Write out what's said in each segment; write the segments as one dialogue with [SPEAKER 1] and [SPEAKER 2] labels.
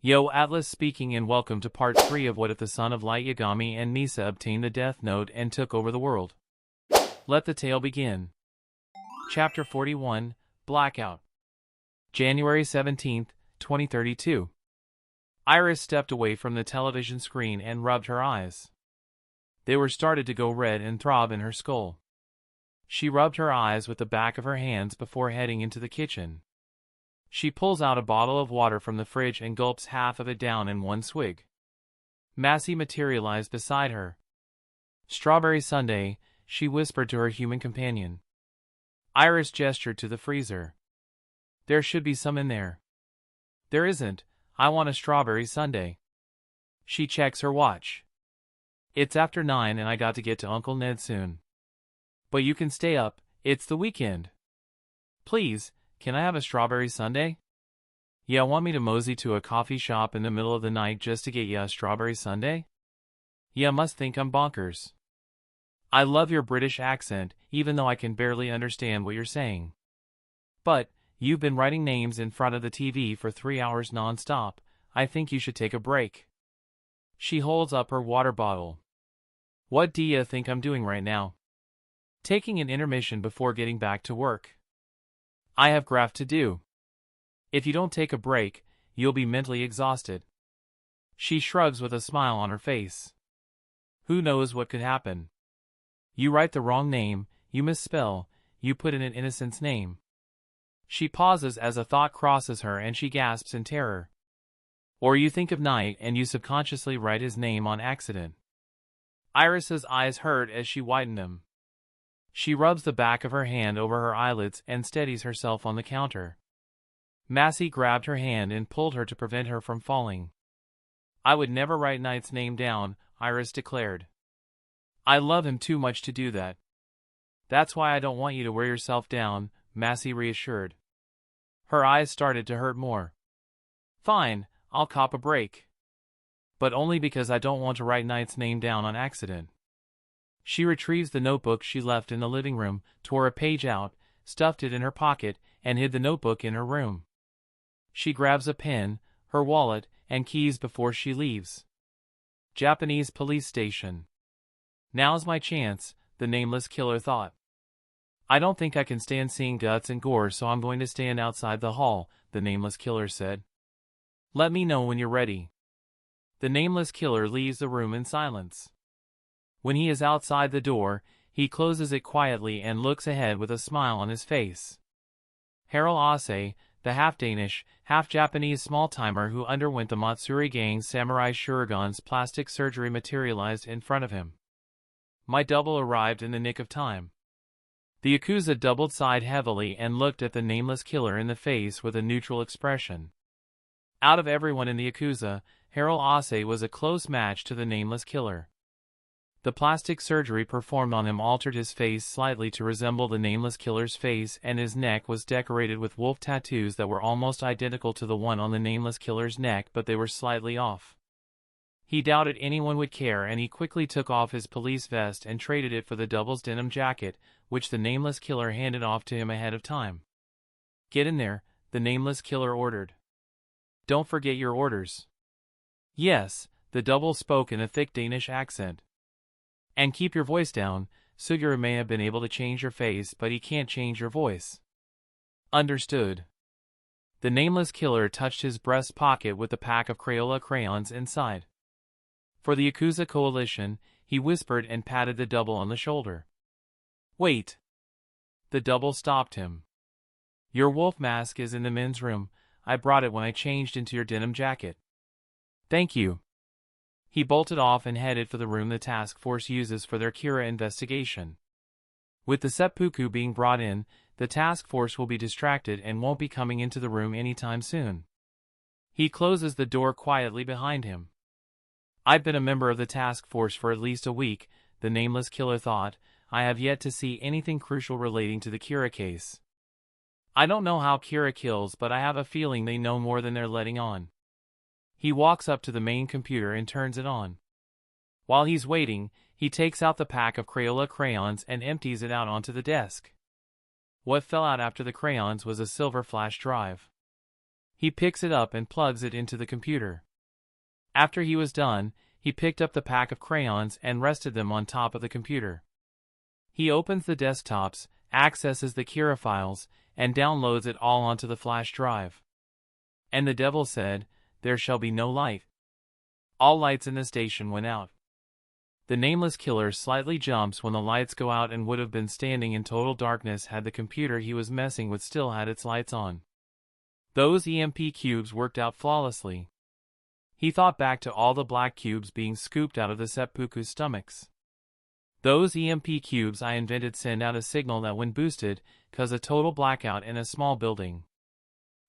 [SPEAKER 1] Yo, Atlas speaking, and welcome to part 3 of What If the Son of Light Yagami and Misa obtained the Death Note and took over the world. Let the tale begin. Chapter 41, Blackout. January 17th, 2032. Iris stepped away from the television screen and rubbed her eyes. They were started to go red and throb in her skull. She rubbed her eyes with the back of her hands before heading into the kitchen. She pulls out a bottle of water from the fridge and gulps half of it down in one swig. Massey materialized beside her. "Strawberry sundae," she whispered to her human companion. Iris gestured to the freezer. "There should be some in there." "There isn't. I want a strawberry sundae." She checks her watch. "It's after 9 and I got to get to Uncle Ned soon." "But you can stay up, it's the weekend." "Please, can I have a strawberry sundae?" "Yeah, want me to mosey to a coffee shop in the middle of the night just to get ya a strawberry sundae?" "Yeah, must think I'm bonkers." "I love your British accent, even though I can barely understand what you're saying." "But, you've been writing names in front of the TV for 3 hours non-stop. I think you should take a break." She holds up her water bottle. "What do ya think I'm doing right now?" "Taking an intermission before getting back to work." "I have graft to do." "If you don't take a break, you'll be mentally exhausted." She shrugs with a smile on her face. "Who knows what could happen? You write the wrong name, you misspell, you put in an innocent's name." She pauses as a thought crosses her and she gasps in terror. "Or you think of Knight and you subconsciously write his name on accident." Iris's eyes hurt as she widened them. She rubs the back of her hand over her eyelids and steadies herself on the counter. Massey grabbed her hand and pulled her to prevent her from falling. "I would never write Knight's name down," Iris declared. "I love him too much to do that." "That's why I don't want you to wear yourself down," Massey reassured. Her eyes started to hurt more. "Fine, I'll cop a break. But only because I don't want to write Knight's name down on accident." She retrieves the notebook she left in the living room, tore a page out, stuffed it in her pocket, and hid the notebook in her room. She grabs a pen, her wallet, and keys before she leaves. Japanese police station. "Now's my chance," the nameless killer thought. "I don't think I can stand seeing guts and gore, so I'm going to stand outside the hall," the nameless killer said. "Let me know when you're ready." The nameless killer leaves the room in silence. When he is outside the door, he closes it quietly and looks ahead with a smile on his face. Harold Ase, the half-Danish, half-Japanese small-timer who underwent the Matsuri gang's samurai shuriken's plastic surgery, materialized in front of him. My double arrived in the nick of time. The Yakuza doubled sighed heavily and looked at the nameless killer in the face with a neutral expression. Out of everyone in the Yakuza, Harold Ase was a close match to the nameless killer. The plastic surgery performed on him altered his face slightly to resemble the nameless killer's face, and his neck was decorated with wolf tattoos that were almost identical to the one on the nameless killer's neck, but they were slightly off. He doubted anyone would care, and he quickly took off his police vest and traded it for the double's denim jacket, which the nameless killer handed off to him ahead of time. "Get in there," the nameless killer ordered. "Don't forget your orders." "Yes," the double spoke in a thick Danish accent. "And keep your voice down. Suguru may have been able to change your face, but he can't change your voice." "Understood." The nameless killer touched his breast pocket with the pack of Crayola crayons inside. "For the Yakuza Coalition," he whispered and patted the double on the shoulder. "Wait." The double stopped him. "Your wolf mask is in the men's room. I brought it when I changed into your denim jacket." "Thank you." He bolted off and headed for the room the task force uses for their Kira investigation. With the seppuku being brought in, the task force will be distracted and won't be coming into the room anytime soon. He closes the door quietly behind him. "I've been a member of the task force for at least a week," the nameless killer thought. "I have yet to see anything crucial relating to the Kira case. I don't know how Kira kills, but I have a feeling they know more than they're letting on." He walks up to the main computer and turns it on. While he's waiting, he takes out the pack of Crayola crayons and empties it out onto the desk. What fell out after the crayons was a silver flash drive. He picks it up and plugs it into the computer. After he was done, he picked up the pack of crayons and rested them on top of the computer. He opens the desktops, accesses the Kira files, and downloads it all onto the flash drive. And the devil said, "There shall be no light." All lights in the station went out. The nameless killer slightly jumps when the lights go out and would have been standing in total darkness had the computer he was messing with still had its lights on. Those EMP cubes worked out flawlessly. He thought back to all the black cubes being scooped out of the seppuku's stomachs. Those EMP cubes I invented send out a signal that when boosted, cause a total blackout in a small building.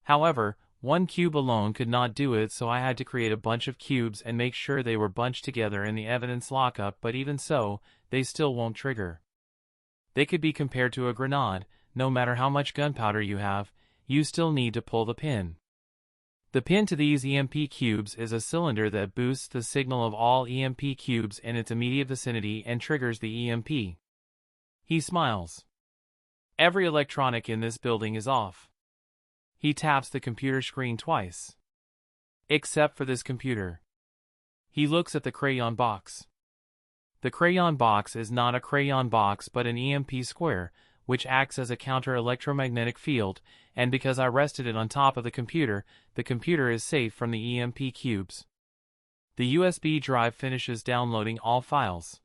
[SPEAKER 1] However, one cube alone could not do it, so I had to create a bunch of cubes and make sure they were bunched together in the evidence lockup, but even so, they still won't trigger. They could be compared to a grenade. No matter how much gunpowder you have, you still need to pull the pin. The pin to these EMP cubes is a cylinder that boosts the signal of all EMP cubes in its immediate vicinity and triggers the EMP. He smiles. Every electronic in this building is off. He taps the computer screen twice. Except for this computer. He looks at the crayon box. The crayon box is not a crayon box but an EMP square, which acts as a counter-electromagnetic field, and because I rested it on top of the computer is safe from the EMP cubes. The USB drive finishes downloading all files.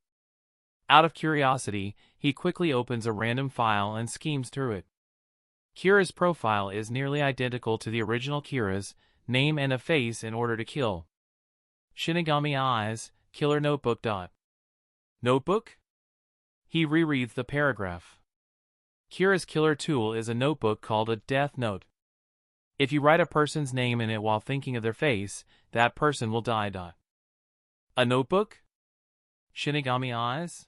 [SPEAKER 1] Out of curiosity, he quickly opens a random file and schemes through it. Kira's profile is nearly identical to the original Kira's, name and a face in order to kill. Shinigami eyes, killer notebook. Notebook? He rereads the paragraph. Kira's killer tool is a notebook called a death note. If you write a person's name in it while thinking of their face, that person will die. A notebook? Shinigami eyes?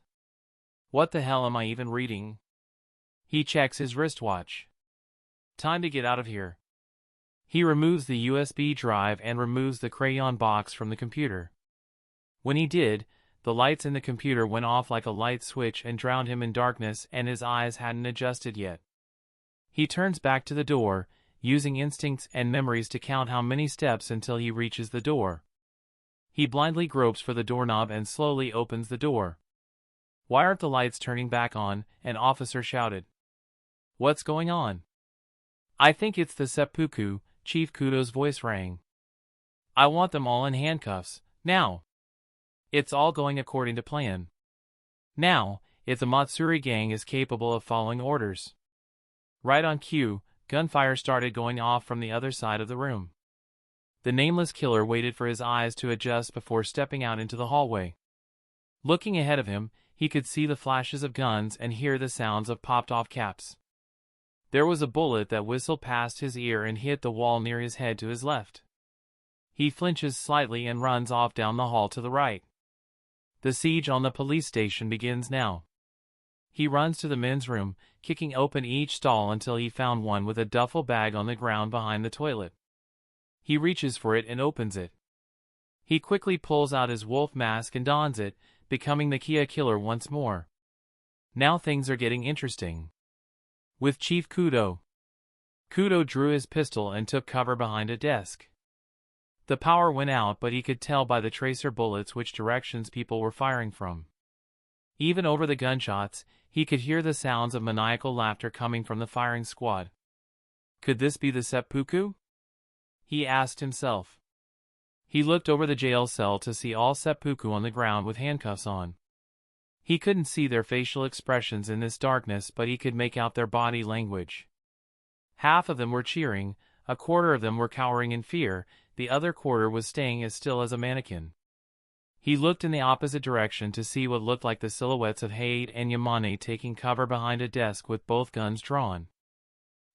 [SPEAKER 1] What the hell am I even reading? He checks his wristwatch. Time to get out of here. He removes the USB drive and removes the crayon box from the computer. When he did, the lights in the computer went off like a light switch and drowned him in darkness, and his eyes hadn't adjusted yet. He turns back to the door, using instincts and memories to count how many steps until he reaches the door. He blindly gropes for the doorknob and slowly opens the door. "Why aren't the lights turning back on?" an officer shouted. "What's going on?" "I think it's the seppuku," Chief Kudo's voice rang. "I want them all in handcuffs, now. It's all going according to plan. Now, if the Matsuri gang is capable of following orders." Right on cue, gunfire started going off from the other side of the room. The nameless killer waited for his eyes to adjust before stepping out into the hallway. Looking ahead of him, he could see the flashes of guns and hear the sounds of popped-off caps. There was a bullet that whistled past his ear and hit the wall near his head to his left. He flinches slightly and runs off down the hall to the right. The siege on the police station begins now. He runs to the men's room, kicking open each stall until he found one with a duffel bag on the ground behind the toilet. He reaches for it and opens it. He quickly pulls out his wolf mask and dons it, becoming the Kia killer once more. Now things are getting interesting. With Chief Kudo. Kudo drew his pistol and took cover behind a desk. The power went out, but he could tell by the tracer bullets which directions people were firing from. Even over the gunshots, he could hear the sounds of maniacal laughter coming from the firing squad. Could this be the seppuku? He asked himself. He looked over the jail cell to see all seppuku on the ground with handcuffs on. He couldn't see their facial expressions in this darkness, but he could make out their body language. Half of them were cheering, a quarter of them were cowering in fear, the other quarter was staying as still as a mannequin. He looked in the opposite direction to see what looked like the silhouettes of Heier and Yamane taking cover behind a desk with both guns drawn.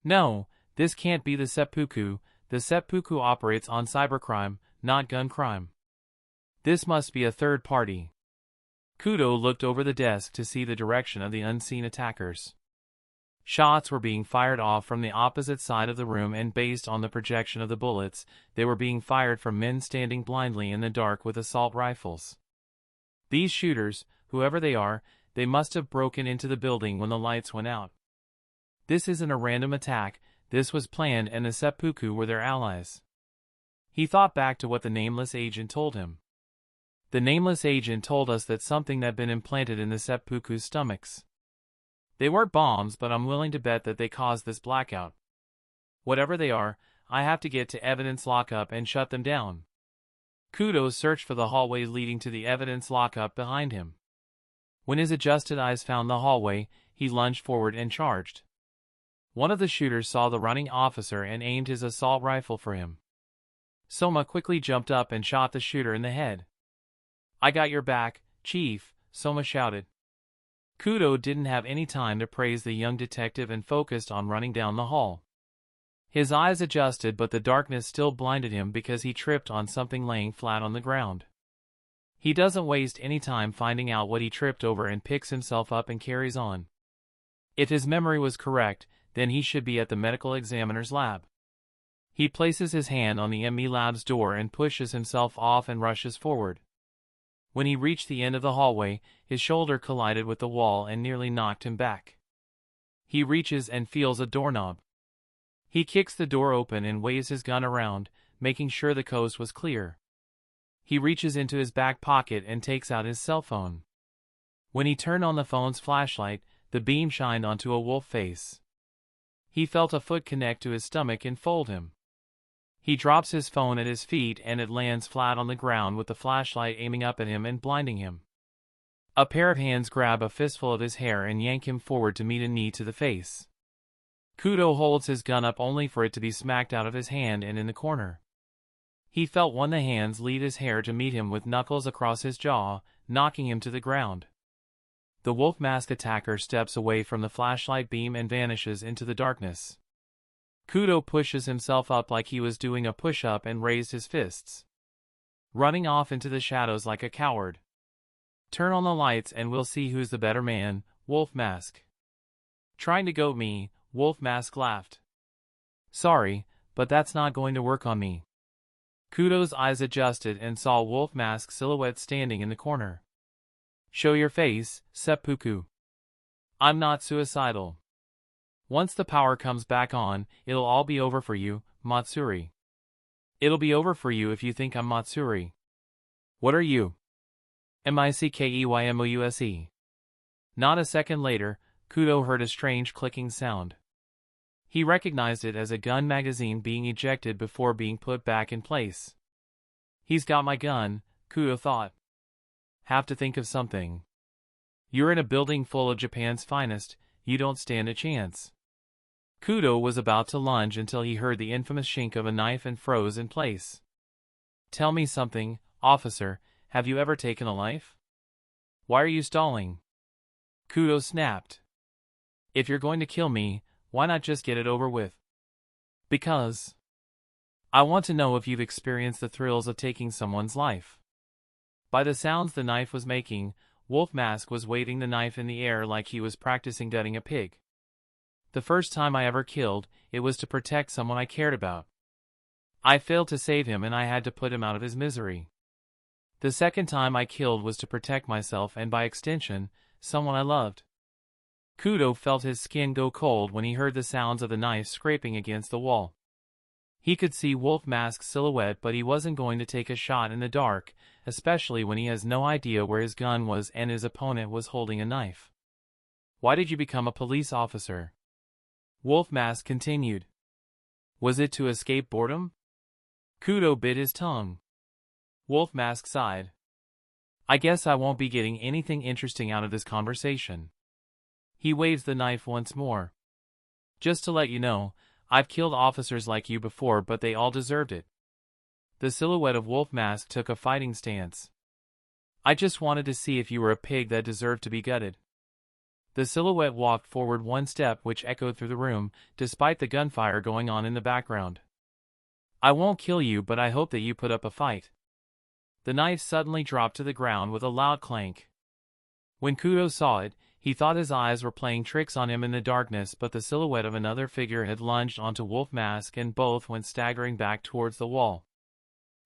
[SPEAKER 1] No, this can't be the seppuku. The seppuku operates on cybercrime, not gun crime. This must be a third party. Kudo looked over the desk to see the direction of the unseen attackers. Shots were being fired off from the opposite side of the room, and based on the projection of the bullets, they were being fired from men standing blindly in the dark with assault rifles. These shooters, whoever they are, they must have broken into the building when the lights went out. This isn't a random attack, This was planned and the seppuku were their allies. He thought back to what the nameless agent told him. The nameless agent told us that something had been implanted in the seppuku's stomachs. They weren't bombs, but I'm willing to bet that they caused this blackout. Whatever they are, I have to get to evidence lockup and shut them down. Kudo searched for the hallway leading to the evidence lockup behind him. When his adjusted eyes found the hallway, he lunged forward and charged. One of the shooters saw the running officer and aimed his assault rifle for him. Soma quickly jumped up and shot the shooter in the head. "I got your back, Chief," Soma shouted. Kudo didn't have any time to praise the young detective and focused on running down the hall. His eyes adjusted, but the darkness still blinded him because he tripped on something laying flat on the ground. He doesn't waste any time finding out what he tripped over and picks himself up and carries on. If his memory was correct, then he should be at the medical examiner's lab. He places his hand on the ME lab's door and pushes himself off and rushes forward. When he reached the end of the hallway, his shoulder collided with the wall and nearly knocked him back. He reaches and feels a doorknob. He kicks the door open and waves his gun around, making sure the coast was clear. He reaches into his back pocket and takes out his cell phone. When he turned on the phone's flashlight, the beam shined onto a wolf face. He felt a foot connect to his stomach and fold him. He drops his phone at his feet and it lands flat on the ground with the flashlight aiming up at him and blinding him. A pair of hands grab a fistful of his hair and yank him forward to meet a knee to the face. Kudo holds his gun up only for it to be smacked out of his hand and in the corner. He felt one of the hands lead his hair to meet him with knuckles across his jaw, knocking him to the ground. The wolf mask attacker steps away from the flashlight beam and vanishes into the darkness. Kudo pushes himself up like he was doing a push-up and raised his fists, running off into the shadows like a coward. "Turn on the lights and we'll see who's the better man, Wolf Mask." "Trying to goat me," Wolf Mask laughed. "Sorry, but that's not going to work on me." Kudo's eyes adjusted and saw Wolf Mask's silhouette standing in the corner. "Show your face, seppuku. I'm not suicidal. Once the power comes back on, it'll all be over for you, Matsuri. It'll be over for you if you think I'm Matsuri. What are you?" "Mickeymouse." Not a second later, Kudo heard a strange clicking sound. He recognized it as a gun magazine being ejected before being put back in place. "He's got my gun," Kudo thought. "Have to think of something. You're in a building full of Japan's finest, you don't stand a chance." Kudo was about to lunge until he heard the infamous shink of a knife and froze in place. "Tell me something, officer, have you ever taken a life? Why are you stalling?" Kudo snapped. "If you're going to kill me, why not just get it over with?" "Because I want to know if you've experienced the thrills of taking someone's life." By the sounds the knife was making, Wolf Mask was waving the knife in the air like he was practicing gutting a pig. "The first time I ever killed, it was to protect someone I cared about. I failed to save him and I had to put him out of his misery. The second time I killed was to protect myself and by extension, someone I loved." Kudo felt his skin go cold when he heard the sounds of the knife scraping against the wall. He could see Wolf Mask's silhouette, but he wasn't going to take a shot in the dark, especially when he has no idea where his gun was and his opponent was holding a knife. "Why did you become a police officer?" Wolf Mask continued. "Was it to escape boredom?" Kudo bit his tongue. Wolf Mask sighed. "I guess I won't be getting anything interesting out of this conversation." He waves the knife once more. "Just to let you know, I've killed officers like you before, but they all deserved it." The silhouette of Wolf Mask took a fighting stance. "I just wanted to see if you were a pig that deserved to be gutted." The silhouette walked forward one step, which echoed through the room, despite the gunfire going on in the background. "I won't kill you, but I hope that you put up a fight." The knife suddenly dropped to the ground with a loud clank. When Kudo saw it, he thought his eyes were playing tricks on him in the darkness, but the silhouette of another figure had lunged onto Wolf Mask and both went staggering back towards the wall.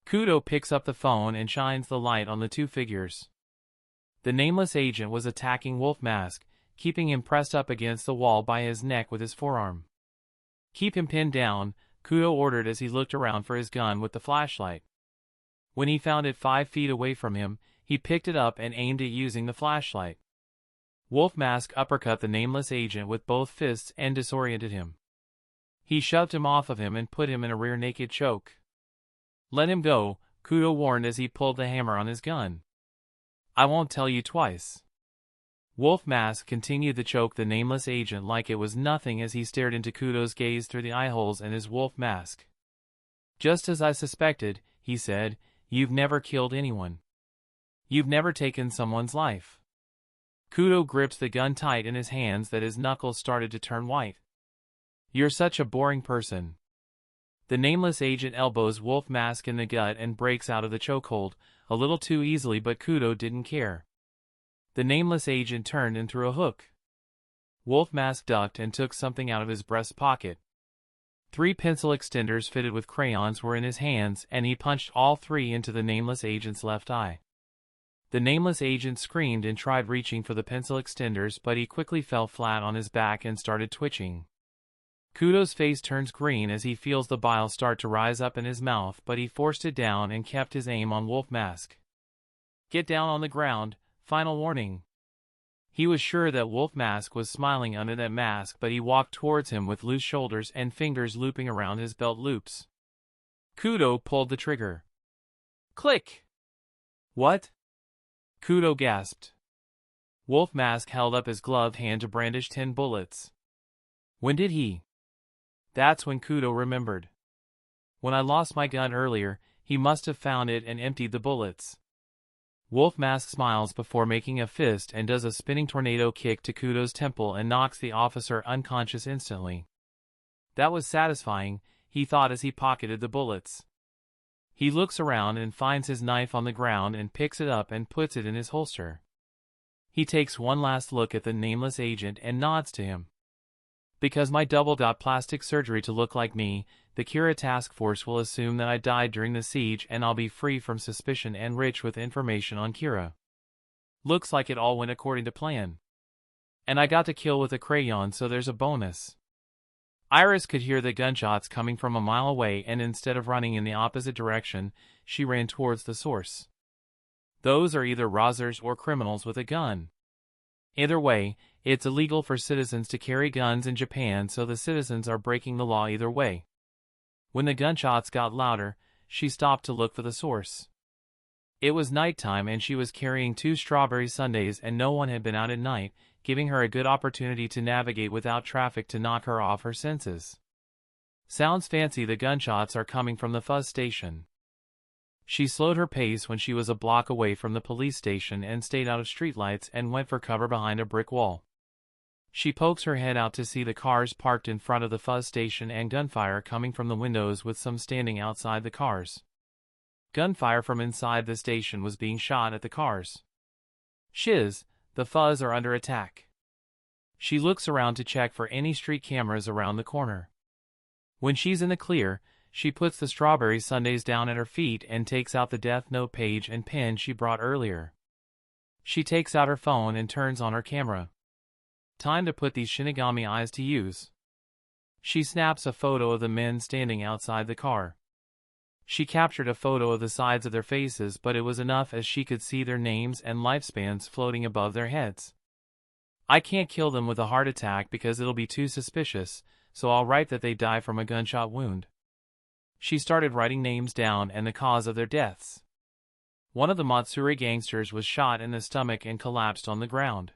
[SPEAKER 1] Kudo picks up the phone and shines the light on the two figures. The nameless agent was attacking Wolf Mask, keeping him pressed up against the wall by his neck with his forearm. Keep him pinned down, Kudo ordered as he looked around for his gun with the flashlight. When he found it 5 feet away from him, he picked it up and aimed it using the flashlight. Wolf Mask uppercut the nameless agent with both fists and disoriented him. He shoved him off of him and put him in a rear naked choke. Let him go, Kudo warned as he pulled the hammer on his gun. I won't tell you twice. Wolf Mask continued to choke the nameless agent like it was nothing as he stared into Kudo's gaze through the eye holes in his wolf mask. Just as I suspected, he said, you've never killed anyone. You've never taken someone's life. Kudo gripped the gun tight in his hands that his knuckles started to turn white. You're such a boring person. The nameless agent elbows Wolf Mask in the gut and breaks out of the chokehold, a little too easily, but Kudo didn't care. The nameless agent turned and threw a hook. Wolf Mask ducked and took something out of his breast pocket. 3 pencil extenders fitted with crayons were in his hands, and he punched all 3 into the nameless agent's left eye. The nameless agent screamed and tried reaching for the pencil extenders, but he quickly fell flat on his back and started twitching. Kudo's face turns green as he feels the bile start to rise up in his mouth, but he forced it down and kept his aim on Wolf Mask. Get down on the ground, final warning. He was sure that Wolf Mask was smiling under that mask, but he walked towards him with loose shoulders and fingers looping around his belt loops. Kudo pulled the trigger. Click! What? Kudo gasped. Wolf Mask held up his gloved hand to brandish 10 bullets. When did he? That's when Kudo remembered. When I lost my gun earlier, he must have found it and emptied the bullets. Wolf Mask smiles before making a fist and does a spinning tornado kick to Kudo's temple and knocks the officer unconscious instantly. That was satisfying, he thought as he pocketed the bullets. He looks around and finds his knife on the ground and picks it up and puts it in his holster. He takes one last look at the nameless agent and nods to him. Because my double got plastic surgery to look like me, the Kira task force will assume that I died during the siege and I'll be free from suspicion and rich with information on Kira. Looks like it all went according to plan. And I got to kill with a crayon, so there's a bonus. Iris could hear the gunshots coming from a mile away, and instead of running in the opposite direction, she ran towards the source. Those are either Razors or criminals with a gun. Either way, it's illegal for citizens to carry guns in Japan, so the citizens are breaking the law either way. When the gunshots got louder, she stopped to look for the source. It was nighttime and she was carrying 2 strawberry sundaes, and no one had been out at night, giving her a good opportunity to navigate without traffic to knock her off her senses. Sounds fancy, the gunshots are coming from the Fuzz station. She slowed her pace when she was a block away from the police station and stayed out of streetlights and went for cover behind a brick wall. She pokes her head out to see the cars parked in front of the Fuzz station and gunfire coming from the windows, with some standing outside the cars. Gunfire from inside the station was being shot at the cars. Shiz, the Fuzz are under attack. She looks around to check for any street cameras around the corner. When she's in the clear, she puts the strawberry sundaes down at her feet and takes out the Death Note page and pen she brought earlier. She takes out her phone and turns on her camera. Time to put these Shinigami eyes to use. She snaps a photo of the men standing outside the car. She captured a photo of the sides of their faces, but it was enough as she could see their names and lifespans floating above their heads. I can't kill them with a heart attack because it'll be too suspicious, so I'll write that they die from a gunshot wound. She started writing names down and the cause of their deaths. One of the Matsuri gangsters was shot in the stomach and collapsed on the ground.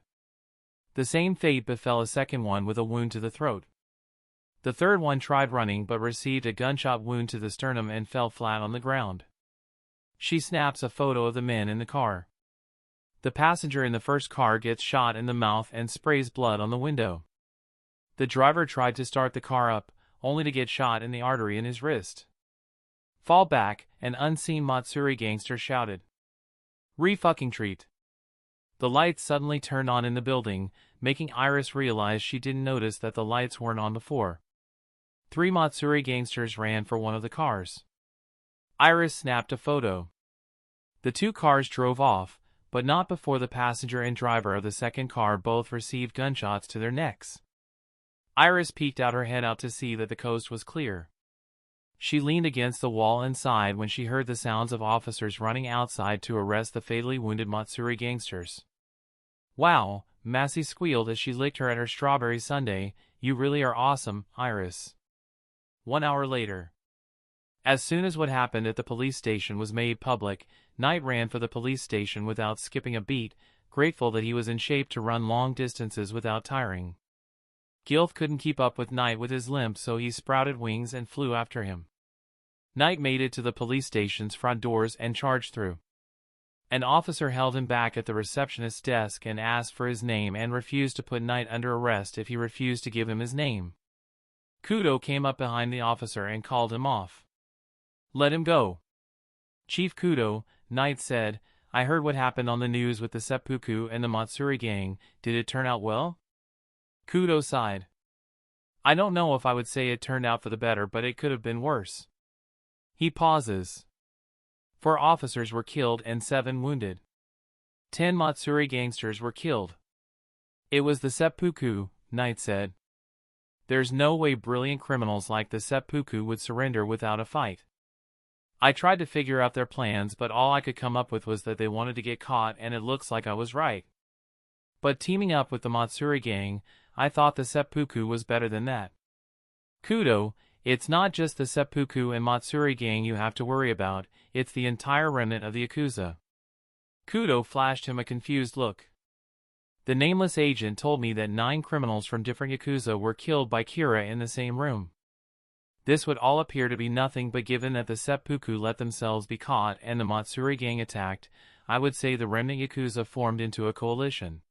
[SPEAKER 1] The same fate befell a second one with a wound to the throat. The third one tried running but received a gunshot wound to the sternum and fell flat on the ground. She snaps a photo of the men in the car. The passenger in the first car gets shot in the mouth and sprays blood on the window. The driver tried to start the car up, only to get shot in the artery in his wrist. Fall back, an unseen Matsuri gangster shouted. Re-fucking-treat. The lights suddenly turned on in the building, making Iris realize she didn't notice that the lights weren't on before. 3 Matsuri gangsters ran for one of the cars. Iris snapped a photo. The 2 cars drove off, but not before the passenger and driver of the second car both received gunshots to their necks. Iris peeked out her head out to see that the coast was clear. She leaned against the wall and sighed when she heard the sounds of officers running outside to arrest the fatally wounded Matsuri gangsters. "Wow," Massey squealed as she licked her at her strawberry sundae, "you really are awesome, Iris." 1 hour later. As soon as what happened at the police station was made public, Knight ran for the police station without skipping a beat, grateful that he was in shape to run long distances without tiring. Gilth couldn't keep up with Knight with his limp, so he sprouted wings and flew after him. Knight made it to the police station's front doors and charged through. An officer held him back at the receptionist's desk and asked for his name and refused to put Knight under arrest if he refused to give him his name. Kudo came up behind the officer and called him off. "Let him go." "Chief Kudo," Knight said, "I heard what happened on the news with the seppuku and the Matsuri gang. Did it turn out well?" Kudo sighed. "I don't know if I would say it turned out for the better, but it could have been worse." He pauses. 4 officers were killed and 7 wounded. 10 Matsuri gangsters were killed. "It was the seppuku," Knight said. "There's no way brilliant criminals like the seppuku would surrender without a fight. I tried to figure out their plans, but all I could come up with was that they wanted to get caught, and it looks like I was right. But teaming up with the Matsuri gang, I thought the seppuku was better than that." Kudo, "It's not just the seppuku and Matsuri gang you have to worry about, it's the entire remnant of the Yakuza." Kudo flashed him a confused look. "The nameless agent told me that 9 criminals from different Yakuza were killed by Kira in the same room. This would all appear to be nothing, but given that the seppuku let themselves be caught and the Matsuri gang attacked, I would say the remnant Yakuza formed into a coalition."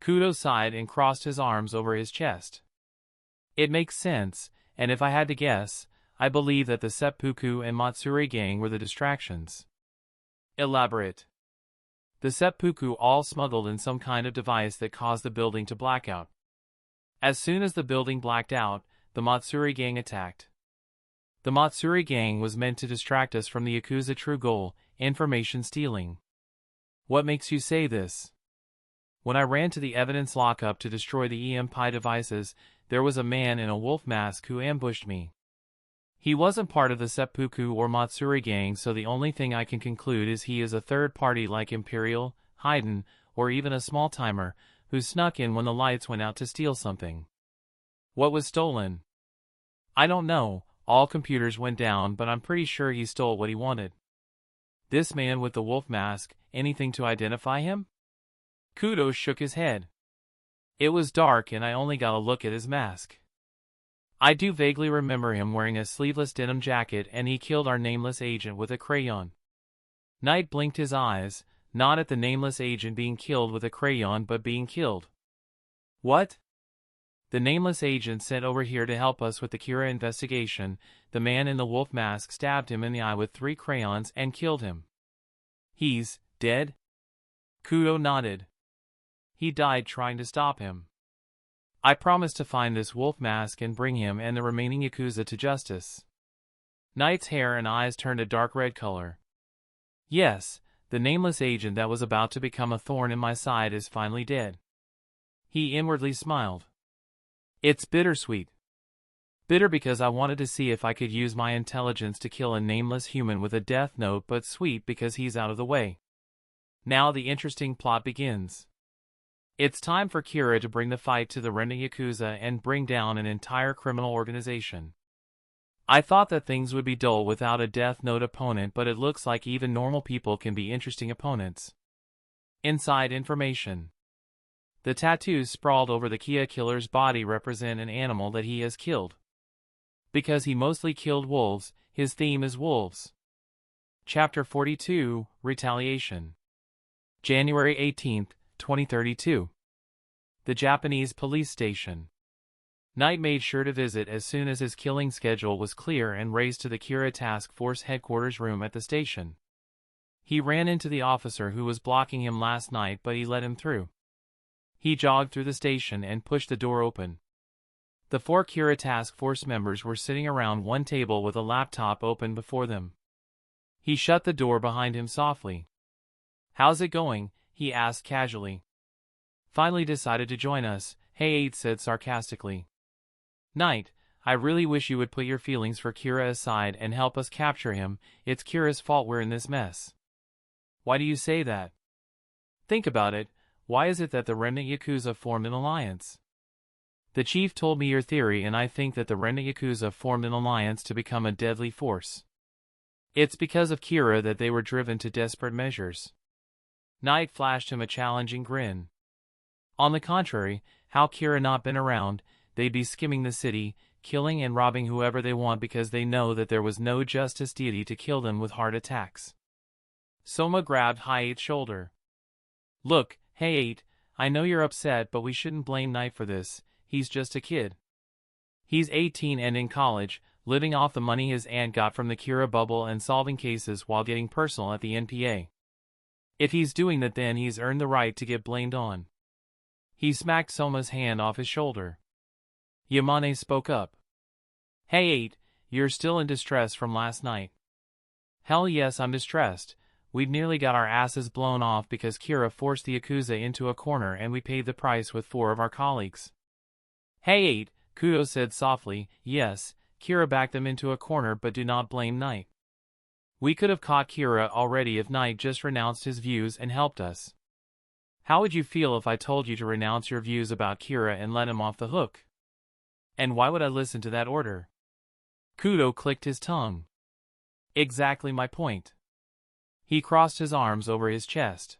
[SPEAKER 1] Kudo sighed and crossed his arms over his chest. "It makes sense, and if I had to guess, I believe that the seppuku and Matsuri gang were the distractions." "Elaborate." "The seppuku all smuggled in some kind of device that caused the building to black out. As soon as the building blacked out, the Matsuri gang attacked. The Matsuri gang was meant to distract us from the Yakuza true goal, information stealing." "What makes you say this?" "When I ran to the evidence lockup to destroy the EMP devices, there was a man in a wolf mask who ambushed me. He wasn't part of the seppuku or Matsuri gang, so the only thing I can conclude is he is a third party like Imperial, Haydn, or even a small-timer, who snuck in when the lights went out to steal something." "What was stolen?" "I don't know, all computers went down, but I'm pretty sure he stole what he wanted." "This man with the wolf mask, anything to identify him?" Kudo shook his head. "It was dark and I only got a look at his mask. I do vaguely remember him wearing a sleeveless denim jacket, and he killed our nameless agent with a crayon." Knight blinked his eyes, not at the nameless agent being killed with a crayon, but being killed. "What?" "The nameless agent sent over here to help us with the Kira investigation. The man in the wolf mask stabbed him in the eye with 3 crayons and killed him." "He's dead?" Kudo nodded. "He died trying to stop him. I promised to find this wolf mask and bring him and the remaining Yakuza to justice." Knight's hair and eyes turned a dark red color. "Yes, the nameless agent that was about to become a thorn in my side is finally dead." He inwardly smiled. "It's bittersweet. Bitter because I wanted to see if I could use my intelligence to kill a nameless human with a death note, but sweet because he's out of the way. Now the interesting plot begins. It's time for Kira to bring the fight to the remnant Yakuza and bring down an entire criminal organization. I thought that things would be dull without a death note opponent, but it looks like even normal people can be interesting opponents." Inside information. The tattoos sprawled over the Kia killer's body represent an animal that he has killed. Because he mostly killed wolves, his theme is wolves. Chapter 42, Retaliation. January 18, 2032. The Japanese police station. Knight made sure to visit as soon as his killing schedule was clear and raced to the Kira Task Force headquarters room at the station. He ran into the officer who was blocking him last night, but he let him through. He jogged through the station and pushed the door open. The 4 Kira Task Force members were sitting around one table with a laptop open before them. He shut the door behind him softly. "How's it going?" he asked casually. "Finally decided to join us," Hey8 said sarcastically. Knight, I really wish you would put your feelings for Kira aside and help us capture him. It's Kira's fault we're in this mess. Why do you say that? Think about it. Why is it that the remnant Yakuza formed an alliance? The chief told me your theory, and I think that the remnant Yakuza formed an alliance to become a deadly force. It's because of Kira that they were driven to desperate measures. Knight flashed him a challenging grin. On the contrary, how Kira not been around, they'd be skimming the city, killing and robbing whoever they want because they know that there was no justice deity to kill them with heart attacks. Soma grabbed Hi-8's shoulder. Look, Hi-8, I know you're upset, but we shouldn't blame Knight for this. He's just a kid. He's 18 and in college, living off the money his aunt got from the Kira bubble and solving cases while getting personal at the NPA. If he's doing that, then he's earned the right to get blamed on. He smacked Soma's hand off his shoulder. Yamane spoke up. Hi-8, you're still in distress from last night. Hell yes, I'm distressed. We'd nearly got our asses blown off because Kira forced the Yakuza into a corner and we paid the price with 4 of our colleagues. Hi-8, Kudo said softly, yes, Kira backed them into a corner, but do not blame Knight. We could have caught Kira already if Knight just renounced his views and helped us. How would you feel if I told you to renounce your views about Kira and let him off the hook? And why would I listen to that order? Kudo clicked his tongue. Exactly my point. He crossed his arms over his chest.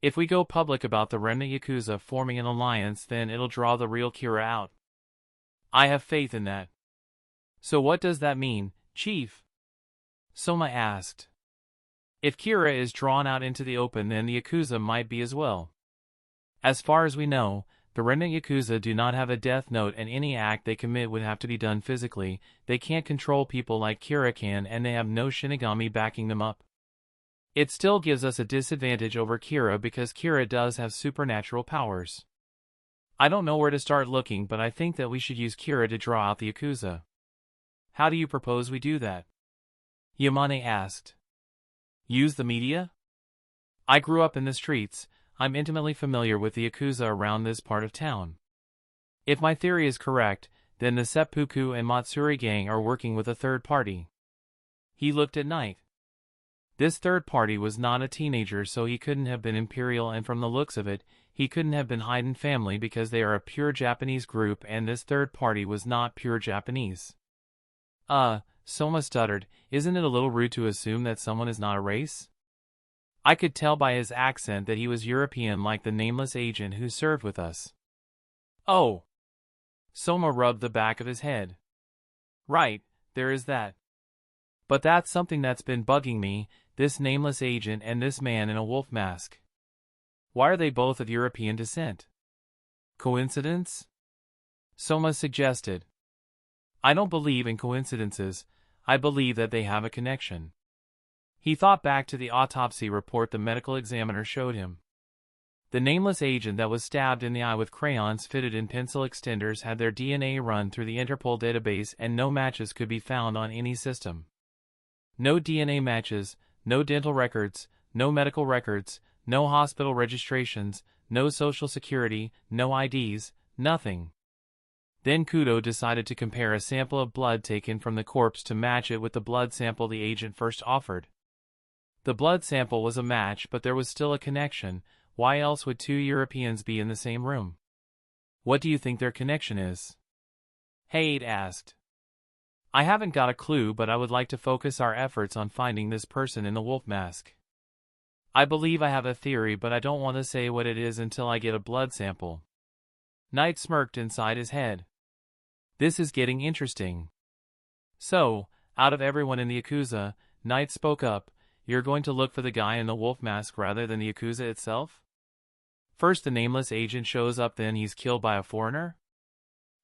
[SPEAKER 1] If we go public about the remnant Yakuza forming an alliance, then it'll draw the real Kira out. I have faith in that. So what does that mean, Chief? Soma asked. If Kira is drawn out into the open, then the Yakuza might be as well. As far as we know, the remnant Yakuza do not have a death note, and any act they commit would have to be done physically. They can't control people like Kira can, and they have no Shinigami backing them up. It still gives us a disadvantage over Kira because Kira does have supernatural powers. I don't know where to start looking, but I think that we should use Kira to draw out the Yakuza. How do you propose we do that? Yamane asked. Use the media? I grew up in the streets. I'm intimately familiar with the Yakuza around this part of town. If my theory is correct, then the Seppuku and Matsuri gang are working with a third party. He looked at Knight. This third party was not a teenager, so he couldn't have been Imperial, and from the looks of it, he couldn't have been Haydn family because they are a pure Japanese group, and this third party was not pure Japanese. Soma stuttered, isn't it a little rude to assume that someone is not a race? I could tell by his accent that he was European, like the nameless agent who served with us. Oh! Soma rubbed the back of his head. Right, there is that. But that's something that's been bugging me, this nameless agent and this man in a wolf mask. Why are they both of European descent? Coincidence? Soma suggested. I don't believe in coincidences. I believe that they have a connection. He thought back to the autopsy report the medical examiner showed him. The nameless agent that was stabbed in the eye with crayons fitted in pencil extenders had their DNA run through the Interpol database, and no matches could be found on any system. No DNA matches, no dental records, no medical records, no hospital registrations, no social security, no IDs, nothing. Then Kudo decided to compare a sample of blood taken from the corpse to match it with the blood sample the agent first offered. The blood sample was a match, but there was still a connection. Why else would 2 Europeans be in the same room? What do you think their connection is? Hi-8 asked. I haven't got a clue, but I would like to focus our efforts on finding this person in the wolf mask. I believe I have a theory, but I don't want to say what it is until I get a blood sample. Knight smirked inside his head. This is getting interesting. So, out of everyone in the Yakuza, Knight spoke up, you're going to look for the guy in the wolf mask rather than the Yakuza itself? First the nameless agent shows up, then he's killed by a foreigner?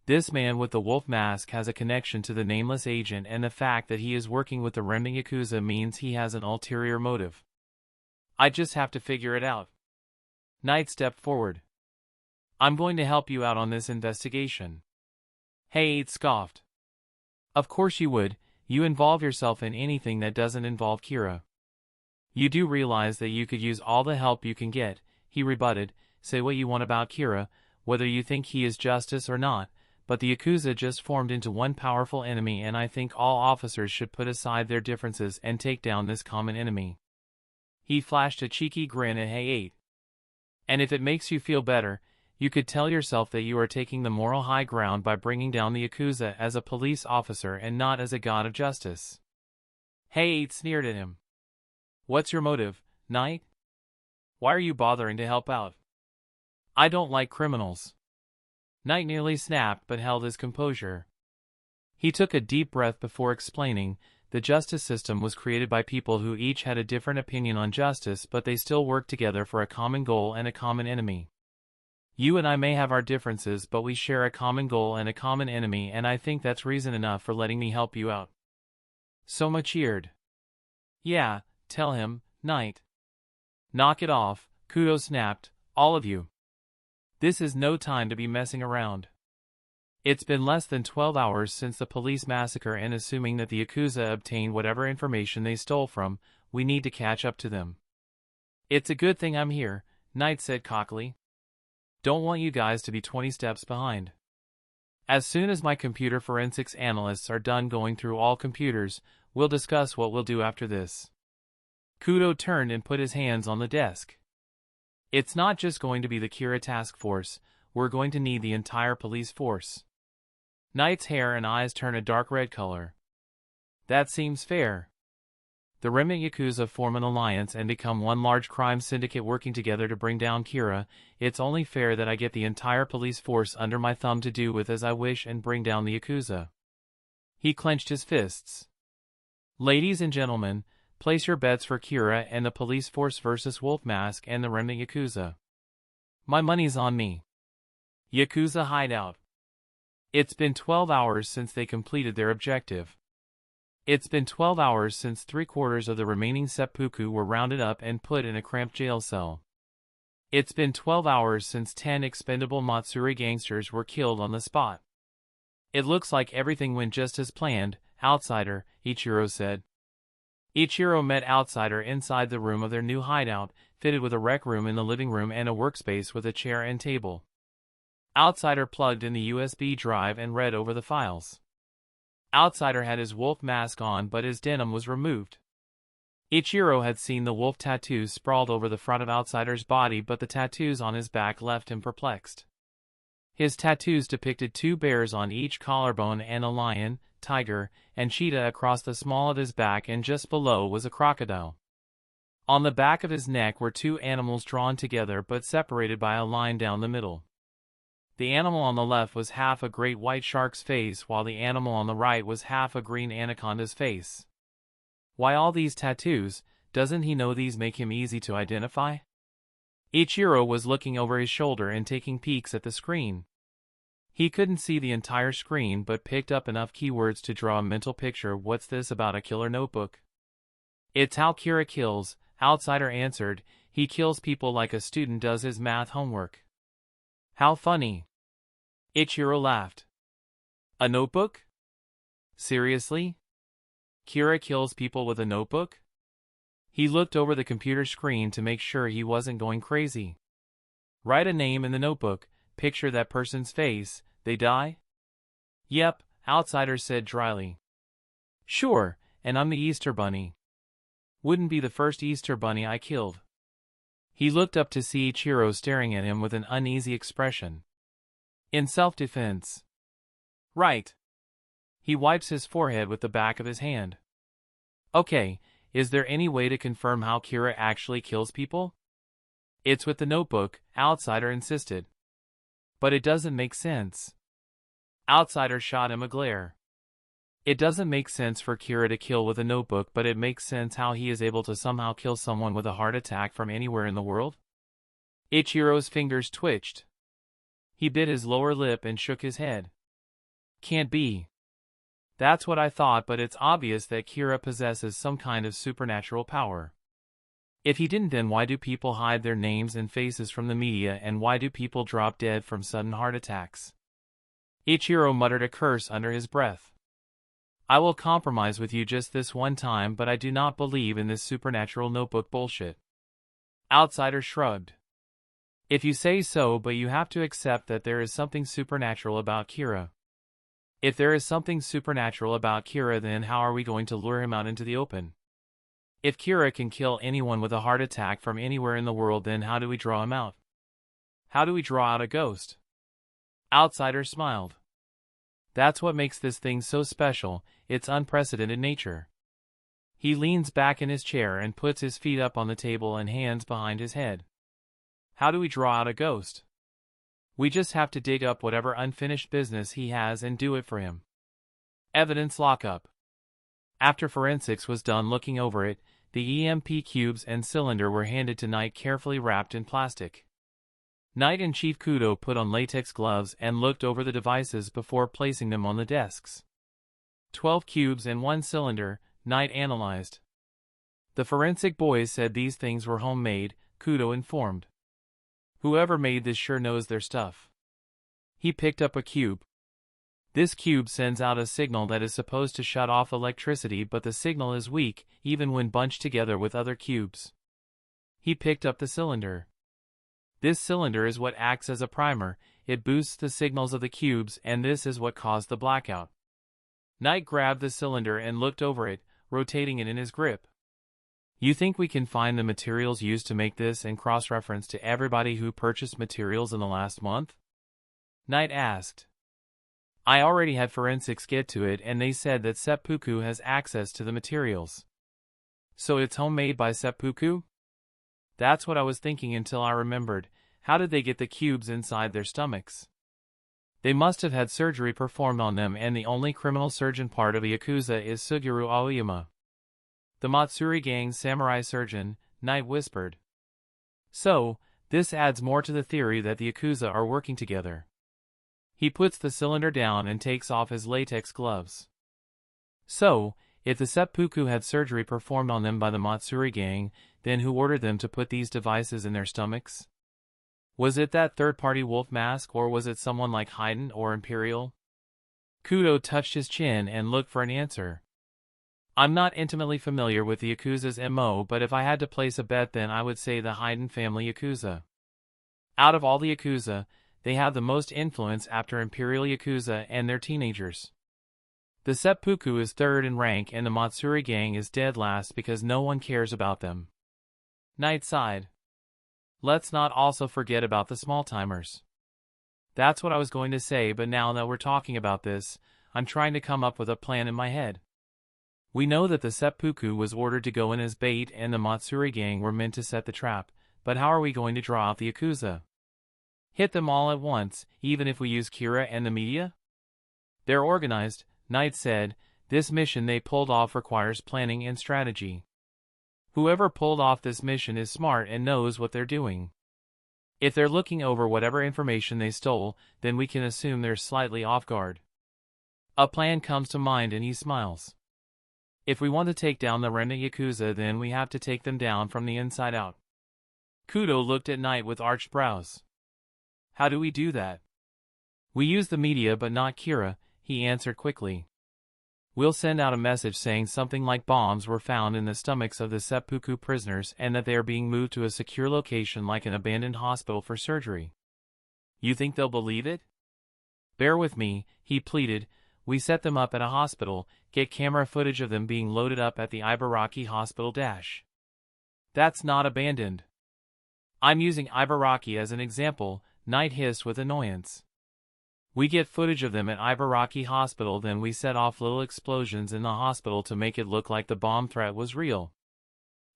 [SPEAKER 1] This man with the wolf mask has a connection to the nameless agent, and the fact that he is working with the remnant Yakuza means he has an ulterior motive. I just have to figure it out. Knight stepped forward. I'm going to help you out on this investigation. Hi-8 scoffed. Of course you would. You involve yourself in anything that doesn't involve Kira. You do realize that you could use all the help you can get, he rebutted. Say what you want about Kira, whether you think he is justice or not, but the Yakuza just formed into one powerful enemy, and I think all officers should put aside their differences and take down this common enemy." He flashed a cheeky grin at Hey-8. "And if it makes you feel better, you could tell yourself that you are taking the moral high ground by bringing down the Yakuza as a police officer and not as a god of justice." Hey-8 sneered at him. "What's your motive, Knight? Why are you bothering to help out?" "I don't like criminals." Knight nearly snapped but held his composure. He took a deep breath before explaining, the justice system was created by people who each had a different opinion on justice, but they still worked together for a common goal and a common enemy. You and I may have our differences, but we share a common goal and a common enemy, and I think that's reason enough for letting me help you out." Soma cheered. "Yeah, tell him, Knight." "Knock it off," Kudo snapped, "all of you. This is no time to be messing around. It's been less than 12 hours since the police massacre, and assuming that the Yakuza obtained whatever information they stole from, we need to catch up to them." "It's a good thing I'm here," Knight said cockily. "Don't want you guys to be 20 steps behind. As soon as my computer forensics analysts are done going through all computers, we'll discuss what we'll do after this." Kudo turned and put his hands on the desk. "It's not just going to be the Kira task force, we're going to need the entire police force." Knight's hair and eyes turn a dark red color. "That seems fair. The remnant Yakuza form an alliance and become one large crime syndicate working together to bring down Kira. It's only fair that I get the entire police force under my thumb to do with as I wish and bring down the Yakuza." He clenched his fists. "Ladies and gentlemen, place your bets for Kira and the police force versus Wolf Mask and the remnant Yakuza. My money's on me." Yakuza hideout. It's been 12 hours since they completed their objective. It's been 12 hours since 3/4 of the remaining seppuku were rounded up and put in a cramped jail cell. It's been 12 hours since 10 expendable Matsuri gangsters were killed on the spot. "It looks like everything went just as planned, Outsider," Ichiro said. Ichiro met Outsider inside the room of their new hideout, fitted with a rec room in the living room and a workspace with a chair and table. Outsider plugged in the USB drive and read over the files. Outsider had his wolf mask on, but his denim was removed. Ichiro had seen the wolf tattoos sprawled over the front of Outsider's body, but the tattoos on his back left him perplexed. His tattoos depicted 2 bears on each collarbone and a lion, tiger, and cheetah across the small of his back, and just below was a crocodile. On the back of his neck were 2 animals drawn together but separated by a line down the middle. The animal on the left was half a great white shark's face, while the animal on the right was half a green anaconda's face. Why all these tattoos? Doesn't he know these make him easy to identify? Ichiro was looking over his shoulder and taking peeks at the screen. He couldn't see the entire screen but picked up enough keywords to draw a mental picture. "What's this about a killer notebook?" "It's how Kira kills," Outsider answered. "He kills people like a student does his math homework." "How funny." Ichiro laughed. "A notebook? Seriously? Kira kills people with a notebook?" He looked over the computer screen to make sure he wasn't going crazy. "Write a name in the notebook, picture that person's face, they die?" "Yep," Outsider said dryly. "Sure, and I'm the Easter Bunny. Wouldn't be the first Easter Bunny I killed." He looked up to see Ichiro staring at him with an uneasy expression. "In self-defense." "Right." He wipes his forehead with the back of his hand. "Okay, is there any way to confirm how Kira actually kills people?" "It's with the notebook," Outsider insisted. "But it doesn't make sense." Outsider shot him a glare. "It doesn't make sense for Kira to kill with a notebook, but it makes sense how he is able to somehow kill someone with a heart attack from anywhere in the world." Ichiro's fingers twitched. He bit his lower lip and shook his head. "Can't be. That's what I thought, but it's obvious that Kira possesses some kind of supernatural power. If he didn't, then why do people hide their names and faces from the media, and why do people drop dead from sudden heart attacks?" Ichiro muttered a curse under his breath. "I will compromise with you just this one time, but I do not believe in this supernatural notebook bullshit." Outsider shrugged. "If you say so, but you have to accept that there is something supernatural about Kira." If there is something supernatural about Kira, then how are we going to lure him out into the open? If Kira can kill anyone with a heart attack from anywhere in the world, then how do we draw him out? How do we draw out a ghost? Outsider smiled. That's what makes this thing so special, its unprecedented nature. He leans back in his chair and puts his feet up on the table and hands behind his head. How do we draw out a ghost? We just have to dig up whatever unfinished business he has and do it for him. Evidence lockup. After forensics was done looking over it, the EMP cubes and cylinder were handed to Knight, carefully wrapped in plastic. Knight and Chief Kudo put on latex gloves and looked over the devices before placing them on the desks. 12 cubes and 1 cylinder, Knight analyzed. The forensic boys said these things were homemade, Kudo informed. Whoever made this sure knows their stuff. He picked up a cube. This cube sends out a signal that is supposed to shut off electricity, but the signal is weak, even when bunched together with other cubes. He picked up the cylinder. This cylinder is what acts as a primer, it boosts the signals of the cubes, and this is what caused the blackout. Knight grabbed the cylinder and looked over it, rotating it in his grip. You think we can find the materials used to make this and cross-reference to everybody who purchased materials in the last month? Knight asked. I already had forensics get to it, and they said that Seppuku has access to the materials. So it's homemade by Seppuku? That's what I was thinking until I remembered. How did they get the cubes inside their stomachs? They must have had surgery performed on them, and the only criminal surgeon part of the Yakuza is Suguru Aoyama. The Matsuri gang's samurai surgeon, Knight whispered. So, this adds more to the theory that the Yakuza are working together. He puts the cylinder down and takes off his latex gloves. So, if the Seppuku had surgery performed on them by the Matsuri gang, then who ordered them to put these devices in their stomachs? Was it that third-party wolf mask, or was it someone like Haydn or Imperial? Kudo touched his chin and looked for an answer. I'm not intimately familiar with the Yakuza's MO, but if I had to place a bet, then I would say the Haydn family Yakuza. Out of all the Yakuza, they have the most influence after Imperial Yakuza and their teenagers. The Seppuku is third in rank, and the Matsuri gang is dead last because no one cares about them. Knight sighed. Let's not also forget about the small-timers. That's what I was going to say, but now that we're talking about this, I'm trying to come up with a plan in my head. We know that the Seppuku was ordered to go in as bait and the Matsuri gang were meant to set the trap, but how are we going to draw out the Yakuza? Hit them all at once, even if we use Kira and the media? They're organized, Knight said. This mission they pulled off requires planning and strategy. Whoever pulled off this mission is smart and knows what they're doing. If they're looking over whatever information they stole, then we can assume they're slightly off guard. A plan comes to mind and he smiles. If we want to take down the remnant Yakuza, then we have to take them down from the inside out. Kudo looked at Knight with arched brows. How do we do that? We use the media but not Kira, he answered quickly. We'll send out a message saying something like bombs were found in the stomachs of the Seppuku prisoners and that they are being moved to a secure location like an abandoned hospital for surgery. You think they'll believe it? Bear with me, he pleaded. We set them up at a hospital, get camera footage of them being loaded up at the Ibaraki hospital dash. That's not abandoned. I'm using Ibaraki as an example, Knight hissed with annoyance. We get footage of them at Ibaraki hospital, then we set off little explosions in the hospital to make it look like the bomb threat was real.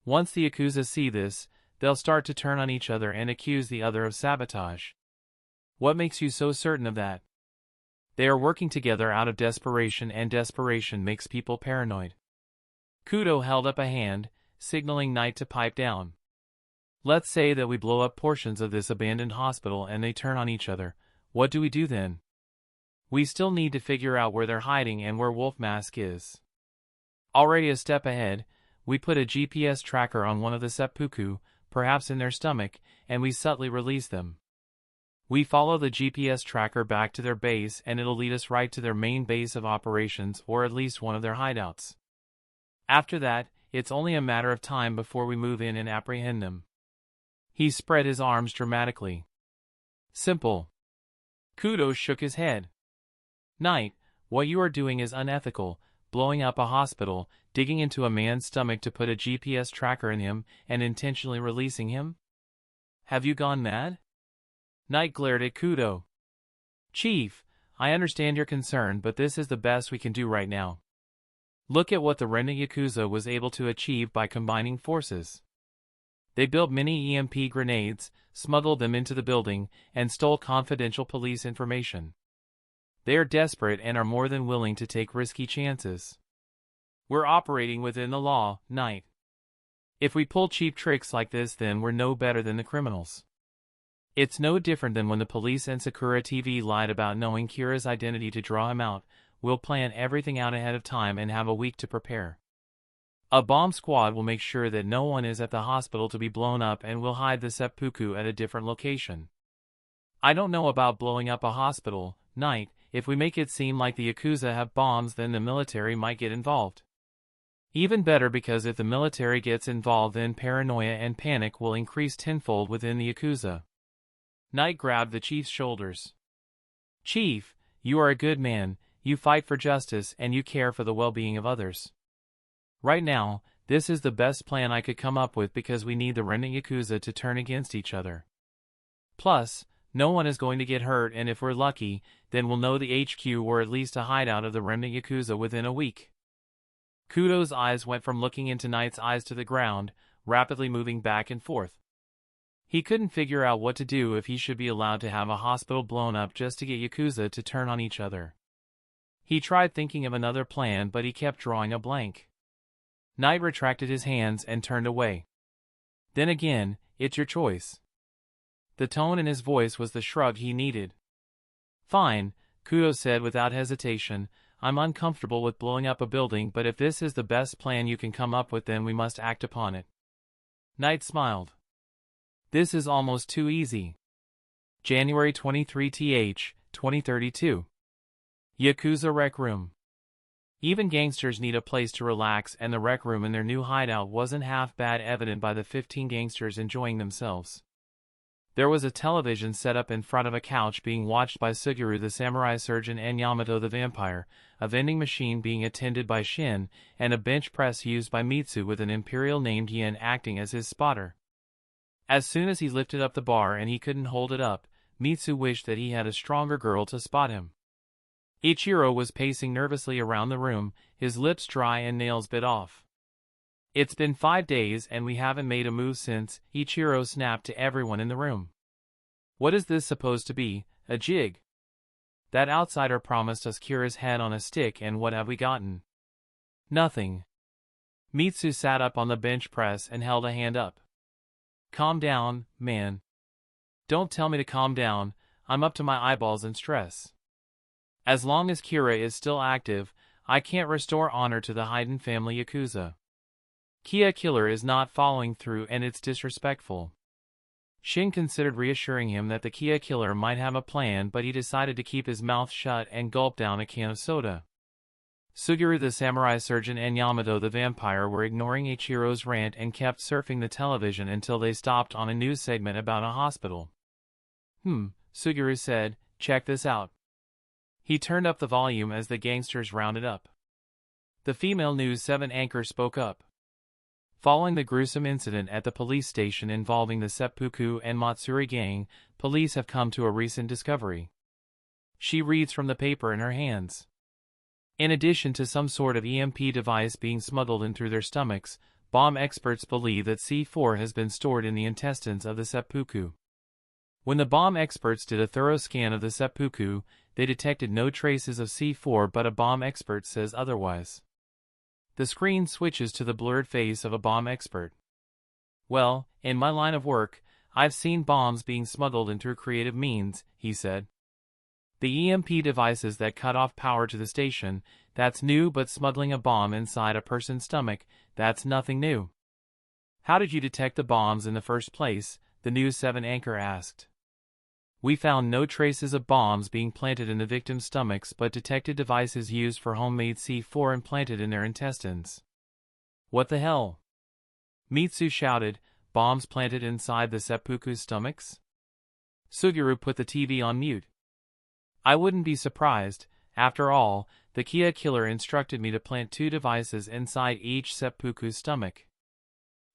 [SPEAKER 1] Once the Yakuza see this, they'll start to turn on each other and accuse the other of sabotage. What makes you so certain of that? They are working together out of desperation, and desperation makes people paranoid. Kudo held up a hand, signaling Knight to pipe down. Let's say that we blow up portions of this abandoned hospital and they turn on each other. What do we do then? We still need to figure out where they're hiding and where Wolf Mask is. Already a step ahead, we put a GPS tracker on one of the Seppuku, perhaps in their stomach, and we subtly release them. We follow the GPS tracker back to their base and it'll lead us right to their main base of operations, or at least one of their hideouts. After that, it's only a matter of time before we move in and apprehend them. He spread his arms dramatically. Simple. Kudo shook his head. Knight, What you are doing is unethical, blowing up a hospital, digging into a man's stomach to put a GPS tracker in him, and intentionally releasing him? Have you gone mad? Knight glared at Kudo. Chief, I understand your concern, but this is the best we can do right now. Look at what the Ren Yakuza was able to achieve by combining forces. They built many EMP grenades, smuggled them into the building, and stole confidential police information. They are desperate and are more than willing to take risky chances. We're operating within the law, Knight. If we pull cheap tricks like this, then we're no better than the criminals. It's no different than when the police and Sakura TV lied about knowing Kira's identity to draw him out. We'll plan everything out ahead of time and have a week to prepare. A bomb squad will make sure that no one is at the hospital to be blown up, and we'll hide the seppuku at a different location. I don't know about blowing up a hospital, Knight. If we make it seem like the Yakuza have bombs, then the military might get involved. Even better, because if the military gets involved, then paranoia and panic will increase tenfold within the Yakuza. Knight grabbed the chief's shoulders. Chief, you are a good man, you fight for justice, and you care for the well-being of others. Right now, this is the best plan I could come up with, because we need the Ren Yakuza to turn against each other. Plus, no one is going to get hurt, and if we're lucky, then we'll know the HQ or at least a hideout of the Ren Yakuza within a week. Kudo's eyes went from looking into Knight's eyes to the ground, rapidly moving back and forth. He couldn't figure out what to do, if he should be allowed to have a hospital blown up just to get Yakuza to turn on each other. He tried thinking of another plan, but he kept drawing a blank. Knight retracted his hands and turned away. Then again, it's your choice. The tone in his voice was the shrug he needed. Fine, Kudo said without hesitation. I'm uncomfortable with blowing up a building, but if this is the best plan you can come up with, then we must act upon it. Knight smiled. This is almost too easy. January 23th, 2032. Yakuza Rec Room. Even gangsters need a place to relax, and the rec room in their new hideout wasn't half bad, evident by the 15 gangsters enjoying themselves. There was a television set up in front of a couch being watched by Suguru the samurai surgeon and Yamato the vampire, a vending machine being attended by Shin, and a bench press used by Mitsu with an imperial named Yen acting as his spotter. As soon as he lifted up the bar and he couldn't hold it up, Mitsu wished that he had a stronger girl to spot him. Ichiro was pacing nervously around the room, his lips dry and nails bit off. It's been 5 days and we haven't made a move since, Ichiro snapped to everyone in the room. What is this supposed to be, a jig? That outsider promised us Kira's head on a stick, and what have we gotten? Nothing. Mitsu sat up on the bench press and held a hand up. Calm down, man. Don't tell me to calm down, I'm up to my eyeballs in stress. As long as Kira is still active, I can't restore honor to the Hayden family Yakuza. Kia Killer is not following through, and it's disrespectful. Shin considered reassuring him that the Kia Killer might have a plan, but he decided to keep his mouth shut and gulp down a can of soda. Suguru the samurai surgeon and Yamato the vampire were ignoring Ichiro's rant and kept surfing the television until they stopped on a news segment about a hospital. Suguru said, check this out. He turned up the volume as the gangsters rounded up. The female News 7 anchor spoke up. Following the gruesome incident at the police station involving the Seppuku and Matsuri gang, police have come to a recent discovery. She reads from the paper in her hands. In addition to some sort of EMP device being smuggled in through their stomachs, bomb experts believe that C4 has been stored in the intestines of the seppuku. When the bomb experts did a thorough scan of the seppuku, they detected no traces of C4, but a bomb expert says otherwise. The screen switches to the blurred face of a bomb expert. Well, in my line of work, I've seen bombs being smuggled in through creative means, he said. The EMP devices that cut off power to the station, that's new, but smuggling a bomb inside a person's stomach, that's nothing new. How did you detect the bombs in the first place? The News 7 anchor asked. We found no traces of bombs being planted in the victim's stomachs, but detected devices used for homemade C4 implanted in their intestines. What the hell? Mitsu shouted, bombs planted inside the seppuku's stomachs? Suguru put the TV on mute. I wouldn't be surprised. After all, the Kia killer instructed me to plant 2 devices inside each seppuku's stomach.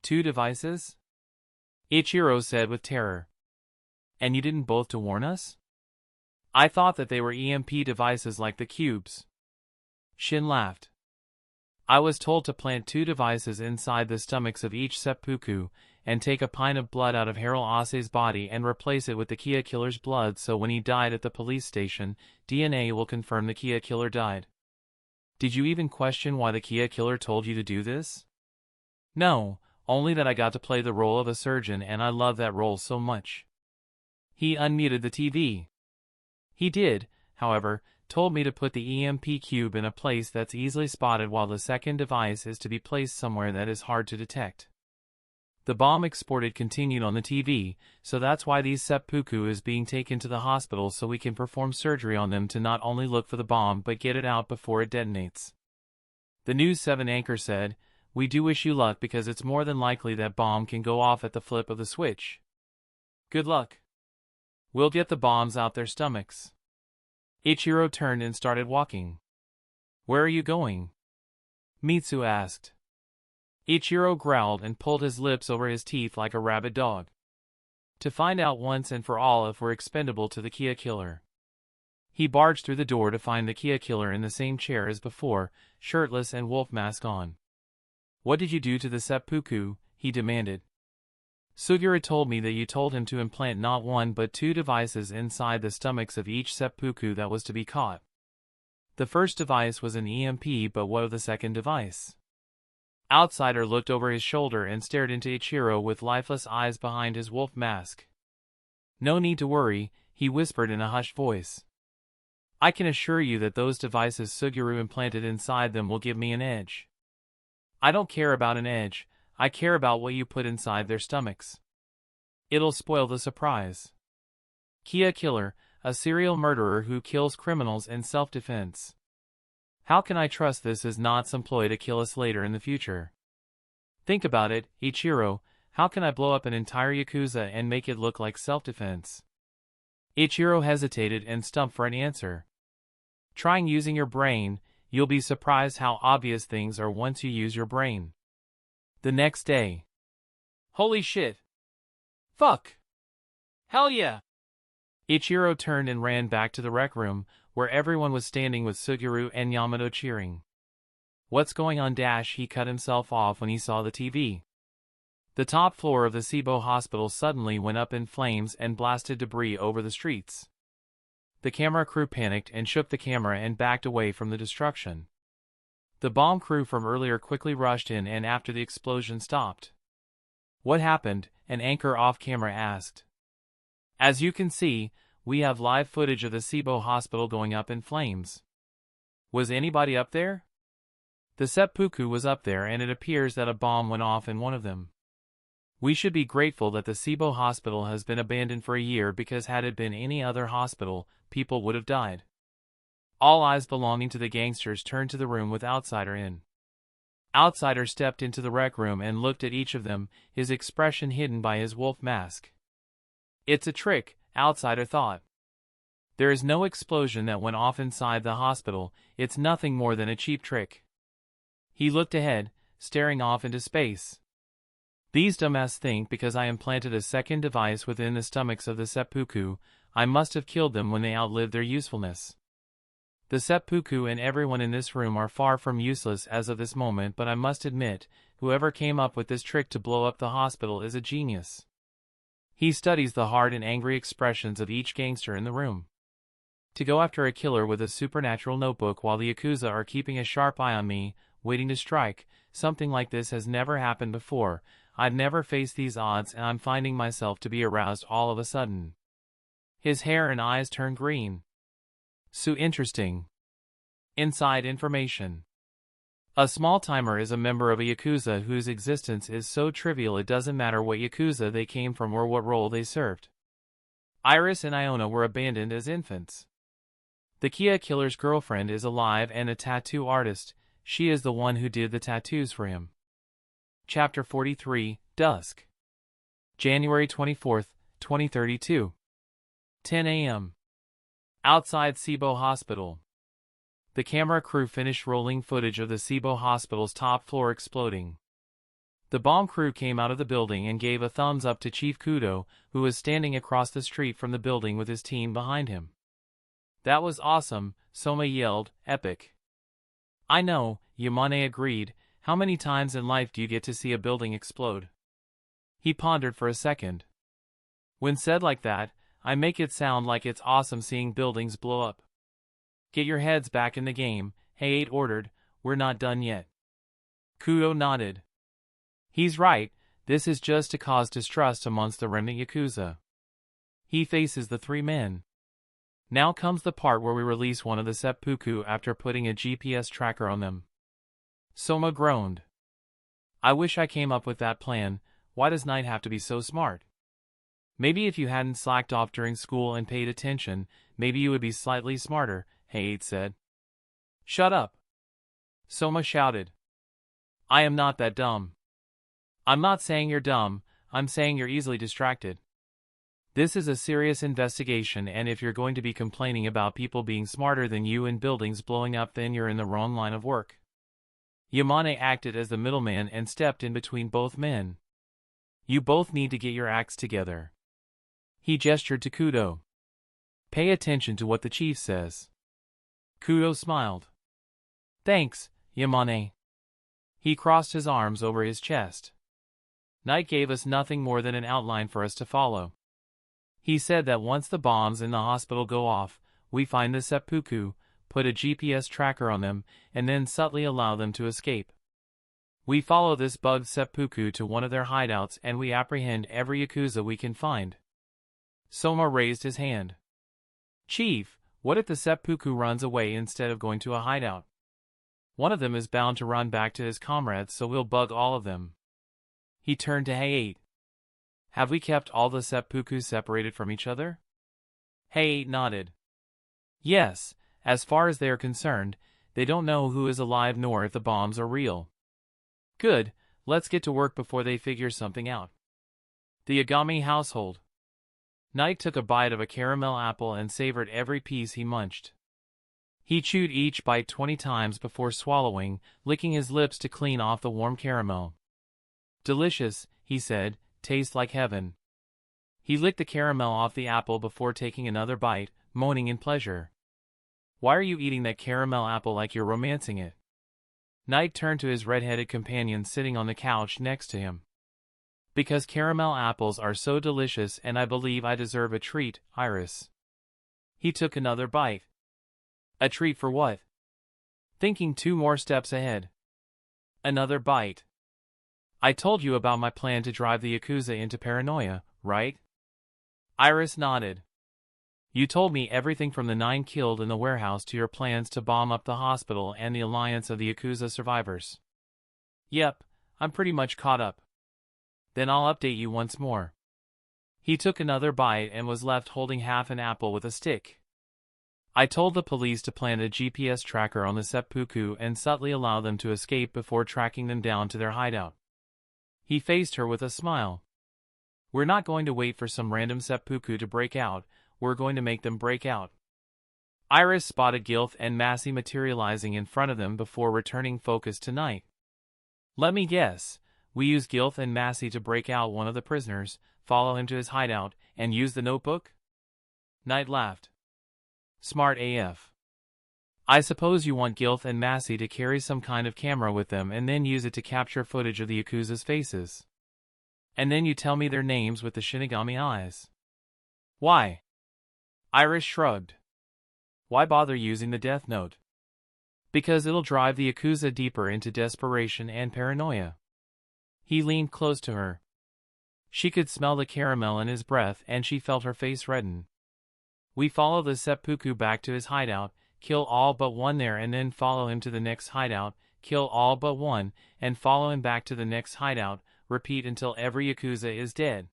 [SPEAKER 1] 2 devices? Ichiro said with terror. And you didn't both to warn us? I thought that they were EMP devices like the cubes. Shin laughed. I was told to plant 2 devices inside the stomachs of each seppuku, and take a pint of blood out of Harold Ase's body and replace it with the Kia killer's blood, so when he died at the police station, DNA will confirm the Kia killer died. Did you even question why the Kia killer told you to do this? No, only that I got to play the role of a surgeon and I love that role so much. He unmuted the TV. He did, however, told me to put the EMP cube in a place that's easily spotted while the second device is to be placed somewhere that is hard to detect. The bomb exported continued on the TV, so that's why these seppuku is being taken to the hospital so we can perform surgery on them to not only look for the bomb but get it out before it detonates. The News 7 anchor said, "We do wish you luck because it's more than likely that bomb can go off at the flip of the switch. Good luck. We'll get the bombs out their stomachs." Ichiro turned and started walking. "Where are you going?" Mitsu asked. Ichiro growled and pulled his lips over his teeth like a rabid dog. "To find out once and for all if we're expendable to the Kia killer." He barged through the door to find the Kia killer in the same chair as before, shirtless and wolf mask on. "What did you do to the seppuku?" he demanded. "Sugura told me that you told him to implant not 1 but 2 devices inside the stomachs of each seppuku that was to be caught. The first device was an EMP, but what of the second device?" Outsider looked over his shoulder and stared into Ichiro with lifeless eyes behind his wolf mask. "No need to worry," he whispered in a hushed voice. "I can assure you that those devices Suguru implanted inside them will give me an edge. I don't care about an edge, I care about what you put inside their stomachs. It'll spoil the surprise. Kia killer, a serial murderer who kills criminals in self-defense. How can I trust this is not some ploy to kill us later in the future? Think about it, Ichiro, how can I blow up an entire Yakuza and make it look like self-defense?" Ichiro hesitated and stumped for an answer. "Trying using your brain, you'll be surprised how obvious things are once you use your brain." The next day. "Holy shit. Fuck. Hell yeah." Ichiro turned and ran back to the rec room, where everyone was standing with Suguru and Yamato cheering. "What's going on?" He cut himself off when he saw the TV. The top floor of the Cibo hospital suddenly went up in flames and blasted debris over the streets. The camera crew panicked and shook the camera and backed away from the destruction. The bomb crew from earlier quickly rushed in and after the explosion stopped. "What happened?" an anchor off camera asked. "As you can see, we have live footage of the Cibo hospital going up in flames." "Was anybody up there?" "The seppuku was up there and it appears that a bomb went off in one of them. We should be grateful that the Cibo hospital has been abandoned for a year because had it been any other hospital, people would have died." All eyes belonging to the gangsters turned to the room with Outsider in. Outsider stepped into the rec room and looked at each of them, his expression hidden by his wolf mask. "It's a trick," Outsider thought. "There is no explosion that went off inside the hospital, it's nothing more than a cheap trick." He looked ahead, staring off into space. "These dumbass think because I implanted a second device within the stomachs of the seppuku, I must have killed them when they outlived their usefulness. The seppuku and everyone in this room are far from useless as of this moment, but I must admit, whoever came up with this trick to blow up the hospital is a genius." He studies the hard and angry expressions of each gangster in the room. To go after a killer with a supernatural notebook while the Yakuza are keeping a sharp eye on me, waiting to strike, something like this has never happened before. I've never faced these odds and I'm finding myself to be aroused all of a sudden. His hair and eyes turn green. So interesting. Inside information. A small-timer is a member of a Yakuza whose existence is so trivial it doesn't matter what Yakuza they came from or what role they served. Iris and Iona were abandoned as infants. The Kia killer's girlfriend is alive and a tattoo artist, she is the one who did the tattoos for him. Chapter 43, Dusk. January 24th, 2032. 10 a.m. Outside Cibo Hospital. The camera crew finished rolling footage of the Sibo Hospital's top floor exploding. The bomb crew came out of the building and gave a thumbs up to Chief Kudo, who was standing across the street from the building with his team behind him. "That was awesome," Soma yelled, "epic." "I know," Yamane agreed. "How many times in life do you get to see a building explode?" He pondered for a second. "When said like that, I make it sound like it's awesome seeing buildings blow up." "Get your heads back in the game," Height ordered. "We're not done yet." Kudo nodded. "He's right, this is just to cause distrust amongst the remnant Yakuza." He faces the three men. "Now comes the part where we release one of the seppuku after putting a GPS tracker on them." Soma groaned. "I wish I came up with that plan. Why does Knight have to be so smart?" "Maybe if you hadn't slacked off during school and paid attention, maybe you would be slightly smarter," Height said. "Shut up!" Soma shouted. "I am not that dumb." "I'm not saying you're dumb, I'm saying you're easily distracted. This is a serious investigation, and if you're going to be complaining about people being smarter than you and buildings blowing up, then you're in the wrong line of work." Yamane acted as the middleman and stepped in between both men. "You both need to get your acts together." He gestured to Kudo. "Pay attention to what the chief says." Kudo smiled. "Thanks, Yamane." He crossed his arms over his chest. "Knight gave us nothing more than an outline for us to follow. He said that once the bombs in the hospital go off, we find the seppuku, put a GPS tracker on them, and then subtly allow them to escape. We follow this bugged seppuku to one of their hideouts and we apprehend every Yakuza we can find." Soma raised his hand. "Chief, what if the seppuku runs away instead of going to a hideout? One of them is bound to run back to his comrades, so we'll bug all of them." He turned to Height. "Have we kept all the seppuku separated from each other?" Height nodded. "Yes, as far as they are concerned, they don't know who is alive nor if the bombs are real." "Good, let's get to work before they figure something out." The Yagami household. Knight took a bite of a caramel apple and savored every piece he munched. He chewed each bite 20 times before swallowing, licking his lips to clean off the warm caramel. "Delicious," he said, "tastes like heaven." He licked the caramel off the apple before taking another bite, moaning in pleasure. "Why are you eating that caramel apple like you're romancing it?" Knight turned to his red-headed companion sitting on the couch next to him. "Because caramel apples are so delicious and I believe I deserve a treat, Iris." He took another bite. "A treat for what?" Thinking 2 more steps ahead. Another bite. "I told you about my plan to drive the Yakuza into paranoia, right?" Iris nodded. "You told me everything from the 9 killed in the warehouse to your plans to bomb up the hospital and the alliance of the Yakuza survivors." "Yep, I'm pretty much caught up." "Then I'll update you once more." He took another bite and was left holding half an apple with a stick. "I told the police to plant a GPS tracker on the seppuku and subtly allow them to escape before tracking them down to their hideout." He faced her with a smile. "We're not going to wait for some random seppuku to break out, we're going to make them break out." Iris spotted Gilth and Massey materializing in front of them before returning focus to Knight. "Let me guess, we use Gilth and Massey to break out one of the prisoners, follow him to his hideout, and use the notebook?" Knight laughed. "Smart AF. I suppose you want Gilth and Massey to carry some kind of camera with them and then use it to capture footage of the Yakuza's faces. And then you tell me their names with the Shinigami eyes. Why?" Iris shrugged. "Why bother using the Death Note?" "Because it'll drive the Yakuza deeper into desperation and paranoia." He leaned close to her. She could smell the caramel in his breath and she felt her face redden. "We follow the seppuku back to his hideout, kill all but one there and then follow him to the next hideout, kill all but one, and follow him back to the next hideout, repeat until every Yakuza is dead."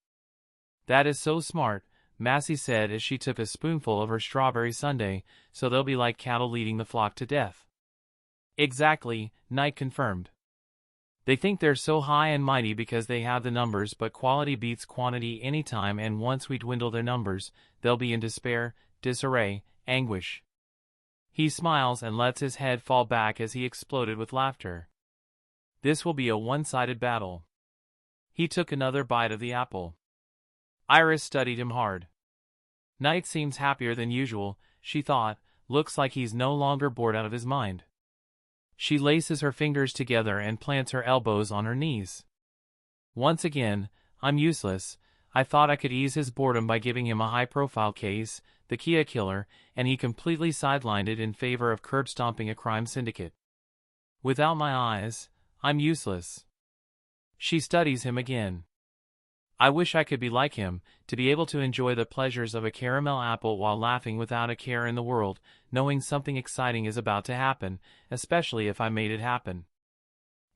[SPEAKER 1] "That is so smart," Massey said as she took a spoonful of her strawberry sundae, "so they'll be like cattle leading the flock to death." "Exactly," Knight confirmed. "They think they're so high and mighty because they have the numbers, but quality beats quantity anytime, and once we dwindle their numbers, they'll be in despair, disarray, anguish." He smiles and lets his head fall back as he exploded with laughter. This will be a one-sided battle. He took another bite of the apple. Iris studied him hard. Knight seems happier than usual, she thought, looks like he's no longer bored out of his mind. She laces her fingers together and plants her elbows on her knees. Once again, I'm useless. I thought I could ease his boredom by giving him a high-profile case, the Kia killer, and he completely sidelined it in favor of curb-stomping a crime syndicate. Without my eyes, I'm useless. She studies him again. I wish I could be like him, to be able to enjoy the pleasures of a caramel apple while laughing without a care in the world, knowing something exciting is about to happen, especially if I made it happen.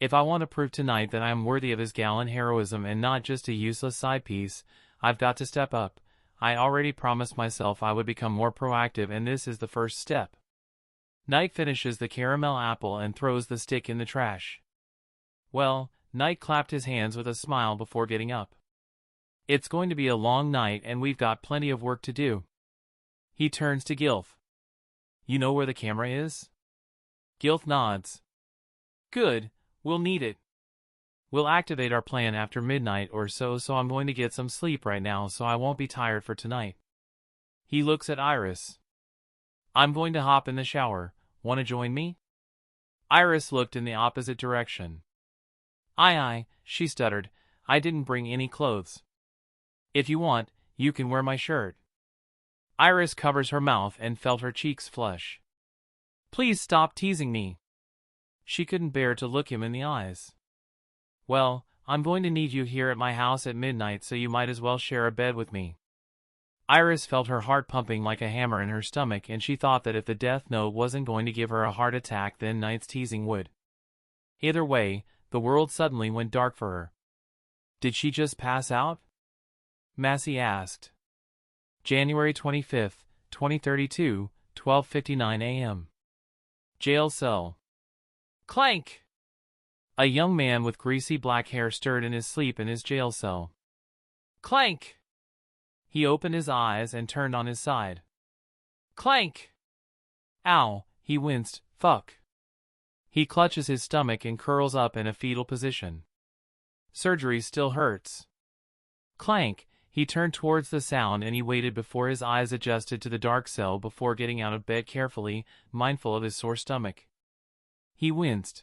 [SPEAKER 1] If I want to prove tonight that I am worthy of his gallant heroism and not just a useless side piece, I've got to step up. I already promised myself I would become more proactive, and this is the first step. Knight finishes the caramel apple and throws the stick in the trash. Well, Knight clapped his hands with a smile before getting up. It's going to be a long night and we've got plenty of work to do. He turns to Gilth. You know where the camera is? Gilth nods. Good, we'll need it. We'll activate our plan after midnight or so I'm going to get some sleep right now so I won't be tired for tonight. He looks at Iris. I'm going to hop in the shower. Want to join me? Iris looked in the opposite direction. Aye, she stuttered. I didn't bring any clothes. If you want, you can wear my shirt. Iris covers her mouth and felt her cheeks flush. Please stop teasing me. She couldn't bear to look him in the eyes. Well, I'm going to need you here at my house at midnight, so you might as well share a bed with me. Iris felt her heart pumping like a hammer in her stomach, and she thought that if the death note wasn't going to give her a heart attack, then Knight's teasing would. Either way, the world suddenly went dark for her. Did she just pass out? Massey asked. January 25, 2032, 12:59 a.m. Jail cell. Clank! A young man with greasy black hair stirred in his sleep in his jail cell. Clank! He opened his eyes and turned on his side. Clank! Ow, he winced. Fuck. He clutches his stomach and curls up in a fetal position. Surgery still hurts. Clank! He turned towards the sound and he waited before his eyes adjusted to the dark cell before getting out of bed carefully, mindful of his sore stomach. He winced.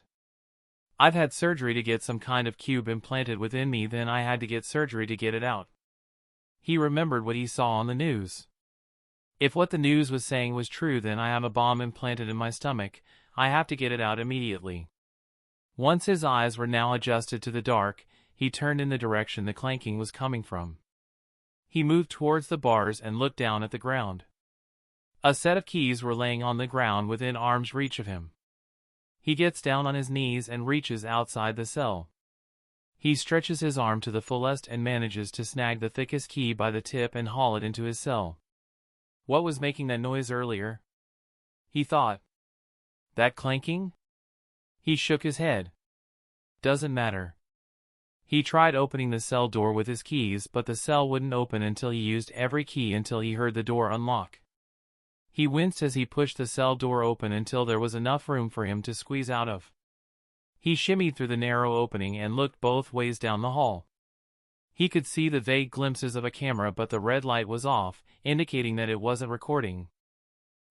[SPEAKER 1] I've had surgery to get some kind of cube implanted within me, then I had to get surgery to get it out. He remembered what he saw on the news. If what the news was saying was true, then I have a bomb implanted in my stomach. I have to get it out immediately. Once his eyes were now adjusted to the dark, he turned in the direction the clanking was coming from. He moved towards the bars and looked down at the ground. A set of keys were laying on the ground within arm's reach of him. He gets down on his knees and reaches outside the cell. He stretches his arm to the fullest and manages to snag the thickest key by the tip and haul it into his cell. What was making that noise earlier? He thought. That clanking? He shook his head. Doesn't matter. He tried opening the cell door with his keys, but the cell wouldn't open until he used every key until he heard the door unlock. He winced as he pushed the cell door open until there was enough room for him to squeeze out of. He shimmied through the narrow opening and looked both ways down the hall. He could see the vague glimpses of a camera, but the red light was off, indicating that it wasn't recording.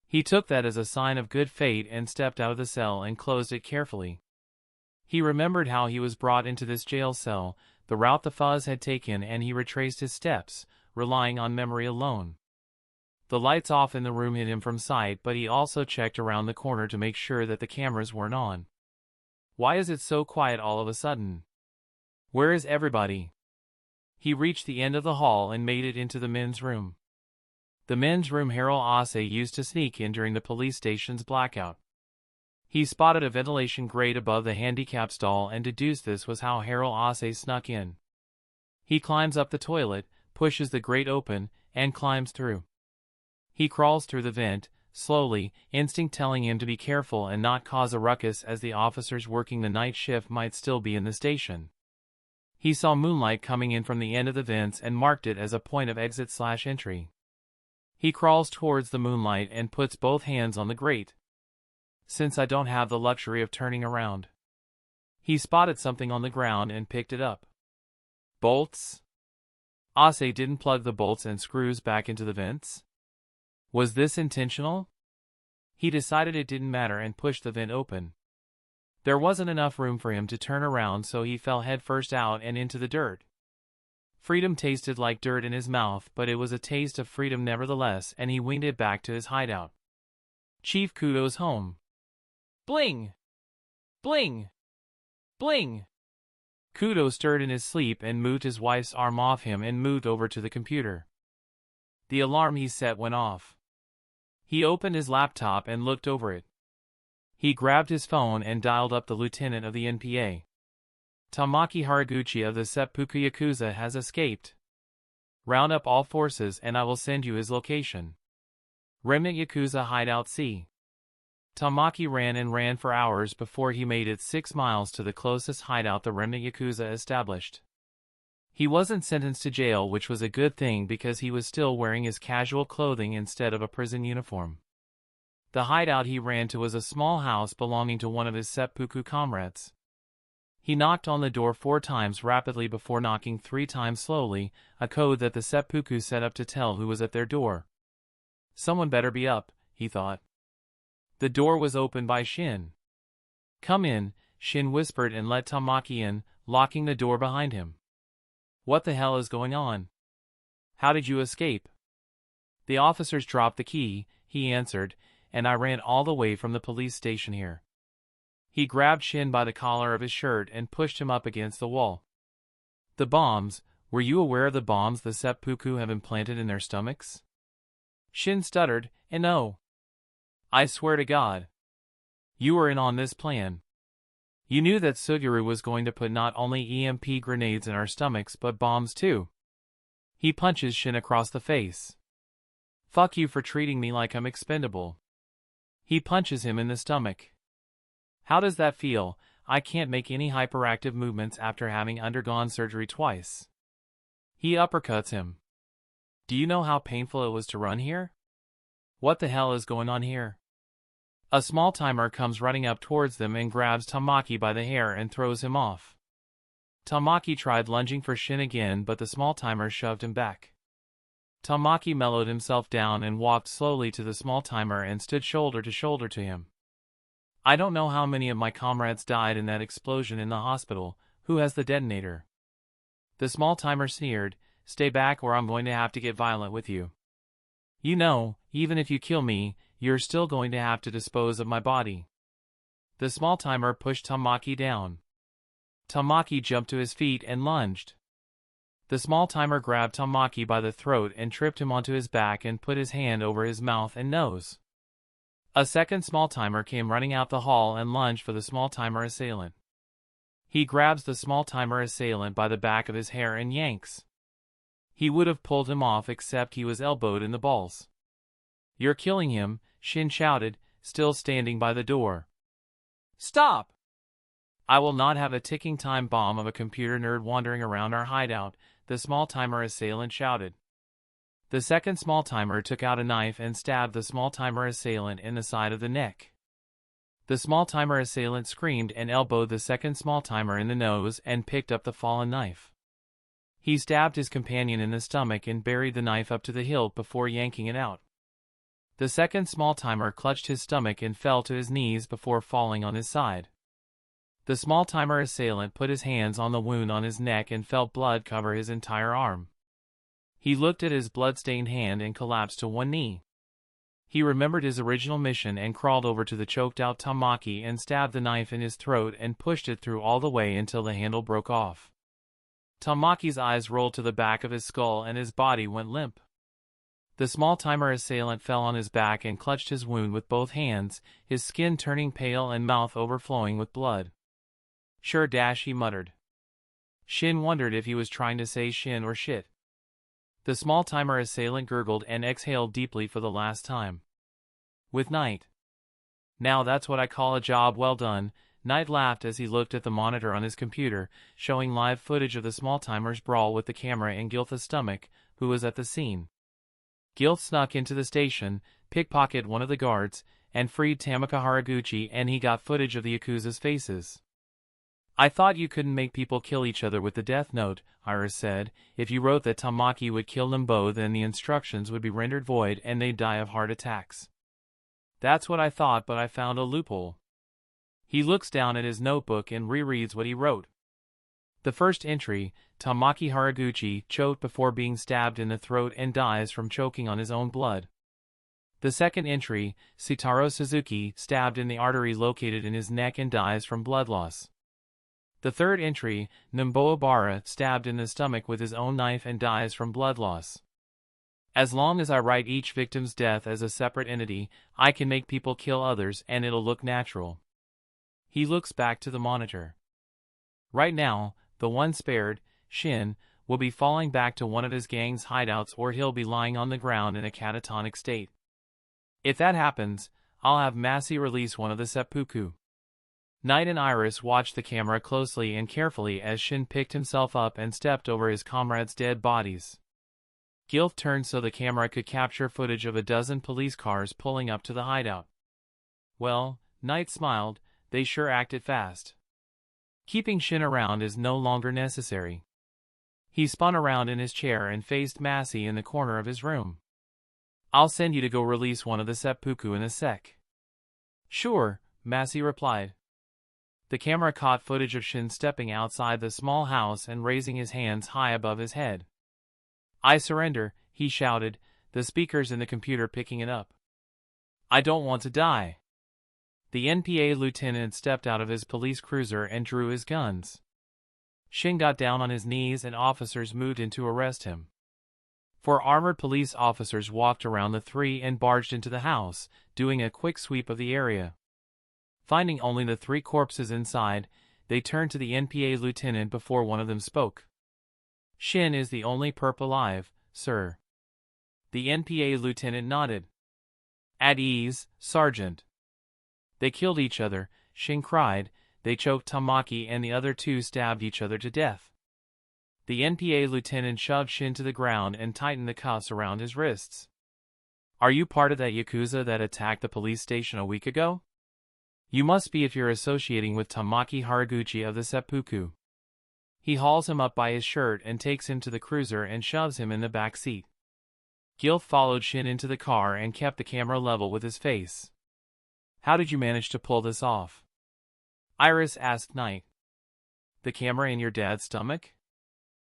[SPEAKER 1] He took that as a sign of good fate and stepped out of the cell and closed it carefully. He remembered how he was brought into this jail cell, the route the fuzz had taken, and he retraced his steps, relying on memory alone. The lights off in the room hid him from sight, but he also checked around the corner to make sure that the cameras weren't on. Why is it so quiet all of a sudden? Where is everybody? He reached the end of the hall and made it into the men's room. The men's room Harold Ase used to sneak in during the police station's blackout. He spotted a ventilation grate above the handicap stall and deduced this was how Harold Ase snuck in. He climbs up the toilet, pushes the grate open, and climbs through. He crawls through the vent, slowly, instinct telling him to be careful and not cause a ruckus as the officers working the night shift might still be in the station. He saw moonlight coming in from the end of the vents and marked it as a point of exit/entry. He crawls towards the moonlight and puts both hands on the grate. since I don't have the luxury of turning around. He spotted something on the ground and picked it up. Bolts? Ase didn't plug the bolts and screws back into the vents? Was this intentional? He decided it didn't matter and pushed the vent open. There wasn't enough room for him to turn around, so he fell headfirst out and into the dirt. Freedom tasted like dirt in his mouth, but it was a taste of freedom nevertheless, and he winged it back to his hideout. Chief Kudo's home. Bling! Bling! Bling! Kudo stirred in his sleep and moved his wife's arm off him and moved over to the computer. The alarm he set went off. He opened his laptop and looked over it. He grabbed his phone and dialed up the lieutenant of the NPA. Tamaki Haraguchi of the Seppuku Yakuza has escaped. Round up all forces and I will send you his location. Remnant Yakuza Hideout C. Tamaki ran and ran for hours before he made it 6 miles to the closest hideout the Remnant Yakuza established. He wasn't sentenced to jail, which was a good thing because he was still wearing his casual clothing instead of a prison uniform. The hideout he ran to was a small house belonging to one of his seppuku comrades. He knocked on the door 4 times rapidly before knocking 3 times slowly, a code that the seppuku set up to tell who was at their door. Someone better be up, he thought. The door was opened by Shin. Come in, Shin whispered and let Tamaki in, locking the door behind him. What the hell is going on? How did you escape? The officers dropped the key, he answered, and I ran all the way from the police station here. He grabbed Shin by the collar of his shirt and pushed him up against the wall. The bombs, were you aware of the bombs the seppuku have implanted in their stomachs? Shin stuttered, and no. I swear to God. You were in on this plan. You knew that Suguru was going to put not only EMP grenades in our stomachs but bombs too. He punches Shin across the face. Fuck you for treating me like I'm expendable. He punches him in the stomach. How does that feel? I can't make any hyperactive movements after having undergone surgery twice. He uppercuts him. Do you know how painful it was to run here? What the hell is going on here? A small timer comes running up towards them and grabs Tamaki by the hair and throws him off. Tamaki tried lunging for Shin again, but the small timer shoved him back. Tamaki mellowed himself down and walked slowly to the small timer and stood shoulder to shoulder to him. I don't know how many of my comrades died in that explosion in the hospital. Who has the detonator? The small timer sneered, stay back or I'm going to have to get violent with you. You know, even if you kill me, you're still going to have to dispose of my body. The small timer pushed Tamaki down. Tamaki jumped to his feet and lunged. The small timer grabbed Tamaki by the throat and tripped him onto his back and put his hand over his mouth and nose. A second small timer came running out the hall and lunged for the small timer assailant. He grabs the small timer assailant by the back of his hair and yanks. He would have pulled him off except he was elbowed in the balls. You're killing him, Shin shouted, still standing by the door. Stop! I will not have a ticking time bomb of a computer nerd wandering around our hideout, the small timer assailant shouted. The second small timer took out a knife and stabbed the small timer assailant in the side of the neck. The small timer assailant screamed and elbowed the second small timer in the nose and picked up the fallen knife. He stabbed his companion in the stomach and buried the knife up to the hilt before yanking it out. The second small timer clutched his stomach and fell to his knees before falling on his side. The small timer assailant put his hands on the wound on his neck and felt blood cover his entire arm. He looked at his blood-stained hand and collapsed to one knee. He remembered his original mission and crawled over to the choked-out Tamaki and stabbed the knife in his throat and pushed it through all the way until the handle broke off. Tamaki's eyes rolled to the back of his skull and his body went limp. The small timer assailant fell on his back and clutched his wound with both hands, his skin turning pale and mouth overflowing with blood. Sure dash, he muttered. Shin wondered if he was trying to say shin or shit. The small timer assailant gurgled and exhaled deeply for the last time. With Knight. Now that's what I call a job well done, Knight laughed as he looked at the monitor on his computer, showing live footage of the small timer's brawl with the camera in Gilth's stomach, who was at the scene. Gilth snuck into the station, pickpocketed one of the guards, and freed Tamaki Haraguchi, and he got footage of the Yakuza's faces. I thought you couldn't make people kill each other with the death note, Iris said. If you wrote that Tamaki would kill them both, then the instructions would be rendered void and they'd die of heart attacks. That's what I thought, but I found a loophole. He looks down at his notebook and rereads what he wrote. The first entry, Tamaki Haraguchi choked before being stabbed in the throat and dies from choking on his own blood. The second entry, Sitaro Suzuki stabbed in the artery located in his neck and dies from blood loss. The third entry, Nambo Obara stabbed in the stomach with his own knife and dies from blood loss. As long as I write each victim's death as a separate entity, I can make people kill others and it'll look natural. He looks back to the monitor. Right now, the one spared, Shin, will be falling back to one of his gang's hideouts, or he'll be lying on the ground in a catatonic state. If that happens, I'll have Masi release one of the seppuku. Knight and Iris watched the camera closely and carefully as Shin picked himself up and stepped over his comrades' dead bodies. Gilth turned so the camera could capture footage of a dozen police cars pulling up to the hideout. Well, Knight smiled, they sure acted fast. Keeping Shin around is no longer necessary. He spun around in his chair and faced Masi in the corner of his room. I'll send you to go release one of the seppuku in a sec. Sure, Masi replied. The camera caught footage of Shin stepping outside the small house and raising his hands high above his head. I surrender, he shouted, the speakers in the computer picking it up. I don't want to die. The NPA lieutenant stepped out of his police cruiser and drew his guns. Shin got down on his knees and officers moved in to arrest him. 4 armored police officers walked around the 3 and barged into the house, doing a quick sweep of the area. Finding only the 3 corpses inside, they turned to the NPA lieutenant before one of them spoke. Shin is the only perp alive, sir. The NPA lieutenant nodded. At ease, Sergeant. They killed each other, Shin cried. They choked Tamaki and the other 2 stabbed each other to death. The NPA lieutenant shoved Shin to the ground and tightened the cuffs around his wrists. Are you part of that Yakuza that attacked the police station a week ago? You must be if you're associating with Tamaki Haraguchi of the seppuku. He hauls him up by his shirt and takes him to the cruiser and shoves him in the back seat. Gilth followed Shin into the car and kept the camera level with his face. How did you manage to pull this off? Iris asked Knight. The camera in your dad's stomach?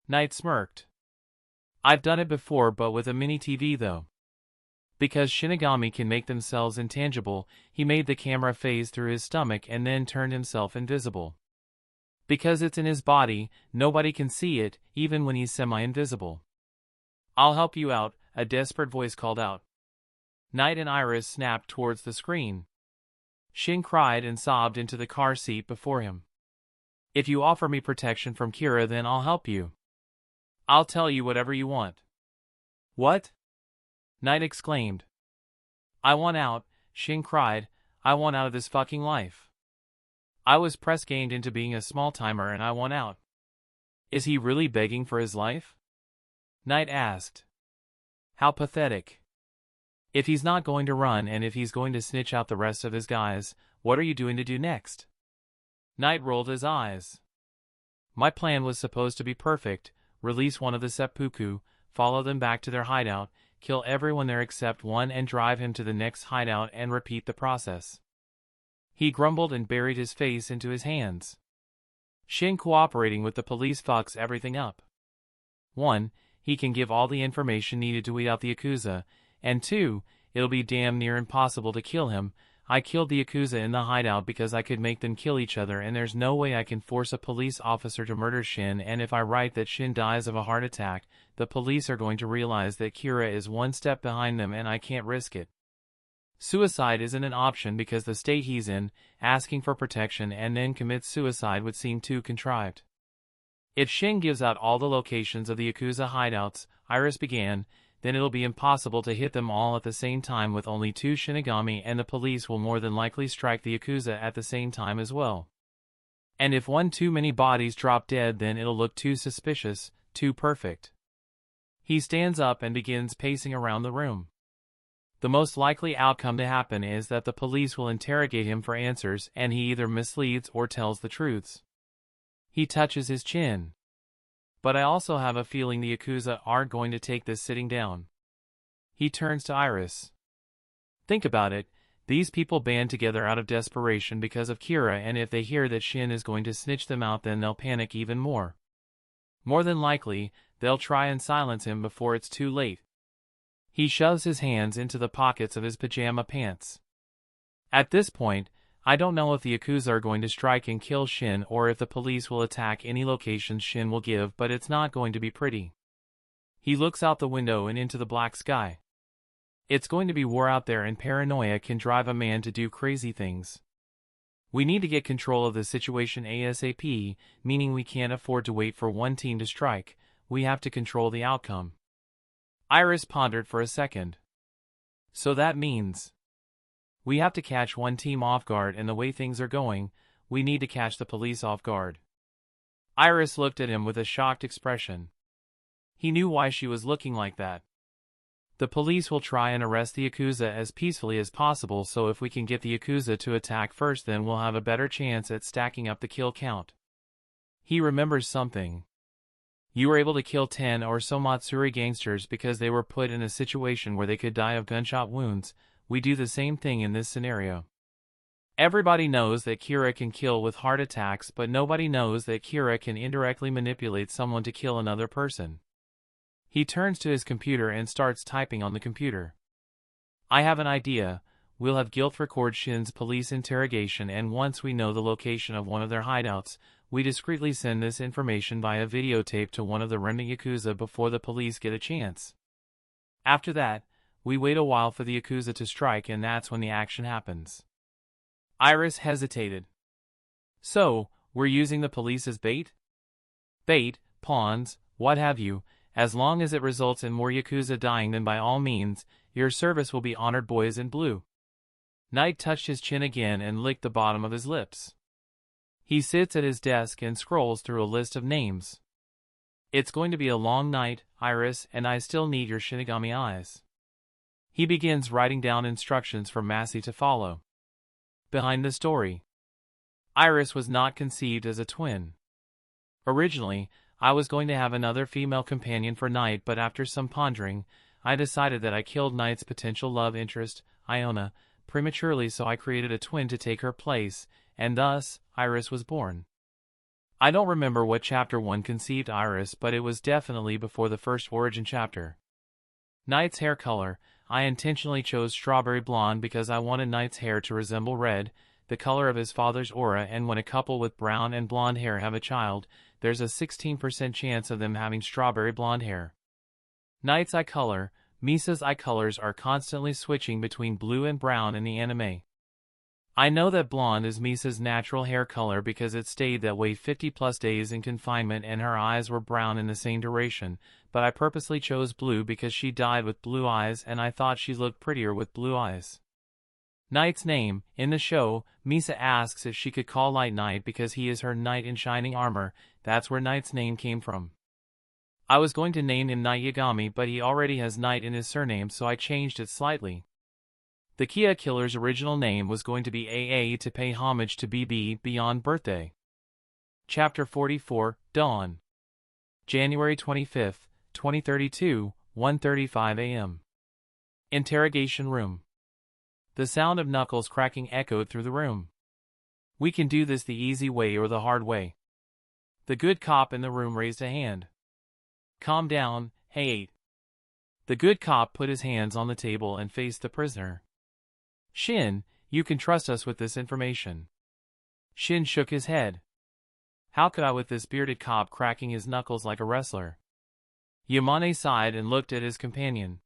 [SPEAKER 1] Knight smirked. I've done it before, but with a mini TV though. Because Shinigami can make themselves intangible, he made the camera phase through his stomach and then turned himself invisible. Because it's in his body, nobody can see it, even when he's semi-invisible. I'll help you out, a desperate voice called out. Knight and Iris snapped towards the screen. Shin cried and sobbed into the car seat before him. If you offer me protection from Kira, then I'll help you. I'll tell you whatever you want. What? Knight exclaimed. I want out, Shin cried. I want out of this fucking life. I was press-ganged into being a small-timer and I want out. Is he really begging for his life? Knight asked. How pathetic. If he's not going to run and if he's going to snitch out the rest of his guys, what are you doing to do next? Knight rolled his eyes. My plan was supposed to be perfect, release one of the seppuku, follow them back to their hideout, kill everyone there except one and drive him to the next hideout and repeat the process. He grumbled and buried his face into his hands. Shin cooperating with the police fucks everything up. 1. He can give all the information needed to weed out the Yakuza, and 2. It'll be damn near impossible to kill him. I killed the Yakuza in the hideout because I could make them kill each other, and there's no way I can force a police officer to murder Shin, and if I write that Shin dies of a heart attack, the police are going to realize that Kira is one step behind them and I can't risk it. Suicide isn't an option because the state he's in, asking for protection and then commits suicide would seem too contrived. If Shin gives out all the locations of the Yakuza hideouts, Iris began, then it'll be impossible to hit them all at the same time with only 2 Shinigami, and the police will more than likely strike the Yakuza at the same time as well. And if one too many bodies drop dead, then it'll look too suspicious, too perfect. He stands up and begins pacing around the room. The most likely outcome to happen is that the police will interrogate him for answers and he either misleads or tells the truths. He touches his chin. But I also have a feeling the Yakuza aren't going to take this sitting down. He turns to Iris. Think about it, these people band together out of desperation because of Kira, and if they hear that Shin is going to snitch them out, then they'll panic even more. More than likely, they'll try and silence him before it's too late. He shoves his hands into the pockets of his pajama pants. At this point, I don't know if the Yakuza are going to strike and kill Shin or if the police will attack any locations Shin will give, but it's not going to be pretty. He looks out the window and into the black sky. It's going to be war out there, and paranoia can drive a man to do crazy things. We need to get control of the situation ASAP, meaning we can't afford to wait for one team to strike, we have to control the outcome. Iris pondered for a second. So that means we have to catch one team off guard, and the way things are going, we need to catch the police off guard. Iris looked at him with a shocked expression. He knew why she was looking like that. The police will try and arrest the Yakuza as peacefully as possible, so if we can get the Yakuza to attack first, then we'll have a better chance at stacking up the kill count. He remembers something. You were able to kill 10 or so Matsuri gangsters because they were put in a situation where they could die of gunshot wounds. We do the same thing in this scenario. Everybody knows that Kira can kill with heart attacks, but nobody knows that Kira can indirectly manipulate someone to kill another person. He turns to his computer and starts typing on the computer. I have an idea. We'll have Gilth record Shin's police interrogation, and once we know the location of one of their hideouts, we discreetly send this information via videotape to one of the remnant Yakuza before the police get a chance. After that, we wait a while for the Yakuza to strike, and that's when the action happens. Iris hesitated. So, we're using the police as bait? Bait, pawns, what have you. As long as it results in more Yakuza dying, then by all means, your service will be honored, boys in blue. Knight touched his chin again and licked the bottom of his lips. He sits at his desk and scrolls through a list of names. It's going to be a long night, Iris, and I still need your Shinigami eyes. He begins writing down instructions for Massey to follow. Behind the story. Iris was not conceived as a twin. Originally, I was going to have another female companion for Knight, but after some pondering, I decided that I killed Knight's potential love interest, Iona, prematurely, so I created a twin to take her place, and thus, Iris was born. I don't remember what chapter 1 conceived Iris, but it was definitely before the first origin chapter. Knight's hair color, I intentionally chose strawberry blonde because I wanted Knight's hair to resemble red, the color of his father's aura, and when a couple with brown and blonde hair have a child, there's a 16% chance of them having strawberry blonde hair. Knight's eye color, Misa's eye colors are constantly switching between blue and brown in the anime. I know that blonde is Misa's natural hair color because it stayed that way 50 plus days in confinement and her eyes were brown in the same duration, but I purposely chose blue because she died with blue eyes and I thought she looked prettier with blue eyes. Knight's name, in the show, Misa asks if she could call Light Knight because he is her knight in shining armor. That's where Knight's name came from. I was going to name him Knight Yagami, but he already has Knight in his surname, so I changed it slightly. The Kia Killer's original name was going to be AA to pay homage to BB Beyond Birthday. Chapter 44, Dawn. January 25, 2032, 1:35 a.m. Interrogation room. The sound of knuckles cracking echoed through the room. We can do this the easy way or the hard way. The good cop in the room raised a hand. Calm down, hey 8. The good cop put his hands on the table and faced the prisoner. Shin, you can trust us with this information. Shin shook his head. How could I with this bearded cop cracking his knuckles like a wrestler? Yamane sighed and looked at his companion.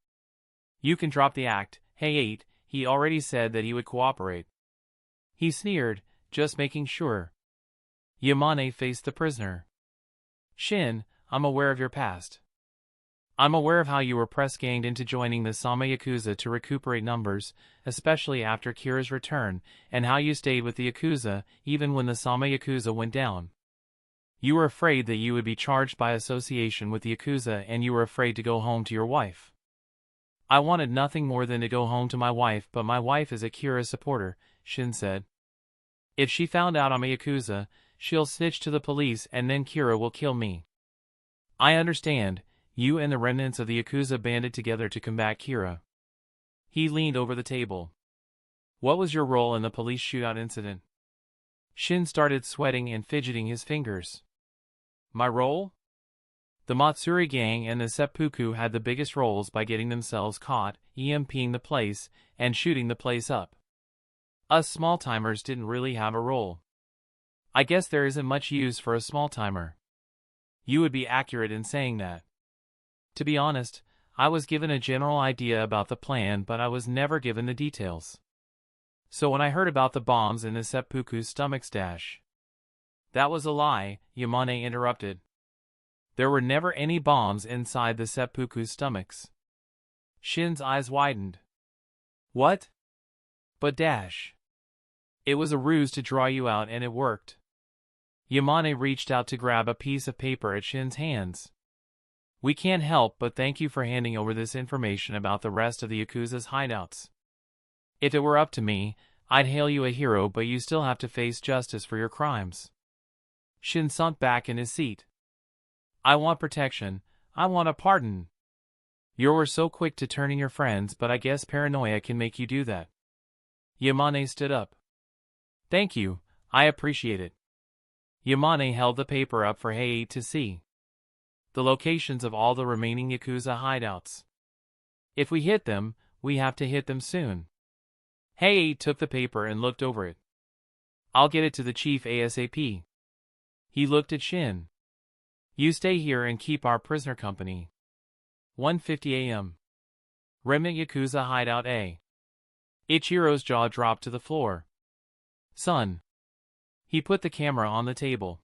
[SPEAKER 1] You can drop the act, hey 8. He already said that he would cooperate. He sneered, just making sure. Yamane faced the prisoner. Shin, I'm aware of your past. I'm aware of how you were press-ganged into joining the Sama Yakuza to recuperate numbers, especially after Kira's return, and how you stayed with the Yakuza, even when the Sama Yakuza went down. You were afraid that you would be charged by association with the Yakuza, and you were afraid to go home to your wife. I wanted nothing more than to go home to my wife, but my wife is a Kira supporter, Shin said. If she found out I'm a Yakuza, she'll snitch to the police and then Kira will kill me. I understand, you and the remnants of the Yakuza banded together to combat Kira. He leaned over the table. What was your role in the police shootout incident? Shin started sweating and fidgeting his fingers. My role? The Matsuri gang and the seppuku had the biggest roles by getting themselves caught, EMPing the place, and shooting the place up. Us small-timers didn't really have a role. I guess there isn't much use for a small-timer. You would be accurate in saying that. To be honest, I was given a general idea about the plan, but I was never given the details. So when I heard about the bombs in the seppuku's stomachs dash. That was a lie, Yamane interrupted. There were never any bombs inside the seppuku's stomachs. Shin's eyes widened. What? But dash. It was a ruse to draw you out and it worked. Yamane reached out to grab a piece of paper at Shin's hands. We can't help but thank you for handing over this information about the rest of the Yakuza's hideouts. If it were up to me, I'd hail you a hero, but you still have to face justice for your crimes. Shin sunk back in his seat. I want protection. I want a pardon. You were so quick to turn in your friends, but I guess paranoia can make you do that. Yamane stood up. Thank you, I appreciate it. Yamane held the paper up for Heiei to see. The locations of all the remaining Yakuza hideouts. If we hit them, we have to hit them soon. Heiei took the paper and looked over it. I'll get it to the chief ASAP. He looked at Shin. You stay here and keep our prisoner company. 1:50 a.m. Remnant Yakuza Hideout A. Ichiro's jaw dropped to the floor. Son. He put the camera on the table.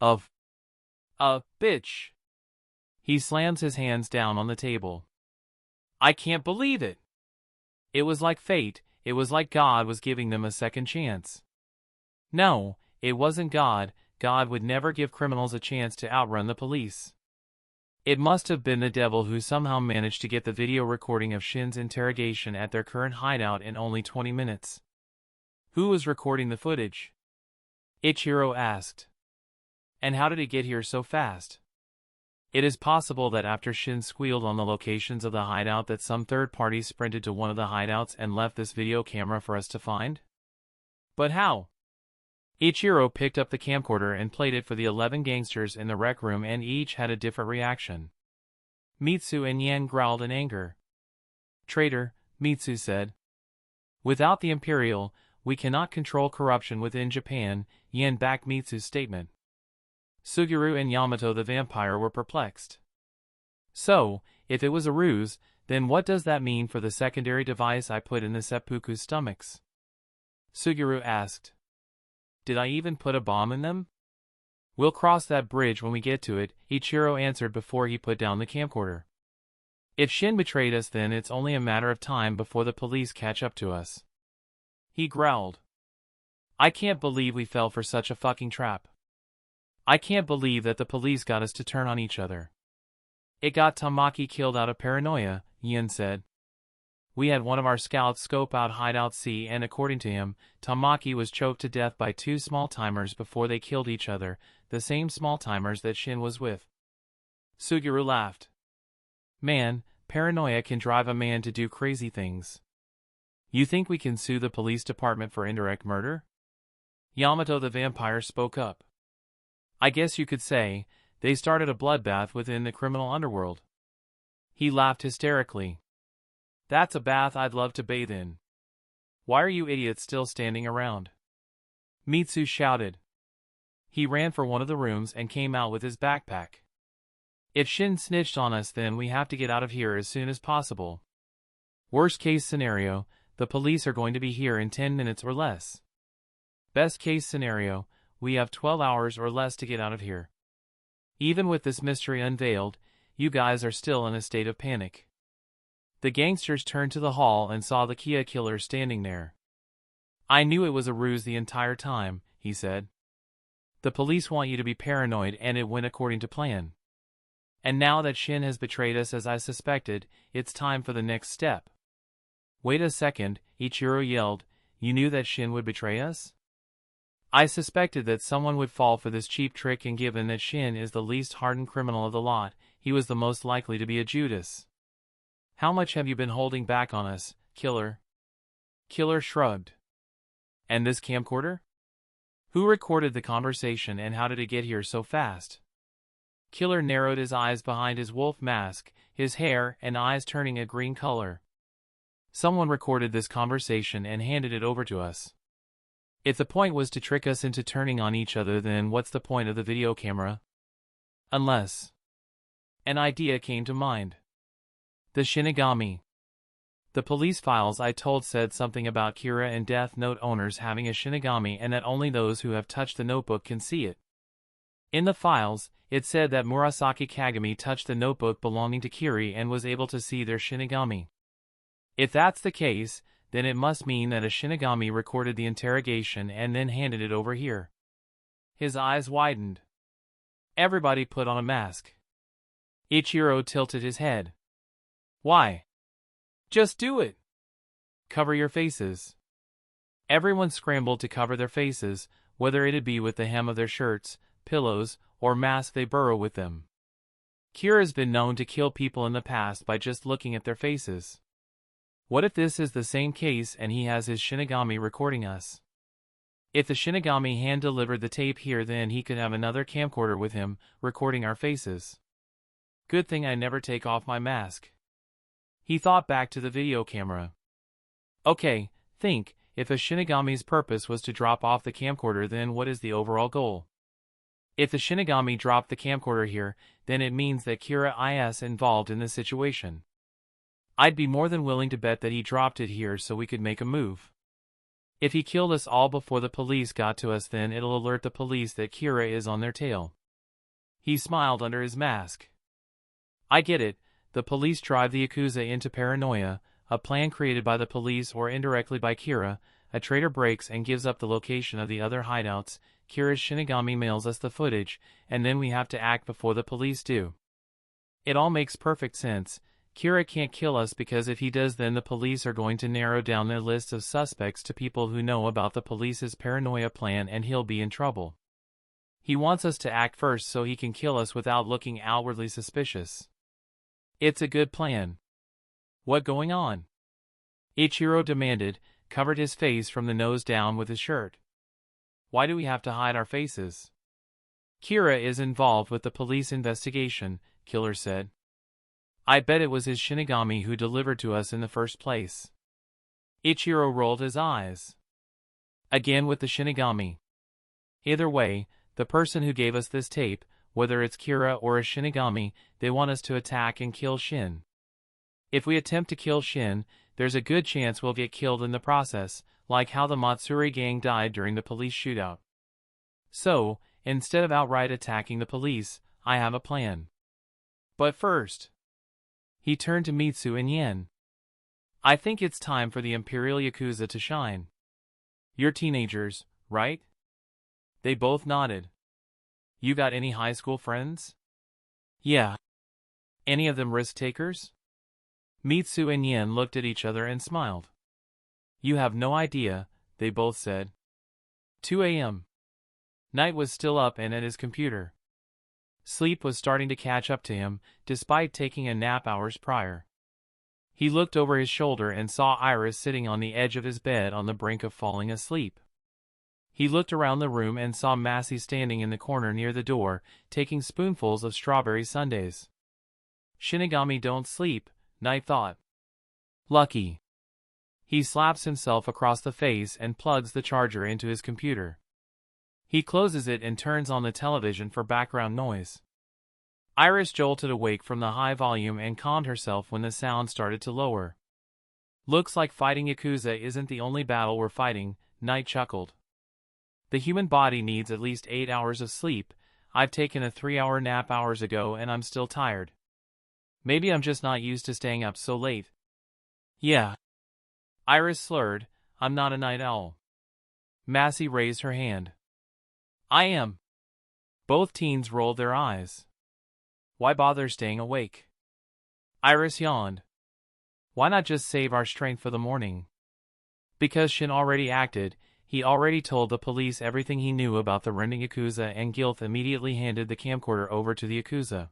[SPEAKER 1] Bitch. He slams his hands down on the table. I can't believe it. It was like fate, it was like God was giving them a second chance. No, it wasn't God. God would never give criminals a chance to outrun the police. It must have been the devil who somehow managed to get the video recording of Shin's interrogation at their current hideout in only 20 minutes. Who was recording the footage? Ichiro asked. And how did it get here so fast? It is possible that after Shin squealed on the locations of the hideout that some third party sprinted to one of the hideouts and left this video camera for us to find? But how? Ichiro picked up the camcorder and played it for the 11 gangsters in the rec room, and each had a different reaction. Mitsu and Yan growled in anger. Traitor, Mitsu said. Without the Imperial, we cannot control corruption within Japan, Yan backed Mitsu's statement. Suguru and Yamato the vampire were perplexed. So, if it was a ruse, then what does that mean for the secondary device I put in the seppuku's stomachs? Suguru asked. Did I even put a bomb in them? We'll cross that bridge when we get to it, Ichiro answered before he put down the camcorder. If Shin betrayed us, then it's only a matter of time before the police catch up to us. He growled. I can't believe we fell for such a fucking trap. I can't believe that the police got us to turn on each other. It got Tamaki killed out of paranoia, Yin said. We had one of our scouts scope out Hideout C, and according to him, Tamaki was choked to death by two small-timers before they killed each other, the same small-timers that Shin was with. Suguru laughed. Man, paranoia can drive a man to do crazy things. You think we can sue the police department for indirect murder? Yamato the vampire spoke up. I guess you could say, they started a bloodbath within the criminal underworld. He laughed hysterically. That's a bath I'd love to bathe in. Why are you idiots still standing around? Mitsu shouted. He ran for one of the rooms and came out with his backpack. If Shin snitched on us, then we have to get out of here as soon as possible. Worst case scenario, the police are going to be here in 10 minutes or less. Best case scenario, we have 12 hours or less to get out of here. Even with this mystery unveiled, you guys are still in a state of panic. The gangsters turned to the hall and saw the Kia killer standing there. I knew it was a ruse the entire time, he said. The police want you to be paranoid, and it went according to plan. And now that Shin has betrayed us as I suspected, it's time for the next step. Wait a second, Ichiro yelled. You knew that Shin would betray us? I suspected that someone would fall for this cheap trick, and given that Shin is the least hardened criminal of the lot, he was the most likely to be a Judas. How much have you been holding back on us, Killer? Killer shrugged. And this camcorder? Who recorded the conversation and how did it get here so fast? Killer narrowed his eyes behind his wolf mask, his hair and eyes turning a green color. Someone recorded this conversation and handed it over to us. If the point was to trick us into turning on each other, then what's the point of the video camera? Unless... An idea came to mind. The Shinigami. The police files I told said something about Kira and Death Note owners having a Shinigami and that only those who have touched the notebook can see it. In the files, it said that Murasaki Kagami touched the notebook belonging to Kiri and was able to see their Shinigami. If that's the case, then it must mean that a Shinigami recorded the interrogation and then handed it over here. His eyes widened. Everybody put on a mask. Ichiro tilted his head. Why? Just do it. Cover your faces. Everyone scrambled to cover their faces, whether it'd be with the hem of their shirts, pillows, or masks they burrow with them. Kira's been known to kill people in the past by just looking at their faces. What if this is the same case and he has his Shinigami recording us? If the Shinigami hand-delivered the tape here, then he could have another camcorder with him, recording our faces. Good thing I never take off my mask. He thought back to the video camera. Okay, think, if a Shinigami's purpose was to drop off the camcorder, then what is the overall goal? If the Shinigami dropped the camcorder here, then it means that Kira is involved in the situation. I'd be more than willing to bet that he dropped it here so we could make a move. If he killed us all before the police got to us, then it'll alert the police that Kira is on their tail. He smiled under his mask. I get it, the police drive the Yakuza into paranoia, a plan created by the police or indirectly by Kira, a traitor breaks and gives up the location of the other hideouts, Kira's Shinigami mails us the footage, and then we have to act before the police do. It all makes perfect sense. Kira can't kill us because if he does, then the police are going to narrow down their list of suspects to people who know about the police's paranoia plan, and he'll be in trouble. He wants us to act first so he can kill us without looking outwardly suspicious. It's a good plan. What going on? Ichiro demanded, covered his face from the nose down with his shirt. Why do we have to hide our faces? Kira is involved with the police investigation, Killer said. I bet it was his Shinigami who delivered to us in the first place. Ichiro rolled his eyes. Again with the Shinigami. Either way, the person who gave us this tape, whether it's Kira or a Shinigami, they want us to attack and kill Shin. If we attempt to kill Shin, there's a good chance we'll get killed in the process, like how the Matsuri gang died during the police shootout. So, instead of outright attacking the police, I have a plan. But first... He turned to Mitsu and Yen. I think it's time for the Imperial Yakuza to shine. You're teenagers, right? They both nodded. You got any high school friends? Yeah. Any of them risk takers? Mitsu and Yen looked at each other and smiled. You have no idea, they both said. 2 a.m. Knight was still up and at his computer. Sleep was starting to catch up to him, despite taking a nap hours prior. He looked over his shoulder and saw Iris sitting on the edge of his bed on the brink of falling asleep. He looked around the room and saw Massey standing in the corner near the door, taking spoonfuls of strawberry sundaes. Shinigami don't sleep, Knight thought. Lucky. He slaps himself across the face and plugs the charger into his computer. He closes it and turns on the television for background noise. Iris jolted awake from the high volume and calmed herself when the sound started to lower. Looks like fighting Yakuza isn't the only battle we're fighting, Knight chuckled. The human body needs at least 8 hours of sleep. I've taken a 3-hour nap hours ago and I'm still tired. Maybe I'm just not used to staying up so late. Yeah. Iris slurred, I'm not a night owl. Massey raised her hand. I am. Both teens rolled their eyes. Why bother staying awake? Iris yawned. Why not just save our strength for the morning? Because Shin already acted, he already told the police everything he knew about the Rending Yakuza, and Gilth immediately handed the camcorder over to the Yakuza.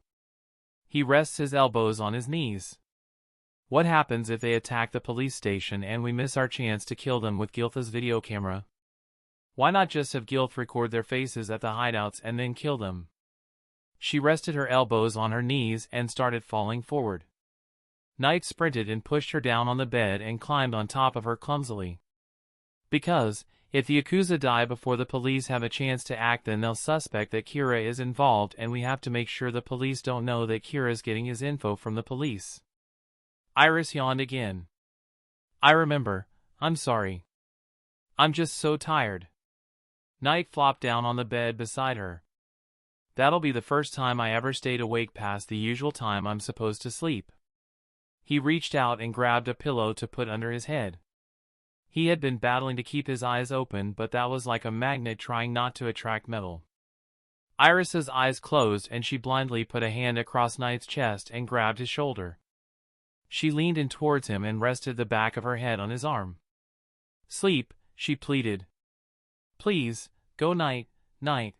[SPEAKER 1] He rests his elbows on his knees. What happens if they attack the police station and we miss our chance to kill them with Gilth's video camera? Why not just have Gilth record their faces at the hideouts and then kill them? She rested her elbows on her knees and started falling forward. Knight sprinted and pushed her down on the bed and climbed on top of her clumsily. Because, if the Yakuza die before the police have a chance to act, then they'll suspect that Kira is involved, and we have to make sure the police don't know that Kira's getting his info from the police. Iris yawned again. I remember. I'm sorry. I'm just so tired. Knight flopped down on the bed beside her. That'll be the first time I ever stayed awake past the usual time I'm supposed to sleep. He reached out and grabbed a pillow to put under his head. He had been battling to keep his eyes open, but that was like a magnet trying not to attract metal. Iris's eyes closed and she blindly put a hand across Knight's chest and grabbed his shoulder. She leaned in towards him and rested the back of her head on his arm. Sleep, she pleaded. Please, go Knight, Knight.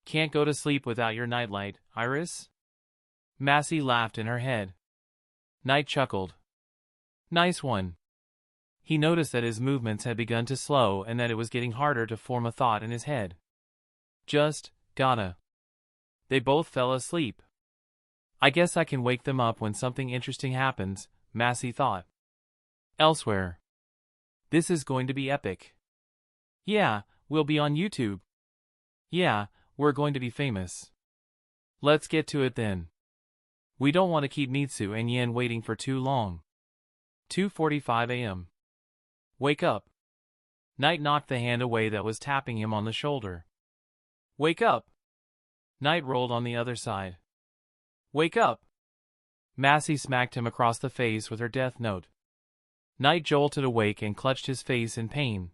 [SPEAKER 1] Can't go to sleep without your nightlight, Iris? Massey laughed in her head. Knight chuckled. Nice one. He noticed that his movements had begun to slow and that it was getting harder to form a thought in his head. Just, gotta. They both fell asleep. I guess I can wake them up when something interesting happens, Massey thought. Elsewhere. This is going to be epic. Yeah, we'll be on YouTube. Yeah, we're going to be famous. Let's get to it then. We don't want to keep Mitsu and Yen waiting for too long. 2:45 a.m. Wake up. Knight knocked the hand away that was tapping him on the shoulder. Wake up. Knight rolled on the other side. Wake up. Massey smacked him across the face with her death note. Knight jolted awake and clutched his face in pain.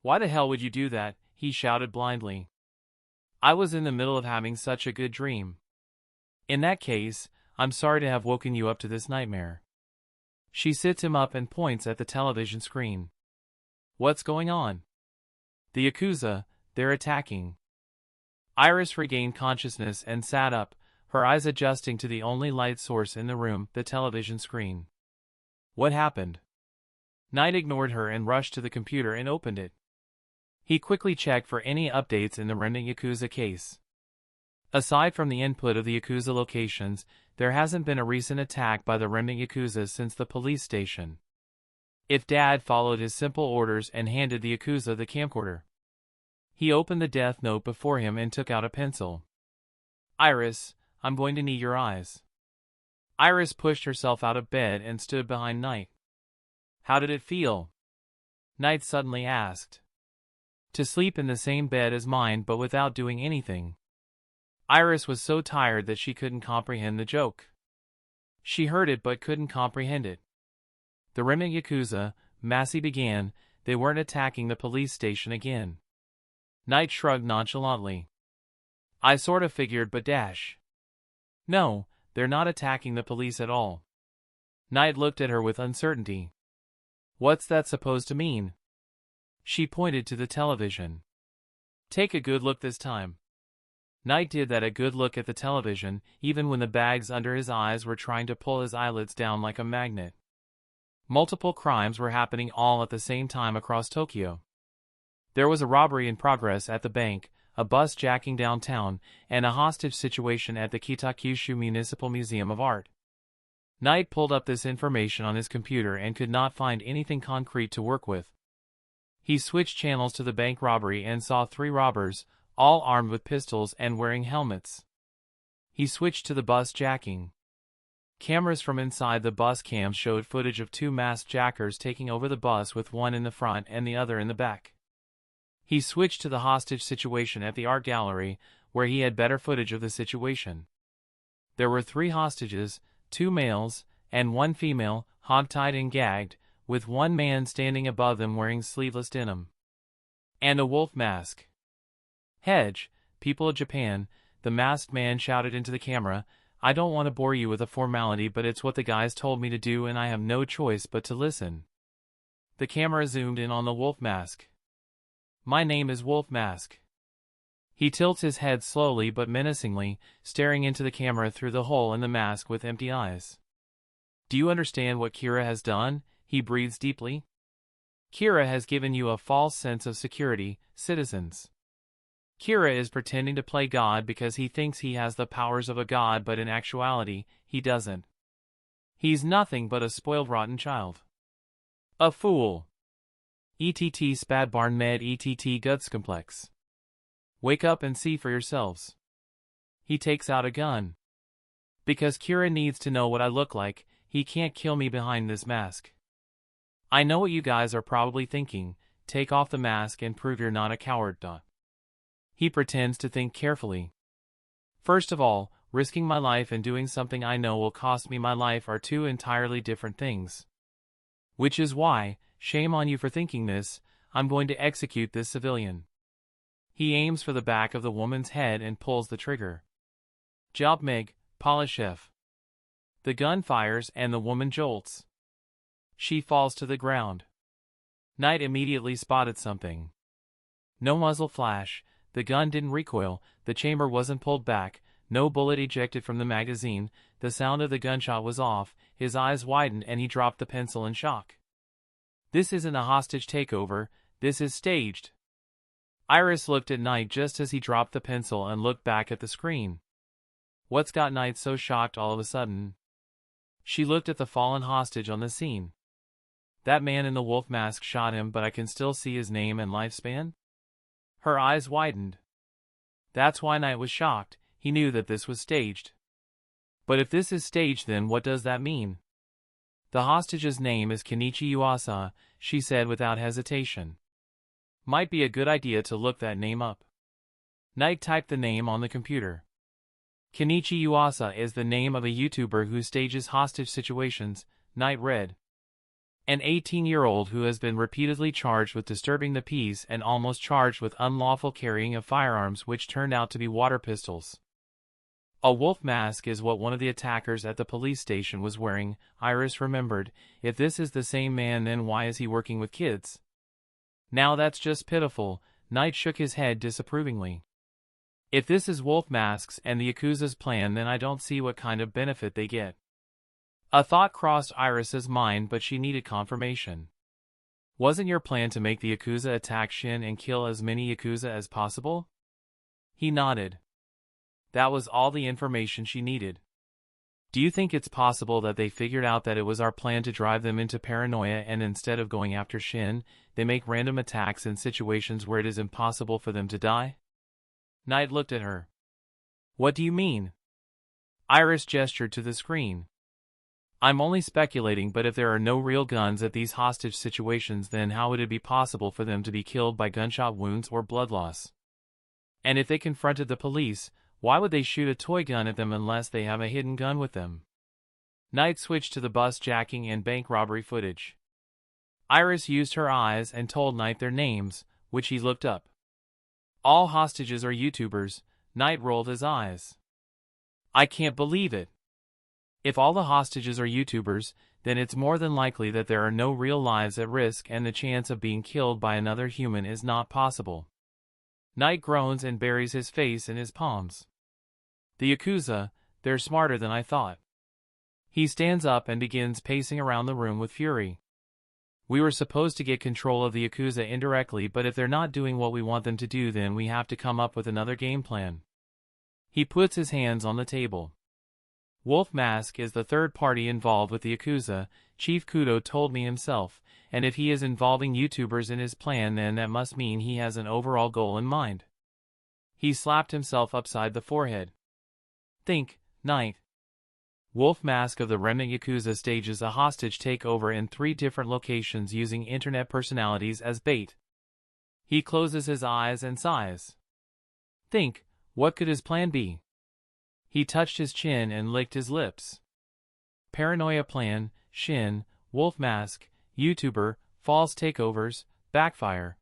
[SPEAKER 1] Why the hell would you do that? He shouted blindly. I was in the middle of having such a good dream. In that case, I'm sorry to have woken you up to this nightmare. She sits him up and points at the television screen. What's going on? The Yakuza, they're attacking. Iris regained consciousness and sat up, her eyes adjusting to the only light source in the room, the television screen. What happened? Knight ignored her and rushed to the computer and opened it. He quickly checked for any updates in the Rending Yakuza case. Aside from the input of the Yakuza locations, there hasn't been a recent attack by the Rending Yakuza since the police station. If Dad followed his simple orders and handed the Yakuza the camcorder. He opened the death note before him and took out a pencil. Iris, I'm going to need your eyes. Iris pushed herself out of bed and stood behind Knight. How did it feel? Knight suddenly asked. To sleep in the same bed as mine but without doing anything. Iris was so tired that she couldn't comprehend the joke. She heard it but couldn't comprehend it. The Rending Yakuza, Massey began, they weren't attacking the police station again. Knight shrugged nonchalantly. I sort of figured but dash. No, they're not attacking the police at all. Knight looked at her with uncertainty. What's that supposed to mean? She pointed to the television. Take a good look this time. Knight did that, a good look at the television, even when the bags under his eyes were trying to pull his eyelids down like a magnet. Multiple crimes were happening all at the same time across Tokyo. There was a robbery in progress at the bank, a bus jacking downtown, and a hostage situation at the Kitakyushu Municipal Museum of Art. Knight pulled up this information on his computer and could not find anything concrete to work with. He switched channels to the bank robbery and saw 3 robbers, all armed with pistols and wearing helmets. He switched to the bus jacking. Cameras from inside the bus cams showed footage of 2 masked jackers taking over the bus, with one in the front and the other in the back. He switched to the hostage situation at the art gallery, where he had better footage of the situation. There were 3 hostages, 2 males, and 1 female, hogtied and gagged, with 1 man standing above them wearing sleeveless denim. And a wolf mask. Hedge, people of Japan, the masked man shouted into the camera. I don't want to bore you with a formality, but it's what the guys told me to do and I have no choice but to listen. The camera zoomed in on the wolf mask. My name is Wolf Mask. He tilts his head slowly but menacingly, staring into the camera through the hole in the mask with empty eyes. Do you understand what Kira has done? He breathes deeply. Kira has given you a false sense of security, citizens. Kira is pretending to play God because he thinks he has the powers of a god, but in actuality, he doesn't. He's nothing but a spoiled rotten child. A fool. ETT Spadbarn Med ETT Guts Complex. Wake up and see for yourselves. He takes out a gun. Because Kira needs to know what I look like, he can't kill me behind this mask. I know what you guys are probably thinking, take off the mask and prove you're not a coward. He pretends to think carefully. First of all, risking my life and doing something I know will cost me my life are two entirely different things. Which is why, shame on you for thinking this, I'm going to execute this civilian. He aims for the back of the woman's head and pulls the trigger. Job Meg, Polishef. The gun fires and the woman jolts. She falls to the ground. Knight immediately spotted something. No muzzle flash, the gun didn't recoil, the chamber wasn't pulled back, no bullet ejected from the magazine, the sound of the gunshot was off, his eyes widened and he dropped the pencil in shock. This isn't a hostage takeover, this is staged. Iris looked at Knight just as he dropped the pencil and looked back at the screen. What's got Knight so shocked all of a sudden? She looked at the fallen hostage on the scene. That man in the wolf mask shot him, but I can still see his name and lifespan? Her eyes widened. That's why Knight was shocked, he knew that this was staged. But if this is staged, then what does that mean? The hostage's name is Kenichi Yuasa, she said without hesitation. Might be a good idea to look that name up. Knight typed the name on the computer. Kenichi Yuasa is the name of a YouTuber who stages hostage situations, Knight read. An 18-year-old who has been repeatedly charged with disturbing the peace and almost charged with unlawful carrying of firearms which turned out to be water pistols. A wolf mask is what one of the attackers at the police station was wearing, Iris remembered. If this is the same man, then why is he working with kids? Now that's just pitiful, Knight shook his head disapprovingly. If this is wolf masks and the Yakuza's plan, then I don't see what kind of benefit they get. A thought crossed Iris's mind, but she needed confirmation. Wasn't your plan to make the Yakuza attack Shin and kill as many Yakuza as possible? He nodded. That was all the information she needed. Do you think it's possible that they figured out that it was our plan to drive them into paranoia, and instead of going after Shin, they make random attacks in situations where it is impossible for them to die? Knight looked at her. What do you mean? Iris gestured to the screen. I'm only speculating, but if there are no real guns at these hostage situations, then how would it be possible for them to be killed by gunshot wounds or blood loss? And if they confronted the police, why would they shoot a toy gun at them unless they have a hidden gun with them? Knight switched to the bus jacking and bank robbery footage. Iris used her eyes and told Knight their names, which he looked up. All hostages are YouTubers. Knight rolled his eyes. I can't believe it. If all the hostages are YouTubers, then it's more than likely that there are no real lives at risk and the chance of being killed by another human is not possible. Knight groans and buries his face in his palms. The Yakuza, they're smarter than I thought. He stands up and begins pacing around the room with fury. We were supposed to get control of the Yakuza indirectly, but if they're not doing what we want them to do, then we have to come up with another game plan. He puts his hands on the table. Wolf Mask is the third party involved with the Yakuza, Chief Kudo told me himself, and if he is involving YouTubers in his plan, then that must mean he has an overall goal in mind. He slapped himself upside the forehead. Think, Knight. Wolf Mask of the Remnant Yakuza stages a hostage takeover in 3 different locations using internet personalities as bait. He closes his eyes and sighs. Think, what could his plan be? He touched his chin and licked his lips. Paranoia plan, Shin, Wolf Mask, YouTuber, false takeovers, backfire.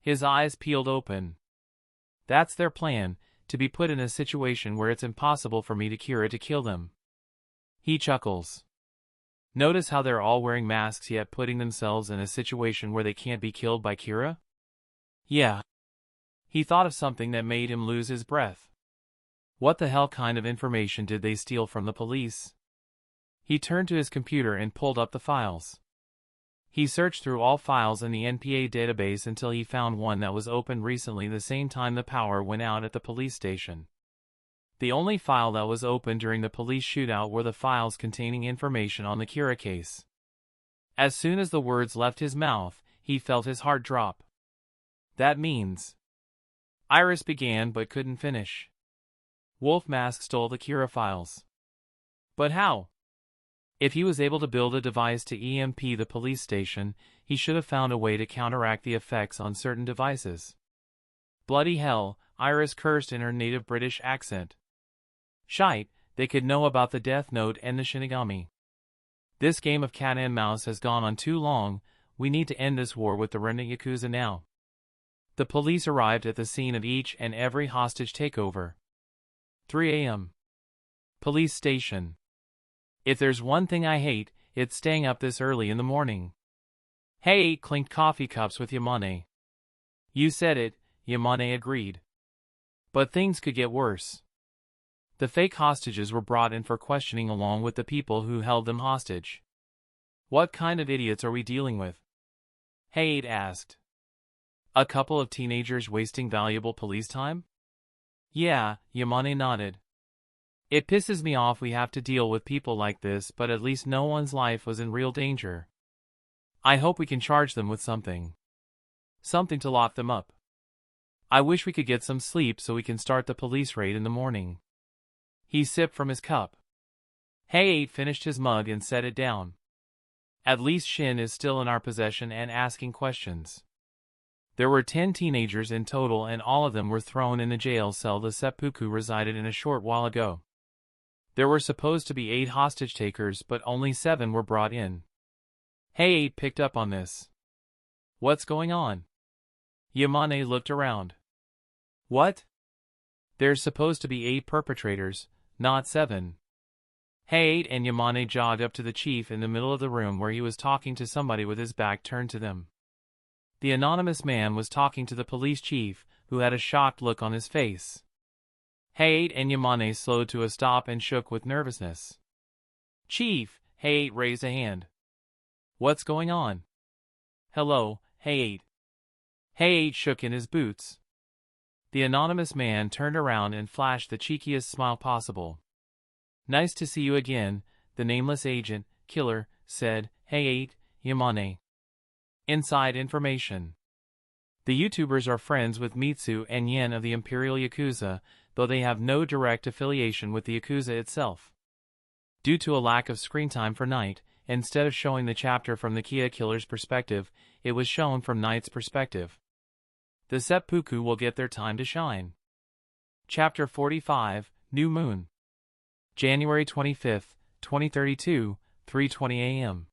[SPEAKER 1] His eyes peeled open. That's their plan, to be put in a situation where it's impossible for me to Kira to kill them. He chuckles. Notice how they're all wearing masks yet putting themselves in a situation where they can't be killed by Kira? Yeah. He thought of something that made him lose his breath. What the hell kind of information did they steal from the police? He turned to his computer and pulled up the files. He searched through all files in the NPA database until he found one that was opened recently the same time the power went out at the police station. The only file that was opened during the police shootout were the files containing information on the Kira case. As soon as the words left his mouth, he felt his heart drop. That means... Iris began but couldn't finish. Wolf Mask stole the Kira files. But how? If he was able to build a device to EMP the police station, he should have found a way to counteract the effects on certain devices. Bloody hell, Iris cursed in her native British accent. Shite, they could know about the Death Note and the Shinigami. This game of cat and mouse has gone on too long. We need to end this war with the remnant Yakuza now. The police arrived at the scene of each and every hostage takeover. 3 a.m. Police station. If there's one thing I hate, it's staying up this early in the morning. Hey, clinked coffee cups with Yamane. You said it, Yamane agreed. But things could get worse. The fake hostages were brought in for questioning along with the people who held them hostage. What kind of idiots are we dealing with? Hayate asked. A couple of teenagers wasting valuable police time? Yeah, Yamane nodded. It pisses me off we have to deal with people like this, but at least no one's life was in real danger. I hope we can charge them with something. Something to lock them up. I wish we could get some sleep so we can start the police raid in the morning. He sipped from his cup. Hayate finished his mug and set it down. At least Shin is still in our possession and asking questions. There were 10 teenagers in total and all of them were thrown in the jail cell the seppuku resided in a short while ago. There were supposed to be 8 hostage takers but only 7 were brought in. Hayate picked up on this. What's going on? Yamane looked around. What? There's supposed to be 8 perpetrators, not 7. Hayate and Yamane jogged up to the chief in the middle of the room where he was talking to somebody with his back turned to them. The anonymous man was talking to the police chief, who had a shocked look on his face. Hayate and Yamane slowed to a stop and shook with nervousness. Chief, Hayate raised a hand. What's going on? Hello, Hayate. Hayate shook in his boots. The anonymous man turned around and flashed the cheekiest smile possible. Nice to see you again, the nameless agent, killer, said, Hayate, Yamane. Inside information. The YouTubers are friends with Mitsu and Yen of the Imperial Yakuza, though they have no direct affiliation with the Yakuza itself. Due to a lack of screen time for Knight, instead of showing the chapter from the Kia killer's perspective, it was shown from Knight's perspective. The seppuku will get their time to shine. Chapter 45, New Moon. January 25, 2032, 3:20 a.m.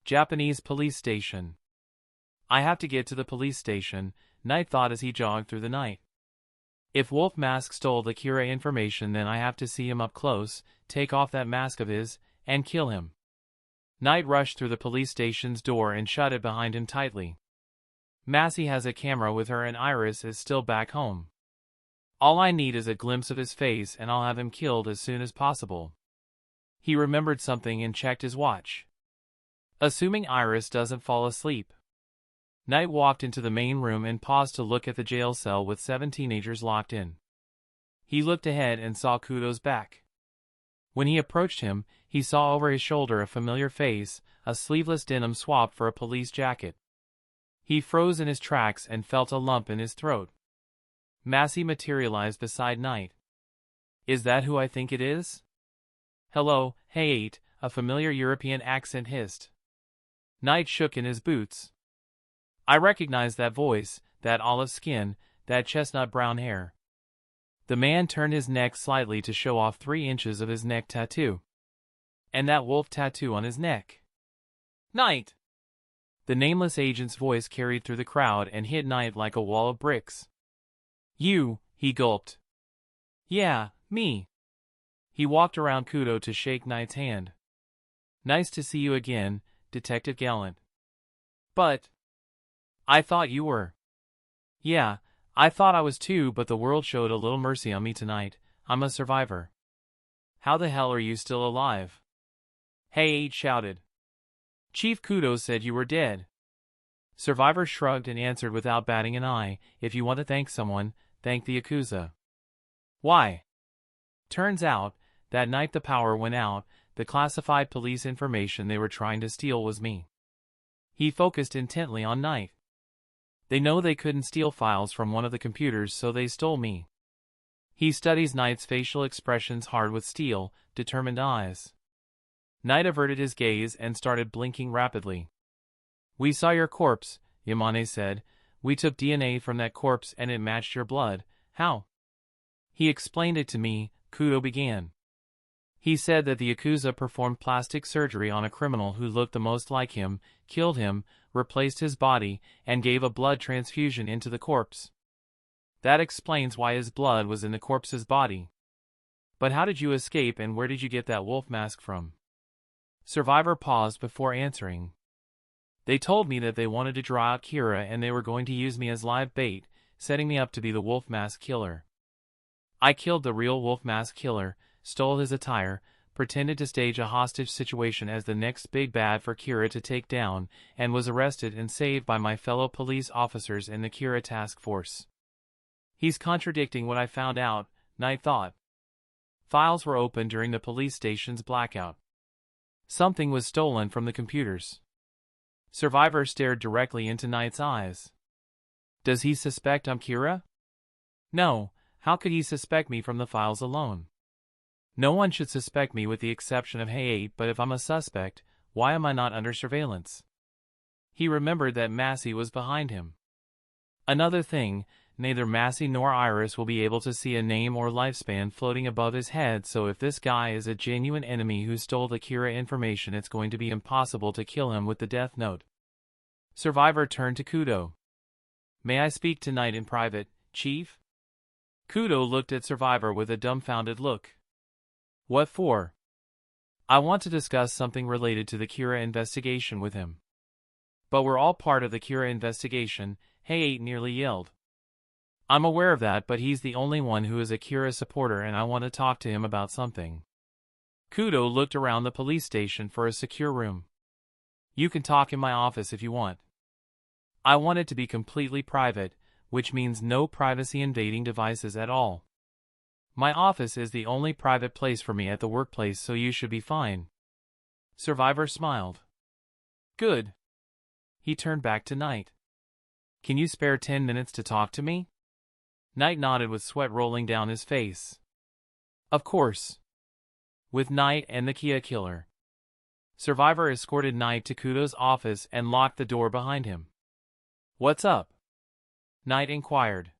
[SPEAKER 1] Japanese police station. I have to get to the police station, Knight thought as he jogged through the night. If Wolf Mask stole the Kira information, then I have to see him up close, take off that mask of his, and kill him. Knight rushed through the police station's door and shut it behind him tightly. Massey has a camera with her and Iris is still back home. All I need is a glimpse of his face and I'll have him killed as soon as possible. He remembered something and checked his watch. Assuming Iris doesn't fall asleep. Knight walked into the main room and paused to look at the jail cell with 7 teenagers locked in. He looked ahead and saw Kudo's back. When he approached him, he saw over his shoulder a familiar face, a sleeveless denim swap for a police jacket. He froze in his tracks and felt a lump in his throat. Massey materialized beside Knight. Is that who I think it is? Hello, Hayate, a familiar European accent hissed. Knight shook in his boots. I recognize that voice, that olive skin, that chestnut brown hair. The man turned his neck slightly to show off 3 inches of his neck tattoo. And that wolf tattoo on his neck. Knight! The nameless agent's voice carried through the crowd and hit Knight like a wall of bricks. You, he gulped. Yeah, me. He walked around Kudo to shake Knight's hand. Nice to see you again, Detective Gallant. But I thought you were. Yeah, I thought I was too, but the world showed a little mercy on me tonight. I'm a survivor. How the hell are you still alive? Height shouted. Chief Kudo said you were dead. Survivor shrugged and answered without batting an eye, if you want to thank someone, thank the Yakuza. Why? Turns out, that night the power went out, the classified police information they were trying to steal was me. He focused intently on Knight. They know they couldn't steal files from one of the computers, so they stole me. He studies Knight's facial expressions hard with steel, determined eyes. Knight averted his gaze and started blinking rapidly. We saw your corpse, Yamane said. We took DNA from that corpse and it matched your blood. How? He explained it to me, Kudo began. He said that the Yakuza performed plastic surgery on a criminal who looked the most like him, killed him, replaced his body, and gave a blood transfusion into the corpse. That explains why his blood was in the corpse's body. But how did you escape and where did you get that wolf mask from? Survivor paused before answering. They told me that they wanted to draw out Kira and they were going to use me as live bait, setting me up to be the wolf mask killer. I killed the real wolf mask killer, stole his attire, pretended to stage a hostage situation as the next big bad for Kira to take down, and was arrested and saved by my fellow police officers in the Kira task force. He's contradicting what I found out, Knight thought. Files were opened during the police station's blackout. Something was stolen from the computers. Survivor stared directly into Knight's eyes. Does he suspect I'm Kira? No, how could he suspect me from the files alone? No one should suspect me with the exception of Height, but if I'm a suspect, why am I not under surveillance? He remembered that Massey was behind him. Another thing, neither Massey nor Iris will be able to see a name or lifespan floating above his head, so if this guy is a genuine enemy who stole the Kira information, it's going to be impossible to kill him with the death note. Survivor turned to Kudo. May I speak to Knight in private, Chief? Kudo looked at Survivor with a dumbfounded look. What for? I want to discuss something related to the Kira investigation with him. But we're all part of the Kira investigation, Height nearly yelled. I'm aware of that, but he's the only one who is a Kira supporter and I want to talk to him about something. Kudo looked around the police station for a secure room. You can talk in my office if you want. I want it to be completely private, which means no privacy invading devices at all. My office is the only private place for me at the workplace, so you should be fine. Survivor smiled. Good. He turned back to Knight. Can you spare 10 minutes to talk to me? Knight nodded with sweat rolling down his face. Of course. With Knight and the Kia killer. Survivor escorted Knight to Kudo's office and locked the door behind him. What's up? Knight inquired.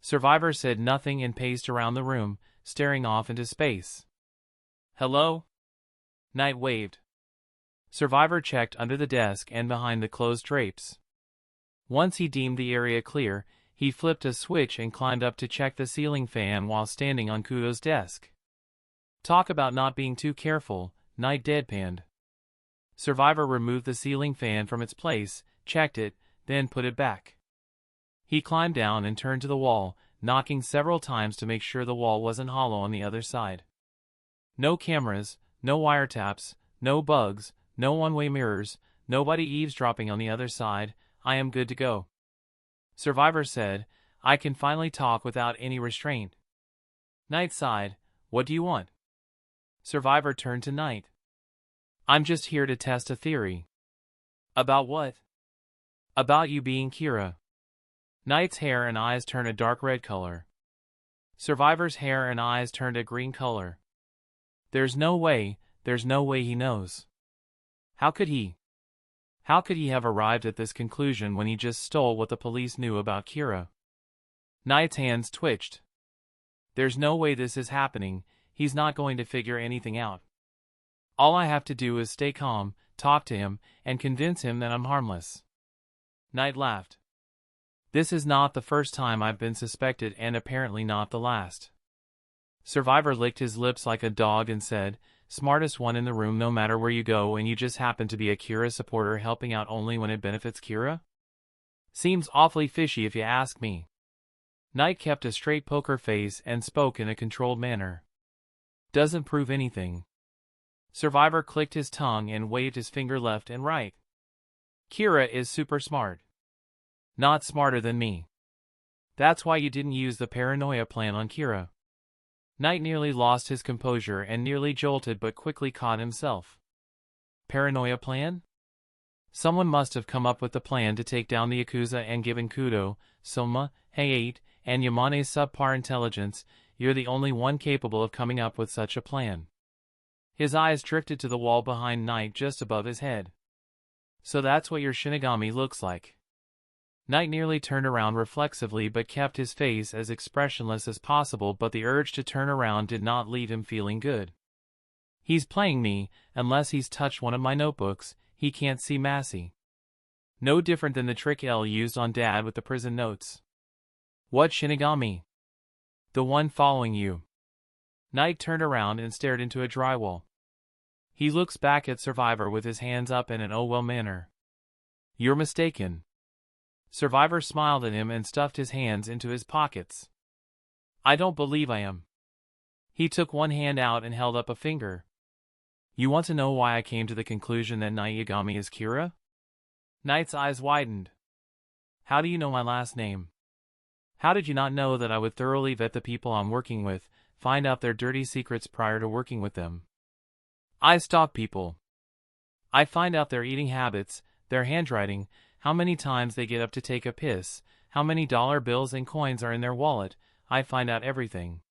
[SPEAKER 1] Survivor said nothing and paced around the room, staring off into space. Hello? Knight waved. Survivor checked under the desk and behind the closed drapes. Once he deemed the area clear, he flipped a switch and climbed up to check the ceiling fan while standing on Kudo's desk. Talk about not being too careful, Knight deadpanned. Survivor removed the ceiling fan from its place, checked it, then put it back. He climbed down and turned to the wall, knocking several times to make sure the wall wasn't hollow on the other side. No cameras, no wiretaps, no bugs, no one-way mirrors, nobody eavesdropping on the other side. I am good to go. Survivor said, I can finally talk without any restraint. Knight sighed. What do you want? Survivor turned to Knight. I'm just here to test a theory. About what? About you being Kira. Knight's hair and eyes turned a dark red color. Survivor's hair and eyes turned a green color. There's no way he knows. How could he? How could he have arrived at this conclusion when he just stole what the police knew about Kira? Knight's hands twitched. There's no way this is happening, he's not going to figure anything out. All I have to do is stay calm, talk to him, and convince him that I'm harmless. Knight laughed. This is not the first time I've been suspected and apparently not the last. Survivor licked his lips like a dog and said, "Smartest one in the room no matter where you go, and you just happen to be a Kira supporter helping out only when it benefits Kira? Seems awfully fishy if you ask me." Knight kept a straight poker face and spoke in a controlled manner. "Doesn't prove anything." Survivor clicked his tongue and waved his finger left and right. "Kira is super smart. Not smarter than me. That's why you didn't use the paranoia plan on Kira." Knight nearly lost his composure and nearly jolted but quickly caught himself. Paranoia plan? Someone must have come up with the plan to take down the Yakuza and given Kudo, Soma, Hayate, and Yamane's subpar intelligence. You're the only one capable of coming up with such a plan. His eyes drifted to the wall behind Knight just above his head. "So that's what your Shinigami looks like." Knight nearly turned around reflexively but kept his face as expressionless as possible, but the urge to turn around did not leave him feeling good. "He's playing me. Unless he's touched one of my notebooks, he can't see Massey." No different than the trick L used on Dad with the prison notes. "What Shinigami?" "The one following you." Knight turned around and stared into a drywall. He looks back at Survivor with his hands up in an oh well manner. "You're mistaken." Survivor smiled at him and stuffed his hands into his pockets. "I don't believe I am." He took one hand out and held up a finger. "You want to know why I came to the conclusion that Knight Yagami is Kira?" Knight's eyes widened. "How do you know my last name? How did you not know that I would thoroughly vet the people I'm working with, find out their dirty secrets prior to working with them? I stalk people. I find out their eating habits, their handwriting, how many times they get up to take a piss, how many dollar bills and coins are in their wallet. I find out everything.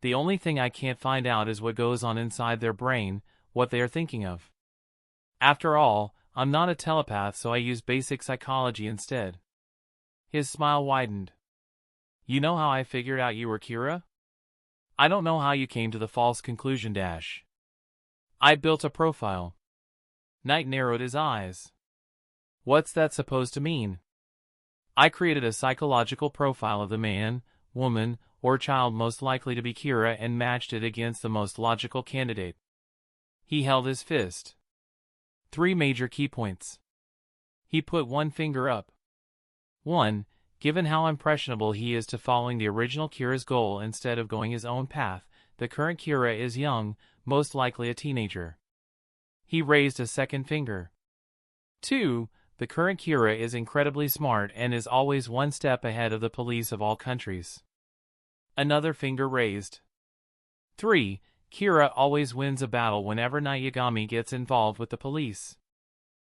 [SPEAKER 1] The only thing I can't find out is what goes on inside their brain, what they are thinking of. After all, I'm not a telepath, so I use basic psychology instead." His smile widened. "You know how I figured out you were Kira?" "I don't know how you came to the false conclusion dash." "I built a profile." Knight narrowed his eyes. "What's that supposed to mean?" "I created a psychological profile of the man, woman, or child most likely to be Kira and matched it against the most logical candidate." He held his fist. 3 major key points. He put one finger up. 1. Given how impressionable he is to following the original Kira's goal instead of going his own path, the current Kira is young, most likely a teenager. He raised a second finger. 2. The current Kira is incredibly smart and is always one step ahead of the police of all countries. Another finger raised. 3. Kira always wins a battle whenever Knight Yagami gets involved with the police.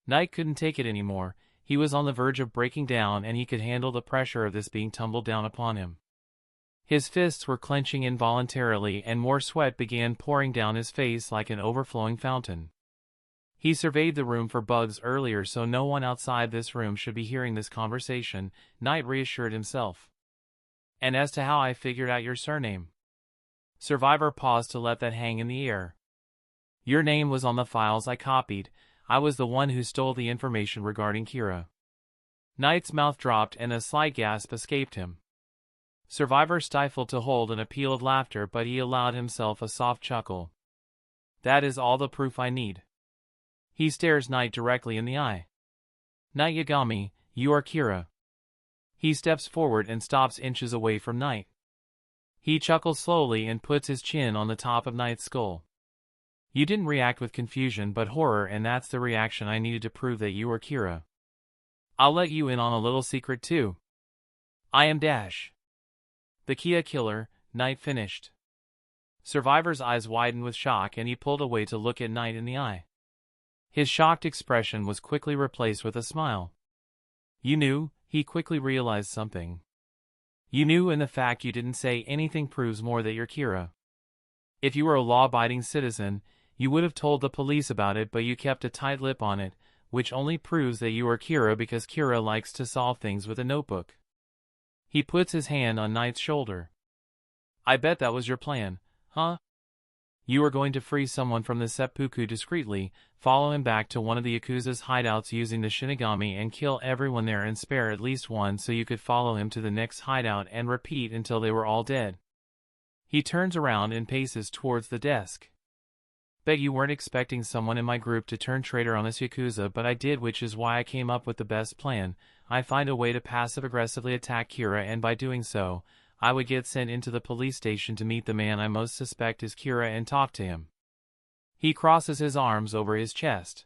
[SPEAKER 1] Knight couldn't take it anymore. He was on the verge of breaking down, and he could handle the pressure of this being tumbled down upon him. His fists were clenching involuntarily, and more sweat began pouring down his face like an overflowing fountain. He surveyed the room for bugs earlier, so no one outside this room should be hearing this conversation, Knight reassured himself. "And as to how I figured out your surname?" Survivor paused to let that hang in the air. "Your name was on the files I copied. I was the one who stole the information regarding Kira." Knight's mouth dropped and a slight gasp escaped him. Survivor stifled to hold an appeal of laughter, but he allowed himself a soft chuckle. "That is all the proof I need." He stares Knight directly in the eye. "Knight Yagami, you are Kira." He steps forward and stops inches away from Knight. He chuckles slowly and puts his chin on the top of Knight's skull. "You didn't react with confusion but horror, and that's the reaction I needed to prove that you were Kira. I'll let you in on a little secret too. I am Dash, the Kia killer," Knight finished. Survivor's eyes widened with shock, and he pulled away to look at Knight in the eye. His shocked expression was quickly replaced with a smile. "You knew?" He quickly realized something. "You knew, and the fact you didn't say anything proves more that you're Kira. If you were a law-abiding citizen, you would have told the police about it, but you kept a tight lip on it, which only proves that you are Kira because Kira likes to solve things with a notebook." He puts his hand on Knight's shoulder. "I bet that was your plan, huh? You were going to free someone from the seppuku discreetly, follow him back to one of the Yakuza's hideouts using the Shinigami and kill everyone there and spare at least one so you could follow him to the next hideout and repeat until they were all dead." He turns around and paces towards the desk. Bet you weren't expecting someone in my group to turn traitor on this Yakuza, but I did, which is why I came up with the best plan. I find a way to passive-aggressively attack Kira, and by doing so, I would get sent into the police station to meet the man I most suspect is Kira and talk to him. He crosses his arms over his chest.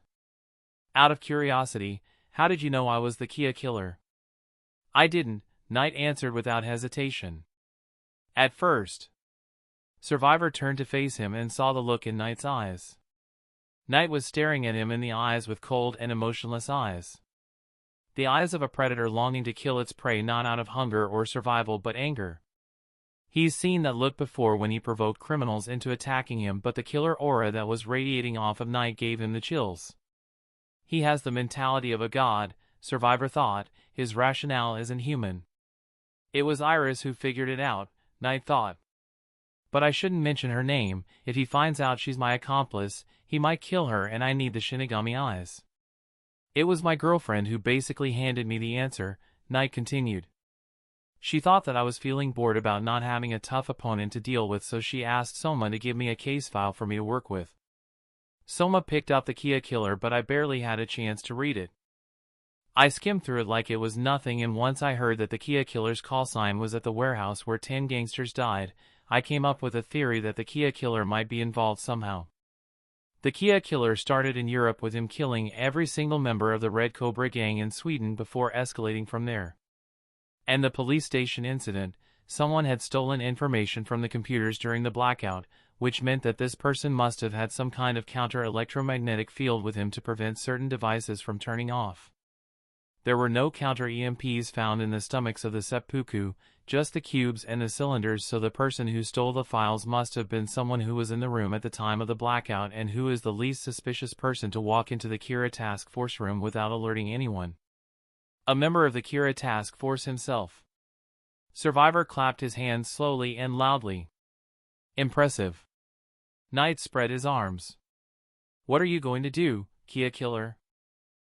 [SPEAKER 1] Out of curiosity, how did you know I was the Kia killer? I didn't, Knight answered without hesitation. At first. Survivor turned to face him and saw the look in Knight's eyes. Knight was staring at him in the eyes with cold and emotionless eyes. The eyes of a predator longing to kill its prey, not out of hunger or survival but anger. He's seen that look before when he provoked criminals into attacking him, but the killer aura that was radiating off of Knight gave him the chills. He has the mentality of a god, Survivor thought. His rationale isn't human. It was Iris who figured it out, Knight thought. But I shouldn't mention her name. If he finds out she's my accomplice, he might kill her, and I need the Shinigami eyes. It was my girlfriend who basically handed me the answer, Knight continued. She thought that I was feeling bored about not having a tough opponent to deal with, so she asked Soma to give me a case file for me to work with. Soma picked up the Kia killer, but I barely had a chance to read it. I skimmed through it like it was nothing, and once I heard that the Kia killer's call sign was at the warehouse where 10 gangsters died, I came up with a theory that the Kia killer might be involved somehow. The Kia killer started in Europe with him killing every single member of the Red Cobra gang in Sweden before escalating from there. And the police station incident, someone had stolen information from the computers during the blackout, which meant that this person must have had some kind of counter-electromagnetic field with him to prevent certain devices from turning off. There were no counter-EMPs found in the stomachs of the seppuku, just the cubes and the cylinders, so the person who stole the files must have been someone who was in the room at the time of the blackout and who is the least suspicious person to walk into the Kira task force room without alerting anyone. A member of the Kira task force himself. Survivor clapped his hands slowly and loudly. Impressive. Knight spread his arms. What are you going to do, Kia killer?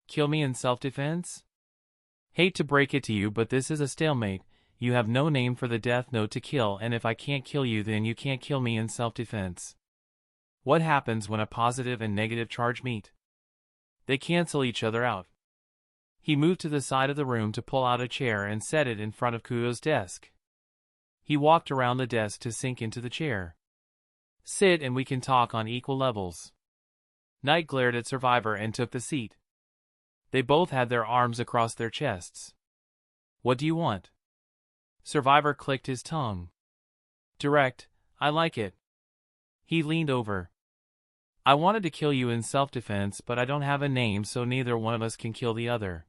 [SPEAKER 1] Kill me in self-defense? Hate to break it to you, but this is a stalemate. You have no name for the death note to kill, and if I can't kill you, then you can't kill me in self-defense. What happens when a positive and negative charge meet? They cancel each other out. He moved to the side of the room to pull out a chair and set it in front of Kudo's desk. He walked around the desk to sink into the chair. Sit and we can talk on equal levels. Knight glared at Survivor and took the seat. They both had their arms across their chests. What do you want? Survivor clicked his tongue. Direct, I like it. He leaned over. I wanted to kill you in self-defense, but I don't have a name, so neither one of us can kill the other.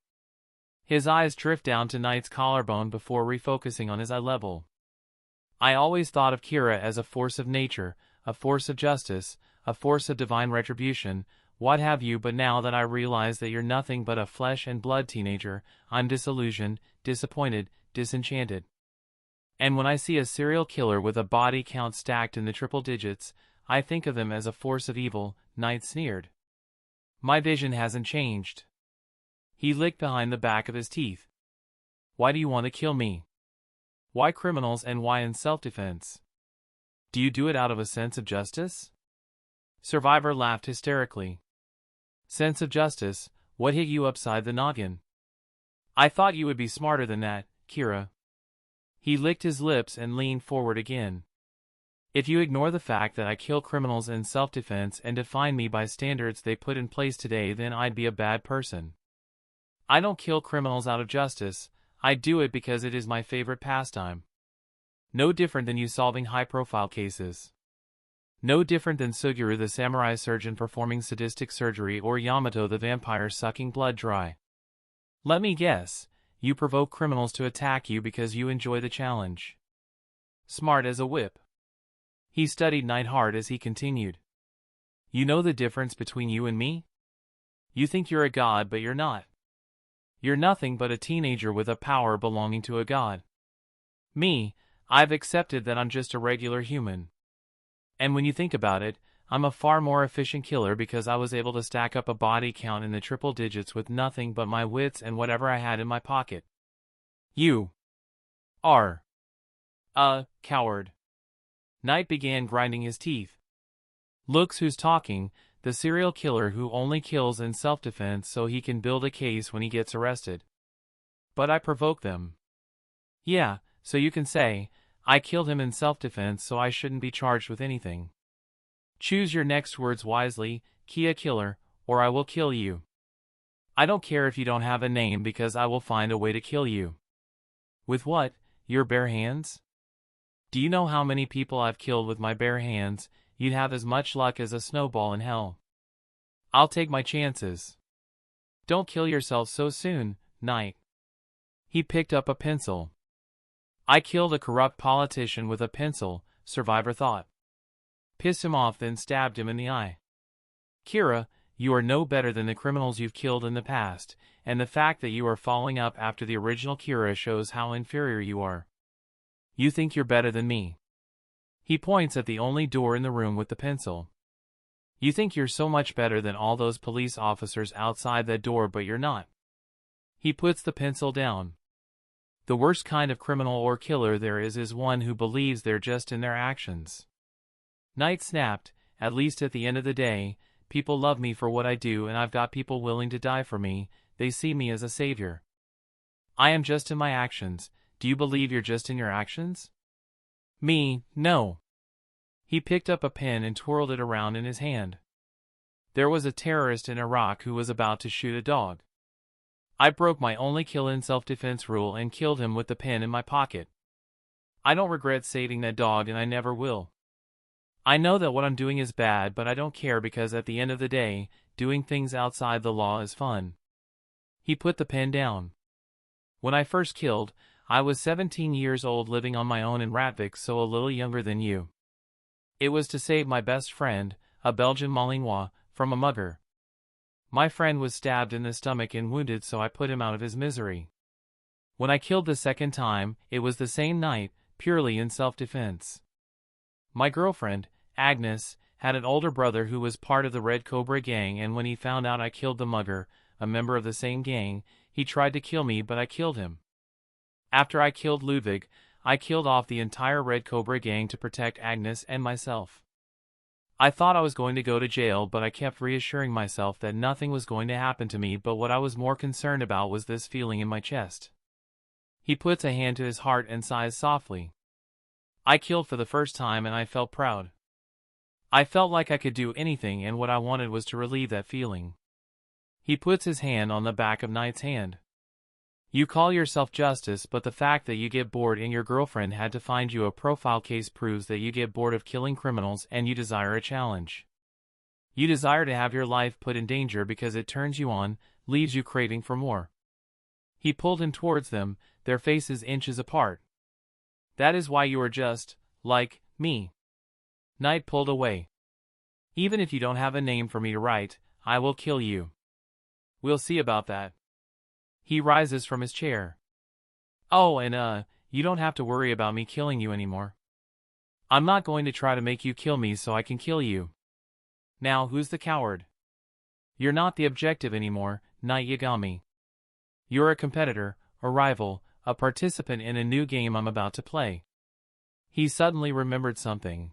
[SPEAKER 1] His eyes drift down to Knight's collarbone before refocusing on his eye level. I always thought of Kira as a force of nature, a force of justice, a force of divine retribution, what have you, but now that I realize that you're nothing but a flesh and blood teenager, I'm disillusioned, disappointed, disenchanted. And when I see a serial killer with a body count stacked in the triple digits, I think of them as a force of evil, Knight sneered. My vision hasn't changed. He licked behind the back of his teeth. Why do you want to kill me? Why criminals and why in self-defense? Do you do it out of a sense of justice? Survivor laughed hysterically. Sense of justice, what hit you upside the noggin? I thought you would be smarter than that, Kira. He licked his lips and leaned forward again. If you ignore the fact that I kill criminals in self-defense and define me by standards they put in place today, then I'd be a bad person. I don't kill criminals out of justice, I do it because it is my favorite pastime. No different than you solving high-profile cases. No different than Suguru the samurai surgeon performing sadistic surgery or Yamato the vampire sucking blood dry. Let me guess, you provoke criminals to attack you because you enjoy the challenge. Smart as a whip. He studied Knight hard as he continued. You know the difference between you and me? You think you're a god, but you're not. You're nothing but a teenager with a power belonging to a god. Me, I've accepted that I'm just a regular human. And when you think about it, I'm a far more efficient killer because I was able to stack up a body count in the triple digits with nothing but my wits and whatever I had in my pocket. You are a coward. Knight began grinding his teeth. Looks who's talking, the serial killer who only kills in self-defense so he can build a case when he gets arrested. But I provoke them. Yeah, so you can say, I killed him in self-defense so I shouldn't be charged with anything. Choose your next words wisely, Kia Killer, or I will kill you. I don't care if you don't have a name because I will find a way to kill you. With what? Your bare hands? Do you know how many people I've killed with my bare hands? You'd have as much luck as a snowball in hell. I'll take my chances. Don't kill yourself so soon, Knight. He picked up a pencil. I killed a corrupt politician with a pencil, Survivor thought. Pissed him off, then stabbed him in the eye. Kira, you are no better than the criminals you've killed in the past, and the fact that you are following up after the original Kira shows how inferior you are. You think you're better than me. He points at the only door in the room with the pencil. You think you're so much better than all those police officers outside that door, but you're not. He puts the pencil down. The worst kind of criminal or killer there is one who believes they're just in their actions. Knight snapped, at least at the end of the day, people love me for what I do and I've got people willing to die for me, they see me as a savior. I am just in my actions. Do you believe you're just in your actions? Me, no. He picked up a pen and twirled it around in his hand. There was a terrorist in Iraq who was about to shoot a dog. I broke my only kill in self-defense rule and killed him with the pen in my pocket. I don't regret saving that dog and I never will. I know that what I'm doing is bad, but I don't care because at the end of the day, doing things outside the law is fun. He put the pen down. When I first killed, I was 17 years old living on my own in Ratvik, so a little younger than you. It was to save my best friend, a Belgian Malinois, from a mugger. My friend was stabbed in the stomach and wounded, so I put him out of his misery. When I killed the second time, it was the same night, purely in self-defense. My girlfriend, Agnes, had an older brother who was part of the Red Cobra gang, and when he found out I killed the mugger, a member of the same gang, he tried to kill me, but I killed him. After I killed Ludwig, I killed off the entire Red Cobra gang to protect Agnes and myself. I thought I was going to go to jail, but I kept reassuring myself that nothing was going to happen to me, but what I was more concerned about was this feeling in my chest. He puts a hand to his heart and sighs softly. I killed for the first time and I felt proud. I felt like I could do anything, and what I wanted was to relieve that feeling. He puts his hand on the back of Knight's hand. You call yourself justice, but the fact that you get bored and your girlfriend had to find you a profile case proves that you get bored of killing criminals and you desire a challenge. You desire to have your life put in danger because it turns you on, leaves you craving for more. He pulled him towards them, their faces inches apart. That is why you are just, like, me. Knight pulled away. Even if you don't have a name for me to write, I will kill you. We'll see about that. He rises from his chair. Oh, and you don't have to worry about me killing you anymore. I'm not going to try to make you kill me so I can kill you. Now who's the coward? You're not the objective anymore, Knight Yagami. You're a competitor, a rival, a participant in a new game I'm about to play. He suddenly remembered something.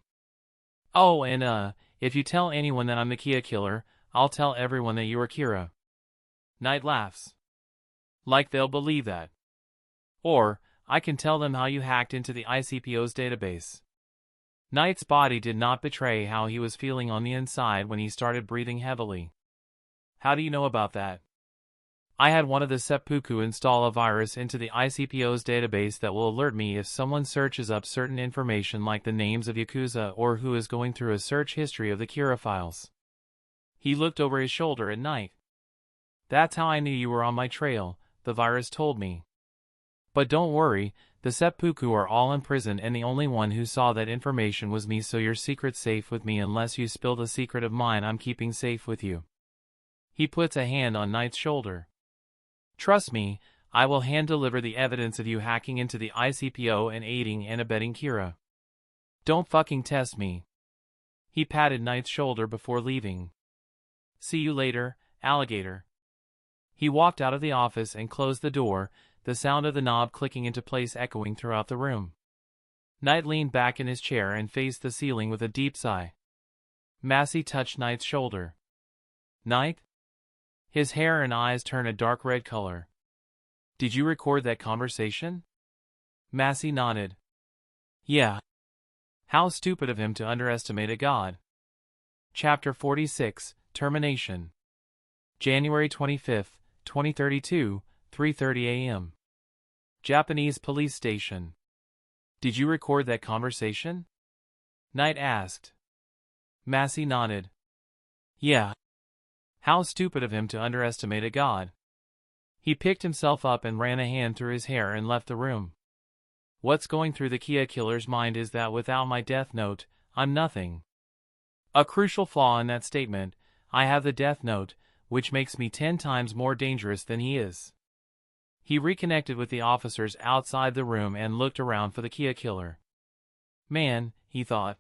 [SPEAKER 1] Oh, and if you tell anyone that I'm the Kia killer, I'll tell everyone that you are Kira. Knight laughs. Like they'll believe that. Or, I can tell them how you hacked into the ICPO's database. Knight's body did not betray how he was feeling on the inside when he started breathing heavily. How do you know about that? I had one of the seppuku install a virus into the ICPO's database that will alert me if someone searches up certain information like the names of Yakuza or who is going through a search history of the Kira files. He looked over his shoulder at Knight. That's how I knew you were on my trail, the virus told me. But don't worry, the seppuku are all in prison and the only one who saw that information was me, so your secret's safe with me unless you spilled a secret of mine I'm keeping safe with you. He puts a hand on Knight's shoulder. Trust me, I will hand-deliver the evidence of you hacking into the ICPO and aiding and abetting Kira. Don't fucking test me. He patted Knight's shoulder before leaving. See you later, alligator. He walked out of the office and closed the door, the sound of the knob clicking into place echoing throughout the room. Knight leaned back in his chair and faced the ceiling with a deep sigh. Massey touched Knight's shoulder. Knight? His hair and eyes turned a dark red color. Did you record that conversation? Massey nodded. Yeah. How stupid of him to underestimate a god. Chapter 46, Termination. January 25, 2032, 3:30 a.m. Japanese police station. Did you record that conversation? Knight asked. Massey nodded. Yeah. How stupid of him to underestimate a god. He picked himself up and ran a hand through his hair and left the room. What's going through the Kia killer's mind is that without my death note, I'm nothing. A crucial flaw in that statement: I have the death note, which makes me 10 times more dangerous than he is. He reconnected with the officers outside the room and looked around for the Kia killer. Man, he thought.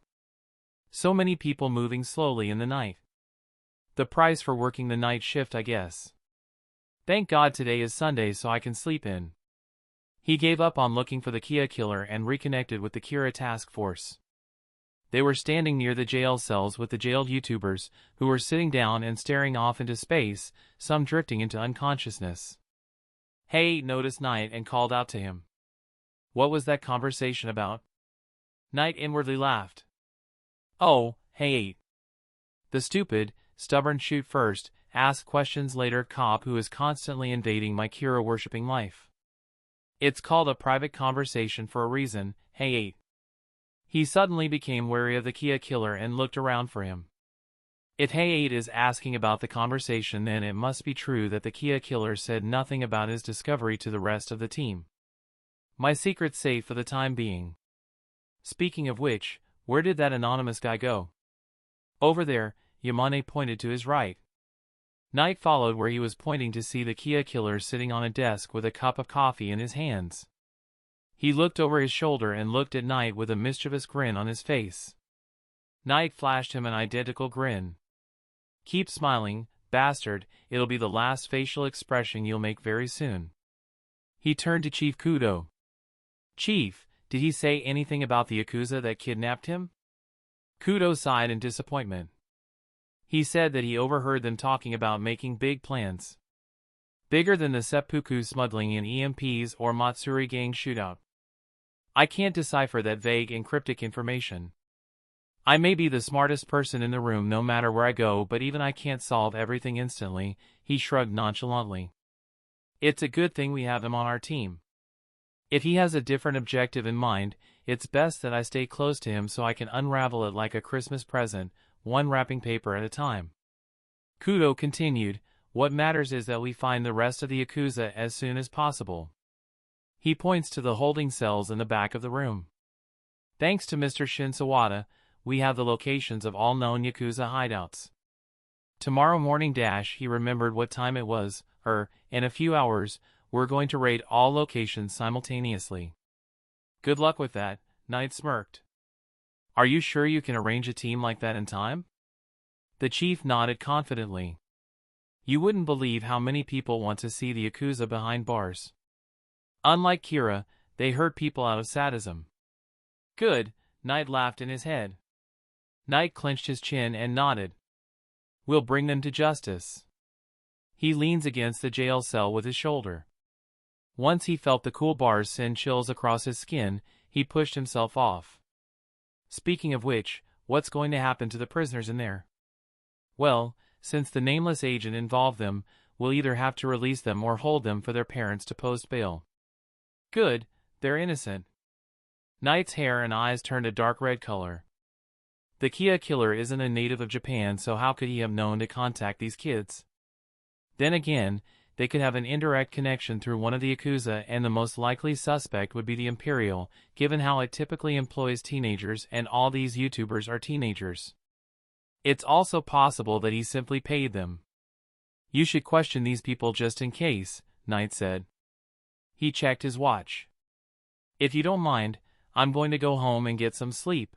[SPEAKER 1] So many people moving slowly in the night. The price for working the night shift, I guess. Thank God today is Sunday so I can sleep in. He gave up on looking for the Kia killer and reconnected with the Kira task force. They were standing near the jail cells with the jailed YouTubers, who were sitting down and staring off into space, some drifting into unconsciousness. Hey, noticed Knight and called out to him. What was that conversation about? Knight inwardly laughed. Oh, hey. The stupid, stubborn shoot first, ask questions later cop who is constantly invading my Kira-worshipping life. It's called a private conversation for a reason, hey. He suddenly became wary of the Kia killer and looked around for him. If Hey 8 is asking about the conversation, then it must be true that the Kia killer said nothing about his discovery to the rest of the team. My secret's safe for the time being. Speaking of which, where did that anonymous guy go? Over there, Yamane pointed to his right. Knight followed where he was pointing to see the Kia killer sitting on a desk with a cup of coffee in his hands. He looked over his shoulder and looked at Knight with a mischievous grin on his face. Knight flashed him an identical grin. Keep smiling, bastard, it'll be the last facial expression you'll make very soon. He turned to Chief Kudo. Chief, did he say anything about the Yakuza that kidnapped him? Kudo sighed in disappointment. He said that he overheard them talking about making big plans. Bigger than the seppuku smuggling in EMPs or Matsuri gang shootout. I can't decipher that vague and cryptic information. I may be the smartest person in the room no matter where I go, but even I can't solve everything instantly, he shrugged nonchalantly. It's a good thing we have him on our team. If he has a different objective in mind, it's best that I stay close to him so I can unravel it like a Christmas present, one wrapping paper at a time. Kudo continued, what matters is that we find the rest of the Yakuza as soon as possible. He points to the holding cells in the back of the room. Thanks to Mr. Shin Sawada, we have the locations of all known Yakuza hideouts. Tomorrow morning he remembered what time it was, in a few hours, we're going to raid all locations simultaneously. Good luck with that, Knight smirked. Are you sure you can arrange a team like that in time? The chief nodded confidently. You wouldn't believe how many people want to see the Yakuza behind bars. Unlike Kira, they hurt people out of sadism. Good, Knight laughed in his head. Knight clenched his chin and nodded. We'll bring them to justice. He leans against the jail cell with his shoulder. Once he felt the cool bars send chills across his skin, he pushed himself off. Speaking of which, what's going to happen to the prisoners in there? Well, since the nameless agent involved them, we'll either have to release them or hold them for their parents to post bail. Good, they're innocent. Knight's hair and eyes turned a dark red color. The Kia killer isn't a native of Japan, so how could he have known to contact these kids? Then again, they could have an indirect connection through one of the Yakuza, and the most likely suspect would be the Imperial, given how it typically employs teenagers and all these YouTubers are teenagers. It's also possible that he simply paid them. You should question these people just in case, Knight said. He checked his watch. If you don't mind, I'm going to go home and get some sleep.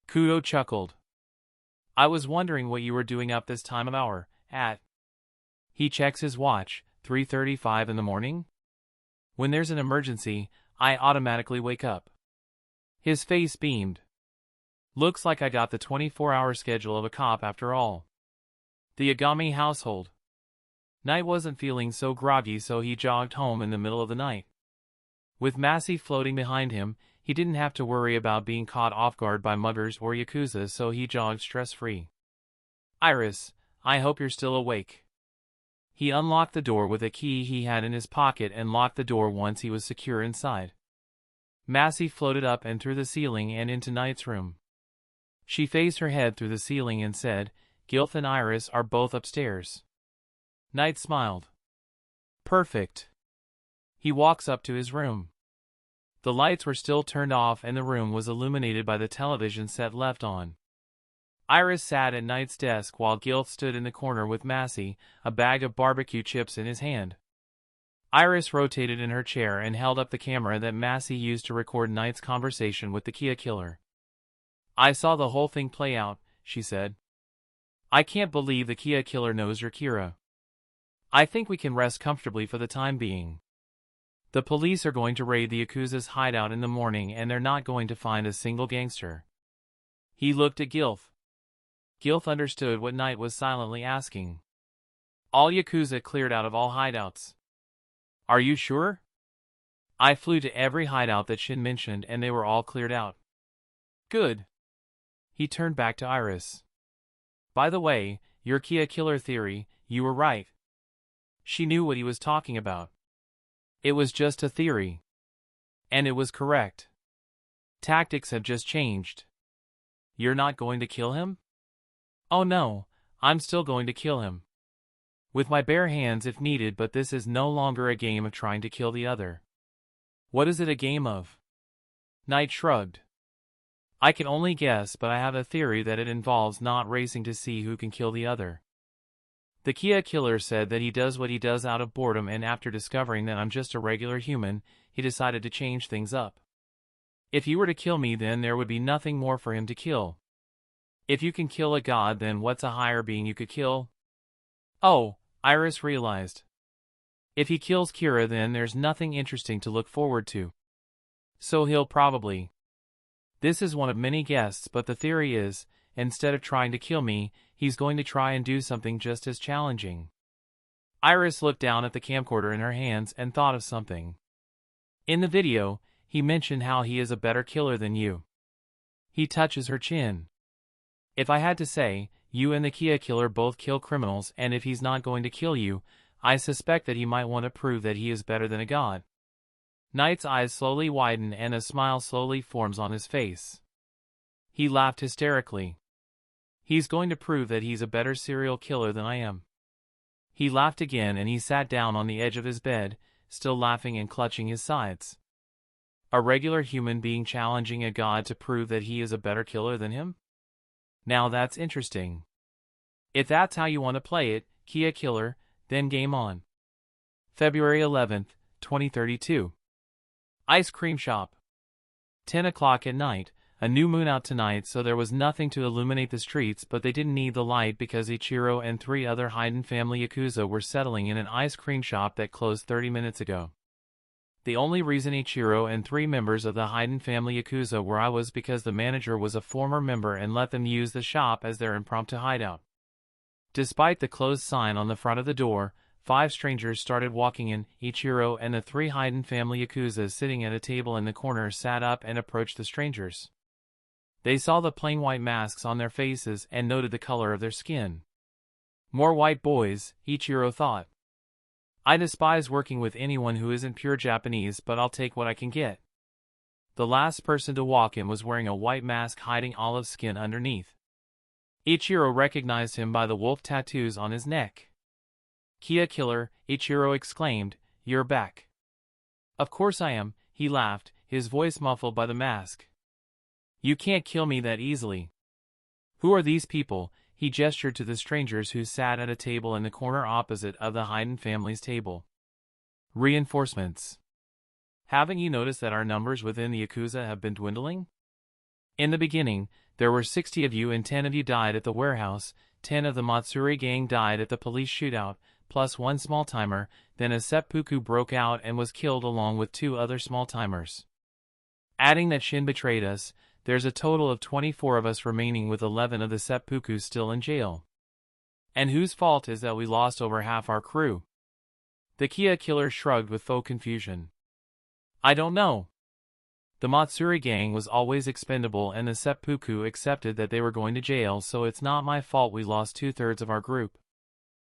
[SPEAKER 1] Kudo chuckled. I was wondering what you were doing up this time of hour, at. He checks his watch, 3:35 in the morning? When there's an emergency, I automatically wake up. His face beamed. Looks like I got the 24-hour schedule of a cop after all. The Yagami household. Knight wasn't feeling so groggy, so he jogged home in the middle of the night. With Massey floating behind him, he didn't have to worry about being caught off guard by muggers or yakuza, so he jogged stress-free. Iris, I hope you're still awake. He unlocked the door with a key he had in his pocket and locked the door once he was secure inside. Massey floated up and through the ceiling and into Knight's room. She phased her head through the ceiling and said, Gilth and Iris are both upstairs. Knight smiled. Perfect. He walks up to his room. The lights were still turned off and the room was illuminated by the television set left on. Iris sat at Knight's desk while Gilth stood in the corner with Massey, a bag of barbecue chips in his hand. Iris rotated in her chair and held up the camera that Massey used to record Knight's conversation with the Kia killer. I saw the whole thing play out, she said. I can't believe the Kia killer knows you're Kira. I think we can rest comfortably for the time being. The police are going to raid the Yakuza's hideout in the morning and they're not going to find a single gangster. He looked at Gilth. Gilth understood what Knight was silently asking. All Yakuza cleared out of all hideouts. Are you sure? I flew to every hideout that Shin mentioned and they were all cleared out. Good. He turned back to Iris. By the way, your Kia killer theory, you were right. She knew what he was talking about. It was just a theory. And it was correct. Tactics have just changed. You're not going to kill him? Oh no, I'm still going to kill him. With my bare hands if needed, but this is no longer a game of trying to kill the other. What is it a game of? Knight shrugged. I can only guess, but I have a theory that it involves not racing to see who can kill the other. The Kia killer said that he does what he does out of boredom, and after discovering that I'm just a regular human, he decided to change things up. If he were to kill me, then there would be nothing more for him to kill. If you can kill a god, then what's a higher being you could kill? Oh, Iris realized. If he kills Kira, then there's nothing interesting to look forward to. So he'll probably... This is one of many guesses, but the theory is, instead of trying to kill me, he's going to try and do something just as challenging. Iris looked down at the camcorder in her hands and thought of something. In the video, he mentioned how he is a better killer than you. He touches her chin. If I had to say, you and the Kia killer both kill criminals, and if he's not going to kill you, I suspect that he might want to prove that he is better than a god. Knight's eyes slowly widen and a smile slowly forms on his face. He laughed hysterically. He's going to prove that he's a better serial killer than I am. He laughed again and he sat down on the edge of his bed, still laughing and clutching his sides. A regular human being challenging a god to prove that he is a better killer than him? Now that's interesting. If that's how you want to play it, Kia killer, then game on. February 11th, 2032. Ice cream shop. 10 o'clock at night, a new moon out tonight, so there was nothing to illuminate the streets, but they didn't need the light because Ichiro and 3 other Hayden family Yakuza were settling in an ice cream shop that closed 30 minutes ago. The only reason Ichiro and 3 members of the Hayden family Yakuza were out was because the manager was a former member and let them use the shop as their impromptu hideout. Despite the closed sign on the front of the door, 5 strangers started walking in. Ichiro and the 3 Hayden family Yakuza sitting at a table in the corner sat up and approached the strangers. They saw the plain white masks on their faces and noted the color of their skin. More white boys, Ichiro thought. I despise working with anyone who isn't pure Japanese, but I'll take what I can get. The last person to walk in was wearing a white mask hiding olive skin underneath. Ichiro recognized him by the wolf tattoos on his neck. Kia killer, Ichiro exclaimed, you're back. Of course I am, he laughed, his voice muffled by the mask. You can't kill me that easily. Who are these people? He gestured to the strangers who sat at a table in the corner opposite of the Hayden family's table. Reinforcements. Haven't you noticed that our numbers within the Yakuza have been dwindling? In the beginning, there were 60 of you and 10 of you died at the warehouse, 10 of the Matsuri gang died at the police shootout, plus 1 small-timer, then a seppuku broke out and was killed along with 2 other small-timers. Adding that Shin betrayed us, there's a total of 24 of us remaining with 11 of the seppuku still in jail. And whose fault is that we lost over half our crew? The Kia killer shrugged with faux confusion. I don't know. The Matsuri gang was always expendable and the seppuku accepted that they were going to jail, so it's not my fault we lost 2/3 of our group.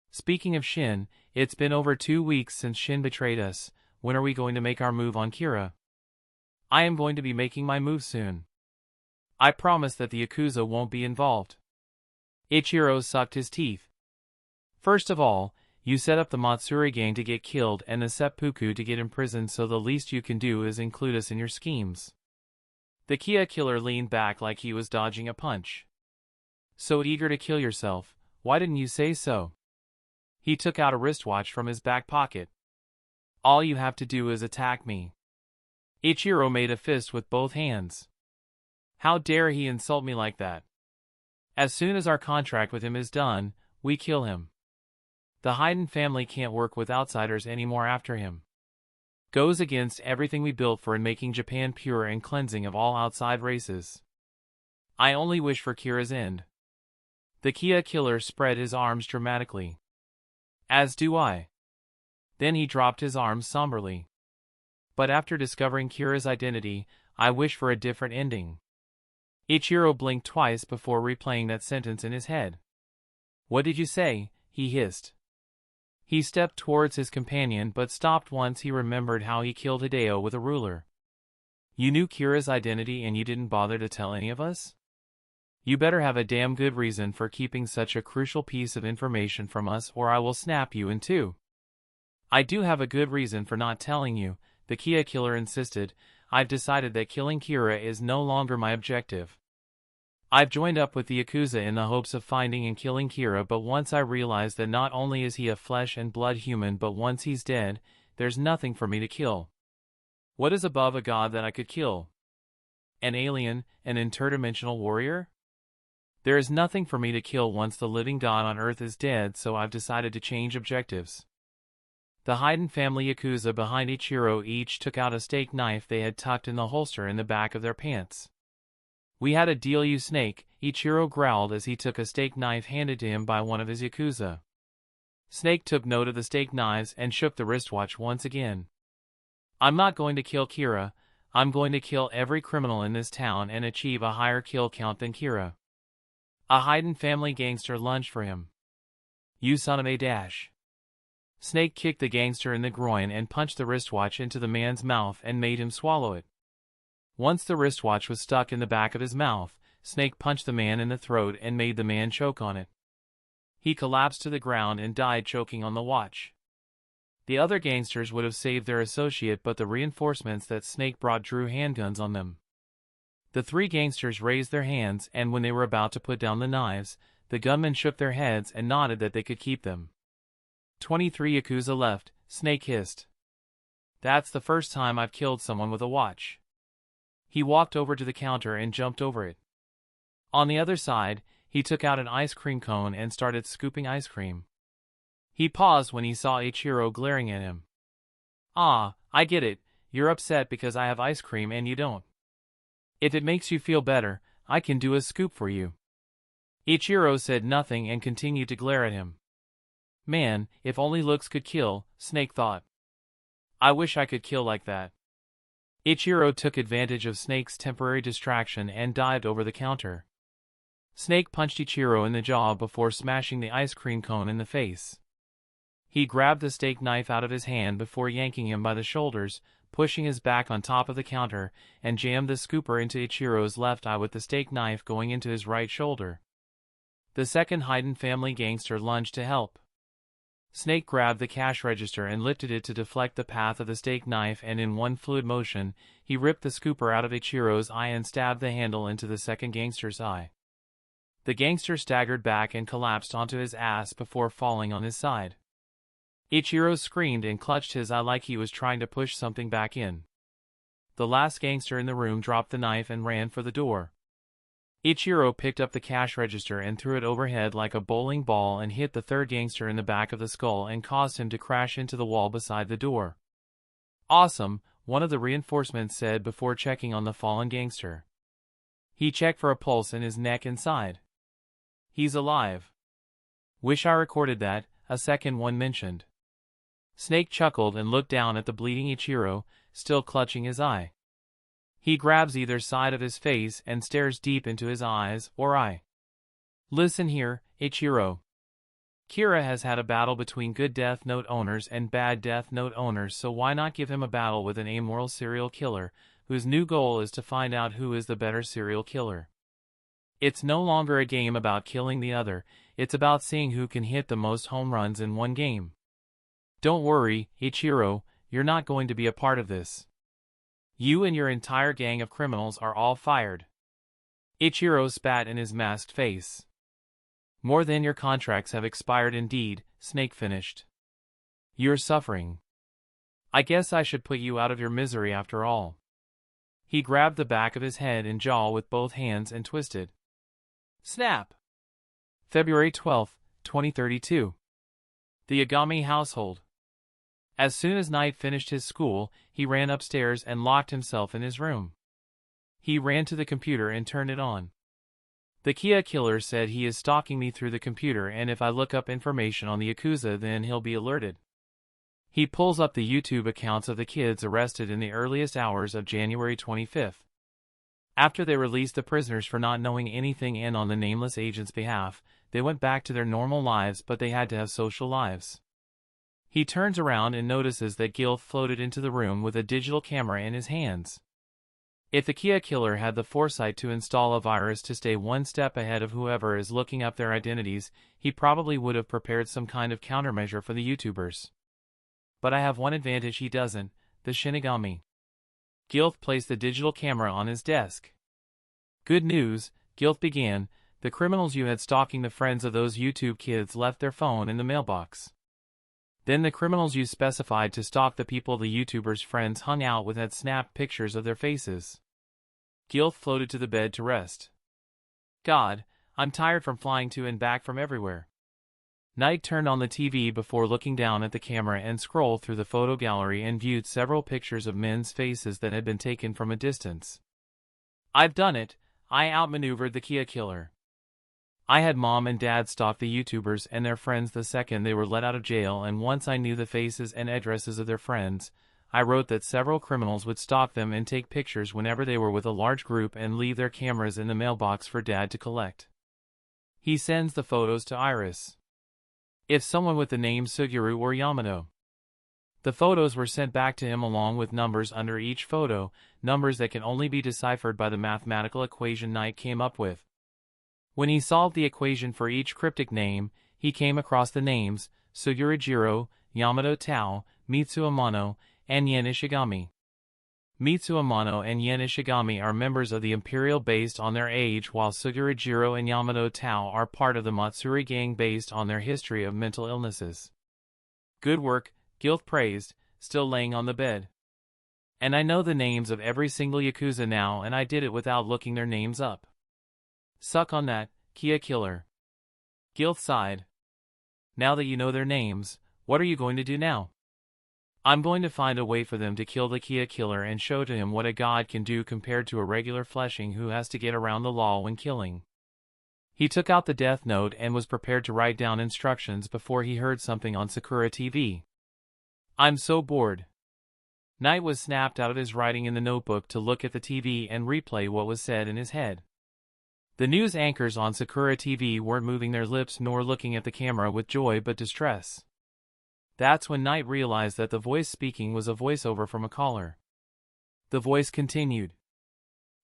[SPEAKER 1] Speaking of Shin, it's been over 2 weeks since Shin betrayed us. When are we going to make our move on Kira? I am going to be making my move soon. I promise that the Yakuza won't be involved. Ichiro sucked his teeth. First of all, you set up the Matsuri gang to get killed and the seppuku to get imprisoned, so the least you can do is include us in your schemes. The Kia killer leaned back like he was dodging a punch. So eager to kill yourself, why didn't you say so? He took out a wristwatch from his back pocket. All you have to do is attack me. Ichiro made a fist with both hands. How dare he insult me like that? As soon as our contract with him is done, we kill him. The Hayden family can't work with outsiders anymore after him. Goes against everything we built for in making Japan pure and cleansing of all outside races. I only wish for Kira's end. The Kia killer spread his arms dramatically. As do I. Then he dropped his arms somberly. But after discovering Kira's identity, I wish for a different ending. Ichiro blinked twice before replaying that sentence in his head. What did you say? He hissed. He stepped towards his companion but stopped once he remembered how he killed Hideo with a ruler. You knew Kira's identity and you didn't bother to tell any of us? You better have a damn good reason for keeping such a crucial piece of information from us, or I will snap you in two. I do have a good reason for not telling you, the Kia killer insisted. I've decided that killing Kira is no longer my objective. I've joined up with the Yakuza in the hopes of finding and killing Kira, but once I realized that not only is he a flesh and blood human, but once he's dead, there's nothing for me to kill. What is above a god that I could kill? An alien, an interdimensional warrior? There is nothing for me to kill once the living god on Earth is dead, so I've decided to change objectives. The Hayden family Yakuza behind Ichiro each took out a steak knife they had tucked in the holster in the back of their pants. We had a deal, you snake, Ichiro growled as he took a steak knife handed to him by one of his Yakuza. Snake took note of the steak knives and shook the wristwatch once again. I'm not going to kill Kira, I'm going to kill every criminal in this town and achieve a higher kill count than Kira. A Hayden family gangster lunged for him. You son of a dash. Snake kicked the gangster in the groin and punched the wristwatch into the man's mouth and made him swallow it. Once the wristwatch was stuck in the back of his mouth, Snake punched the man in the throat and made the man choke on it. He collapsed to the ground and died choking on the watch. The other gangsters would have saved their associate, but the reinforcements that Snake brought drew handguns on them. The three gangsters raised their hands, and when they were about to put down the knives, the gunmen shook their heads and nodded that they could keep them. 23 Yakuza left, Snake hissed. That's the first time I've killed someone with a watch. He walked over to the counter and jumped over it. On the other side, he took out an ice cream cone and started scooping ice cream. He paused when he saw Ichiro glaring at him. Ah, I get it, you're upset because I have ice cream and you don't. If it makes you feel better, I can do a scoop for you. Ichiro said nothing and continued to glare at him. Man, if only looks could kill, Snake thought. I wish I could kill like that. Ichiro took advantage of Snake's temporary distraction and dived over the counter. Snake punched Ichiro in the jaw before smashing the ice cream cone in the face. He grabbed the steak knife out of his hand before yanking him by the shoulders, pushing his back on top of the counter, and jammed the scooper into Ichiro's left eye with the steak knife going into his right shoulder. The second Hayden family gangster lunged to help. Snake grabbed the cash register and lifted it to deflect the path of the steak knife, and in one fluid motion, he ripped the scooper out of Ichiro's eye and stabbed the handle into the second gangster's eye. The gangster staggered back and collapsed onto his ass before falling on his side. Ichiro screamed and clutched his eye like he was trying to push something back in. The last gangster in the room dropped the knife and ran for the door. Ichiro picked up the cash register and threw it overhead like a bowling ball and hit the third gangster in the back of the skull and caused him to crash into the wall beside the door. Awesome, one of the reinforcements said before checking on the fallen gangster. He checked for a pulse in his neck and sighed. He's alive. Wish I recorded that, a second one mentioned. Snake chuckled and looked down at the bleeding Ichiro, still clutching his eye. He grabs either side of his face and stares deep into his eyes or eye. Listen here, Ichiro. Kira has had a battle between good Death Note owners and bad Death Note owners, so why not give him a battle with an amoral serial killer, whose new goal is to find out who is the better serial killer. It's no longer a game about killing the other, it's about seeing who can hit the most home runs in one game. Don't worry, Ichiro, you're not going to be a part of this. You and your entire gang of criminals are all fired. Ichiro spat in his masked face. More than your contracts have expired indeed, Snake finished. You're suffering. I guess I should put you out of your misery after all. He grabbed the back of his head and jaw with both hands and twisted. Snap! February 12, 2032. The Yagami household. As soon as Knight finished his school, he ran upstairs and locked himself in his room. He ran to the computer and turned it on. The Kia killer said he is stalking me through the computer, and if I look up information on the Yakuza then he'll be alerted. He pulls up the YouTube accounts of the kids arrested in the earliest hours of January 25th. After they released the prisoners for not knowing anything and on the nameless agent's behalf, they went back to their normal lives, but they had to have social lives. He turns around and notices that Gilth floated into the room with a digital camera in his hands. If the Kia killer had the foresight to install a virus to stay one step ahead of whoever is looking up their identities, he probably would have prepared some kind of countermeasure for the YouTubers. But I have one advantage he doesn't, the Shinigami. Gilth placed the digital camera on his desk. Good news, Gilth began, the criminals you had stalking the friends of those YouTube kids left their phone in the mailbox. Then the criminals you specified to stalk the people the YouTubers' friends hung out with had snapped pictures of their faces. Gilth floated to the bed to rest. God, I'm tired from flying to and back from everywhere. Knight turned on the TV before looking down at the camera and scrolled through the photo gallery and viewed several pictures of men's faces that had been taken from a distance. I've done it, I outmaneuvered the Kia killer. I had Mom and Dad stalk the YouTubers and their friends the second they were let out of jail, and once I knew the faces and addresses of their friends, I wrote that several criminals would stalk them and take pictures whenever they were with a large group and leave their cameras in the mailbox for Dad to collect. He sends the photos to Iris. If someone with the name Suguru or Yamato. The photos were sent back to him along with numbers under each photo, numbers that can only be deciphered by the mathematical equation Knight came up with. When he solved the equation for each cryptic name, he came across the names Sugurujiro, Yamato Tao, Mitsu Amano, and Yen Ishigami. Mitsu Amano and Yen Ishigami are members of the Imperial based on their age, while Sugurujiro and Yamato Tao are part of the Matsuri gang based on their history of mental illnesses. Good work, Gilth praised, still laying on the bed. And I know the names of every single Yakuza now, and I did it without looking their names up. Suck on that, Kia killer. Gilth sighed. Now that you know their names, what are you going to do now? I'm going to find a way for them to kill the Kia killer and show to him what a god can do compared to a regular fleshing who has to get around the law when killing. He took out the death note and was prepared to write down instructions before he heard something on Sakura TV. I'm so bored. Knight was snapped out of his writing in the notebook to look at the TV and replay what was said in his head. The news anchors on Sakura TV weren't moving their lips nor looking at the camera with joy but distress. That's when Knight realized that the voice speaking was a voiceover from a caller. The voice continued.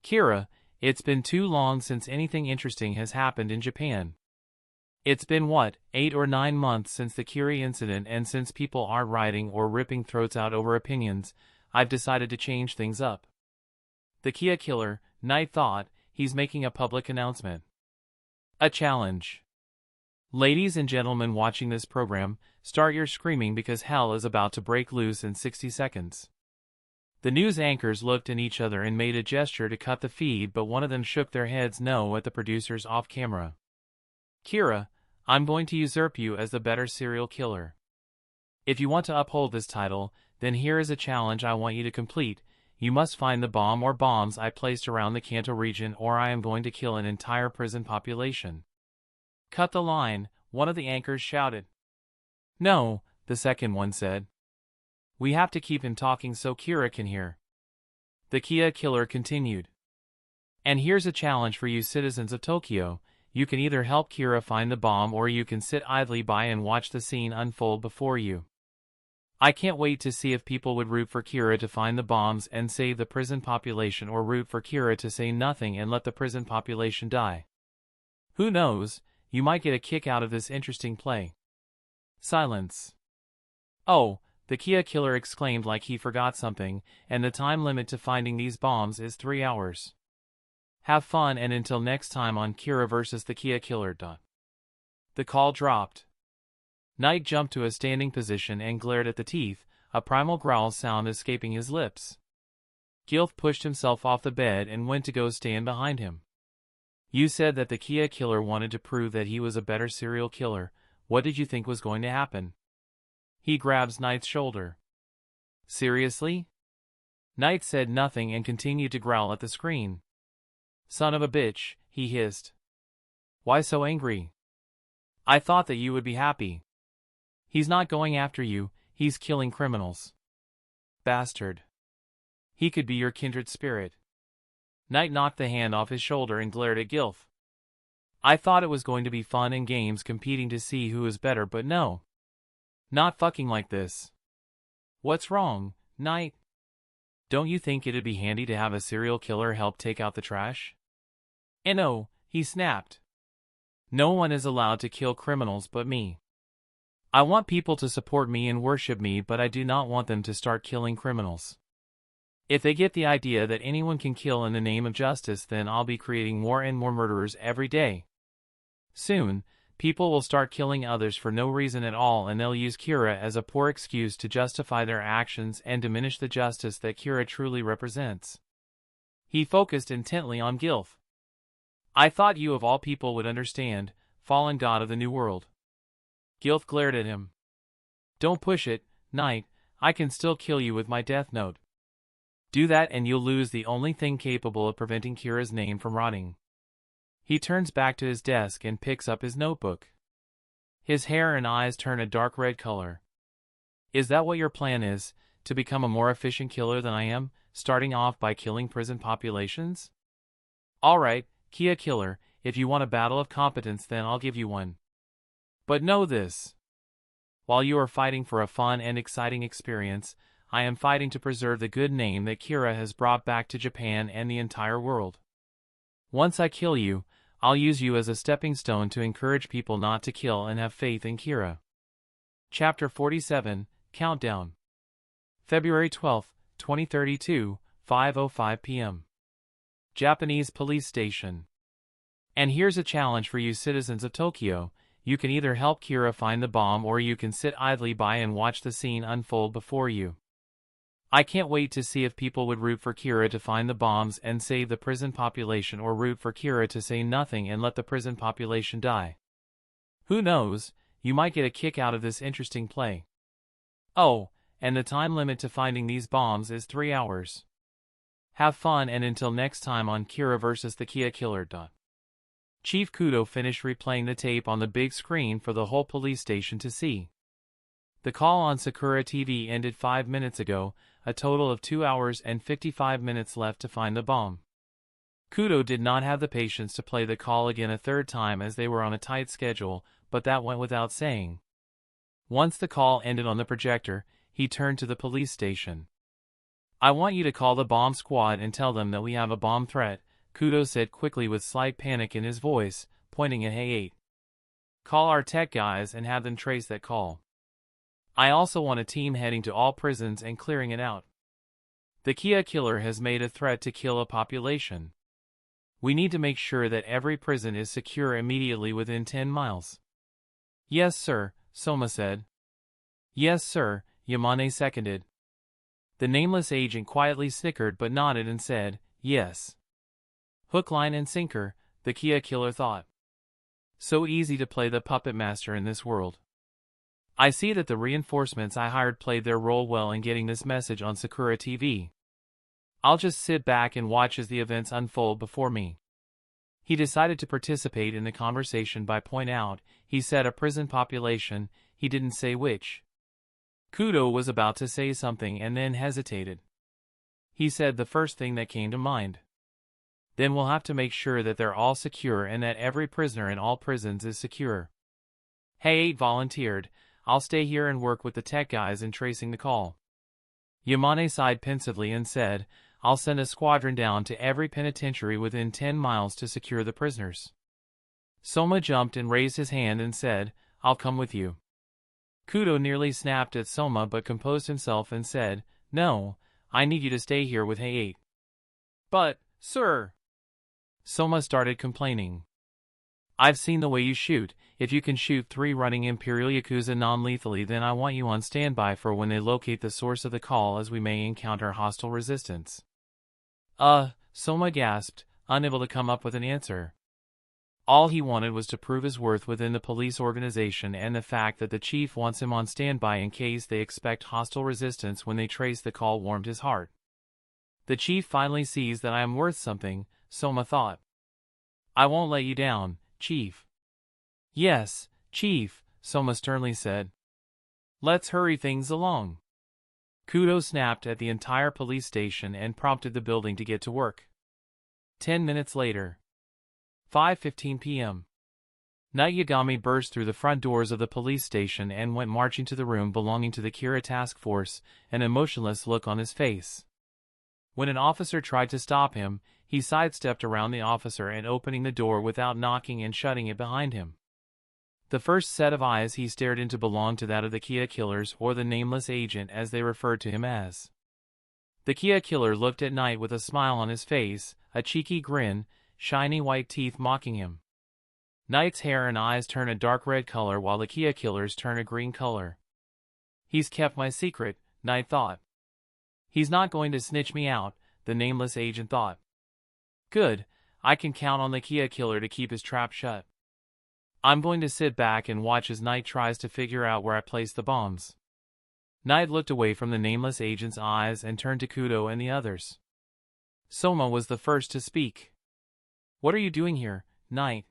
[SPEAKER 1] Kira, it's been too long since anything interesting has happened in Japan. It's been 8 or 9 months since the Kiri incident, and since people aren't rioting or ripping throats out over opinions, I've decided to change things up. The Kia killer, Knight thought, he's making a public announcement. A challenge. Ladies and gentlemen watching this program, start your screaming because hell is about to break loose in 60 seconds. The news anchors looked at each other and made a gesture to cut the feed, but one of them shook their heads no at the producers off camera. Kira, I'm going to usurp you as the better serial killer. If you want to uphold this title, then here is a challenge I want you to complete. You must find the bomb or bombs I placed around the Kanto region, or I am going to kill an entire prison population." "Cut the line," one of the anchors shouted. "No," the second one said. "We have to keep him talking so Kira can hear." The Kia killer continued. "And here's a challenge for you citizens of Tokyo. You can either help Kira find the bomb, or you can sit idly by and watch the scene unfold before you. I can't wait to see if people would root for Kira to find the bombs and save the prison population, or root for Kira to say nothing and let the prison population die. Who knows, you might get a kick out of this interesting play." Silence. "Oh," the Kia killer exclaimed like he forgot something, "and the time limit to finding these bombs is 3 hours. Have fun, and until next time on Kira vs. the Kia Killer. The call dropped. Knight jumped to a standing position and glared at the teeth, a primal growl sound escaping his lips. Gilth pushed himself off the bed and went to go stand behind him. "You said that the Kia killer wanted to prove that he was a better serial killer. What did you think was going to happen?" He grabs Knight's shoulder. "Seriously?" Knight said nothing and continued to growl at the screen. "Son of a bitch," he hissed. "Why so angry? I thought that you would be happy. He's not going after you, he's killing criminals. Bastard. He could be your kindred spirit." Knight knocked the hand off his shoulder and glared at Gilth. "I thought it was going to be fun and games competing to see who is better, but no. Not fucking like this. What's wrong, Knight? Don't you think it'd be handy to have a serial killer help take out the trash?" "No," he snapped. "No one is allowed to kill criminals but me. I want people to support me and worship me, but I do not want them to start killing criminals. If they get the idea that anyone can kill in the name of justice, then I'll be creating more and more murderers every day. Soon, people will start killing others for no reason at all, and they'll use Kira as a poor excuse to justify their actions and diminish the justice that Kira truly represents." He focused intently on Gilth. "I thought you of all people would understand, fallen god of the New World." Gilth glared at him. "Don't push it, Knight, I can still kill you with my death note. Do that and you'll lose the only thing capable of preventing Kira's name from rotting." He turns back to his desk and picks up his notebook. His hair and eyes turn a dark red color. "Is that what your plan is, to become a more efficient killer than I am, starting off by killing prison populations? All right, Kia killer, if you want a battle of competence, then I'll give you one. But know this. While you are fighting for a fun and exciting experience, I am fighting to preserve the good name that Kira has brought back to Japan and the entire world. Once I kill you, I'll use you as a stepping stone to encourage people not to kill and have faith in Kira." Chapter 47, Countdown. February 12, 2032, 5:05 p.m. Japanese police station. "And here's a challenge for you citizens of Tokyo. You can either help Kira find the bomb, or you can sit idly by and watch the scene unfold before you. I can't wait to see if people would root for Kira to find the bombs and save the prison population, or root for Kira to say nothing and let the prison population die. Who knows, you might get a kick out of this interesting play. Oh, and the time limit to finding these bombs is 3 hours. Have fun, and until next time on Kira vs. the Kia Killer. Chief Kudo finished replaying the tape on the big screen for the whole police station to see. The call on Sakura TV ended 5 minutes ago, a total of 2 hours and 55 minutes left to find the bomb. Kudo did not have the patience to play the call again a third time, as they were on a tight schedule, but that went without saying. Once the call ended on the projector, he turned to the police station. "I want you to call the bomb squad and tell them that we have a bomb threat," Kudo said quickly with slight panic in his voice, pointing at Hey 8. "Call our tech guys and have them trace that call. I also want a team heading to all prisons and clearing it out. The Kia killer has made a threat to kill a population. We need to make sure that every prison is secure immediately within 10 miles. "Yes, sir," Soma said. "Yes, sir," Yamane seconded. The nameless agent quietly snickered but nodded and said, "Yes." Hook, line, and sinker, the Kia killer thought. So easy to play the puppet master in this world. I see that the reinforcements I hired played their role well in getting this message on Sakura TV. I'll just sit back and watch as the events unfold before me. He decided to participate in the conversation by pointing out, he said a prison population, he didn't say which. Kudo was about to say something and then hesitated. He said the first thing that came to mind. Then we'll have to make sure that they're all secure and that every prisoner in all prisons is secure. Hey, 8 volunteered, I'll stay here and work with the tech guys in tracing the call. Yamane sighed pensively and said, I'll send a squadron down to every penitentiary within 10 miles to secure the prisoners. Soma jumped and raised his hand and said, I'll come with you. Kudo nearly snapped at Soma but composed himself and said, No, I need you to stay here with Hey 8. But, sir. Soma started complaining. I've seen the way you shoot. If you can shoot 3 running Imperial Yakuza non-lethally, then I want you on standby for when they locate the source of the call, as we may encounter hostile resistance. Soma gasped, unable to come up with an answer. All he wanted was to prove his worth within the police organization, and the fact that the chief wants him on standby in case they expect hostile resistance when they trace the call warmed his heart. The chief finally sees that I am worth something, Soma thought. I won't let you down, Chief. Yes, Chief, Soma sternly said. Let's hurry things along. Kudo snapped at the entire police station and prompted the building to get to work. 10 minutes later. 5:15 p.m. Knight Yagami burst through the front doors of the police station and went marching to the room belonging to the Kira task force, an emotionless look on his face. When an officer tried to stop him, he sidestepped around the officer and opening the door without knocking and shutting it behind him. The first set of eyes he stared into belonged to that of the Kia killers, or the nameless agent as they referred to him as. The Kia killer looked at Knight with a smile on his face, a cheeky grin, shiny white teeth mocking him. Knight's hair and eyes turn a dark red color while the Kia killers turn a green color. He's kept my secret, Knight thought. He's not going to snitch me out, the nameless agent thought. Good, I can count on the Kia killer to keep his trap shut. I'm going to sit back and watch as Knight tries to figure out where I place the bombs. Knight looked away from the nameless agent's eyes and turned to Kudo and the others. Soma was the first to speak. What are you doing here, Knight?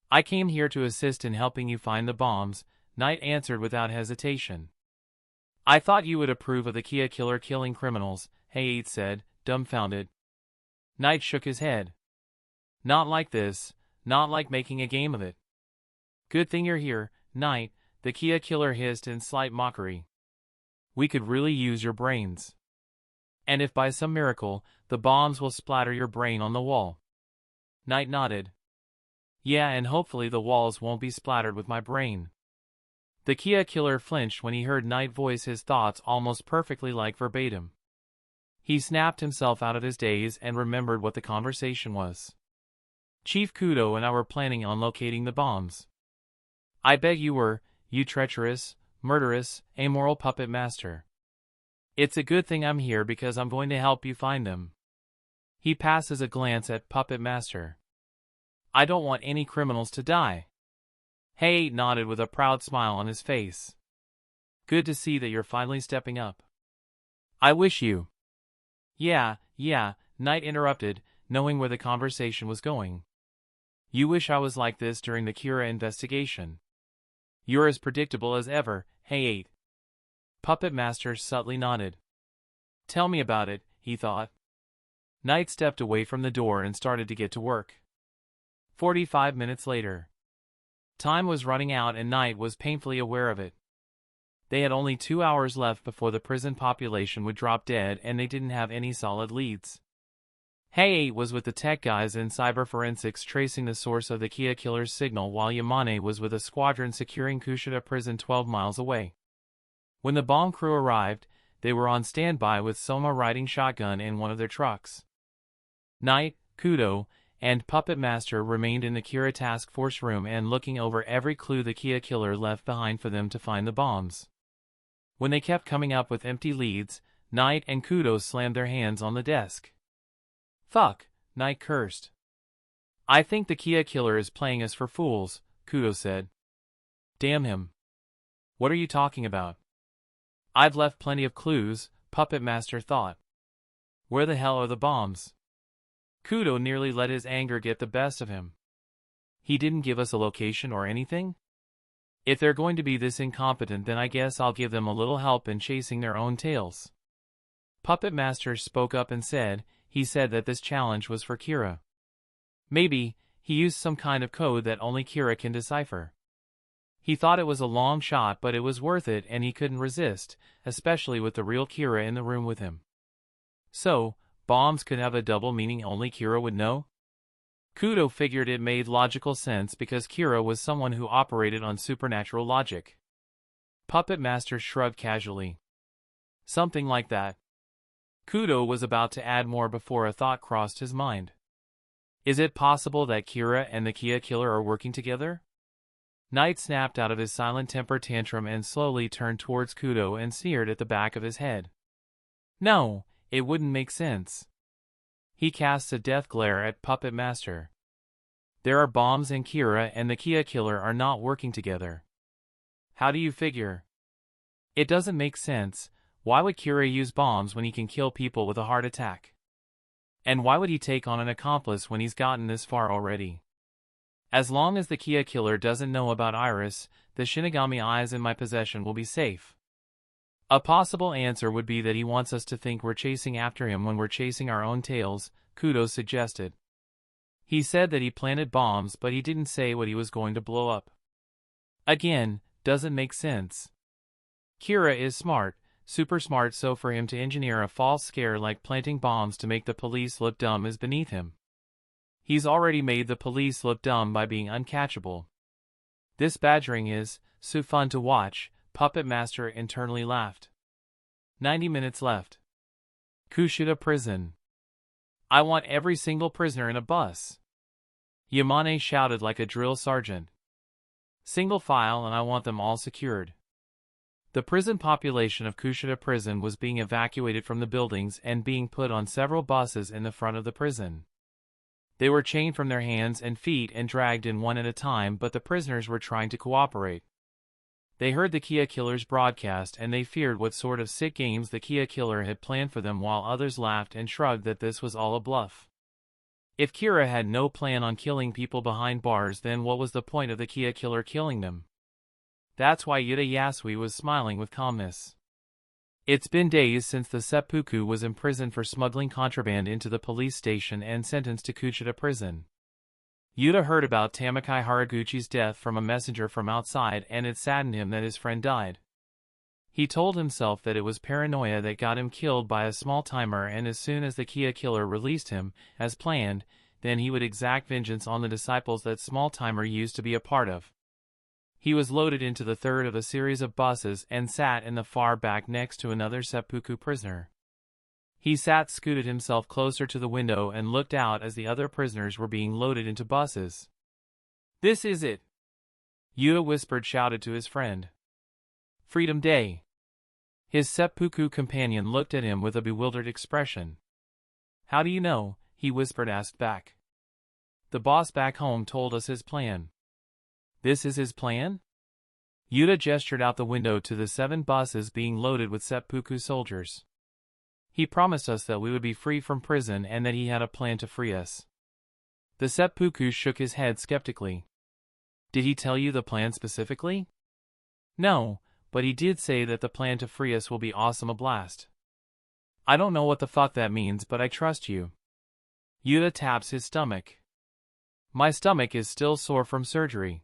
[SPEAKER 1] I came here to assist in helping you find the bombs, Knight answered without hesitation. I thought you would approve of the Kia killer killing criminals, Hey said, dumbfounded. Knight shook his head. Not like this, not like making a game of it. Good thing you're here, Knight, the Kia killer hissed in slight mockery. We could really use your brains. And if by some miracle, the bombs will splatter your brain on the wall. Knight nodded. Yeah, and hopefully the walls won't be splattered with my brain. The Kia killer flinched when he heard Knight voice his thoughts almost perfectly like verbatim. He snapped himself out of his daze and remembered what the conversation was. Chief Kudo and I were planning on locating the bombs. I bet you were, you treacherous, murderous, amoral puppet master. It's a good thing I'm here because I'm going to help you find them. He passes a glance at Puppet Master. I don't want any criminals to die. Hey nodded with a proud smile on his face. Good to see that you're finally stepping up. I wish you. Yeah, Knight interrupted, knowing where the conversation was going. You wish I was like this during the Kira investigation. You're as predictable as ever, Hey. Puppet Master subtly nodded. Tell me about it, he thought. Knight stepped away from the door and started to get to work. 45 minutes later. Time was running out and Knight was painfully aware of it. They had only 2 hours left before the prison population would drop dead and they didn't have any solid leads. Hey was with the tech guys in cyber forensics tracing the source of the Kia killer's signal while Yamane was with a squadron securing Kushida prison 12 miles away. When the bomb crew arrived, they were on standby with Soma riding shotgun in one of their trucks. Knight, Kudo, and Puppet Master remained in the Kira task force room and looking over every clue the Kia killer left behind for them to find the bombs. When they kept coming up with empty leads, Knight and Kudo slammed their hands on the desk. Fuck, Knight cursed. I think the Kia killer is playing us for fools, Kudo said. Damn him. What are you talking about? I've left plenty of clues, Puppet Master thought. Where the hell are the bombs? Kudo nearly let his anger get the best of him. He didn't give us a location or anything? If they're going to be this incompetent, then I guess I'll give them a little help in chasing their own tails. Puppet Master spoke up and said, he said that this challenge was for Kira. Maybe, he used some kind of code that only Kira can decipher. He thought it was a long shot, but it was worth it and he couldn't resist, especially with the real Kira in the room with him. So, bombs could have a double meaning only Kira would know? Kudo figured it made logical sense because Kira was someone who operated on supernatural logic. Puppet Master shrugged casually. Something like that. Kudo was about to add more before a thought crossed his mind. Is it possible that Kira and the Kia Killer are working together? Knight snapped out of his silent temper tantrum and slowly turned towards Kudo and sneered at the back of his head. No, it wouldn't make sense. He cast a death glare at Puppet Master. There are bombs and Kira and the Kia Killer are not working together. How do you figure? It doesn't make sense. Why would Kira use bombs when he can kill people with a heart attack? And why would he take on an accomplice when he's gotten this far already? As long as the Kia Killer doesn't know about Iris, the Shinigami eyes in my possession will be safe. A possible answer would be that he wants us to think we're chasing after him when we're chasing our own tails, Kudo suggested. He said that he planted bombs, but he didn't say what he was going to blow up. Again, doesn't make sense. Kira is smart, super smart, so for him to engineer a false scare like planting bombs to make the police look dumb is beneath him. He's already made the police look dumb by being uncatchable. This badgering is so fun to watch, Puppet Master internally laughed. 90 minutes left. Kushida Prison. I want every single prisoner in a bus. Yamane shouted like a drill sergeant. Single file, and I want them all secured. The prison population of Kushida Prison was being evacuated from the buildings and being put on several buses in the front of the prison. They were chained from their hands and feet and dragged in one at a time, but the prisoners were trying to cooperate. They heard the Kia Killer's broadcast and they feared what sort of sick games the Kia Killer had planned for them, while others laughed and shrugged that this was all a bluff. If Kira had no plan on killing people behind bars, then what was the point of the Kia Killer killing them? That's why Yuta Yasui was smiling with calmness. It's been days since the seppuku was imprisoned for smuggling contraband into the police station and sentenced to Kushida Prison. Yuta heard about Tamakai Haraguchi's death from a messenger from outside, and it saddened him that his friend died. He told himself that it was paranoia that got him killed by a small-timer, and as soon as the Kia Killer released him, as planned, then he would exact vengeance on the disciples that small-timer used to be a part of. He was loaded into the third of a series of buses and sat in the far back next to another seppuku prisoner. He scooted himself closer to the window and looked out as the other prisoners were being loaded into buses. This is it! Yuta shouted to his friend. Freedom Day! His seppuku companion looked at him with a bewildered expression. How do you know? He asked back. The boss back home told us his plan. This is his plan? Yuta gestured out the window to the 7 buses being loaded with seppuku soldiers. He promised us that we would be free from prison and that he had a plan to free us. The seppuku shook his head skeptically. Did he tell you the plan specifically? No, but he did say that the plan to free us will be awesome, a blast. I don't know what the fuck that means, but I trust you. Yuta taps his stomach. My stomach is still sore from surgery.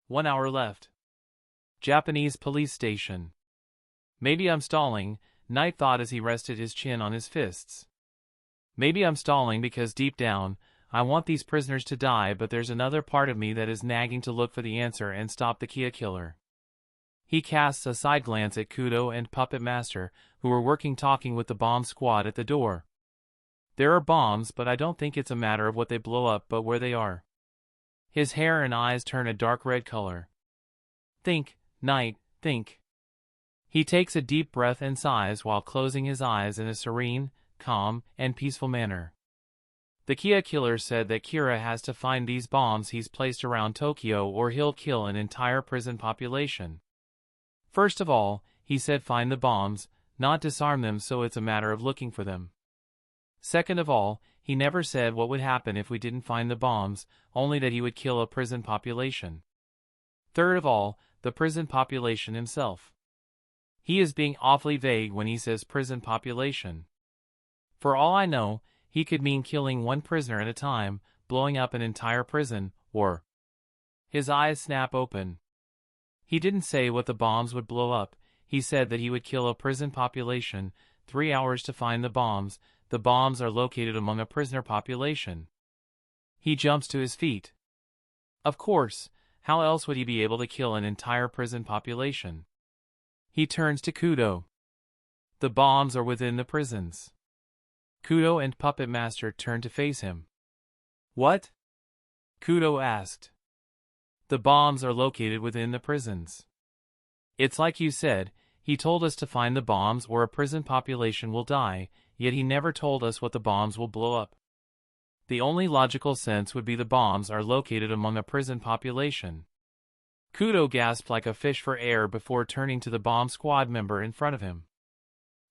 [SPEAKER 1] 1 hour left. Japanese police station. Maybe I'm stalling, Knight thought as he rested his chin on his fists. Maybe I'm stalling because deep down, I want these prisoners to die, but there's another part of me that is nagging to look for the answer and stop the Kia Killer. He casts a side glance at Kudo and Puppet Master, who were working talking with the bomb squad at the door. There are bombs, but I don't think it's a matter of what they blow up but where they are. His hair and eyes turn a dark red color. Think, Knight, think. He takes a deep breath and sighs while closing his eyes in a serene, calm, and peaceful manner. The Kia Killer said that Kira has to find these bombs he's placed around Tokyo or he'll kill an entire prison population. First of all, he said find the bombs, not disarm them, so it's a matter of looking for them. Second of all, he never said what would happen if we didn't find the bombs, only that he would kill a prison population. Third of all, the prison population himself. He is being awfully vague when he says prison population. For all I know, he could mean killing one prisoner at a time, blowing up an entire prison, or... His eyes snap open. He didn't say what the bombs would blow up. He said that he would kill a prison population, 3 hours to find the bombs. The bombs are located among a prisoner population. He jumps to his feet. Of course, how else would he be able to kill an entire prison population? He turns to Kudo. The bombs are within the prisons. Kudo and Puppet Master turn to face him. What? Kudo asked. The bombs are located within the prisons. It's like you said, he told us to find the bombs or a prison population will die, yet he never told us what the bombs will blow up. The only logical sense would be the bombs are located among a prison population. Kudo gasped like a fish for air before turning to the bomb squad member in front of him.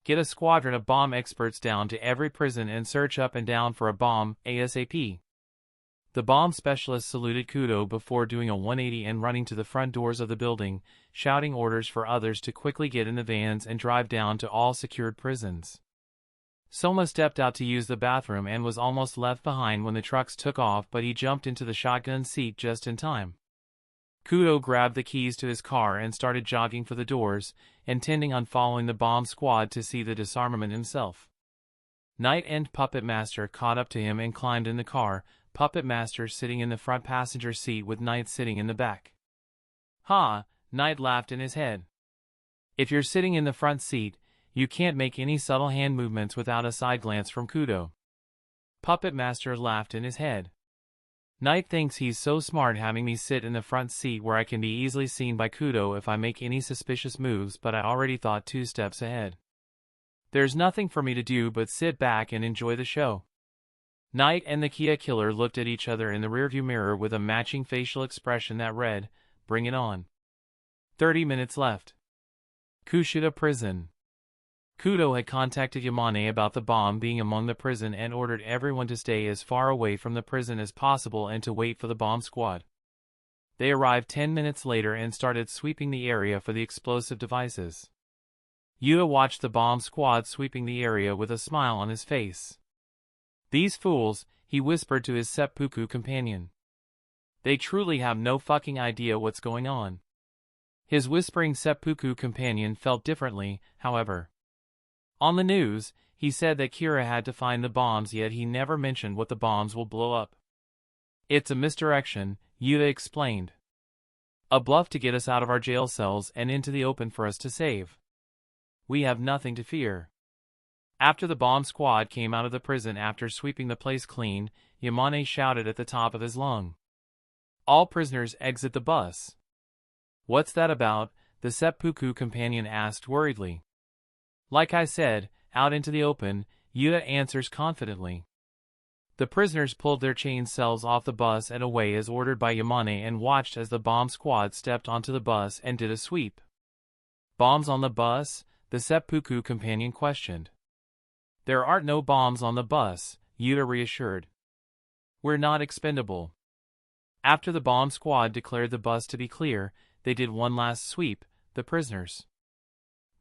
[SPEAKER 1] Get a squadron of bomb experts down to every prison and search up and down for a bomb, ASAP. The bomb specialist saluted Kudo before doing a 180 and running to the front doors of the building, shouting orders for others to quickly get in the vans and drive down to all secured prisons. Soma stepped out to use the bathroom and was almost left behind when the trucks took off, but he jumped into the shotgun seat just in time. Kudo grabbed the keys to his car and started jogging for the doors, intending on following the bomb squad to see the disarmament himself. Knight and Puppet Master caught up to him and climbed in the car, Puppet Master sitting in the front passenger seat with Knight sitting in the back. Ha! Knight laughed in his head. If you're sitting in the front seat, you can't make any subtle hand movements without a side glance from Kudo. Puppet Master laughed in his head. Knight thinks he's so smart having me sit in the front seat where I can be easily seen by Kudo if I make any suspicious moves, but I already thought 2 steps ahead. There's nothing for me to do but sit back and enjoy the show. Knight and the Kia killer looked at each other in the rearview mirror with a matching facial expression that read, "Bring it on." 30 minutes left. Kushida prison. Kudo had contacted Yamane about the bomb being among the prison and ordered everyone to stay as far away from the prison as possible and to wait for the bomb squad. They arrived 10 minutes later and started sweeping the area for the explosive devices. Yuta watched the bomb squad sweeping the area with a smile on his face. These fools, he whispered to his seppuku companion. They truly have no fucking idea what's going on. His whispering seppuku companion felt differently, however. On the news, he said that Kira had to find the bombs, yet he never mentioned what the bombs will blow up. It's a misdirection, Yuta explained. A bluff to get us out of our jail cells and into the open for us to save. We have nothing to fear. After the bomb squad came out of the prison after sweeping the place clean, Yamane shouted at the top of his lung. All prisoners exit the bus. What's that about? The seppuku companion asked worriedly. Like I said, out into the open, Yuta answers confidently. The prisoners pulled their chain cells off the bus and away as ordered by Yamane and watched as the bomb squad stepped onto the bus and did a sweep. Bombs on the bus? The seppuku companion questioned. There aren't no bombs on the bus, Yuta reassured. We're not expendable. After the bomb squad declared the bus to be clear, they did one last sweep, the prisoners.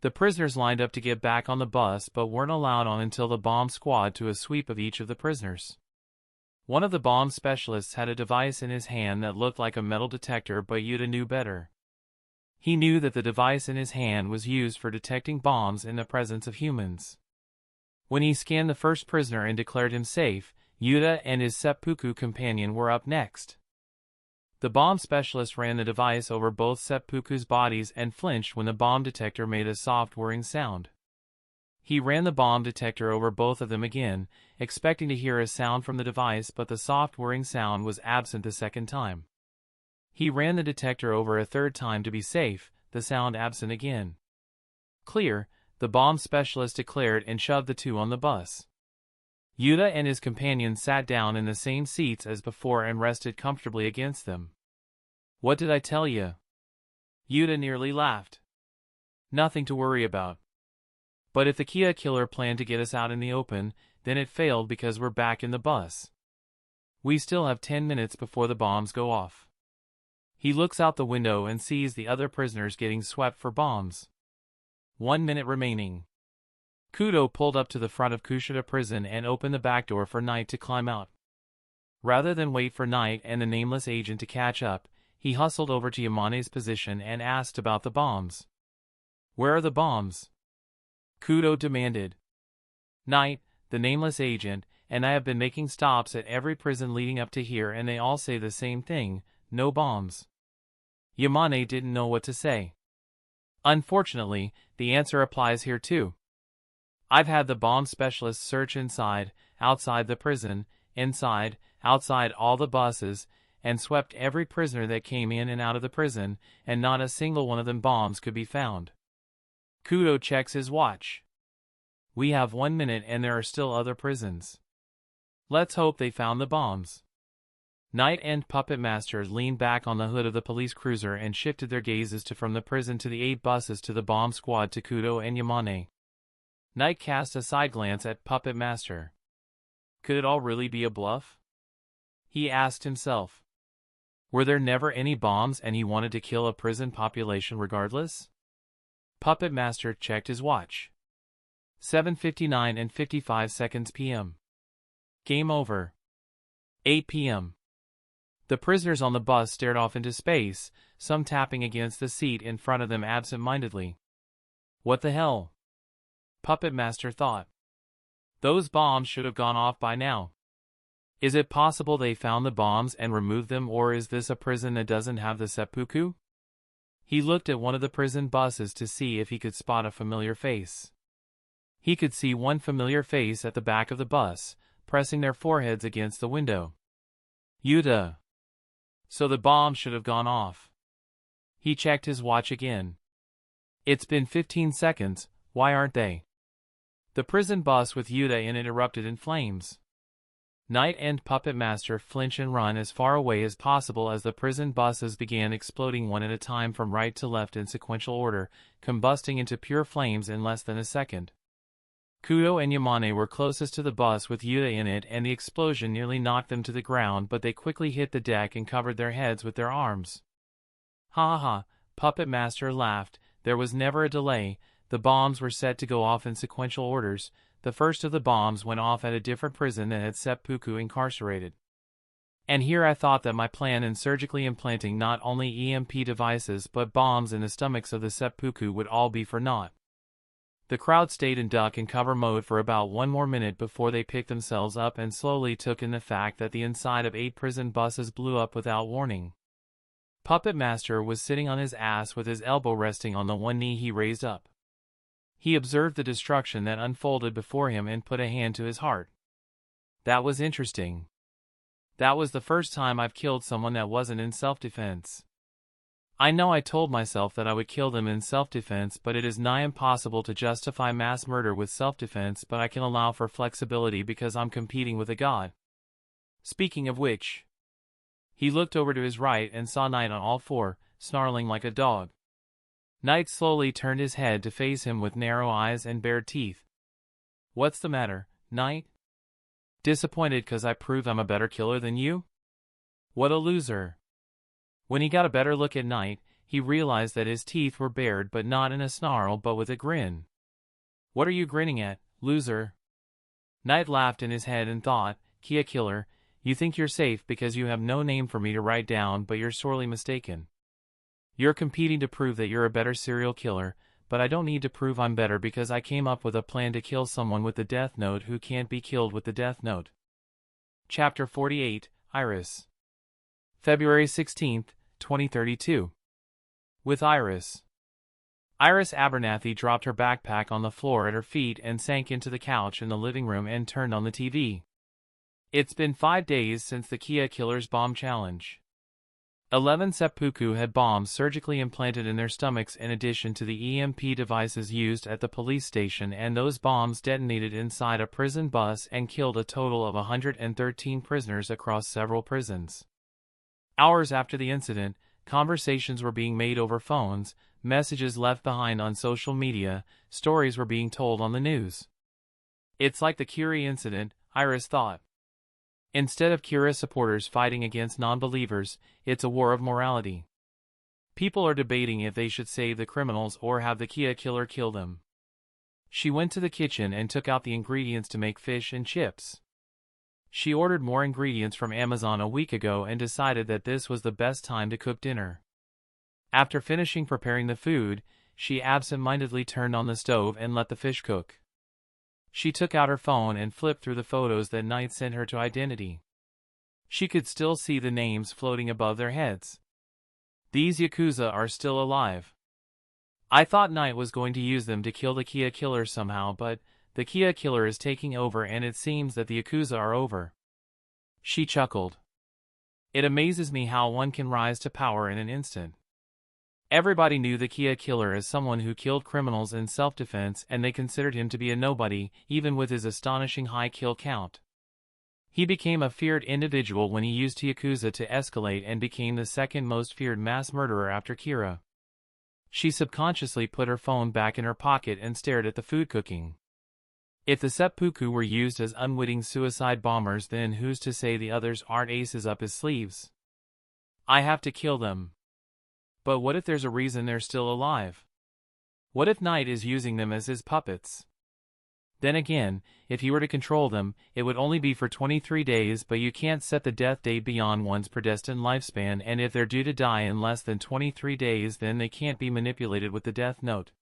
[SPEAKER 1] The prisoners lined up to get back on the bus but weren't allowed on until the bomb squad to a sweep of each of the prisoners. One of the bomb specialists had a device in his hand that looked like a metal detector, but Yuta knew better. He knew that the device in his hand was used for detecting bombs in the presence of humans. When he scanned the first prisoner and declared him safe, Yuta and his seppuku companion were up next. The bomb specialist ran the device over both seppuku's bodies and flinched when the bomb detector made a soft whirring sound. He ran the bomb detector over both of them again, expecting to hear a sound from the device, but the soft whirring sound was absent the second time. He ran the detector over a third time to be safe, the sound absent again. Clear, the bomb specialist declared and shoved the 2 on the bus. Yuta and his companion sat down in the same seats as before and rested comfortably against them. What did I tell you? Yuta nearly laughed. Nothing to worry about. But if the Kia killer planned to get us out in the open, then it failed because we're back in the bus. We still have 10 minutes before the bombs go off. He looks out the window and sees the other prisoners getting swept for bombs. 1 minute remaining. Kudo pulled up to the front of Kushida prison and opened the back door for Knight to climb out. Rather than wait for Knight and the nameless agent to catch up, he hustled over to Yamane's position and asked about the bombs. "Where are the bombs?" Kudo demanded. "Knight, the nameless agent, and I have been making stops at every prison leading up to here and they all say the same thing, no bombs." Yamane didn't know what to say. Unfortunately, the answer applies here too. I've had the bomb specialists search inside, outside the prison, inside, outside all the buses, and swept every prisoner that came in and out of the prison, and not a single one of them bombs could be found. Kudo checks his watch. We have 1 minute and there are still other prisons. Let's hope they found the bombs. Knight and Puppet Master leaned back on the hood of the police cruiser and shifted their gazes from the prison to the 8 buses to the bomb squad to Kudo and Yamane. Knight cast a side glance at Puppet Master. Could it all really be a bluff? He asked himself. Were there never any bombs and he wanted to kill a prison population regardless? Puppet Master checked his watch. 7:59 and 55 seconds p.m. Game over. 8 p.m. The prisoners on the bus stared off into space, some tapping against the seat in front of them absent-mindedly. What the hell? Puppet Master thought. Those bombs should have gone off by now. Is it possible they found the bombs and removed them, or is this a prison that doesn't have the seppuku? He looked at one of the prison buses to see if he could spot a familiar face. He could see one familiar face at the back of the bus, pressing their foreheads against the window. Yuta. So the bomb should have gone off. He checked his watch again. It's been 15 seconds, why aren't they? The prison bus with Yuta in it erupted in flames. Knight and Puppet Master flinch and run as far away as possible as the prison buses began exploding one at a time from right to left in sequential order, combusting into pure flames in less than a second. Kudo and Yamane were closest to the bus with Yuta in it, and the explosion nearly knocked them to the ground, but they quickly hit the deck and covered their heads with their arms. Ha ha, Puppet Master laughed. There was never a delay. The bombs were set to go off in sequential orders. The first of the bombs went off at a different prison that had seppuku incarcerated. And here I thought that my plan in surgically implanting not only EMP devices but bombs in the stomachs of the seppuku would all be for naught. The crowd stayed in duck and cover mode for about 1 more minute before they picked themselves up and slowly took in the fact that the inside of 8 prison buses blew up without warning. Puppet Master was sitting on his ass with his elbow resting on the one knee he raised up. He observed the destruction that unfolded before him and put a hand to his heart. That was interesting. That was the first time I've killed someone that wasn't in self-defense. I know I told myself that I would kill them in self-defense, but it is nigh impossible to justify mass murder with self-defense, but I can allow for flexibility because I'm competing with a god. Speaking of which, he looked over to his right and saw Knight on all 4, snarling like a dog. Knight slowly turned his head to face him with narrow eyes and bared teeth. What's the matter, Knight? Disappointed cause I proved I'm a better killer than you? What a loser. When he got a better look at Knight, he realized that his teeth were bared, but not in a snarl but with a grin. What are you grinning at, loser? Knight laughed in his head and thought, Kia killer, you think you're safe because you have no name for me to write down, but you're sorely mistaken. You're competing to prove that you're a better serial killer, but I don't need to prove I'm better because I came up with a plan to kill someone with the Death Note who can't be killed with the Death Note. Chapter 48, Iris. February 16, 2032. With Iris. Iris Abernathy dropped her backpack on the floor at her feet and sank into the couch in the living room and turned on the TV. It's been 5 days since the Kia Killer's bomb challenge. 11 seppuku had bombs surgically implanted in their stomachs in addition to the EMP devices used at the police station, and those bombs detonated inside a prison bus and killed a total of 113 prisoners across several prisons. Hours after the incident, conversations were being made over phones, messages left behind on social media, stories were being told on the news. It's like the Kira incident, Iris thought. Instead of Kira supporters fighting against non-believers, it's a war of morality. People are debating if they should save the criminals or have the Kia killer kill them. She went to the kitchen and took out the ingredients to make fish and chips. She ordered more ingredients from Amazon a week ago and decided that this was the best time to cook dinner. After finishing preparing the food, she absent-mindedly turned on the stove and let the fish cook. She took out her phone and flipped through the photos that Knight sent her to Identity. She could still see the names floating above their heads. These Yakuza are still alive. I thought Knight was going to use them to kill the Kia killer somehow, but the Kia killer is taking over and it seems that the Yakuza are over. She chuckled. It amazes me how one can rise to power in an instant. Everybody knew the Kia killer as someone who killed criminals in self-defense and they considered him to be a nobody, even with his astonishing high kill count. He became a feared individual when he used Yakuza to escalate and became the second most feared mass murderer after Kira. She subconsciously put her phone back in her pocket and stared at the food cooking. If the seppuku were used as unwitting suicide bombers, then who's to say the others aren't aces up his sleeves? I have to kill them. But what if there's a reason they're still alive? What if Knight is using them as his puppets? Then again, if he were to control them, it would only be for 23 days, but you can't set the death date beyond one's predestined lifespan, and if they're due to die in less than 23 days, then they can't be manipulated with the death note.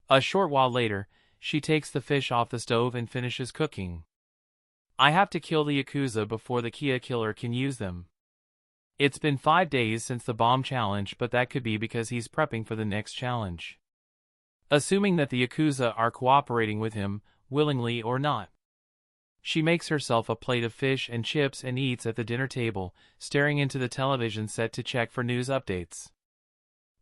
[SPEAKER 1] A short while later, she takes the fish off the stove and finishes cooking. I have to kill the Yakuza before the Kia killer can use them. It's been 5 days since the bomb challenge, but that could be because he's prepping for the next challenge. Assuming that the Yakuza are cooperating with him, willingly or not. She makes herself a plate of fish and chips and eats at the dinner table, staring into the television set to check for news updates.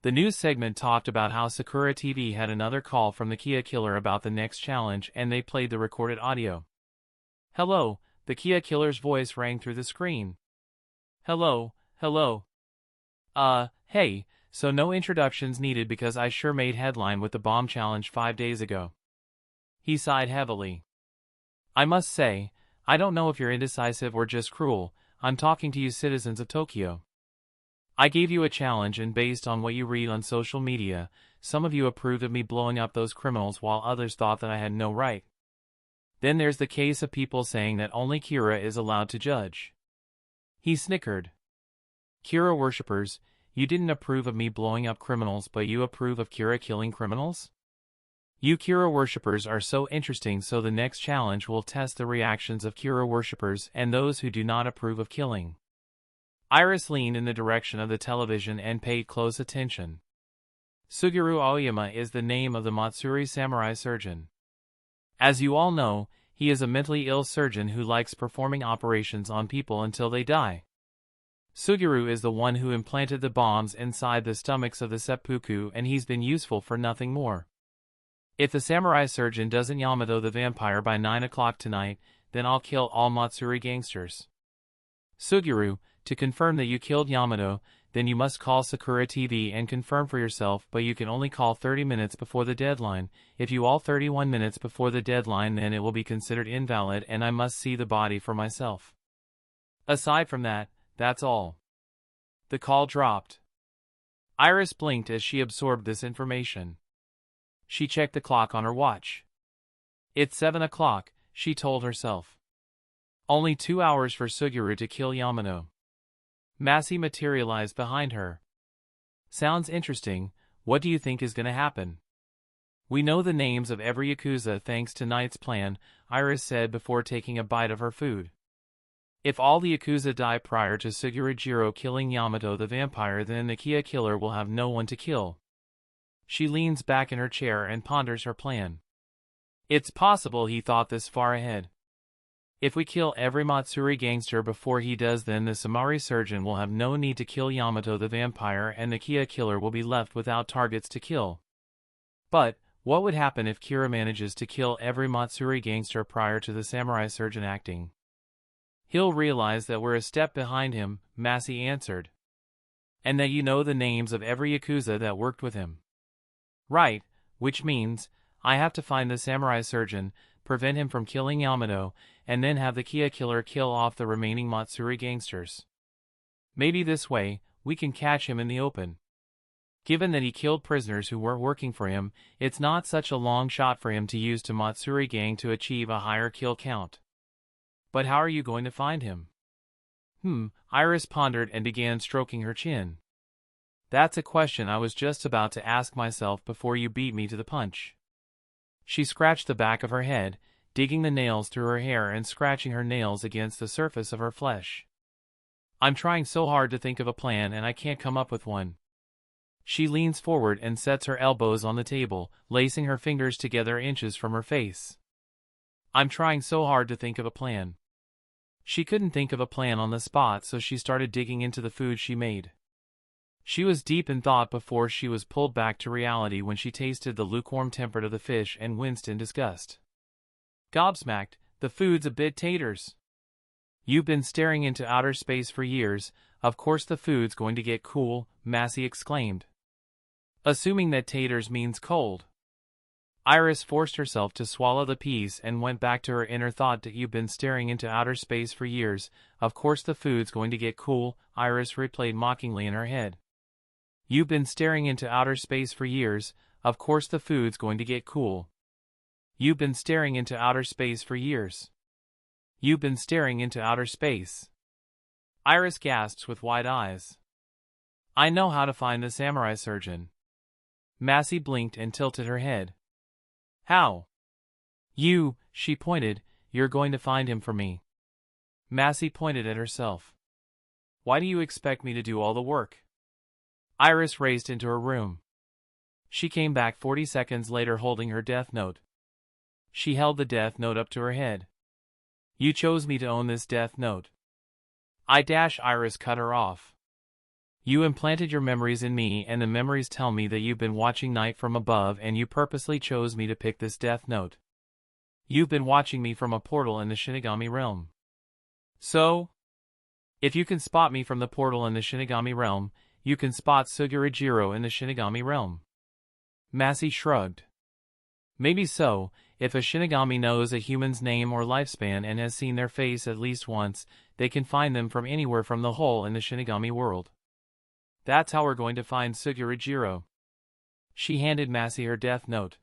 [SPEAKER 1] The news segment talked about how Sakura TV had another call from the Kia killer about the next challenge, and they played the recorded audio. Hello, the Kia killer's voice rang through the screen. Hello. Hey, so no introductions needed because I sure made headline with the bomb challenge 5 days ago. He sighed heavily. I must say, I don't know if you're indecisive or just cruel. I'm talking to you citizens of Tokyo. I gave you a challenge, and based on what you read on social media, some of you approved of me blowing up those criminals while others thought that I had no right. Then there's the case of people saying that only Kira is allowed to judge. He snickered. Kira worshippers, you didn't approve of me blowing up criminals, but you approve of Kira killing criminals? You Kira worshippers are so interesting, so the next challenge will test the reactions of Kira worshippers and those who do not approve of killing. Iris leaned in the direction of the television and paid close attention. Suguru Aoyama is the name of the Matsuri samurai surgeon. As you all know, he is a mentally ill surgeon who likes performing operations on people until they die. Suguru is the one who implanted the bombs inside the stomachs of the seppuku, and he's been useful for nothing more. If the samurai surgeon doesn't Yamato the vampire by 9 o'clock tonight, then I'll kill all Matsuri gangsters. Suguru, to confirm that you killed Yamato, then you must call Sakura TV and confirm for yourself, but you can only call 30 minutes before the deadline. If you all 31 minutes before the deadline, then it will be considered invalid and I must see the body for myself. Aside from that, that's all. The call dropped. Iris blinked as she absorbed this information. She checked the clock on her watch. It's 7 o'clock, she told herself. Only 2 hours for Suguru to kill Yamato. Massey materialized behind her. Sounds interesting. What do you think is going to happen? We know the names of every Yakuza thanks to Knight's plan, Iris said before taking a bite of her food. If all the Yakuza die prior to Suguru killing Yamato the vampire, then the Kia killer will have no one to kill. She leans back in her chair and ponders her plan. It's possible he thought this far ahead. If we kill every Matsuri gangster before he does, then the samurai surgeon will have no need to kill Yamato the vampire and the Kia killer will be left without targets to kill. But, what would happen if Kira manages to kill every Matsuri gangster prior to the samurai surgeon acting? He'll realize that we're a step behind him, Massey answered. And that you know the names of every Yakuza that worked with him. Right, which means, I have to find the samurai surgeon, prevent him from killing Yamato, and then have the Kia killer kill off the remaining Matsuri gangsters. Maybe this way, we can catch him in the open. Given that he killed prisoners who weren't working for him, it's not such a long shot for him to use to Matsuri gang to achieve a higher kill count. But how are you going to find him? Iris pondered and began stroking her chin. That's a question I was just about to ask myself before you beat me to the punch. She scratched the back of her head, digging the nails through her hair and scratching her nails against the surface of her flesh. I'm trying so hard to think of a plan and I can't come up with one. She leans forward and sets her elbows on the table, lacing her fingers together inches from her face. I'm trying so hard to think of a plan. She couldn't think of a plan on the spot, so she started digging into the food she made. She was deep in thought before she was pulled back to reality when she tasted the lukewarm temper of the fish and winced in disgust. Gobsmacked, the food's a bit taters. You've been staring into outer space for years, of course the food's going to get cool, Massey exclaimed. Assuming that taters means cold. Iris forced herself to swallow the piece and went back to her inner thought that you've been staring into outer space for years, of course the food's going to get cool, Iris replayed mockingly in her head. You've been staring into outer space for years, of course the food's going to get cool. You've been staring into outer space for years. You've been staring into outer space. Iris gasps with wide eyes. I know how to find the samurai surgeon. Massey blinked and tilted her head. How? She pointed, you're going to find him for me. Massey pointed at herself. Why do you expect me to do all the work? Iris raced into her room. She came back 40 seconds later holding her death note. She held the death note up to her head. You chose me to own this death note. Iris cut her off. You implanted your memories in me and the memories tell me that you've been watching Knight from above and you purposely chose me to pick this death note. You've been watching me from a portal in the Shinigami realm. So? If you can spot me from the portal in the Shinigami realm, you can spot Sugurajiro in the Shinigami realm. Massey shrugged. Maybe so, if a Shinigami knows a human's name or lifespan and has seen their face at least once, they can find them from anywhere from the hole in the Shinigami world. That's how we're going to find Sugurajiro. She handed Massey her death note.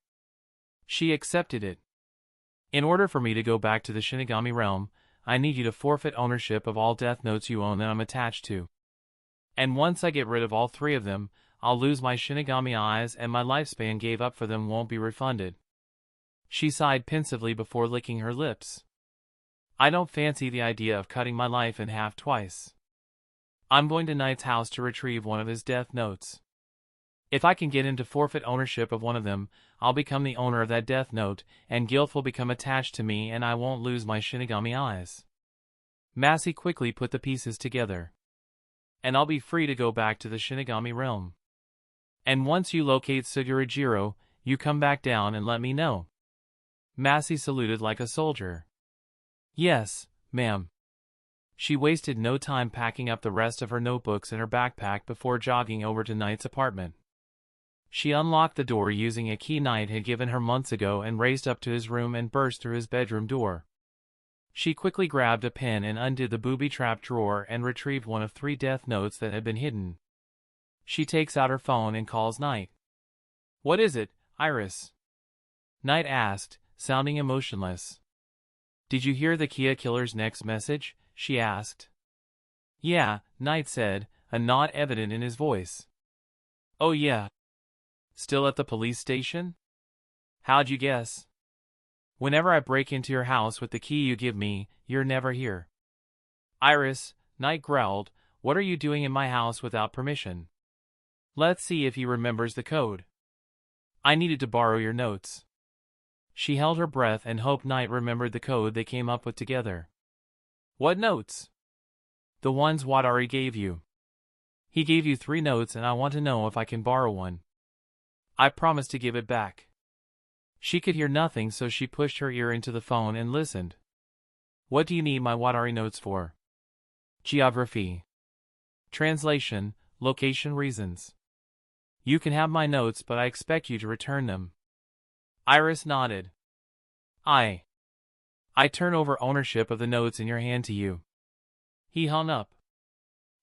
[SPEAKER 1] She accepted it. In order for me to go back to the Shinigami realm, I need you to forfeit ownership of all death notes you own that I'm attached to. And once I get rid of all 3 of them, I'll lose my Shinigami eyes and my lifespan gave up for them won't be refunded. She sighed pensively before licking her lips. I don't fancy the idea of cutting my life in half twice. I'm going to Knight's house to retrieve one of his death notes. If I can get him to forfeit ownership of one of them, I'll become the owner of that death note, and Gilth will become attached to me and I won't lose my Shinigami eyes. Massey quickly put the pieces together. And I'll be free to go back to the Shinigami realm. And once you locate Sugurajiro, you come back down and let me know. Massey saluted like a soldier. Yes, ma'am. She wasted no time packing up the rest of her notebooks in her backpack before jogging over to Knight's apartment. She unlocked the door using a key Knight had given her months ago and raced up to his room and burst through his bedroom door. She quickly grabbed a pen and undid the booby-trapped drawer and retrieved one of 3 death notes that had been hidden. She takes out her phone and calls Knight. What is it, Iris? Knight asked, sounding emotionless. Did you hear the Kia killer's next message? She asked. Yeah, Knight said, a nod evident in his voice. Oh yeah. Still at the police station? How'd you guess? Whenever I break into your house with the key you give me, you're never here. Iris, Knight growled, what are you doing in my house without permission? Let's see if he remembers the code. I needed to borrow your notes. She held her breath and hoped Knight remembered the code they came up with together. What notes? The ones Wadari gave you. He gave you 3 notes and I want to know if I can borrow one. I promise to give it back. She could hear nothing, so she pushed her ear into the phone and listened. What do you need my Wadari notes for? Geography. Translation, location reasons. You can have my notes, but I expect you to return them. Iris nodded. I turn over ownership of the notes in your hand to you. He hung up.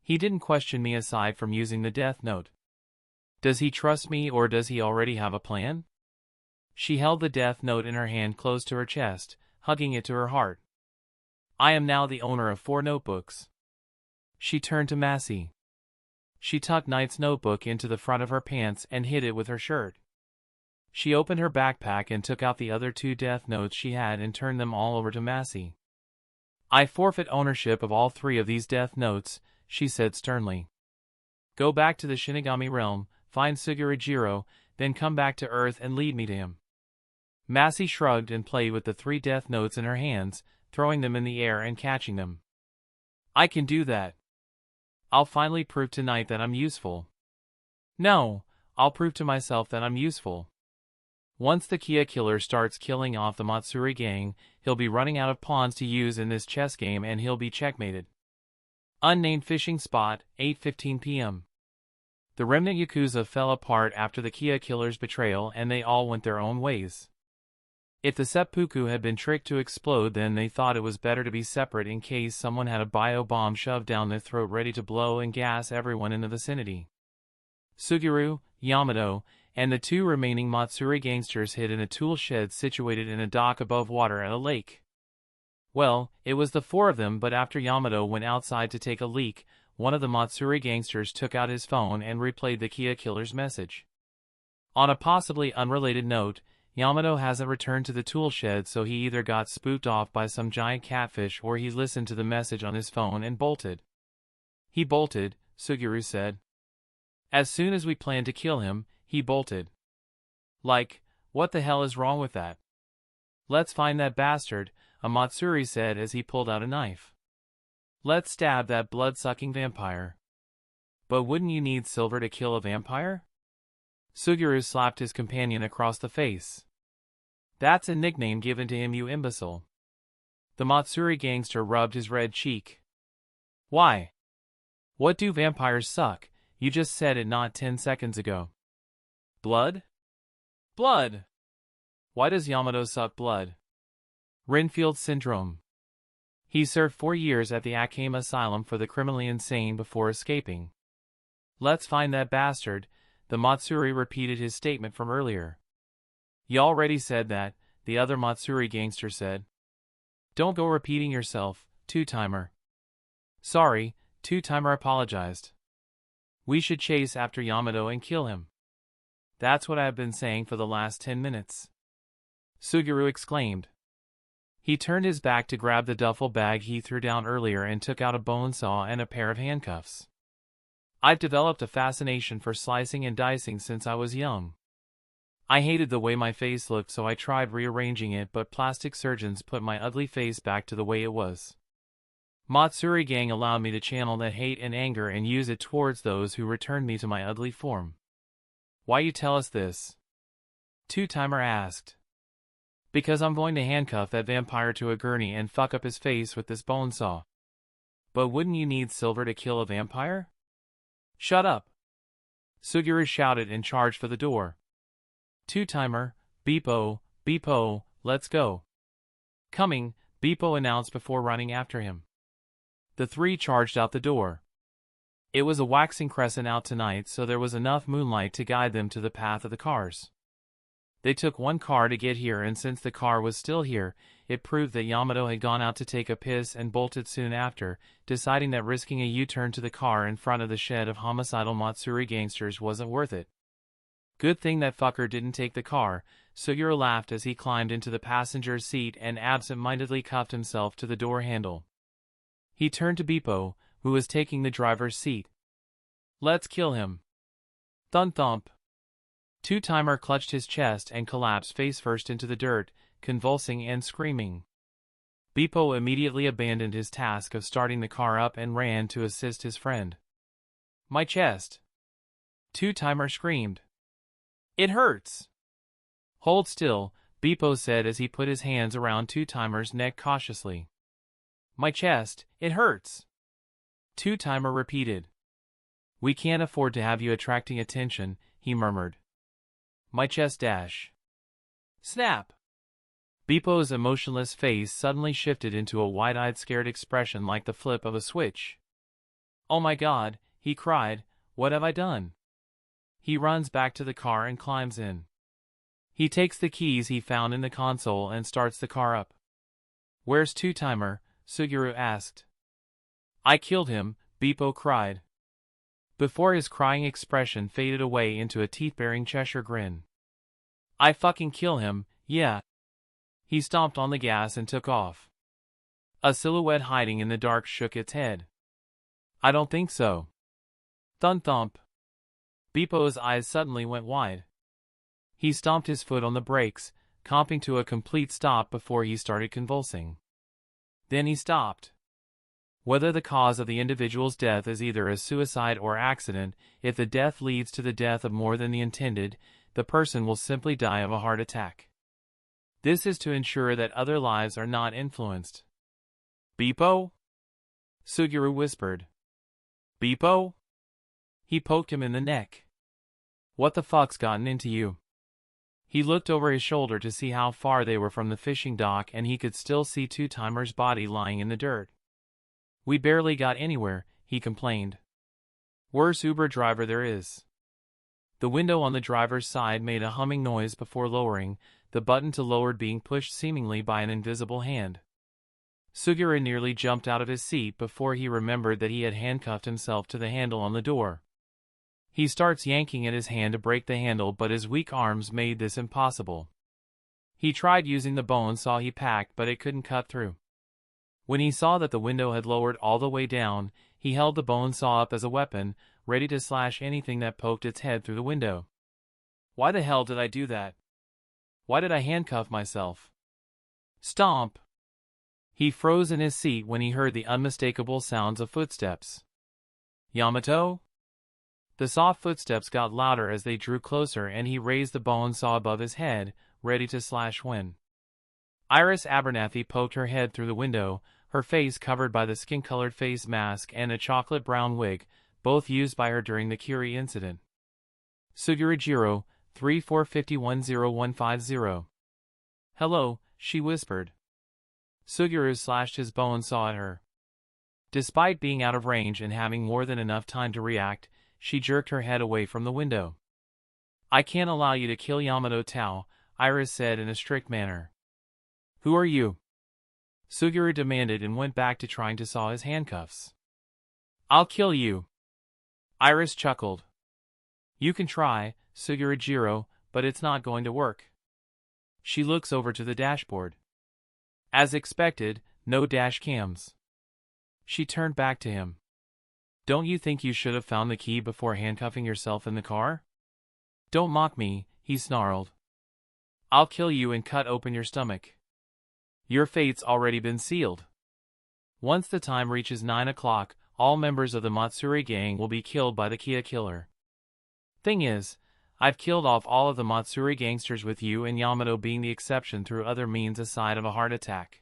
[SPEAKER 1] He didn't question me aside from using the death note. Does he trust me, or does he already have a plan? She held the death note in her hand close to her chest, hugging it to her heart. I am now the owner of 4 notebooks. She turned to Massey. She tucked Knight's notebook into the front of her pants and hid it with her shirt. She opened her backpack and took out the other 2 death notes she had and turned them all over to Massey. I forfeit ownership of all 3 of these death notes, she said sternly. Go back to the Shinigami realm, find Suguru, then come back to Earth and lead me to him. Massey shrugged and played with the 3 death notes in her hands, throwing them in the air and catching them. I can do that. I'll finally prove tonight that I'm useful. No, I'll prove to myself that I'm useful. Once the Kia killer starts killing off the Matsuri gang, he'll be running out of pawns to use in this chess game and he'll be checkmated. Unnamed fishing spot, 8:15 p.m. The remnant Yakuza fell apart after the Kia killer's betrayal and they all went their own ways. If the seppuku had been tricked to explode, then they thought it was better to be separate in case someone had a bio-bomb shoved down their throat ready to blow and gas everyone in the vicinity. Suguru, Yamato, and the 2 remaining Matsuri gangsters hid in a tool shed situated in a dock above water at a lake. Well, it was the 4 of them, but after Yamato went outside to take a leak, one of the Matsuri gangsters took out his phone and replayed the Kia killer's message. On a possibly unrelated note, Yamato hasn't returned to the tool shed, so he either got spooked off by some giant catfish or he listened to the message on his phone and bolted. He bolted, Suguru said. As soon as we planned to kill him, he bolted. Like, what the hell is wrong with that? Let's find that bastard, a Matsuri said as he pulled out a knife. Let's stab that blood-sucking vampire. But wouldn't you need silver to kill a vampire? Suguru slapped his companion across the face. That's a nickname given to him, you imbecile. The Matsuri gangster rubbed his red cheek. Why? What do vampires suck? You just said it not 10 seconds ago. Blood? Blood! Why does Yamato suck blood? Renfield syndrome. He served 4 years at the Akame Asylum for the criminally insane before escaping. Let's find that bastard. The Matsuri repeated his statement from earlier. You already said that, the other Matsuri gangster said. Don't go repeating yourself, Two-Timer. Sorry, Two-Timer apologized. We should chase after Yamato and kill him. That's what I've been saying for the last 10 minutes. Suguru exclaimed. He turned his back to grab the duffel bag he threw down earlier and took out a bone saw and a pair of handcuffs. I've developed a fascination for slicing and dicing since I was young. I hated the way my face looked, so I tried rearranging it, but plastic surgeons put my ugly face back to the way it was. Matsuri gang allowed me to channel that hate and anger and use it towards those who returned me to my ugly form. Why you tell us this? Two-Timer asked. Because I'm going to handcuff that vampire to a gurney and fuck up his face with this bone saw. But wouldn't you need silver to kill a vampire? Shut up! Suguru shouted and charged for the door. Two-Timer, Beepo, let's go. Coming, Beepo announced before running after him. The 3 charged out the door. It was a waxing crescent out tonight, so there was enough moonlight to guide them to the path of the cars. They took 1 car to get here, and since the car was still here, it proved that Yamato had gone out to take a piss and bolted soon after, deciding that risking a U-turn to the car in front of the shed of homicidal Matsuri gangsters wasn't worth it. Good thing that fucker didn't take the car, Suguru laughed as he climbed into the passenger's seat and absent-mindedly cuffed himself to the door handle. He turned to Beepo, who was taking the driver's seat. Let's kill him. Thump. Two-Timer clutched his chest and collapsed face first into the dirt, convulsing and screaming. Beepo immediately abandoned his task of starting the car up and ran to assist his friend. My chest! Two-Timer screamed. It hurts! Hold still, Beepo said as he put his hands around Two-Timer's neck cautiously. My chest, it hurts! Two-Timer repeated. We can't afford to have you attracting attention, he murmured. My chest dash. Snap! Beepo's emotionless face suddenly shifted into a wide-eyed scared expression like the flip of a switch. Oh my god, he cried, what have I done? He runs back to the car and climbs in. He takes the keys he found in the console and starts the car up. Where's Two-Timer? Suguru asked. I killed him, Beepo cried. Before his crying expression faded away into a teeth-baring Cheshire grin. I fucking kill him, yeah. He stomped on the gas and took off. A silhouette hiding in the dark shook its head. I don't think so. Thump. Beepo's eyes suddenly went wide. He stomped his foot on the brakes, comping to a complete stop before he started convulsing. Then he stopped. Whether the cause of the individual's death is either a suicide or accident, if the death leads to the death of more than the intended, the person will simply die of a heart attack. This is to ensure that other lives are not influenced. Beepo? Suguru whispered. Beepo? He poked him in the neck. What the fuck's gotten into you? He looked over his shoulder to see how far they were from the fishing dock and he could still see Two-Timer's body lying in the dirt. We barely got anywhere, he complained. Worst Uber driver there is. The window on the driver's side made a humming noise before lowering, the button to lower being pushed seemingly by an invisible hand. Suguru nearly jumped out of his seat before he remembered that he had handcuffed himself to the handle on the door. He starts yanking at his hand to break the handle, but his weak arms made this impossible. He tried using the bone saw he packed, but it couldn't cut through. When he saw that the window had lowered all the way down, he held the bone saw up as a weapon, ready to slash anything that poked its head through the window. Why the hell did I do that? Why did I handcuff myself? Stomp! He froze in his seat when he heard the unmistakable sounds of footsteps. Yamato? The soft footsteps got louder as they drew closer and he raised the bone saw above his head, ready to slash when. Iris Abernathy poked her head through the window, her face covered by the skin-colored face mask and a chocolate-brown wig, both used by her during the Curie incident. Suguru 34510150. Hello, she whispered. Suguru slashed his bone saw at her. Despite being out of range and having more than enough time to react, she jerked her head away from the window. I can't allow you to kill Yamato Tao, Iris said in a strict manner. Who are you? Suguru demanded and went back to trying to saw his handcuffs. I'll kill you. Iris chuckled. You can try, Suguru, but it's not going to work. She looks over to the dashboard. As expected, no dash cams. She turned back to him. Don't you think you should have found the key before handcuffing yourself in the car? Don't mock me, he snarled. I'll kill you and cut open your stomach. Your fate's already been sealed. Once the time reaches 9 o'clock, all members of the Matsuri gang will be killed by the Kia killer. Thing is, I've killed off all of the Matsuri gangsters with you and Yamato being the exception through other means aside of a heart attack.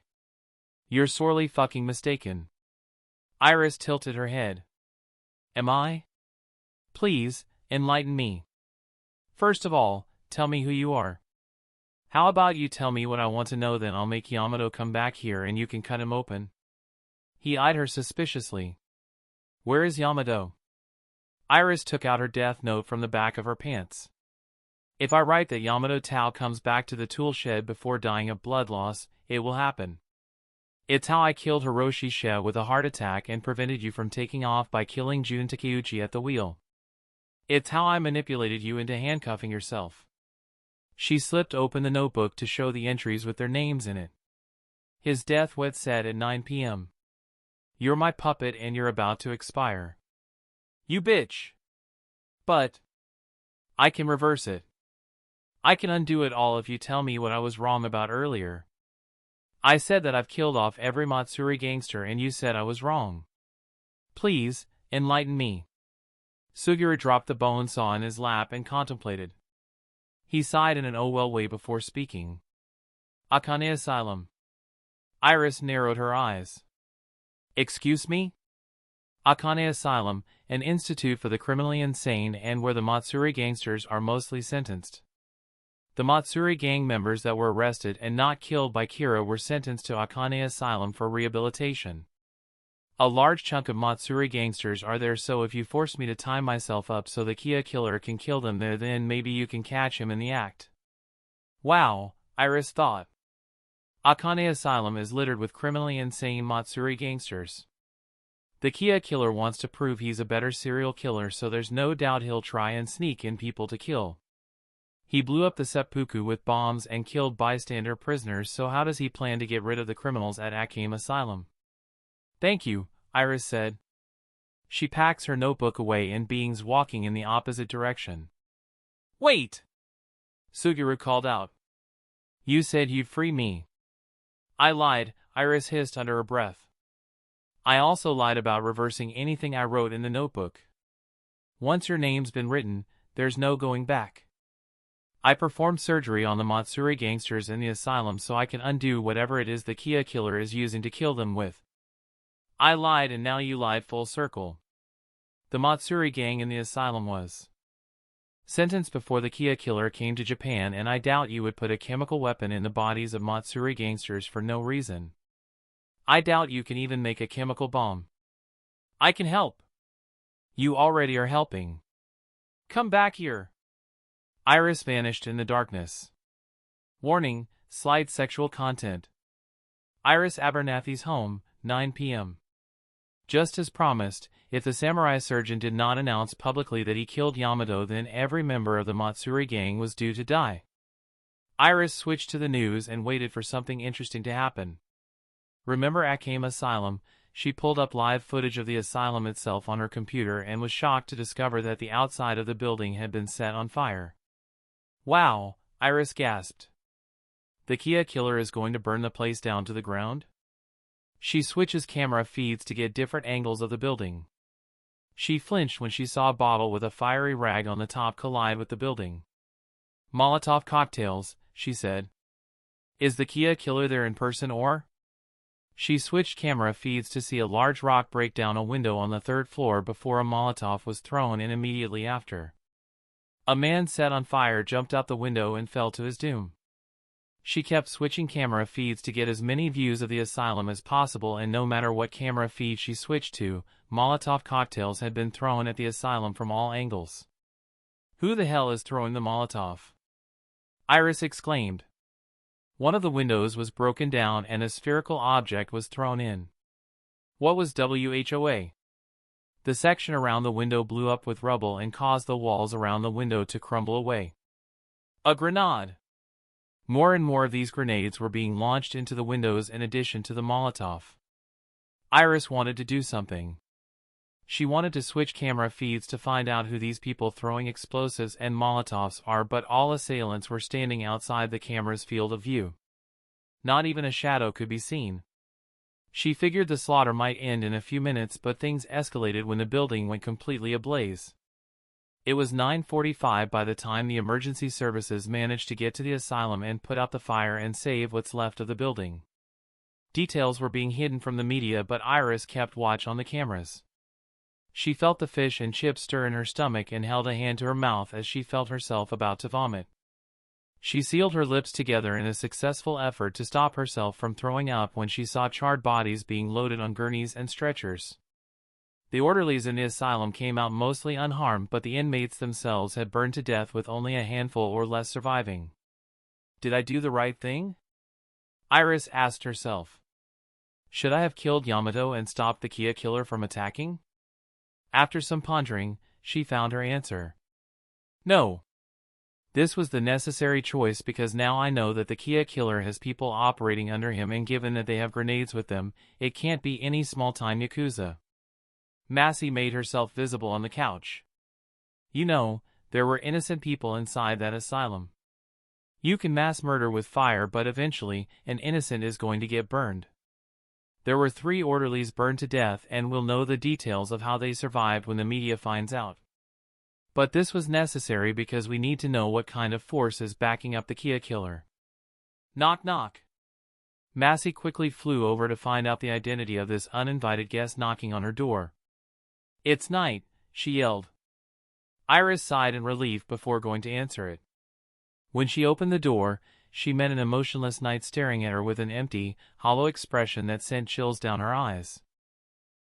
[SPEAKER 1] You're sorely fucking mistaken. Iris tilted her head. Am I? Please, enlighten me. First of all, tell me who you are. How about you tell me what I want to know, then I'll make Yamato come back here and you can cut him open. He eyed her suspiciously. Where is Yamato? Iris took out her death note from the back of her pants. If I write that Yamato Tao comes back to the tool shed before dying of blood loss, it will happen. It's how I killed Hiroshi She with a heart attack and prevented you from taking off by killing Jun Takeuchi at the wheel. It's how I manipulated you into handcuffing yourself. She slipped open the notebook to show the entries with their names in it. His death was set at 9 p.m. You're my puppet and you're about to expire. You bitch. But I can reverse it. I can undo it all if you tell me what I was wrong about earlier. I said that I've killed off every Matsuri gangster and you said I was wrong. Please, enlighten me. Suguru dropped the bone saw in his lap and contemplated. He sighed in an oh well way before speaking. Akane Asylum. Iris narrowed her eyes. Excuse me? Akane Asylum, an institute for the criminally insane and where the Matsuri gangsters are mostly sentenced. The Matsuri gang members that were arrested and not killed by Kira were sentenced to Akane Asylum for rehabilitation. A large chunk of Matsuri gangsters are there, so if you force me to tie myself up so the Kia killer can kill them there, then maybe you can catch him in the act. Wow, Iris thought. Akane Asylum is littered with criminally insane Matsuri gangsters. The Kia killer wants to prove he's a better serial killer, so there's no doubt he'll try and sneak in people to kill. He blew up the seppuku with bombs and killed bystander prisoners, so how does he plan to get rid of the criminals at Akame Asylum? Thank you, Iris said. She packs her notebook away and begins walking in the opposite direction. Wait! Suguru called out. You said you'd free me. I lied, Iris hissed under her breath. I also lied about reversing anything I wrote in the notebook. Once your name's been written, there's no going back. I performed surgery on the Matsuri gangsters in the asylum so I can undo whatever it is the Kia killer is using to kill them with. I lied and now you lied full circle. The Matsuri gang in the asylum was sentenced before the Kia killer came to Japan, and I doubt you would put a chemical weapon in the bodies of Matsuri gangsters for no reason. I doubt you can even make a chemical bomb. I can help. You already are helping. Come back here. Iris vanished in the darkness. Warning, slight sexual content. Iris Abernathy's home, 9 p.m. Just as promised, if the samurai surgeon did not announce publicly that he killed Yamato, then every member of the Matsuri gang was due to die. Iris switched to the news and waited for something interesting to happen. Remember Akame Asylum? She pulled up live footage of the asylum itself on her computer and was shocked to discover that the outside of the building had been set on fire. Wow, Iris gasped. The Kia killer is going to burn the place down to the ground? She switches camera feeds to get different angles of the building. She flinched when she saw a bottle with a fiery rag on the top collide with the building. Molotov cocktails, she said. Is the Kia killer there in person or? She switched camera feeds to see a large rock break down a window on the 3rd floor before a Molotov was thrown in immediately after. A man set on fire jumped out the window and fell to his doom. She kept switching camera feeds to get as many views of the asylum as possible, and no matter what camera feed she switched to, Molotov cocktails had been thrown at the asylum from all angles. Who the hell is throwing the Molotov? Iris exclaimed. One of the windows was broken down and a spherical object was thrown in. What was WHOA? The section around the window blew up with rubble and caused the walls around the window to crumble away. A grenade! More and more of these grenades were being launched into the windows in addition to the Molotov. Iris wanted to do something. She wanted to switch camera feeds to find out who these people throwing explosives and Molotovs are, but all assailants were standing outside the camera's field of view. Not even a shadow could be seen. She figured the slaughter might end in a few minutes, but things escalated when the building went completely ablaze. It was 9:45 by the time the emergency services managed to get to the asylum and put out the fire and save what's left of the building. Details were being hidden from the media, but Iris kept watch on the cameras. She felt the fish and chips stir in her stomach and held a hand to her mouth as she felt herself about to vomit. She sealed her lips together in a successful effort to stop herself from throwing up when she saw charred bodies being loaded on gurneys and stretchers. The orderlies in the asylum came out mostly unharmed, but the inmates themselves had burned to death with only a handful or less surviving. Did I do the right thing? Iris asked herself. Should I have killed Yamato and stopped the Kia killer from attacking? After some pondering, she found her answer. No. This was the necessary choice because now I know that the Kia killer has people operating under him, and given that they have grenades with them, it can't be any small-time Yakuza. Massey made herself visible on the couch. You know, there were innocent people inside that asylum. You can mass murder with fire, but eventually, an innocent is going to get burned. There were 3 orderlies burned to death, and we'll know the details of how they survived when the media finds out. But this was necessary because we need to know what kind of force is backing up the Kia killer. Knock knock. Massey quickly flew over to find out the identity of this uninvited guest knocking on her door. It's Knight, she yelled. Iris sighed in relief before going to answer it. When she opened the door, she met an emotionless Knight staring at her with an empty, hollow expression that sent chills down her eyes.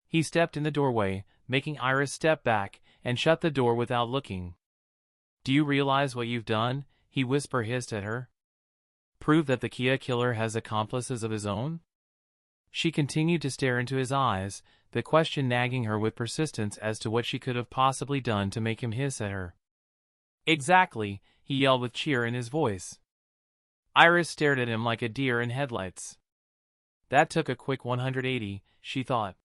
[SPEAKER 1] He stepped in the doorway, making Iris step back, and shut the door without looking. "Do you realize what you've done?" he hissed at her. "Prove that the Kia killer has accomplices of his own?" She continued to stare into his eyes, the question nagging her with persistence as to what she could have possibly done to make him hiss at her. "Exactly," he yelled with cheer in his voice. Iris stared at him like a deer in headlights. That took a quick 180, she thought.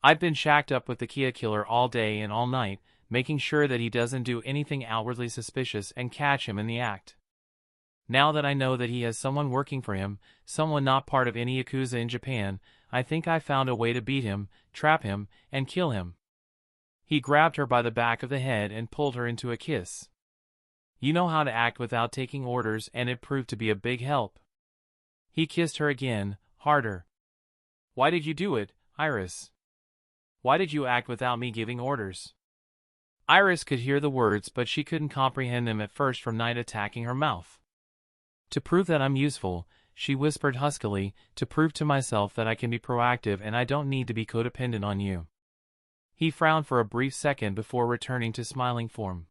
[SPEAKER 1] "I've been shacked up with the Kia killer all day and all night, making sure that he doesn't do anything outwardly suspicious and catch him in the act. Now that I know that he has someone working for him, someone not part of any Yakuza in Japan, I think I found a way to beat him, trap him, and kill him." He grabbed her by the back of the head and pulled her into a kiss. "You know how to act without taking orders, and it proved to be a big help." He kissed her again, harder. "Why did you do it, Iris? Why did you act without me giving orders?" Iris could hear the words, but she couldn't comprehend them at first from Knight attacking her mouth. "To prove that I'm useful," she whispered huskily, "to prove to myself that I can be proactive and I don't need to be codependent on you." He frowned for a brief second before returning to smiling form.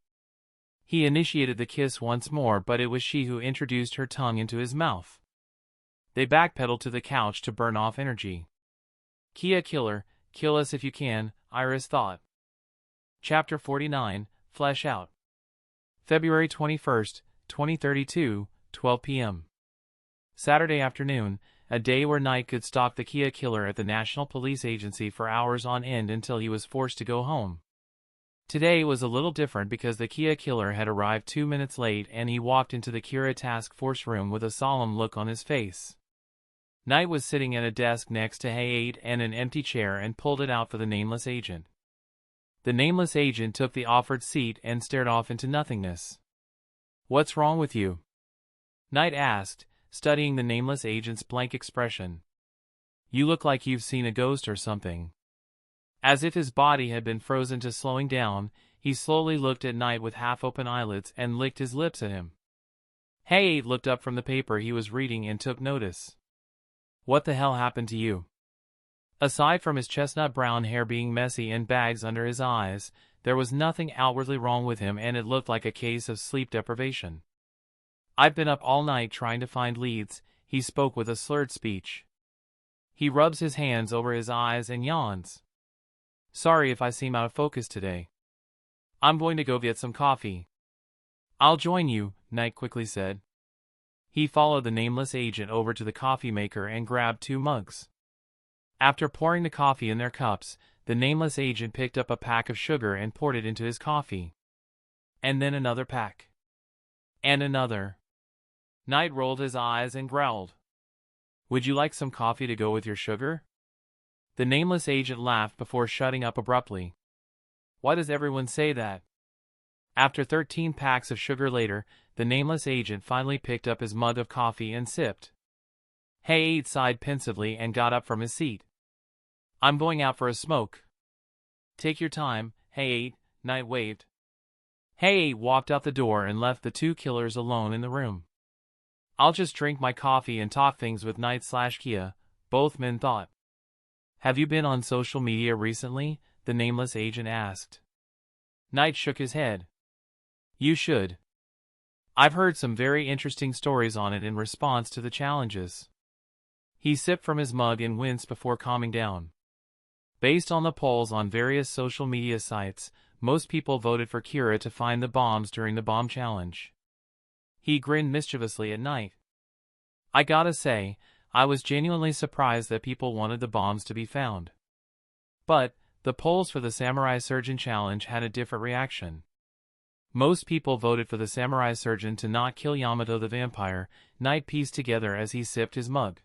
[SPEAKER 1] He initiated the kiss once more, but it was she who introduced her tongue into his mouth. They backpedaled to the couch to burn off energy. "Kia killer, kill us if you can," Iris thought. Chapter 49, Flesh Out. February 21st, 2032, 12 p.m. Saturday afternoon, a day where Knight could stalk the Kia killer at the National Police Agency for hours on end until he was forced to go home. Today was a little different because the Kia killer had arrived 2 minutes late and he walked into the Kira task force room with a solemn look on his face. Knight was sitting at a desk next to Hay-8 and an empty chair and pulled it out for the nameless agent. The nameless agent took the offered seat and stared off into nothingness. "What's wrong with you?" Knight asked, studying the nameless agent's blank expression. "You look like you've seen a ghost or something." As if his body had been frozen to slowing down, he slowly looked at Knight with half-open eyelids and licked his lips at him. Hay-8 looked up from the paper he was reading and took notice. "What the hell happened to you?" Aside from his chestnut brown hair being messy and bags under his eyes, there was nothing outwardly wrong with him and it looked like a case of sleep deprivation. "I've been up all night trying to find leads," he spoke with a slurred speech. He rubs his hands over his eyes and yawns. "Sorry if I seem out of focus today. I'm going to go get some coffee." "I'll join you," Knight quickly said. He followed the nameless agent over to the coffee maker and grabbed 2 mugs. After pouring the coffee in their cups, the nameless agent picked up a pack of sugar and poured it into his coffee. And then another pack. And another. Knight rolled his eyes and growled. "Would you like some coffee to go with your sugar?" The nameless agent laughed before shutting up abruptly. "Why does everyone say that?" After 13 packs of sugar later, the nameless agent finally picked up his mug of coffee and sipped. Hay-8 sighed pensively and got up from his seat. "I'm going out for a smoke." "Take your time, Hay-8," Knight waved. Hay-8 walked out the door and left the 2 killers alone in the room. "I'll just drink my coffee and talk things with Knight/Kia," both men thought. "Have you been on social media recently?" the nameless agent asked. Knight shook his head. "You should. I've heard some very interesting stories on it in response to the challenges." He sipped from his mug and winced before calming down. Based on the polls on various social media sites, most people voted for Kira to find the bombs during the bomb challenge. He grinned mischievously at Knight. "I gotta say, I was genuinely surprised that people wanted the bombs to be found. But, the polls for the Samurai Surgeon Challenge had a different reaction. Most people voted for the Samurai Surgeon to not kill Yamato the vampire," Knight pieced together as he sipped his mug.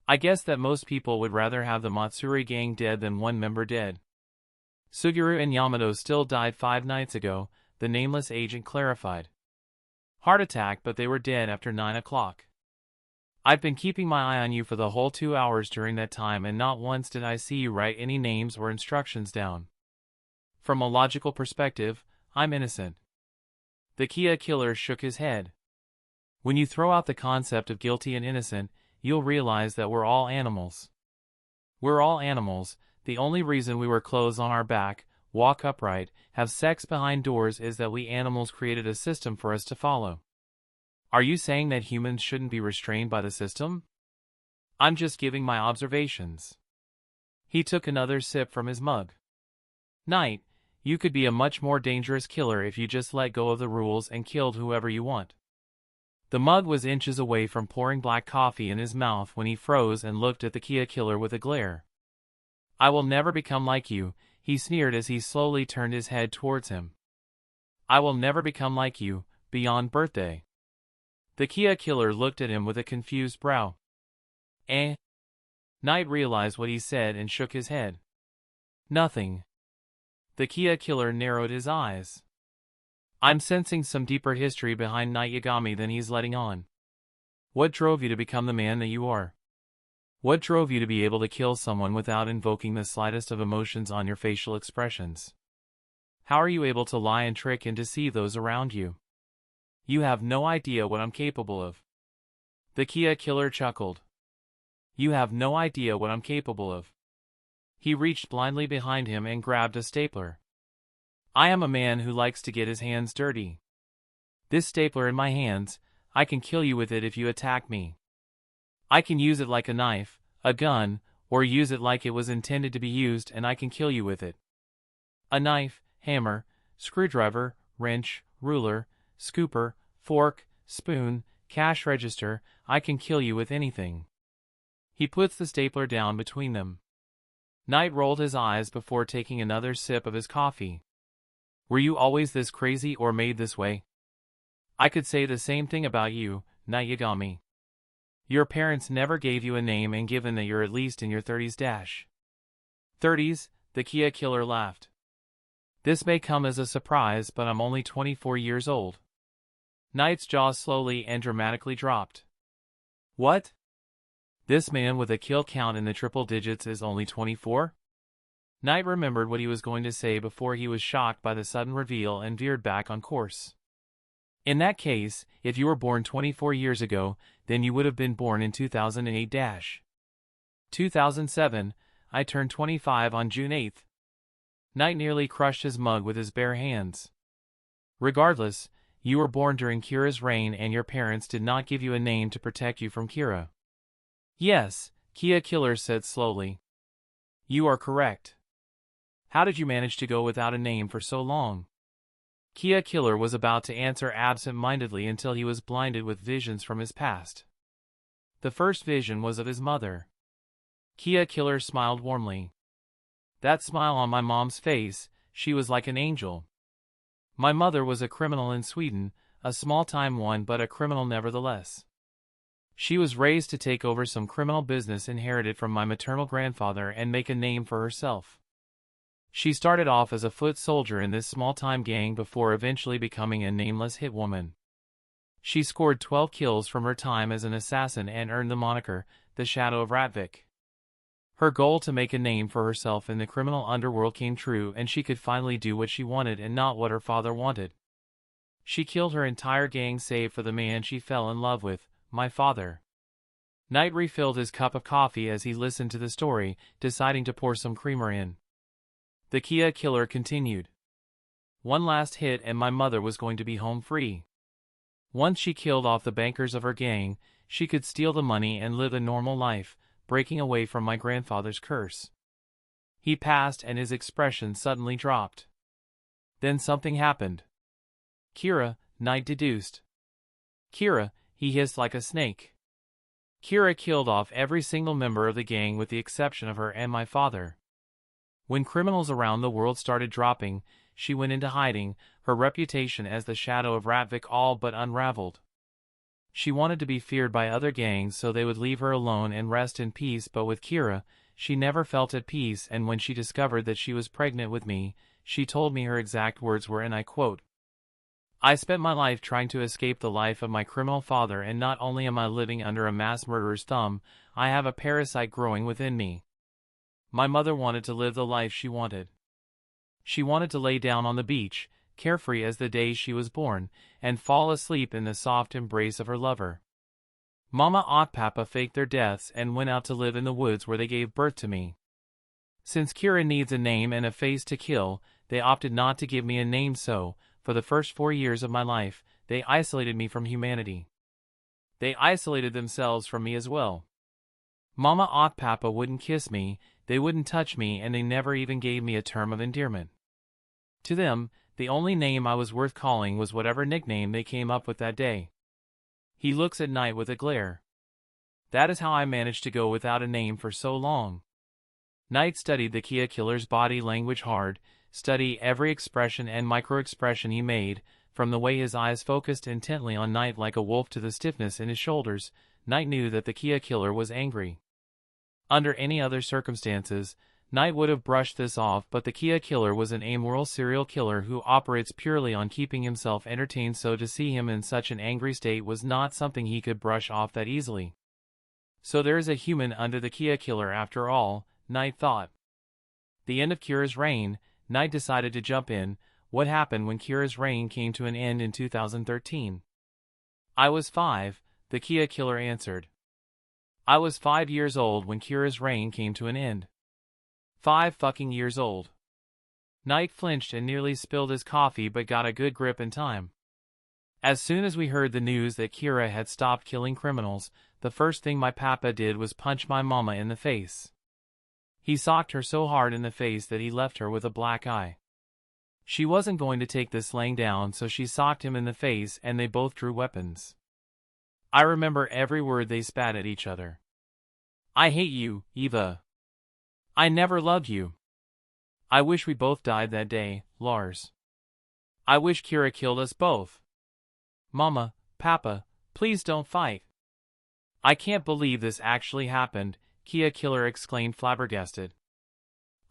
[SPEAKER 1] "I guess that most people would rather have the Matsuri gang dead than one member dead." "Suguru and Yamato still died 5 nights ago," the nameless agent clarified. "Heart attack, but they were dead after 9 o'clock. I've been keeping my eye on you for the whole 2 hours during that time and not once did I see you write any names or instructions down." From a logical perspective, I'm innocent. The Kia killer shook his head. When you throw out the concept of guilty and innocent, you'll realize that we're all animals. We're all animals. The only reason we wear clothes on our back, walk upright, have sex behind doors is that we animals created a system for us to follow. Are you saying that humans shouldn't be restrained by the system? I'm just giving my observations. He took another sip from his mug. Knight, you could be a much more dangerous killer if you just let go of the rules and killed whoever you want. The mug was inches away from pouring black coffee in his mouth when he froze and looked at the Kia killer with a glare. I will never become like you, he sneered as he slowly turned his head towards him. I will never become like you, beyond birthday. The Kia killer looked at him with a confused brow. Eh? Knight realized what he said and shook his head. Nothing. The Kia killer narrowed his eyes. I'm sensing some deeper history behind Knight Yagami than he's letting on. What drove you to become the man that you are? What drove you to be able to kill someone without invoking the slightest of emotions on your facial expressions? How are you able to lie and trick and deceive those around you? You have no idea what I'm capable of. The Kia killer chuckled. You have no idea what I'm capable of. He reached blindly behind him and grabbed a stapler. I am a man who likes to get his hands dirty. This stapler in my hands, I can kill you with it if you attack me. I can use it like a knife, a gun, or use it like it was intended to be used and I can kill you with it. A knife, hammer, screwdriver, wrench, ruler, scooper, fork, spoon, cash register, I can kill you with anything. He puts the stapler down between them. Knight rolled his eyes before taking another sip of his coffee. Were you always this crazy or made this way? I could say the same thing about you, Knight Yagami. Your parents never gave you a name, and given that you're at least in your 30s. 30s, the Kia killer laughed. This may come as a surprise, but I'm only 24 years old. Knight's jaw slowly and dramatically dropped. What? This man with a kill count in the triple digits is only 24? Knight remembered what he was going to say before he was shocked by the sudden reveal and veered back on course. In that case, if you were born 24 years ago, then you would have been born in 2008. 2007, I turned 25 on June 8th. Knight nearly crushed his mug with his bare hands. Regardless, you were born during Kira's reign and your parents did not give you a name to protect you from Kira. Yes, Kia killer said slowly. You are correct. How did you manage to go without a name for so long? Kia killer was about to answer absent-mindedly until he was blinded with visions from his past. The first vision was of his mother. Kia killer smiled warmly. That smile on my mom's face, she was like an angel. My mother was a criminal in Sweden, a small-time one but a criminal nevertheless. She was raised to take over some criminal business inherited from my maternal grandfather and make a name for herself. She started off as a foot soldier in this small-time gang before eventually becoming a nameless hitwoman. She scored 12 kills from her time as an assassin and earned the moniker, the Shadow of Ratvik. Her goal to make a name for herself in the criminal underworld came true and she could finally do what she wanted and not what her father wanted. She killed her entire gang save for the man she fell in love with, my father. Knight refilled his cup of coffee as he listened to the story, deciding to pour some creamer in. The Kia killer continued. One last hit and my mother was going to be home free. Once she killed off the bankers of her gang, she could steal the money and live a normal life, breaking away from my grandfather's curse. He passed and his expression suddenly dropped. Then something happened. Kira, Knight deduced. Kira, he hissed like a snake. Kira killed off every single member of the gang with the exception of her and my father. When criminals around the world started dropping, she went into hiding, her reputation as the Shadow of Ratvik all but unraveled. She wanted to be feared by other gangs so they would leave her alone and rest in peace, but with Kira, she never felt at peace, and when she discovered that she was pregnant with me, she told me her exact words were, and I quote, I spent my life trying to escape the life of my criminal father, and not only am I living under a mass murderer's thumb, I have a parasite growing within me. My mother wanted to live the life she wanted. She wanted to lay down on the beach, carefree as the day she was born, and fall asleep in the soft embrace of her lover. Mama and Papa faked their deaths and went out to live in the woods where they gave birth to me. Since Kira needs a name and a face to kill, they opted not to give me a name, so, for the first 4 years of my life, they isolated me from humanity. They isolated themselves from me as well. Mama and Papa wouldn't kiss me, they wouldn't touch me, and they never even gave me a term of endearment. To them, the only name I was worth calling was whatever nickname they came up with that day. He looks at Knight with a glare. That is how I managed to go without a name for so long. Knight studied the Kia killer's body language hard, studied every expression and micro-expression he made, from the way his eyes focused intently on Knight like a wolf to the stiffness in his shoulders. Knight knew that the Kia killer was angry. Under any other circumstances, Knight would have brushed this off, but the Kia killer was an amoral serial killer who operates purely on keeping himself entertained, so to see him in such an angry state was not something he could brush off that easily. So there is a human under the Kia killer after all, Knight thought. The end of Kira's reign, Knight decided to jump in. What happened when Kira's reign came to an end in 2013? I was 5, the Kia killer answered. I was 5 years old when Kira's reign came to an end. 5 fucking years old. Knight flinched and nearly spilled his coffee, but got a good grip in time. As soon as we heard the news that Kira had stopped killing criminals, the first thing my papa did was punch my mama in the face. He socked her so hard in the face that he left her with a black eye. She wasn't going to take this laying down, so she socked him in the face and they both drew weapons. I remember every word they spat at each other. I hate you, Eva. I never loved you. I wish we both died that day, Lars. I wish Kira killed us both. Mama, Papa, please don't fight. I can't believe this actually happened, Kia killer exclaimed, flabbergasted.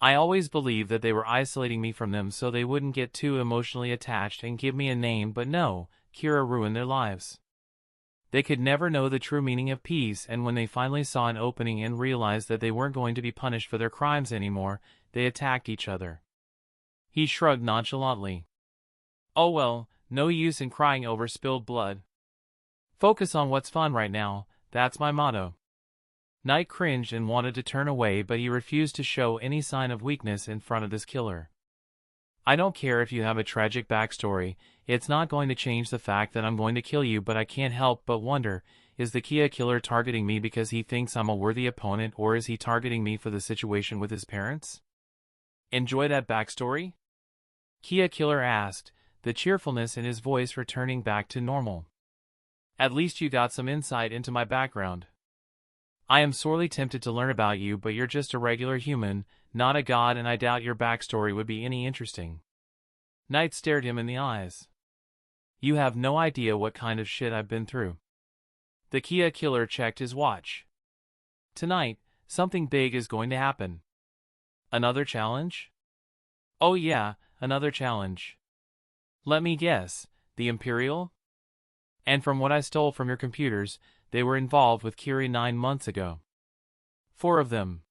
[SPEAKER 1] I always believed that they were isolating me from them so they wouldn't get too emotionally attached and give me a name, but no, Kira ruined their lives. They could never know the true meaning of peace, and when they finally saw an opening and realized that they weren't going to be punished for their crimes anymore, they attacked each other. He shrugged nonchalantly. Oh well, no use in crying over spilled blood. Focus on what's fun right now, that's my motto. Knight cringed and wanted to turn away, but he refused to show any sign of weakness in front of this killer. I don't care if you have a tragic backstory, it's not going to change the fact that I'm going to kill you, but I can't help but wonder, is the Kia killer targeting me because he thinks I'm a worthy opponent, or is he targeting me for the situation with his parents? Enjoy that backstory? Kia killer asked, the cheerfulness in his voice returning back to normal. At least you got some insight into my background. I am sorely tempted to learn about you, but you're just a regular human, not a god, and I doubt your backstory would be any interesting. Knight stared him in the eyes. You have no idea what kind of shit I've been through. The Kia killer checked his watch. Tonight, something big is going to happen. Another challenge? Oh yeah, another challenge. Let me guess, the Imperial? And from what I stole from your computers, they were involved with Kiri 9 months ago. 4 of them.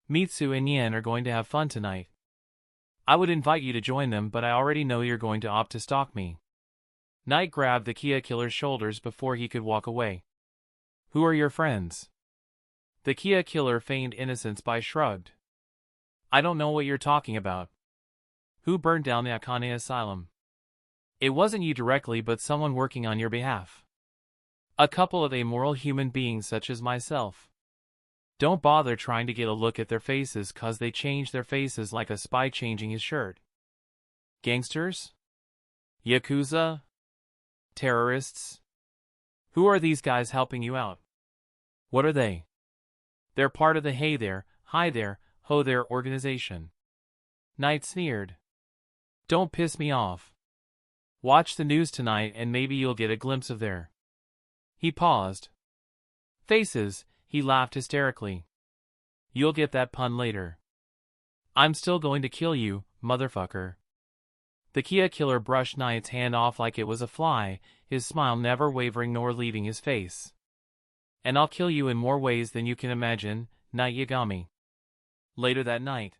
[SPEAKER 1] Mitsu and Yen are going to have fun tonight. I would invite you to join them, but I already know you're going to opt to stalk me. Knight grabbed the Kia killer's shoulders before he could walk away. Who are your friends? The Kia killer feigned innocence by shrugged. I don't know what you're talking about. Who burned down the Akane asylum? It wasn't you directly, but someone working on your behalf. A couple of amoral human beings such as myself. Don't bother trying to get a look at their faces, cause they change their faces like a spy changing his shirt. Gangsters? Yakuza? Terrorists? Who are these guys helping you out? What are they? They're part of the Hey There, Hi There, Ho There organization. Knight sneered. Don't piss me off. Watch the news tonight and maybe you'll get a glimpse of their... He paused. Faces, he laughed hysterically. You'll get that pun later. I'm still going to kill you, motherfucker. The Kia killer brushed Knight's hand off like it was a fly, his smile never wavering nor leaving his face. And I'll kill you in more ways than you can imagine, Knight Yagami. Later that night.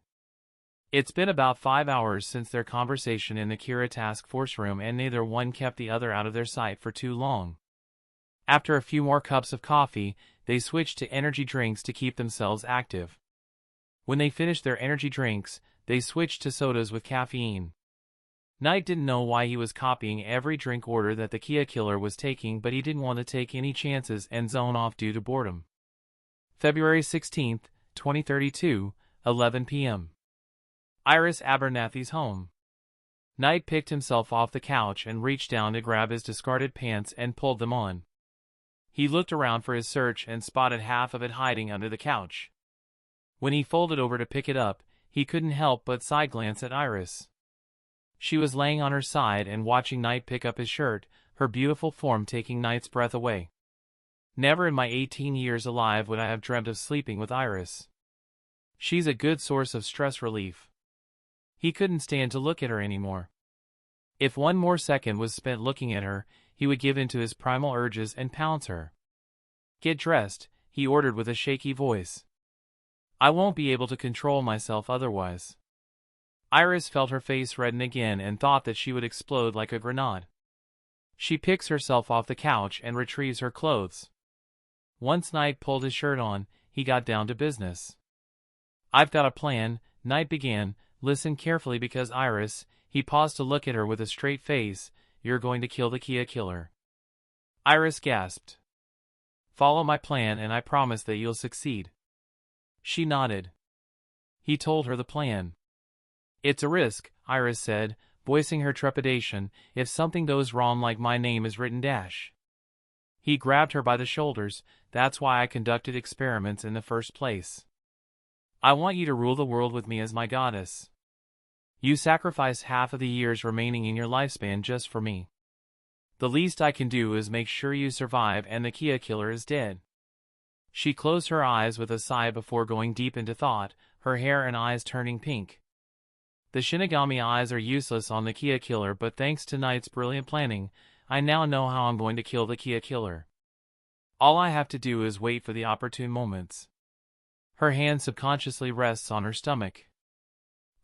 [SPEAKER 1] It's been about 5 hours since their conversation in the Kira task force room, and neither one kept the other out of their sight for too long. After a few more cups of coffee, they switched to energy drinks to keep themselves active. When they finished their energy drinks, they switched to sodas with caffeine. Knight didn't know why he was copying every drink order that the Kia killer was taking, but he didn't want to take any chances and zone off due to boredom. February 16, 2032, 11 p.m. Iris Abernathy's home. Knight picked himself off the couch and reached down to grab his discarded pants and pulled them on. He looked around for his search and spotted half of it hiding under the couch. When he folded over to pick it up, he couldn't help but side glance at Iris. She was laying on her side and watching Knight pick up his shirt, her beautiful form taking Knight's breath away. Never in my 18 years alive would I have dreamt of sleeping with Iris. She's a good source of stress relief. He couldn't stand to look at her anymore. If one more second was spent looking at her, he would give in to his primal urges and pounce her. "Get dressed," he ordered with a shaky voice. "I won't be able to control myself otherwise." Iris felt her face redden again and thought that she would explode like a grenade. She picks herself off the couch and retrieves her clothes. Once Knight pulled his shirt on, he got down to business. "I've got a plan," Knight began. "Listen carefully because Iris," he paused to look at her with a straight face, "you're going to kill the Kia killer." Iris gasped. "Follow my plan and I promise that you'll succeed." She nodded. He told her the plan. "It's a risk," Iris said, voicing her trepidation. "If something goes wrong, like my name is written dash." He grabbed her by the shoulders. "That's why I conducted experiments in the first place. I want you to rule the world with me as my goddess. You sacrifice half of the years remaining in your lifespan just for me. The least I can do is make sure you survive and the Kia killer is dead." She closed her eyes with a sigh before going deep into thought, her hair and eyes turning pink. "The Shinigami eyes are useless on the Kia killer, but thanks to Knight's brilliant planning, I now know how I'm going to kill the Kia killer. All I have to do is wait for the opportune moments." Her hand subconsciously rests on her stomach.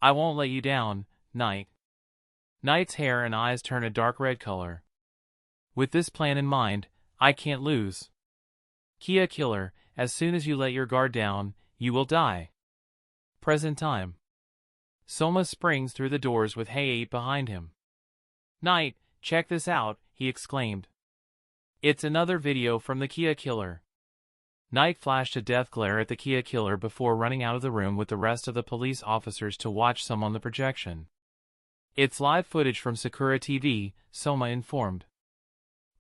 [SPEAKER 1] "I won't let you down, Knight." Knight's hair and eyes turn a dark red color. "With this plan in mind, I can't lose. Kia killer, as soon as you let your guard down, you will die." Present time. Soma springs through the doors with Hey behind him. "Knight, check this out," he exclaimed. "It's another video from the Kia killer." Knight flashed a death glare at the Kia killer before running out of the room with the rest of the police officers to watch some on the projection. "It's live footage from Sakura TV," Soma informed.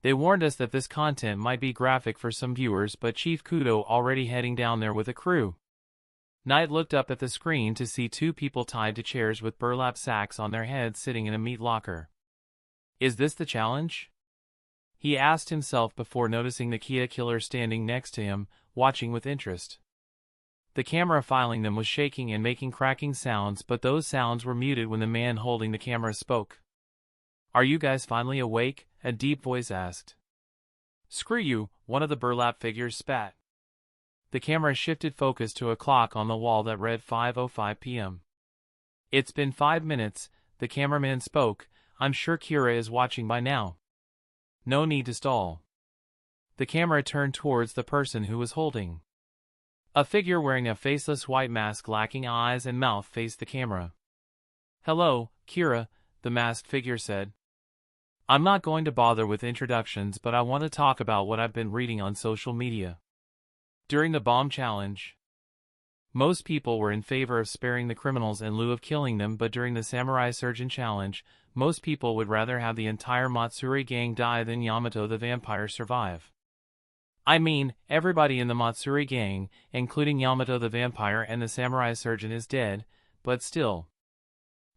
[SPEAKER 1] "They warned us that this content might be graphic for some viewers, but Chief Kudo already heading down there with a crew." Knight looked up at the screen to see two people tied to chairs with burlap sacks on their heads sitting in a meat locker. "Is this the challenge?" he asked himself before noticing the Kia killer standing next to him, watching with interest. The camera filing them was shaking and making cracking sounds, but those sounds were muted when the man holding the camera spoke. "Are you guys finally awake?" a deep voice asked. "Screw you," one of the burlap figures spat. The camera shifted focus to a clock on the wall that read 5:05 p.m. "It's been 5 minutes, the cameraman spoke. "I'm sure Kira is watching by now. No need to stall." The camera turned towards the person who was holding. A figure wearing a faceless white mask lacking eyes and mouth faced the camera. "Hello, Kira," the masked figure said. "I'm not going to bother with introductions, but I want to talk about what I've been reading on social media. During the bomb challenge, most people were in favor of sparing the criminals in lieu of killing them, but during the Samurai Surgeon challenge, most people would rather have the entire Matsuri gang die than Yamato the vampire survive. I mean, everybody in the Matsuri gang, including Yamato the vampire and the Samurai Surgeon, is dead, but still.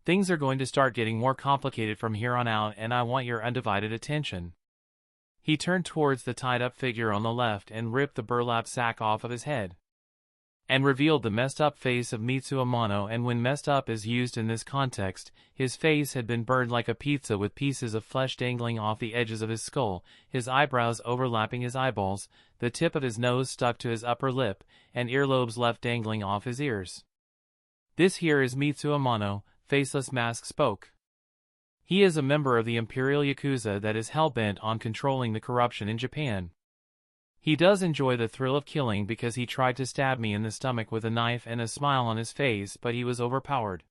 [SPEAKER 1] Things are going to start getting more complicated from here on out, and I want your undivided attention." He turned towards the tied-up figure on the left and ripped the burlap sack off of his head, and revealed the messed-up face of Mitsuo Amano. And when messed up is used in this context, his face had been burned like a pizza with pieces of flesh dangling off the edges of his skull, his eyebrows overlapping his eyeballs, the tip of his nose stuck to his upper lip, and earlobes left dangling off his ears. This here is Mitsu Amano, Faceless Mask spoke. He is a member of the Imperial Yakuza that is hell-bent on controlling the corruption in Japan. He does enjoy the thrill of killing because he tried to stab me in the stomach with a knife and a smile on his face, but he was overpowered.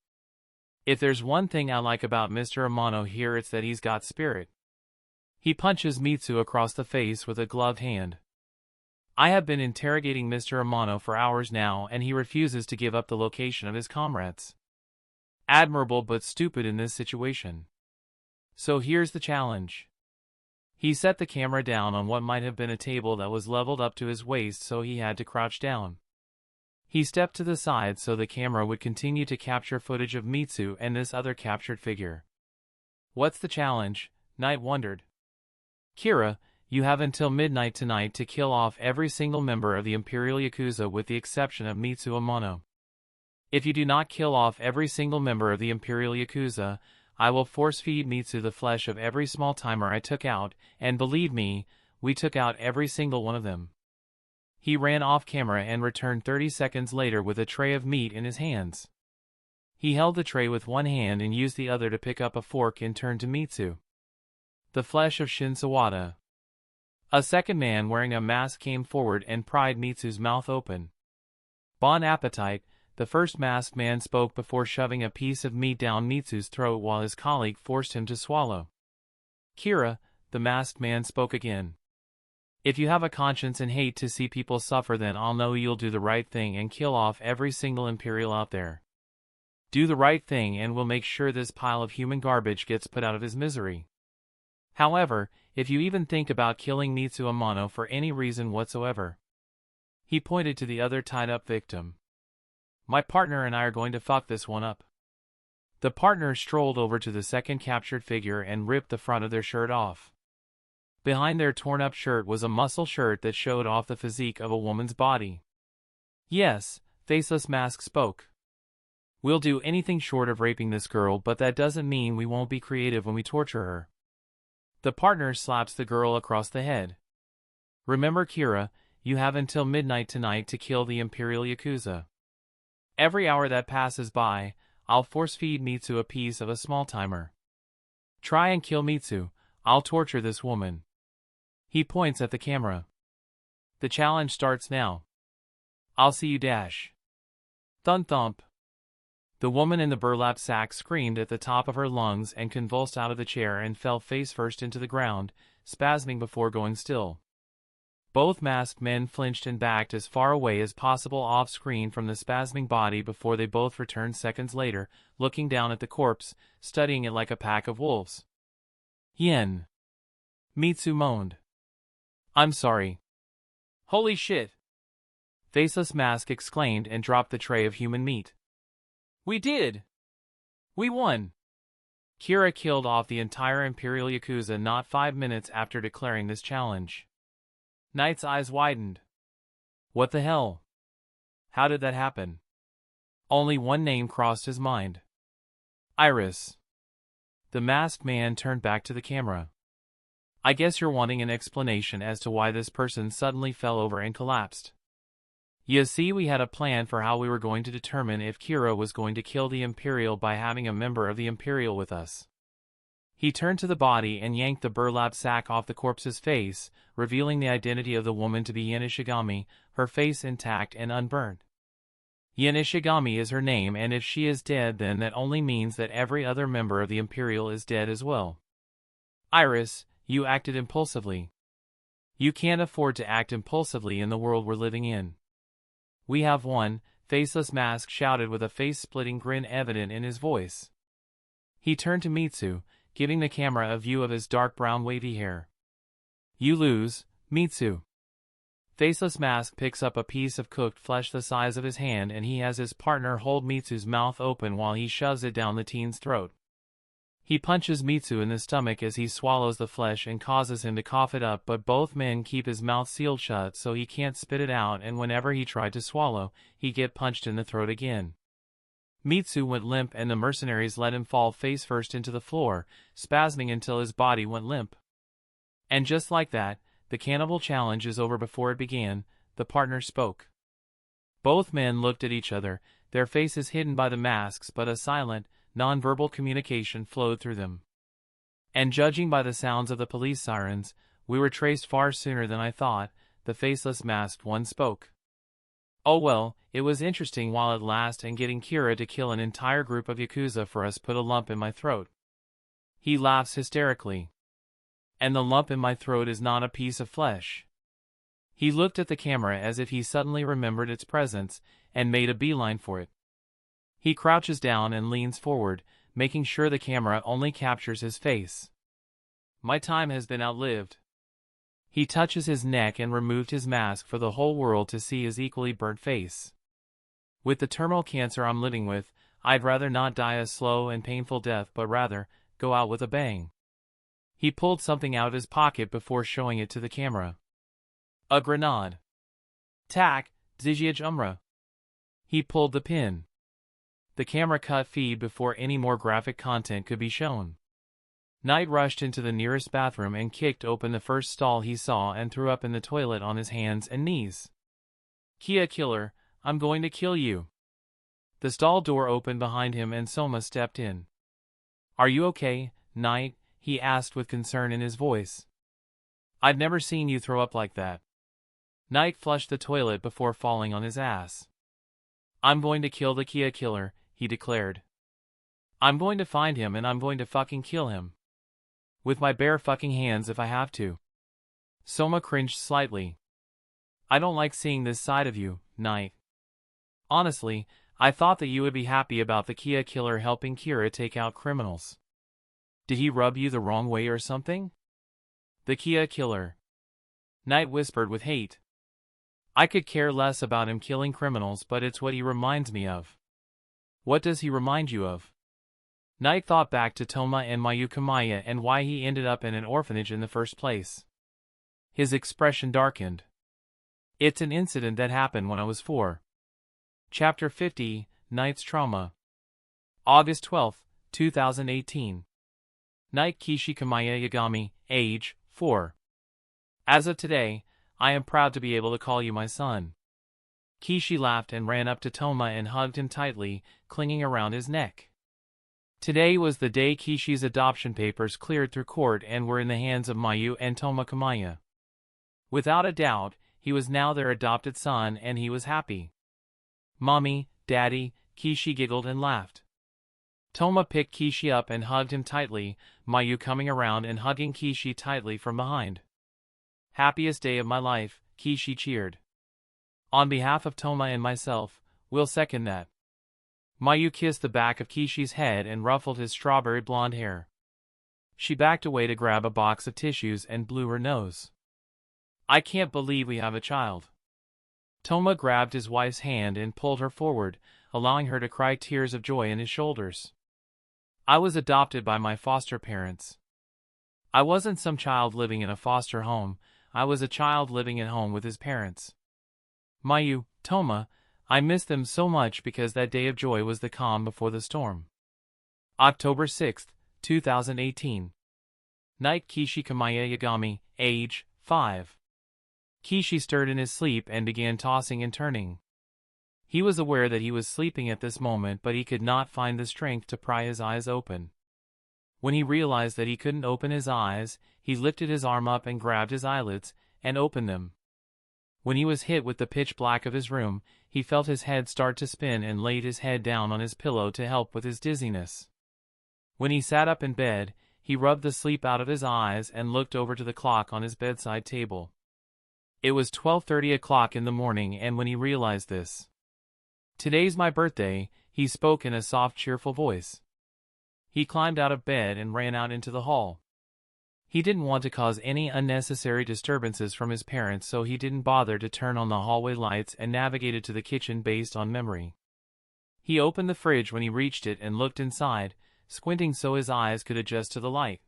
[SPEAKER 1] If there's one thing I like about Mr. Amano here, it's that he's got spirit. He punches Mitsu across the face with a gloved hand. I have been interrogating Mr. Amano for hours now, and he refuses to give up the location of his comrades. Admirable but stupid in this situation. So here's the challenge. He set the camera down on what might have been a table that was leveled up to his waist, so he had to crouch down. He stepped to the side so the camera would continue to capture footage of Mitsu and this other captured figure. What's the challenge? Knight wondered. Kira, you have until midnight tonight to kill off every single member of the Imperial Yakuza with the exception of Mitsu Amano. If you do not kill off every single member of the Imperial Yakuza, I will force-feed Mitsu the flesh of every small-timer I took out, and believe me, we took out every single one of them. He ran off camera and returned 30 seconds later with a tray of meat in his hands. He held the tray with one hand and used the other to pick up a fork and turn to Mitsu. The flesh of Shin Sawada. A second man wearing a mask came forward and pried Mitsu's mouth open. Bon appetite, the first masked man spoke before shoving a piece of meat down Mitsu's throat while his colleague forced him to swallow. Kira, the masked man spoke again. If you have a conscience and hate to see people suffer, then I'll know you'll do the right thing and kill off every single Imperial out there. Do the right thing and we'll make sure this pile of human garbage gets put out of his misery. However, if you even think about killing Mitsu Amano for any reason whatsoever. He pointed to the other tied-up victim. My partner and I are going to fuck this one up. The partner strolled over to the second captured figure and ripped the front of their shirt off. Behind their torn-up shirt was a muscle shirt that showed off the physique of a woman's body. Yes, Faceless Mask spoke. We'll do anything short of raping this girl, but that doesn't mean we won't be creative when we torture her. The partner slaps the girl across the head. Remember, Kira, you have until midnight tonight to kill the Imperial Yakuza. Every hour that passes by, I'll force-feed Mitsu a piece of a small-timer. Try and kill Mitsu, I'll torture this woman. He points at the camera. The challenge starts now. I'll see you dash. Thump. The woman in the burlap sack screamed at the top of her lungs and convulsed out of the chair and fell face-first into the ground, spasming before going still. Both masked men flinched and backed as far away as possible off-screen from the spasming body before they both returned seconds later, looking down at the corpse, studying it like a pack of wolves. Yen. Mitsu moaned. I'm sorry. Holy shit! Faceless Mask exclaimed and dropped the tray of human meat. We did! We won! Kira killed off the entire Imperial Yakuza not 5 minutes after declaring this challenge. Knight's eyes widened. What the hell? How did that happen? Only one name crossed his mind. Iris. The masked man turned back to the camera. I guess you're wanting an explanation as to why this person suddenly fell over and collapsed. You see, we had a plan for how we were going to determine if Kira was going to kill the Imperial by having a member of the Imperial with us. He turned to the body and yanked the burlap sack off the corpse's face, revealing the identity of the woman to be Light Yagami, her face intact and unburned. Light Yagami is her name, and if she is dead, then that only means that every other member of the Imperial is dead as well. Iris, you acted impulsively. You can't afford to act impulsively in the world we're living in. We have won, Faceless Mask shouted with a face-splitting grin evident in his voice. He turned to Mitsu, giving the camera a view of his dark brown wavy hair. You lose, Mitsu. Faceless Mask picks up a piece of cooked flesh the size of his hand, and he has his partner hold Mitsu's mouth open while he shoves it down the teen's throat. He punches Mitsu in the stomach as he swallows the flesh and causes him to cough it up, but both men keep his mouth sealed shut so he can't spit it out, and whenever he tried to swallow, he'd get punched in the throat again. Mitsu went limp and the mercenaries let him fall face first into the floor, spasming until his body went limp. And just like that, the cannibal challenge is over. Before it began, the partner spoke. Both men looked at each other, their faces hidden by the masks, but a silent, non-verbal communication flowed through them. And judging by the sounds of the police sirens, we were traced far sooner than I thought. The faceless masked one spoke. Oh well, it was interesting while it lasted, and getting Kira to kill an entire group of Yakuza for us put a lump in my throat. He laughs hysterically. And the lump in my throat is not a piece of flesh. He looked at the camera as if he suddenly remembered its presence, and made a beeline for it. He crouches down and leans forward, making sure the camera only captures his face. My time has been outlived. He touches his neck and removed his mask for the whole world to see his equally burnt face. With the terminal cancer I'm living with, I'd rather not die a slow and painful death, but rather go out with a bang. He pulled something out of his pocket before showing it to the camera. A grenade. Tak, Zijaj Umrah. He pulled the pin. The camera cut feed before any more graphic content could be shown. Knight rushed into the nearest bathroom and kicked open the first stall he saw and threw up in the toilet on his hands and knees. Kia killer, I'm going to kill you. The stall door opened behind him and Soma stepped in. Are you okay, Knight? He asked with concern in his voice. I'd never seen you throw up like that. Knight flushed the toilet before falling on his ass. I'm going to kill the Kia killer, he declared. I'm going to find him and I'm going to fucking kill him. With my bare fucking hands if I have to. Soma cringed slightly. I don't like seeing this side of you, Knight. Honestly, I thought that you would be happy about the Kia killer helping Kira take out criminals. Did he rub you the wrong way or something? The Kia killer. Knight whispered with hate. I could care less about him killing criminals, but it's what he reminds me of. What does he remind you of? Knight thought back to Toma and Mayu Kamaya and why he ended up in an orphanage in the first place. His expression darkened. It's an incident that happened when I was 4. Chapter 50, Knight's Trauma. August 12, 2018. Knight Kishi Kamaya Yagami, age 4. As of today, I am proud to be able to call you my son. Kishi laughed and ran up to Toma and hugged him tightly, clinging around his neck. Today was the day Kishi's adoption papers cleared through court and were in the hands of Mayu and Toma Kamaya. Without a doubt, he was now their adopted son and he was happy. Mommy, Daddy, Kishi giggled and laughed. Toma picked Kishi up and hugged him tightly, Mayu coming around and hugging Kishi tightly from behind. Happiest day of my life, Kishi cheered. On behalf of Toma and myself, we'll second that. Mayu kissed the back of Kishi's head and ruffled his strawberry blonde hair. She backed away to grab a box of tissues and blew her nose. I can't believe we have a child. Toma grabbed his wife's hand and pulled her forward, allowing her to cry tears of joy in his shoulders. I was adopted by my foster parents. I wasn't some child living in a foster home, I was a child living at home with his parents. Mayu, Toma, I miss them so much because that day of joy was the calm before the storm. October 6, 2018. Knight Kishi Kamaya Yagami, age 5. Kishi stirred in his sleep and began tossing and turning. He was aware that he was sleeping at this moment, but he could not find the strength to pry his eyes open. When he realized that he couldn't open his eyes, he lifted his arm up and grabbed his eyelids, and opened them. When he was hit with the pitch black of his room, he felt his head start to spin and laid his head down on his pillow to help with his dizziness. When he sat up in bed, he rubbed the sleep out of his eyes and looked over to the clock on his bedside table. It was 12:30 o'clock in the morning, and when he realized this, "Today's my birthday," he spoke in a soft, cheerful voice. He climbed out of bed and ran out into the hall. He didn't want to cause any unnecessary disturbances from his parents, so he didn't bother to turn on the hallway lights and navigated to the kitchen based on memory. He opened the fridge when he reached it and looked inside, squinting so his eyes could adjust to the light.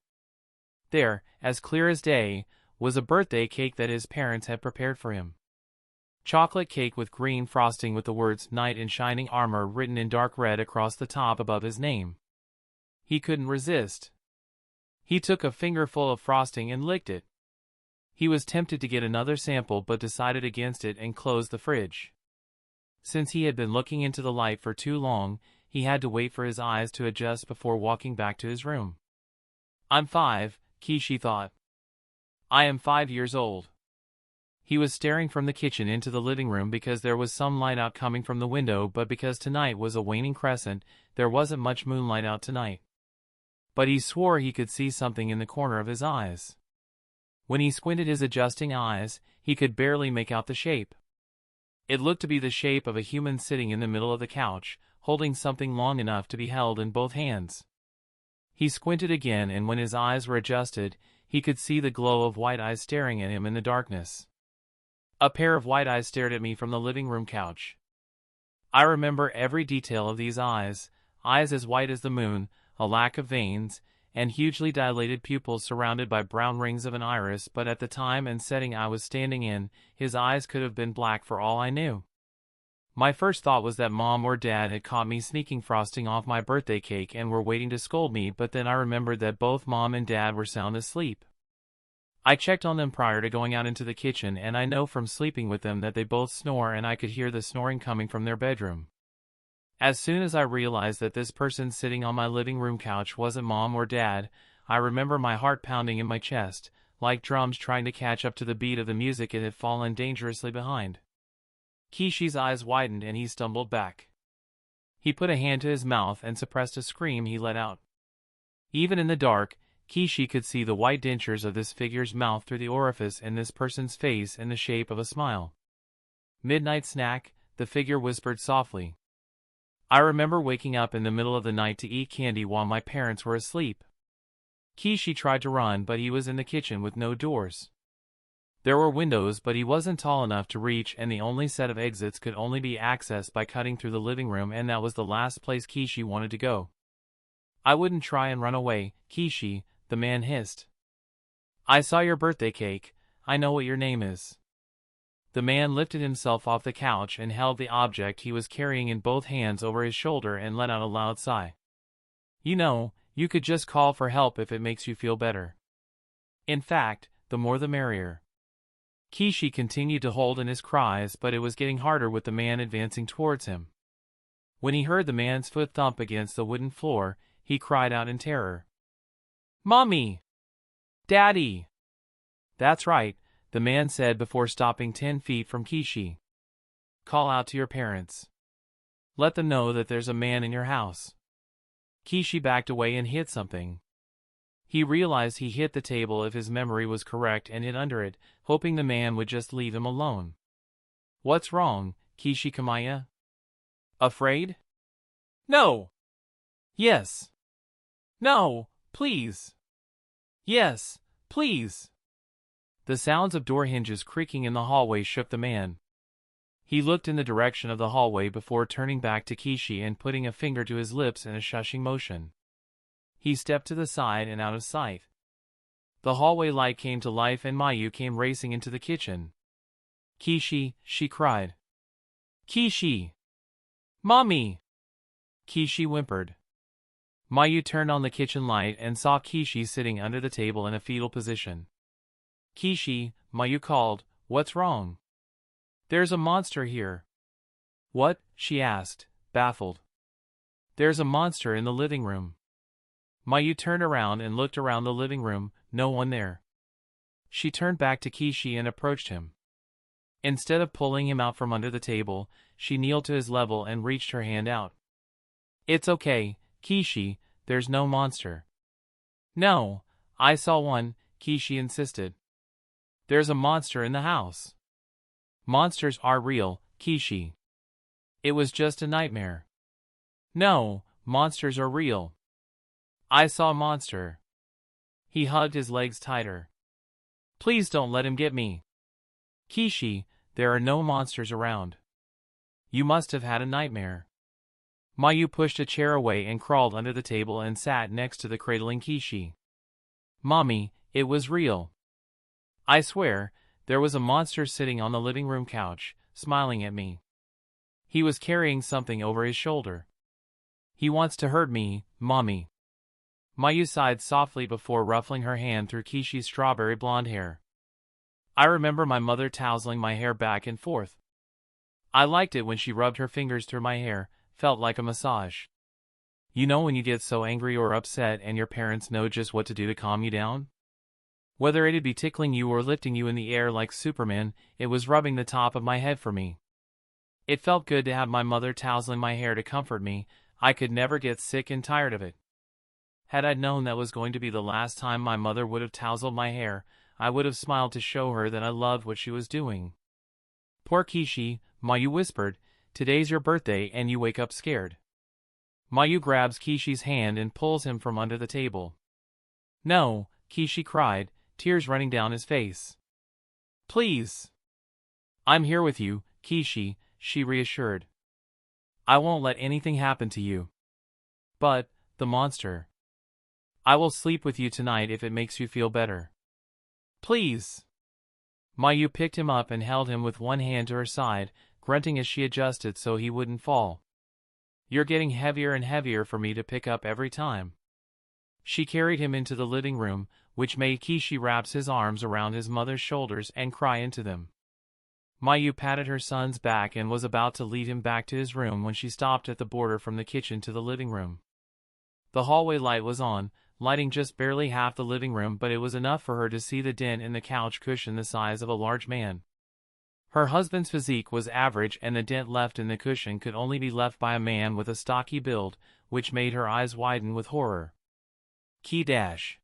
[SPEAKER 1] There, as clear as day, was a birthday cake that his parents had prepared for him. Chocolate cake with green frosting with the words Knight in shining armor written in dark red across the top above his name. He couldn't resist. He took a fingerful of frosting and licked it. He was tempted to get another sample but decided against it and closed the fridge. Since he had been looking into the light for too long, he had to wait for his eyes to adjust before walking back to his room. I'm 5, Kishi thought. I am 5 years old. He was staring from the kitchen into the living room because there was some light out coming from the window, but because tonight was a waning crescent, there wasn't much moonlight out tonight. But he swore he could see something in the corner of his eyes. When he squinted his adjusting eyes, he could barely make out the shape. It looked to be the shape of a human sitting in the middle of the couch, holding something long enough to be held in both hands. He squinted again, and when his eyes were adjusted, he could see the glow of white eyes staring at him in the darkness. A pair of white eyes stared at me from the living room couch. I remember every detail of these eyes as white as the moon, a lack of veins, and hugely dilated pupils surrounded by brown rings of an iris, but at the time and setting I was standing in, his eyes could have been black for all I knew. My first thought was that Mom or Dad had caught me sneaking frosting off my birthday cake and were waiting to scold me, but then I remembered that both Mom and Dad were sound asleep. I checked on them prior to going out into the kitchen, and I know from sleeping with them that they both snore, and I could hear the snoring coming from their bedroom. As soon as I realized that this person sitting on my living room couch wasn't Mom or Dad, I remember my heart pounding in my chest, like drums trying to catch up to the beat of the music it had fallen dangerously behind. Kishi's eyes widened and he stumbled back. He put a hand to his mouth and suppressed a scream he let out. Even in the dark, Kishi could see the white dentures of this figure's mouth through the orifice in this person's face in the shape of a smile. Midnight snack, the figure whispered softly. I remember waking up in the middle of the night to eat candy while my parents were asleep. Kishi tried to run, but he was in the kitchen with no doors. There were windows, but he wasn't tall enough to reach, and the only set of exits could only be accessed by cutting through the living room, and that was the last place Kishi wanted to go. I wouldn't try and run away, Kishi, the man hissed. I saw your birthday cake. I know what your name is. The man lifted himself off the couch and held the object he was carrying in both hands over his shoulder and let out a loud sigh. You know, you could just call for help if it makes you feel better. In fact, the more the merrier. Kishi continued to hold in his cries, but it was getting harder with the man advancing towards him. When he heard the man's foot thump against the wooden floor, he cried out in terror. Mommy! Daddy! That's right, the man said before stopping 10 feet from Kishi. Call out to your parents. Let them know that there's a man in your house. Kishi backed away and hit something. He realized he hit the table if his memory was correct and hid under it, hoping the man would just leave him alone. What's wrong, Kishi-kamaya? Afraid? No! Yes. No, please. Yes, please. The sounds of door hinges creaking in the hallway shook the man. He looked in the direction of the hallway before turning back to Kishi and putting a finger to his lips in a shushing motion. He stepped to the side and out of sight. The hallway light came to life and Mayu came racing into the kitchen. Kishi, she cried. Kishi! Mommy! Kishi whimpered. Mayu turned on the kitchen light and saw Kishi sitting under the table in a fetal position. Kishi, Mayu called, what's wrong? There's a monster here. What? She asked, baffled. There's a monster in the living room. Mayu turned around and looked around the living room, no one there. She turned back to Kishi and approached him. Instead of pulling him out from under the table, she kneeled to his level and reached her hand out. It's okay, Kishi, there's no monster. No, I saw one, Kishi insisted. There's a monster in the house. Monsters are real, Kishi. It was just a nightmare. No, monsters are real. I saw a monster. He hugged his legs tighter. Please don't let him get me. Kishi, there are no monsters around. You must have had a nightmare. Mayu pushed a chair away and crawled under the table and sat next to the cradling Kishi. Mommy, it was real. I swear, there was a monster sitting on the living room couch, smiling at me. He was carrying something over his shoulder. He wants to hurt me, Mommy. Mayu sighed softly before ruffling her hand through Kishi's strawberry blonde hair. I remember my mother tousling my hair back and forth. I liked it when she rubbed her fingers through my hair, felt like a massage. You know when you get so angry or upset and your parents know just what to do to calm you down? Whether it'd be tickling you or lifting you in the air like Superman, it was rubbing the top of my head for me. It felt good to have my mother tousling my hair to comfort me. I could never get sick and tired of it. Had I known that was going to be the last time my mother would have tousled my hair, I would have smiled to show her that I loved what she was doing. Poor Kishi, Mayu whispered, today's your birthday and you wake up scared. Mayu grabs Kishi's hand and pulls him from under the table. No, Kishi cried, tears running down his face. Please. I'm here with you, Kishi, she reassured. I won't let anything happen to you. But, the monster. I will sleep with you tonight if it makes you feel better. Please. Mayu picked him up and held him with one hand to her side, grunting as she adjusted so he wouldn't fall. You're getting heavier and heavier for me to pick up every time. She carried him into the living room, which made Kishi wrap his arms around his mother's shoulders and cry into them. Mayu patted her son's back and was about to lead him back to his room when she stopped at the border from the kitchen to the living room. The hallway light was on, lighting just barely half the living room, but it was enough for her to see the dent in the couch cushion the size of a large man. Her husband's physique was average and the dent left in the cushion could only be left by a man with a stocky build, which made her eyes widen with horror. Key dash.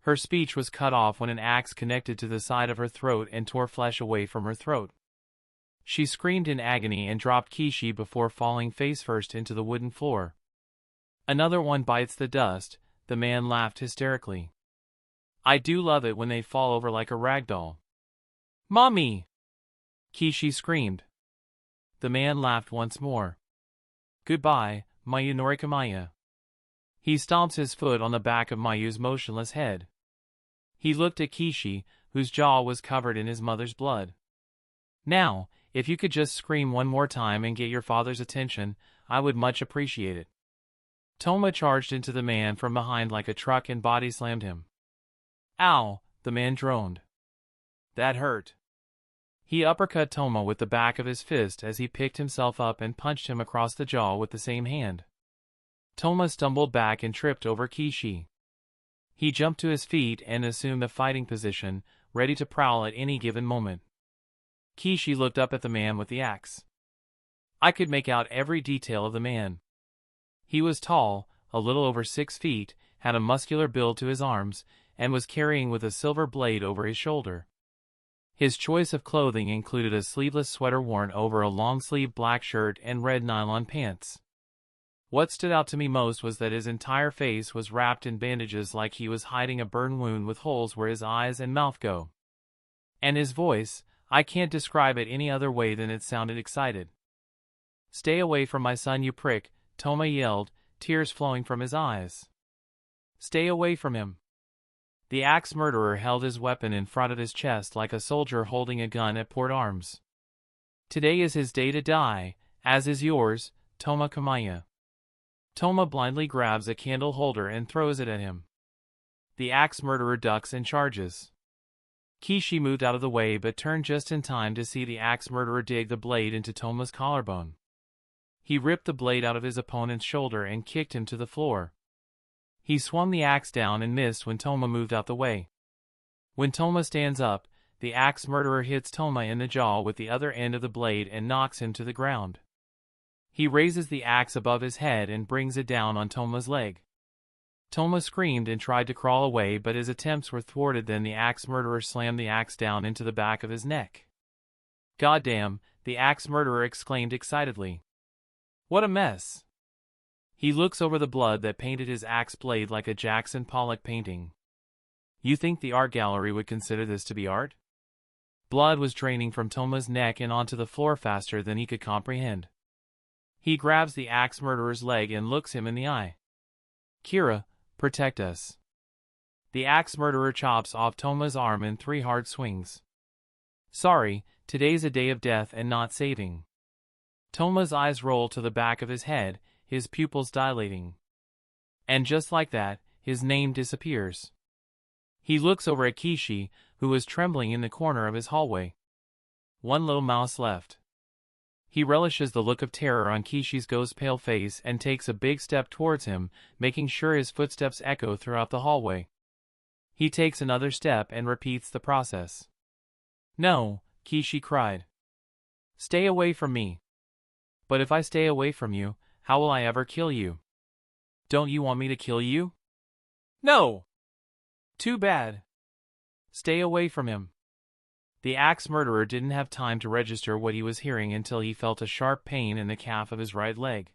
[SPEAKER 1] Her speech was cut off when an axe connected to the side of her throat and tore flesh away from her throat. She screamed in agony and dropped Kishi before falling face first into the wooden floor. Another one bites the dust, the man laughed hysterically. I do love it when they fall over like a rag doll. Mommy! Kishi screamed. The man laughed once more. Goodbye, Mayu Norikamaya. He stomps his foot on the back of Mayu's motionless head. He looked at Kishi, whose jaw was covered in his mother's blood. Now, if you could just scream one more time and get your father's attention, I would much appreciate it. Toma charged into the man from behind like a truck and body slammed him. Ow, the man droned. That hurt. He uppercut Toma with the back of his fist as he picked himself up and punched him across the jaw with the same hand. Toma stumbled back and tripped over Kishi. He jumped to his feet and assumed a fighting position, ready to prowl at any given moment. Kishi looked up at the man with the axe. I could make out every detail of the man. He was tall, a little over 6 feet, had a muscular build to his arms, and was carrying with a silver blade over his shoulder. His choice of clothing included a sleeveless sweater worn over a long-sleeved black shirt and red nylon pants. What stood out to me most was that his entire face was wrapped in bandages like he was hiding a burn wound with holes where his eyes and mouth go. And his voice, I can't describe it any other way than it sounded excited. Stay away from my son, you prick, Toma yelled, tears flowing from his eyes. Stay away from him. The axe murderer held his weapon in front of his chest like a soldier holding a gun at port arms. Today is his day to die, as is yours, Toma Kamaya. Toma blindly grabs a candle holder and throws it at him. The axe murderer ducks and charges. Kishi moved out of the way but turned just in time to see the axe murderer dig the blade into Toma's collarbone. He ripped the blade out of his opponent's shoulder and kicked him to the floor. He swung the axe down and missed when Toma moved out the way. When Toma stands up, the axe murderer hits Toma in the jaw with the other end of the blade and knocks him to the ground. He raises the axe above his head and brings it down on Toma's leg. Toma screamed and tried to crawl away, but his attempts were thwarted. Then the axe murderer slammed the axe down into the back of his neck. Goddamn, the axe murderer exclaimed excitedly. What a mess! He looks over the blood that painted his axe blade like a Jackson Pollock painting. You think the art gallery would consider this to be art? Blood was draining from Toma's neck and onto the floor faster than he could comprehend. He grabs the axe murderer's leg and looks him in the eye. Kira, protect us. The axe murderer chops off Toma's arm in 3 hard swings. Sorry, today's a day of death and not saving. Toma's eyes roll to the back of his head, his pupils dilating. And just like that, his name disappears. He looks over at Kishi, who was trembling in the corner of his hallway. One little mouse left. He relishes the look of terror on Kishi's ghost pale face and takes a big step towards him, making sure his footsteps echo throughout the hallway. He takes another step and repeats the process. "No," Kishi cried. "Stay away from me." "But if I stay away from you, how will I ever kill you?" "Don't you want me to kill you?" "No!" "Too bad. Stay away from him." The axe murderer didn't have time to register what he was hearing until he felt a sharp pain in the calf of his right leg.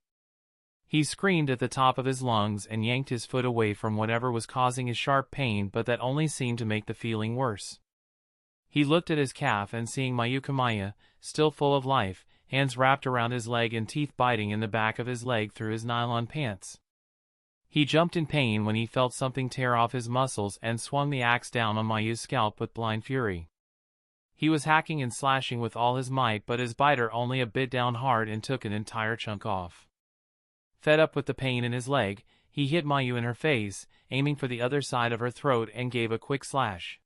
[SPEAKER 1] He screamed at the top of his lungs and yanked his foot away from whatever was causing his sharp pain, but that only seemed to make the feeling worse. He looked at his calf and seeing Mayukamaya, still full of life, hands wrapped around his leg and teeth biting in the back of his leg through his nylon pants. He jumped in pain when he felt something tear off his muscles and swung the axe down on Mayu's scalp with blind fury. He was hacking and slashing with all his might, but his biter only a bit down hard and took an entire chunk off. Fed up with the pain in his leg, he hit Mayu in her face, aiming for the other side of her throat, and gave a quick slash.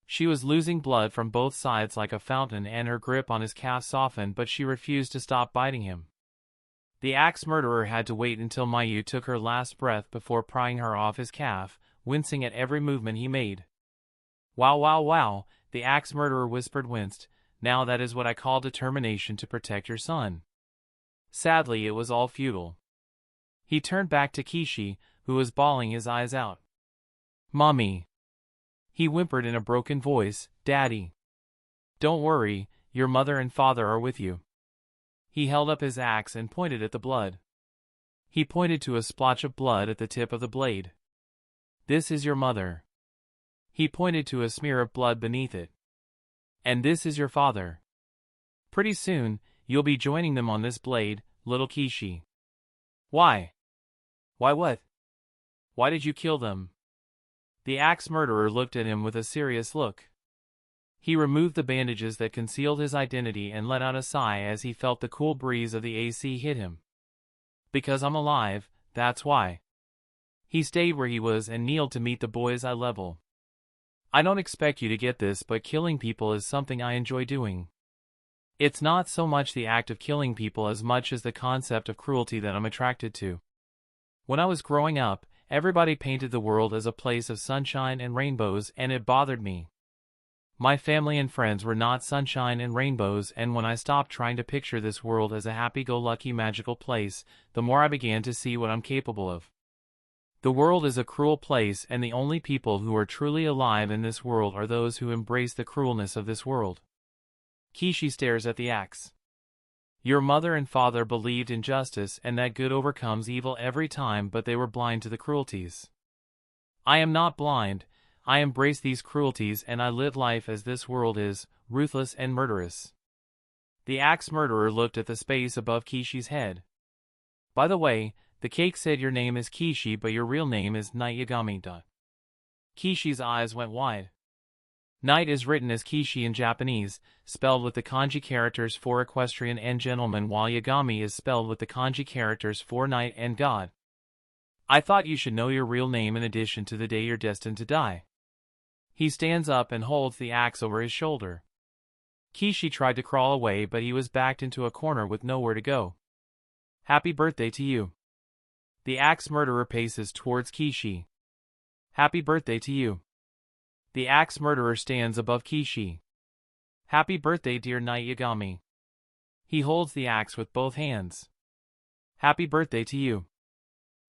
[SPEAKER 1] She was losing blood from both sides like a fountain, and her grip on his calf softened, but she refused to stop biting him. The axe murderer had to wait until Mayu took her last breath before prying her off his calf, wincing at every movement he made. "Wow, wow, wow," the axe murderer whispered, winced. "Now that is what I call determination to protect your son." Sadly, it was all futile. He turned back to Kishi, who was bawling his eyes out. "Mommy," he whimpered in a broken voice, "Daddy. Don't worry, your mother and father are with you." He held up his axe and pointed at the blood. He pointed to a splotch of blood at the tip of the blade. "This is your mother." He pointed to a smear of blood beneath it. "And this is your father. Pretty soon, you'll be joining them on this blade, little Kishi." "Why? Why what? Why did you kill them?" The axe murderer looked at him with a serious look. He removed the bandages that concealed his identity and let out a sigh as he felt the cool breeze of the AC hit him. "Because I'm alive, that's why." He stayed where he was and kneeled to meet the boy's eye level. "I don't expect you to get this, but killing people is something I enjoy doing. It's not so much the act of killing people as much as the concept of cruelty that I'm attracted to. When I was growing up, everybody painted the world as a place of sunshine and rainbows, and it bothered me. My family and friends were not sunshine and rainbows, and when I stopped trying to picture this world as a happy-go-lucky magical place, the more I began to see what I'm capable of. The world is a cruel place, and the only people who are truly alive in this world are those who embrace the cruelness of this world." Kishi stares at the axe. "Your mother and father believed in justice and that good overcomes evil every time, but they were blind to the cruelties. I am not blind. I embrace these cruelties and I live life as this world is, ruthless and murderous." The axe murderer looked at the space above Kishi's head. "By the way, the cake said your name is Kishi, but your real name is Knight Yagami." Kishi's eyes went wide. Knight is written as Kishi in Japanese, spelled with the kanji characters for equestrian and gentleman, while Yagami is spelled with the kanji characters for knight and god. "I thought you should know your real name in addition to the day you're destined to die." He stands up and holds the axe over his shoulder. Kishi tried to crawl away, but he was backed into a corner with nowhere to go. "Happy birthday to you." The axe murderer paces towards Kishi. "Happy birthday to you." The axe murderer stands above Kishi. "Happy birthday, dear Knight Yagami." He holds the axe with both hands. "Happy birthday to you."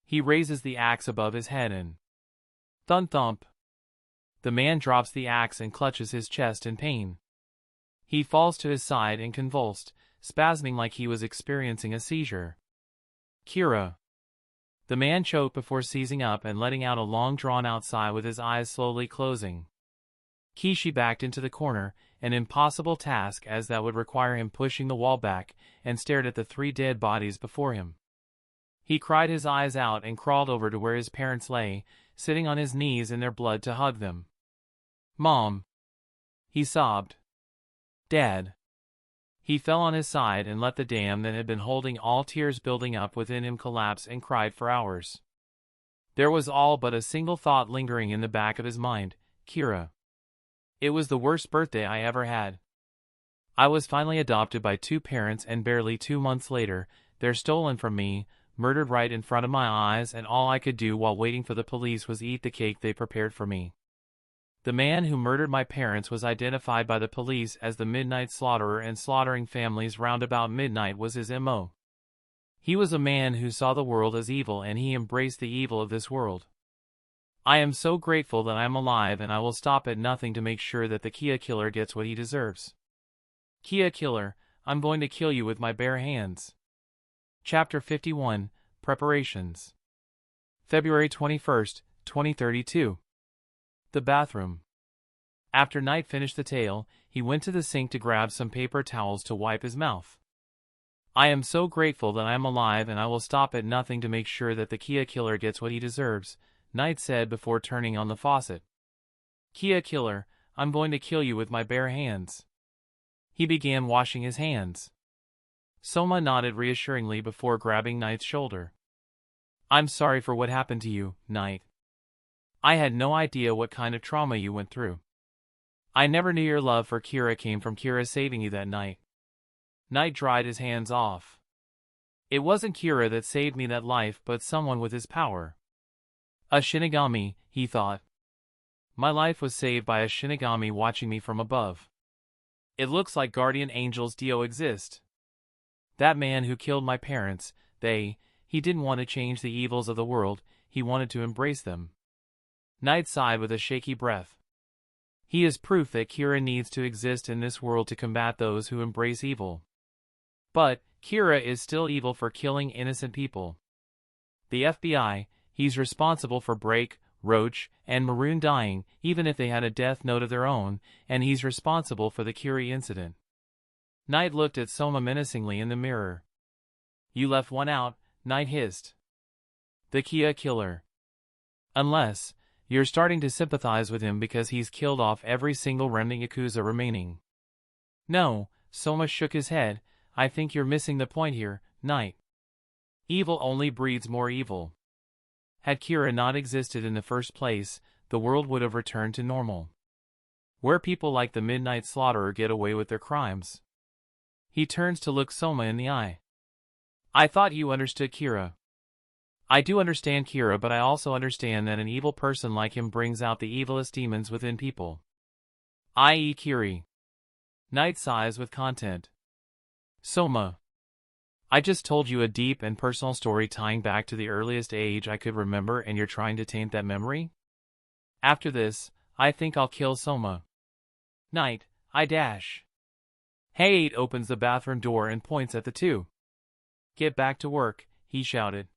[SPEAKER 1] He raises the axe above his head and thump. The man drops the axe and clutches his chest in pain. He falls to his side and convulsed, spasming like he was experiencing a seizure. "Kira." The man choked before seizing up and letting out a long drawn-out sigh with his eyes slowly closing. Kishi backed into the corner, an impossible task as that would require him pushing the wall back, and stared at the 3 dead bodies before him. He cried his eyes out and crawled over to where his parents lay, sitting on his knees in their blood to hug them. "Mom," he sobbed. "Dad." He fell on his side and let the dam that had been holding all tears building up within him collapse and cried for hours. There was all but a single thought lingering in the back of his mind: Kira. It was the worst birthday I ever had. I was finally adopted by 2 parents, and barely 2 months later, they're stolen from me, murdered right in front of my eyes, and all I could do while waiting for the police was eat the cake they prepared for me. The man who murdered my parents was identified by the police as the Midnight Slaughterer, and slaughtering families round about midnight was his MO. He was a man who saw the world as evil, and he embraced the evil of this world. I am so grateful that I am alive, and I will stop at nothing to make sure that the Kia Killer gets what he deserves. Kia Killer, I'm going to kill you with my bare hands. Chapter 51, Preparations. February 21st, 2032. The bathroom. After Knight finished the tale, he went to the sink to grab some paper towels to wipe his mouth. I am so grateful that I am alive, and I will stop at nothing to make sure that the Kia Killer gets what he deserves, Knight said before turning on the faucet. Kia Killer, I'm going to kill you with my bare hands. He began washing his hands. Soma nodded reassuringly before grabbing Knight's shoulder. I'm sorry for what happened to you, Knight. I had no idea what kind of trauma you went through. I never knew your love for Kira came from Kira saving you that night. Knight dried his hands off. It wasn't Kira that saved me that life, but someone with his power. A Shinigami, he thought. My life was saved by a Shinigami watching me from above. It looks like guardian angels do exist. That man who killed my parents, he didn't want to change the evils of the world, he wanted to embrace them. Knight sighed with a shaky breath. He is proof that Kira needs to exist in this world to combat those who embrace evil. But, Kira is still evil for killing innocent people. The FBI, he's responsible for Break, Roach, and Maroon dying, even if they had a death note of their own, and he's responsible for the Kiri incident. Knight looked at Soma menacingly in the mirror. You left one out, Knight hissed. The Kia Killer. Unless, you're starting to sympathize with him because he's killed off every single remnant Yakuza remaining. No, Soma shook his head, I think you're missing the point here, Knight. Evil only breeds more evil. Had Kira not existed in the first place, the world would have returned to normal, where people like the Midnight Slaughterer get away with their crimes. He turns to look Soma in the eye. I thought you understood Kira. I do understand Kira, but I also understand that an evil person like him brings out the evilest demons within people. I.e. Kiri. Knight sighs with content. Soma. I just told you a deep and personal story tying back to the earliest age I could remember, and you're trying to taint that memory? After this, I think I'll kill Soma. Knight, I dash. Hey, opens the bathroom door and points at the two. Get back to work, he shouted.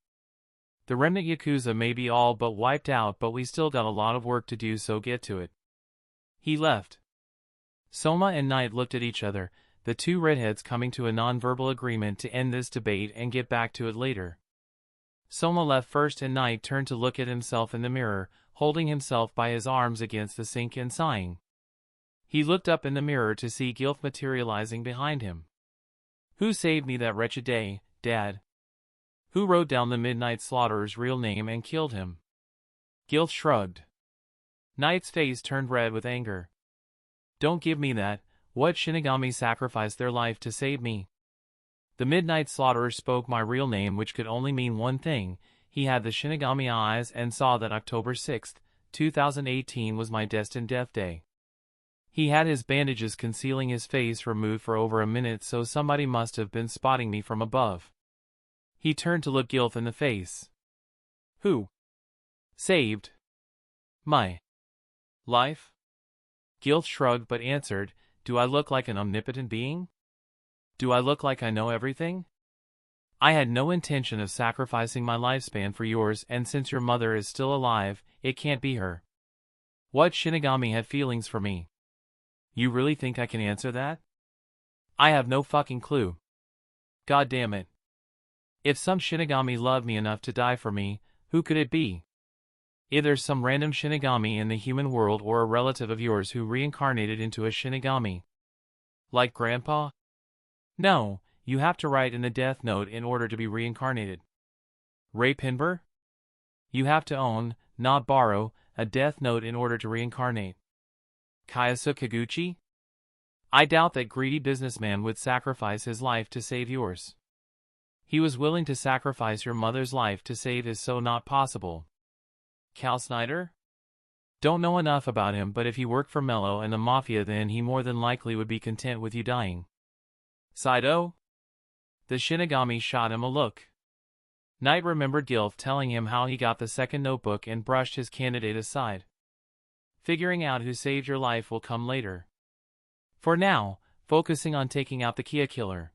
[SPEAKER 1] The remnant Yakuza may be all but wiped out, but we still got a lot of work to do, so get to it. He left. Soma and Knight looked at each other, the two redheads coming to a non-verbal agreement to end this debate and get back to it later. Soma left first, and Knight turned to look at himself in the mirror, holding himself by his arms against the sink and sighing. He looked up in the mirror to see Gilth materializing behind him. Who saved me that wretched day, Dad? Who wrote down the Midnight Slaughterer real name and killed him? Gilth shrugged. Knight's face turned red with anger. Don't give me that. What Shinigami sacrificed their life to save me? The Midnight Slaughterer spoke my real name, which could only mean one thing. He had the Shinigami eyes and saw that October 6th, 2018 was my destined death day. He had his bandages concealing his face removed for over a minute, so somebody must have been spotting me from above. He turned to look Gilth in the face. Who saved my life? Gilth shrugged but answered, do I look like an omnipotent being? Do I look like I know everything? I had no intention of sacrificing my lifespan for yours, and since your mother is still alive, it can't be her. What Shinigami had feelings for me? You really think I can answer that? I have no fucking clue. God damn it. If some Shinigami loved me enough to die for me, who could it be? Either some random Shinigami in the human world or a relative of yours who reincarnated into a Shinigami. Like Grandpa? No, you have to write in the death note in order to be reincarnated. Ray Pinber? You have to own, not borrow, a death note in order to reincarnate. Kaiusa Kiguchi? I doubt that greedy businessman would sacrifice his life to save yours. He was willing to sacrifice your mother's life to save his, so not possible. Cal Snyder? Don't know enough about him, but if he worked for Mello and the Mafia, then he more than likely would be content with you dying. Saito? The Shinigami shot him a look. Knight remembered Gilth telling him how he got the second notebook and brushed his candidate aside. Figuring out who saved your life will come later. For now, focusing on taking out the Kia killer.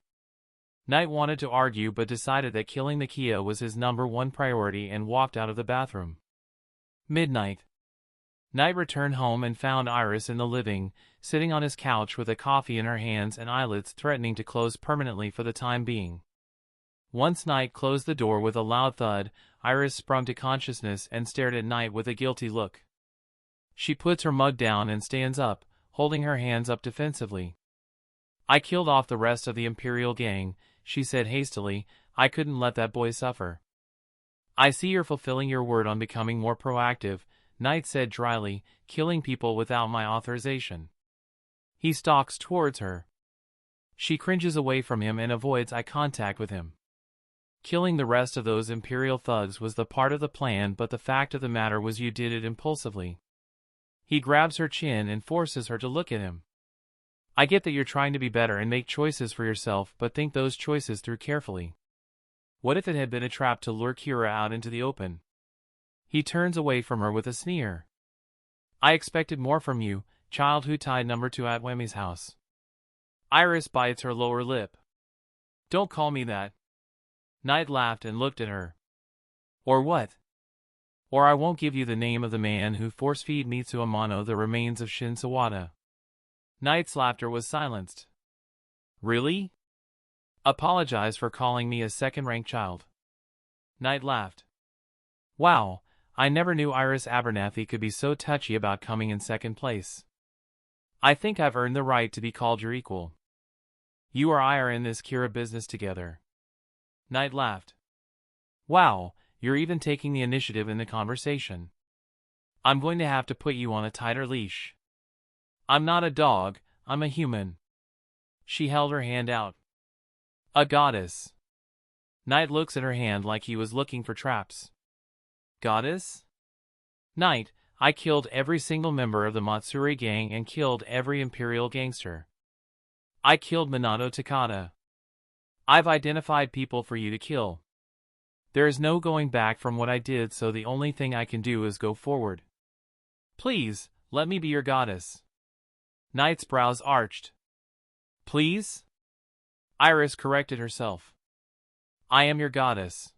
[SPEAKER 1] Knight wanted to argue but decided that killing the Kia was his #1 priority and walked out of the bathroom. Midnight. Knight returned home and found Iris in the living, sitting on his couch with a coffee in her hands and eyelids threatening to close permanently for the time being. Once Knight closed the door with a loud thud, Iris sprung to consciousness and stared at Knight with a guilty look. She puts her mug down and stands up, holding her hands up defensively. I killed off the rest of the Imperial gang, she said hastily. I couldn't let that boy suffer. I see you're fulfilling your word on becoming more proactive, Knight said dryly, killing people without my authorization. He stalks towards her. She cringes away from him and avoids eye contact with him. Killing the rest of those Imperial thugs was the part of the plan, but the fact of the matter was you did it impulsively. He grabs her chin and forces her to look at him. I get that you're trying to be better and make choices for yourself, but think those choices through carefully. What if it had been a trap to lure Kira out into the open? He turns away from her with a sneer. I expected more from you, child who tied #2 at Wammy's house. Iris bites her lower lip. Don't call me that. Knight laughed and looked at her. Or what? Or I won't give you the name of the man who force-feed Mitsu Amano the remains of Shin Sawada. Knight's laughter was silenced. Really? Apologize for calling me a second-rank child. Knight laughed. Wow, I never knew Iris Abernathy could be so touchy about coming in second place. I think I've earned the right to be called your equal. You and I are in this Kira business together. Knight laughed. Wow, you're even taking the initiative in the conversation. I'm going to have to put you on a tighter leash. I'm not a dog, I'm a human. She held her hand out. A goddess. Knight looks at her hand like he was looking for traps. Goddess? Knight, I killed every single member of the Matsuri gang and killed every Imperial gangster. I killed Minato Takada. I've identified people for you to kill. There is no going back from what I did, so the only thing I can do is go forward. Please, let me be your goddess. Knight's brows arched. Please? Iris corrected herself. I am your goddess.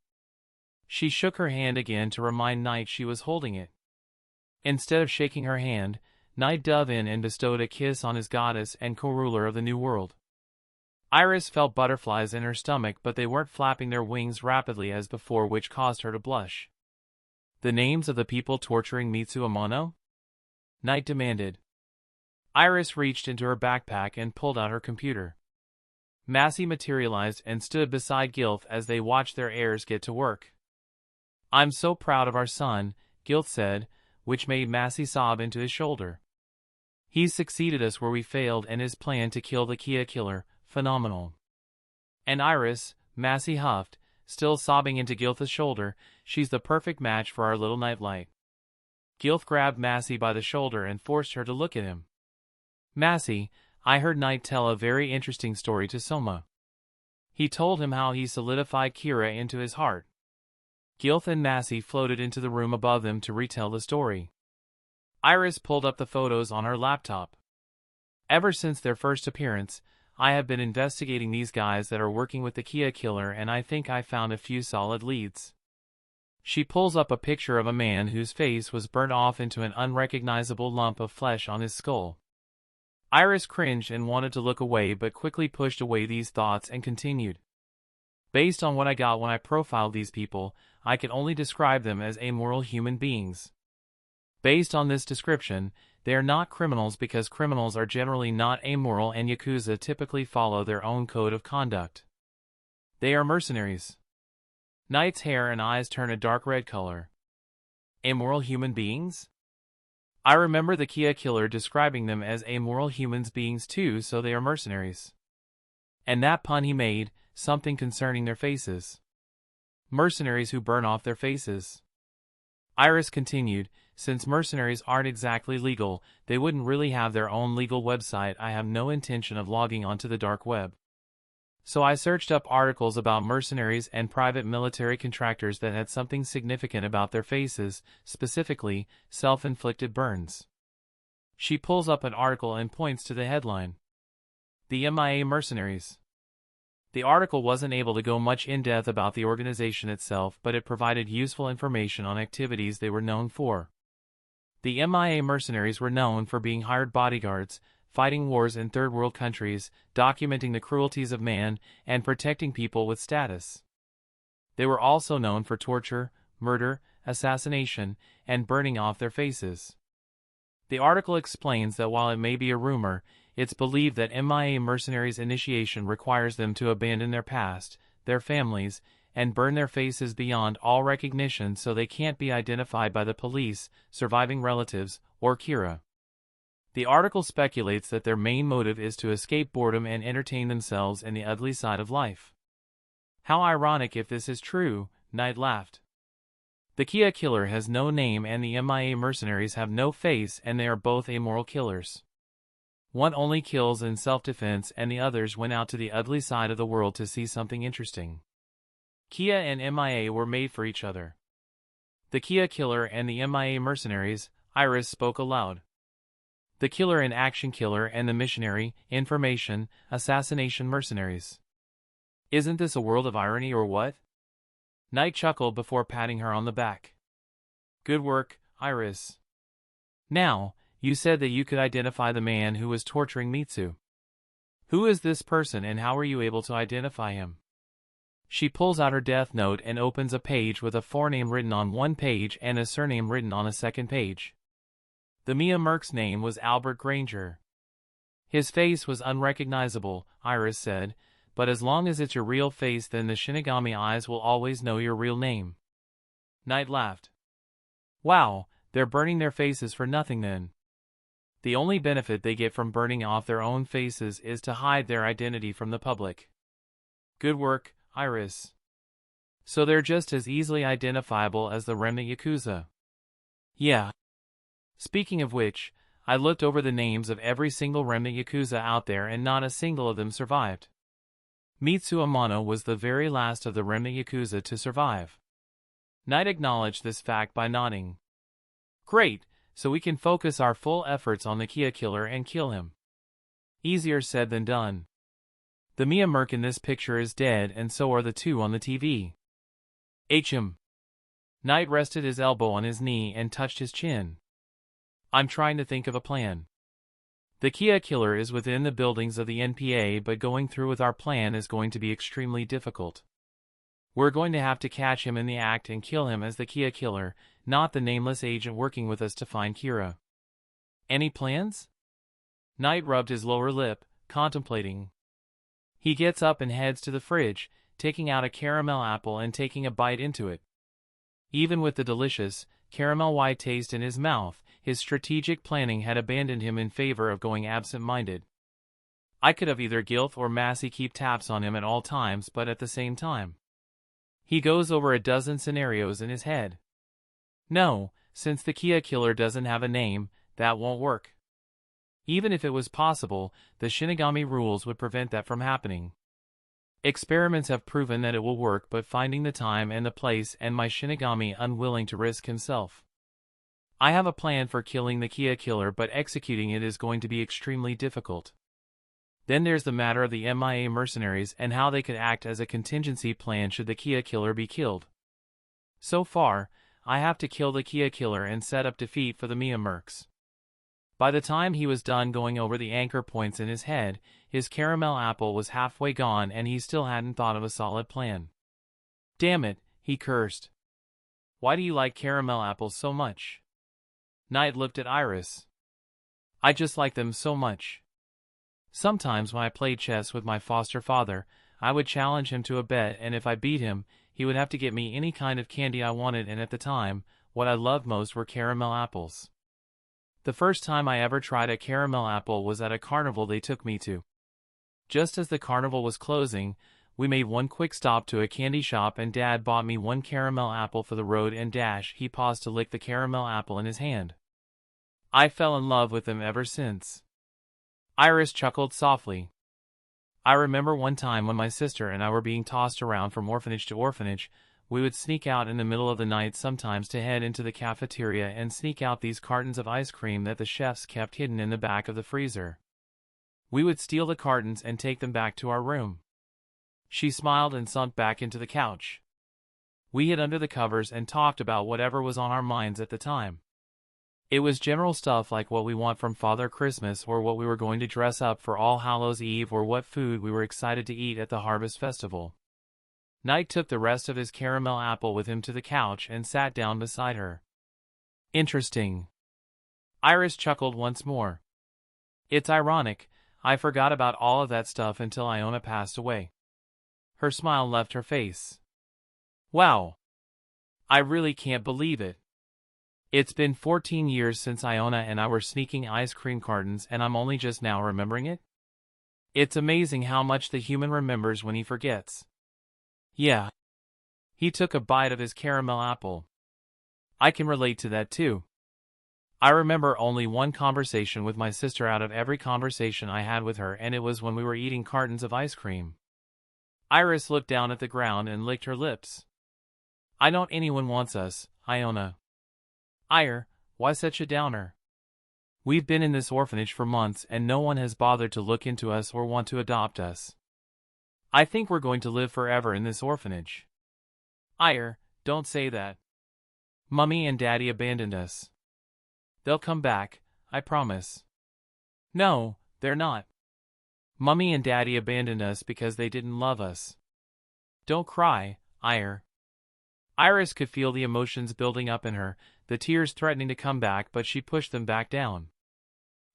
[SPEAKER 1] She shook her hand again to remind Knight she was holding it. Instead of shaking her hand, Knight dove in and bestowed a kiss on his goddess and co-ruler of the New World. Iris felt butterflies in her stomach, but they weren't flapping their wings rapidly as before, which caused her to blush. The names of the people torturing Mitsu Amano? Knight demanded. Iris reached into her backpack and pulled out her computer. Massey materialized and stood beside Gilth as they watched their heirs get to work. I'm so proud of our son, Gilth said, which made Massey sob into his shoulder. He's succeeded us where we failed, and his plan to kill the Kia killer, phenomenal. And Iris, Massey huffed, still sobbing into Gilth's shoulder, she's the perfect match for our little nightlight. Gilth grabbed Massey by the shoulder and forced her to look at him. Massey, I heard Knight tell a very interesting story to Soma. He told him how he solidified Kira into his heart. Gilth and Massey floated into the room above them to retell the story. Iris pulled up the photos on her laptop. Ever since their first appearance, I have been investigating these guys that are working with the Kia killer, and I think I found a few solid leads. She pulls up a picture of a man whose face was burnt off into an unrecognizable lump of flesh on his skull. Iris cringed and wanted to look away, but quickly pushed away these thoughts and continued. Based on what I got when I profiled these people, I can only describe them as amoral human beings. Based on this description, they are not criminals because criminals are generally not amoral and Yakuza typically follow their own code of conduct. They are mercenaries. Knight's hair and eyes turn a dark red color. Amoral human beings? I remember the Kia killer describing them as amoral humans beings too, so they are mercenaries. And that pun he made, something concerning their faces. Mercenaries who burn off their faces. Iris continued, since mercenaries aren't exactly legal, they wouldn't really have their own legal website. I have no intention of logging onto the dark web. So I searched up articles about mercenaries and private military contractors that had something significant about their faces, specifically, self-inflicted burns. She pulls up an article and points to the headline. The MIA Mercenaries. The article wasn't able to go much in depth about the organization itself, but it provided useful information on activities they were known for. The MIA mercenaries were known for being hired bodyguards, fighting wars in third world countries, documenting the cruelties of man, and protecting people with status. They were also known for torture, murder, assassination, and burning off their faces. The article explains that while it may be a rumor, it's believed that MIA mercenaries' initiation requires them to abandon their past, their families, and burn their faces beyond all recognition so they can't be identified by the police, surviving relatives, or Kira. The article speculates that their main motive is to escape boredom and entertain themselves in the ugly side of life. How ironic if this is true, Knight laughed. The Kia killer has no name and the MIA mercenaries have no face, and they are both amoral killers. One only kills in self-defense and the others went out to the ugly side of the world to see something interesting. Kia and MIA were made for each other. The Kia killer and the MIA mercenaries, Iris spoke aloud. The killer and action killer and the missionary, information, assassination mercenaries. Isn't this a world of irony or what? Knight chuckled before patting her on the back. Good work, Iris. Now, you said that you could identify the man who was torturing Mitsu. Who is this person and how were you able to identify him? She pulls out her death note and opens a page with a forename written on one page and a surname written on a second page. The Mia Merc's name was Albert Granger. His face was unrecognizable, Iris said, but as long as it's your real face then the Shinigami eyes will always know your real name. Knight laughed. Wow, they're burning their faces for nothing then. The only benefit they get from burning off their own faces is to hide their identity from the public. Good work, Iris. So they're just as easily identifiable as the remnant Yakuza. Yeah. Speaking of which, I looked over the names of every single remnant Yakuza out there and not a single of them survived. Mitsu Amano was the very last of the remnant Yakuza to survive. Knight acknowledged this fact by nodding. Great, so we can focus our full efforts on the Kia killer and kill him. Easier said than done. The Mia Merc in this picture is dead and so are the two on the TV. Him. Knight rested his elbow on his knee and touched his chin. I'm trying to think of a plan. The Kia killer is within the buildings of the NPA, but going through with our plan is going to be extremely difficult. We're going to have to catch him in the act and kill him as the Kia killer, not the nameless agent working with us to find Kira. Any plans? Knight rubbed his lower lip, contemplating. He gets up and heads to the fridge, taking out a caramel apple and taking a bite into it. Even with the delicious, caramel white taste in his mouth, his strategic planning had abandoned him in favor of going absent-minded. I could have either Gilth or Massey keep tabs on him at all times, but at the same time. He goes over a dozen scenarios in his head. No, since the Kia killer doesn't have a name, that won't work. Even if it was possible, the Shinigami rules would prevent that from happening. Experiments have proven that it will work, but finding the time and the place and my Shinigami unwilling to risk himself. I have a plan for killing the Kia killer, but executing it is going to be extremely difficult. Then there's the matter of the MIA mercenaries and how they could act as a contingency plan should the Kia killer be killed. So far, I have to kill the Kia killer and set up defeat for the Mia Mercs. By the time he was done going over the anchor points in his head, his caramel apple was halfway gone and he still hadn't thought of a solid plan. Damn it, he cursed. Why do you like caramel apples so much? Knight looked at Iris. I just like them so much. Sometimes when I played chess with my foster father, I would challenge him to a bet, and if I beat him, he would have to get me any kind of candy I wanted, and at the time, what I loved most were caramel apples. The first time I ever tried a caramel apple was at a carnival they took me to. Just as the carnival was closing, we made one quick stop to a candy shop and Dad bought me one caramel apple for the road and he paused to lick the caramel apple in his hand. I fell in love with him ever since. Iris chuckled softly. I remember one time when my sister and I were being tossed around from orphanage to orphanage, we would sneak out in the middle of the night sometimes to head into the cafeteria and sneak out these cartons of ice cream that the chefs kept hidden in the back of the freezer. We would steal the cartons and take them back to our room. She smiled and sunk back into the couch. We hid under the covers and talked about whatever was on our minds at the time. It was general stuff like what we want from Father Christmas or what we were going to dress up for All Hallows Eve or what food we were excited to eat at the Harvest Festival. Knight took the rest of his caramel apple with him to the couch and sat down beside her. Interesting. Iris chuckled once more. It's ironic, I forgot about all of that stuff until Iona passed away. Her smile left her face. Wow. I really can't believe it. It's been 14 years since Iona and I were sneaking ice cream cartons and I'm only just now remembering it? It's amazing how much the human remembers when he forgets. Yeah. He took a bite of his caramel apple. I can relate to that too. I remember only one conversation with my sister out of every conversation I had with her, and it was when we were eating cartons of ice cream. Iris looked down at the ground and licked her lips. I don't anyone wants us, Iona. Heir, why such a downer? We've been in this orphanage for months and no one has bothered to look into us or want to adopt us. I think we're going to live forever in this orphanage. Heir, don't say that. Mummy and Daddy abandoned us. They'll come back, I promise. No, they're not. Mummy and Daddy abandoned us because they didn't love us. Don't cry, Heir. Iris could feel the emotions building up in her, the tears threatening to come back, but she pushed them back down.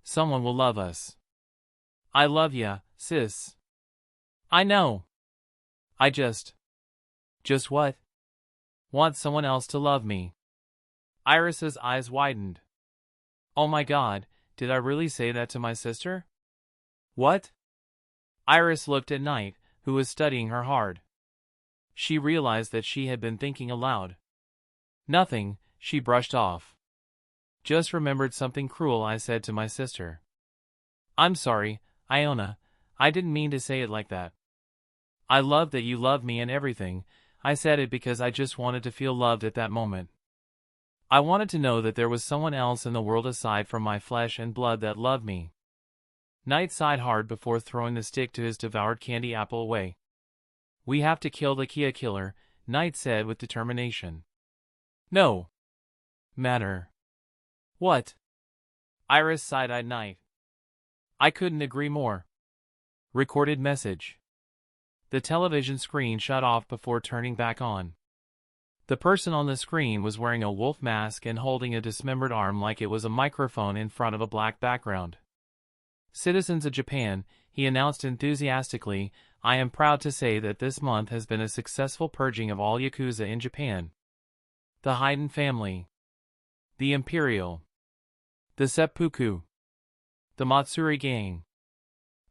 [SPEAKER 1] Someone will love us. I love ya, sis. I know. I just what? Want someone else to love me. Iris's eyes widened. Oh my God, did I really say that to my sister? What? Iris looked at Knight, who was studying her hard. She realized that she had been thinking aloud. Nothing, she brushed off. Just remembered something cruel I said to my sister. I'm sorry, Iona, I didn't mean to say it like that. I love that you love me and everything, I said it because I just wanted to feel loved at that moment. I wanted to know that there was someone else in the world aside from my flesh and blood that loved me. Knight sighed hard before throwing the stick to his devoured candy apple away. We have to kill the Kia killer, Knight said with determination. No. Matter. What? Iris side-eyed Knight. I couldn't agree more. Recorded message. The television screen shut off before turning back on. The person on the screen was wearing a wolf mask and holding a dismembered arm like it was a microphone in front of a black background. Citizens of Japan, he announced enthusiastically, I am proud to say that this month has been a successful purging of all Yakuza in Japan. The Haydn family. The Imperial. The Seppuku. The Matsuri gang.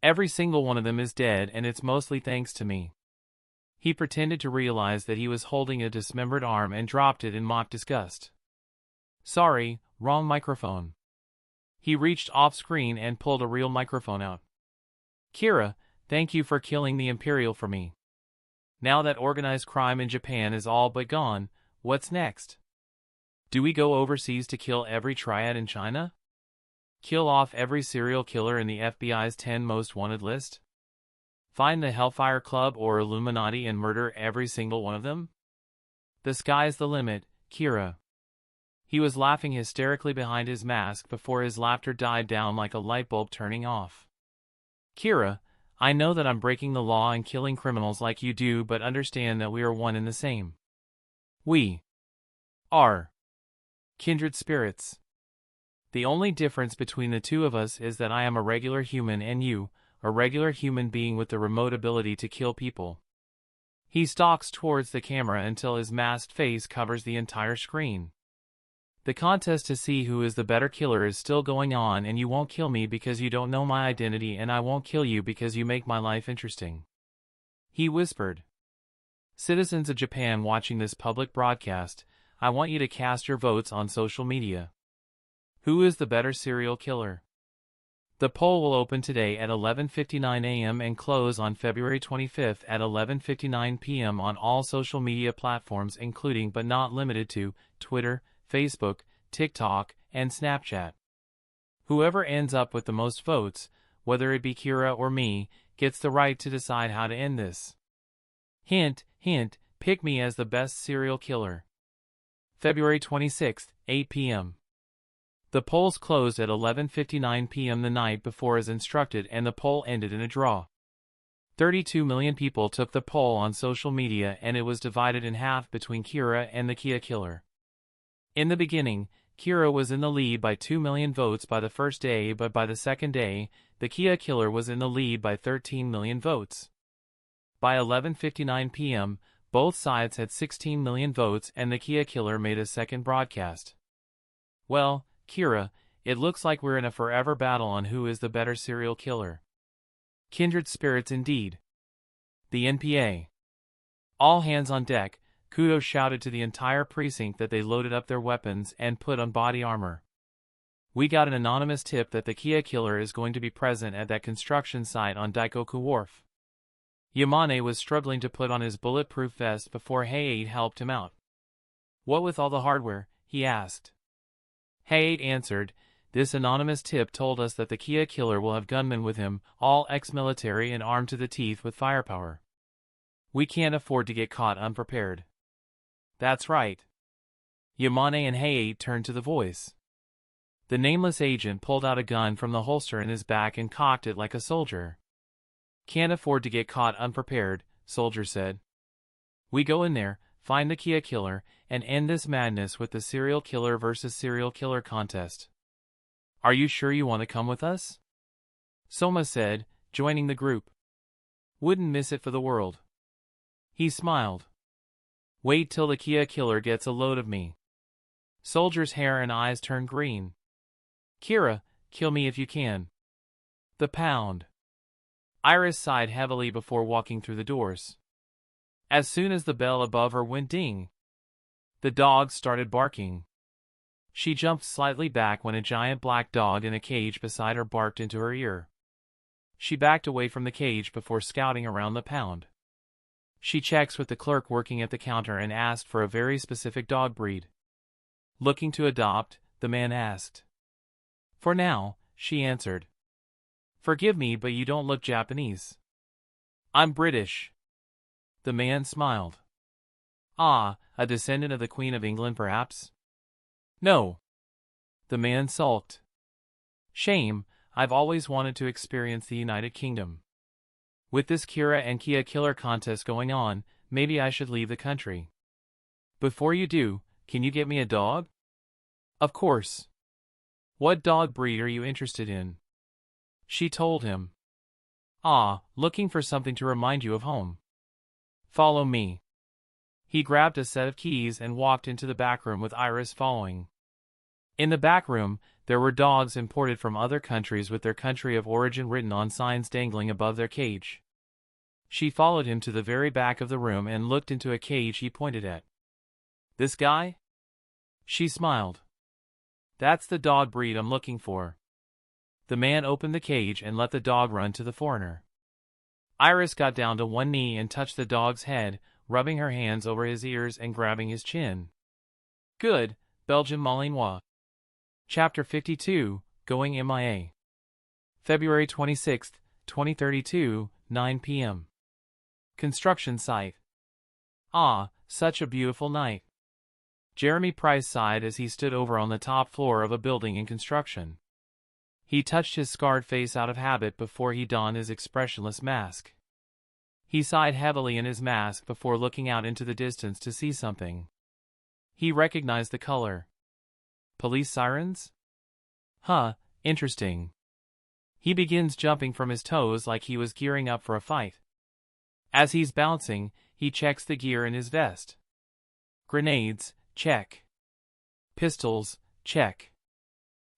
[SPEAKER 1] Every single one of them is dead, and it's mostly thanks to me. He pretended to realize that he was holding a dismembered arm and dropped it in mock disgust. Sorry, wrong microphone. He reached off-screen and pulled a real microphone out. Kira, thank you for killing the Imperial for me. Now that organized crime in Japan is all but gone, what's next? Do we go overseas to kill every triad in China? Kill off every serial killer in the FBI's 10 most wanted list? Find the Hellfire Club or Illuminati and murder every single one of them? The sky's the limit, Kira. He was laughing hysterically behind his mask before his laughter died down like a light bulb turning off. Kira, I know that I'm breaking the law and killing criminals like you do, but understand that we are one and the same. We are kindred spirits. The only difference between the two of us is that I am a regular human and you, a regular human being with the remote ability to kill people. He stalks towards the camera until his masked face covers the entire screen. The contest to see who is the better killer is still going on, and you won't kill me because you don't know my identity, and I won't kill you because you make my life interesting," he whispered. Citizens of Japan watching this public broadcast, I want you to cast your votes on social media. Who is the better serial killer? The poll will open today at 11:59 a.m. and close on February 25th at 11:59 p.m. on all social media platforms, including but not limited to Twitter, Facebook, TikTok, and Snapchat. Whoever ends up with the most votes, whether it be Kira or me, gets the right to decide how to end this. Hint, hint, pick me as the best serial killer. February 26th, 8 p.m. The polls closed at 11:59 p.m. the night before as instructed, and the poll ended in a draw. 32 million people took the poll on social media, and it was divided in half between Kira and the Kia killer. In the beginning, Kira was in the lead by 2 million votes by the first day, but by the second day, the Kia killer was in the lead by 13 million votes. By 11:59 p.m., both sides had 16 million votes, and the Kia killer made a second broadcast. Well, Kira, it looks like we're in a forever battle on who is the better serial killer. Kindred spirits indeed. The NPA. All hands on deck, Kudo shouted to the entire precinct that they loaded up their weapons and put on body armor. We got an anonymous tip that the Kia killer is going to be present at that construction site on Daikoku Wharf. Yamane was struggling to put on his bulletproof vest before Height helped him out. "What with all the hardware?" he asked. Height answered, "This anonymous tip told us that the Kia killer will have gunmen with him, all ex-military and armed to the teeth with firepower. We can't afford to get caught unprepared." "That's right." Yamane and Height turned to the voice. The nameless agent pulled out a gun from the holster in his back and cocked it like a soldier. "Can't afford to get caught unprepared," Soldier said. "We go in there, find the Kia killer, and end this madness with the serial killer versus serial killer contest." "Are you sure you want to come with us?" Soma said, joining the group. "Wouldn't miss it for the world." He smiled. "Wait till the Kia killer gets a load of me." Soldier's hair and eyes turned green. "Kira, kill me if you can." The pound. Iris sighed heavily before walking through the doors. As soon as the bell above her went ding, the dog started barking. She jumped slightly back when a giant black dog in a cage beside her barked into her ear. She backed away from the cage before scouting around the pound. She checked with the clerk working at the counter and asked for a very specific dog breed. "Looking to adopt?" the man asked. "For now," she answered. "Forgive me, but you don't look Japanese." "I'm British." The man smiled. "Ah, a descendant of the Queen of England, perhaps?" "No." The man sulked. "Shame, I've always wanted to experience the United Kingdom. With this Kira and Kia killer contest going on, maybe I should leave the country." "Before you do, can you get me a dog?" "Of course." "What dog breed are you interested in?" She told him. "Ah, looking for something to remind you of home." "Follow me." He grabbed a set of keys and walked into the back room with Iris following. In the back room, there were dogs imported from other countries with their country of origin written on signs dangling above their cage. She followed him to the very back of the room and looked into a cage he pointed at. "This guy?" She smiled. "That's the dog breed I'm looking for." The man opened the cage and let the dog run to the foreigner. Iris got down to one knee and touched the dog's head, rubbing her hands over his ears and grabbing his chin. "Good, Belgian Malinois." Chapter 52, Going MIA. February 26, 2032, 9 p.m. Construction site. "Ah, such a beautiful night." Jeremy Price sighed as he stood over on the top floor of a building in construction. He touched his scarred face out of habit before he donned his expressionless mask. He sighed heavily in his mask before looking out into the distance to see something. He recognized the color. Police sirens? Huh, interesting. He begins jumping from his toes like he was gearing up for a fight. As he's bouncing, he checks the gear in his vest. Grenades, check. Pistols, check.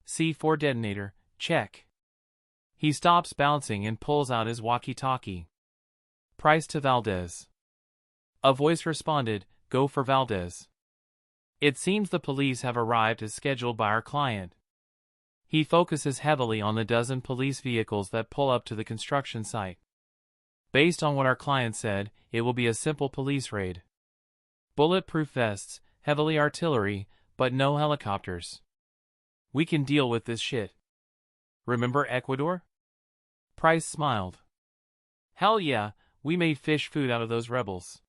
[SPEAKER 1] C4 detonator, check. He stops bouncing and pulls out his walkie-talkie. Price to Valdez. A voice responded, go for Valdez. It seems the police have arrived as scheduled by our client. He focuses heavily on the dozen police vehicles that pull up to the construction site. Based on what our client said, it will be a simple police raid. Bulletproof vests, heavily artillery, but no helicopters. We can deal with this shit. Remember Ecuador? Price smiled. Hell yeah, we made fish food out of those rebels.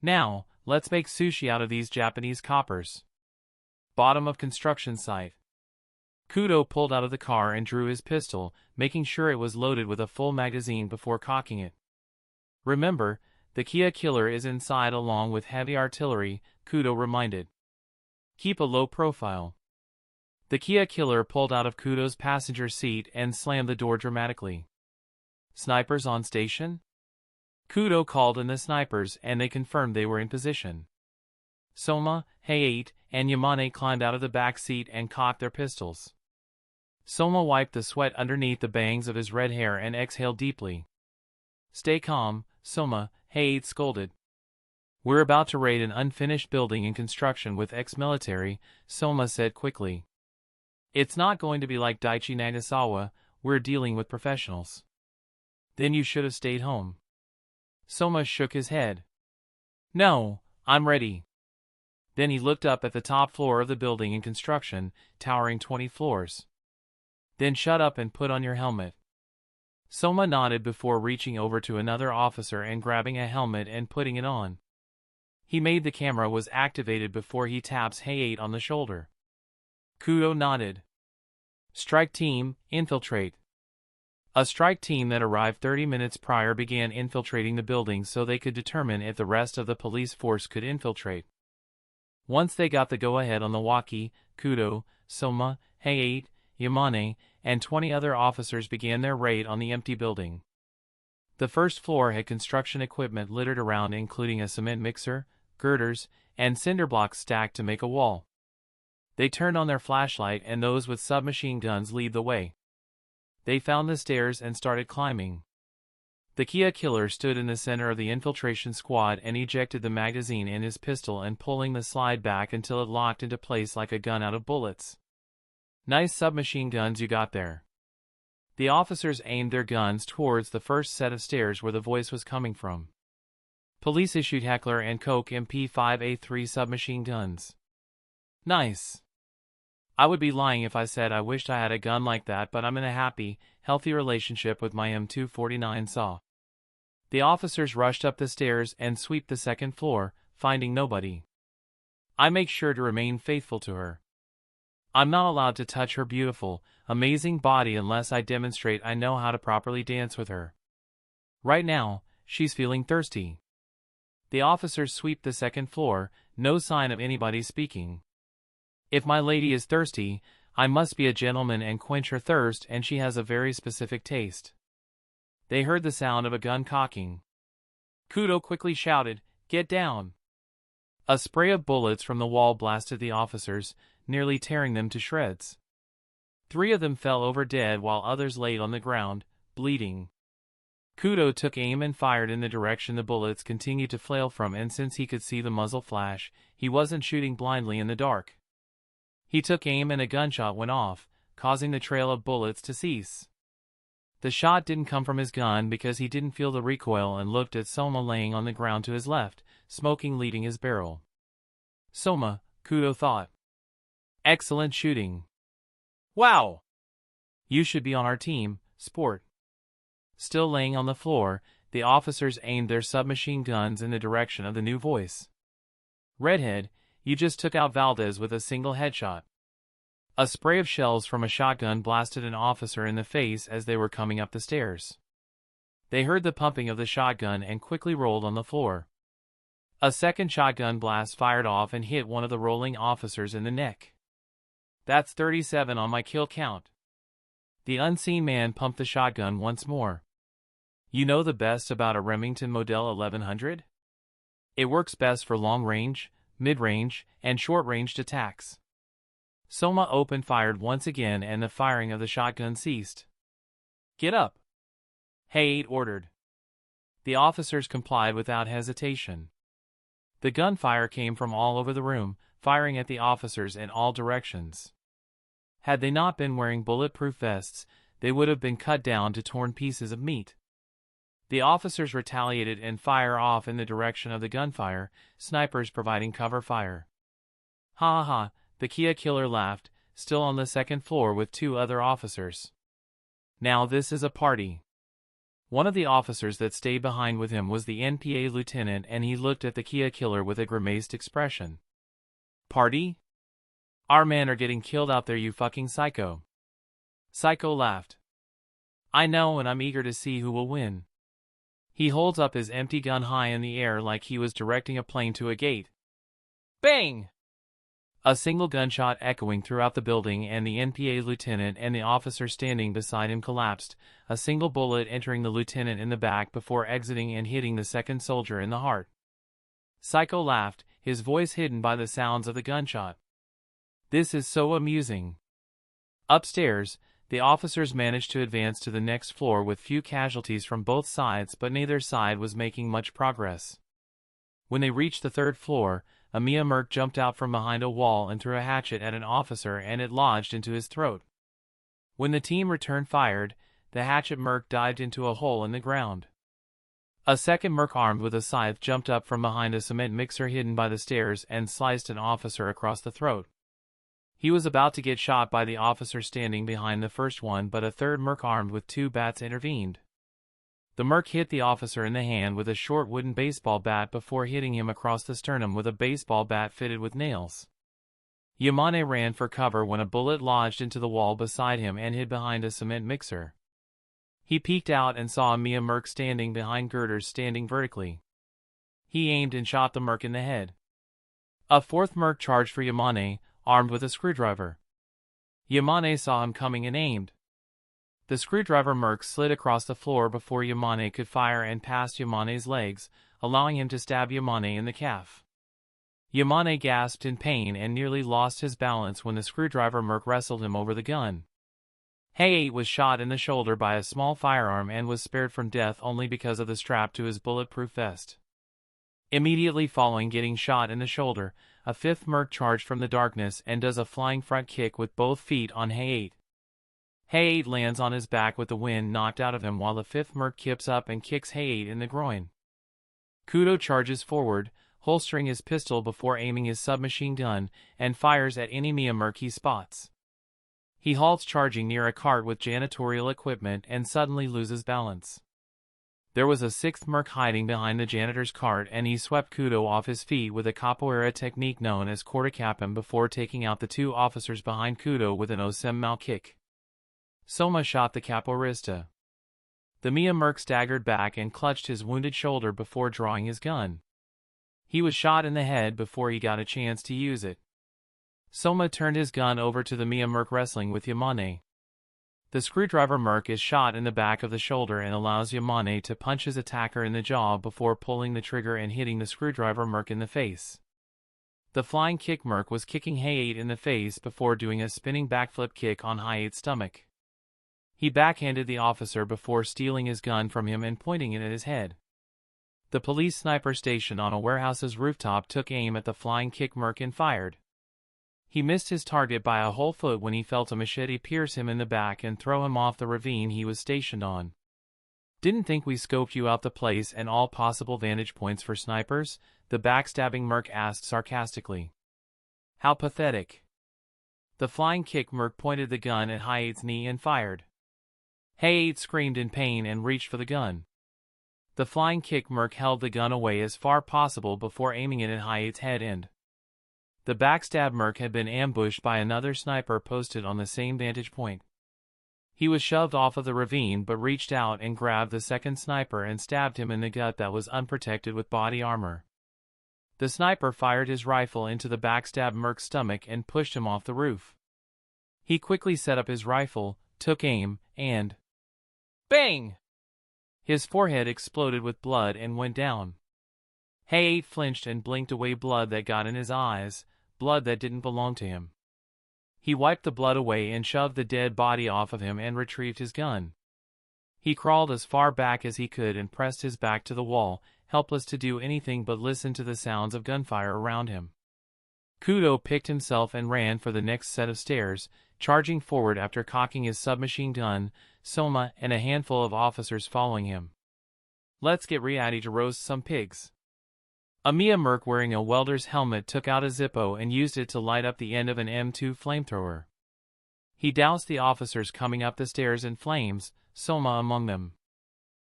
[SPEAKER 1] Now, let's make sushi out of these Japanese coppers. Bottom of construction site. Kudo pulled out of the car and drew his pistol, making sure it was loaded with a full magazine before cocking it. Remember, the Kia killer is inside along with heavy artillery, Kudo reminded. Keep a low profile. The Kia killer pulled out of Kudo's passenger seat and slammed the door dramatically. Snipers on station? Kudo called in the snipers and they confirmed they were in position. Soma, Heiei, and Yamane climbed out of the back seat and cocked their pistols. Soma wiped the sweat underneath the bangs of his red hair and exhaled deeply. Stay calm, Soma, Heiei scolded. We're about to raid an unfinished building in construction with ex-military, Soma said quickly. It's not going to be like Daichi Nagasawa, we're dealing with professionals. Then you should have stayed home. Soma shook his head. No, I'm ready. Then he looked up at the top floor of the building in construction, towering 20 floors. Then shut up and put on your helmet. Soma nodded before reaching over to another officer and grabbing a helmet and putting it on. He made the camera was activated before he taps Heiei on the shoulder. Kudo nodded. Strike team, infiltrate. A strike team that arrived 30 minutes prior began infiltrating the building so they could determine if the rest of the police force could infiltrate. Once they got the go-ahead on the walkie, Kudo, Soma, Heiei, Yamane, and 20 other officers began their raid on the empty building. The first floor had construction equipment littered around including a cement mixer, girders, and cinder blocks stacked to make a wall. They turned on their flashlight and those with submachine guns lead the way. They found the stairs and started climbing. The Kia killer stood in the center of the infiltration squad and ejected the magazine in his pistol and pulling the slide back until it locked into place like a gun out of bullets. Nice submachine guns you got there. The officers aimed their guns towards the first set of stairs where the voice was coming from. Police issued Heckler & Koch MP5A3 submachine guns. Nice. I would be lying if I said I wished I had a gun like that, but I'm in a happy, healthy relationship with my M249 saw. The officers rushed up the stairs and swept the second floor, finding nobody. I make sure to remain faithful to her. I'm not allowed to touch her beautiful, amazing body unless I demonstrate I know how to properly dance with her. Right now, she's feeling thirsty. The officers sweep the second floor, no sign of anybody speaking. If my lady is thirsty, I must be a gentleman and quench her thirst, and she has a very specific taste. They heard the sound of a gun cocking. Kudo quickly shouted, "Get down!" A spray of bullets from the wall blasted the officers, nearly tearing them to shreds. 3 of them fell over dead while others laid on the ground, bleeding. Kudo took aim and fired in the direction the bullets continued to flail from, and since he could see the muzzle flash, he wasn't shooting blindly in the dark. He took aim and a gunshot went off, causing the trail of bullets to cease. The shot didn't come from his gun because he didn't feel the recoil and looked at Soma laying on the ground to his left, smoking leading his barrel. Soma, Kudo thought. Excellent shooting. Wow! You should be on our team, sport. Still laying on the floor, the officers aimed their submachine guns in the direction of the new voice. Redhead, you just took out Valdez with a single headshot. A spray of shells from a shotgun blasted an officer in the face as they were coming up the stairs. They heard the pumping of the shotgun and quickly rolled on the floor. A second shotgun blast fired off and hit one of the rolling officers in the neck. That's 37 on my kill count. The unseen man pumped the shotgun once more. You know the best about a Remington Model 1100? It works best for long-range, mid-range, and short-ranged attacks. Soma opened fired once again and the firing of the shotgun ceased. "Get up," Height ordered. The officers complied without hesitation. The gunfire came from all over the room, firing at the officers in all directions. Had they not been wearing bulletproof vests, they would have been cut down to torn pieces of meat. The officers retaliated and fired off in the direction of the gunfire, snipers providing cover fire. "Ha ha ha," the Kia killer laughed, still on the second floor with two other officers. "Now this is a party." One of the officers that stayed behind with him was the NPA lieutenant, and he looked at the Kia killer with a grimaced expression. "Party? Our men are getting killed out there, you fucking psycho." Psycho laughed. "I know, and I'm eager to see who will win." He holds up his empty gun high in the air like he was directing a plane to a gate. Bang! A single gunshot echoing throughout the building, and the NPA lieutenant and the officer standing beside him collapsed, a single bullet entering the lieutenant in the back before exiting and hitting the second soldier in the heart. Psycho laughed, his voice hidden by the sounds of the gunshot. "This is so amusing." Upstairs, the officers managed to advance to the next floor with few casualties from both sides, but neither side was making much progress. When they reached the third floor, a Mia merc jumped out from behind a wall and threw a hatchet at an officer, and it lodged into his throat. When the team returned fired, the hatchet merc dived into a hole in the ground. A second merc armed with a scythe jumped up from behind a cement mixer hidden by the stairs and sliced an officer across the throat. He was about to get shot by the officer standing behind the first one, but a third merc armed with two bats intervened. The merc hit the officer in the hand with a short wooden baseball bat before hitting him across the sternum with a baseball bat fitted with nails. Yamane ran for cover when a bullet lodged into the wall beside him and hid behind a cement mixer. He peeked out and saw a Mia merc standing behind girders standing vertically. He aimed and shot the merc in the head. A fourth merc charged for Yamane, armed with a screwdriver. Yamane saw him coming and aimed. The screwdriver merc slid across the floor before Yamane could fire and past Yamane's legs, allowing him to stab Yamane in the calf. Yamane gasped in pain and nearly lost his balance when the screwdriver merc wrestled him over the gun. Height was shot in the shoulder by a small firearm and was spared from death only because of the strap to his bulletproof vest. Immediately following getting shot in the shoulder, a fifth merc charged from the darkness and does a flying front kick with both feet on Height. Height lands on his back with the wind knocked out of him while the fifth merc kips up and kicks Height in the groin. Kudo charges forward, holstering his pistol before aiming his submachine gun, and fires at any Mia merc he spots. He halts charging near a cart with janitorial equipment and suddenly loses balance. There was a sixth merc hiding behind the janitor's cart, and he swept Kudo off his feet with a capoeira technique known as corticapim before taking out the two officers behind Kudo with an Osem Mal kick. Soma shot the capoeirista. The Mia merc staggered back and clutched his wounded shoulder before drawing his gun. He was shot in the head before he got a chance to use it. Soma turned his gun over to the Mia merc wrestling with Yamane. The screwdriver merc is shot in the back of the shoulder and allows Yamane to punch his attacker in the jaw before pulling the trigger and hitting the screwdriver merc in the face. The flying kick merc was kicking Height in the face before doing a spinning backflip kick on Height's stomach. He backhanded the officer before stealing his gun from him and pointing it at his head. The police sniper stationed on a warehouse's rooftop took aim at the flying kick merc and fired. He missed his target by a whole foot when he felt a machete pierce him in the back and throw him off the ravine he was stationed on. "Didn't think we scoped you out the place and all possible vantage points for snipers?" the backstabbing merc asked sarcastically. "How pathetic." The flying kick merc pointed the gun at Height's knee and fired. Height screamed in pain and reached for the gun. The flying kick merc held the gun away as far possible before aiming it at Height's head end. The backstab merc had been ambushed by another sniper posted on the same vantage point. He was shoved off of the ravine but reached out and grabbed the second sniper and stabbed him in the gut that was unprotected with body armor. The sniper fired his rifle into the backstab merc's stomach and pushed him off the roof. He quickly set up his rifle, took aim, and bang! His forehead exploded with blood and went down. Height flinched and blinked away blood that got in his eyes, blood that didn't belong to him. He wiped the blood away and shoved the dead body off of him and retrieved his gun. He crawled as far back as he could and pressed his back to the wall, helpless to do anything but listen to the sounds of gunfire around him. Kudo picked himself and ran for the next set of stairs, charging forward after cocking his submachine gun, Soma and a handful of officers following him. Let's get ready to roast some pigs. A Mia merc wearing a welder's helmet took out a Zippo and used it to light up the end of an M2 flamethrower. He doused the officers coming up the stairs in flames, Soma among them.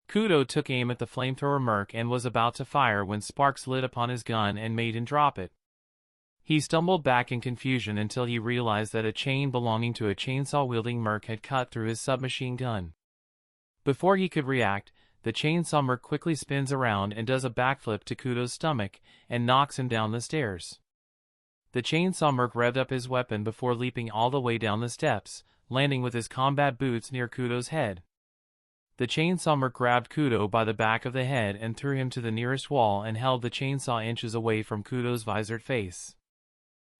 [SPEAKER 1] Kudo took aim at the flamethrower merc and was about to fire when sparks lit upon his gun and made him drop it. He stumbled back in confusion until he realized that a chain belonging to a chainsaw-wielding merc had cut through his submachine gun. Before he could react, the chainsaw merc quickly spins around and does a backflip to Kudo's stomach and knocks him down the stairs. The chainsaw merc revved up his weapon before leaping all the way down the steps, landing with his combat boots near Kudo's head. The chainsaw merc grabbed Kudo by the back of the head and threw him to the nearest wall and held the chainsaw inches away from Kudo's visored face.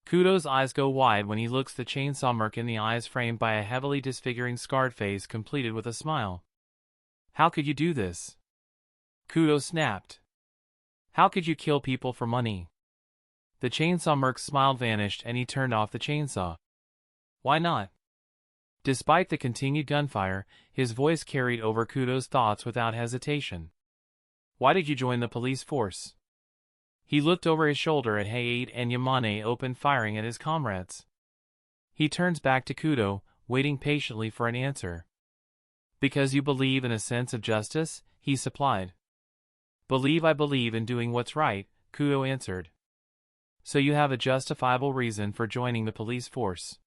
[SPEAKER 1] Kudo's eyes go wide when he looks the chainsaw merc in the eyes, framed by a heavily disfiguring scarred face completed with a smile. How could you do this? Kudo snapped. How could you kill people for money? The chainsaw merc's smile vanished and he turned off the chainsaw. Why not? Despite the continued gunfire, his voice carried over Kudo's thoughts without hesitation. Why did you join the police force? He looked over his shoulder at Heier and Yamane open firing at his comrades. He turns back to Kudo, waiting patiently for an answer. Because you believe in a sense of justice, he supplied. I believe in doing what's right, Kudo answered. So you have a justifiable reason for joining the police force.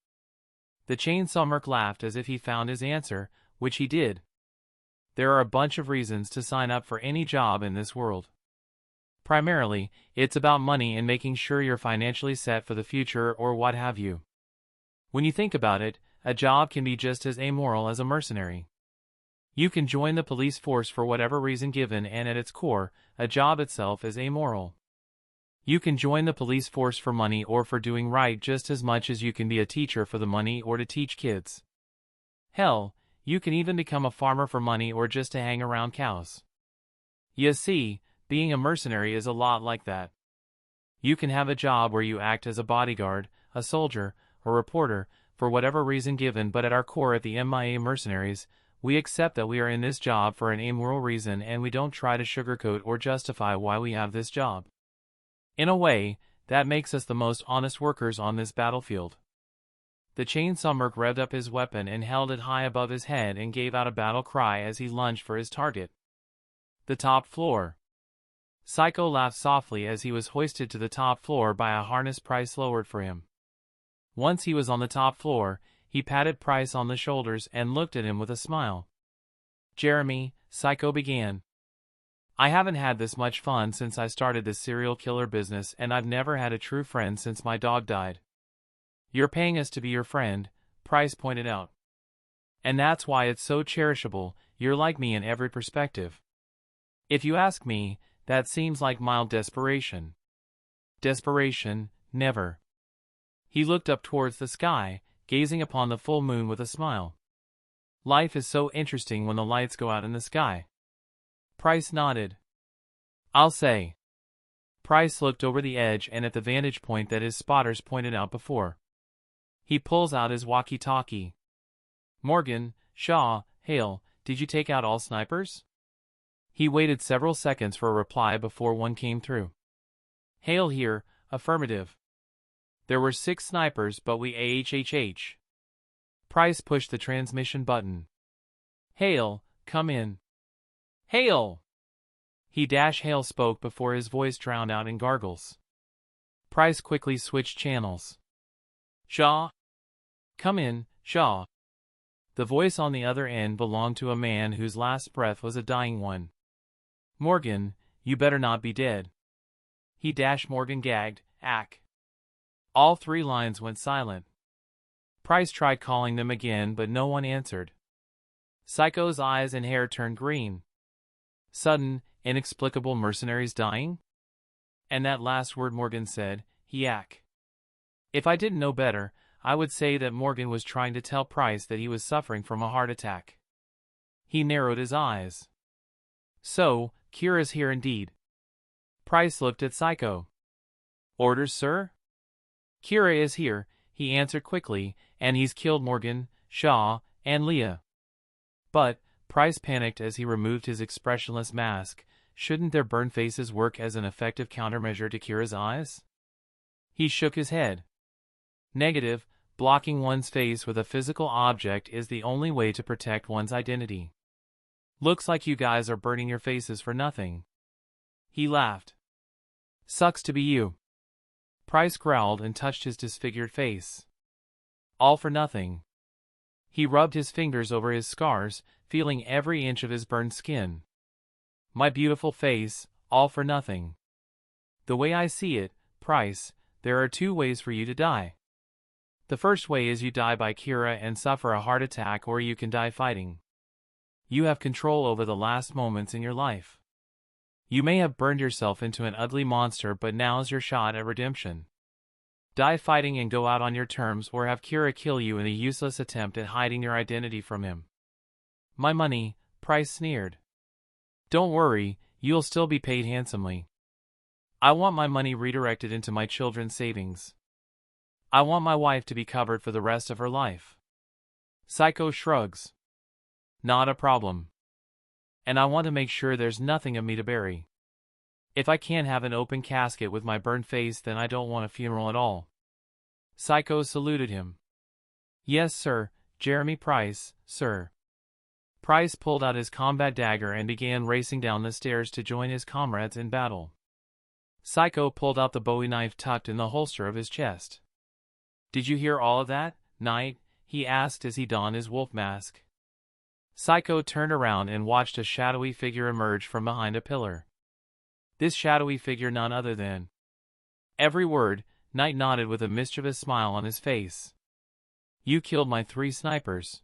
[SPEAKER 1] The chainsaw merc laughed as if he found his answer, which he did. There are a bunch of reasons to sign up for any job in this world. Primarily, it's about money and making sure you're financially set for the future or what have you. When you think about it, a job can be just as amoral as a mercenary. You can join the police force for whatever reason given, and at its core, a job itself is amoral. You can join the police force for money or for doing right just as much as you can be a teacher for the money or to teach kids. Hell, you can even become a farmer for money or just to hang around cows. You see, being a mercenary is a lot like that. You can have a job where you act as a bodyguard, a soldier, or reporter, for whatever reason given, but at our core at the MIA Mercenaries, we accept that we are in this job for an amoral reason and we don't try to sugarcoat or justify why we have this job. In a way, that makes us the most honest workers on this battlefield. The chainsaw merc revved up his weapon and held it high above his head and gave out a battle cry as he lunged for his target. The top floor. Psycho laughed softly as he was hoisted to the top floor by a harness Price lowered for him. Once he was on the top floor, he patted Price on the shoulders and looked at him with a smile. Jeremy, Psycho began. I haven't had this much fun since I started this serial killer business, and I've never had a true friend since my dog died. You're paying us to be your friend, Price pointed out. And that's why it's so cherishable. You're like me in every perspective. If you ask me, that seems like mild desperation. Desperation, never. He looked up towards the sky, gazing upon the full moon with a smile. Life is so interesting when the lights go out in the sky. Price nodded. I'll say. Price looked over the edge and at the vantage point that his spotters pointed out before. He pulls out his walkie-talkie. Morgan, Shaw, Hale, did you take out all snipers? He waited several seconds for a reply before one came through. Hale here, affirmative. There were 6 snipers, but we AHHH. Price pushed the transmission button. Hale, come in. Hale! Hale spoke before his voice drowned out in gargles. Price quickly switched channels. Shaw? Come in, Shaw. The voice on the other end belonged to a man whose last breath was a dying one. Morgan, you better not be dead. Morgan gagged, ack. All 3 lines went silent. Price tried calling them again, but no one answered. Psycho's eyes and hair turned green. Sudden, inexplicable mercenaries dying? And that last word Morgan said, Yak. If I didn't know better, I would say that Morgan was trying to tell Price that he was suffering from a heart attack. He narrowed his eyes. So, Kira's here indeed. Price looked at Psycho. Orders, sir? Kira is here, he answered quickly, and he's killed Morgan, Shaw, and Leah. But, Price panicked as he removed his expressionless mask. Shouldn't their burned faces work as an effective countermeasure to Kira's eyes? He shook his head. Negative, blocking one's face with a physical object is the only way to protect one's identity. Looks like you guys are burning your faces for nothing. He laughed. Sucks to be you. Price growled and touched his disfigured face. All for nothing. He rubbed his fingers over his scars, feeling every inch of his burned skin. My beautiful face, all for nothing. The way I see it, Price, there are two ways for you to die. The first way is you die by Kira and suffer a heart attack, or you can die fighting. You have control over the last moments in your life. You may have burned yourself into an ugly monster, but now's your shot at redemption. Die fighting and go out on your terms, or have Kira kill you in a useless attempt at hiding your identity from him. My money, Price sneered. Don't worry, you'll still be paid handsomely. I want my money redirected into my children's savings. I want my wife to be covered for the rest of her life. Psycho shrugs. Not a problem. And I want to make sure there's nothing of me to bury. If I can't have an open casket with my burned face, then I don't want a funeral at all. Psycho saluted him. Yes, sir, Jeremy Price, sir. Price pulled out his combat dagger and began racing down the stairs to join his comrades in battle. Psycho pulled out the Bowie knife tucked in the holster of his chest. Did you hear all of that, Knight? He asked as he donned his wolf mask. Psycho turned around and watched a shadowy figure emerge from behind a pillar. This shadowy figure none other than... Every word, Knight nodded with a mischievous smile on his face. You killed my 3 snipers.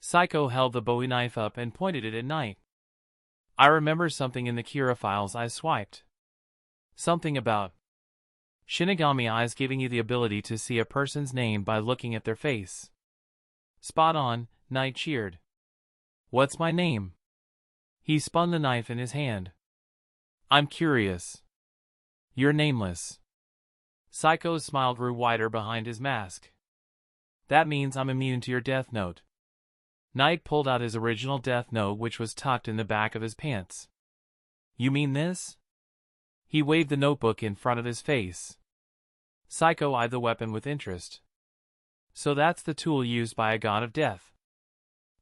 [SPEAKER 1] Psycho held the Bowie knife up and pointed it at Knight. I remember something in the Kira files I swiped. Something about Shinigami eyes giving you the ability to see a person's name by looking at their face. Spot on, Knight cheered. What's my name? He spun the knife in his hand. I'm curious. You're nameless. Psycho's smile grew wider behind his mask. That means I'm immune to your death note. Knight pulled out his original death note, which was tucked in the back of his pants. You mean this? He waved the notebook in front of his face. Psycho eyed the weapon with interest. So that's the tool used by a god of death.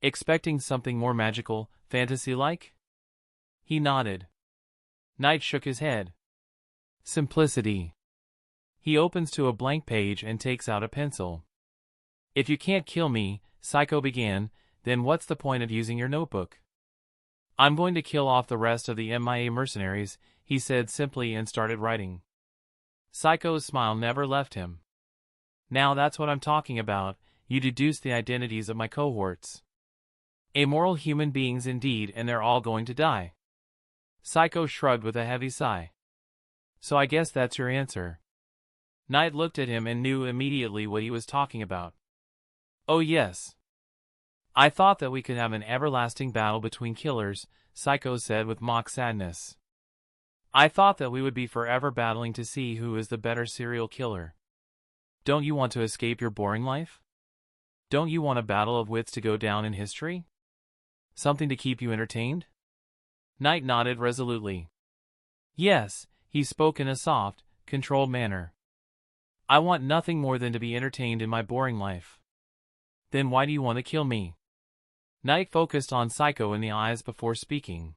[SPEAKER 1] Expecting something more magical, fantasy-like? He nodded. Knight shook his head. Simplicity. He opens to a blank page and takes out a pencil. If you can't kill me, Psycho began, then what's the point of using your notebook? I'm going to kill off the rest of the MIA mercenaries, he said simply and started writing. Psycho's smile never left him. Now that's what I'm talking about, you deduced the identities of my cohorts. Amoral human beings indeed, and they're all going to die. Psycho shrugged with a heavy sigh. So I guess that's your answer. Knight looked at him and knew immediately what he was talking about. Oh yes. I thought that we could have an everlasting battle between killers, Psycho said with mock sadness. I thought that we would be forever battling to see who is the better serial killer. Don't you want to escape your boring life? Don't you want a battle of wits to go down in history? Something to keep you entertained? Knight nodded resolutely. Yes, he spoke in a soft, controlled manner. I want nothing more than to be entertained in my boring life. Then why do you want to kill me? Knight focused on Psycho in the eyes before speaking.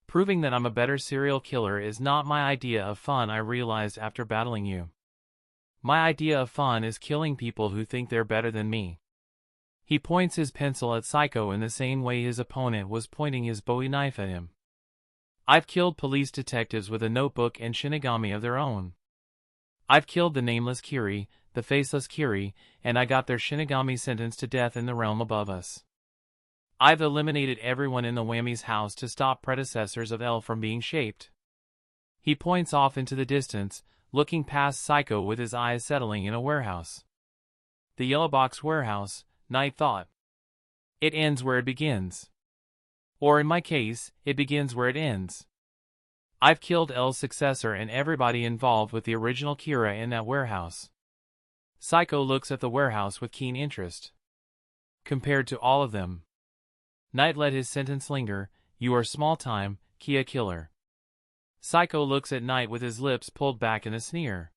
[SPEAKER 1] Proving that I'm a better serial killer is not my idea of fun, I realized after battling you. My idea of fun is killing people who think they're better than me. He points his pencil at Psycho in the same way his opponent was pointing his Bowie knife at him. I've killed police detectives with a notebook and Shinigami of their own. I've killed the nameless Kiri, the faceless Kiri, and I got their Shinigami sentenced to death in the realm above us. I've eliminated everyone in the Wammy House to stop predecessors of L from being shaped. He points off into the distance, looking past Psycho with his eyes settling in a warehouse. The yellow box warehouse, Knight thought. It ends where it begins. Or in my case, it begins where it ends. I've killed L's successor and everybody involved with the original Kira in that warehouse. Psycho looks at the warehouse with keen interest. Compared to all of them. Knight let his sentence linger. You are small-time, Kia killer. Psycho looks at Knight with his lips pulled back in a sneer.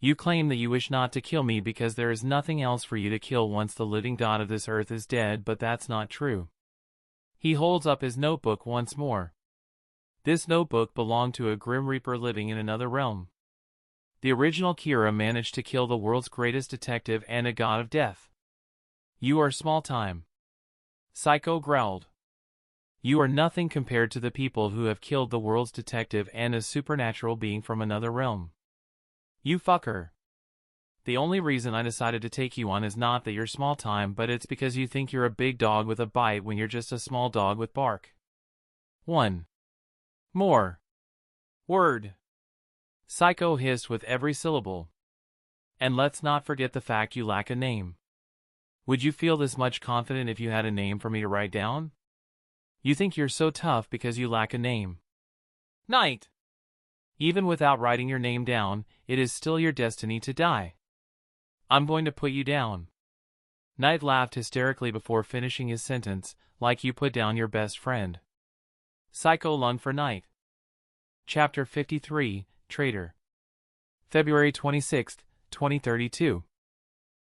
[SPEAKER 1] You claim that you wish not to kill me because there is nothing else for you to kill once the living god of this earth is dead, but that's not true. He holds up his notebook once more. This notebook belonged to a Grim Reaper living in another realm. The original Kira managed to kill the world's greatest detective and a god of death. You are small time. Psycho growled. You are nothing compared to the people who have killed the world's detective and a supernatural being from another realm. You fucker. The only reason I decided to take you on is not that you're small time, but it's because you think you're a big dog with a bite when you're just a small dog with bark. 1 more word. Psycho hissed with every syllable. And let's not forget the fact you lack a name. Would you feel this much confident if you had a name for me to write down? You think you're so tough because you lack a name. Knight! Even without writing your name down, it is still your destiny to die. I'm going to put you down. Knight laughed hysterically before finishing his sentence, like you put down your best friend. Psycho lunged for Knight. Chapter 53, Traitor. February 26, 2032.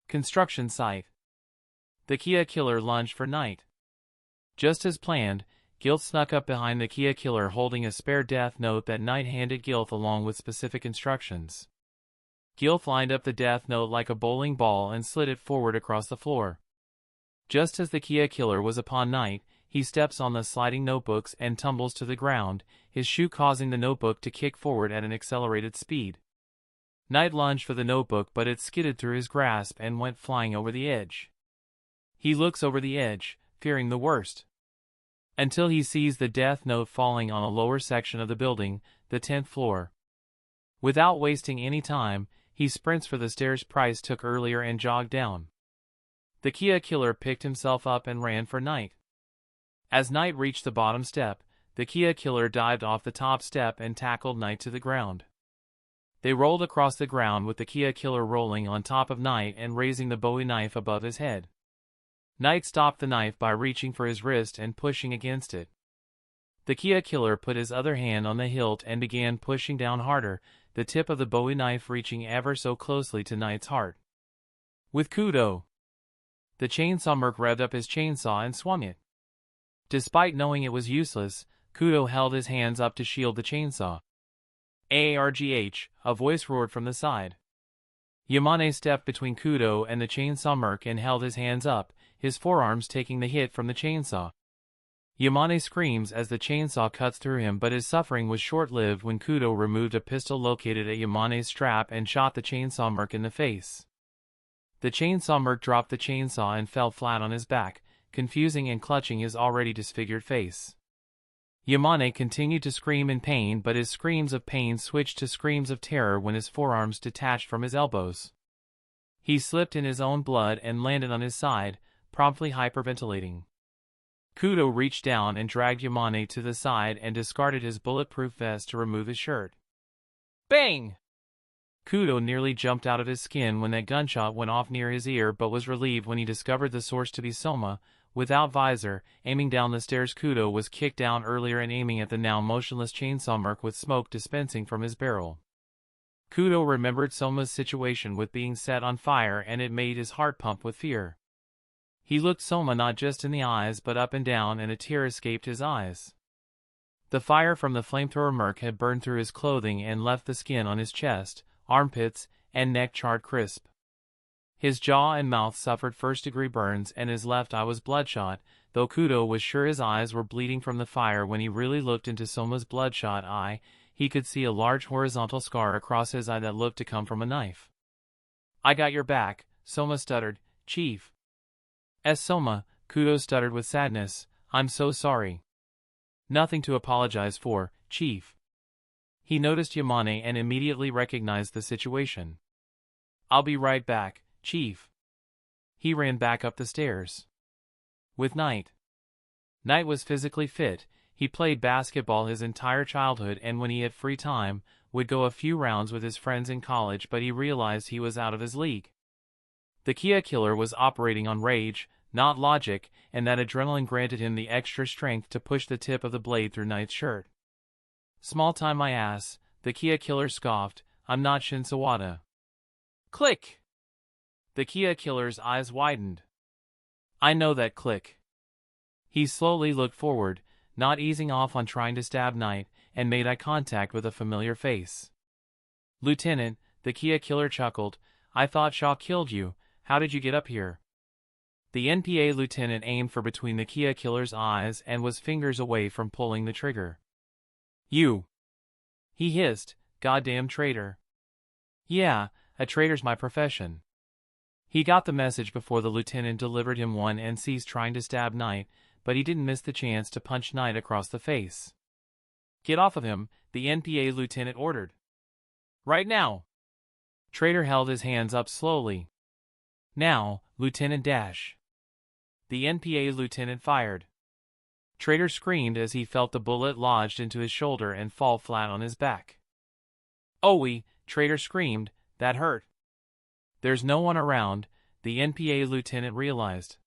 [SPEAKER 1] Construction site. The Kia killer lunged for Knight. Just as planned, Gilth snuck up behind the Kia killer holding a spare death note that Knight handed Gilth along with specific instructions. Gilth lined up the death note like a bowling ball and slid it forward across the floor. Just as the Kia killer was upon Knight, he steps on the sliding notebooks and tumbles to the ground, his shoe causing the notebook to kick forward at an accelerated speed. Knight lunged for the notebook, but it skidded through his grasp and went flying over the edge. He looks over the edge, fearing the worst. Until he sees the death note falling on a lower section of the building, the 10th floor. Without wasting any time, he sprints for the stairs Price took earlier and jogged down. The Kia killer picked himself up and ran for Knight. As Knight reached the bottom step, the Kia killer dived off the top step and tackled Knight to the ground. They rolled across the ground with the Kia killer rolling on top of Knight and raising the Bowie knife above his head. Knight stopped the knife by reaching for his wrist and pushing against it. The Kia killer put his other hand on the hilt and began pushing down harder, the tip of the Bowie knife reaching ever so closely to Knight's heart. With Kudo, the chainsaw merc revved up his chainsaw and swung it. Despite knowing it was useless, Kudo held his hands up to shield the chainsaw. ARGH, a voice roared from the side. Yamane stepped between Kudo and the chainsaw merc and held his hands up, his forearms taking the hit from the chainsaw. Yamane screams as the chainsaw cuts through him, but his suffering was short-lived when Kudo removed a pistol located at Yamane's strap and shot the chainsaw merc in the face. The chainsaw merc dropped the chainsaw and fell flat on his back, confusing and clutching his already disfigured face. Yamane continued to scream in pain, but his screams of pain switched to screams of terror when his forearms detached from his elbows. He slipped in his own blood and landed on his side, promptly hyperventilating. Kudo reached down and dragged Yamane to the side and discarded his bulletproof vest to remove his shirt. Bang! Kudo nearly jumped out of his skin when that gunshot went off near his ear, but was relieved when he discovered the source to be Soma. Without visor, aiming down the stairs, Kudo was kicked down earlier and aiming at the now motionless chainsaw merc with smoke dispensing from his barrel. Kudo remembered Soma's situation with being set on fire, and it made his heart pump with fear. He looked Soma not just in the eyes but up and down, and a tear escaped his eyes. The fire from the flamethrower merc had burned through his clothing and left the skin on his chest, armpits, and neck charred crisp. His jaw and mouth suffered first-degree burns and his left eye was bloodshot, though Kudo was sure his eyes were bleeding from the fire. When he really looked into Soma's bloodshot eye, he could see a large horizontal scar across his eye that looked to come from a knife. "I got your back," Soma stuttered. "Chief." Soma," Kudo stuttered with sadness. "I'm so sorry." "Nothing to apologize for, Chief." He noticed Yamane and immediately recognized the situation. "I'll be right back, Chief." he ran back up the stairs. With Knight. Knight was physically fit. He played basketball his entire childhood, and when he had free time, would go a few rounds with his friends in college, but he realized he was out of his league. The Kia killer was operating on rage, not logic, and that adrenaline granted him the extra strength to push the tip of the blade through Knight's shirt. "Small time my ass," the Kia killer scoffed. "I'm not Shin Sawada." Click! The Kia killer's eyes widened. "I know that." Click. He slowly looked forward, not easing off on trying to stab Knight, and made eye contact with a familiar face. "Lieutenant," the Kia killer chuckled, "I thought Shaw killed you. How did you get up here?" The NPA lieutenant aimed for between the Kia killer's eyes and was fingers away from pulling the trigger. "You!" he hissed. "Goddamn traitor." "Yeah, a traitor's my profession." He got the message before the lieutenant delivered him one and ceased trying to stab Knight, but he didn't miss the chance to punch Knight across the face. "Get off of him," the NPA lieutenant ordered. "Right now." Traitor held his hands up slowly. "Now, Lieutenant Dash." The NPA lieutenant fired. Traitor screamed as he felt the bullet lodged into his shoulder and fall flat on his back. "Owie," Traitor screamed, "that hurt." "There's no one around," the NPA lieutenant realized.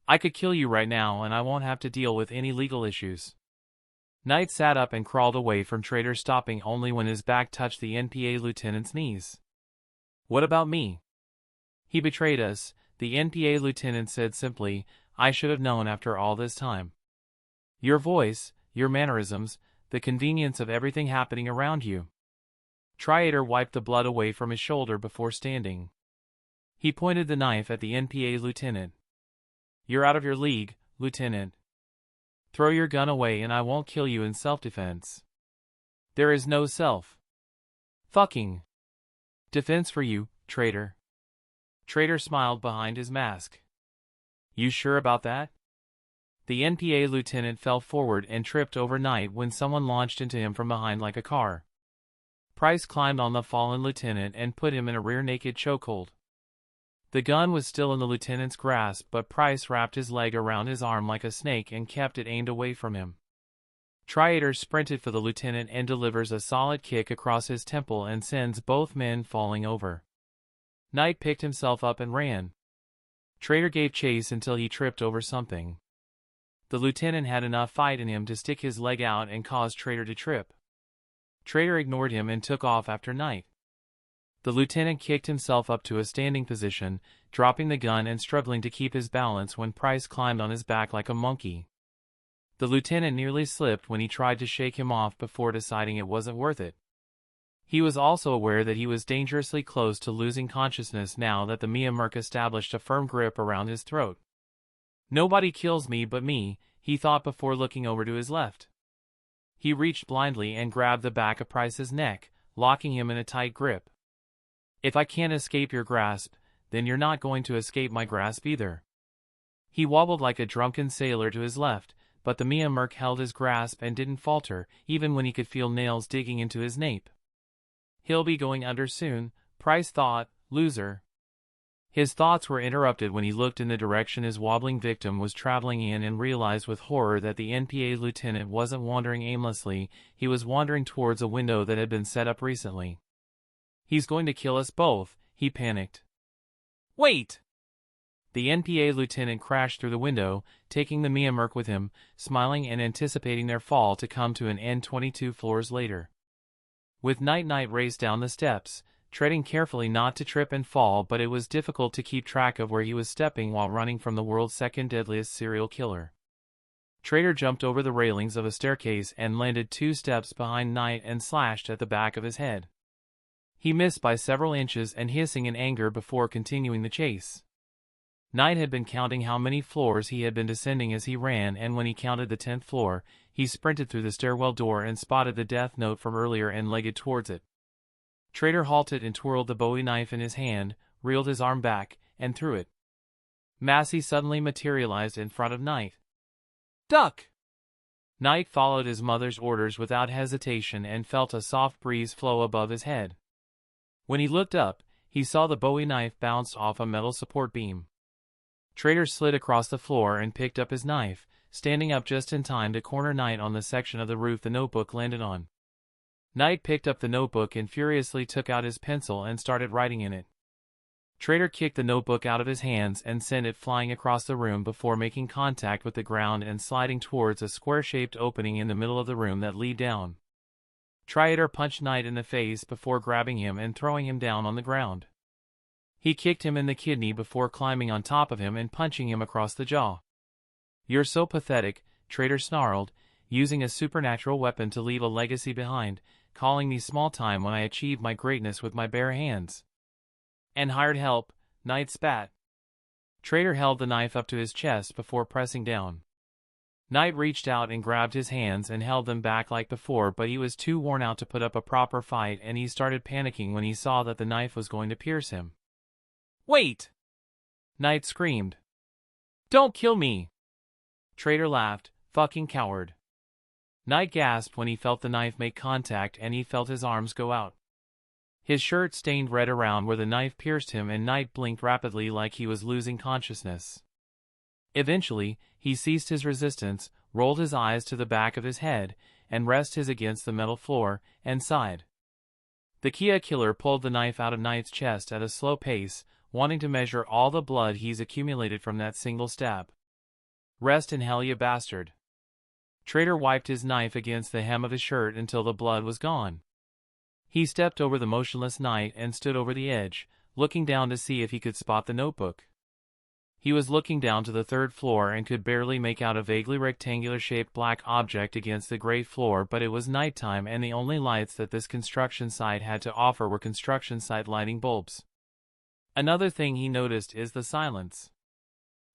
[SPEAKER 1] "I could kill you right now and I won't have to deal with any legal issues." Knight sat up and crawled away from Traitor, stopping only when his back touched the NPA lieutenant's knees. "What about me?" "He betrayed us," the NPA lieutenant said simply. "I should have known after all this time. Your voice, your mannerisms, the convenience of everything happening around you." Traitor wiped the blood away from his shoulder before standing. He pointed the knife at the NPA lieutenant. "You're out of your league, Lieutenant. Throw your gun away and I won't kill you in self-defense." "There is no self-fucking defense for you, traitor." Traitor smiled behind his mask. "You sure about that?" The NPA lieutenant fell forward and tripped over Knight when someone launched into him from behind like a car. Price climbed on the fallen lieutenant and put him in a rear-naked chokehold. The gun was still in the lieutenant's grasp, but Price wrapped his leg around his arm like a snake and kept it aimed away from him. Traitor sprinted for the lieutenant and delivers a solid kick across his temple and sends both men falling over. Knight picked himself up and ran. Traitor gave chase until he tripped over something. The lieutenant had enough fight in him to stick his leg out and cause Traitor to trip. Traitor ignored him and took off after Knight. The lieutenant kicked himself up to a standing position, dropping the gun and struggling to keep his balance when Price climbed on his back like a monkey. The lieutenant nearly slipped when he tried to shake him off before deciding it wasn't worth it. He was also aware that he was dangerously close to losing consciousness now that the Mia Merc established a firm grip around his throat. "Nobody kills me but me," he thought before looking over to his left. He reached blindly and grabbed the back of Price's neck, locking him in a tight grip. "If I can't escape your grasp, then you're not going to escape my grasp either." He wobbled like a drunken sailor to his left, but the Mia Merc held his grasp and didn't falter, even when he could feel nails digging into his nape. "He'll be going under soon," Price thought, "loser." His thoughts were interrupted when he looked in the direction his wobbling victim was traveling in and realized with horror that the NPA lieutenant wasn't wandering aimlessly, he was wandering towards a window that had been set up recently. "He's going to kill us both," he panicked. "Wait!" The NPA lieutenant crashed through the window, taking the Mia Merc with him, smiling and anticipating their fall to come to an end 22 floors later. With Knight raced down the steps, treading carefully not to trip and fall, but it was difficult to keep track of where he was stepping while running from the world's second deadliest serial killer. Traitor jumped over the railings of a staircase and landed 2 steps behind Knight and slashed at the back of his head. He missed by several inches and hissing in anger before continuing the chase. Knight had been counting how many floors he had been descending as he ran, and when he counted the 10th floor, he sprinted through the stairwell door and spotted the death note from earlier and legged towards it. Traitor halted and twirled the Bowie knife in his hand, reeled his arm back, and threw it. Massey suddenly materialized in front of Knight. "Duck!" Knight followed his mother's orders without hesitation and felt a soft breeze flow above his head. When he looked up, he saw the Bowie knife bounce off a metal support beam. Trader slid across the floor and picked up his knife, standing up just in time to corner Knight on the section of the roof the notebook landed on. Knight picked up the notebook and furiously took out his pencil and started writing in it. Trader kicked the notebook out of his hands and sent it flying across the room before making contact with the ground and sliding towards a square-shaped opening in the middle of the room that led down. Trader punched Knight in the face before grabbing him and throwing him down on the ground. He kicked him in the kidney before climbing on top of him and punching him across the jaw. "You're so pathetic," Trader snarled, using a supernatural weapon to leave a legacy behind, calling me small time when I achieved my greatness with my bare hands. "And hired help," Knight spat. Trader held the knife up to his chest before pressing down. Knight reached out and grabbed his hands and held them back like before, but he was too worn out to put up a proper fight, and he started panicking when he saw that the knife was going to pierce him. "Wait!" Knight screamed. "Don't kill me!" Trader laughed. "Fucking coward." Knight gasped when he felt the knife make contact and he felt his arms go out. His shirt stained red around where the knife pierced him, and Knight blinked rapidly like he was losing consciousness. Eventually, he ceased his resistance, rolled his eyes to the back of his head, and rested his against the metal floor, and sighed. The Kia killer pulled the knife out of Knight's chest at a slow pace, wanting to measure all the blood he's accumulated from that single stab. "Rest in hell, you bastard." Trader wiped his knife against the hem of his shirt until the blood was gone. He stepped over the motionless Knight and stood over the edge, looking down to see if he could spot the notebook. He was looking down to the third floor and could barely make out a vaguely rectangular-shaped black object against the gray floor, but it was nighttime and the only lights that this construction site had to offer were construction site lighting bulbs. Another thing he noticed is the silence.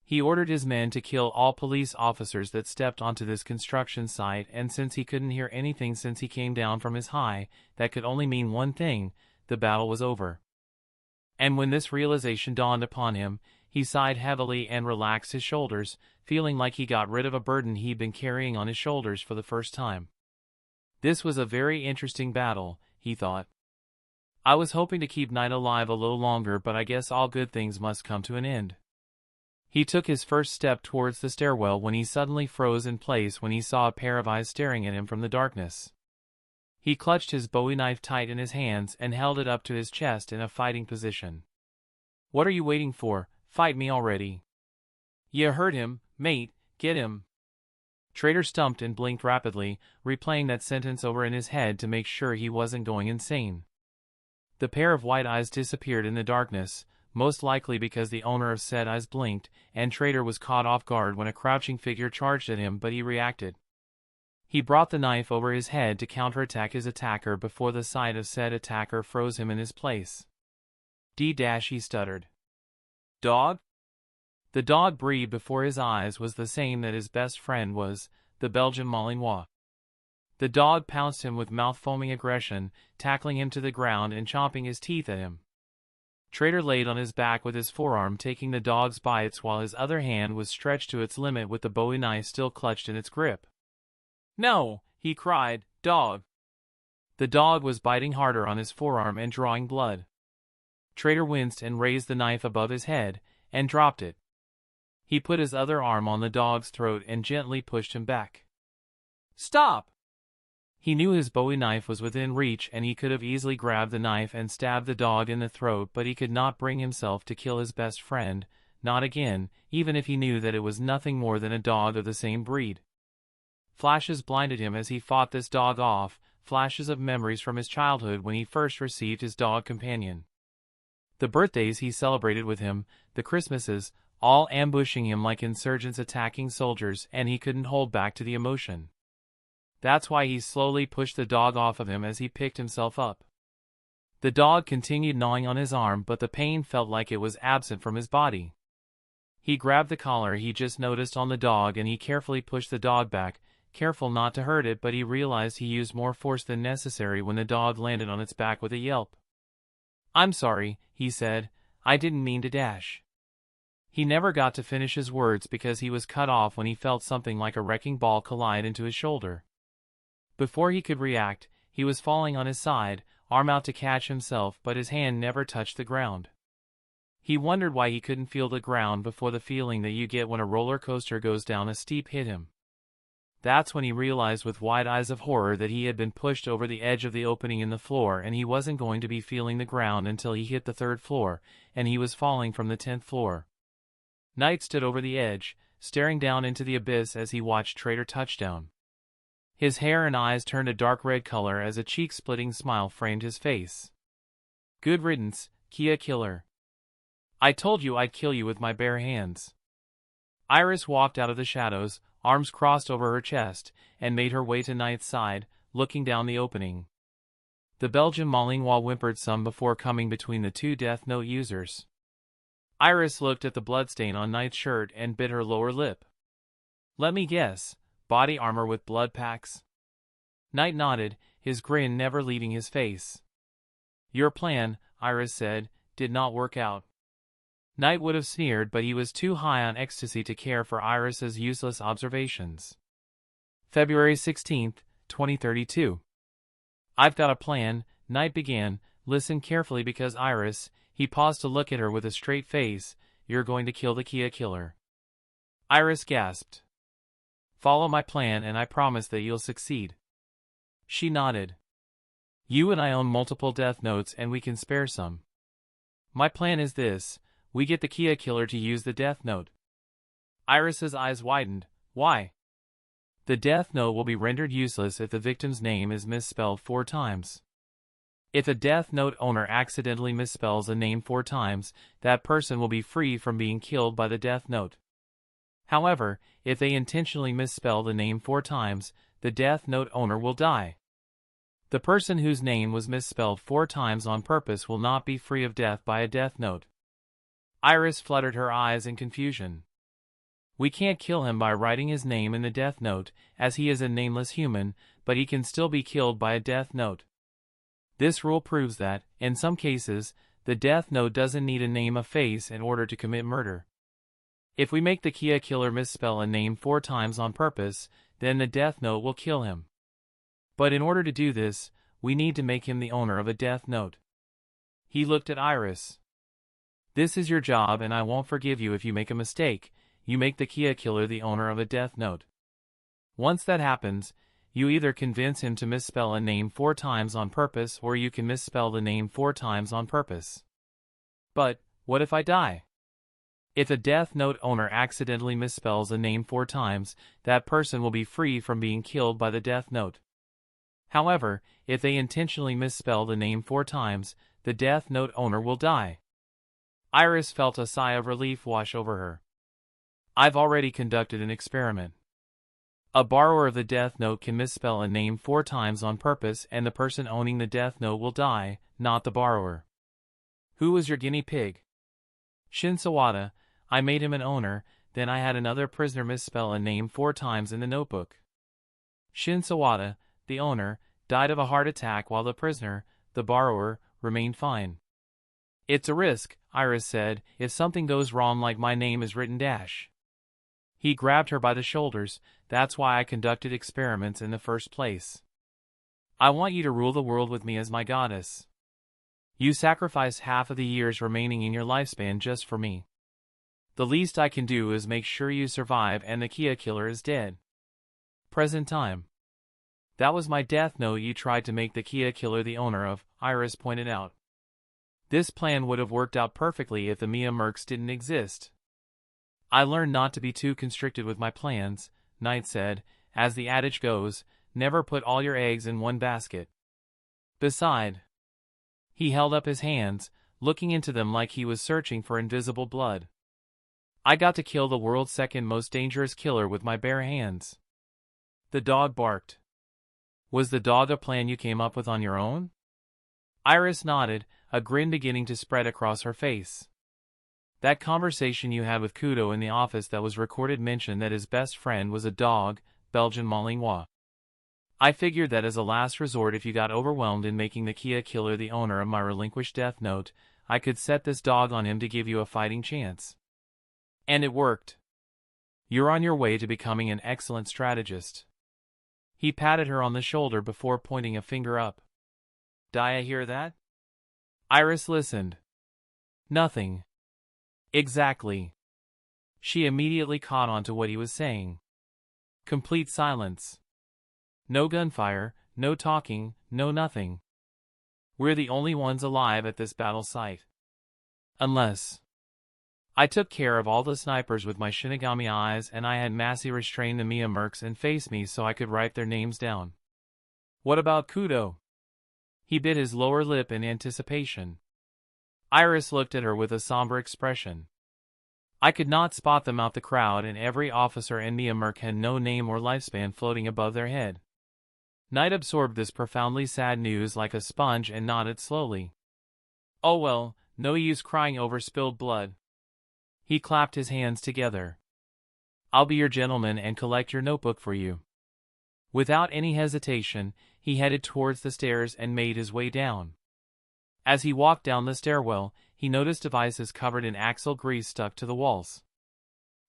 [SPEAKER 1] He ordered his men to kill all police officers that stepped onto this construction site, and since he couldn't hear anything since he came down from his high, that could only mean one thing: the battle was over. And when this realization dawned upon him, he sighed heavily and relaxed his shoulders, feeling like he got rid of a burden he'd been carrying on his shoulders for the first time. This was a very interesting battle, he thought. I was hoping to keep Knight alive a little longer, but I guess all good things must come to an end. He took his first step towards the stairwell when he suddenly froze in place when he saw a pair of eyes staring at him from the darkness. He clutched his Bowie knife tight in his hands and held it up to his chest in a fighting position. "What are you waiting for? Fight me already." "You heard him, mate, get him." Trader stumped and blinked rapidly, replaying that sentence over in his head to make sure he wasn't going insane. The pair of white eyes disappeared in the darkness, most likely because the owner of said eyes blinked, and Trader was caught off guard when a crouching figure charged at him, but he reacted. He brought the knife over his head to counterattack his attacker before the sight of said attacker froze him in his place. He stuttered. "Dog?" The dog breed before his eyes was the same that his best friend was, the Belgian Malinois. The dog pounced him with mouth-foaming aggression, tackling him to the ground and chomping his teeth at him. Trader laid on his back with his forearm taking the dog's bites while his other hand was stretched to its limit with the Bowie knife still clutched in its grip. "No!" he cried. "Dog!" The dog was biting harder on his forearm and drawing blood. Trader winced and raised the knife above his head, and dropped it. He put his other arm on the dog's throat and gently pushed him back. "Stop!" He knew his Bowie knife was within reach and he could have easily grabbed the knife and stabbed the dog in the throat, but he could not bring himself to kill his best friend, not again, even if he knew that it was nothing more than a dog of the same breed. Flashes blinded him as he fought this dog off, flashes of memories from his childhood when he first received his dog companion. The birthdays he celebrated with him, the Christmases, all ambushing him like insurgents attacking soldiers, and he couldn't hold back to the emotion. That's why he slowly pushed the dog off of him as he picked himself up. The dog continued gnawing on his arm, but the pain felt like it was absent from his body. He grabbed the collar he just noticed on the dog and he carefully pushed the dog back, careful not to hurt it, but he realized he used more force than necessary when the dog landed on its back with a yelp. "I'm sorry," he said. "I didn't mean to dash." He never got to finish his words because he was cut off when he felt something like a wrecking ball collide into his shoulder. Before he could react, he was falling on his side, arm out to catch himself, but his hand never touched the ground. He wondered why he couldn't feel the ground before the feeling that you get when a roller coaster goes down a steep hit him. That's when he realized with wide eyes of horror that he had been pushed over the edge of the opening in the floor and he wasn't going to be feeling the ground until he hit the 3rd floor, and he was falling from the 10th floor. Knight stood over the edge, staring down into the abyss as he watched Trader touchdown. His hair and eyes turned a dark red color as a cheek-splitting smile framed his face. Good riddance, Kia Killer. I told you I'd kill you with my bare hands. Iris walked out of the shadows, arms crossed over her chest, and made her way to Knight's side, looking down the opening. The Belgian Malinois whimpered some before coming between the two Death Note users. Iris looked at the bloodstain on Knight's shirt and bit her lower lip. Let me guess, body armor with blood packs? Knight nodded, his grin never leaving his face. Your plan, Iris said, did not work out. Knight would have sneered, but he was too high on ecstasy to care for Iris's useless observations. February 16, 2032. I've got a plan, Knight began. Listen carefully because Iris, he paused to look at her with a straight face, you're going to kill the Kia Killer. Iris gasped. Follow my plan and I promise that you'll succeed. She nodded. You and I own multiple Death Notes and we can spare some. My plan is this. We get the Kia Killer to use the Death Note. Iris's eyes widened. Why? The Death Note will be rendered useless if the victim's name is misspelled 4 times. If a Death Note owner accidentally misspells a name 4 times, that person will be free from being killed by the Death Note. However, if they intentionally misspell the name 4 times, the Death Note owner will die. The person whose name was misspelled 4 times on purpose will not be free of death by a Death Note. Iris fluttered her eyes in confusion. We can't kill him by writing his name in the Death Note, as he is a nameless human, but he can still be killed by a Death Note. This rule proves that, in some cases, the Death Note doesn't need a name or face in order to commit murder. If we make the Kia Killer misspell a name 4 times on purpose, then the Death Note will kill him. But in order to do this, we need to make him the owner of a Death Note. He looked at Iris. This is your job and I won't forgive you if you make a mistake. You make the Kia Killer the owner of a Death Note. Once that happens, you either convince him to misspell a name 4 times on purpose or you can misspell the name 4 times on purpose. But, what if I die? If a Death Note owner accidentally misspells a name 4 times, that person will be free from being killed by the Death Note. However, if they intentionally misspell the name 4 times, the Death Note owner will die. Iris felt a sigh of relief wash over her. I've already conducted an experiment. A borrower of the Death Note can misspell a name 4 times on purpose and the person owning the Death Note will die, not the borrower. Who was your guinea pig? Shin Sawada. I made him an owner, then I had another prisoner misspell a name 4 times in the notebook. Shin Sawada, the owner, died of a heart attack while the prisoner, the borrower, remained fine. It's a risk, Iris said, if something goes wrong like my name is written dash. He grabbed her by the shoulders, that's why I conducted experiments in the first place. I want you to rule the world with me as my goddess. You sacrificed half of the years remaining in your lifespan just for me. The least I can do is make sure you survive and the Kia Killer is dead. Present time. That was my Death Note you tried to make the Kia Killer the owner of, Iris pointed out. This plan would have worked out perfectly if the Mia Mercs didn't exist. I learned not to be too constricted with my plans, Knight said, as the adage goes, never put all your eggs in one basket. Beside, he held up his hands, looking into them like he was searching for invisible blood. I got to kill the world's second most dangerous killer with my bare hands. The dog barked. Was the dog a plan you came up with on your own? Iris nodded, a grin beginning to spread across her face. That conversation you had with Kudo in the office that was recorded mentioned that his best friend was a dog, Belgian Malinois. I figured that as a last resort if you got overwhelmed in making the Kia Killer the owner of my relinquished Death Note, I could set this dog on him to give you a fighting chance. And it worked. You're on your way to becoming an excellent strategist. He patted her on the shoulder before pointing a finger up. Did I hear that? Iris listened. Nothing. Exactly. She immediately caught on to what he was saying. Complete silence. No gunfire, no talking, no nothing. We're the only ones alive at this battle site. Unless... I took care of all the snipers with my Shinigami eyes, and I had Massey restrain the Mia mercs and face me so I could write their names down. What about Kudo? He bit his lower lip in anticipation. Iris looked at her with a somber expression. I could not spot them out the crowd, and every officer and Mia merc had no name or lifespan floating above their head. Knight absorbed this profoundly sad news like a sponge and nodded slowly. Oh well, no use crying over spilled blood. He clapped his hands together. I'll be your gentleman and collect your notebook for you. Without any hesitation, he headed towards the stairs and made his way down. As he walked down the stairwell, he noticed devices covered in axle grease stuck to the walls.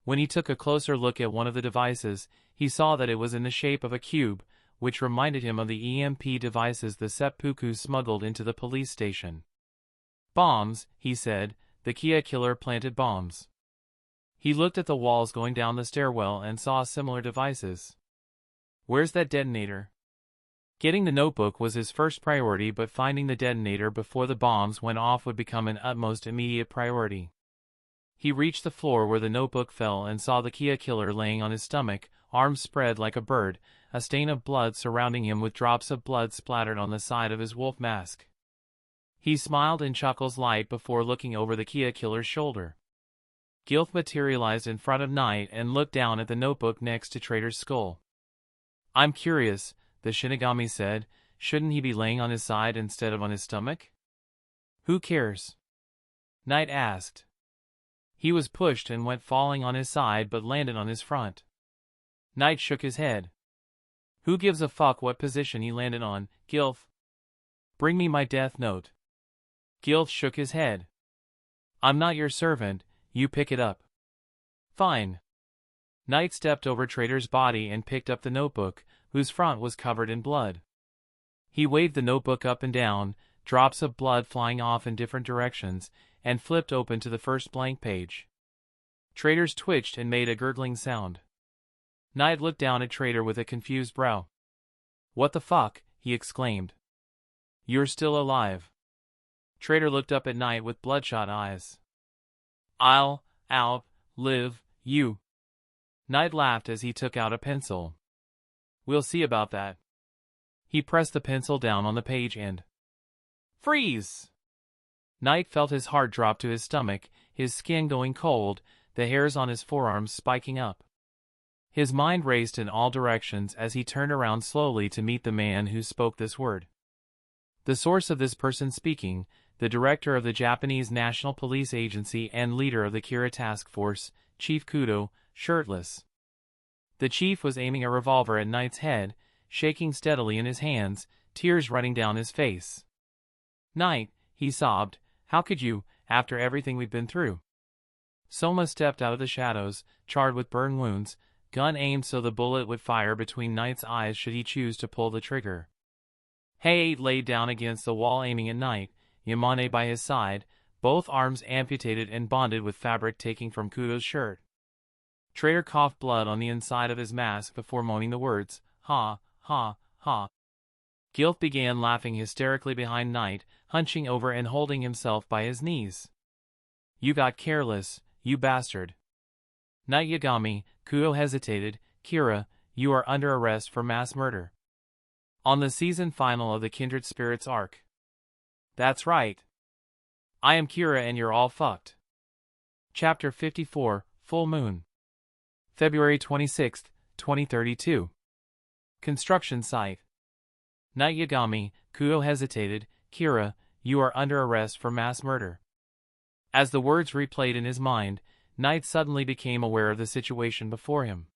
[SPEAKER 1] When he took a closer look at one of the devices, he saw that it was in the shape of a cube, which reminded him of the EMP devices the seppuku smuggled into the police station. Bombs, he said. The Kia killer planted bombs. He looked at the walls going down the stairwell and saw similar devices. Where's that detonator? Getting the notebook was his first priority, but finding the detonator before the bombs went off would become an utmost immediate priority. He reached the floor where the notebook fell and saw the Kia killer laying on his stomach, arms spread like a bird, a stain of blood surrounding him with drops of blood splattered on the side of his wolf mask. He smiled in Chuckle's light before looking over the Kia killer's shoulder. Gilth materialized in front of Knight and looked down at the notebook next to Traitor's skull. I'm curious, the Shinigami said. Shouldn't he be laying on his side instead of on his stomach? Who cares? Knight asked. He was pushed and went falling on his side but landed on his front. Knight shook his head. Who gives a fuck what position he landed on, Gilth? Bring me my death note. Gilth shook his head. I'm not your servant, you pick it up. Fine. Knight stepped over Traitor's body and picked up the notebook, whose front was covered in blood. He waved the notebook up and down, drops of blood flying off in different directions, and flipped open to the first blank page. Traitor's twitched and made a gurgling sound. Knight looked down at Traitor with a confused brow. What the fuck, he exclaimed. You're still alive. Traitor looked up at Knight with bloodshot eyes. I'll live you. Knight laughed as he took out a pencil. We'll see about that. He pressed the pencil down on the page and... Freeze! Knight felt his heart drop to his stomach, his skin going cold, the hairs on his forearms spiking up. His mind raced in all directions as he turned around slowly to meet the man who spoke this word. The source of this person speaking, the director of the Japanese National Police Agency and leader of the Kira Task Force, Chief Kudo, shirtless. The chief was aiming a revolver at Knight's head, shaking steadily in his hands, tears running down his face. Knight, he sobbed, how could you, after everything we've been through? Soma stepped out of the shadows, charred with burn wounds, gun aimed so the bullet would fire between Knight's eyes should he choose to pull the trigger. Hay laid down against the wall aiming at Knight, Yamane by his side, both arms amputated and bonded with fabric taking from Kudo's shirt. Traitor coughed blood on the inside of his mask before moaning the words, ha, ha, ha. Gilth began laughing hysterically behind Knight, hunching over and holding himself by his knees. You got careless, you bastard. Knight Yagami, Kudo hesitated. Kira, you are under arrest for mass murder. On the season final of the Kindred Spirits arc. That's right. I am Kira and you're all fucked. Chapter 54, Full Moon. February 26, 2032. Construction site. Knight Yagami, Kudo hesitated. Kira, you are under arrest for mass murder. As the words replayed in his mind, Knight suddenly became aware of the situation before him.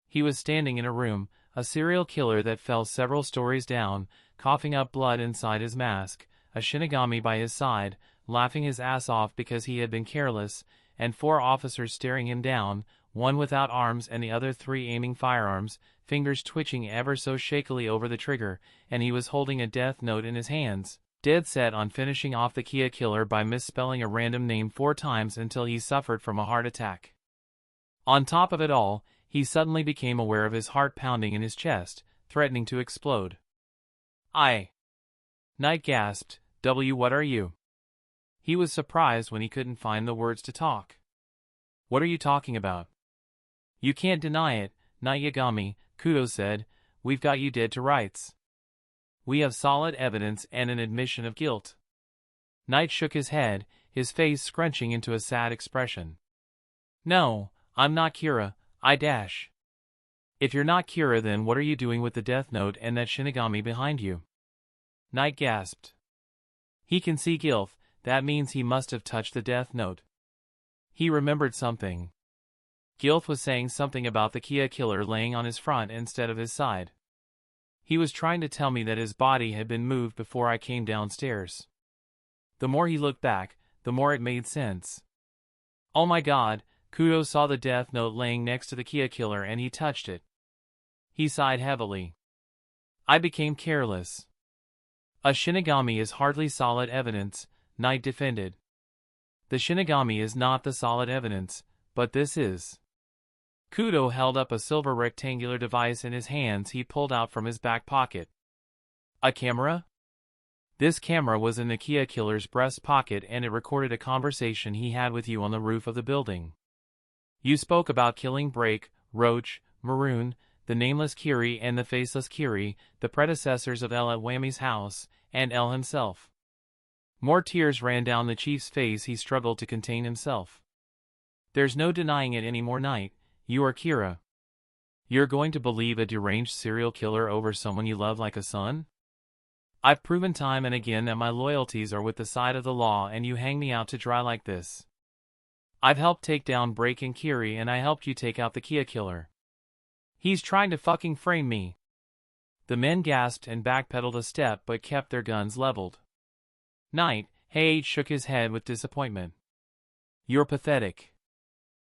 [SPEAKER 1] He was standing in a room, a serial killer that fell several stories down, coughing up blood inside his mask, a Shinigami by his side, laughing his ass off because he had been careless, and 4 officers staring him down, one without arms and the other 3 aiming firearms, fingers twitching ever so shakily over the trigger, and he was holding a death note in his hands. dead set on finishing off the Kia killer by misspelling a random name 4 times until he suffered from a heart attack. On top of it all, he suddenly became aware of his heart pounding in his chest, threatening to explode. Knight gasped, what are you? He was surprised when he couldn't find the words to talk. What are you talking about? You can't deny it, Knight Yagami, Kudo said, we've got you dead to rights. We have solid evidence and an admission of guilt. Knight shook his head, his face scrunching into a sad expression. No, I'm not Kira, If you're not Kira, then what are you doing with the Death Note and that Shinigami behind you? Knight gasped. He can see Gilth, that means he must have touched the Death Note. He remembered something. Gilth was saying something about the Kia killer laying on his front instead of his side. He was trying to tell me that his body had been moved before I came downstairs. The more he looked back, the more it made sense. Oh my god, Kudo saw the Death Note laying next to the Kia killer and he touched it. He sighed heavily. I became careless. A Shinigami is hardly solid evidence, Knight defended. The Shinigami is not the solid evidence, but this is. Kudo held up a silver rectangular device in his hands he pulled out from his back pocket. A camera? This camera was in the Kia killer's breast pocket and it recorded a conversation he had with you on the roof of the building. You spoke about killing Break, Roach, Maroon, the nameless Kiri and the faceless Kiri, the predecessors of L at Wammy's house, and L himself. More tears ran down the chief's face. He struggled to contain himself. There's no denying it anymore, Knight. You are Kira. You're going to believe a deranged serial killer over someone you love like a son? I've proven time and again that my loyalties are with the side of the law and you hang me out to dry like this. I've helped take down Break and Kiri and I helped you take out the Kia killer. He's trying to fucking frame me. The men gasped and backpedaled a step but kept their guns leveled. Knight, shook his head with disappointment. You're pathetic.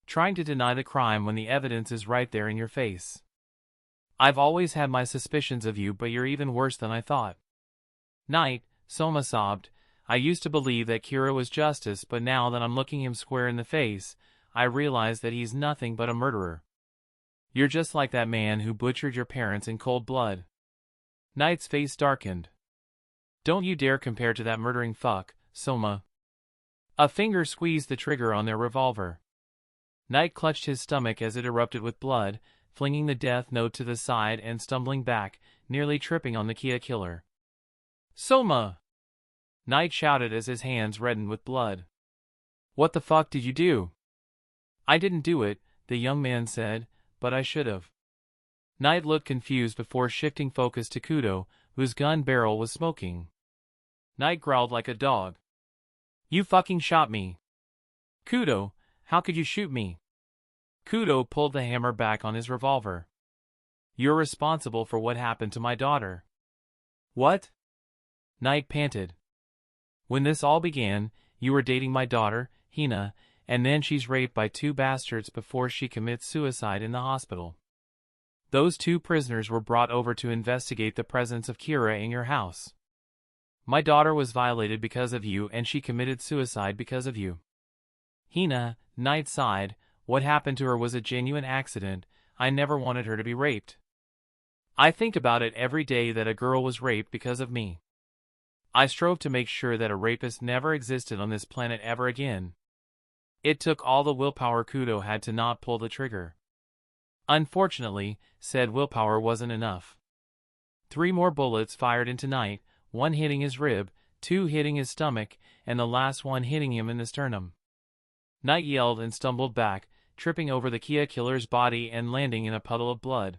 [SPEAKER 1] Trying to deny the crime when the evidence is right there in your face. I've always had my suspicions of you, but you're even worse than I thought. Knight, Soma sobbed, I used to believe that Kira was justice, but now that I'm looking him square in the face, I realize that he's nothing but a murderer. You're just like that man who butchered your parents in cold blood. Knight's face darkened. Don't you dare compare to that murdering fuck, Soma. A finger squeezed the trigger on their revolver. Knight clutched his stomach as it erupted with blood, flinging the Death Note to the side and stumbling back, nearly tripping on the Kia killer. Soma! Knight shouted as his hands reddened with blood. What the fuck did you do? I didn't do it, the young man said, but I should have. Knight looked confused before shifting focus to Kudo, whose gun barrel was smoking. Knight growled like a dog. You fucking shot me. Kudo, how could you shoot me? Kudo pulled the hammer back on his revolver. You're responsible for what happened to my daughter. What? Knight panted. When this all began, you were dating my daughter, Hina, and then she's raped by 2 bastards before she commits suicide in the hospital. Those 2 prisoners were brought over to investigate the presence of Kira in your house. My daughter was violated because of you and she committed suicide because of you. Hina, Knight sighed, what happened to her was a genuine accident, I never wanted her to be raped. I think about it every day that a girl was raped because of me. I strove to make sure that a rapist never existed on this planet ever again. It took all the willpower Kudo had to not pull the trigger. Unfortunately, said willpower wasn't enough. 3 more bullets fired into Knight, 1 hitting his rib, 2 hitting his stomach, and the last one hitting him in the sternum. Knight yelled and stumbled back, tripping over the Kia killer's body and landing in a puddle of blood.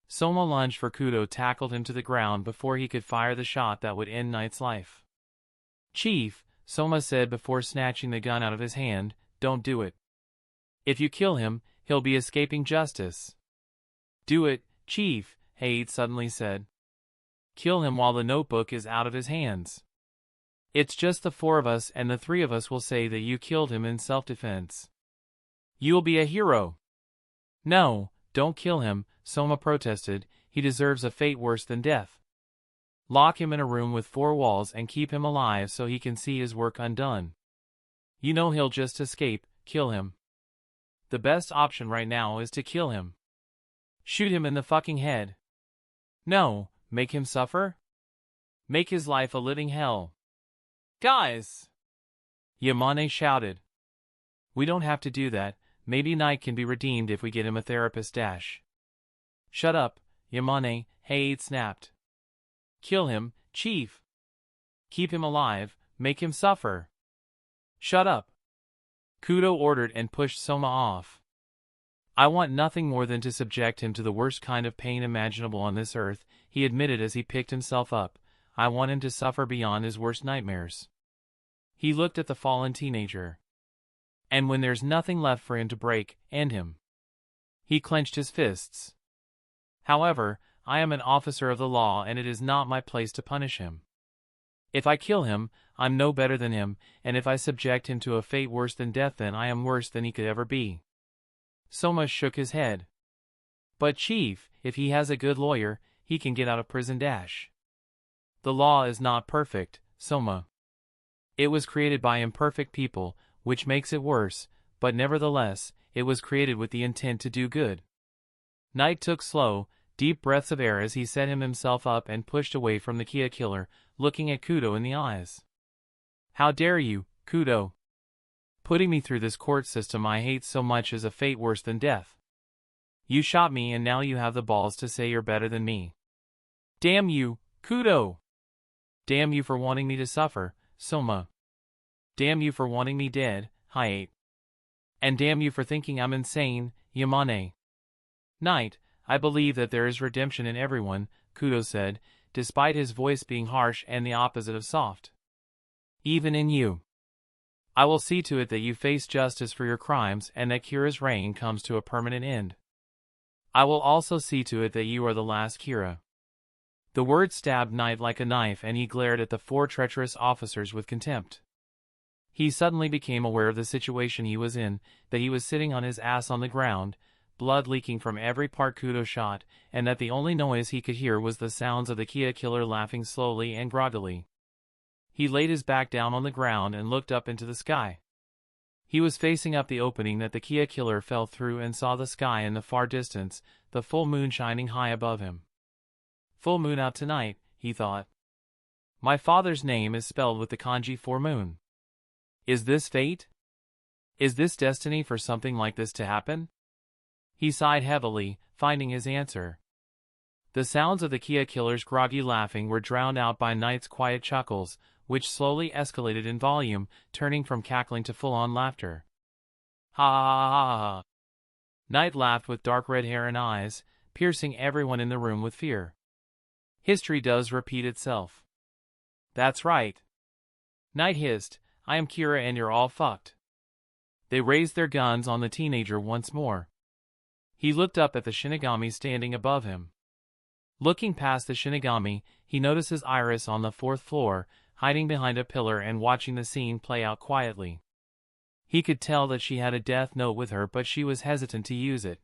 [SPEAKER 1] Soma lunged for Kudo, tackled him to the ground before he could fire the shot that would end Knight's life. Chief, Soma said before snatching the gun out of his hand, don't do it. If you kill him, he'll be escaping justice. Do it, Chief, Haid suddenly said. Kill him while the notebook is out of his hands. It's just the 4 of us and the 3 of us will say that you killed him in self-defense. You'll be a hero. No, don't kill him, Soma protested, he deserves a fate worse than death. Lock him in a room with 4 walls and keep him alive so he can see his work undone. You know he'll just escape. Kill him. The best option right now is to kill him. Shoot him in the fucking head. No, make him suffer? Make his life a living hell. Guys! Yamane shouted. We don't have to do that. Maybe Knight can be redeemed if we get him a therapist dash. Shut up, Yamane, Hey snapped. Kill him, Chief. Keep him alive, make him suffer. Shut up. Kudo ordered and pushed Soma off. I want nothing more than to subject him to the worst kind of pain imaginable on this earth, he admitted as he picked himself up. I want him to suffer beyond his worst nightmares. He looked at the fallen teenager. And when there's nothing left for him to break, end him. He clenched his fists. However, I am an officer of the law and it is not my place to punish him. If I kill him, I'm no better than him, and if I subject him to a fate worse than death, then I am worse than he could ever be. Soma shook his head. But Chief, if he has a good lawyer, he can get out of prison dash. The law is not perfect, Soma. It was created by imperfect people, which makes it worse, but nevertheless, it was created with the intent to do good. Knight took slow, deep breaths of air as he set himself up and pushed away from the Kia killer, looking at Kudo in the eyes. How dare you, Kudo? Putting me through this court system I hate so much is a fate worse than death. You shot me and now you have the balls to say you're better than me. Damn you, Kudo! Damn you for wanting me to suffer, Soma. Damn you for wanting me dead, Hayate. And damn you for thinking I'm insane, Yamane. Knight, I believe that there is redemption in everyone, Kudo said, despite his voice being harsh and the opposite of soft. Even in you. I will see to it that you face justice for your crimes and that Kira's reign comes to a permanent end. I will also see to it that you are the last Kira. The word stabbed Knight like a knife and he glared at the 4 treacherous officers with contempt. He suddenly became aware of the situation he was in, that he was sitting on his ass on the ground, blood leaking from every part Kudo shot, and that the only noise he could hear was the sounds of the Kia killer laughing slowly and groggily. He laid his back down on the ground and looked up into the sky. He was facing up the opening that the Kia killer fell through and saw the sky in the far distance, the full moon shining high above him. Full moon out tonight, he thought. My father's name is spelled with the kanji for moon. Is this fate? Is this destiny for something like this to happen? He sighed heavily, finding his answer. The sounds of the Kia killer's groggy laughing were drowned out by Knight's quiet chuckles, which slowly escalated in volume, turning from cackling to full-on laughter. Ha ha ha ha ha. Knight laughed with dark red hair and eyes, piercing everyone in the room with fear. History does repeat itself. That's right. Knight hissed, I am Kira and you're all fucked. They raised their guns on the teenager once more. He looked up at the Shinigami standing above him. Looking past the Shinigami, he notices Iris on the 4th floor, hiding behind a pillar and watching the scene play out quietly. He could tell that she had a death note with her, but she was hesitant to use it.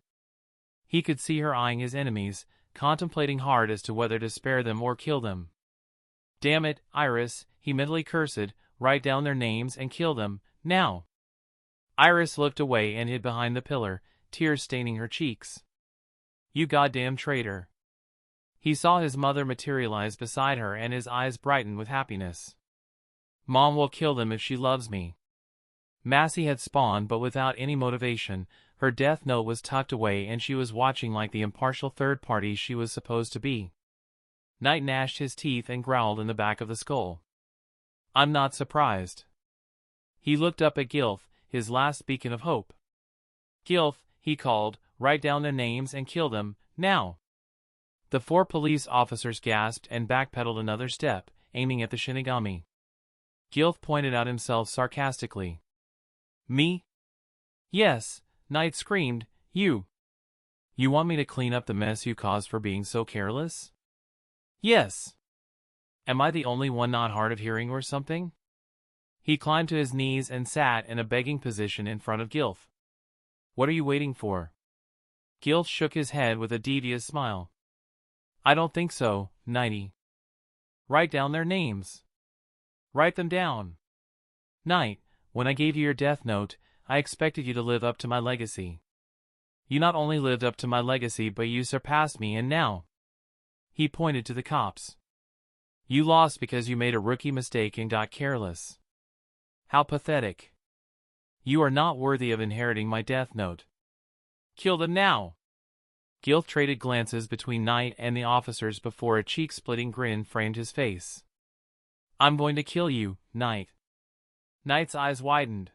[SPEAKER 1] He could see her eyeing his enemies, contemplating hard as to whether to spare them or kill them. Damn it, Iris, he mentally cursed, write down their names and kill them, now. Iris looked away and hid behind the pillar, tears staining her cheeks. You goddamn traitor. He saw his mother materialize beside her and his eyes brighten with happiness. Mom will kill them if she loves me. Massey had spawned but without any motivation, her death note was tucked away and she was watching like the impartial third party she was supposed to be. Knight gnashed his teeth and growled in the back of the skull. I'm not surprised. He looked up at Gilth, his last beacon of hope. Gilth, he called, write down their names and kill them, now. The 4 police officers gasped and backpedaled another step, aiming at the Shinigami. Gilth pointed out himself sarcastically. Me? Yes, Knight screamed, you. You want me to clean up the mess you caused for being so careless? Yes. Am I the only one not hard of hearing or something? He climbed to his knees and sat in a begging position in front of Gilth. What are you waiting for? Gilth shook his head with a devious smile. I don't think so, Knighty. Write down their names. Write them down. Knight, when I gave you your death note, I expected you to live up to my legacy. You not only lived up to my legacy but you surpassed me and now. He pointed to the cops. You lost because you made a rookie mistake and got careless. How pathetic. You are not worthy of inheriting my death note. Kill them now. Gilth traded glances between Knight and the officers before a cheek-splitting grin framed his face. I'm going to kill you, Knight. Knight's eyes widened.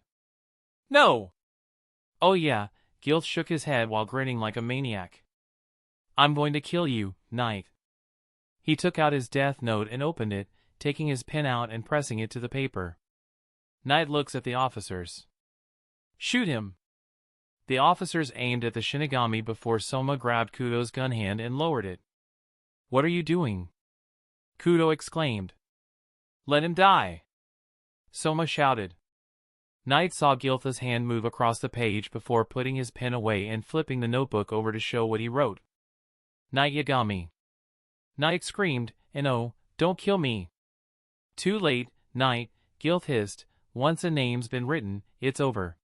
[SPEAKER 1] No! Oh yeah, Gilth shook his head while grinning like a maniac. I'm going to kill you, Knight. He took out his death note and opened it, taking his pen out and pressing it to the paper. Knight looks at the officers. Shoot him! The officers aimed at the Shinigami before Soma grabbed Kudo's gun hand and lowered it. What are you doing? Kudo exclaimed. Let him die! Soma shouted. Knight saw Giltha's hand move across the page before putting his pen away and flipping the notebook over to show what he wrote. Knight Yagami. Knight screamed, and oh, don't kill me. Too late, Knight, Gilth hissed. Once a name's been written, it's over.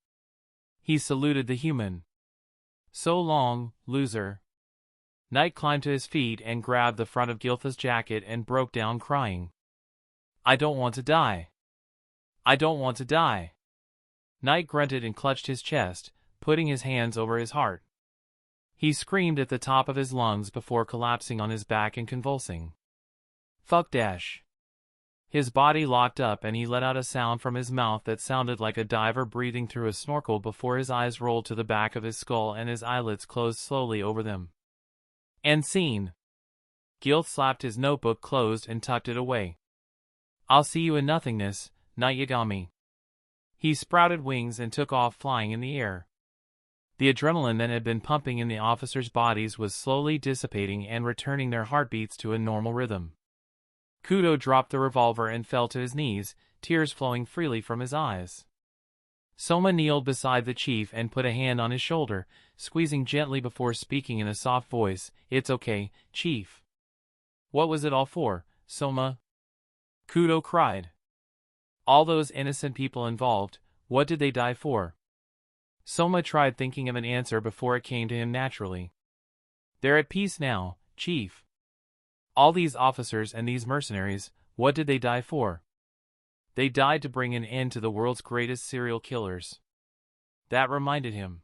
[SPEAKER 1] He saluted the human. So long, loser. Knight climbed to his feet and grabbed the front of Giltha's jacket and broke down crying. I don't want to die. I don't want to die. Knight grunted and clutched his chest, putting his hands over his heart. He screamed at the top of his lungs before collapsing on his back and convulsing. Fuck dash. His body locked up and he let out a sound from his mouth that sounded like a diver breathing through a snorkel before his eyes rolled to the back of his skull and his eyelids closed slowly over them. End scene. Gilth slapped his notebook closed and tucked it away. I'll see you in nothingness, Knight Yagami. He sprouted wings and took off flying in the air. The adrenaline that had been pumping in the officers' bodies was slowly dissipating and returning their heartbeats to a normal rhythm. Kudo dropped the revolver and fell to his knees, tears flowing freely from his eyes. Soma kneeled beside the chief and put a hand on his shoulder, squeezing gently before speaking in a soft voice, It's okay, chief. What was it all for, Soma? Kudo cried. All those innocent people involved, what did they die for? Soma tried thinking of an answer before it came to him naturally. They're at peace now, chief. All these officers and these mercenaries, what did they die for? They died to bring an end to the world's greatest serial killers. That reminded him.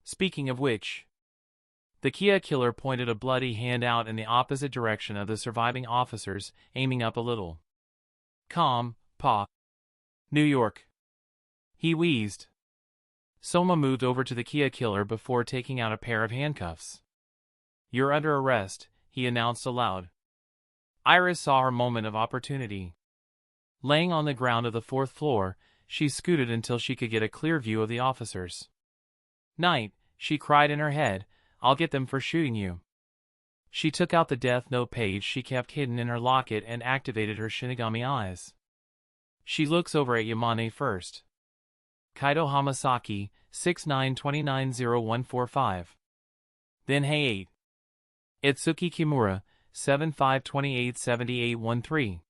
[SPEAKER 1] Speaking of which, the Kia killer pointed a bloody hand out in the opposite direction of the surviving officers, aiming up a little. Calm, Pa. New York. He wheezed. Soma moved over to the Kia killer before taking out a pair of handcuffs. You're under arrest, he announced aloud. Iris saw her moment of opportunity. Laying on the ground of the fourth floor, she scooted until she could get a clear view of the officers. Knight, she cried in her head, I'll get them for shooting you. She took out the death note page she kept hidden in her locket and activated her Shinigami eyes. She looks over at Yamane first. Kaido Hamasaki, 69290145. Then Hey 8. Itsuki Kimura, 75287813.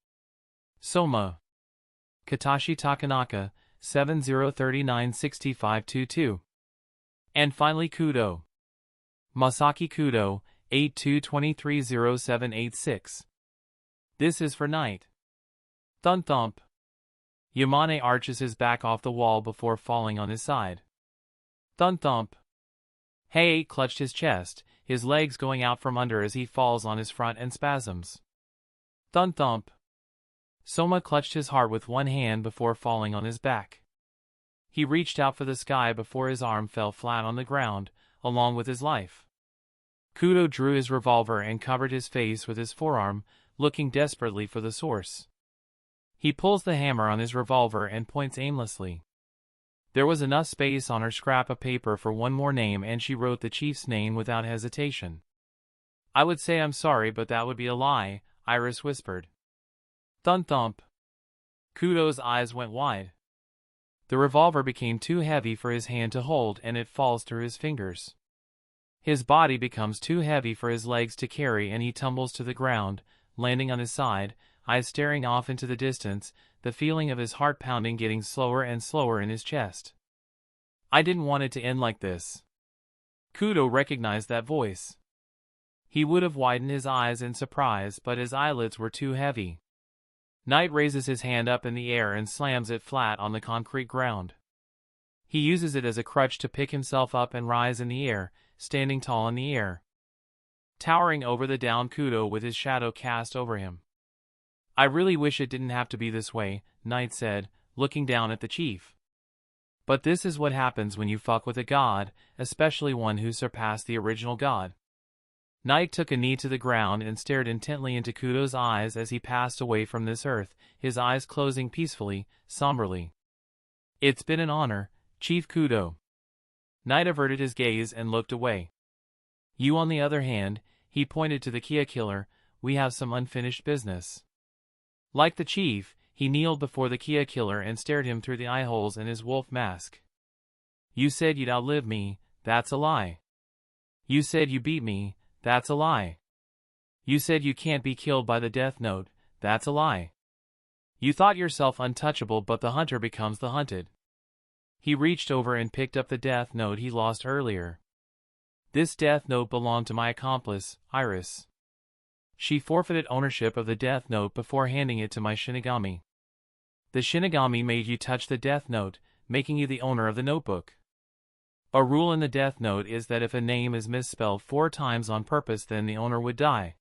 [SPEAKER 1] Soma. Katashi Takanaka, 70396522. And finally Kudo. Masaki Kudo, 82230786. This is for Knight. Thun thump. Yamane arches his back off the wall before falling on his side. Thun thump. Hey clutched his chest, his legs going out from under as he falls on his front and spasms. Thun thump. Soma clutched his heart with one hand before falling on his back. He reached out for the sky before his arm fell flat on the ground, along with his life. Kudo drew his revolver and covered his face with his forearm, looking desperately for the source. He pulls the hammer on his revolver and points aimlessly. There was enough space on her scrap of paper for one more name and she wrote the chief's name without hesitation. I would say I'm sorry but that would be a lie, Iris whispered. Thun thump. Kudo's eyes went wide. The revolver became too heavy for his hand to hold and it falls through his fingers. His body becomes too heavy for his legs to carry and he tumbles to the ground, landing on his side, eyes staring off into the distance, the feeling of his heart pounding getting slower and slower in his chest. I didn't want it to end like this. Kudo recognized that voice. He would have widened his eyes in surprise, but his eyelids were too heavy. Knight raises his hand up in the air and slams it flat on the concrete ground. He uses it as a crutch to pick himself up and rise in the air, standing tall in the air, towering over the downed Kudo with his shadow cast over him. I really wish it didn't have to be this way, Knight said, looking down at the chief. But this is what happens when you fuck with a god, especially one who surpassed the original god. Knight took a knee to the ground and stared intently into Kudo's eyes as he passed away from this earth, his eyes closing peacefully, somberly. It's been an honor, Chief Kudo. Knight averted his gaze and looked away. You on the other hand, he pointed to the Kia killer, we have some unfinished business. Like the chief, he kneeled before the Kia killer and stared him through the eye holes in his wolf mask. You said you'd outlive me, that's a lie. You said you beat me, that's a lie. You said you can't be killed by the Death Note, that's a lie. You thought yourself untouchable, but the hunter becomes the hunted. He reached over and picked up the Death Note he lost earlier. This Death Note belonged to my accomplice, Iris. She forfeited ownership of the Death Note before handing it to my Shinigami. The Shinigami made you touch the Death Note, making you the owner of the notebook. A rule in the Death Note is that if a name is misspelled 4 times on purpose, then the owner would die.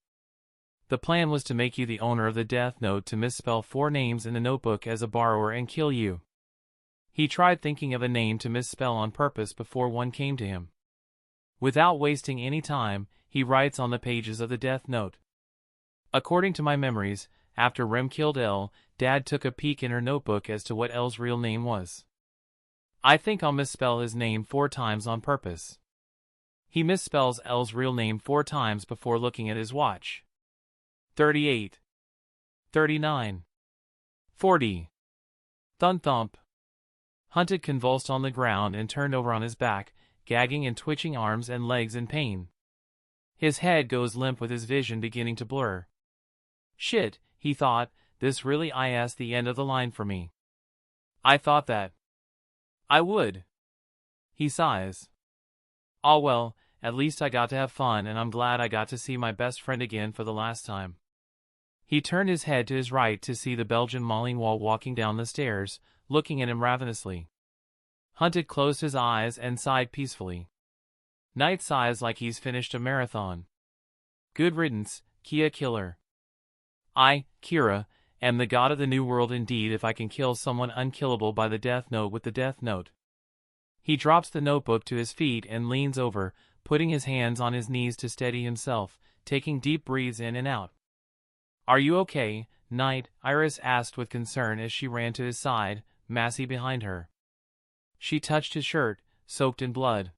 [SPEAKER 1] The plan was to make you the owner of the Death Note to misspell 4 names in the notebook as a borrower and kill you. He tried thinking of a name to misspell on purpose before one came to him. Without wasting any time, he writes on the pages of the Death Note. According to my memories, after Rem killed L, Dad took a peek in her notebook as to what L's real name was. I think I'll misspell his name 4 times on purpose. He misspells L's real name 4 times before looking at his watch. 38. 39. 40. Thump. Hunted convulsed on the ground and turned over on his back, gagging and twitching arms and legs in pain. His head goes limp with his vision beginning to blur. Shit, he thought, this really is the end of the line for me. I thought that I would. He sighs. Oh well, at least I got to have fun, and I'm glad I got to see my best friend again for the last time. He turned his head to his right to see the Belgian Malinois walking down the stairs, looking at him ravenously. Hunted closed his eyes and sighed peacefully. Knight sighs like he's finished a marathon. Good riddance, Kia killer. I, Kira, am the god of the new world indeed if I can kill someone unkillable by the Death Note with the Death Note. He drops the notebook to his feet and leans over, putting his hands on his knees to steady himself, taking deep breaths in and out. Are you okay, Knight? Iris asked with concern as she ran to his side, Massey behind her. She touched his shirt, soaked in blood.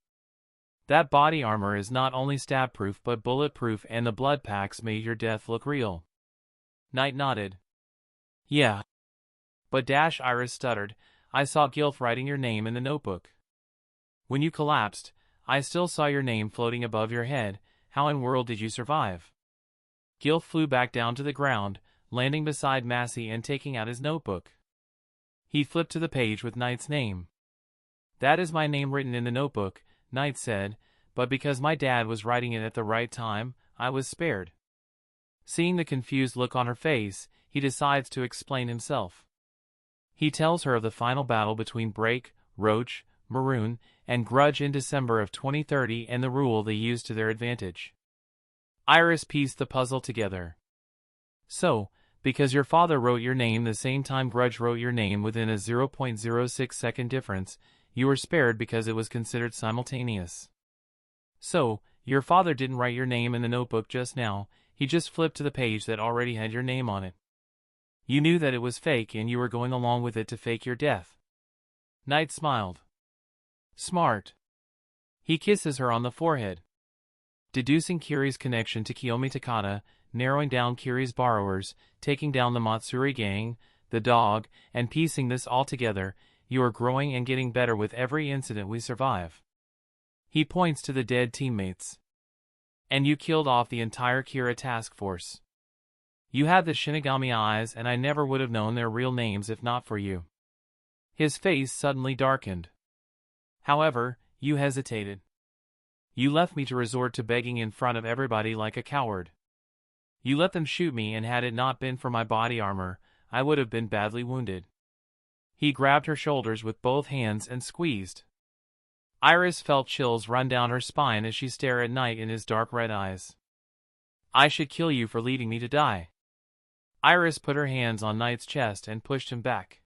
[SPEAKER 1] That body armor is not only stab-proof but bulletproof, and the blood packs made your death look real. Knight nodded. Yeah. But Iris stuttered, I saw Gilth writing your name in the notebook. When you collapsed, I still saw your name floating above your head. How in world did you survive? Gilth flew back down to the ground, landing beside Massey and taking out his notebook. He flipped to the page with Knight's name. That is my name written in the notebook, Knight said, but because my dad was writing it at the right time, I was spared. Seeing the confused look on her face, he decides to explain himself. He tells her of the final battle between Break, Roach, Maroon, and Grudge in December of 2030 and the rule they used to their advantage. Iris pieced the puzzle together. So, because your father wrote your name the same time Grudge wrote your name within a 0.06 second difference, you were spared because it was considered simultaneous. So, your father didn't write your name in the notebook just now, he just flipped to the page that already had your name on it. You knew that it was fake and you were going along with it to fake your death. Knight smiled. Smart. He kisses her on the forehead. Deducing Kiri's connection to Kiyomi Takada, narrowing down Kiri's borrowers, taking down the Matsuri gang, the dog, and piecing this all together, you are growing and getting better with every incident we survive. He points to the dead teammates. And you killed off the entire Kira task force. You had the Shinigami eyes, and I never would have known their real names if not for you. His face suddenly darkened. However, you hesitated. You left me to resort to begging in front of everybody like a coward. You let them shoot me, and had it not been for my body armor, I would have been badly wounded. He grabbed her shoulders with both hands and squeezed. Iris felt chills run down her spine as she stared at Knight in his dark red eyes. I should kill you for leading me to die. Iris put her hands on Knight's chest and pushed him back.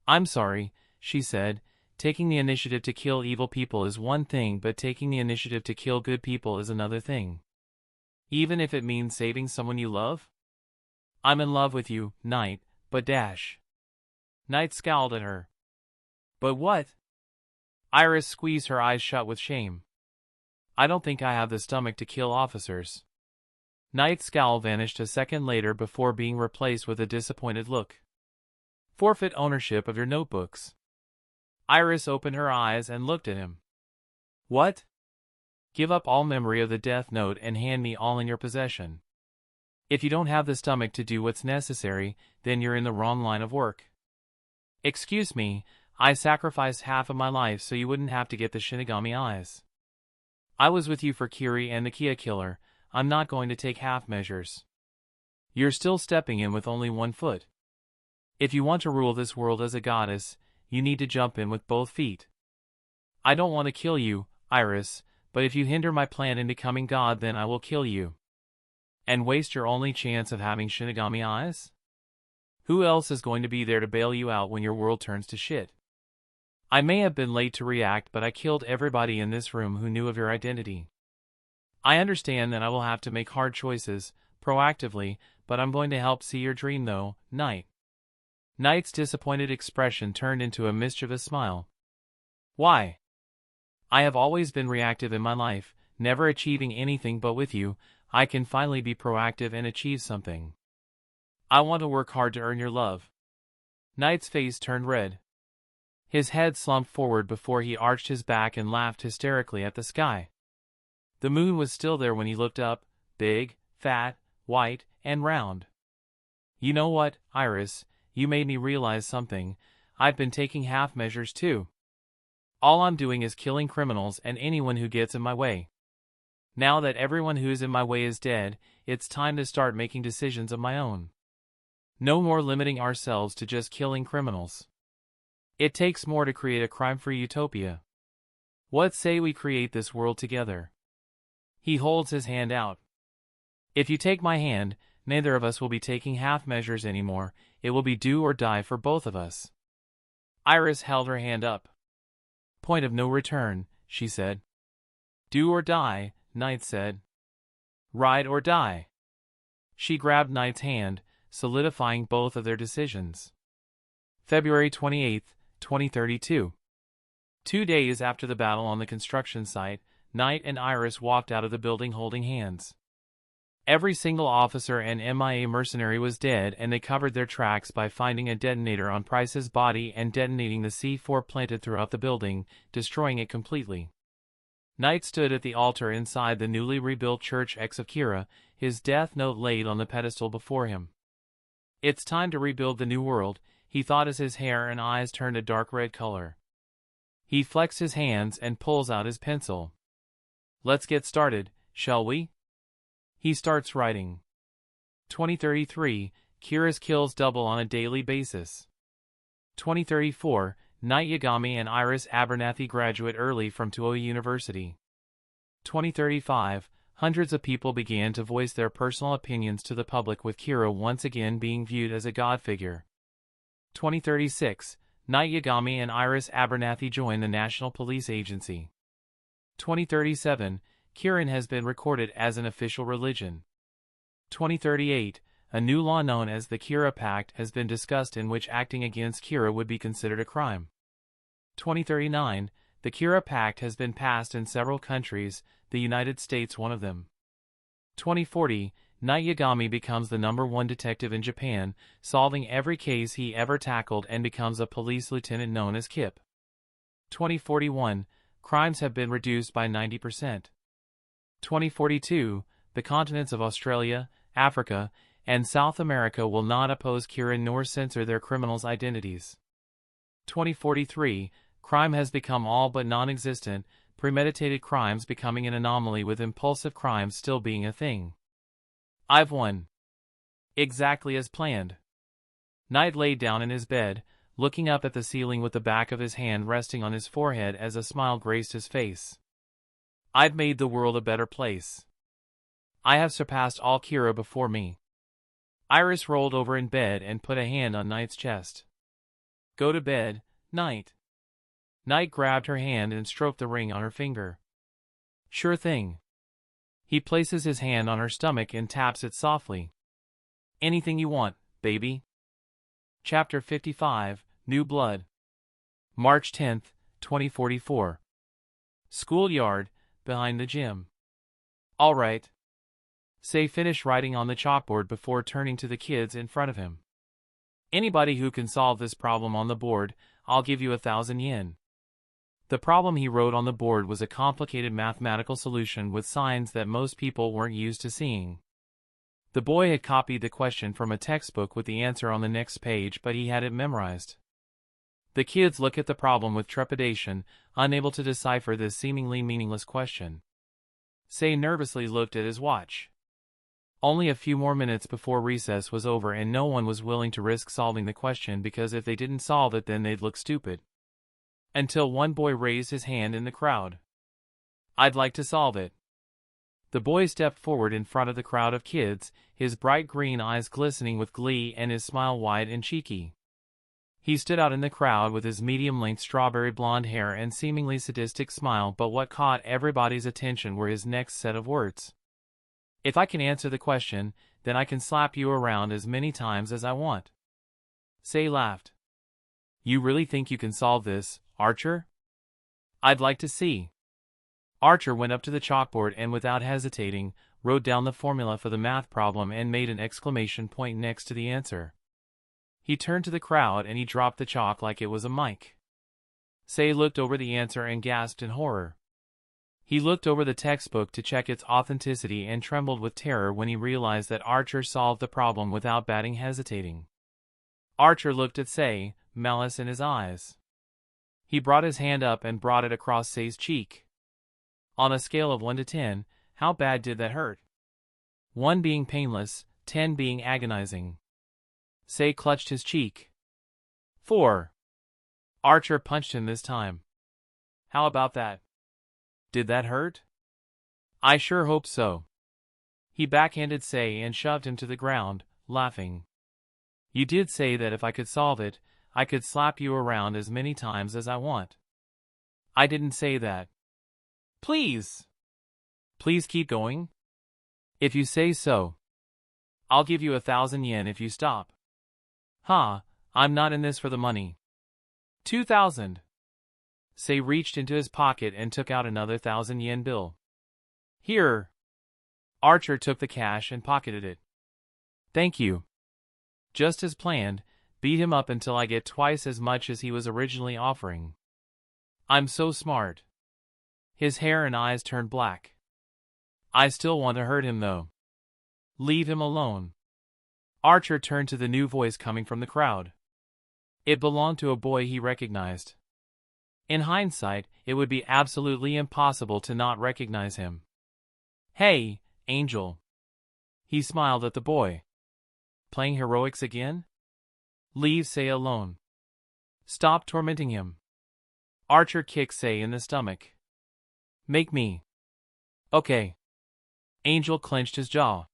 [SPEAKER 1] I'm sorry, she said. Taking the initiative to kill evil people is one thing, but taking the initiative to kill good people is another thing. Even if it means saving someone you love? I'm in love with you, Knight, but dash. Knight scowled at her. But what? Iris squeezed her eyes shut with shame. I don't think I have the stomach to kill officers. Knight's scowl vanished a second later before being replaced with a disappointed look. Forfeit ownership of your notebooks. Iris opened her eyes and looked at him. What? Give up all memory of the death note and hand me all in your possession. If you don't have the stomach to do what's necessary, then you're in the wrong line of work. Excuse me, I sacrificed half of my life so you wouldn't have to get the Shinigami eyes. I was with you for Kiri and the Kia killer. I'm not going to take half measures. You're still stepping in with only one foot. If you want to rule this world as a goddess, you need to jump in with both feet. I don't want to kill you, Iris, but if you hinder my plan in becoming God, then I will kill you. And waste your only chance of having Shinigami eyes? Who else is going to be there to bail you out when your world turns to shit? I may have been late to react, but I killed everybody in this room who knew of your identity. I understand that I will have to make hard choices, proactively, but I'm going to help see your dream though, Knight. Knight's disappointed expression turned into a mischievous smile. Why? I have always been reactive in my life, never achieving anything, but with you, I can finally be proactive and achieve something. I want to work hard to earn your love. Knight's face turned red. His head slumped forward before he arched his back and laughed hysterically at the sky. The moon was still there when he looked up, big, fat, white, and round. You know what, Iris? You made me realize something. I've been taking half measures too. All I'm doing is killing criminals and anyone who gets in my way. Now that everyone who is in my way is dead, it's time to start making decisions of my own. No more limiting ourselves to just killing criminals. It takes more to create a crime-free utopia. What say we create this world together? He holds his hand out. If you take my hand, neither of us will be taking half measures anymore. It will be do or die for both of us. Iris held her hand up. Point of no return, she said. Do or die, Knight said. Ride or die. She grabbed Knight's hand, solidifying both of their decisions. February 28, 2032. 2 days after the battle on the construction site, Knight and Iris walked out of the building holding hands. Every single officer and MIA mercenary was dead, and they covered their tracks by finding a detonator on Price's body and detonating the C4 planted throughout the building, destroying it completely. Knight stood at the altar inside the newly rebuilt Church X of Kira, his death note laid on the pedestal before him. It's time to rebuild the new world, he thought as his hair and eyes turned a dark red color. He flexed his hands and pulls out his pencil. Let's get started, shall we? He starts writing. 2033, Kira's kills double on a daily basis. 2034, Knight Yagami and Iris Abernathy graduate early from Toa University. 2035, hundreds of people began to voice their personal opinions to the public, with Kira once again being viewed as a god figure. 2036, Knight Yagami and Iris Abernathy join the National Police Agency. 2037, Kirin has been recorded as an official religion. 2038, a new law known as the Kira Pact has been discussed, in which acting against Kira would be considered a crime. 2039, the Kira Pact has been passed in several countries, the United States one of them. 2040, Knight Yagami becomes the #1 detective in Japan, solving every case he ever tackled, and becomes a police lieutenant known as Kip. 2041, crimes have been reduced by 90%. 2042, the continents of Australia, Africa, and South America will not oppose Kira nor censor their criminals' identities. 2043, crime has become all but non-existent, premeditated crimes becoming an anomaly with impulsive crimes still being a thing. I've won. Exactly as planned. Knight lay down in his bed, looking up at the ceiling with the back of his hand resting on his forehead as a smile graced his face. I've made the world a better place. I have surpassed all Kira before me. Iris rolled over in bed and put a hand on Knight's chest. Go to bed, Knight. Knight grabbed her hand and stroked the ring on her finger. Sure thing. He places his hand on her stomach and taps it softly. Anything you want, baby. Chapter 55, New Blood. March 10th, 2044. Schoolyard, behind the gym. All right. Say finished writing on the chalkboard before turning to the kids in front of him. Anybody who can solve this problem on the board, I'll give you 1,000 yen. The problem he wrote on the board was a complicated mathematical solution with signs that most people weren't used to seeing. The boy had copied the question from a textbook with the answer on the next page, but he had it memorized. The kids look at the problem with trepidation, unable to decipher this seemingly meaningless question. Say nervously looked at his watch. Only a few more minutes before recess was over and no one was willing to risk solving the question because if they didn't solve it then they'd look stupid. Until one boy raised his hand in the crowd. I'd like to solve it. The boy stepped forward in front of the crowd of kids, his bright green eyes glistening with glee and his smile wide and cheeky. He stood out in the crowd with his medium-length strawberry blonde hair and seemingly sadistic smile, but what caught everybody's attention were his next set of words. If I can answer the question, then I can slap you around as many times as I want. Say laughed. You really think you can solve this, Archer? I'd like to see. Archer went up to the chalkboard and without hesitating, wrote down the formula for the math problem and made an exclamation point next to the answer. He turned to the crowd and he dropped the chalk like it was a mic. Say looked over the answer and gasped in horror. He looked over the textbook to check its authenticity and trembled with terror when he realized that Archer solved the problem without batting hesitating. Archer looked at Say, malice in his eyes. He brought his hand up and brought it across Say's cheek. On a scale of 1 to 10, how bad did that hurt? 1 being painless, 10 being agonizing. Say clutched his cheek. 4. Archer punched him this time. How about that? Did that hurt? I sure hope so. He backhanded Say and shoved him to the ground, laughing. You did say that if I could solve it, I could slap you around as many times as I want. I didn't say that. Please. Please keep going. If you say so. I'll give you 1,000 yen if you stop. I'm not in this for the money. 2,000. Say reached into his pocket and took out another 1,000 yen bill. Here. Archer took the cash and pocketed it. Thank you. Just as planned, beat him up until I get twice as much as he was originally offering. I'm so smart. His hair and eyes turned black. I still want to hurt him though. Leave him alone. Archer turned to the new voice coming from the crowd. It belonged to a boy he recognized. In hindsight, it would be absolutely impossible to not recognize him. Hey, Angel. He smiled at the boy. Playing heroics again? Leave Say alone. Stop tormenting him. Archer kicked Say in the stomach. Make me. Okay. Angel clenched his jaw.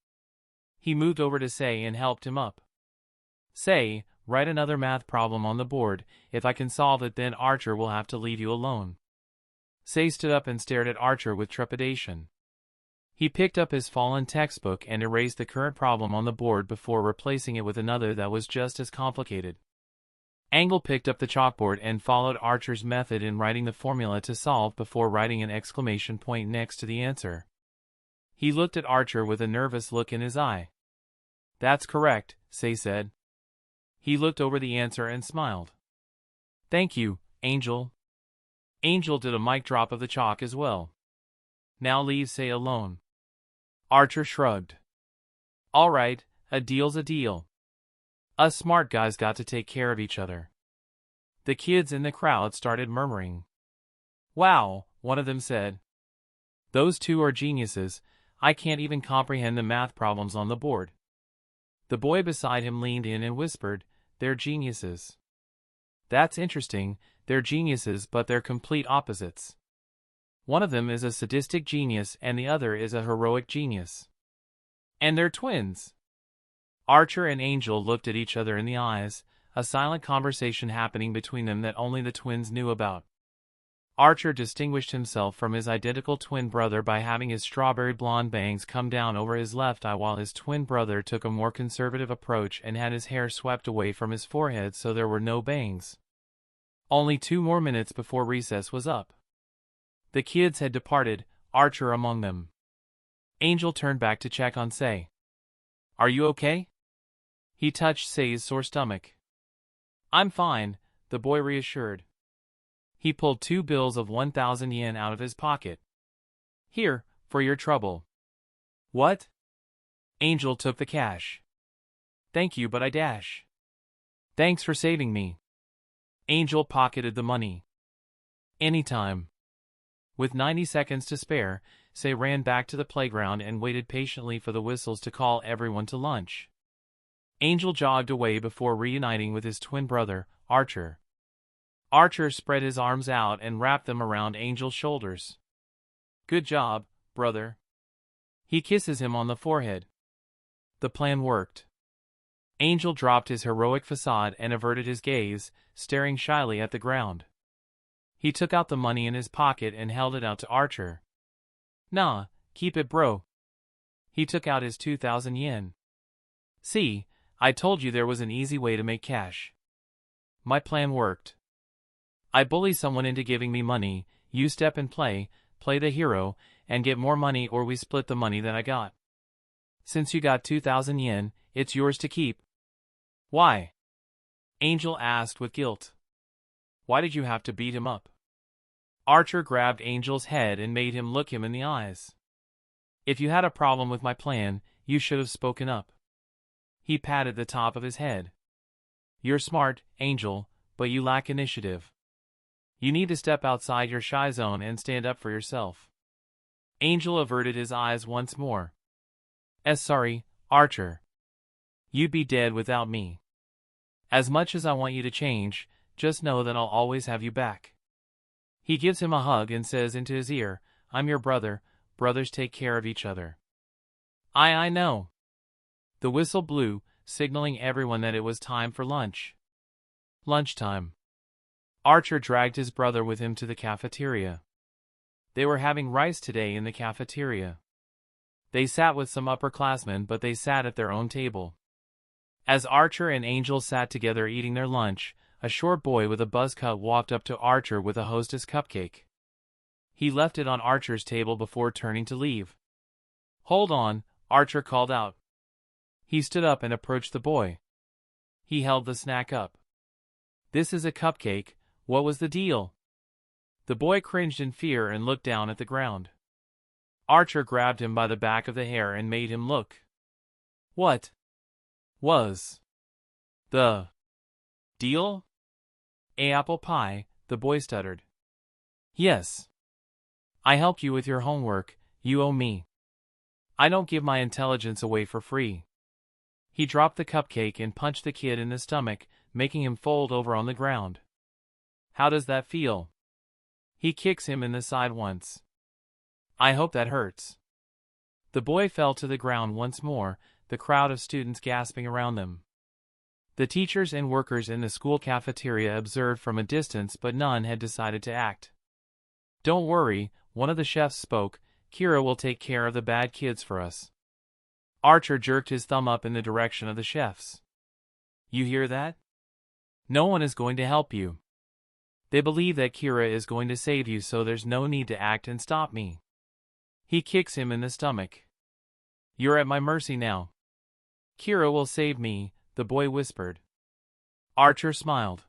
[SPEAKER 1] He moved over to Say and helped him up. Say, write another math problem on the board. If I can solve it, then Archer will have to leave you alone. Say stood up and stared at Archer with trepidation. He picked up his fallen textbook and erased the current problem on the board before replacing it with another that was just as complicated. Angle picked up the chalkboard and followed Archer's method in writing the formula to solve before writing an exclamation point next to the answer. He looked at Archer with a nervous look in his eye. That's correct, Say said. He looked over the answer and smiled. Thank you, Angel. Angel did a mic drop of the chalk as well. Now leave Say alone. Archer shrugged. All right, A deal's a deal. Us smart guys got to take care of each other. The kids in the crowd started murmuring. Wow, one of them said. Those two are geniuses. I can't even comprehend the math problems on the board. The boy beside him leaned in and whispered, they're geniuses. That's interesting, they're geniuses but they're complete opposites. One of them is a sadistic genius and the other is a heroic genius. And they're twins. Archer and Angel looked at each other in the eyes, a silent conversation happening between them that only the twins knew about. Archer distinguished himself from his identical twin brother by having his strawberry blonde bangs come down over his left eye, while his twin brother took a more conservative approach and had his hair swept away from his forehead so there were no bangs. Only 2 more minutes before recess was up. The kids had departed, Archer among them. Angel turned back to check on Sei. Are you okay? He touched Sei's sore stomach. I'm fine, the boy reassured. He pulled 2 bills of 1,000 yen out of his pocket. Here, for your trouble. What? Angel took the cash. Thank you, but I dash. Thanks for saving me. Angel pocketed the money. Anytime. With 90 seconds to spare, Sei ran back to the playground and waited patiently for the whistles to call everyone to lunch. Angel jogged away before reuniting with his twin brother, Archer. Archer spread his arms out and wrapped them around Angel's shoulders. Good job, brother. He kisses him on the forehead. The plan worked. Angel dropped his heroic facade and averted his gaze, staring shyly at the ground. He took out the money in his pocket and held it out to Archer. Nah, keep it, bro. He took out his 2,000 yen. See, I told you there was an easy way to make cash. My plan worked. I bully someone into giving me money, you step and play the hero, and get more money, or we split the money that I got. Since you got 2,000 yen, it's yours to keep. Why? Angel asked with guilt. Why did you have to beat him up? Archer grabbed Angel's head and made him look him in the eyes. If you had a problem with my plan, you should have spoken up. He patted the top of his head. You're smart, Angel, but you lack initiative. You need to step outside your shy zone and stand up for yourself. Angel averted his eyes once more. Sorry, Archer. You'd be dead without me. As much as I want you to change, just know that I'll always have you back. He gives him a hug and says into his ear, I'm your brother, brothers take care of each other. I know. The whistle blew, signaling everyone that it was time for lunch. Lunchtime. Archer dragged his brother with him to the cafeteria. They were having rice today in the cafeteria. They sat with some upperclassmen, but they sat at their own table. As Archer and Angel sat together eating their lunch, a short boy with a buzz cut walked up to Archer with a Hostess cupcake. He left it on Archer's table before turning to leave. Hold on, Archer called out. He stood up and approached the boy. He held the snack up. This is a cupcake, what was the deal? The boy cringed in fear and looked down at the ground. Archer grabbed him by the back of the hair and made him look. What was the deal? Apple pie, the boy stuttered. Yes. I helped you with your homework, you owe me. I don't give my intelligence away for free. He dropped the cupcake and punched the kid in the stomach, making him fold over on the ground. How does that feel? He kicks him in the side once. I hope that hurts. The boy fell to the ground once more, the crowd of students gasping around them. The teachers and workers in the school cafeteria observed from a distance, but none had decided to act. Don't worry, one of the chefs spoke, Kira will take care of the bad kids for us. Archer jerked his thumb up in the direction of the chefs. You hear that? No one is going to help you. They believe that Kira is going to save you, so there's no need to act and stop me. He kicks him in the stomach. You're at my mercy now. Kira will save me, the boy whispered. Archer smiled.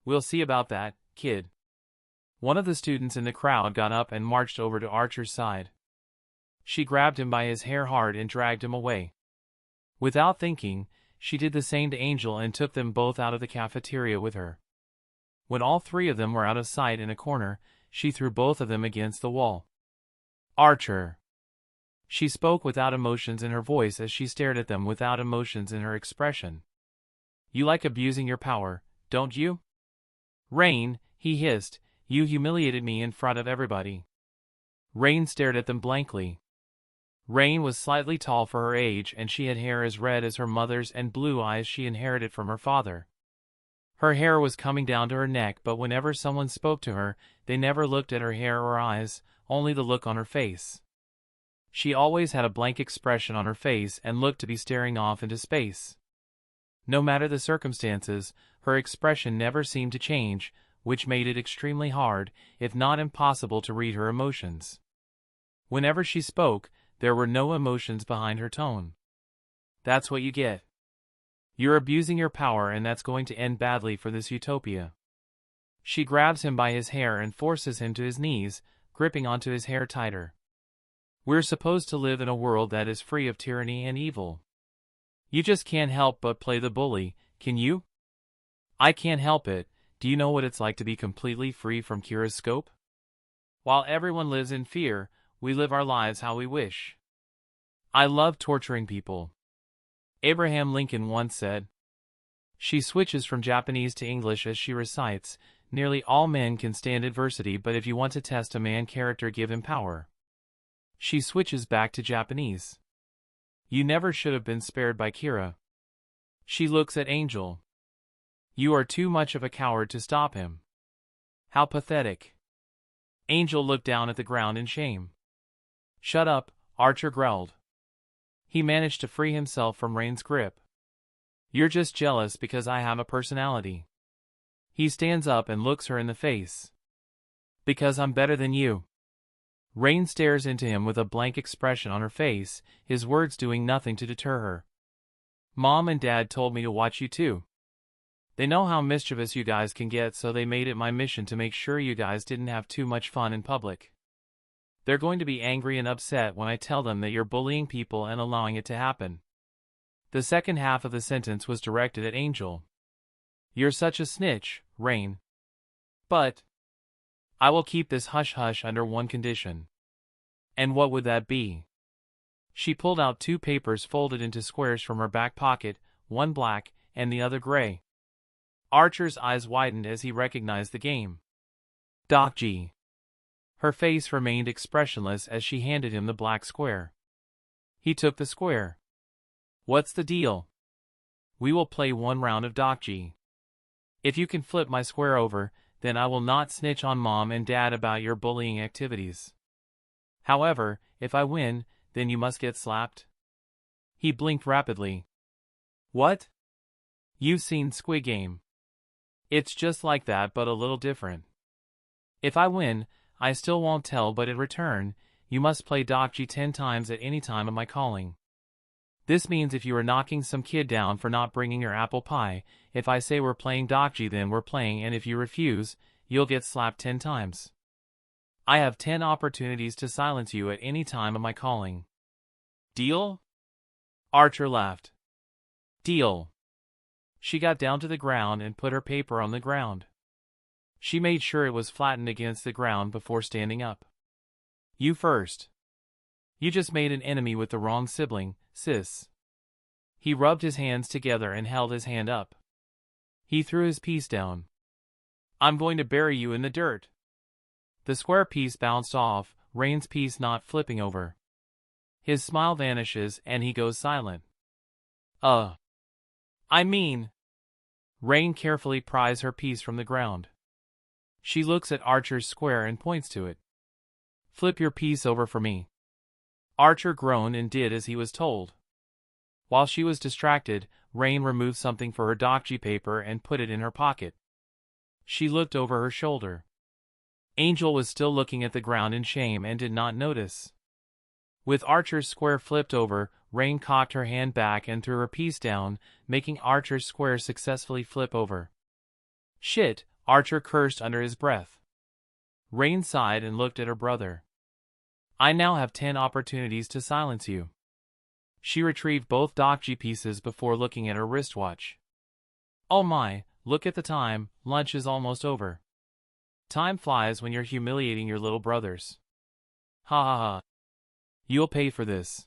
[SPEAKER 1] We'll see about that, kid. One of the students in the crowd got up and marched over to Archer's side. She grabbed him by his hair hard and dragged him away. Without thinking, she did the same to Angel and took them both out of the cafeteria with her. When all three of them were out of sight in a corner, she threw both of them against the wall. Archer. She spoke without emotions in her voice as she stared at them without emotions in her expression. You like abusing your power, don't you? Rain, he hissed, you humiliated me in front of everybody. Rain stared at them blankly. Rain was slightly tall for her age and she had hair as red as her mother's and blue eyes she inherited from her father. Her hair was coming down to her neck, but whenever someone spoke to her, they never looked at her hair or eyes, only the look on her face. She always had a blank expression on her face and looked to be staring off into space. No matter the circumstances, her expression never seemed to change, which made it extremely hard, if not impossible, to read her emotions. Whenever she spoke, there were no emotions behind her tone. That's what you get. You're abusing your power, and that's going to end badly for this utopia. She grabs him by his hair and forces him to his knees, gripping onto his hair tighter. We're supposed to live in a world that is free of tyranny and evil. You just can't help but play the bully, can you? I can't help it. Do you know what it's like to be completely free from Kira's scope? While everyone lives in fear, we live our lives how we wish. I love torturing people. Abraham Lincoln once said. She switches from Japanese to English as she recites, nearly all men can stand adversity, but if you want to test a man character, give him power. She switches back to Japanese. You never should have been spared by Kira. She looks at Angel. You are too much of a coward to stop him. How pathetic. Angel looked down at the ground in shame. Shut up, Archer growled. He managed to free himself from Rain's grip. You're just jealous because I have a personality. He stands up and looks her in the face. Because I'm better than you. Rain stares into him with a blank expression on her face, his words doing nothing to deter her. Mom and Dad told me to watch you too. They know how mischievous you guys can get, so they made it my mission to make sure you guys didn't have too much fun in public. They're going to be angry and upset when I tell them that you're bullying people and allowing it to happen. The second half of the sentence was directed at Angel. You're such a snitch, Rain. But I will keep this hush-hush under one condition. And what would that be? She pulled out two papers folded into squares from her back pocket, one black and the other gray. Archer's eyes widened as he recognized the game. Dokji. Her face remained expressionless as she handed him the black square. He took the square. What's the deal? We will play one round of Dokji. If you can flip my square over, then I will not snitch on Mom and Dad about your bullying activities. However, if I win, then you must get slapped. He blinked rapidly. What? You've seen Squid Game. It's just like that, but a little different. If I win, I still won't tell, but in return, you must play Dokji 10 times at any time of my calling. This means if you are knocking some kid down for not bringing your apple pie, if I say we're playing Dokji, then we're playing, and if you refuse, you'll get slapped 10 times. I have 10 opportunities to silence you at any time of my calling. Deal? Archer laughed. Deal. She got down to the ground and put her paper on the ground. She made sure it was flattened against the ground before standing up. You first. You just made an enemy with the wrong sibling, sis. He rubbed his hands together and held his hand up. He threw his piece down. I'm going to bury you in the dirt. The square piece bounced off, Rain's piece not flipping over. His smile vanishes and he goes silent. I mean... Rain carefully pries her piece from the ground. She looks at Archer's square and points to it. Flip your piece over for me. Archer groaned and did as he was told. While she was distracted, Rain removed something for her Dokji paper and put it in her pocket. She looked over her shoulder. Angel was still looking at the ground in shame and did not notice. With Archer's square flipped over, Rain cocked her hand back and threw her piece down, making Archer's square successfully flip over. Shit, Archer cursed under his breath. Rain sighed and looked at her brother. I now have 10 opportunities to silence you. She retrieved both dokji pieces before looking at her wristwatch. Oh my, look at the time, lunch is almost over. Time flies when you're humiliating your little brothers. Ha ha ha. You'll pay for this.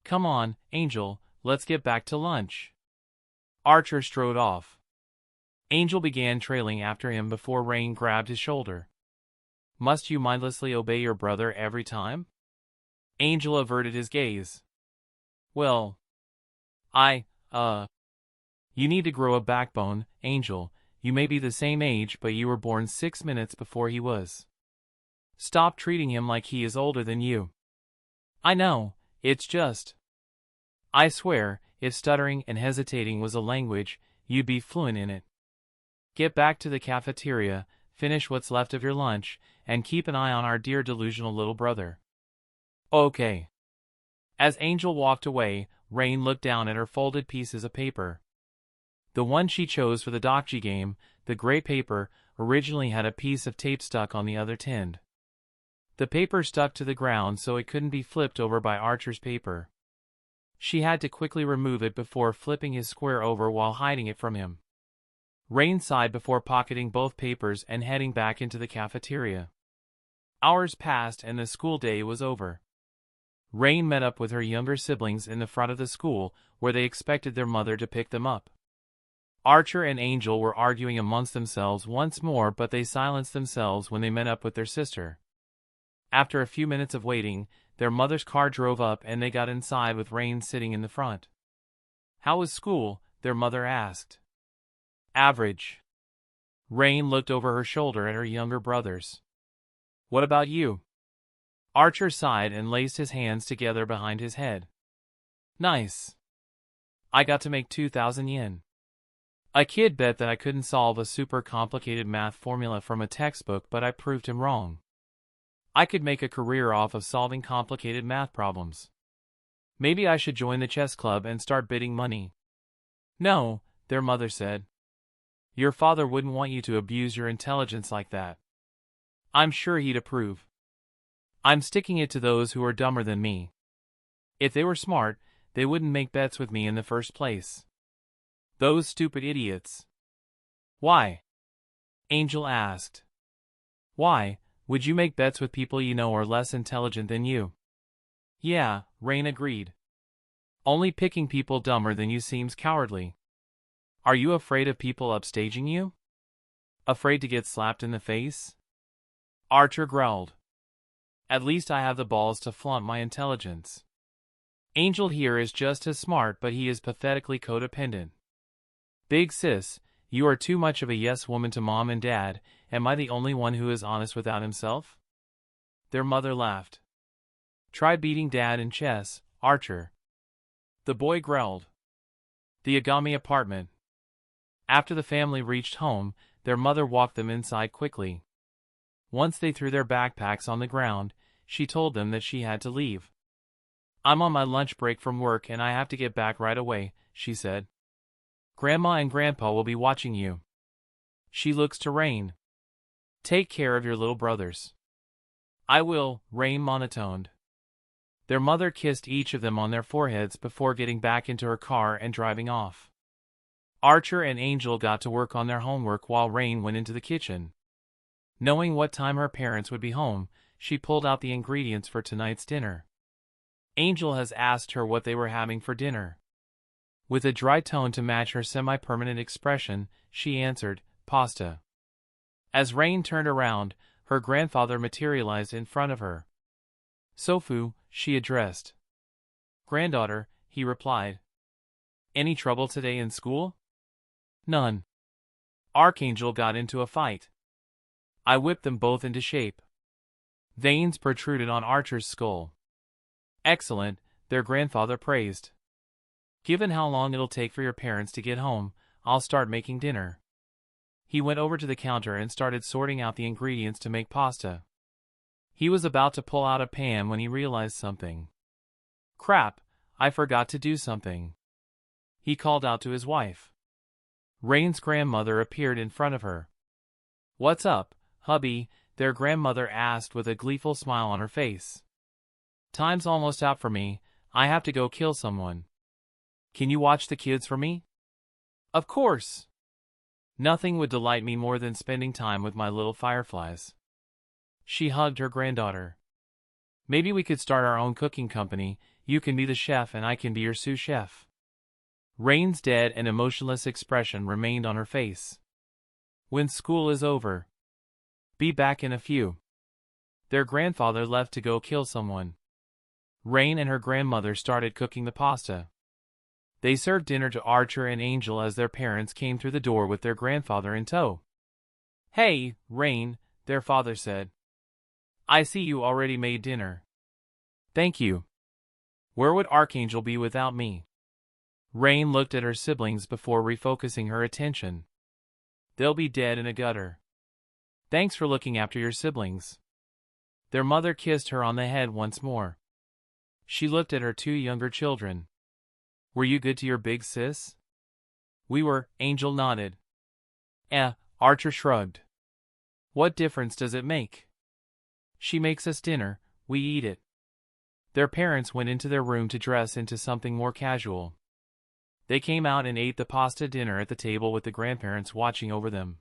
[SPEAKER 1] Come on, Angel, let's get back to lunch. Archer strode off. Angel began trailing after him before Rain grabbed his shoulder. Must you mindlessly obey your brother every time? Angel averted his gaze. Well, you need to grow a backbone, Angel. You may be the same age, but you were born 6 minutes before he was. Stop treating him like he is older than you. I know, it's just. I swear, if stuttering and hesitating was a language, you'd be fluent in it. Get back to the cafeteria, finish what's left of your lunch, and keep an eye on our dear delusional little brother. Okay. As Angel walked away, Rain looked down at her folded pieces of paper. The one she chose for the dokji game, the gray paper, originally had a piece of tape stuck on the other end. The paper stuck to the ground so it couldn't be flipped over by Archer's paper. She had to quickly remove it before flipping his square over while hiding it from him. Rain sighed before pocketing both papers and heading back into the cafeteria. Hours passed and the school day was over. Rain met up with her younger siblings in the front of the school, where they expected their mother to pick them up. Archer and Angel were arguing amongst themselves once more, but they silenced themselves when they met up with their sister. After a few minutes of waiting, their mother's car drove up and they got inside with Rain sitting in the front. How was school? Their mother asked. Average. Rain looked over her shoulder at her younger brothers. What about you? Archer sighed and laced his hands together behind his head. Nice. I got to make 2,000 yen. A kid bet that I couldn't solve a super complicated math formula from a textbook, but I proved him wrong. I could make a career off of solving complicated math problems. Maybe I should join the chess club and start bidding money. No, their mother said. Your father wouldn't want you to abuse your intelligence like that. I'm sure he'd approve. I'm sticking it to those who are dumber than me. If they were smart, they wouldn't make bets with me in the first place. Those stupid idiots. Why? Angel asked. Why would you make bets with people you know are less intelligent than you? Yeah, Rain agreed. Only picking people dumber than you seems cowardly. Are you afraid of people upstaging you? Afraid to get slapped in the face? Archer growled. At least I have the balls to flaunt my intelligence. Angel here is just as smart, but he is pathetically codependent. Big sis, you are too much of a yes woman to mom and dad. Am I the only one who is honest without himself? Their mother laughed. Try beating dad in chess, Archer. The boy growled. The Yagami apartment. After the family reached home, their mother walked them inside quickly. Once they threw their backpacks on the ground, she told them that she had to leave. I'm on my lunch break from work and I have to get back right away, she said. Grandma and Grandpa will be watching you. She looks to Rain. Take care of your little brothers. I will, Rain monotoned. Their mother kissed each of them on their foreheads before getting back into her car and driving off. Archer and Angel got to work on their homework while Rain went into the kitchen. Knowing what time her parents would be home, she pulled out the ingredients for tonight's dinner. Angel has asked her what they were having for dinner. With a dry tone to match her semi-permanent expression, she answered, pasta. As Rain turned around, her grandfather materialized in front of her. Sofu, she addressed. Granddaughter, he replied. Any trouble today in school? None. Archangel got into a fight. I whipped them both into shape. Veins protruded on Archer's skull. Excellent, their grandfather praised. Given how long it'll take for your parents to get home, I'll start making dinner. He went over to the counter and started sorting out the ingredients to make pasta. He was about to pull out a pan when he realized something. Crap, I forgot to do something. He called out to his wife. Rain's grandmother appeared in front of her. What's up, hubby? Their grandmother asked with a gleeful smile on her face. Time's almost out for me. I have to go kill someone. Can you watch the kids for me? Of course. Nothing would delight me more than spending time with my little fireflies. She hugged her granddaughter. Maybe we could start our own cooking company. You can be the chef and I can be your sous chef. Rain's dead and emotionless expression remained on her face. When school is over. Be back in a few. Their grandfather left to go kill someone. Rain and her grandmother started cooking the pasta. They served dinner to Archer and Angel as their parents came through the door with their grandfather in tow. Hey, Rain, their father said. I see you already made dinner. Thank you. Where would Archangel be without me? Rain looked at her siblings before refocusing her attention. They'll be dead in a gutter. Thanks for looking after your siblings. Their mother kissed her on the head once more. She looked at her two younger children. Were you good to your big sis? We were, Angel nodded. Archer shrugged. What difference does it make? She makes us dinner, we eat it. Their parents went into their room to dress into something more casual. They came out and ate the pasta dinner at the table with the grandparents watching over them.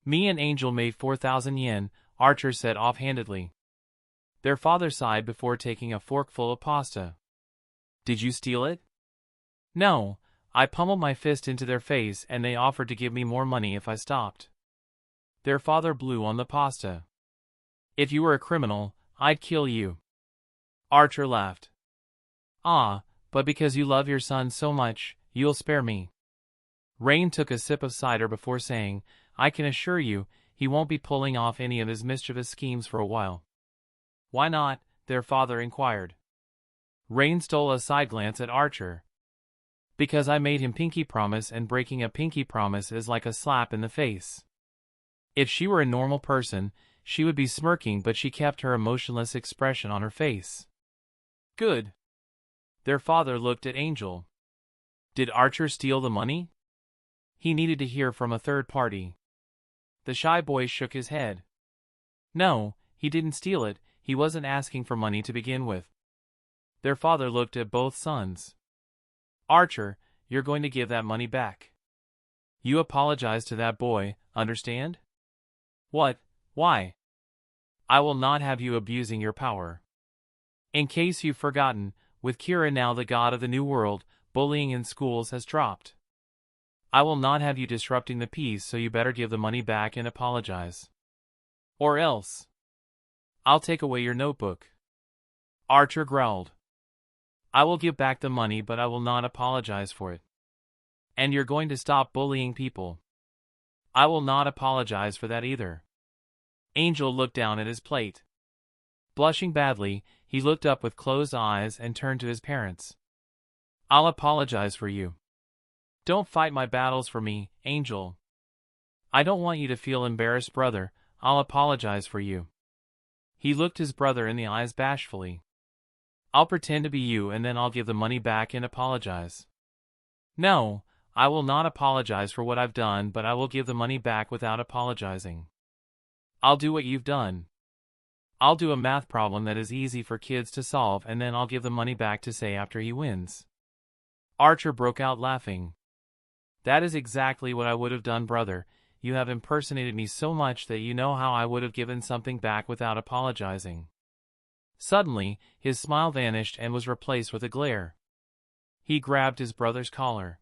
[SPEAKER 1] Me and Angel made 4,000 yen, Archer said offhandedly. Their father sighed before taking a forkful of pasta. Did you steal it? No, I pummeled my fist into their face and they offered to give me more money if I stopped. Their father blew on the pasta. If you were a criminal, I'd kill you. Archer laughed. But because you love your son so much, you'll spare me. Rain took a sip of cider before saying, I can assure you, he won't be pulling off any of his mischievous schemes for a while. Why not? Their father inquired. Rain stole a side glance at Archer. Because I made him pinky promise and breaking a pinky promise is like a slap in the face. If she were a normal person, she would be smirking but she kept her emotionless expression on her face. Good. Their father looked at Angel. Did Archer steal the money? He needed to hear from a third party. The shy boy shook his head. No, he didn't steal it, he wasn't asking for money to begin with. Their father looked at both sons. Archer, you're going to give that money back. You apologize to that boy, understand? What? Why? I will not have you abusing your power. In case you've forgotten, with Kira now the god of the new world, bullying in schools has dropped. I will not have you disrupting the peace, so you better give the money back and apologize. Or else. I'll take away your notebook. Archer growled. I will give back the money but I will not apologize for it. And you're going to stop bullying people. I will not apologize for that either. Angel looked down at his plate. Blushing badly, he looked up with closed eyes and turned to his parents. I'll apologize for you. Don't fight my battles for me, Angel. I don't want you to feel embarrassed, brother. I'll apologize for you. He looked his brother in the eyes bashfully. I'll pretend to be you and then I'll give the money back and apologize. No, I will not apologize for what I've done, but I will give the money back without apologizing. I'll do what you've done. I'll do a math problem that is easy for kids to solve and then I'll give the money back to say after he wins. Archer broke out laughing. That is exactly what I would have done, brother. You have impersonated me so much that you know how I would have given something back without apologizing. Suddenly, his smile vanished and was replaced with a glare. He grabbed his brother's collar.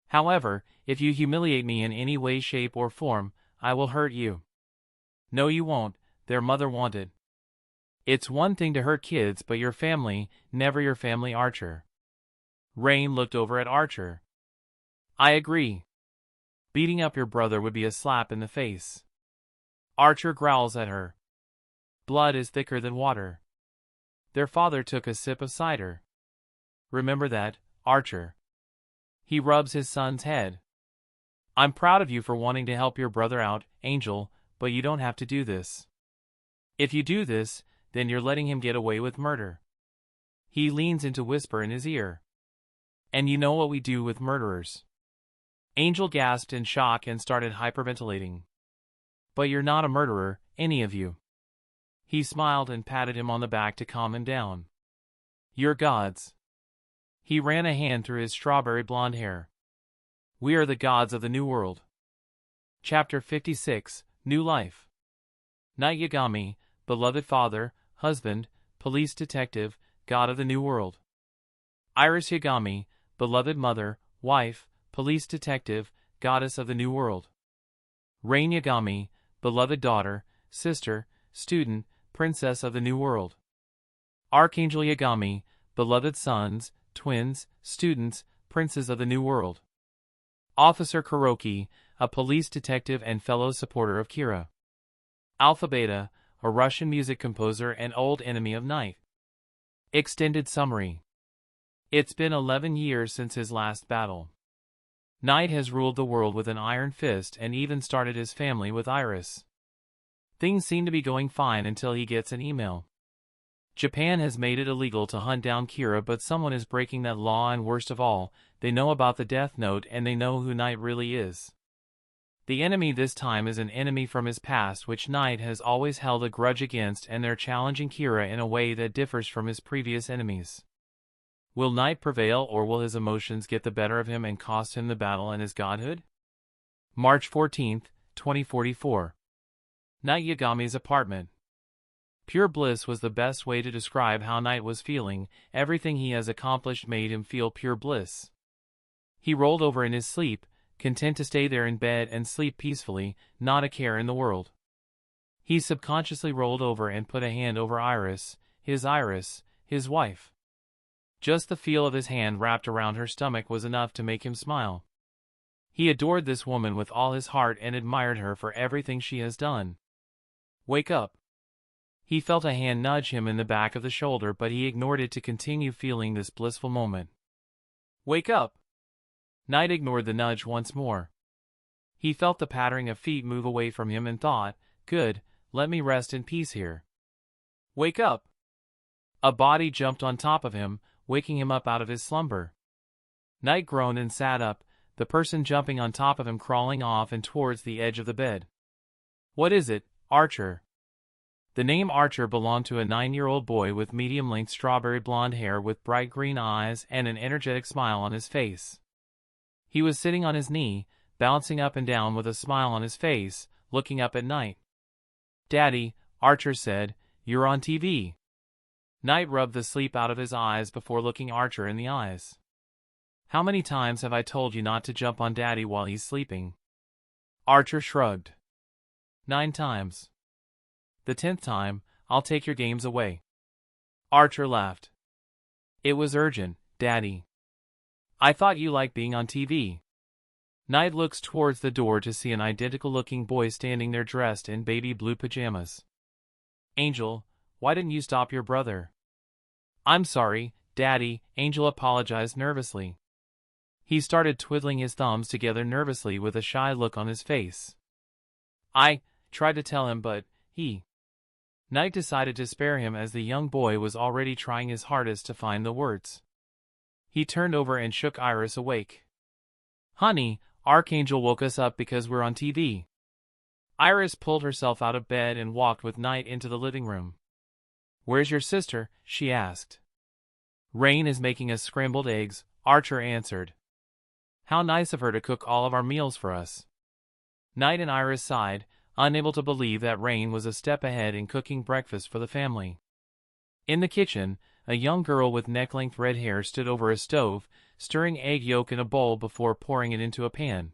[SPEAKER 1] However, if you humiliate me in any way, shape, or form, I will hurt you. No, you won't, their mother wanted. It's one thing to hurt kids, but your family, never your family, Archer. Rain looked over at Archer. I agree. Beating up your brother would be a slap in the face. Archer growls at her. Blood is thicker than water. Their father took a sip of cider. Remember that, Archer. He rubs his son's head. I'm proud of you for wanting to help your brother out, Angel, but you don't have to do this. If you do this, then you're letting him get away with murder. He leans in to whisper in his ear. And you know what we do with murderers. Angel gasped in shock and started hyperventilating. But you're not a murderer, any of you. He smiled and patted him on the back to calm him down. You're gods. He ran a hand through his strawberry blonde hair. We are the gods of the New World. Chapter 56, New Life. Knight Yagami, beloved father, husband, police detective, god of the New World. Iris Yagami, beloved mother, wife, police detective, goddess of the New World. Rain Yagami, beloved daughter, sister, student, princess of the New World. Archangel Yagami, beloved sons, twins, students, princes of the New World. Officer Kuroki, a police detective and fellow supporter of Kira. Alpha Beta, a Russian music composer and old enemy of Knight. Extended summary. It's been 11 years since his last battle. Knight has ruled the world with an iron fist and even started his family with Iris. Things seem to be going fine until he gets an email. Japan has made it illegal to hunt down Kira, but someone is breaking that law, and worst of all, they know about the Death Note and they know who Knight really is. The enemy this time is an enemy from his past which Knight has always held a grudge against, and they're challenging Kira in a way that differs from his previous enemies. Will Knight prevail, or will his emotions get the better of him and cost him the battle and his godhood? March 14, 2044. Knight Yagami's apartment. Pure bliss was the best way to describe how Knight was feeling. Everything he has accomplished made him feel pure bliss. He rolled over in his sleep, content to stay there in bed and sleep peacefully, not a care in the world. He subconsciously rolled over and put a hand over Iris, his wife. Just the feel of his hand wrapped around her stomach was enough to make him smile. He adored this woman with all his heart and admired her for everything she has done. Wake up. He felt a hand nudge him in the back of the shoulder, but he ignored it to continue feeling this blissful moment. Wake up. Knight ignored the nudge once more. He felt the pattering of feet move away from him and thought, good, let me rest in peace here. Wake up. A body jumped on top of him, waking him up out of his slumber. Knight groaned and sat up, the person jumping on top of him crawling off and towards the edge of the bed. What is it, Archer? The name Archer belonged to a 9-year-old boy with medium-length strawberry blonde hair with bright green eyes and an energetic smile on his face. He was sitting on his knee, bouncing up and down with a smile on his face, looking up at Knight. Daddy, Archer said, you're on TV. Knight rubbed the sleep out of his eyes before looking Archer in the eyes. How many times have I told you not to jump on Daddy while he's sleeping? Archer shrugged. 9 times. The 10th time, I'll take your games away. Archer laughed. It was urgent, Daddy. I thought you liked being on TV. Knight looks towards the door to see an identical-looking boy standing there dressed in baby blue pajamas. Angel, why didn't you stop your brother? I'm sorry, Daddy, Angel apologized nervously. He started twiddling his thumbs together nervously with a shy look on his face. I tried to tell him, but Knight decided to spare him as the young boy was already trying his hardest to find the words. He turned over and shook Iris awake. Honey, Archangel woke us up because we're on TV. Iris pulled herself out of bed and walked with Knight into the living room. Where's your sister? She asked. Rain is making us scrambled eggs, Archer answered. How nice of her to cook all of our meals for us. Knight and Iris sighed, unable to believe that Rain was a step ahead in cooking breakfast for the family. In the kitchen, a young girl with neck-length red hair stood over a stove, stirring egg yolk in a bowl before pouring it into a pan.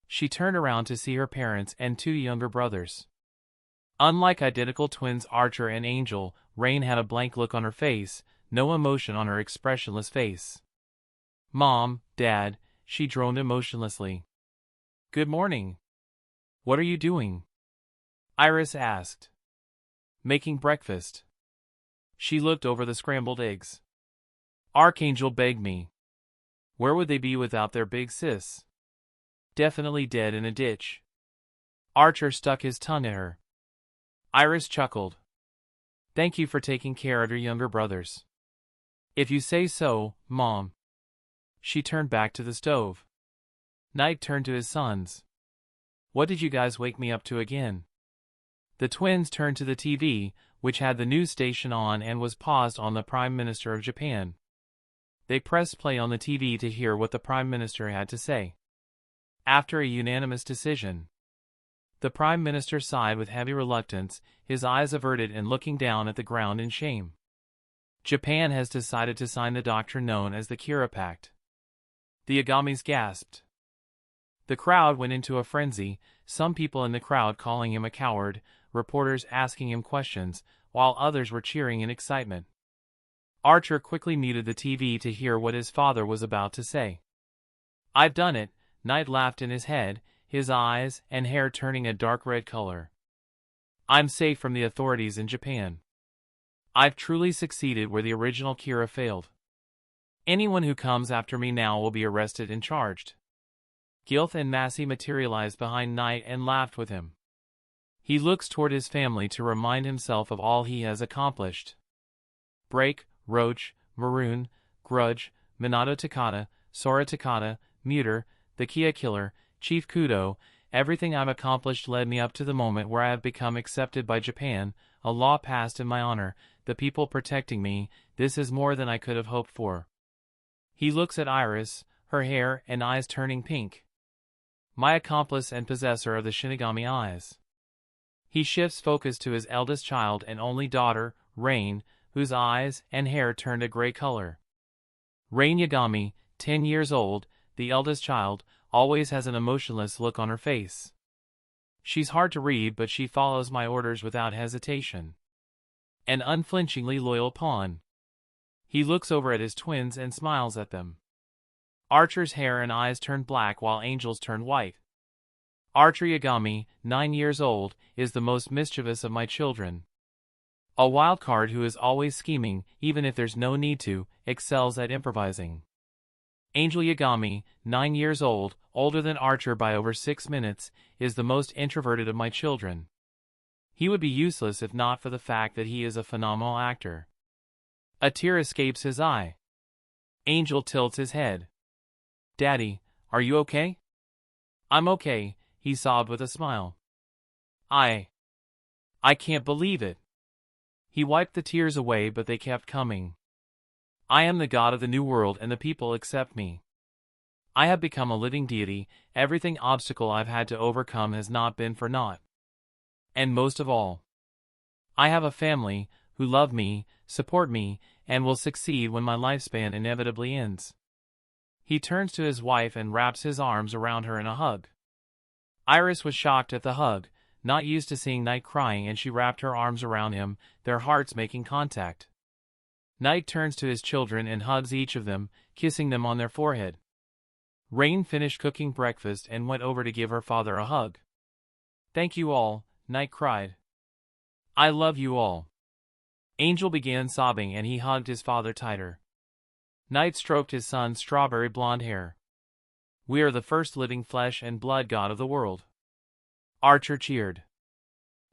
[SPEAKER 1] She turned around to see her parents and 2 younger brothers. Unlike identical twins Archer and Angel, Rain had a blank look on her face, no emotion on her expressionless face. Mom, Dad, she droned emotionlessly. Good morning. What are you doing? Iris asked. Making breakfast. She looked over the scrambled eggs. Archangel begged me. Where would they be without their big sis? Definitely dead in a ditch. Archer stuck his tongue at her. Iris chuckled. Thank you for taking care of your younger brothers. If you say so, Mom. She turned back to the stove. Knight turned to his sons. What did you guys wake me up to again? The twins turned to the TV, which had the news station on and was paused on the Prime Minister of Japan. They pressed play on the TV to hear what the Prime Minister had to say. After a unanimous decision, the Prime Minister sighed with heavy reluctance, his eyes averted and looking down at the ground in shame. Japan has decided to sign the doctrine known as the Kira Pact. The Yagamis gasped. The crowd went into a frenzy, some people in the crowd calling him a coward, reporters asking him questions, while others were cheering in excitement. Archer quickly muted the TV to hear what his father was about to say. "I've done it," Knight laughed in his head, his eyes and hair turning a dark red color. "I'm safe from the authorities in Japan. I've truly succeeded where the original Kira failed. Anyone who comes after me now will be arrested and charged." Gilth and Massey materialized behind Knight and laughed with him. He looks toward his family to remind himself of all he has accomplished. Break, Roach, Maroon, Grudge, Minato Takata, Sora Takata, Muter, the Kia Killer, Chief Kudo, everything I've accomplished led me up to the moment where I have become accepted by Japan, a law passed in my honor, the people protecting me. This is more than I could have hoped for. He looks at Iris, her hair and eyes turning pink. My accomplice and possessor of the Shinigami eyes. He shifts focus to his eldest child and only daughter, Rain, whose eyes and hair turned a gray color. Rain Yagami, 10 years old, the eldest child, always has an emotionless look on her face. She's hard to read, but she follows my orders without hesitation. An unflinchingly loyal pawn. He looks over at his twins and smiles at them. Archer's hair and eyes turn black while Angel's turn white. Archer Yagami, 9 years old, is the most mischievous of my children. A wild card who is always scheming, even if there's no need to, excels at improvising. Angel Yagami, 9 years old, older than Archer by over 6 minutes, is the most introverted of my children. He would be useless if not for the fact that he is a phenomenal actor. A tear escapes his eye. Angel tilts his head. "Daddy, are you okay?" "I'm okay," he sobbed with a smile. I can't believe it." He wiped the tears away, but they kept coming. "I am the god of the new world and the people accept me. I have become a living deity, everything obstacle I've had to overcome has not been for naught. And most of all, I have a family, who love me, support me, and will succeed when my lifespan inevitably ends." He turns to his wife and wraps his arms around her in a hug. Iris was shocked at the hug, not used to seeing Knight crying, and she wrapped her arms around him, their hearts making contact. Knight turns to his children and hugs each of them, kissing them on their forehead. Rain finished cooking breakfast and went over to give her father a hug. "Thank you all," Knight cried. "I love you all." Angel began sobbing and he hugged his father tighter. Knight stroked his son's strawberry blonde hair. "We are the first living flesh and blood god of the world." Archer cheered.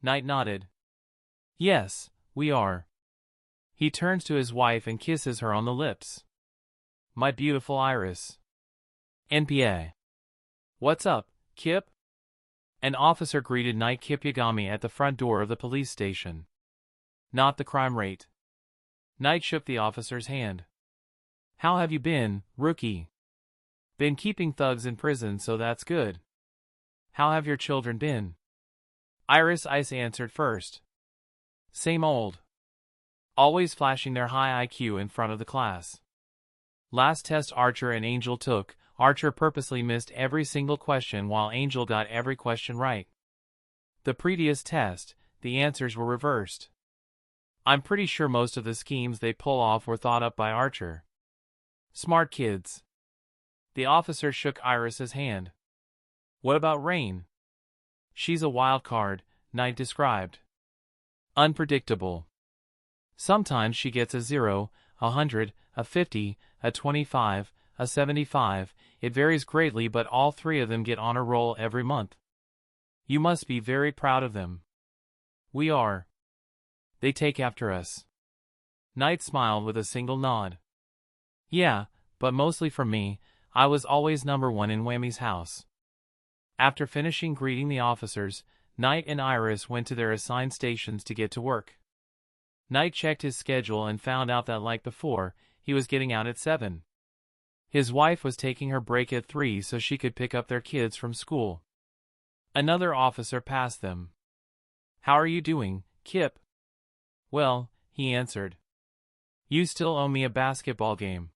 [SPEAKER 1] Knight nodded. "Yes, we are." He turns to his wife and kisses her on the lips. "My beautiful Iris." NPA. "What's up, Kip?" An officer greeted Knight Kip Yagami at the front door of the police station. "Not the crime rate." Knight shook the officer's hand. "How have you been, rookie?" "Been keeping thugs in prison, so that's good." "How have your children been?" Iris Ice answered first. "Same old. Always flashing their high IQ in front of the class." Last test Archer and Angel took, Archer purposely missed every single question while Angel got every question right. The previous test, the answers were reversed. I'm pretty sure most of the schemes they pull off were thought up by Archer. Smart kids. The officer shook Iris's hand. "What about Rain?" "She's a wild card," Knight described. "Unpredictable. Sometimes she gets a 0, a 100, a 50, a 25, a 75, it varies greatly, but all three of them get on a roll every month. You must be very proud of them." "We are. They take after us." Knight smiled with a single nod. "Yeah, but mostly from me. I was always number one in Wammy's house." After finishing greeting the officers, Knight and Iris went to their assigned stations to get to work. Knight checked his schedule and found out that like before, he was getting out at 7. His wife was taking her break at 3 so she could pick up their kids from school. Another officer passed them. "How are you doing, Kip?" "Well," he answered. "You still owe me a basketball game.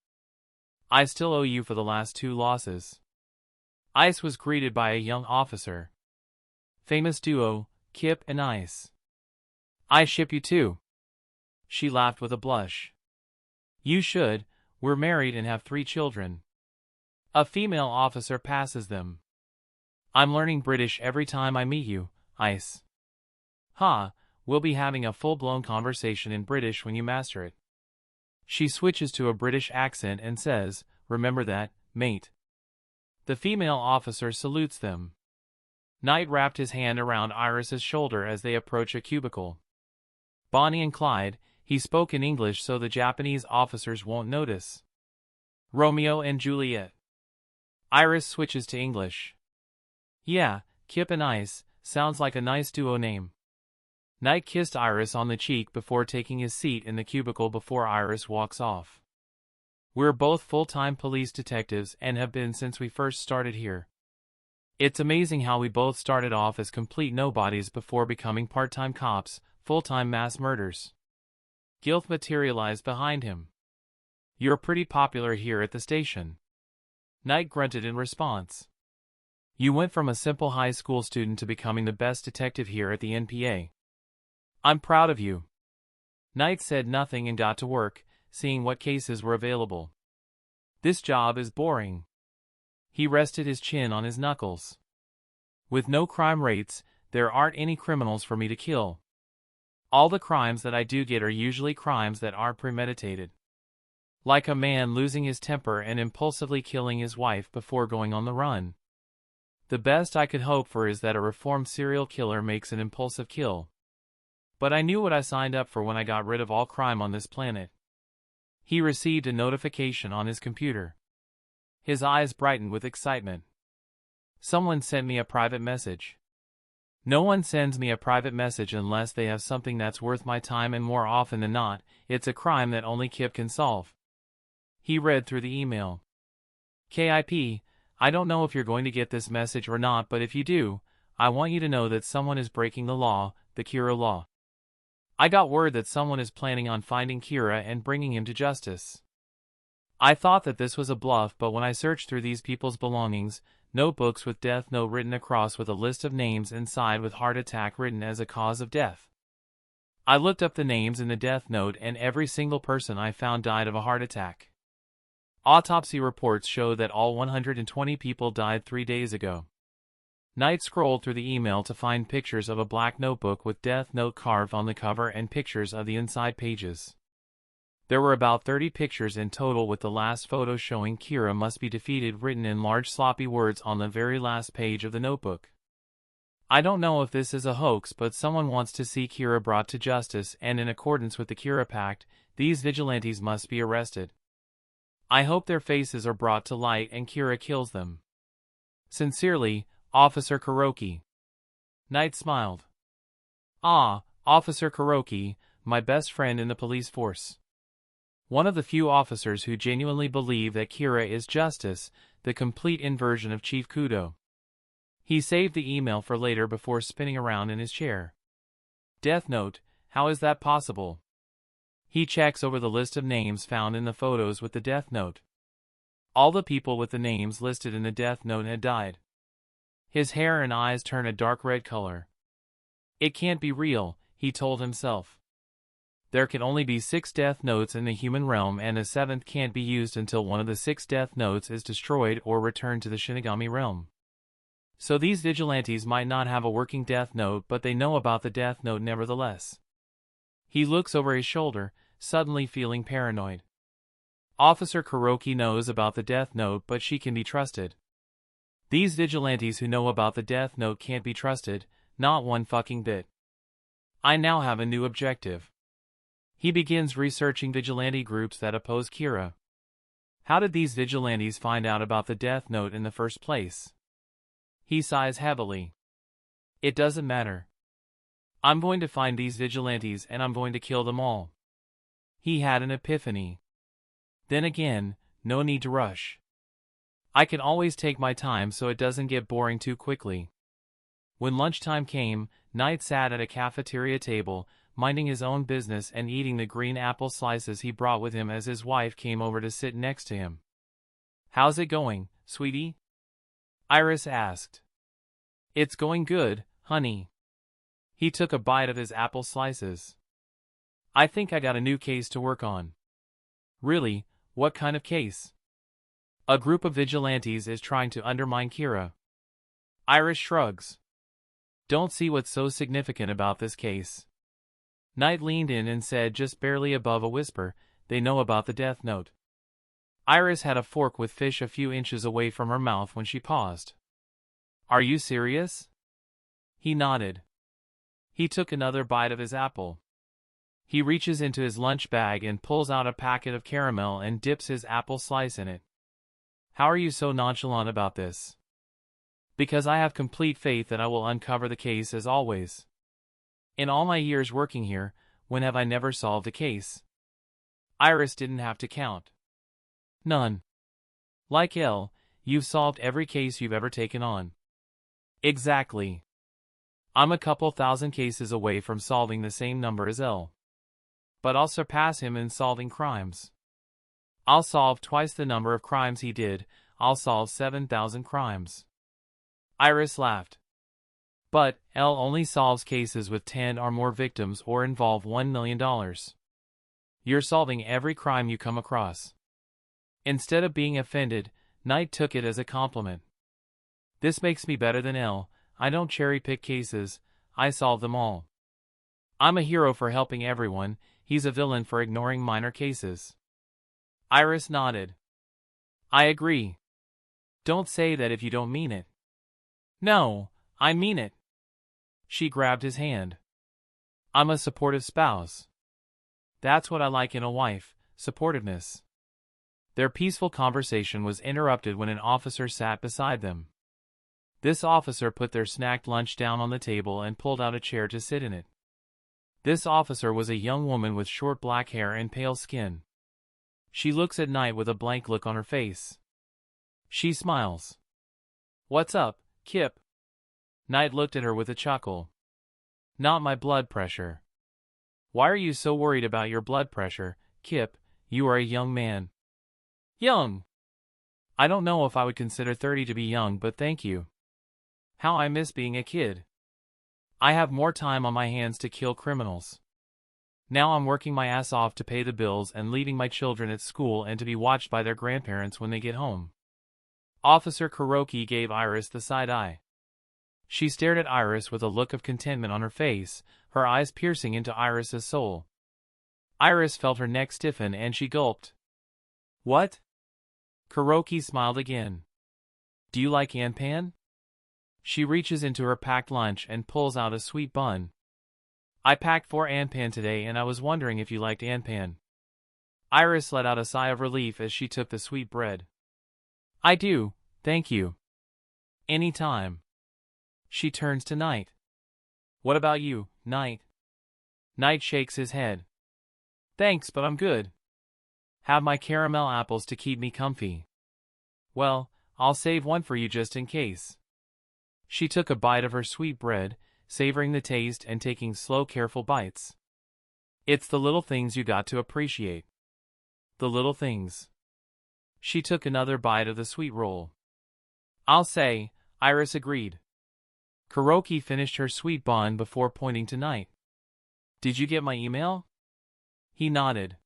[SPEAKER 1] I still owe you for the last 2 losses." Ice was greeted by a young officer. "Famous duo, Kip and Ice. I ship you too." She laughed with a blush. "You should, we're married and have 3 children." A female officer passes them. "I'm learning British every time I meet you, Ice." "Ha, we'll be having a full-blown conversation in British when you master it." She switches to a British accent and says, "Remember that, mate." The female officer salutes them. Knight wrapped his hand around Iris's shoulder as they approach a cubicle. "Bonnie and Clyde," he spoke in English so the Japanese officers won't notice. "Romeo and Juliet." Iris switches to English. "Yeah, Kip and Ice, sounds like a nice duo name." Knight kissed Iris on the cheek before taking his seat in the cubicle before Iris walks off. "We're both full-time police detectives and have been since we first started here. It's amazing how we both started off as complete nobodies before becoming part-time cops, full-time mass murders." Gilth materialized behind him. "You're pretty popular here at the station." Knight grunted in response. "You went from a simple high school student to becoming the best detective here at the NPA. I'm proud of you." Knight said nothing and got to work, seeing what cases were available. "This job is boring." He rested his chin on his knuckles. "With no crime rates, there aren't any criminals for me to kill. All the crimes that I do get are usually crimes that aren't premeditated. Like a man losing his temper and impulsively killing his wife before going on the run. The best I could hope for is that a reformed serial killer makes an impulsive kill. But I knew what I signed up for when I got rid of all crime on this planet." He received a notification on his computer. His eyes brightened with excitement. "Someone sent me a private message." No one sends me a private message unless they have something that's worth my time, and more often than not, it's a crime that only Kip can solve. He read through the email. "KIP, I don't know if you're going to get this message or not, but if you do, I want you to know that someone is breaking the law, the Kira law. I got word that someone is planning on finding Kira and bringing him to justice. I thought that this was a bluff, but when I searched through these people's belongings, notebooks with death note written across with a list of names inside with heart attack written as a cause of death. I looked up the names in the death note and every single person I found died of a heart attack. Autopsy reports show that all 120 people died 3 days ago." Knight scrolled through the email to find pictures of a black notebook with death note carved on the cover and pictures of the inside pages. There were about 30 pictures in total, with the last photo showing Kira must be defeated written in large sloppy words on the very last page of the notebook. "I don't know if this is a hoax, but someone wants to see Kira brought to justice, and in accordance with the Kira Pact, these vigilantes must be arrested. I hope their faces are brought to light and Kira kills them. Sincerely, Officer Kuroki." Knight smiled. "Ah, Officer Kuroki, my best friend in the police force. One of the few officers who genuinely believe that Kira is justice, the complete inversion of Chief Kudo." He saved the email for later before spinning around in his chair. "Death note, how is that possible?" He checks over the list of names found in the photos with the death note. All the people with the names listed in the death note had died. His hair and eyes turn a dark red color. "It can't be real," he told himself. "There can only be 6 death notes in the human realm, and a 7th can't be used until one of the 6 death notes is destroyed or returned to the Shinigami realm. So these vigilantes might not have a working death note, but they know about the death note nevertheless." He looks over his shoulder, suddenly feeling paranoid. Officer Kuroki knows about the death note, but she can be trusted. These vigilantes who know about the death note can't be trusted, not one fucking bit. I now have a new objective. He begins researching vigilante groups that oppose Kira. How did these vigilantes find out about the death note in the first place? He sighs heavily. It doesn't matter. I'm going to find these vigilantes and I'm going to kill them all. He had an epiphany. Then again, no need to rush. I can always take my time so it doesn't get boring too quickly. When lunchtime came, Knight sat at a cafeteria table, minding his own business and eating the green apple slices he brought with him as his wife came over to sit next to him. "How's it going, sweetie?" Iris asked. "It's going good, honey." He took a bite of his apple slices. "I think I got a new case to work on." "Really? What kind of case?" "A group of vigilantes is trying to undermine Kira." Iris shrugs. "Don't see what's so significant about this case." Knight leaned in and said just barely above a whisper, "They know about the death note." Iris had a fork with fish a few inches away from her mouth when she paused. "Are you serious?" He nodded. He took another bite of his apple. He reaches into his lunch bag and pulls out a packet of caramel and dips his apple slice in it. "How are you so nonchalant about this?" "Because I have complete faith that I will uncover the case as always. In all my years working here, when have I never solved a case?" Iris didn't have to count. "None. Like L, you've solved every case you've ever taken on." "Exactly. I'm a couple thousand cases away from solving the same number as L. But I'll surpass him in solving crimes. I'll solve twice the number of crimes he did. I'll solve 7,000 crimes." Iris laughed. "But L only solves cases with 10 or more victims or involve $1 million. You're solving every crime you come across." Instead of being offended, Knight took it as a compliment. "This makes me better than L. I don't cherry-pick cases, I solve them all. I'm a hero for helping everyone, he's a villain for ignoring minor cases." Iris nodded. "I agree. Don't say that if you don't mean it." "No, I mean it." She grabbed his hand. "I'm a supportive spouse. That's what I like in a wife, supportiveness." Their peaceful conversation was interrupted when an officer sat beside them. This officer put their snacked lunch down on the table and pulled out a chair to sit in it. This officer was a young woman with short black hair and pale skin. She looks at Knight with a blank look on her face. She smiles. "What's up, Kip?" Knight looked at her with a chuckle. "Not my blood pressure." "Why are you so worried about your blood pressure, Kip? You are a young man." "Young? I don't know if I would consider 30 to be young, but thank you. How I miss being a kid. I have more time on my hands to kill criminals. Now I'm working my ass off to pay the bills and leaving my children at school and to be watched by their grandparents when they get home." Officer Kuroki gave Iris the side eye. She stared at Iris with a look of contentment on her face, her eyes piercing into Iris's soul. Iris felt her neck stiffen and she gulped. "What?" Kuroki smiled again. "Do you like Anpan?" She reaches into her packed lunch and pulls out a sweet bun. "I packed 4 Anpan today and I was wondering if you liked Anpan." Iris let out a sigh of relief as she took the sweet bread. "I do, thank you. Any time." She turns to Knight. "What about you, Knight?" Knight shakes his head. "Thanks, but I'm good. Have my caramel apples to keep me comfy." "Well, I'll save one for you just in case." She took a bite of her sweet bread, savoring the taste and taking slow, careful bites. It's the little things you got to appreciate. The little things. She took another bite of the sweet roll. "I'll say," Iris agreed. Kuroki finished her sweet bun before pointing to Knight. "Did you get my email?" He nodded.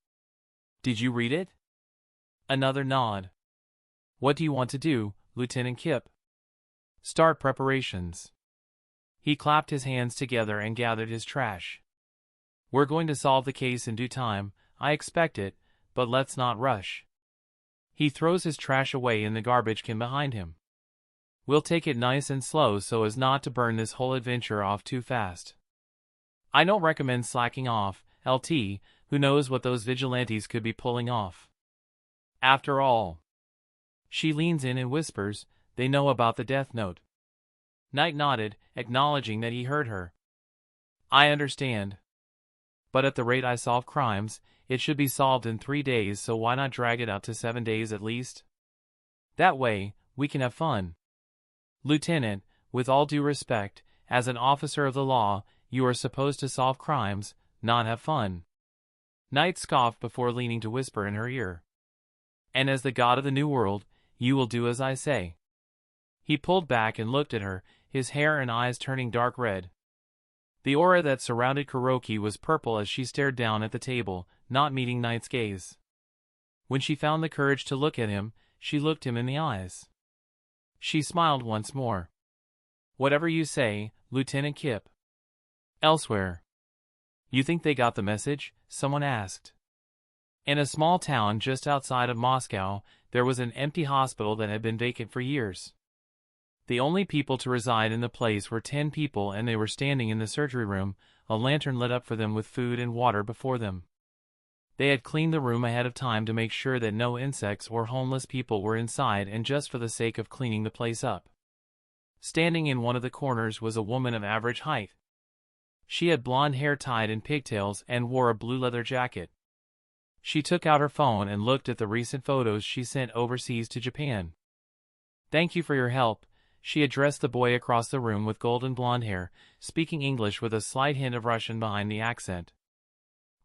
[SPEAKER 1] "Did you read it?" Another nod. "What do you want to do, Lieutenant Kip?" "Start preparations." He clapped his hands together and gathered his trash. "We're going to solve the case in due time, I expect it, but let's not rush." He throws his trash away in the garbage can behind him. "We'll take it nice and slow so as not to burn this whole adventure off too fast. I don't recommend slacking off, LT, who knows what those vigilantes could be pulling off. After all." She leans in and whispers, "They know about the death note." Knight nodded, acknowledging that he heard her. I understand. But at the rate I solve crimes, it should be solved in 3 days, so why not drag it out to 7 days at least? That way, we can have fun. Lieutenant, with all due respect, as an officer of the law, you are supposed to solve crimes, not have fun. Knight scoffed before leaning to whisper in her ear. And as the god of the new world, you will do as I say. He pulled back and looked at her, his hair and eyes turning dark red. The aura that surrounded Kuroki was purple as she stared down at the table, not meeting Knight's gaze. When she found the courage to look at him, she looked him in the eyes. She smiled once more. Whatever you say, Lieutenant Kip. Elsewhere. You think they got the message? Someone asked. In a small town just outside of Moscow, there was an empty hospital that had been vacant for years. The only people to reside in the place were 10 people, and they were standing in the surgery room, a lantern lit up for them with food and water before them. They had cleaned the room ahead of time to make sure that no insects or homeless people were inside, and just for the sake of cleaning the place up. Standing in one of the corners was a woman of average height. She had blonde hair tied in pigtails and wore a blue leather jacket. She took out her phone and looked at the recent photos she sent overseas to Japan. Thank you for your help, she addressed the boy across the room with golden blonde hair, speaking English with a slight hint of Russian behind the accent.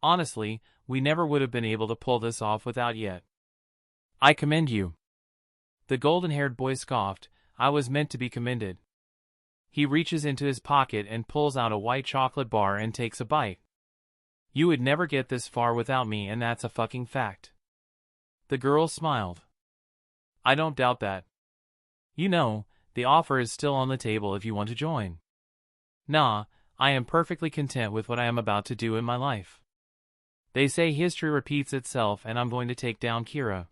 [SPEAKER 1] Honestly, we never would have been able to pull this off without you. I commend you. The golden-haired boy scoffed. I was meant to be commended. He reaches into his pocket and pulls out a white chocolate bar and takes a bite. You would never get this far without me, and that's a fucking fact. The girl smiled. I don't doubt that. You know, the offer is still on the table if you want to join. Nah, I am perfectly content with what I am about to do in my life. They say history repeats itself, and I'm going to take down Kira.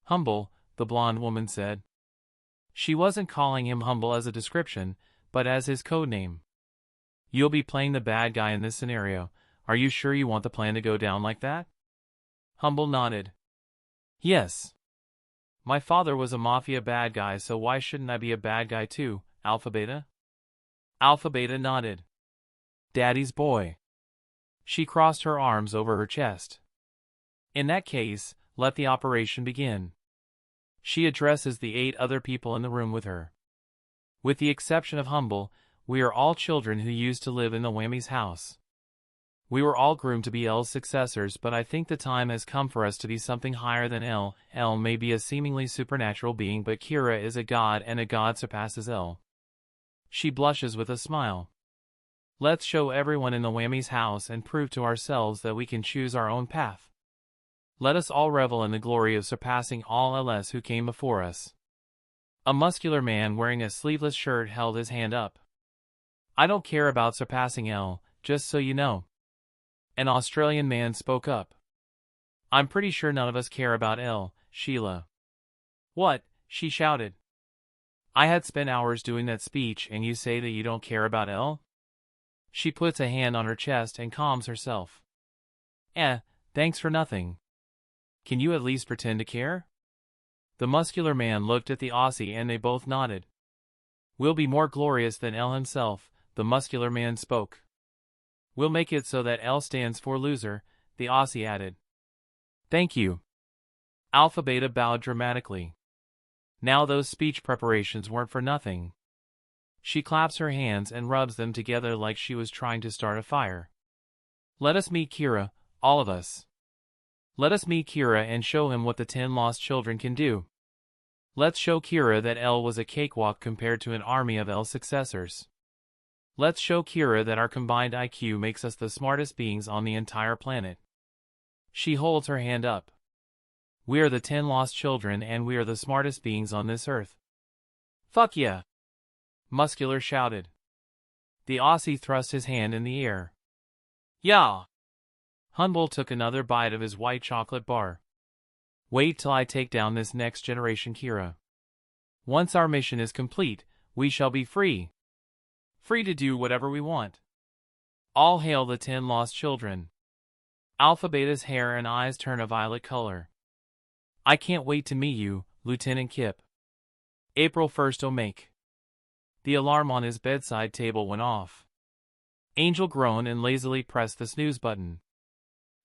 [SPEAKER 1] Humble, the blonde woman said. She wasn't calling him humble as a description, but as his code name. You'll be playing the bad guy in this scenario. Are you sure you want the plan to go down like that? Humble nodded. Yes. My father was a mafia bad guy, so why shouldn't I be a bad guy too, Alpha Beta? Alpha Beta nodded. Daddy's boy. She crossed her arms over her chest. In that case, let the operation begin. She addresses the 8 other people in the room with her. With the exception of Humble, we are all children who used to live in the Wammy's house. We were all groomed to be L's successors, but I think the time has come for us to be something higher than L. L may be a seemingly supernatural being, but Kira is a god, and a god surpasses L. She blushes with a smile. Let's show everyone in the Wammy's house and prove to ourselves that we can choose our own path. Let us all revel in the glory of surpassing all LS who came before us. A muscular man wearing a sleeveless shirt held his hand up. I don't care about surpassing L, just so you know. An Australian man spoke up. I'm pretty sure none of us care about L, Sheila. What? She shouted. I had spent hours doing that speech, and you say that you don't care about L? She puts a hand on her chest and calms herself. Thanks for nothing. Can you at least pretend to care? The muscular man looked at the Aussie and they both nodded. We'll be more glorious than L himself, the muscular man spoke. We'll make it so that L stands for loser, the Aussie added. Thank you. Alpha Beta bowed dramatically. Now those speech preparations weren't for nothing. She claps her hands and rubs them together like she was trying to start a fire. Let us meet Kira, all of us. Let us meet Kira and show him what the 10 lost children can do. Let's show Kira that L was a cakewalk compared to an army of L successors. Let's show Kira that our combined IQ makes us the smartest beings on the entire planet. She holds her hand up. We are the 10 lost children, and we are the smartest beings on this earth. Fuck yeah! Muscular shouted. The Aussie thrust his hand in the air. Yeah! Humble took another bite of his white chocolate bar. Wait till I take down this next generation Kira. Once our mission is complete, we shall be free. Free to do whatever we want. All hail the 10 lost children. Alpha Beta's hair and eyes turn a violet color. I can't wait to meet you, Lieutenant Kip. April 1st. Oh, make. The alarm on his bedside table went off. Angel groaned and lazily pressed the snooze button.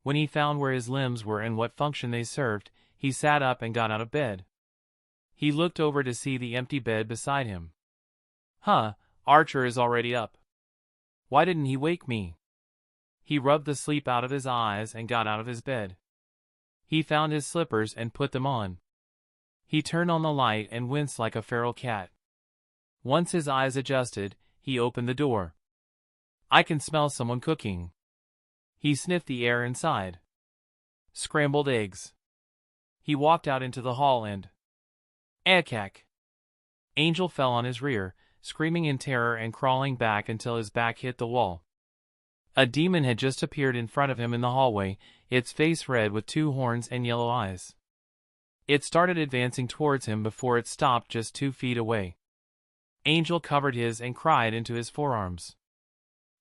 [SPEAKER 1] When he found where his limbs were and what function they served, he sat up and got out of bed. He looked over to see the empty bed beside him. Huh, Archer is already up. Why didn't he wake me? He rubbed the sleep out of his eyes and got out of his bed. He found his slippers and put them on. He turned on the light and winced like a feral cat. Once his eyes adjusted, he opened the door. I can smell someone cooking. He sniffed the air inside. Scrambled eggs. He walked out into the hall and... Ekak! Angel fell on his rear, screaming in terror and crawling back until his back hit the wall. A demon had just appeared in front of him in the hallway, its face red with 2 horns and yellow eyes. It started advancing towards him before it stopped just 2 feet away. Angel covered his and cried into his forearms.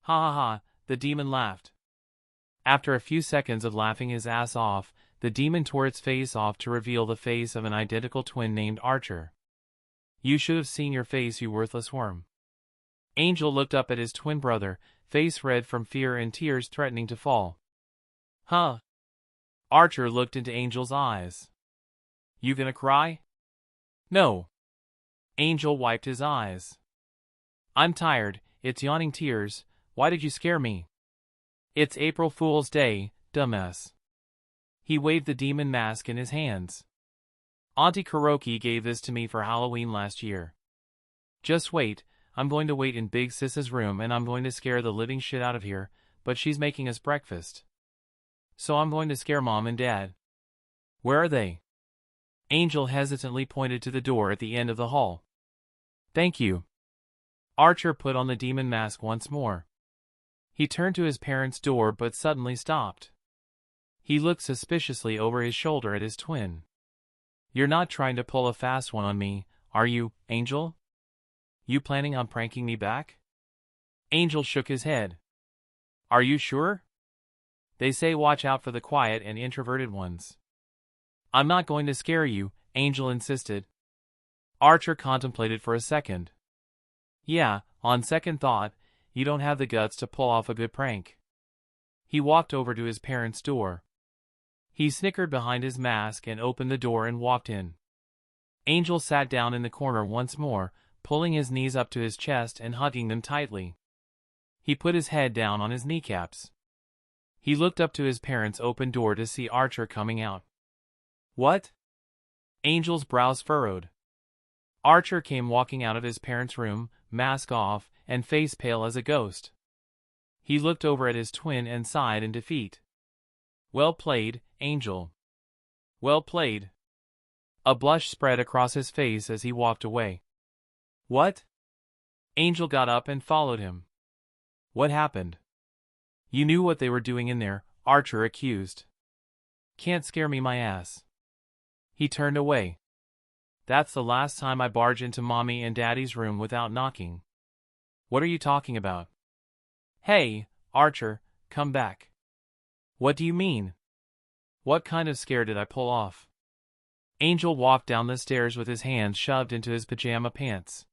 [SPEAKER 1] Ha ha ha, the demon laughed. After a few seconds of laughing his ass off, the demon tore its face off to reveal the face of an identical twin named Archer. You should have seen your face, you worthless worm. Angel looked up at his twin brother, face red from fear and tears threatening to fall. Huh? Archer looked into Angel's eyes. You gonna cry? No. Angel wiped his eyes. I'm tired, it's yawning tears, why did you scare me? It's April Fool's Day, dumbass. He waved the demon mask in his hands. Auntie Kuroki gave this to me for Halloween last year. Just wait, I'm going to wait in Big Sis's room and I'm going to scare the living shit out of here, but she's making us breakfast. So I'm going to scare Mom and Dad. Where are they? Angel hesitantly pointed to the door at the end of the hall. Thank you. Archer put on the demon mask once more. He turned to his parents' door but suddenly stopped. He looked suspiciously over his shoulder at his twin. You're not trying to pull a fast one on me, are you, Angel? You planning on pranking me back? Angel shook his head. Are you sure? They say watch out for the quiet and introverted ones. I'm not going to scare you, Angel insisted. Archer contemplated for a second. Yeah, on second thought, you don't have the guts to pull off a good prank. He walked over to his parents' door. He snickered behind his mask and opened the door and walked in. Angel sat down in the corner once more, pulling his knees up to his chest and hugging them tightly. He put his head down on his kneecaps. He looked up to his parents' open door to see Archer coming out. What? Angel's brows furrowed. Archer came walking out of his parents' room, mask off, and face pale as a ghost. He looked over at his twin and sighed in defeat. Well played, Angel. Well played. A blush spread across his face as he walked away. What? Angel got up and followed him. What happened? You knew what they were doing in there, Archer accused. Can't scare me my ass. He turned away. That's the last time I barge into Mommy and Daddy's room without knocking. What are you talking about? Hey, Archer, come back. What do you mean? What kind of scare did I pull off? Angel walked down the stairs with his hands shoved into his pajama pants.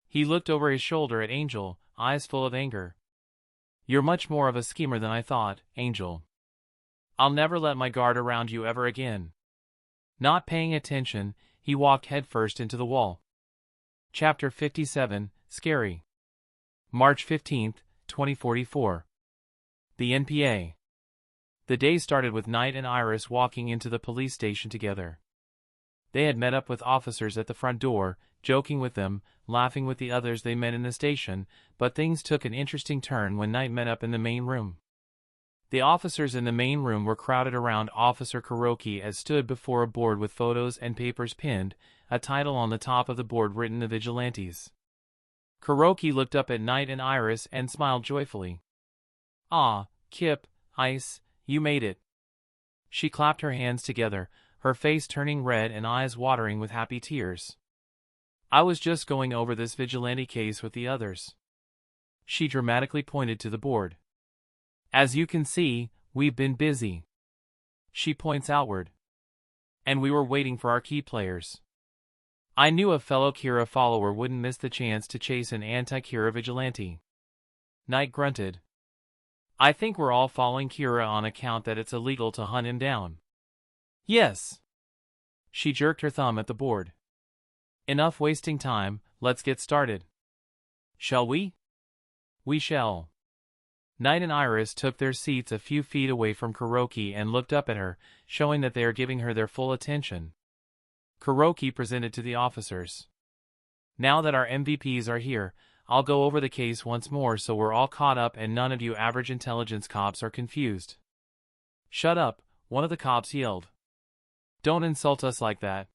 [SPEAKER 1] He looked over his shoulder at Angel, eyes full of anger. You're much more of a schemer than I thought, Angel. I'll never let my guard around you ever again. Not paying attention, he walked headfirst into the wall. Chapter 57, Scary. March 15, 2044. The NPA. The day started with Knight and Iris walking into the police station together. They had met up with officers at the front door, joking with them, laughing with the others they met in the station, but things took an interesting turn when Knight met up in the main room. The officers in the main room were crowded around Officer Kuroki as stood before a board with photos and papers pinned, a title on the top of the board written The Vigilantes. Kuroki looked up at Knight and Iris and smiled joyfully. Ah, Kip, Ice, you made it. She clapped her hands together, her face turning red and eyes watering with happy tears. I was just going over this vigilante case with the others. She dramatically pointed to the board. As you can see, we've been busy. She points outward. And we were waiting for our key players. I knew a fellow Kira follower wouldn't miss the chance to chase an anti-Kira vigilante. Knight grunted. I think we're all following Kira on account that it's illegal to hunt him down. Yes. She jerked her thumb at the board. Enough wasting time, let's get started. Shall we? We shall. Knight and Iris took their seats a few feet away from Kuroki and looked up at her, showing that they are giving her their full attention. Kuroki presented to the officers. Now that our MVPs are here, I'll go over the case once more so we're all caught up and none of you average intelligence cops are confused. Shut up, one of the cops yelled. Don't insult us like that.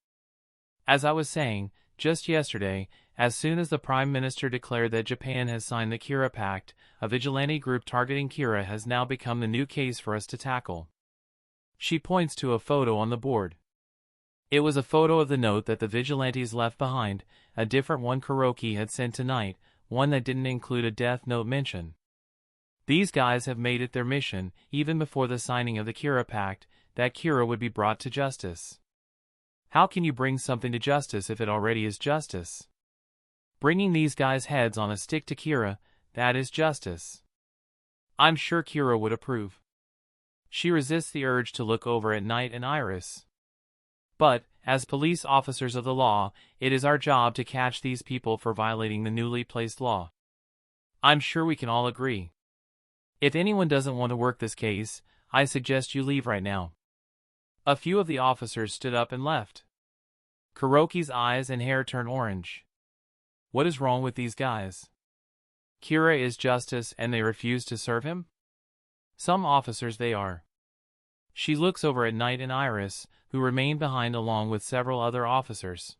[SPEAKER 1] As I was saying, just yesterday, as soon as the Prime Minister declared that Japan has signed the Kira Pact, a vigilante group targeting Kira has now become the new case for us to tackle. She points to a photo on the board. It was a photo of the note that the vigilantes left behind, a different one Kuroki had sent to Knight, one that didn't include a death note mention. These guys have made it their mission, even before the signing of the Kira Pact, that Kira would be brought to justice. How can you bring something to justice if it already is justice? Bringing these guys' heads on a stick to Kira, that is justice. I'm sure Kira would approve. She resists the urge to look over at Knight and Iris. But, as police officers of the law, it is our job to catch these people for violating the newly placed law. I'm sure we can all agree. If anyone doesn't want to work this case, I suggest you leave right now. A few of the officers stood up and left. Kuroki's eyes and hair turned orange. What is wrong with these guys? Kira is justice and they refuse to serve him? Some officers they are. She looks over at Knight and Iris, who remained behind along with several other officers.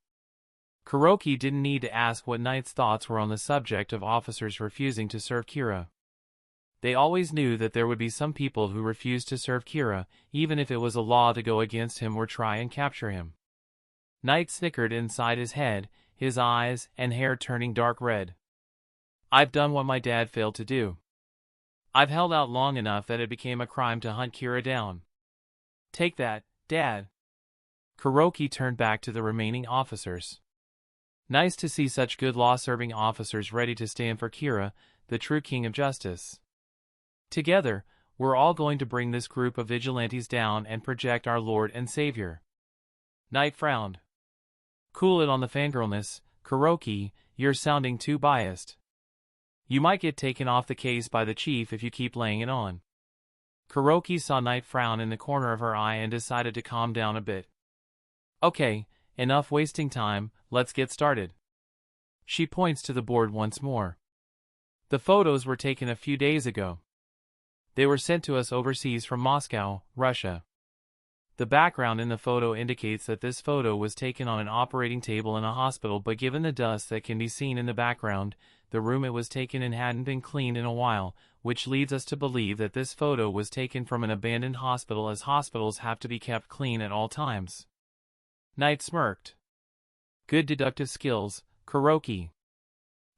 [SPEAKER 1] Kuroki didn't need to ask what Knight's thoughts were on the subject of officers refusing to serve Kira. They always knew that there would be some people who refused to serve Kira, even if it was a law to go against him or try and capture him. Knight snickered inside his head, his eyes and hair turning dark red. I've done what my dad failed to do. I've held out long enough that it became a crime to hunt Kira down. Take that, Dad. Kuroki turned back to the remaining officers. Nice to see such good law-serving officers ready to stand for Kira, the true king of justice. Together, we're all going to bring this group of vigilantes down and project our Lord and Savior. Knight frowned. Cool it on the fangirlness, Kuroki, you're sounding too biased. You might get taken off the case by the chief if you keep laying it on. Kuroki saw Knight frown in the corner of her eye and decided to calm down a bit. Okay, enough wasting time, let's get started. She points to the board once more. The photos were taken a few days ago. They were sent to us overseas from Moscow, Russia. The background in the photo indicates that this photo was taken on an operating table in a hospital, but given the dust that can be seen in the background, the room it was taken in hadn't been cleaned in a while, which leads us to believe that this photo was taken from an abandoned hospital, as hospitals have to be kept clean at all times. Knight smirked. Good deductive skills, Kuroki.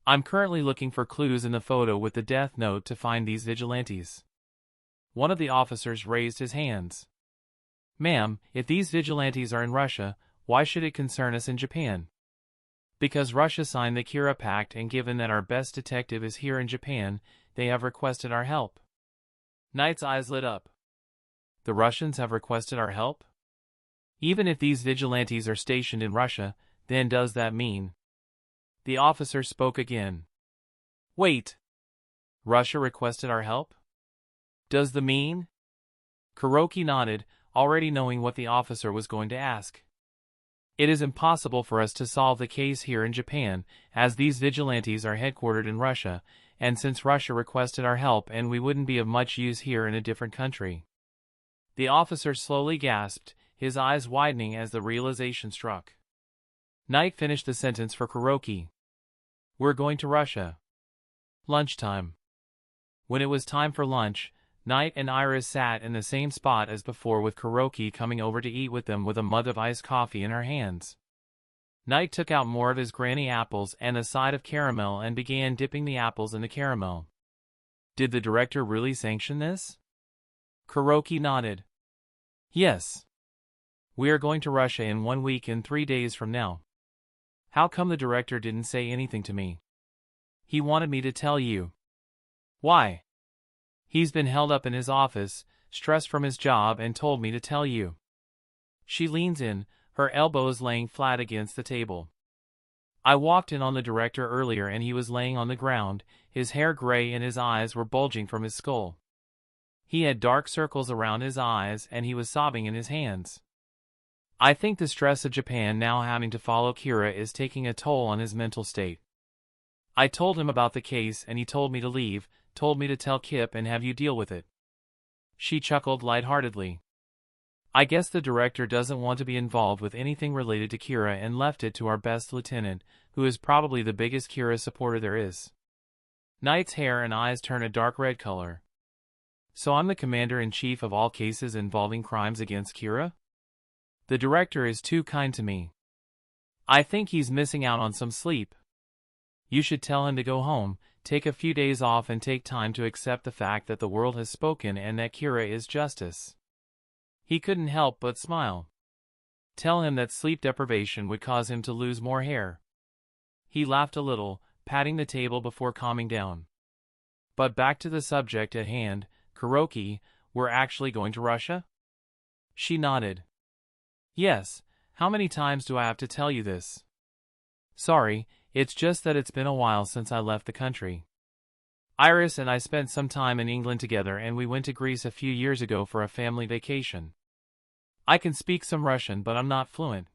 [SPEAKER 1] I'm currently looking for clues in the photo with the death note to find these vigilantes. One of the officers raised his hands. Ma'am, if these vigilantes are in Russia, why should it concern us in Japan? Because Russia signed the Kira Pact, and given that our best detective is here in Japan, they have requested our help. Knight's eyes lit up. The Russians have requested our help? Even if these vigilantes are stationed in Russia, then does that mean? The officer spoke again. Wait. Russia requested our help? Does the mean? Kuroki nodded, already knowing what the officer was going to ask. It is impossible for us to solve the case here in Japan, as these vigilantes are headquartered in Russia, and since Russia requested our help, and we wouldn't be of much use here in a different country. The officer slowly gasped, his eyes widening as the realization struck. Knight finished the sentence for Kuroki. We're going to Russia. Lunchtime. When it was time for lunch, Knight and Iris sat in the same spot as before, with Kuroki coming over to eat with them with a mug of iced coffee in her hands. Knight took out more of his granny apples and a side of caramel and began dipping the apples in the caramel. Did the director really sanction this? Kuroki nodded. Yes. We are going to Russia in 1 week and 3 days from now. How come the director didn't say anything to me? He wanted me to tell you. Why? He's been held up in his office, stressed from his job, and told me to tell you. She leans in, her elbows laying flat against the table. I walked in on the director earlier and he was laying on the ground, his hair gray and his eyes were bulging from his skull. He had dark circles around his eyes and he was sobbing in his hands. I think the stress of Japan now having to follow Kira is taking a toll on his mental state. I told him about the case and he told me to leave, told me to tell Kip and have you deal with it. She chuckled lightheartedly. I guess the director doesn't want to be involved with anything related to Kira and left it to our best lieutenant, who is probably the biggest Kira supporter there is. Knight's hair and eyes turn a dark red color. So I'm the commander-in-chief of all cases involving crimes against Kira? The director is too kind to me. I think he's missing out on some sleep. You should tell him to go home, take a few days off and take time to accept the fact that the world has spoken and that Kira is justice. He couldn't help but smile. Tell him that sleep deprivation would cause him to lose more hair. He laughed a little, patting the table before calming down. But back to the subject at hand, Kuroki, we're actually going to Russia? She nodded. Yes, how many times do I have to tell you this? Sorry, it's just that it's been a while since I left the country. Iris and I spent some time in England together and we went to Greece a few years ago for a family vacation. I can speak some Russian but I'm not fluent.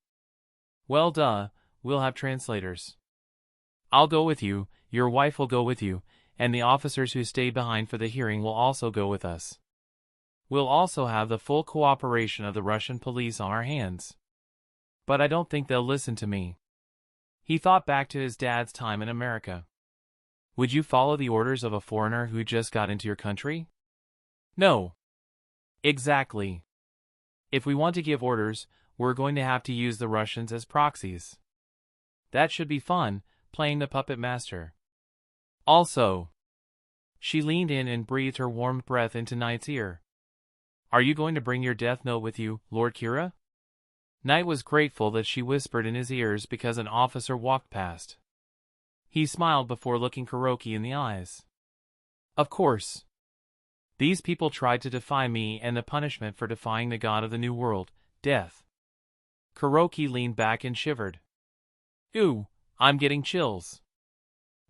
[SPEAKER 1] Well duh, we'll have translators. I'll go with you, your wife will go with you, and the officers who stayed behind for the hearing will also go with us. We'll also have the full cooperation of the Russian police on our hands. But I don't think they'll listen to me. He thought back to his dad's time in America. Would you follow the orders of a foreigner who just got into your country? No. Exactly. If we want to give orders, we're going to have to use the Russians as proxies. That should be fun, playing the puppet master. Also. She leaned in and breathed her warm breath into Knight's ear. Are you going to bring your death note with you, Lord Kira? Knight was grateful that she whispered in his ears because an officer walked past. He smiled before looking Kuroki in the eyes. Of course. These people tried to defy me and the punishment for defying the god of the New World, death. Kuroki leaned back and shivered. Ooh, I'm getting chills.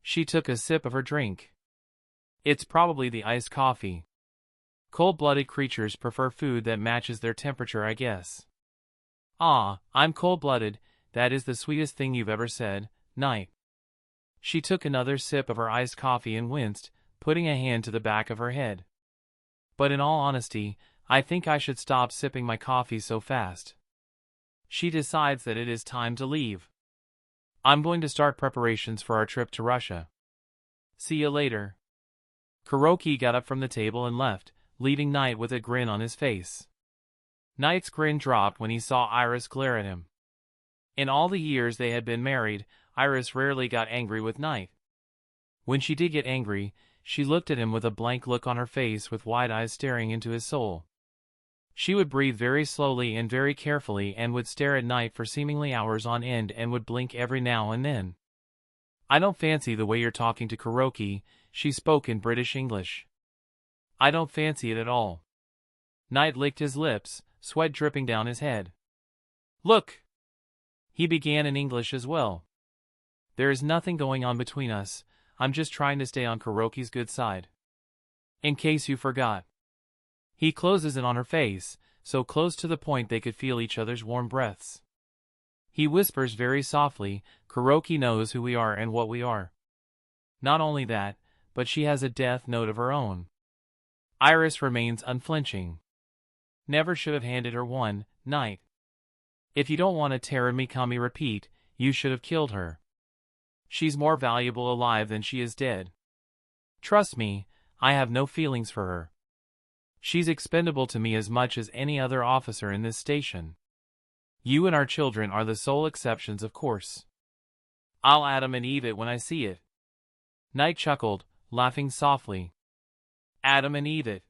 [SPEAKER 1] She took a sip of her drink. It's probably the iced coffee. Cold-blooded creatures prefer food that matches their temperature, I guess. Ah, I'm cold-blooded, that is the sweetest thing you've ever said, Knight. She took another sip of her iced coffee and winced, putting a hand to the back of her head. But in all honesty, I think I should stop sipping my coffee so fast. She decides that it is time to leave. I'm going to start preparations for our trip to Russia. See you later. Kuroki got up from the table and left, leaving Knight with a grin on his face. Knight's grin dropped when he saw Iris glare at him. In all the years they had been married, Iris rarely got angry with Knight. When she did get angry, she looked at him with a blank look on her face with wide eyes staring into his soul. She would breathe very slowly and very carefully and would stare at Knight for seemingly hours on end and would blink every now and then. I don't fancy the way you're talking to Kuroki, she spoke in British English. I don't fancy it at all. Knight licked his lips, sweat dripping down his head. Look! He began in English as well. There is nothing going on between us, I'm just trying to stay on Kuroki's good side. In case you forgot. He closes in on her face, so close to the point they could feel each other's warm breaths. He whispers very softly, Kuroki knows who we are and what we are. Not only that, but she has a death note of her own. Iris remains unflinching. Never should have handed her one, Knight. If you don't want a terrorism repeat, you should have killed her. She's more valuable alive than she is dead. Trust me, I have no feelings for her. She's expendable to me as much as any other officer in this station. You and our children are the sole exceptions, of course. I'll Adam and Eve it when I see it. Knight chuckled, laughing softly. Adam and Eve it.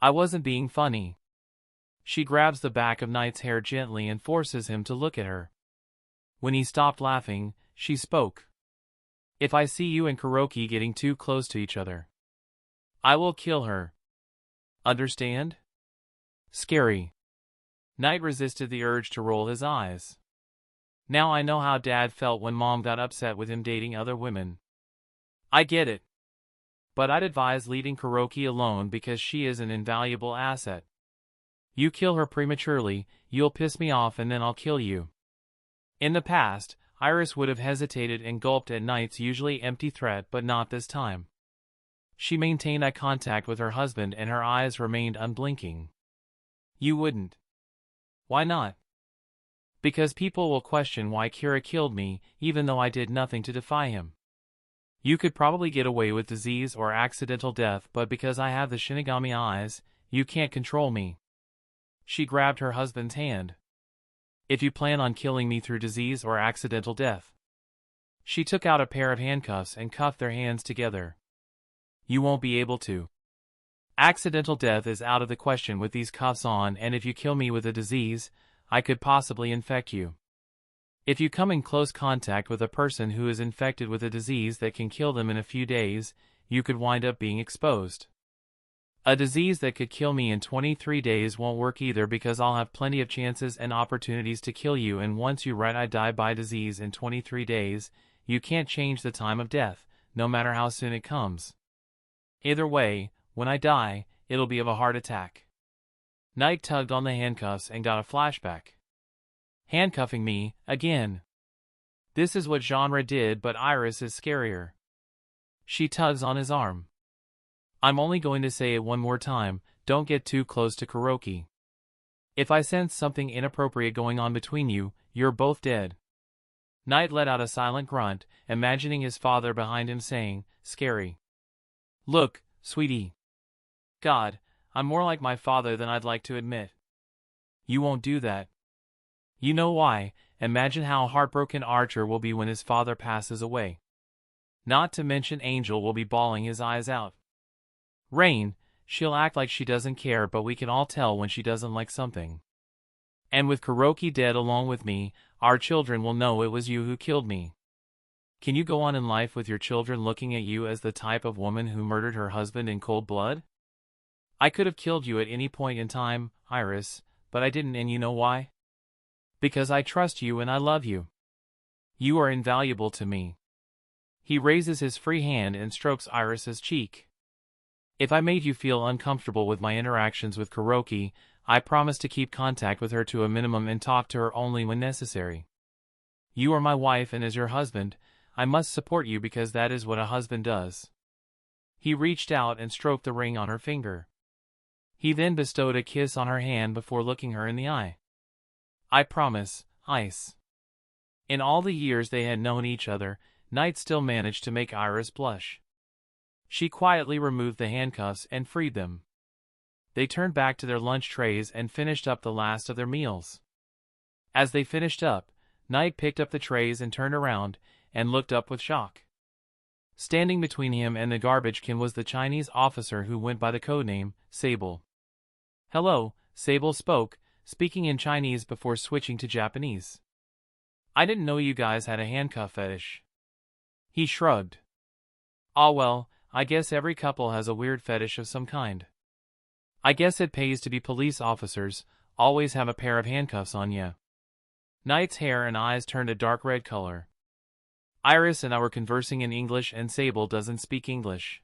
[SPEAKER 1] I wasn't being funny. She grabs the back of Knight's hair gently and forces him to look at her. When he stopped laughing, she spoke. If I see you and Kuroki getting too close to each other, I will kill her. Understand? Scary. Knight resisted the urge to roll his eyes. Now I know how Dad felt when Mom got upset with him dating other women. I get it. But I'd advise leaving Kuroki alone because she is an invaluable asset. You kill her prematurely, you'll piss me off and then I'll kill you. In the past, Iris would have hesitated and gulped at Knight's usually empty threat, but not this time. She maintained eye contact with her husband and her eyes remained unblinking. You wouldn't. Why not? Because people will question why Kira killed me, even though I did nothing to defy him. You could probably get away with disease or accidental death, but because I have the Shinigami eyes, you can't control me. She grabbed her husband's hand. If you plan on killing me through disease or accidental death. She took out a pair of handcuffs and cuffed their hands together. You won't be able to. Accidental death is out of the question with these cuffs on, and if you kill me with a disease, I could possibly infect you. If you come in close contact with a person who is infected with a disease that can kill them in a few days, you could wind up being exposed. A disease that could kill me in 23 days won't work either because I'll have plenty of chances and opportunities to kill you, and once you write I die by disease in 23 days, you can't change the time of death, no matter how soon it comes. Either way, when I die, it'll be of a heart attack. Knight tugged on the handcuffs and got a flashback. Handcuffing me, again. This is what genre did, but Iris is scarier. She tugs on his arm. I'm only going to say it one more time, don't get too close to Kuroki. If I sense something inappropriate going on between you, you're both dead. Knight let out a silent grunt, imagining his father behind him saying, scary. Look, sweetie. God, I'm more like my father than I'd like to admit. You won't do that. You know why? Imagine how heartbroken Archer will be when his father passes away. Not to mention Angel will be bawling his eyes out. Rain, she'll act like she doesn't care, but we can all tell when she doesn't like something. And with Kuroki dead along with me, our children will know it was you who killed me. Can you go on in life with your children looking at you as the type of woman who murdered her husband in cold blood? I could have killed you at any point in time, Iris, but I didn't, and you know why? Because I trust you and I love you. You are invaluable to me. He raises his free hand and strokes Iris's cheek. If I made you feel uncomfortable with my interactions with Kuroki, I promise to keep contact with her to a minimum and talk to her only when necessary. You are my wife, and as your husband, I must support you because that is what a husband does. He reached out and stroked the ring on her finger. He then bestowed a kiss on her hand before looking her in the eye. I promise, Ice. In all the years they had known each other, Knight still managed to make Iris blush. She quietly removed the handcuffs and freed them. They turned back to their lunch trays and finished up the last of their meals. As they finished up, Knight picked up the trays and turned around, and looked up with shock. Standing between him and the garbage can was the Chinese officer who went by the codename Sable. Hello, Sable spoke, speaking in Chinese before switching to Japanese. I didn't know you guys had a handcuff fetish. He shrugged. Ah well, I guess every couple has a weird fetish of some kind. I guess it pays to be police officers, always have a pair of handcuffs on ya. Knight's hair and eyes turned a dark red color. Iris and I were conversing in English and Sable doesn't speak English.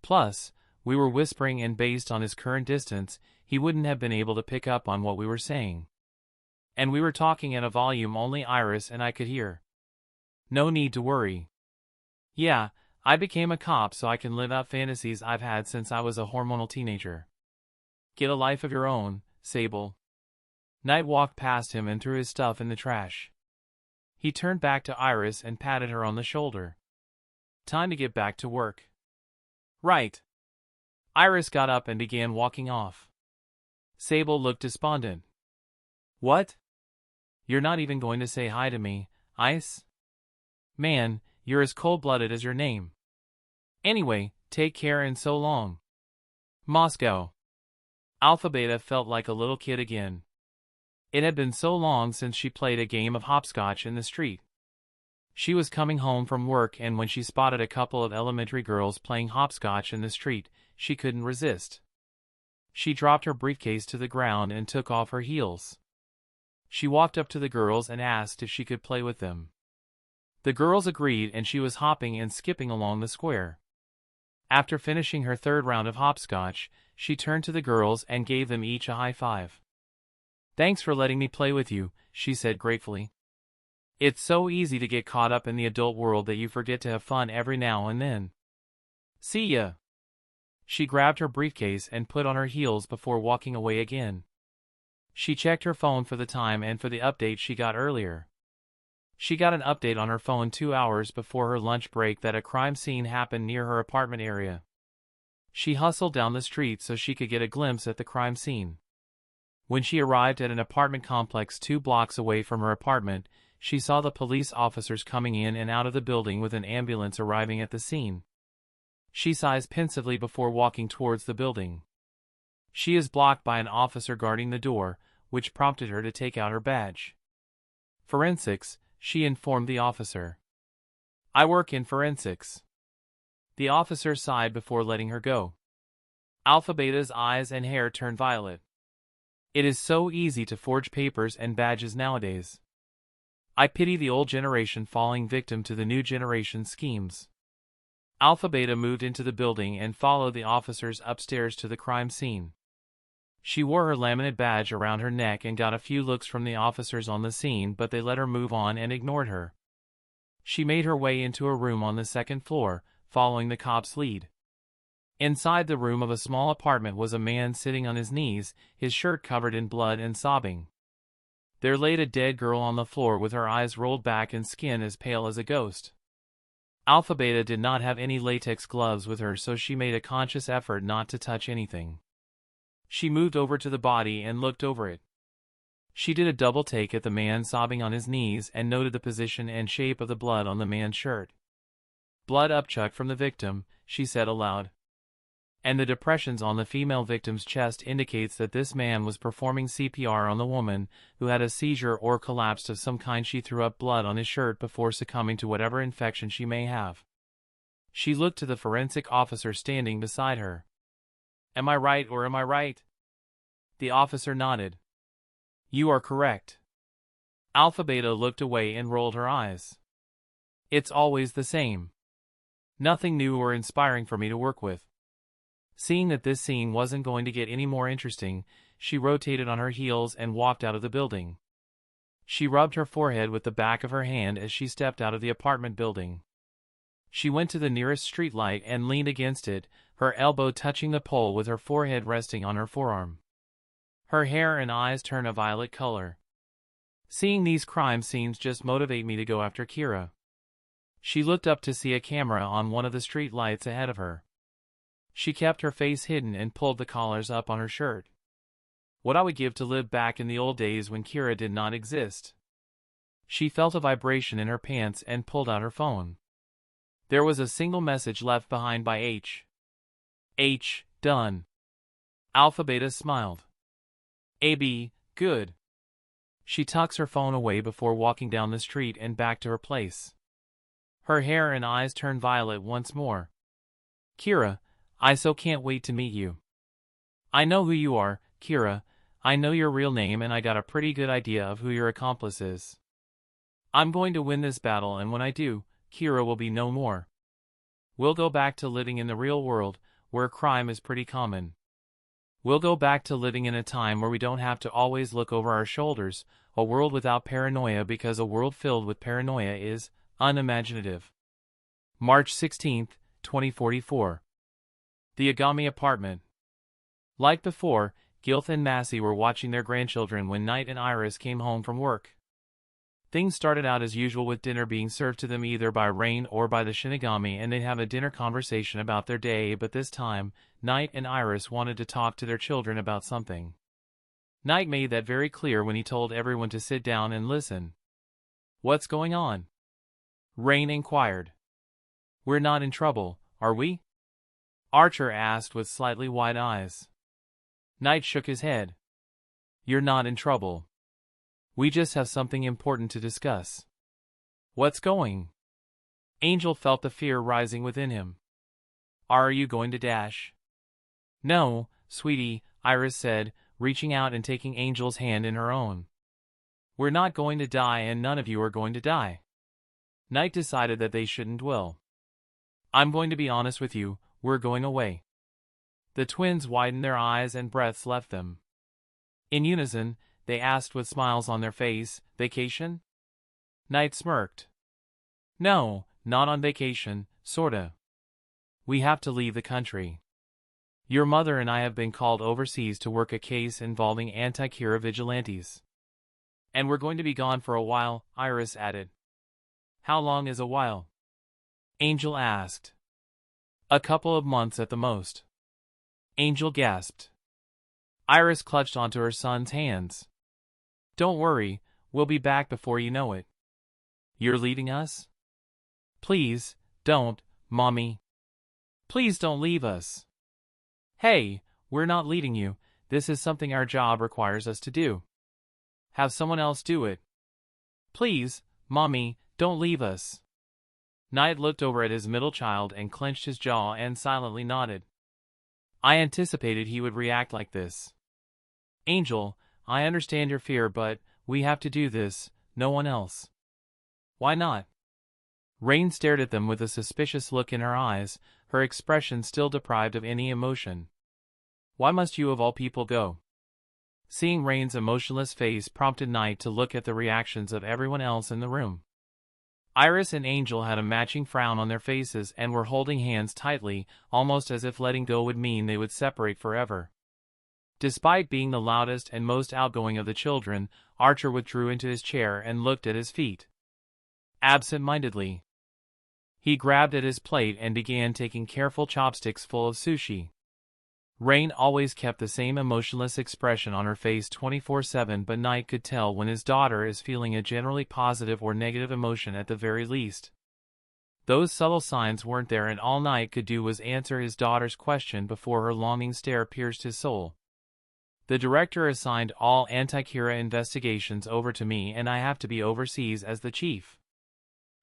[SPEAKER 1] Plus, we were whispering, and based on his current distance, he wouldn't have been able to pick up on what we were saying. And we were talking at a volume only Iris and I could hear. No need to worry. Yeah, I became a cop so I can live out fantasies I've had since I was a hormonal teenager. Get a life of your own, Sable. Knight walked past him and threw his stuff in the trash. He turned back to Iris and patted her on the shoulder. Time to get back to work. Right. Iris got up and began walking off. Sable looked despondent. What? You're not even going to say hi to me, Ice? Man, you're as cold-blooded as your name. Anyway, take care and so long. Moscow. Alpha Beta felt like a little kid again. It had been so long since she played a game of hopscotch in the street. She was coming home from work, and when she spotted a couple of elementary girls playing hopscotch in the street, she couldn't resist. She dropped her briefcase to the ground and took off her heels. She walked up to the girls and asked if she could play with them. The girls agreed, and she was hopping and skipping along the square. After finishing her third round of hopscotch, she turned to the girls and gave them each a high five. "Thanks for letting me play with you," she said gratefully. "It's so easy to get caught up in the adult world that you forget to have fun every now and then. See ya." She grabbed her briefcase and put on her heels before walking away again. She checked her phone for the time and for the update she got earlier. She got an update on her phone 2 hours before her lunch break that a crime scene happened near her apartment area. She hustled down the street so she could get a glimpse at the crime scene. When she arrived at an apartment complex 2 blocks away from her apartment, she saw the police officers coming in and out of the building with an ambulance arriving at the scene. She sighs pensively before walking towards the building. She is blocked by an officer guarding the door, which prompted her to take out her badge. "Forensics," she informed the officer. "I work in forensics." The officer sighed before letting her go. Alpha Beta's eyes and hair turned violet. "It is so easy to forge papers and badges nowadays. I pity the old generation falling victim to the new generation's schemes." Alpha Beta moved into the building and followed the officers upstairs to the crime scene. She wore her laminate badge around her neck and got a few looks from the officers on the scene, but they let her move on and ignored her. She made her way into a room on the second floor, following the cop's lead. Inside the room of a small apartment was a man sitting on his knees, his shirt covered in blood and sobbing. There laid a dead girl on the floor with her eyes rolled back and skin as pale as a ghost. Alpha Beta did not have any latex gloves with her, so she made a conscious effort not to touch anything. She moved over to the body and looked over it. She did a double take at the man sobbing on his knees and noted the position and shape of the blood on the man's shirt. "Blood upchuck from the victim," she said aloud. "And the depressions on the female victim's chest indicates that this man was performing CPR on the woman, who had a seizure or collapsed of some kind. She threw up blood on his shirt before succumbing to whatever infection she may have." She looked to the forensic officer standing beside her. "Am I right or am I right?" The officer nodded. "You are correct." Alpha Beta looked away and rolled her eyes. "It's always the same. Nothing new or inspiring for me to work with." Seeing that this scene wasn't going to get any more interesting, she rotated on her heels and walked out of the building. She rubbed her forehead with the back of her hand as she stepped out of the apartment building. She went to the nearest street light and leaned against it, her elbow touching the pole with her forehead resting on her forearm. Her hair and eyes turned a violet color. "Seeing these crime scenes just motivate me to go after Kira." She looked up to see a camera on one of the street lights ahead of her. She kept her face hidden and pulled the collars up on her shirt. "What I would give to live back in the old days when Kira did not exist." She felt a vibration in her pants and pulled out her phone. There was a single message left behind by H. Done. Alpha Beta smiled. "AB, good." She tucks her phone away before walking down the street and back to her place. Her hair and eyes turned violet once more. "Kira, I so can't wait to meet you. I know who you are, Kira. I know your real name, and I got a pretty good idea of who your accomplice is. I'm going to win this battle, and when I do, Kira will be no more. We'll go back to living in the real world, where crime is pretty common. We'll go back to living in a time where we don't have to always look over our shoulders, a world without paranoia, because a world filled with paranoia is unimaginative." March 16, 2044. The Yagami apartment. Like before, Gilth and Massey were watching their grandchildren when Knight and Iris came home from work. Things started out as usual, with dinner being served to them either by Rain or by the Shinigami, and they'd have a dinner conversation about their day, but this time, Knight and Iris wanted to talk to their children about something. Knight made that very clear when he told everyone to sit down and listen. "What's going on?" Rain inquired. "We're not in trouble, are we?" Archer asked with slightly wide eyes. Knight shook his head. "You're not in trouble. We just have something important to discuss." What's going? Angel felt the fear rising within him. Are you going to dash? No, sweetie, Iris said, reaching out and taking Angel's hand in her own. We're not going to die and none of you are going to die. Knight decided that they shouldn't will. I'm going to be honest with you, we're going away. The twins widened their eyes and breaths left them. In unison, they asked with smiles on their face, vacation? Knight smirked. No, not on vacation, sorta. We have to leave the country. Your mother and I have been called overseas to work a case involving anti-Kira vigilantes. And we're going to be gone for a while, Iris added. How long is a while? Angel asked. A couple of months at the most. Angel gasped. Iris clutched onto her son's hands. Don't worry, we'll be back before you know it. You're leaving us? Please, don't, Mommy. Please don't leave us. Hey, we're not leading you, this is something our job requires us to do. Have someone else do it. Please, Mommy, don't leave us. Knight looked over at his middle child and clenched his jaw and silently nodded. I anticipated he would react like this. Angel, I understand your fear, but we have to do this, no one else. Why not? Rain stared at them with a suspicious look in her eyes, her expression still deprived of any emotion. Why must you of all people go? Seeing Rain's emotionless face prompted Knight to look at the reactions of everyone else in the room. Iris and Angel had a matching frown on their faces and were holding hands tightly, almost as if letting go would mean they would separate forever. Despite being the loudest and most outgoing of the children, Archer withdrew into his chair and looked at his feet. Absent-mindedly, he grabbed at his plate and began taking careful chopsticks full of sushi. Rain always kept the same emotionless expression on her face 24/7, but Knight could tell when his daughter is feeling a generally positive or negative emotion at the very least. Those subtle signs weren't there, and all Knight could do was answer his daughter's question before her longing stare pierced his soul. The director assigned all anti-Kira investigations over to me, and I have to be overseas as the chief.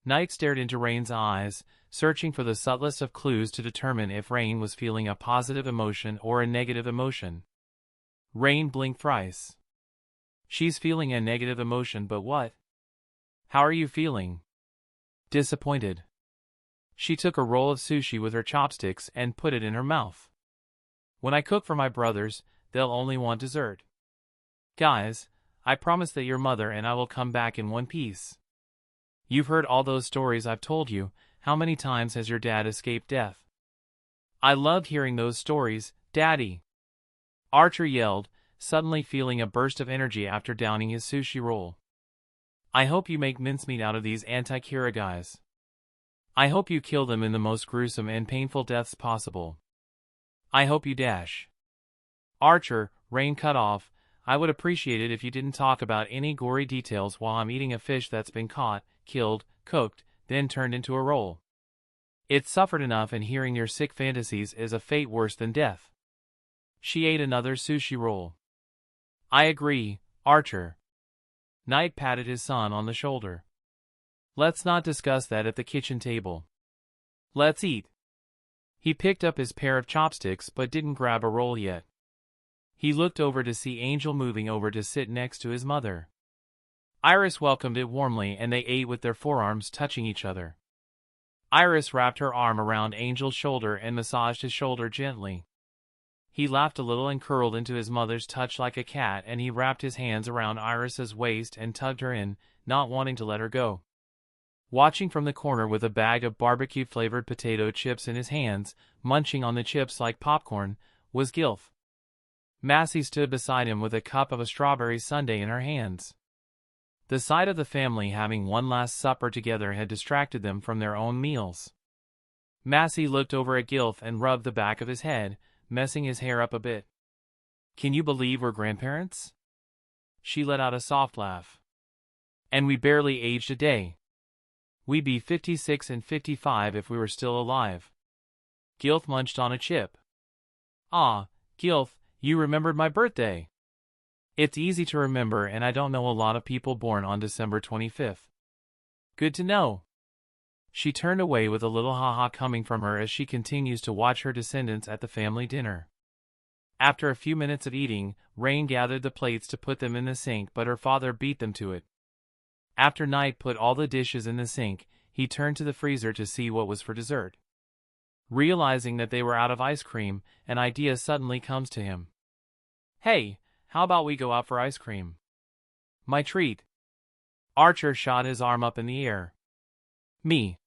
[SPEAKER 1] Knight stared into Rain's eyes, searching for the subtlest of clues to determine if Rain was feeling a positive emotion or a negative emotion. Rain blinked thrice. She's feeling a negative emotion, but what? How are you feeling? Disappointed. She took a roll of sushi with her chopsticks and put it in her mouth. When I cook for my brothers, they'll only want dessert. Guys, I promise that your mother and I will come back in one piece. You've heard all those stories I've told you. How many times has your dad escaped death? I loved hearing those stories, Daddy. Archer yelled, suddenly feeling a burst of energy after downing his sushi roll. I hope you make mincemeat out of these anti-Kira guys. I hope you kill them in the most gruesome and painful deaths possible. I hope you dash. Archer, Rain cut off, I would appreciate it if you didn't talk about any gory details while I'm eating a fish that's been caught, killed, cooked, then turned into a roll. It's suffered enough, and hearing your sick fantasies is a fate worse than death. She ate another sushi roll. I agree, Archer. Knight patted his son on the shoulder. Let's not discuss that at the kitchen table. Let's eat. He picked up his pair of chopsticks but didn't grab a roll yet. He looked over to see Angel moving over to sit next to his mother. Iris welcomed it warmly, and they ate with their forearms touching each other. Iris wrapped her arm around Angel's shoulder and massaged his shoulder gently. He laughed a little and curled into his mother's touch like a cat, and he wrapped his hands around Iris's waist and tugged her in, not wanting to let her go. Watching from the corner with a bag of barbecue-flavored potato chips in his hands, munching on the chips like popcorn, was Gilth. Massey stood beside him with a cup of a strawberry sundae in her hands. The sight of the family having one last supper together had distracted them from their own meals. Massey looked over at Gilth and rubbed the back of his head, messing his hair up a bit. Can you believe we're grandparents? She let out a soft laugh. And we barely aged a day. We'd be 56 and 55 if we were still alive. Gilth munched on a chip. Ah, Gilth, you remembered my birthday. It's easy to remember, and I don't know a lot of people born on December 25th. Good to know. She turned away with a little ha-ha coming from her as she continues to watch her descendants at the family dinner. After a few minutes of eating, Rain gathered the plates to put them in the sink, but her father beat them to it. After Knight put all the dishes in the sink, he turned to the freezer to see what was for dessert. Realizing that they were out of ice cream, an idea suddenly comes to him. Hey, how about we go out for ice cream? My treat. Archer shot his arm up in the air. Me.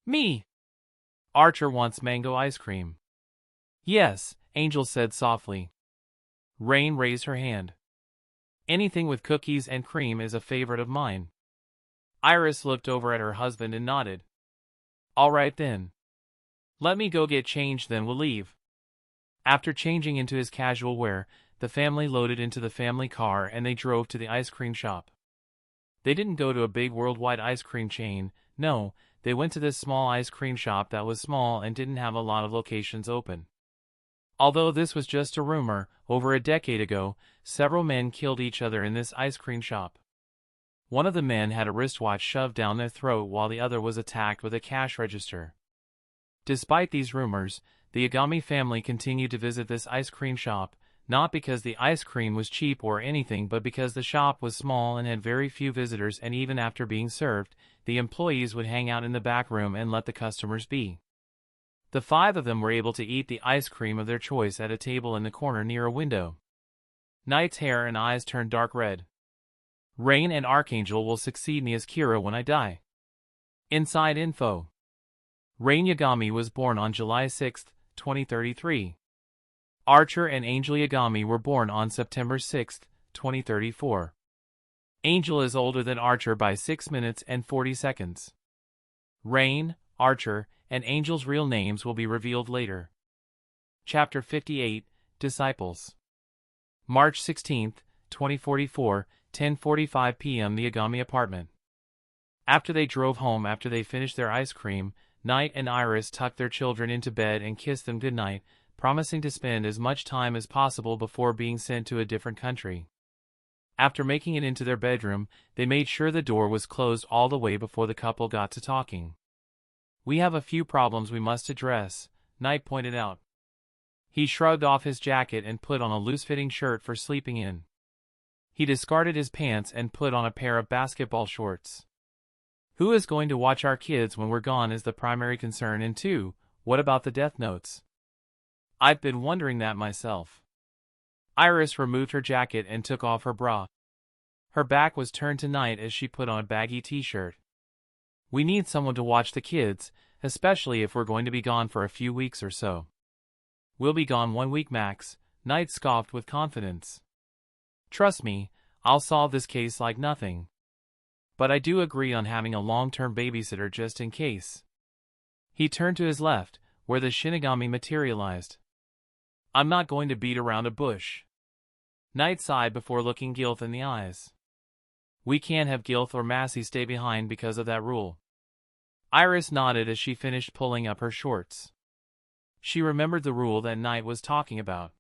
[SPEAKER 1] Me. Archer wants mango ice cream. Yes, Angel said softly. Rain raised her hand. Anything with cookies and cream is a favorite of mine. Iris looked over at her husband and nodded. All right then. Let me go get changed, then we'll leave. After changing into his casual wear, the family loaded into the family car and they drove to the ice cream shop. They didn't go to a big worldwide ice cream chain, no, they went to this small ice cream shop that was small and didn't have a lot of locations open. Although this was just a rumor, over a decade ago, several men killed each other in this ice cream shop. One of the men had a wristwatch shoved down their throat while the other was attacked with a cash register. Despite these rumors, the Yagami family continued to visit this ice cream shop, not because the ice cream was cheap or anything, but because the shop was small and had very few visitors, and even after being served, the employees would hang out in the back room and let the customers be. The five of them were able to eat the ice cream of their choice at a table in the corner near a window. Knight's hair and eyes turned dark red. Rain and Archangel will succeed me as Kira when I die. Inside info. Rain Yagami was born on July 6, 2033. Archer and Angel Yagami were born on September 6, 2034. Angel is older than Archer by 6 minutes and 40 seconds. Rain, Archer, and Angel's real names will be revealed later. Chapter 58, Disciples. March 16, 2044, 10:45 p.m. The Yagami apartment. After they drove home after they finished their ice cream, Knight and Iris tucked their children into bed and kissed them goodnight, promising to spend as much time as possible before being sent to a different country. After making it into their bedroom, they made sure the door was closed all the way before the couple got to talking. We have a few problems we must address, Knight pointed out. He shrugged off his jacket and put on a loose-fitting shirt for sleeping in. He discarded his pants and put on a pair of basketball shorts. Who is going to watch our kids when we're gone is the primary concern, and two, what about the death notes? I've been wondering that myself. Iris removed her jacket and took off her bra. Her back was turned to Knight as she put on a baggy t-shirt. We need someone to watch the kids, especially if we're going to be gone for a few weeks or so. We'll be gone 1 week max, Knight scoffed with confidence. Trust me, I'll solve this case like nothing. But I do agree on having a long-term babysitter just in case. He turned to his left, where the Shinigami materialized. I'm not going to beat around a bush. Knight sighed before looking Gilth in the eyes. We can't have Gilth or Massey stay behind because of that rule. Iris nodded as she finished pulling up her shorts. She remembered the rule that Knight was talking about.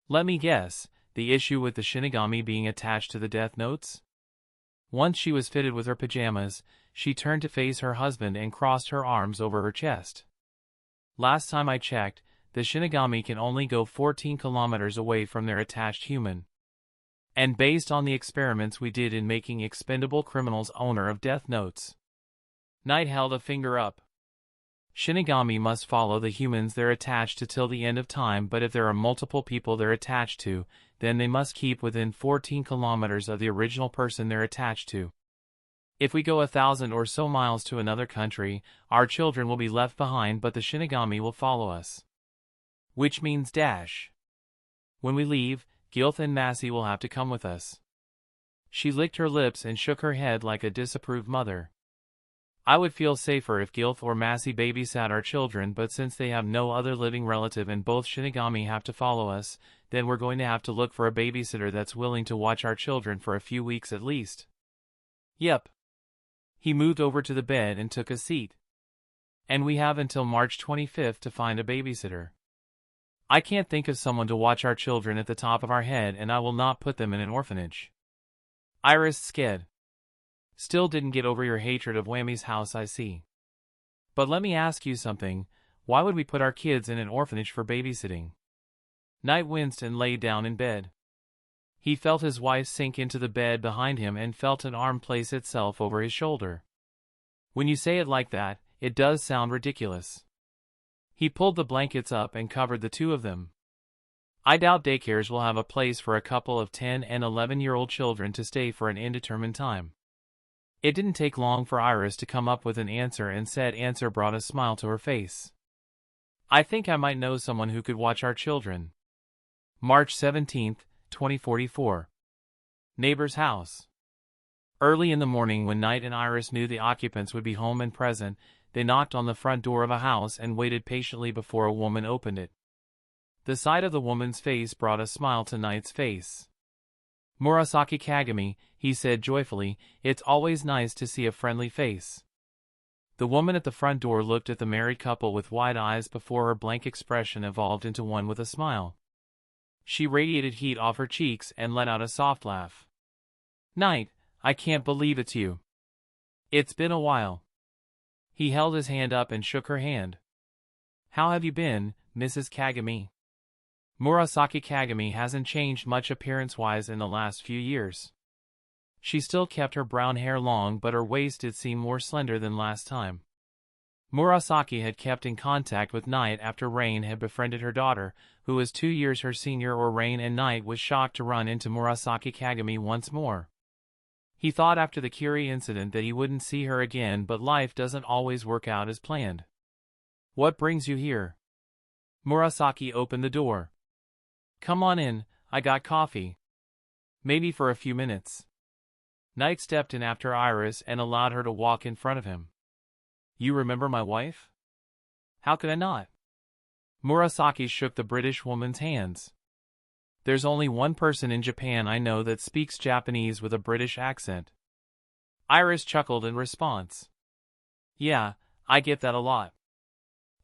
[SPEAKER 1] Let me guess, the issue with the Shinigami being attached to the death notes? Once she was fitted with her pajamas, she turned to face her husband and crossed her arms over her chest. Last time I checked, the Shinigami can only go 14 kilometers away from their attached human. And based on the experiments we did in making expendable criminals owner of death notes. Knight held a finger up. Shinigami must follow the humans they're attached to till the end of time, but if there are multiple people they're attached to, then they must keep within 14 kilometers of the original person they're attached to. If we go 1,000 or so miles to another country, our children will be left behind, but the Shinigami will follow us. Which means dash. When we leave, Gilth and Massey will have to come with us. She licked her lips and shook her head like a disapproved mother. I would feel safer if Gilth or Massey babysat our children, but since they have no other living relative and both Shinigami have to follow us, then we're going to have to look for a babysitter that's willing to watch our children for a few weeks at least. Yep. He moved over to the bed and took a seat. And we have until March 25th to find a babysitter. I can't think of someone to watch our children at the top of our head, and I will not put them in an orphanage. Iris sked. Still didn't get over your hatred of Wammy's house, I see. But let me ask you something, why would we put our kids in an orphanage for babysitting? Knight winced and lay down in bed. He felt his wife sink into the bed behind him and felt an arm place itself over his shoulder. When you say it like that, it does sound ridiculous. He pulled the blankets up and covered the two of them. I doubt daycares will have a place for a couple of 10 and 11-year-old children to stay for an indeterminate time. It didn't take long for Iris to come up with an answer, and said answer brought a smile to her face. I think I might know someone who could watch our children. March 17, 2044. Neighbor's house. Early in the morning, when Knight and Iris knew the occupants would be home and present, they knocked on the front door of a house and waited patiently before a woman opened it. The sight of the woman's face brought a smile to Knight's face. Murasaki Kagami, he said joyfully, it's always nice to see a friendly face. The woman at the front door looked at the married couple with wide eyes before her blank expression evolved into one with a smile. She radiated heat off her cheeks and let out a soft laugh. Knight, I can't believe it's you. It's been a while. He held his hand up and shook her hand. How have you been, Mrs. Kagami? Murasaki Kagami hasn't changed much appearance-wise in the last few years. She still kept her brown hair long, but her waist did seem more slender than last time. Murasaki had kept in contact with Knight after Rain had befriended her daughter, who was 2 years her senior, or Rain, and Knight was shocked to run into Murasaki Kagami once more. He thought after the Curie incident that he wouldn't see her again, but life doesn't always work out as planned. What brings you here? Murasaki opened the door. Come on in, I got coffee. Maybe for a few minutes. Knight stepped in after Iris and allowed her to walk in front of him. You remember my wife? How could I not? Murasaki shook the British woman's hands. There's only one person in Japan I know that speaks Japanese with a British accent. Iris chuckled in response. Yeah, I get that a lot.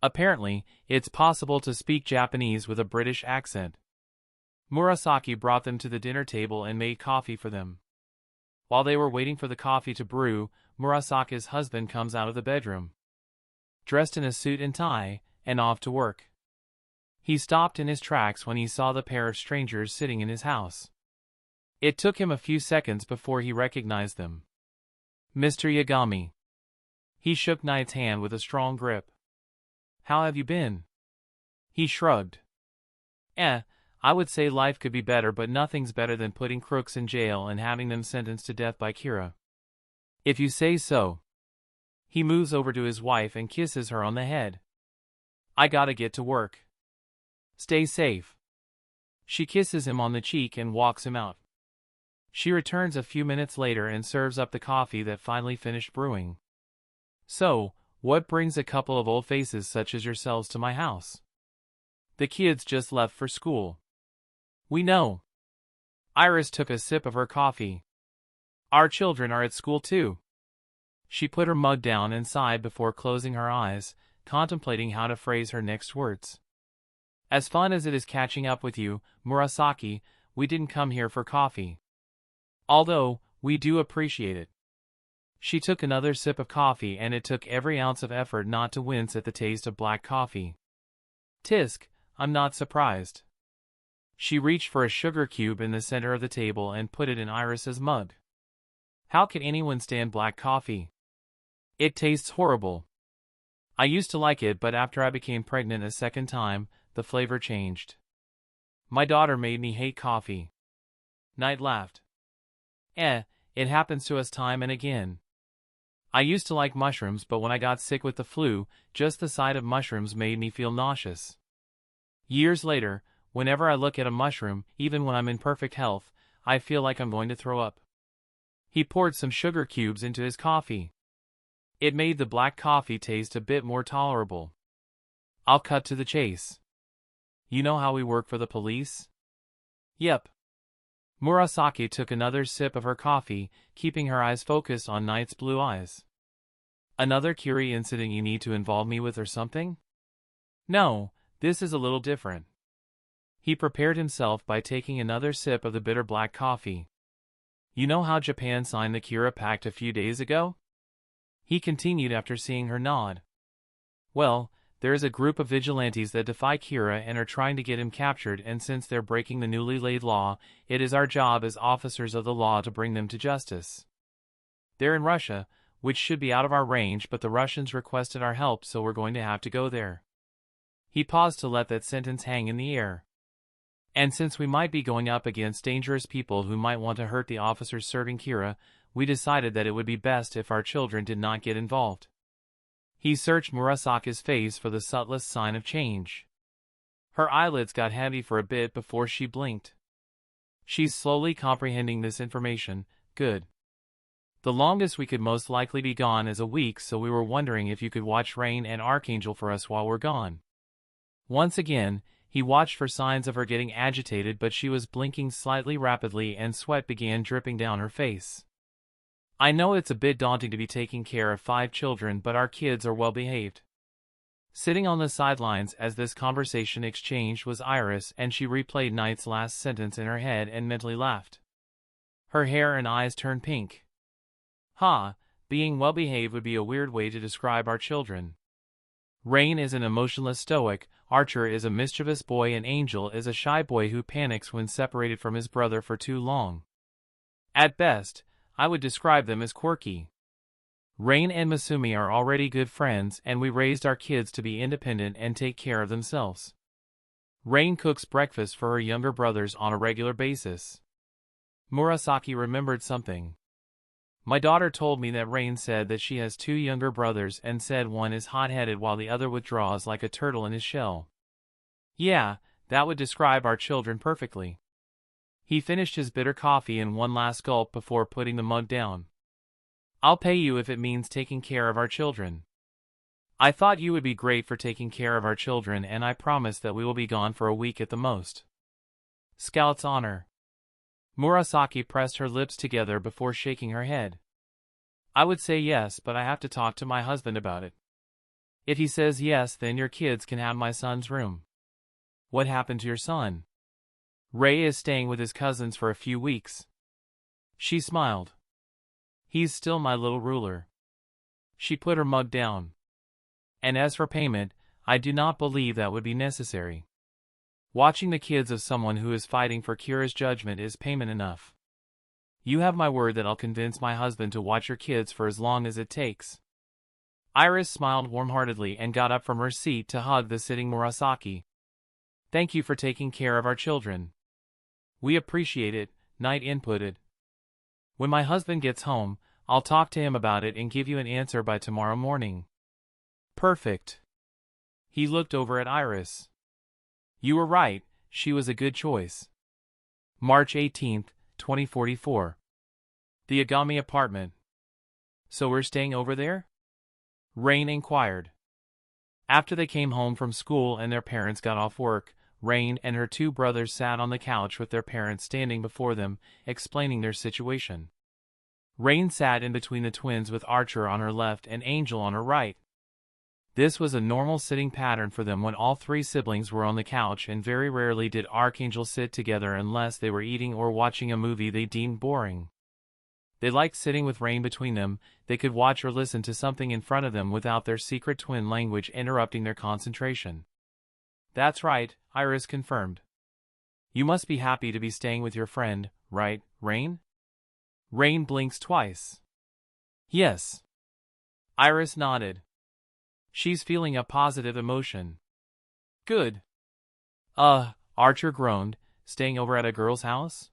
[SPEAKER 1] Apparently, it's possible to speak Japanese with a British accent. Murasaki brought them to the dinner table and made coffee for them. While they were waiting for the coffee to brew, Murasaki's husband comes out of the bedroom. Dressed in a suit and tie, and off to work. He stopped in his tracks when he saw the pair of strangers sitting in his house. It took him a few seconds before he recognized them. Mr. Yagami. He shook Knight's hand with a strong grip. How have you been? He shrugged. I would say life could be better, but nothing's better than putting crooks in jail and having them sentenced to death by Kira. If you say so. He moves over to his wife and kisses her on the head. I gotta get to work. Stay safe. She kisses him on the cheek and walks him out. She returns a few minutes later and serves up the coffee that finally finished brewing. So, what brings a couple of old faces such as yourselves to my house? The kids just left for school. We know. Iris took a sip of her coffee. Our children are at school too. She put her mug down and sighed before closing her eyes, contemplating how to phrase her next words. As fun as it is catching up with you, Murasaki, we didn't come here for coffee. Although, we do appreciate it. She took another sip of coffee, and it took every ounce of effort not to wince at the taste of black coffee. Tisk, I'm not surprised. She reached for a sugar cube in the center of the table and put it in Iris's mug. How can anyone stand black coffee? It tastes horrible. I used to like it, but after I became pregnant a second time, the flavor changed. My daughter made me hate coffee. Knight laughed. It happens to us time and again. I used to like mushrooms, but when I got sick with the flu, just the sight of mushrooms made me feel nauseous. Years later, whenever I look at a mushroom, even when I'm in perfect health, I feel like I'm going to throw up. He poured some sugar cubes into his coffee. It made the black coffee taste a bit more tolerable. I'll cut to the chase. You know how we work for the police? Yep. Murasaki took another sip of her coffee, keeping her eyes focused on Knight's blue eyes. Another Curie incident you need to involve me with or something? No, this is a little different. He prepared himself by taking another sip of the bitter black coffee. You know how Japan signed the Kira Pact a few days ago? He continued after seeing her nod. Well, there is a group of vigilantes that defy Kira and are trying to get him captured, and since they're breaking the newly laid law, it is our job as officers of the law to bring them to justice. They're in Russia, which should be out of our range, but the Russians requested our help, so we're going to have to go there. He paused to let that sentence hang in the air. And since we might be going up against dangerous people who might want to hurt the officers serving Kira, we decided that it would be best if our children did not get involved. He searched Murasaki's face for the subtlest sign of change. Her eyelids got heavy for a bit before she blinked. She's slowly comprehending this information. Good. The longest we could most likely be gone is a week, so we were wondering if you could watch Rain and Archangel for us while we're gone. Once again, he watched for signs of her getting agitated, but she was blinking slightly rapidly and sweat began dripping down her face. I know it's a bit daunting to be taking care of 5 children, but our kids are well behaved. Sitting on the sidelines as this conversation exchanged was Iris, and she replayed Knight's last sentence in her head and mentally laughed. Her hair and eyes turned pink. Being well behaved would be a weird way to describe our children. Rain is an emotionless stoic, Archer is a mischievous boy, and Angel is a shy boy who panics when separated from his brother for too long. At best, I would describe them as quirky. Rain and Masumi are already good friends, and we raised our kids to be independent and take care of themselves. Rain cooks breakfast for her younger brothers on a regular basis. Murasaki remembered something. My daughter told me that Rain said that she has 2 younger brothers and said one is hot-headed while the other withdraws like a turtle in his shell. Yeah, that would describe our children perfectly. He finished his bitter coffee in one last gulp before putting the mug down. I'll pay you if it means taking care of our children. I thought you would be great for taking care of our children, and I promise that we will be gone for a week at the most. Scout's honor. Murasaki pressed her lips together before shaking her head. I would say yes, but I have to talk to my husband about it. If he says yes, then your kids can have my son's room. What happened to your son? Ray is staying with his cousins for a few weeks. She smiled. He's still my little ruler. She put her mug down. And as for payment, I do not believe that would be necessary. Watching the kids of someone who is fighting for Kira's judgment is payment enough. You have my word that I'll convince my husband to watch your kids for as long as it takes. Iris smiled warm-heartedly and got up from her seat to hug the sitting Murasaki. Thank you for taking care of our children. We appreciate it, Knight inputted. When my husband gets home, I'll talk to him about it and give you an answer by tomorrow morning. Perfect. He looked over at Iris. You were right, she was a good choice. March 18, 2044. The Yagami apartment. So we're staying over there? Rain inquired. After they came home from school and their parents got off work, Rain and her 2 brothers sat on the couch with their parents standing before them, explaining their situation. Rain sat in between the twins with Archer on her left and Angel on her right. This was a normal sitting pattern for them when all 3 siblings were on the couch, and very rarely did Archangel sit together unless they were eating or watching a movie they deemed boring. They liked sitting with Rain between them. They could watch or listen to something in front of them without their secret twin language interrupting their concentration. That's right, Iris confirmed. You must be happy to be staying with your friend, right, Rain? Rain blinks twice. Yes. Iris nodded. She's feeling a positive emotion. Good. Archer groaned, staying over at a girl's house?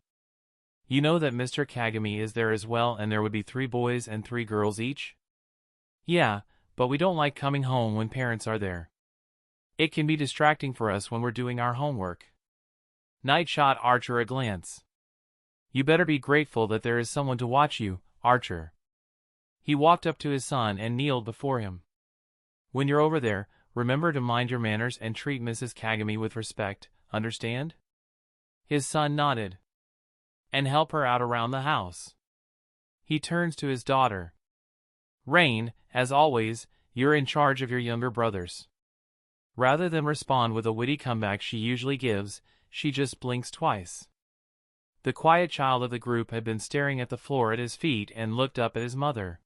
[SPEAKER 1] You know that Mr. Kagami is there as well, and there would be 3 boys and 3 girls each? Yeah, but we don't like coming home when parents are there. It can be distracting for us when we're doing our homework. Knight shot Archer a glance. You better be grateful that there is someone to watch you, Archer. He walked up to his son and kneeled before him. When you're over there, remember to mind your manners and treat Mrs. Kagami with respect, understand? His son nodded. And help her out around the house. He turns to his daughter. Rain, as always, you're in charge of your younger brothers. Rather than respond with a witty comeback she usually gives, she just blinks twice. The quiet child of the group had been staring at the floor at his feet and looked up at his mother.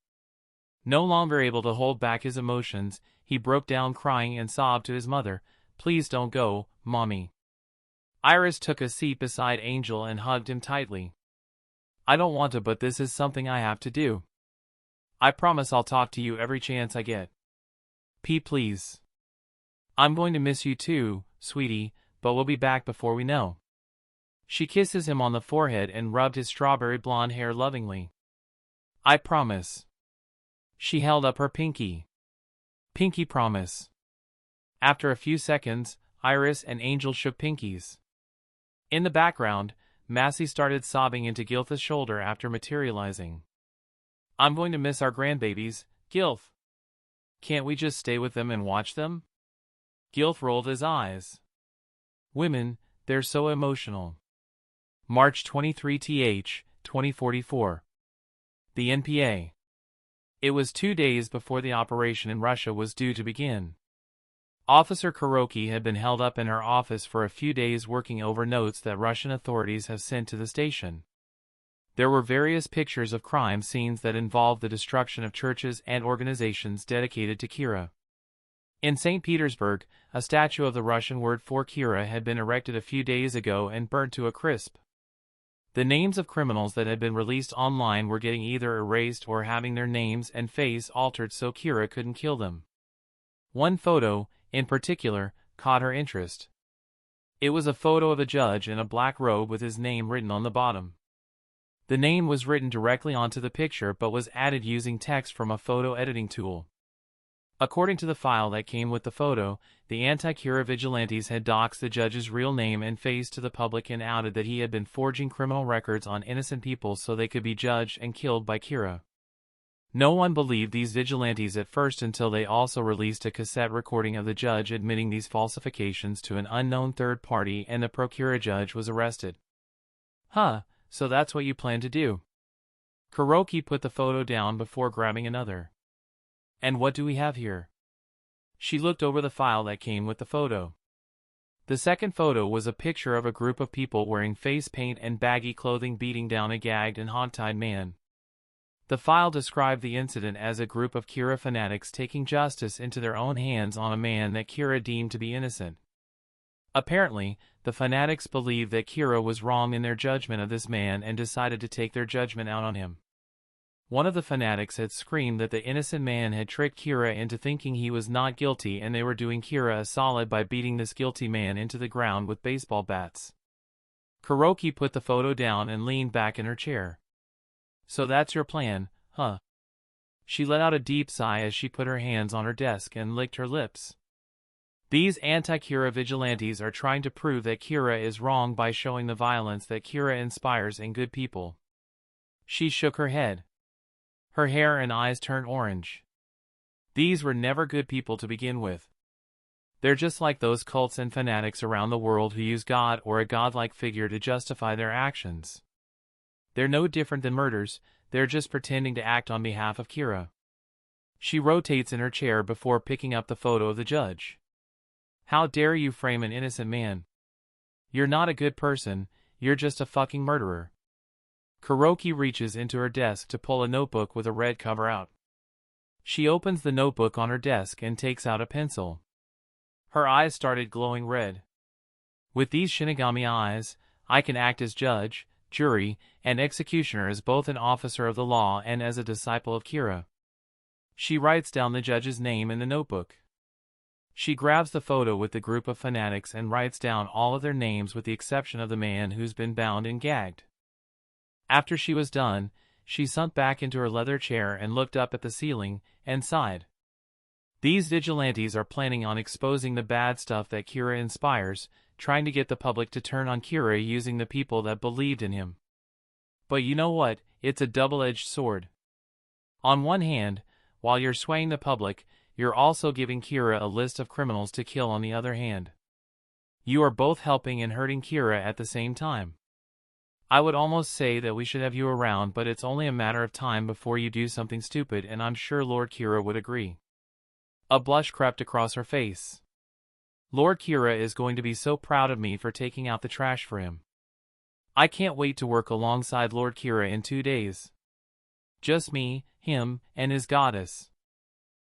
[SPEAKER 1] No longer able to hold back his emotions, he broke down crying and sobbed to his mother, "Please don't go, Mommy." Iris took a seat beside Angel and hugged him tightly. "I don't want to, but this is something I have to do. I promise I'll talk to you every chance I get. P, please. I'm going to miss you too, sweetie, but we'll be back before we know." She kisses him on the forehead and rubbed his strawberry blonde hair lovingly. "I promise." She held up her pinky. "Pinky promise." After a few seconds, Iris and Angel shook pinkies. In the background, Massey started sobbing into Gilth's shoulder after materializing. "I'm going to miss our grandbabies, Gilth. Can't we just stay with them and watch them?" Gilth rolled his eyes. "Women, they're so emotional." March 23th, 2044. The NPA. It was 2 days before the operation in Russia was due to begin. Officer Kuroki had been held up in her office for a few days working over notes that Russian authorities have sent to the station. There were various pictures of crime scenes that involved the destruction of churches and organizations dedicated to Kira. In St. Petersburg, a statue of the Russian word for Kira had been erected a few days ago and burnt to a crisp. The names of criminals that had been released online were getting either erased or having their names and face altered so Kira couldn't kill them. One photo, in particular, caught her interest. It was a photo of a judge in a black robe with his name written on the bottom. The name was written directly onto the picture but was added using text from a photo editing tool. According to the file that came with the photo, the anti-Kira vigilantes had doxed the judge's real name and face to the public and outed that he had been forging criminal records on innocent people so they could be judged and killed by Kira. No one believed these vigilantes at first until they also released a cassette recording of the judge admitting these falsifications to an unknown third party, and the pro-Kira judge was arrested. "Huh, so that's what you plan to do." Kuroki put the photo down before grabbing another. "And what do we have here?" She looked over the file that came with the photo. The second photo was a picture of a group of people wearing face paint and baggy clothing beating down a gagged and hogtied man. The file described the incident as a group of Kira fanatics taking justice into their own hands on a man that Kira deemed to be innocent. Apparently, the fanatics believed that Kira was wrong in their judgment of this man and decided to take their judgment out on him. One of the fanatics had screamed that the innocent man had tricked Kira into thinking he was not guilty, and they were doing Kira a solid by beating this guilty man into the ground with baseball bats. Kuroki put the photo down and leaned back in her chair. "So that's your plan, huh?" She let out a deep sigh as she put her hands on her desk and licked her lips. "These anti-Kira vigilantes are trying to prove that Kira is wrong by showing the violence that Kira inspires in good people." She shook her head. Her hair and eyes turned orange. "These were never good people to begin with. They're just like those cults and fanatics around the world who use God or a godlike figure to justify their actions. They're no different than murderers, they're just pretending to act on behalf of Kira." She rotates in her chair before picking up the photo of the judge. "How dare you frame an innocent man? You're not a good person, you're just a fucking murderer." Kuroki reaches into her desk to pull a notebook with a red cover out. She opens the notebook on her desk and takes out a pencil. Her eyes started glowing red. "With these Shinigami eyes, I can act as judge, jury, and executioner as both an officer of the law and as a disciple of Kira." She writes down the judge's name in the notebook. She grabs the photo with the group of fanatics and writes down all of their names with the exception of the man who's been bound and gagged. After she was done, she sunk back into her leather chair and looked up at the ceiling, and sighed. These vigilantes are planning on exposing the bad stuff that Kira inspires, trying to get the public to turn on Kira using the people that believed in him. But you know what, it's a double-edged sword. On one hand, while you're swaying the public, you're also giving Kira a list of criminals to kill on the other hand. You are both helping and hurting Kira at the same time. I would almost say that we should have you around, but it's only a matter of time before you do something stupid, and I'm sure Lord Kira would agree. A blush crept across her face. Lord Kira is going to be so proud of me for taking out the trash for him. I can't wait to work alongside Lord Kira in 2 days. Just me, him, and his goddess.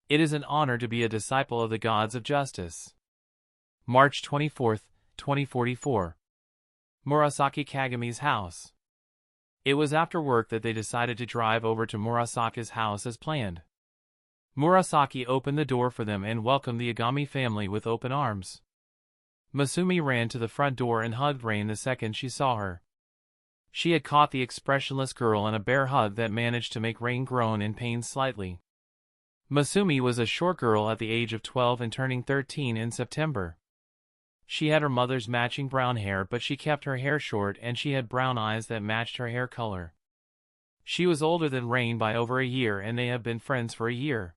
[SPEAKER 1] It is an honor to be a disciple of the gods of justice. March 24th, 2044. Murasaki Kagami's house. It was after work that they decided to drive over to Murasaki's house as planned. Murasaki opened the door for them and welcomed the Yagami family with open arms. Masumi ran to the front door and hugged Rain the second she saw her. She had caught the expressionless girl in a bear hug that managed to make Rain groan in pain slightly. Masumi was a short girl at the age of 12 and turning 13 in September. She had her mother's matching brown hair, but she kept her hair short and she had brown eyes that matched her hair color. She was older than Rain by over a year and they have been friends for a year.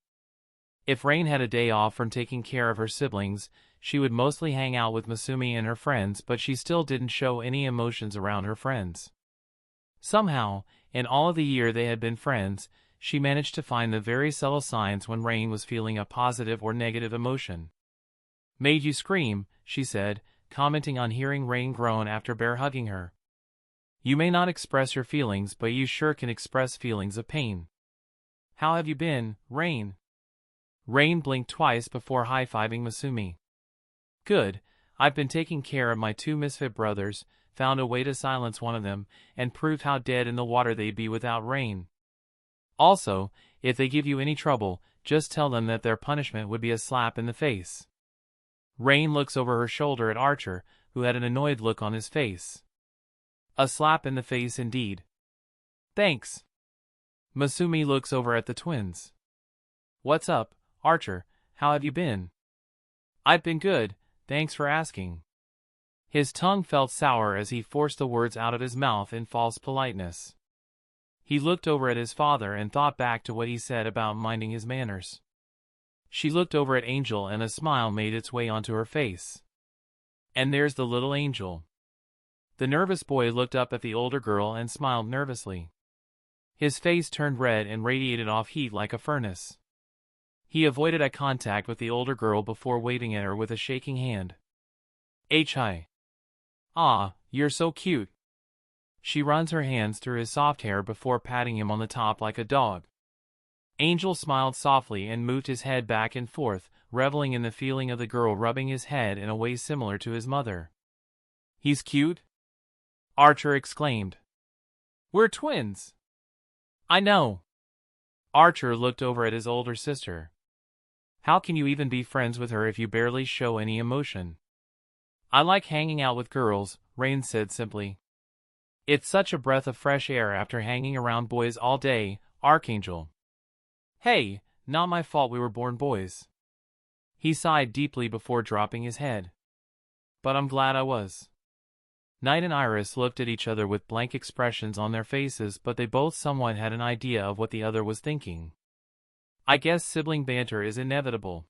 [SPEAKER 1] If Rain had a day off from taking care of her siblings, she would mostly hang out with Masumi and her friends, but she still didn't show any emotions around her friends. Somehow, in all of the year they had been friends, she managed to find the very subtle signs when Rain was feeling a positive or negative emotion. "Made you scream," she said, commenting on hearing Rain groan after bear hugging her. "You may not express your feelings, but you sure can express feelings of pain. How have you been, Rain?" Rain blinked twice before high-fiving Masumi. "Good, I've been taking care of my 2 misfit brothers, found a way to silence one of them, and proved how dead in the water they'd be without Rain. Also, if they give you any trouble, just tell them that their punishment would be a slap in the face." Rain looks over her shoulder at Archer, who had an annoyed look on his face. "A slap in the face indeed. Thanks." Masumi looks over at the twins. "What's up, Archer? How have you been?" "I've been good, thanks for asking." His tongue felt sour as he forced the words out of his mouth in false politeness. He looked over at his father and thought back to what he said about minding his manners. She looked over at Angel and a smile made its way onto her face. "And there's the little Angel." The nervous boy looked up at the older girl and smiled nervously. His face turned red and radiated off heat like a furnace. He avoided eye contact with the older girl before waving at her with a shaking hand. "Hi. Ah, you're so cute." She runs her hands through his soft hair before patting him on the top like a dog. Angel smiled softly and moved his head back and forth, reveling in the feeling of the girl rubbing his head in a way similar to his mother. "He's cute?" Archer exclaimed. "We're twins." "I know." Archer looked over at his older sister. "How can you even be friends with her if you barely show any emotion?" "I like hanging out with girls," Rain said simply. "It's such a breath of fresh air after hanging around boys all day, Archangel." "Hey, not my fault we were born boys." He sighed deeply before dropping his head. "But I'm glad I was." Knight and Iris looked at each other with blank expressions on their faces, but they both somewhat had an idea of what the other was thinking. I guess sibling banter is inevitable.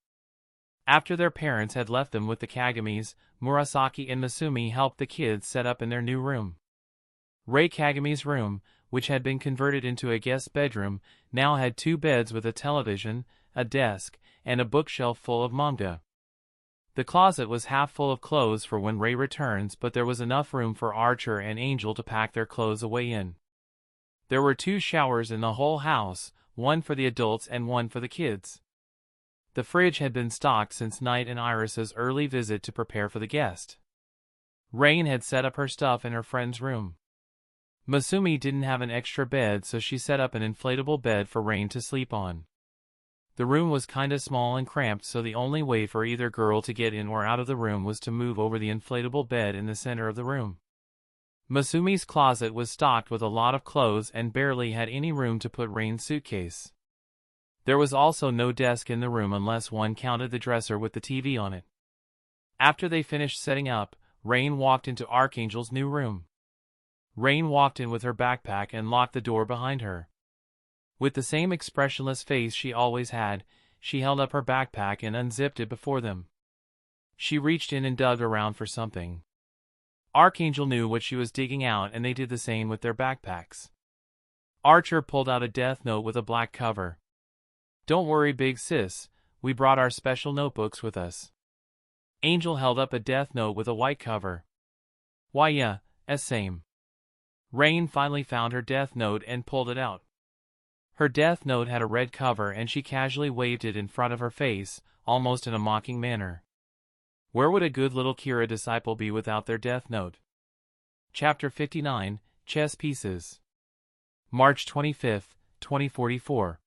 [SPEAKER 1] After their parents had left them with the Kagamis, Murasaki and Masumi helped the kids set up in their new room. Rei Kagami's room, which had been converted into a guest bedroom, now had 2 beds with a television, a desk, and a bookshelf full of manga. The closet was half full of clothes for when Rei returns, but there was enough room for Archer and Angel to pack their clothes away in. There were 2 showers in the whole house, one for the adults and one for the kids. The fridge had been stocked since Knight and Iris's early visit to prepare for the guest. Rain had set up her stuff in her friend's room. Masumi didn't have an extra bed, so she set up an inflatable bed for Rain to sleep on. The room was kinda small and cramped, so the only way for either girl to get in or out of the room was to move over the inflatable bed in the center of the room. Masumi's closet was stocked with a lot of clothes and barely had any room to put Rain's suitcase. There was also no desk in the room unless one counted the dresser with the TV on it. After they finished setting up, Rain walked into Archangel's new room. Rain walked in with her backpack and locked the door behind her. With the same expressionless face she always had, she held up her backpack and unzipped it before them. She reached in and dug around for something. Archangel knew what she was digging out and they did the same with their backpacks. Archer pulled out a death note with a black cover. "Don't worry, big sis, we brought our special notebooks with us." Angel held up a death note with a white cover. "Why yeah, same. Rain finally found her death note and pulled it out. Her death note had a red cover and she casually waved it in front of her face, almost in a mocking manner. Where would a good little Kira disciple be without their death note? Chapter 59, Chess Pieces. March 25, 2044.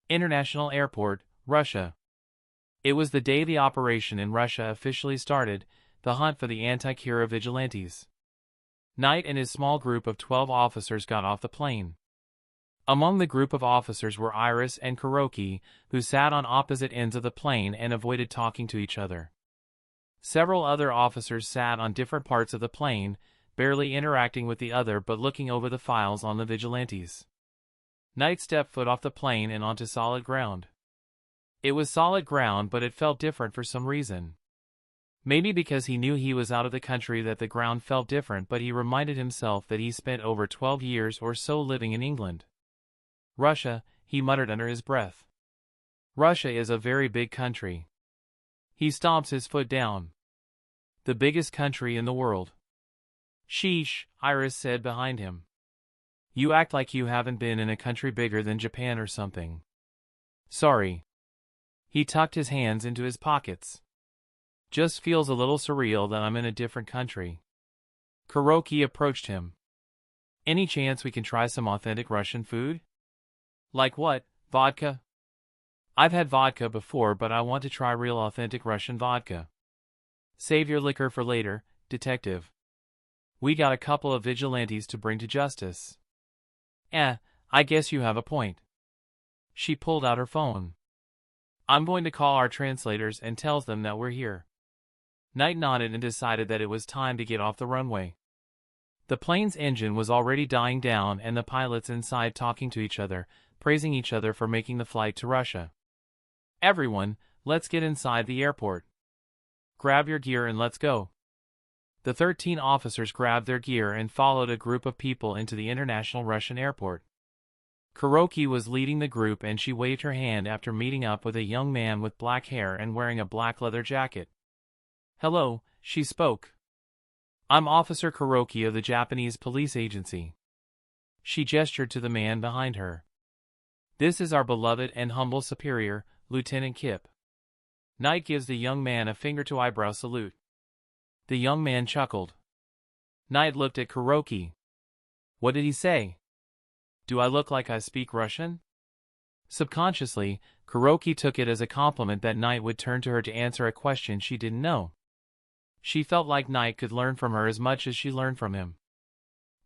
[SPEAKER 1] International Airport, Russia. It was the day the operation in Russia officially started, the hunt for the anti-Kira vigilantes. Knight and his small group of 12 officers got off the plane. Among the group of officers were Iris and Kuroki, who sat on opposite ends of the plane and avoided talking to each other. Several other officers sat on different parts of the plane, barely interacting with the other but looking over the files on the vigilantes. Knight stepped foot off the plane and onto solid ground. It was solid ground, but it felt different for some reason. Maybe because he knew he was out of the country that the ground felt different, but he reminded himself that he spent over 12 years or so living in England. Russia, he muttered under his breath. Russia is a very big country. He stomps his foot down. The biggest country in the world. Sheesh, Iris said behind him. You act like you haven't been in a country bigger than Japan or something. Sorry. He tucked his hands into his pockets. Just feels a little surreal that I'm in a different country. Kuroki approached him. Any chance we can try some authentic Russian food? Like what, vodka? I've had vodka before, but I want to try real authentic Russian vodka. Save your liquor for later, detective. We got a couple of vigilantes to bring to justice. I guess you have a point. She pulled out her phone. I'm going to call our translators and tells them that we're here. Knight nodded and decided that it was time to get off the runway. The plane's engine was already dying down and the pilots inside talking to each other, praising each other for making the flight to Russia. Everyone, let's get inside the airport. Grab your gear and let's go. The 13 officers grabbed their gear and followed a group of people into the international Russian airport. Kuroki was leading the group and she waved her hand after meeting up with a young man with black hair and wearing a black leather jacket. Hello, she spoke. I'm Officer Kuroki of the Japanese police agency. She gestured to the man behind her. This is our beloved and humble superior, Lieutenant Kip. Knight gives the young man a finger-to-eyebrow salute. The young man chuckled. Knight looked at Kuroki. What did he say? Do I look like I speak Russian? Subconsciously, Kuroki took it as a compliment that Knight would turn to her to answer a question she didn't know. She felt like Knight could learn from her as much as she learned from him.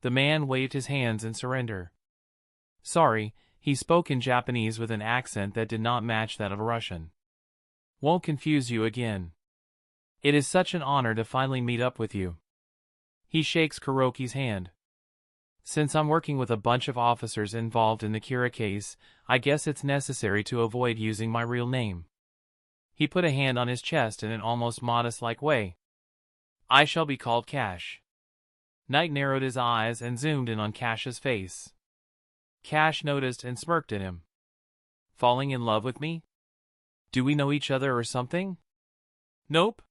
[SPEAKER 1] The man waved his hands in surrender. Sorry, he spoke in Japanese with an accent that did not match that of a Russian. Won't confuse you again. It is such an honor to finally meet up with you. He shakes Kuroki's hand. Since I'm working with a bunch of officers involved in the Kira case, I guess it's necessary to avoid using my real name. He put a hand on his chest in an almost modest-like way. I shall be called Cash. Knight narrowed his eyes and zoomed in on Cash's face. Cash noticed and smirked at him. Falling in love with me? Do we know each other or something? Nope.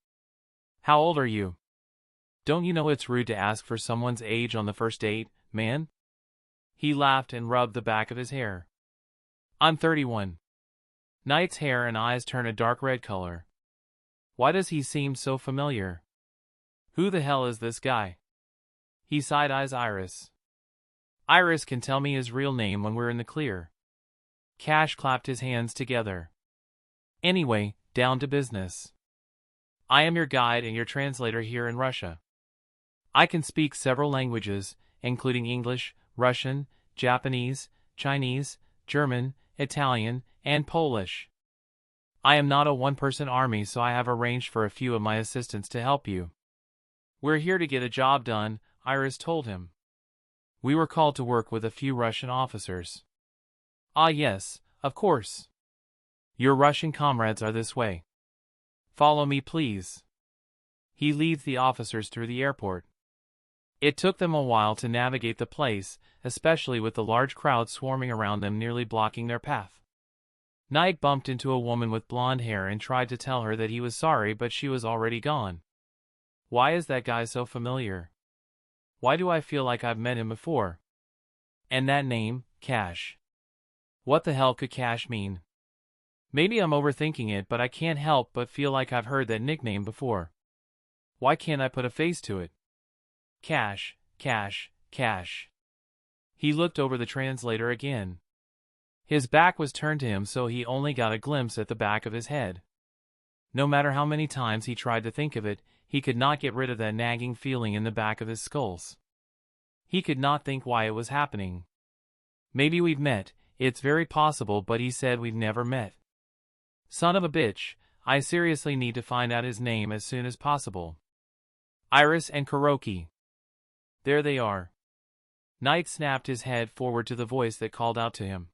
[SPEAKER 1] How old are you? Don't you know it's rude to ask for someone's age on the first date, man? He laughed and rubbed the back of his hair. I'm 31. Knight's hair and eyes turn a dark red color. Why does he seem so familiar? Who the hell is this guy? He side-eyes Iris. Iris can tell me his real name when we're in the clear. Cash clapped his hands together. Anyway, down to business. I am your guide and your translator here in Russia. I can speak several languages, including English, Russian, Japanese, Chinese, German, Italian, and Polish. I am not a one-person army, so I have arranged for a few of my assistants to help you. We're here to get a job done, Iris told him. We were called to work with a few Russian officers. Ah yes, of course. Your Russian comrades are this way. Follow me, please. He leads the officers through the airport. It took them a while to navigate the place, especially with the large crowd swarming around them, nearly blocking their path. Knight bumped into a woman with blonde hair and tried to tell her that he was sorry, but she was already gone. Why is that guy so familiar? Why do I feel like I've met him before? And that name, Cash. What the hell could Cash mean? Maybe I'm overthinking it, but I can't help but feel like I've heard that nickname before. Why can't I put a face to it? Cash, Cash, Cash. He looked over the translator again. His back was turned to him, so he only got a glimpse at the back of his head. No matter how many times he tried to think of it, he could not get rid of that nagging feeling in the back of his skulls. He could not think why it was happening. Maybe we've met, it's very possible, but he said we've never met. Son of a bitch, I seriously need to find out his name as soon as possible. Iris and Kuroki. There they are. Knight snapped his head forward to the voice that called out to him.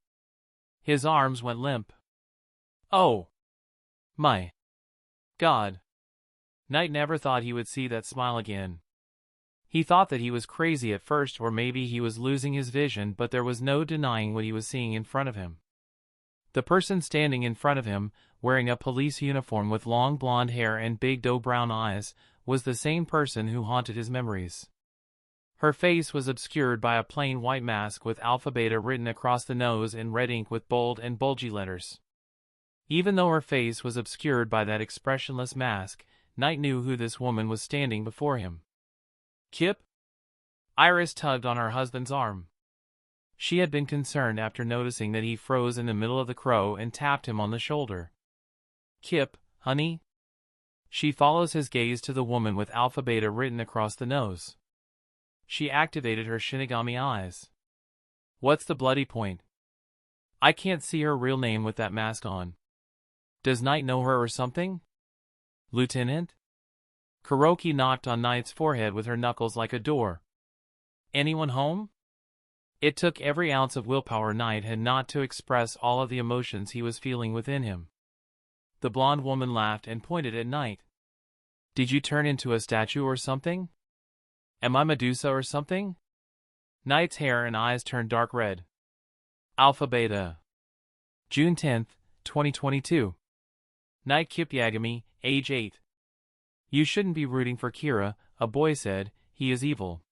[SPEAKER 1] His arms went limp. Oh! My God! Knight never thought he would see that smile again. He thought that he was crazy at first, or maybe he was losing his vision, but there was no denying what he was seeing in front of him. The person standing in front of him, wearing a police uniform with long blonde hair and big doe brown eyes, was the same person who haunted his memories. Her face was obscured by a plain white mask with Alpha Beta written across the nose in red ink with bold and bulgy letters. Even though her face was obscured by that expressionless mask, Knight knew who this woman was standing before him. Kip? Iris tugged on her husband's arm. She had been concerned after noticing that he froze in the middle of the crow and tapped him on the shoulder. Kip, honey? She follows his gaze to the woman with Alpha Beta written across the nose. She activated her Shinigami eyes. What's the bloody point? I can't see her real name with that mask on. Does Knight know her or something? Lieutenant? Kuroki knocked on Knight's forehead with her knuckles like a door. Anyone home? It took every ounce of willpower Knight had not to express all of the emotions he was feeling within him. The blonde woman laughed and pointed at Knight. Did you turn into a statue or something? Am I Medusa or something? Knight's hair and eyes turned dark red. Alpha Beta. June 10th, 2022. Knight Kip Yagami, age 8. You shouldn't be rooting for Kira, a boy said. He is evil.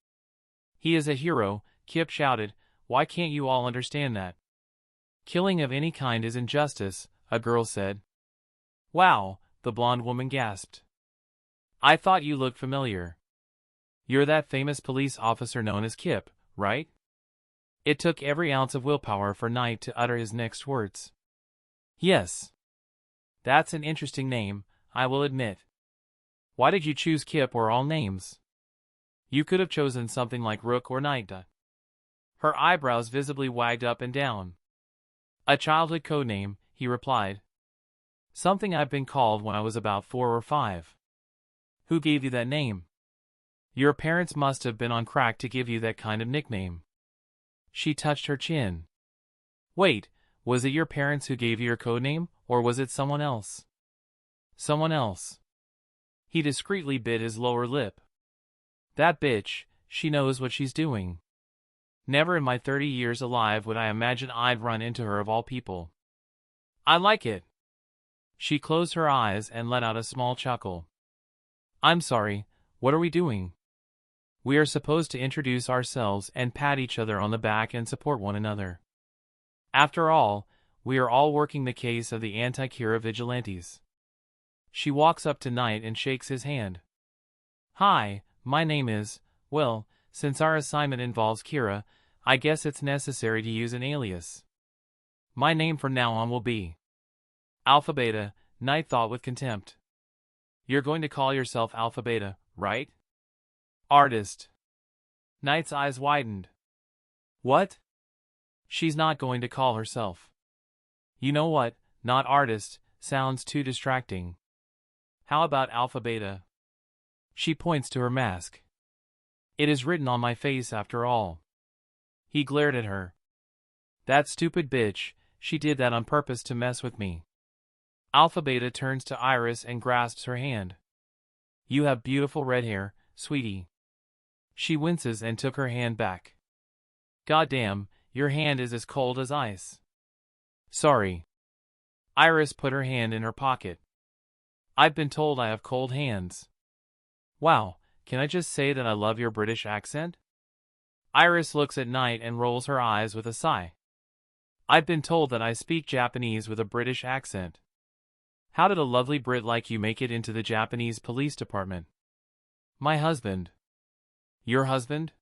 [SPEAKER 1] He is a hero, Kip shouted. Why can't you all understand that? Killing of any kind is injustice, a girl said. Wow, the blonde woman gasped. I thought you looked familiar. You're that famous police officer known as Kip, right? It took every ounce of willpower for Knight to utter his next words. Yes. That's an interesting name, I will admit. Why did you choose Kip or all names? You could have chosen something like Rook or Knight. Her eyebrows visibly wagged up and down. A childhood codename, he replied. Something I've been called when I was about 4 or 5. Who gave you that name? Your parents must have been on crack to give you that kind of nickname. She touched her chin. Wait, was it your parents who gave you your codename, or was it someone else? Someone else. He discreetly bit his lower lip. That bitch, she knows what she's doing. Never in my 30 years alive would I imagine I'd run into her of all people. I like it. She closed her eyes and let out a small chuckle. I'm sorry, what are we doing? We are supposed to introduce ourselves and pat each other on the back and support one another. After all, we are all working the case of the anti-Kira vigilantes. She walks up to Knight and shakes his hand. Hi, my name is, well, since our assignment involves Kira, I guess it's necessary to use an alias. My name from now on will be Alpha Beta, Knight thought with contempt. You're going to call yourself Alpha Beta, right? Artist. Knight's eyes widened. What? She's not going to call herself. You know what, not artist, sounds too distracting. How about Alpha Beta? She points to her mask. It is written on my face after all. He glared at her. That stupid bitch, she did that on purpose to mess with me. Alpha Beta turns to Iris and grasps her hand. You have beautiful red hair, sweetie. She winces and took her hand back. Goddamn, your hand is as cold as ice. Sorry. Iris put her hand in her pocket. I've been told I have cold hands. Wow, can I just say that I love your British accent? Iris looks at Knight and rolls her eyes with a sigh. I've been told that I speak Japanese with a British accent. How did a lovely Brit like you make it into the Japanese police department? My husband. Your husband?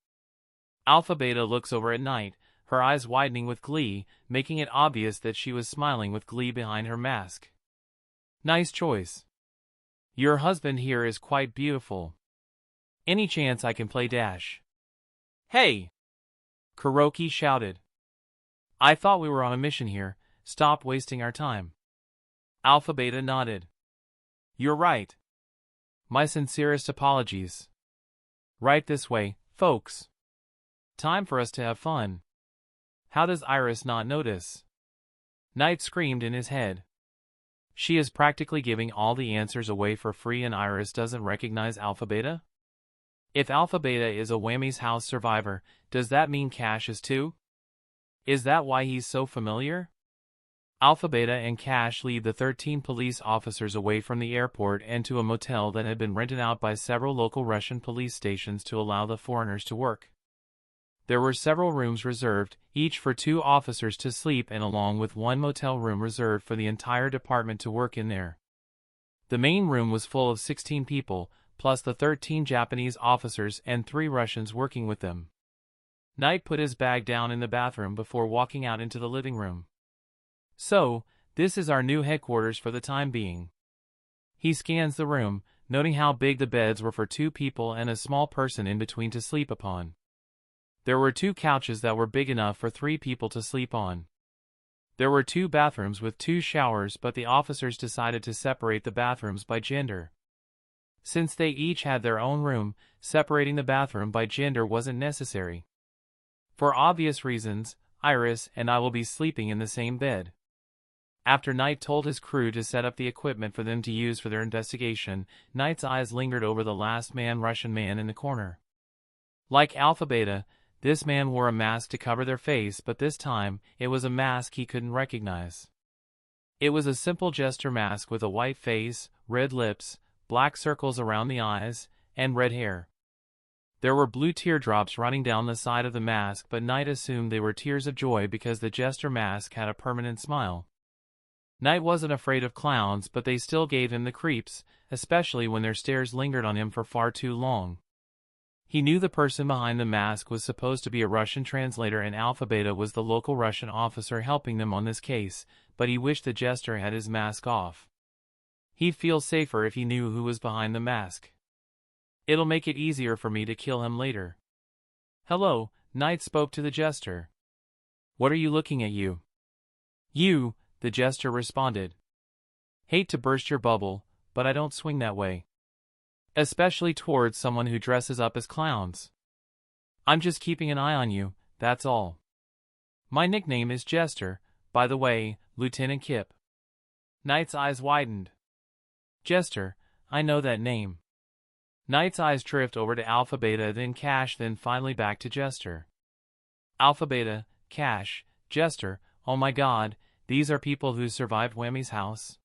[SPEAKER 1] Alpha Beta looks over at Knight, her eyes widening with glee, making it obvious that she was smiling with glee behind her mask. Nice choice. Your husband here is quite beautiful. Any chance I can play Dash? Hey! Kuroki shouted. I thought we were on a mission here. Stop wasting our time. Alpha Beta nodded. You're right. My sincerest apologies. Right this way, folks. Time for us to have fun. How does Iris not notice? Knight screamed in his head. She is practically giving all the answers away for free and Iris doesn't recognize Alpha Beta? If Alpha Beta is a Wammy House survivor, does that mean Cash is too? Is that why he's so familiar? Alpha Beta and Cash lead the 13 police officers away from the airport and to a motel that had been rented out by several local Russian police stations to allow the foreigners to work. There were several rooms reserved, each for 2 officers to sleep and along with one motel room reserved for the entire department to work in there. The main room was full of 16 people, plus the 13 Japanese officers and 3 Russians working with them. Knight put his bag down in the bathroom before walking out into the living room. So, this is our new headquarters for the time being. He scans the room, noting how big the beds were for 2 people and a small person in between to sleep upon. There were 2 couches that were big enough for 3 people to sleep on. There were 2 bathrooms with 2 showers, but the officers decided to separate the bathrooms by gender. Since they each had their own room, separating the bathroom by gender wasn't necessary. For obvious reasons, Iris and I will be sleeping in the same bed. After Knight told his crew to set up the equipment for them to use for their investigation, Knight's eyes lingered over the last Russian man in the corner. Like Alpha Beta, this man wore a mask to cover their face, but this time, it was a mask he couldn't recognize. It was a simple jester mask with a white face, red lips, black circles around the eyes, and red hair. There were blue teardrops running down the side of the mask, but Knight assumed they were tears of joy because the jester mask had a permanent smile. Knight wasn't afraid of clowns, but they still gave him the creeps, especially when their stares lingered on him for far too long. He knew the person behind the mask was supposed to be a Russian translator and Alpha Beta was the local Russian officer helping them on this case, but he wished the jester had his mask off. He'd feel safer if he knew who was behind the mask. It'll make it easier for me to kill him later. Hello, Knight spoke to the jester. What are you looking at you? You, the jester responded. Hate to burst your bubble, but I don't swing that way. Especially towards someone who dresses up as clowns. I'm just keeping an eye on you, that's all. My nickname is Jester, by the way, Lieutenant Kip. Knight's eyes widened. Jester, I know that name. Knight's eyes drift over to Alpha Beta, then Cash, then finally back to Jester. Alpha Beta, Cash, Jester, oh my god, these are people who survived Wammy's house.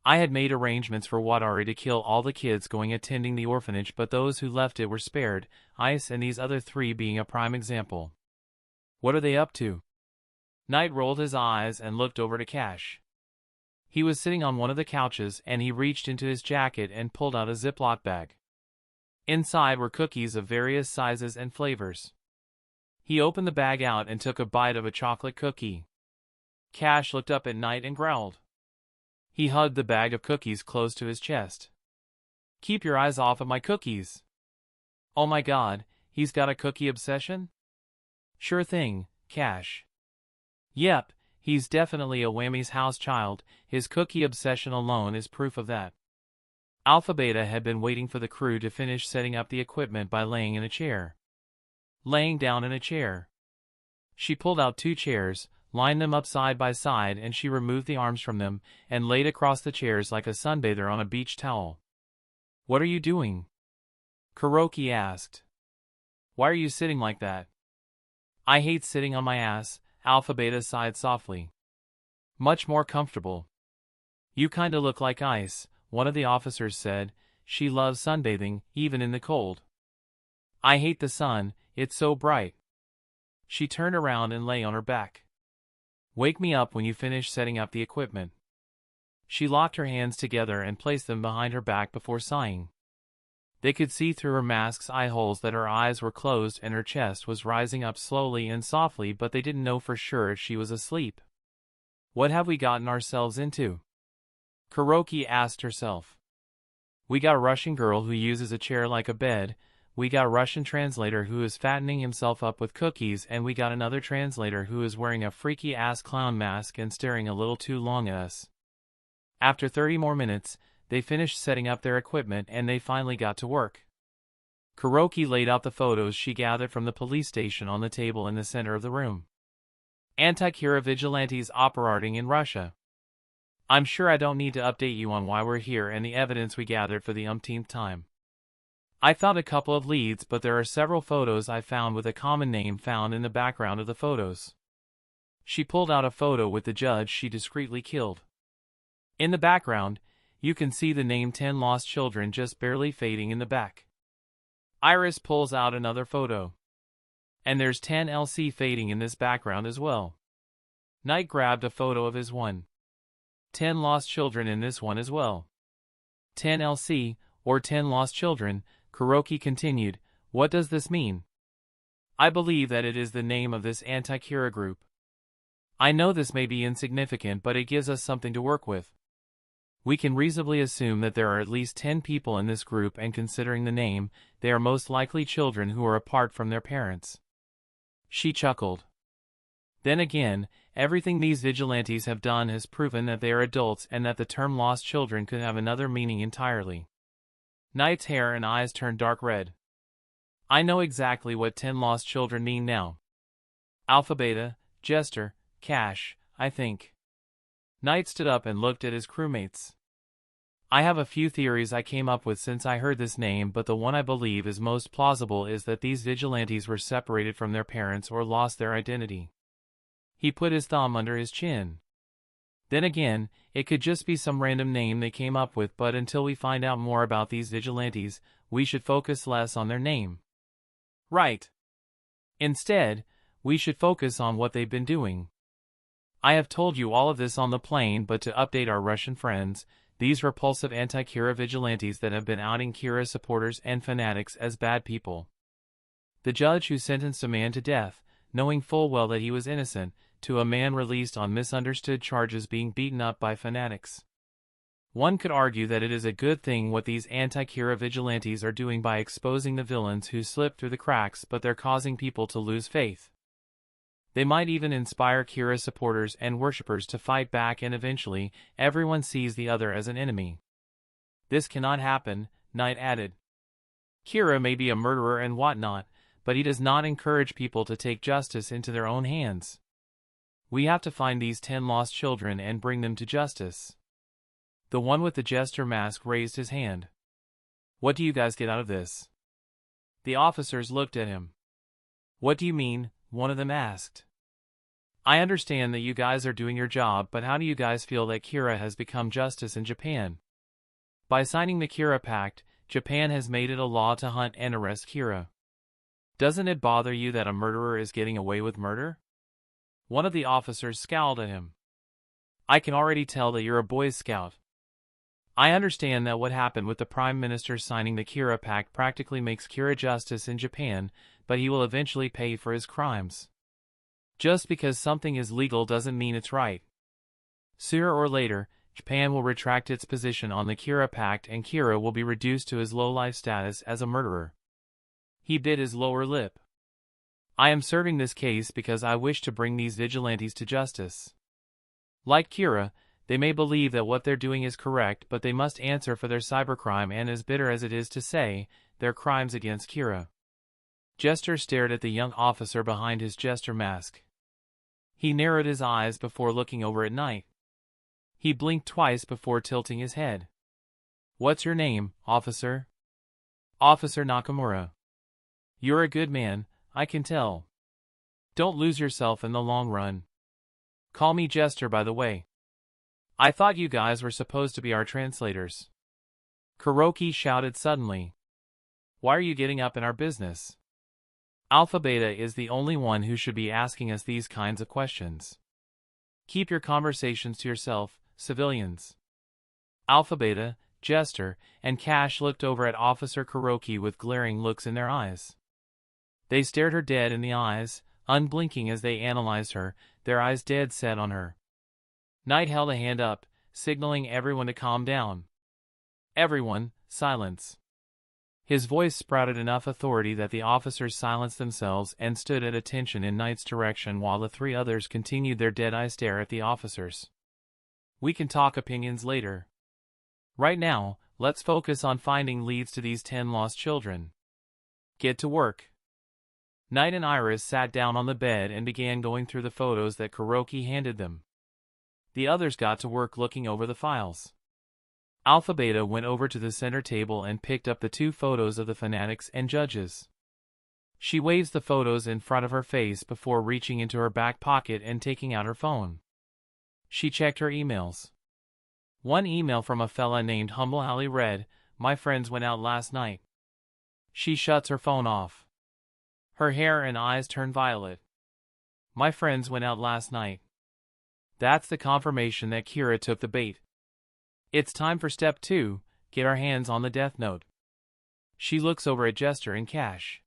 [SPEAKER 1] I had made arrangements for Watari to kill all the kids going attending the orphanage, but those who left it were spared, Ice and these other 3 being a prime example. What are they up to? Knight rolled his eyes and looked over to Cash. He was sitting on one of the couches and he reached into his jacket and pulled out a Ziploc bag. Inside were cookies of various sizes and flavors. He opened the bag out and took a bite of a chocolate cookie. Cash looked up at Knight and growled. He hugged the bag of cookies close to his chest. Keep your eyes off of my cookies. Oh my god, he's got a cookie obsession? Sure thing, Cash. Yep, he's definitely a Wammy's house child, his cookie obsession alone is proof of that. Alpha Beta had been waiting for the crew to finish setting up the equipment by laying in a chair. Laying down in a chair. She pulled out 2 chairs, lined them up side by side, and she removed the arms from them and laid across the chairs like a sunbather on a beach towel. What are you doing? Kuroki asked. Why are you sitting like that? I hate sitting on my ass, Alpha Beta sighed softly. Much more comfortable. You kinda look like Ice, one of the officers said. She loves sunbathing, even in the cold. I hate the sun, it's so bright. She turned around and lay on her back. Wake me up when you finish setting up the equipment. She locked her hands together and placed them behind her back before sighing. They could see through her mask's eye holes that her eyes were closed and her chest was rising up slowly and softly, but they didn't know for sure if she was asleep. What have we gotten ourselves into? Kuroki asked herself. We got a Russian girl who uses a chair like a bed, we got a Russian translator who is fattening himself up with cookies, and we got another translator who is wearing a freaky-ass clown mask and staring a little too long at us. After 30 more minutes, they finished setting up their equipment and they finally got to work. Kuroki laid out the photos she gathered from the police station on the table in the center of the room. Anti-Kira vigilantes operating in Russia. I'm sure I don't need to update you on why we're here and the evidence we gathered for the umpteenth time. I found a couple of leads, but there are several photos I found with a common name found in the background of the photos. She pulled out a photo with the judge she discreetly killed. In the background, you can see the name 10 Lost Children just barely fading in the back. Iris pulls out another photo. And there's 10 LC fading in this background as well. Knight grabbed a photo of his 10 Lost Children in this one as well. 10 LC, or 10 Lost Children, Kuroki continued. What does this mean? I believe that it is the name of this anti-Kira group. I know this may be insignificant, but it gives us something to work with. We can reasonably assume that there are at least 10 people in this group, and considering the name, they are most likely children who are apart from their parents. She chuckled. Then again, everything these vigilantes have done has proven that they are adults and that the term lost children could have another meaning entirely. Knight's hair and eyes turned dark red. I know exactly what 10 lost children mean now. Alpha Beta, Jester, Cash, I think. Knight stood up and looked at his crewmates. I have a few theories I came up with since I heard this name, but the one I believe is most plausible is that these vigilantes were separated from their parents or lost their identity. He put his thumb under his chin. Then again, it could just be some random name they came up with, but until we find out more about these vigilantes, we should focus less on their name. Right. Instead, we should focus on what they've been doing. I have told you all of this on the plane, but to update our Russian friends, these repulsive anti-Kira vigilantes that have been outing Kira supporters and fanatics as bad people. The judge who sentenced a man to death, knowing full well that he was innocent, to a man released on misunderstood charges being beaten up by fanatics. One could argue that it is a good thing what these anti-Kira vigilantes are doing by exposing the villains who slip through the cracks, but they're causing people to lose faith. They might even inspire Kira supporters and worshippers to fight back, and eventually, everyone sees the other as an enemy. This cannot happen, Knight added. Kira may be a murderer and whatnot, but he does not encourage people to take justice into their own hands. We have to find these 10 lost children and bring them to justice. The one with the jester mask raised his hand. What do you guys get out of this? The officers looked at him. What do you mean? One of them asked. I understand that you guys are doing your job, but how do you guys feel that Kira has become justice in Japan? By signing the Kira Pact, Japan has made it a law to hunt and arrest Kira. Doesn't it bother you that a murderer is getting away with murder? One of the officers scowled at him. I can already tell that you're a Boy Scout. I understand that what happened with the Prime Minister signing the Kira Pact practically makes Kira justice in Japan, but he will eventually pay for his crimes. Just because something is legal doesn't mean it's right. Sooner or later, Japan will retract its position on the Kira Pact and Kira will be reduced to his low-life status as a murderer. He bit his lower lip. I am serving this case because I wish to bring these vigilantes to justice. Like Kira, they may believe that what they're doing is correct, but they must answer for their cybercrime, and as bitter as it is to say, their crimes against Kira. Jester stared at the young officer behind his jester mask. He narrowed his eyes before looking over at Knight. He blinked twice before tilting his head. What's your name, officer? Officer Nakamura. You're a good man, I can tell. Don't lose yourself in the long run. Call me Jester, by the way. I thought you guys were supposed to be our translators. Kuroki shouted suddenly. Why are you getting up in our business? Alpha Beta is the only one who should be asking us these kinds of questions. Keep your conversations to yourself, civilians. Alpha Beta, Jester, and Cash looked over at Officer Kuroki with glaring looks in their eyes. They stared her dead in the eyes, unblinking as they analyzed her, their eyes dead set on her. Knight held a hand up, signaling everyone to calm down. Everyone, silence. His voice sprouted enough authority that the officers silenced themselves and stood at attention in Knight's direction while the three others continued their dead-eye stare at the officers. We can talk opinions later. Right now, let's focus on finding leads to these 10 lost children. Get to work. Knight and Iris sat down on the bed and began going through the photos that Kuroki handed them. The others got to work looking over the files. Alpha Beta went over to the center table and picked up the 2 photos of the fanatics and judges. She waves the photos in front of her face before reaching into her back pocket and taking out her phone. She checked her emails. One email from a fella named Humble Ali read, "My friends went out last night." She shuts her phone off. Her hair and eyes turn violet. My friends went out last night. That's the confirmation that Kira took the bait. It's time for step 2, get our hands on the death note. She looks over at Jester and Cash.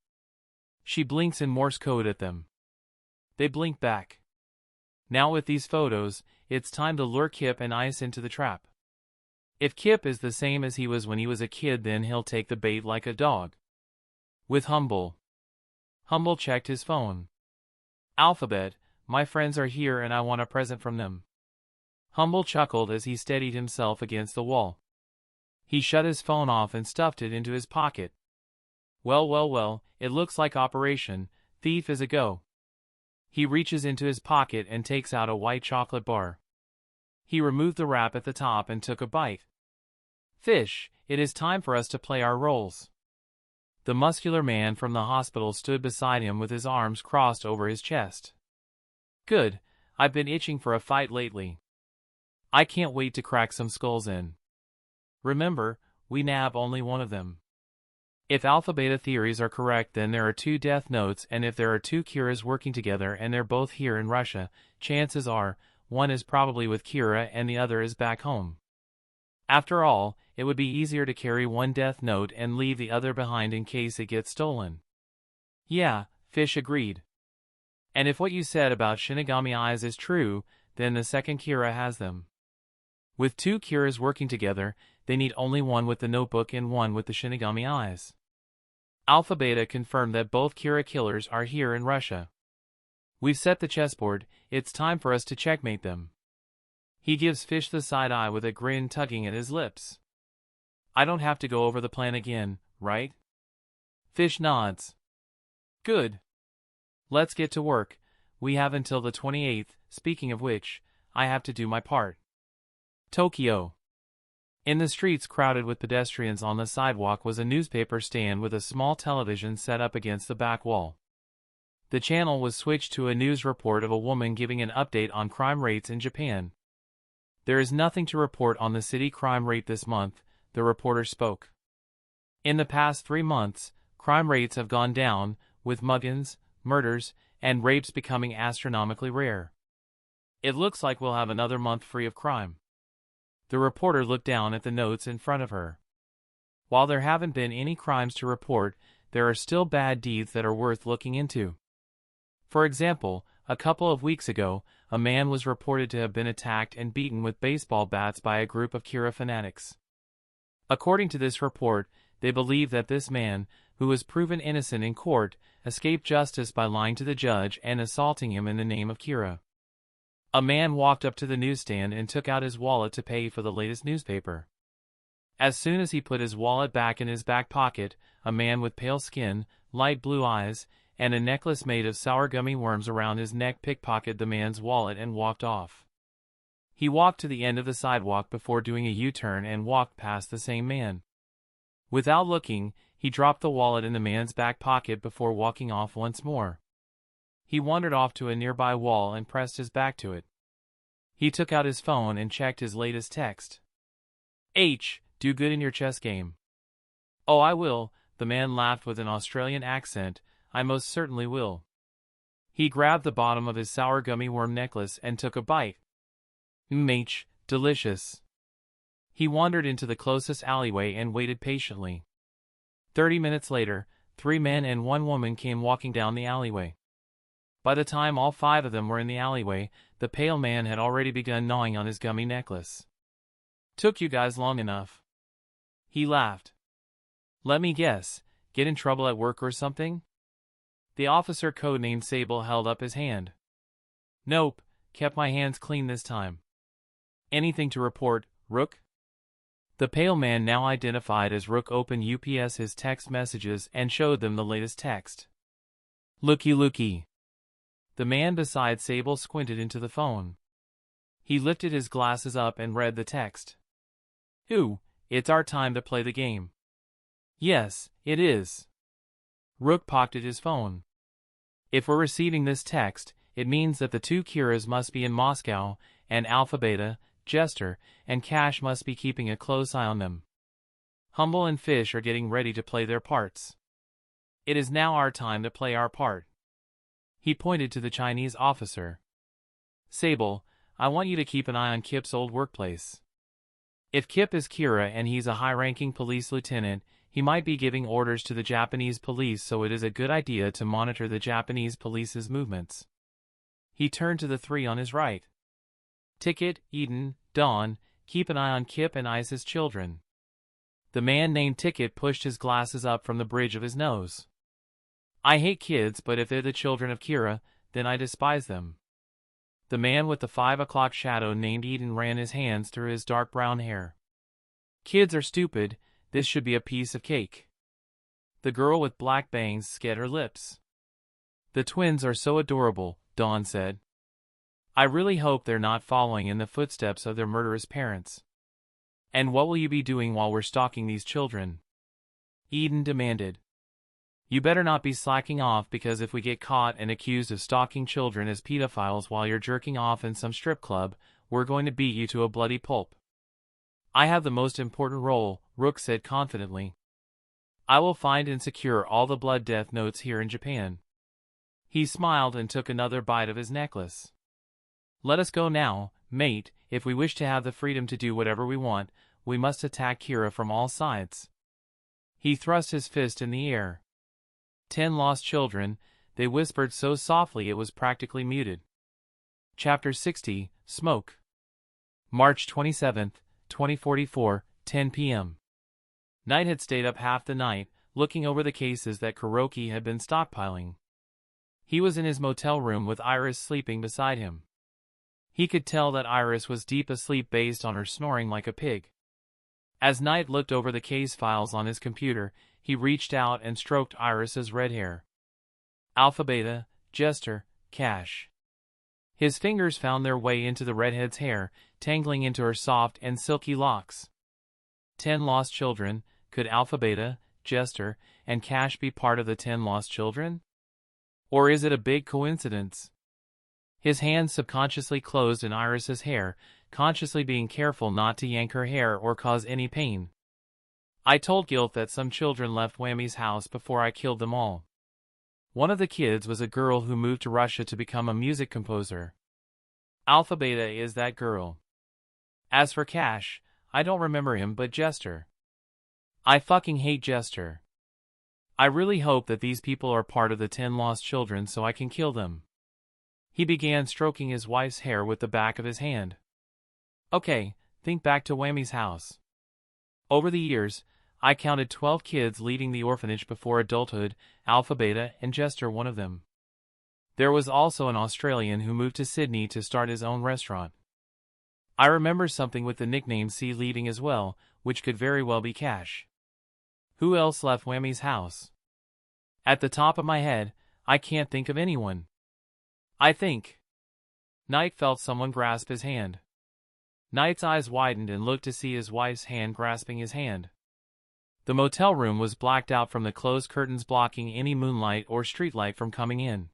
[SPEAKER 1] She blinks in Morse code at them. They blink back. Now with these photos, it's time to lure Kip and Ice into the trap. If Kip is the same as he was when he was a kid, then he'll take the bait like a dog. With Humble. Humble checked his phone. Alphabet, my friends are here and I want a present from them. Humble chuckled as he steadied himself against the wall. He shut his phone off and stuffed it into his pocket. Well, it looks like Operation Thief is a go. He reaches into his pocket and takes out a white chocolate bar. He removed the wrap at the top and took a bite. Fish, it is time for us to play our roles. The muscular man from the hospital stood beside him with his arms crossed over his chest. Good, I've been itching for a fight lately. I can't wait to crack some skulls in. Remember, we nab only one of them. If Alpha Beta theories are correct, then there are 2 death notes, and if there are 2 Kiras working together and they're both here in Russia, chances are, one is probably with Kira and the other is back home. After all, it would be easier to carry one death note and leave the other behind in case it gets stolen. Yeah, Fish agreed. And if what you said about Shinigami eyes is true, then the second Kira has them. With 2 Kiras working together, they need only one with the notebook and one with the Shinigami eyes. Alpha Beta confirmed that both Kira killers are here in Russia. We've set the chessboard, it's time for us to checkmate them. He gives Fish the side eye with a grin tugging at his lips. I don't have to go over the plan again, right? Fish nods. Good. Let's get to work, we have until the 28th, speaking of which, I have to do my part. Tokyo. In the streets crowded with pedestrians on the sidewalk was a newspaper stand with a small television set up against the back wall. The channel was switched to a news report of a woman giving an update on crime rates in Japan. There is nothing to report on the city crime rate this month, the reporter spoke. In the past 3 months, crime rates have gone down, with muggings, murders, and rapes becoming astronomically rare. It looks like we'll have another month free of crime. The reporter looked down at the notes in front of her. While there haven't been any crimes to report, there are still bad deeds that are worth looking into. For example, a couple of weeks ago, a man was reported to have been attacked and beaten with baseball bats by a group of Kira fanatics. According to this report, they believe that this man, who was proven innocent in court, escaped justice by lying to the judge and assaulting him in the name of Kira. A man walked up to the newsstand and took out his wallet to pay for the latest newspaper. As soon as he put his wallet back in his back pocket, a man with pale skin, light blue eyes, and a necklace made of sour gummy worms around his neck pickpocketed the man's wallet and walked off. He walked to the end of the sidewalk before doing a U-turn and walked past the same man. Without looking, he dropped the wallet in the man's back pocket before walking off once more. He wandered off to a nearby wall and pressed his back to it. He took out his phone and checked his latest text. Do good in your chess game. Oh, I will, the man laughed with an Australian accent. I most certainly will. He grabbed the bottom of his sour gummy worm necklace and took a bite. Mmm, delicious. He wandered into the closest alleyway and waited patiently. 30 minutes later, 3 men and 1 woman came walking down the alleyway. By the time all 5 of them were in the alleyway, the pale man had already begun gnawing on his gummy necklace. Took you guys long enough. He laughed. Let me guess, get in trouble at work or something? The officer codenamed Sable held up his hand. Nope, kept my hands clean this time. Anything to report, Rook? The pale man, now identified as Rook, opened UPS his text messages and showed them the latest text. Looky. The man beside Sable squinted into the phone. He lifted his glasses up and read the text. Ooh, it's our time to play the game. Yes, it is. Rook pocketed his phone. If we're receiving this text, it means that the 2 Kiras must be in Moscow, and Alpha Beta, Jester, and Cash must be keeping a close eye on them. Humble and Fish are getting ready to play their parts. It is now our time to play our part. He pointed to the Chinese officer. Sable, I want you to keep an eye on Kip's old workplace. If Kip is Kira and he's a high-ranking police lieutenant, he might be giving orders to the Japanese police, so it is a good idea to monitor the Japanese police's movements. He turned to the 3 on his right. Ticket, Eden, Dawn, keep an eye on Kip and Ice's children. The man named Ticket pushed his glasses up from the bridge of his nose. I hate kids, but if they're the children of Kira, then I despise them. The man with the 5 o'clock shadow named Eden ran his hands through his dark brown hair. Kids are stupid, this should be a piece of cake. The girl with black bangs scat her lips. The twins are so adorable, Dawn said. I really hope they're not following in the footsteps of their murderous parents. And what will you be doing while we're stalking these children? Eden demanded. You better not be slacking off, because if we get caught and accused of stalking children as pedophiles while you're jerking off in some strip club, we're going to beat you to a bloody pulp. I have the most important role, Rook said confidently. I will find and secure all the blood death notes here in Japan. He smiled and took another bite of his necklace. Let us go now, mate. If we wish to have the freedom to do whatever we want, we must attack Kira from all sides. He thrust his fist in the air. 10 lost children, they whispered so softly it was practically muted. Chapter 60, Smoke. March 27, 2044, 10 p.m. Knight had stayed up half the night, looking over the cases that Kuroki had been stockpiling. He was in his motel room with Iris sleeping beside him. He could tell that Iris was deep asleep based on her snoring like a pig. As Knight looked over the case files on his computer, he reached out and stroked Iris's red hair. Alpha Beta, Jester, Cash. His fingers found their way into the redhead's hair, tangling into her soft and silky locks. 10 lost children. Could Alpha Beta, Jester, and Cash be part of the 10 lost children? Or is it a big coincidence? His hands subconsciously closed in Iris's hair, consciously being careful not to yank her hair or cause any pain. I told Gilth that some children left Wammy's house before I killed them all. One of the kids was a girl who moved to Russia to become a music composer. Alpha Beta is that girl. As for Cash, I don't remember him, but Jester. I fucking hate Jester. I really hope that these people are part of the 10 lost children so I can kill them. He began stroking his wife's hair with the back of his hand. Okay, think back to Wammy's house. Over the years, I counted 12 kids leaving the orphanage before adulthood, Alpha Beta and Jester one of them. There was also an Australian who moved to Sydney to start his own restaurant. I remember something with the nickname C leading as well, which could very well be Cash. Who else left Wammy's house? At the top of my head, I can't think of anyone. I think. Knight felt someone grasp his hand. Knight's eyes widened and looked to see his wife's hand grasping his hand. The motel room was blacked out from the closed curtains, blocking any moonlight or streetlight from coming in.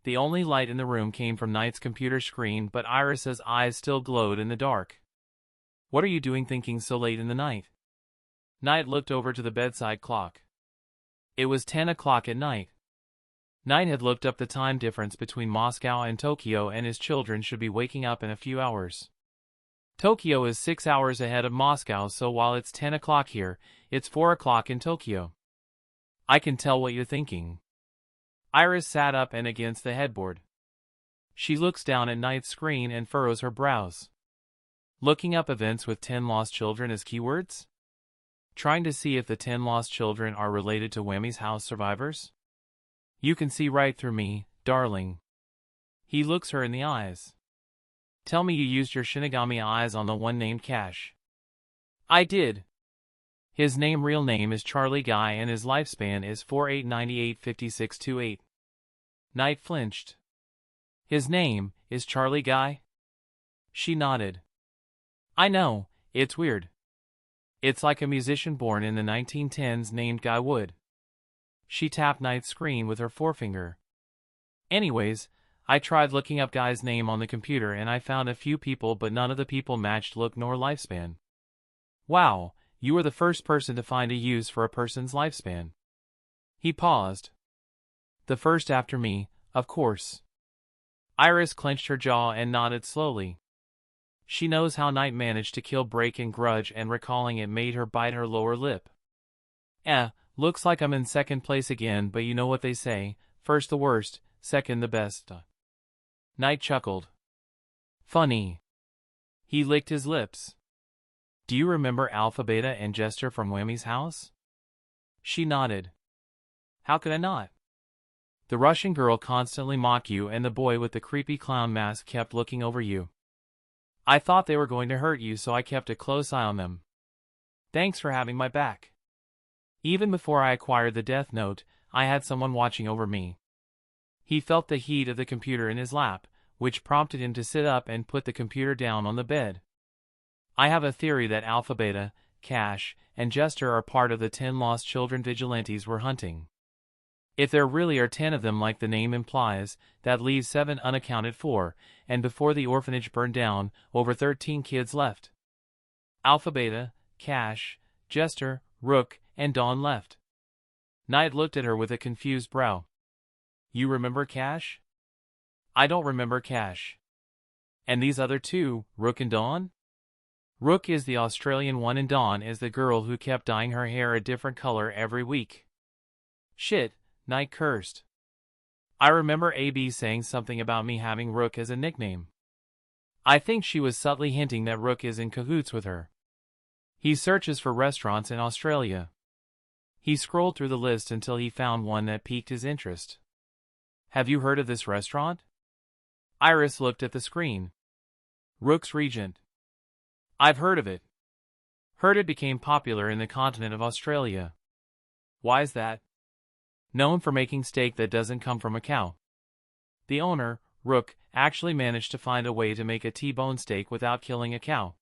[SPEAKER 1] The only light in the room came from Knight's computer screen, but Iris's eyes still glowed in the dark. What are you doing thinking so late in the night? Knight looked over to the bedside clock. It was 10 o'clock at night. Knight had looked up the time difference between Moscow and Tokyo, and his children should be waking up in a few hours. Tokyo is 6 hours ahead of Moscow, so while it's 10 o'clock here, it's 4 o'clock in Tokyo. I can tell what you're thinking. Iris sat up and against the headboard. She looks down at Knight's screen and furrows her brows. Looking up events with 10 lost children as keywords? Trying to see if the 10 lost children are related to Wammy House survivors? You can see right through me, darling. He looks her in the eyes. Tell me you used your Shinigami eyes on the one named Cash. I did. His real name is Charlie Guy and his lifespan is 48985628. Knight flinched. His name is Charlie Guy? She nodded. I know, it's weird. It's like a musician born in the 1910s named Guy Wood. She tapped Knight's screen with her forefinger. Anyways, I tried looking up Guy's name on the computer and I found a few people, but none of the people matched look nor lifespan. Wow, you were the first person to find a use for a person's lifespan. He paused. The first after me, of course. Iris clenched her jaw and nodded slowly. She knows how Knight managed to kill Break and Grudge, and recalling it made her bite her lower lip. Looks like I'm in second place again, but you know what they say, first the worst, second the best. Knight chuckled. Funny. He licked his lips. Do you remember Alpha, Beta, and Jester from Wammy's house? She nodded. How could I not? The Russian girl constantly mocked you, and the boy with the creepy clown mask kept looking over you. I thought they were going to hurt you, so I kept a close eye on them. Thanks for having my back. Even before I acquired the Death Note, I had someone watching over me. He felt the heat of the computer in his lap, which prompted him to sit up and put the computer down on the bed. I have a theory that Alpha, Beta, Cash, and Jester are part of the 10 lost children vigilantes we're hunting. If there really are 10 of them like the name implies, that leaves 7 unaccounted for, and before the orphanage burned down, over 13 kids left. Alpha, Beta, Cash, Jester, Rook, and Dawn left. Knight looked at her with a confused brow. You remember Cash? I don't remember Cash. And these other two, Rook and Dawn? Rook is the Australian one and Dawn is the girl who kept dyeing her hair a different color every week. Shit, Knight cursed. I remember AB saying something about me having Rook as a nickname. I think she was subtly hinting that Rook is in cahoots with her. He searches for restaurants in Australia. He scrolled through the list until he found one that piqued his interest. Have you heard of this restaurant? Iris looked at the screen. Rook's Regent. I've heard of it. Heard it became popular in the continent of Australia. Why's that? Known for making steak that doesn't come from a cow. The owner, Rook, actually managed to find a way to make a T-bone steak without killing a cow.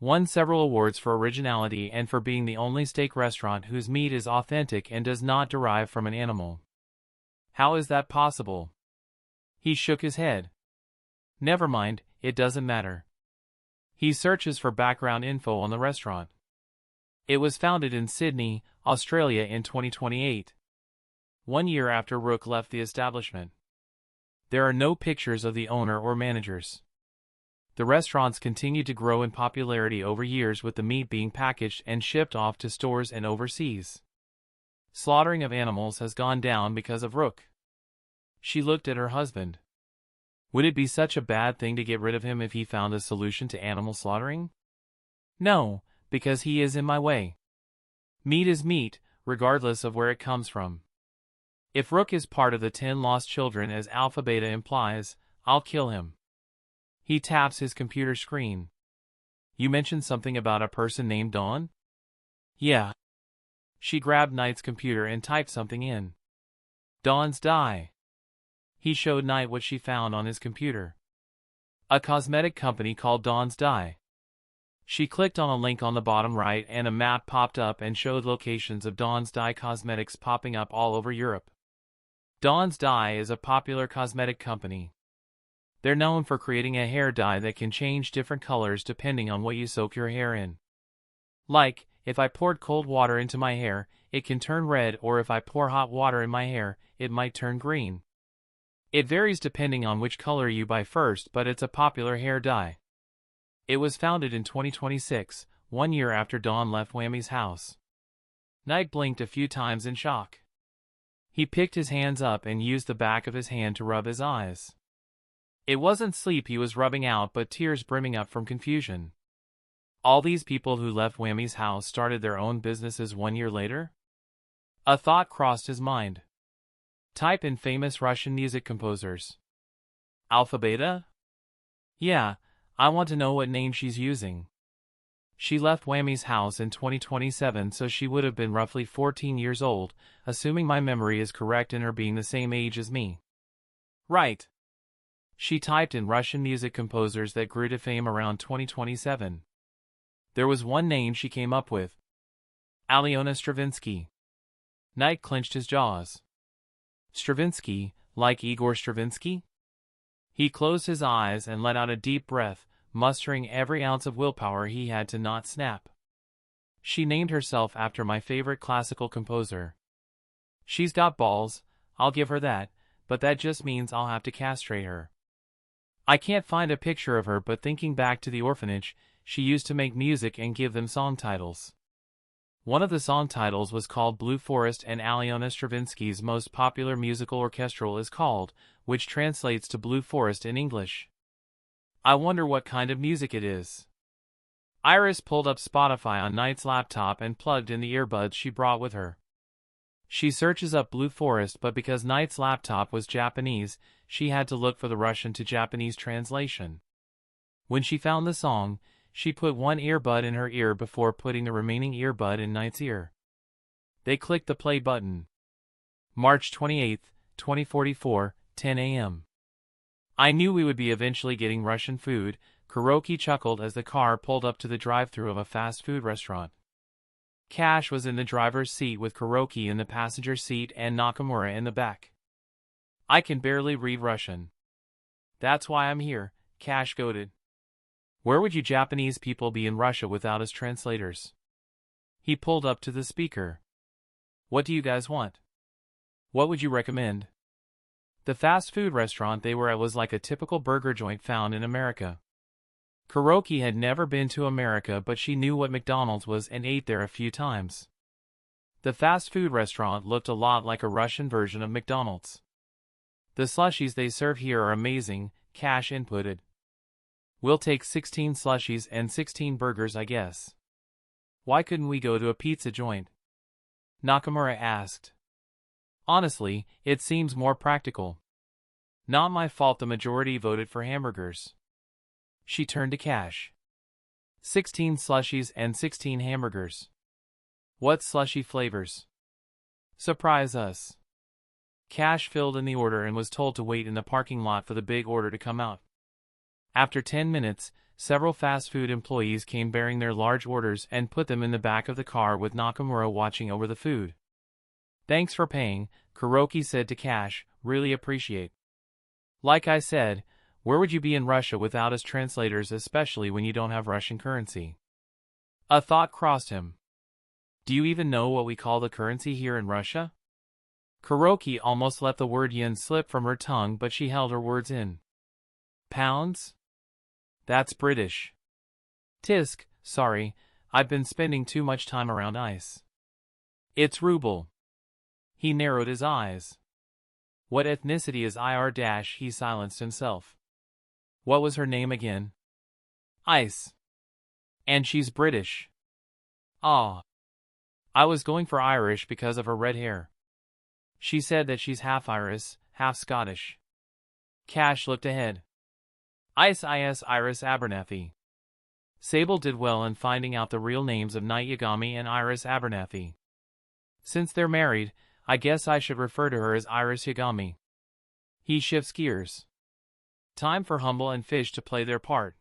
[SPEAKER 1] Won several awards for originality and for being the only steak restaurant whose meat is authentic and does not derive from an animal. How is that possible? He shook his head. Never mind, it doesn't matter. He searches for background info on the restaurant. It was founded in Sydney, Australia in 2028. 1 year after Rook left the establishment. There are no pictures of the owner or managers. The restaurants continued to grow in popularity over years, with the meat being packaged and shipped off to stores and overseas. Slaughtering of animals has gone down because of Rook. She looked at her husband. Would it be such a bad thing to get rid of him if he found a solution to animal slaughtering? No, because he is in my way. Meat is meat, regardless of where it comes from. If Rook is part of the 10 lost children as Alpha Beta implies, I'll kill him. He taps his computer screen. You mentioned something about a person named Dawn? Yeah. She grabbed Knight's computer and typed something in. Dawn's dye. He showed Knight what she found on his computer. A cosmetic company called Dawn's Dye. She clicked on a link on the bottom right and a map popped up and showed locations of Dawn's Dye cosmetics popping up all over Europe. Dawn's Dye is a popular cosmetic company. They're known for creating a hair dye that can change different colors depending on what you soak your hair in. Like, If I poured cold water into my hair, it can turn red, or if I pour hot water in my hair, it might turn green. It varies depending on which color you buy first, but it's a popular hair dye. It was founded in 2026, 1 year after Dawn left Wammy's house. Knight blinked a few times in shock. He picked his hands up and used the back of his hand to rub his eyes. It wasn't sleep he was rubbing out, but tears brimming up from confusion. All these people who left Wammy's house started their own businesses 1 year later? A thought crossed his mind. Type in famous Russian music composers. Alphabeta? Yeah, I want to know what name she's using. She left Wammy's house in 2027, so she would have been roughly 14 years old, assuming my memory is correct in her being the same age as me. Right. She typed in Russian music composers that grew to fame around 2027. There was one name she came up with. Alyona Stravinsky. Knight clenched his jaws. Stravinsky, like Igor Stravinsky? He closed his eyes and let out a deep breath, mustering every ounce of willpower he had to not snap. She named herself after my favorite classical composer. She's got balls, I'll give her that, but that just means I'll have to castrate her. I can't find a picture of her, but thinking back to the orphanage, she used to make music and give them song titles. One of the song titles was called Blue Forest, and Alyona Stravinsky's most popular musical orchestral is called, which translates to Blue Forest in English. I wonder what kind of music it is. Iris pulled up Spotify on Knight's laptop and plugged in the earbuds she brought with her. She searches up Blue Forest, but because Knight's laptop was Japanese, she had to look for the Russian to Japanese translation. When she found the song, she put one earbud in her ear before putting the remaining earbud in Knight's ear. They clicked the play button. March 28, 2044, 10 a.m. I knew we would be eventually getting Russian food, Kuroki chuckled as the car pulled up to the drive-thru of a fast food restaurant. Cash was in the driver's seat with Kuroki in the passenger seat and Nakamura in the back. I can barely read Russian. That's why I'm here, Cash goaded. Where would you Japanese people be in Russia without us translators? He pulled up to the speaker. What do you guys want? What would you recommend? The fast food restaurant they were at was like a typical burger joint found in America. Kuroki had never been to America, but she knew what McDonald's was and ate there a few times. The fast food restaurant looked a lot like a Russian version of McDonald's. The slushies they serve here are amazing, Cash inputted. We'll take 16 slushies and 16 burgers, I guess. Why couldn't we go to a pizza joint? Nakamura asked. Honestly, it seems more practical. Not my fault the majority voted for hamburgers. She turned to Cash. 16 slushies and 16 hamburgers. What slushy flavors? Surprise us. Cash filled in the order and was told to wait in the parking lot for the big order to come out. After 10 minutes, several fast food employees came bearing their large orders and put them in the back of the car with Nakamura watching over the food. Thanks for paying, Kuroki said to Cash, really appreciate. Like I said, where would you be in Russia without us translators, especially when you don't have Russian currency? A thought crossed him. Do you even know what we call the currency here in Russia? Kuroki almost let the word yen slip from her tongue, but she held her words in. Pounds? That's British. Tisk, sorry, I've been spending too much time around ice. It's ruble. He narrowed his eyes. What ethnicity is IR-? He silenced himself. What was her name again? Ice. And she's British. Ah. I was going for Irish because of her red hair. She said that she's half Irish, half Scottish. Cash looked ahead. Ice is Iris Abernathy. Sable did well in finding out the real names of Knight Yagami and Iris Abernathy. Since they're married, I guess I should refer to her as Iris Yagami. He shifts gears. Time for Humble and Fish to play their part.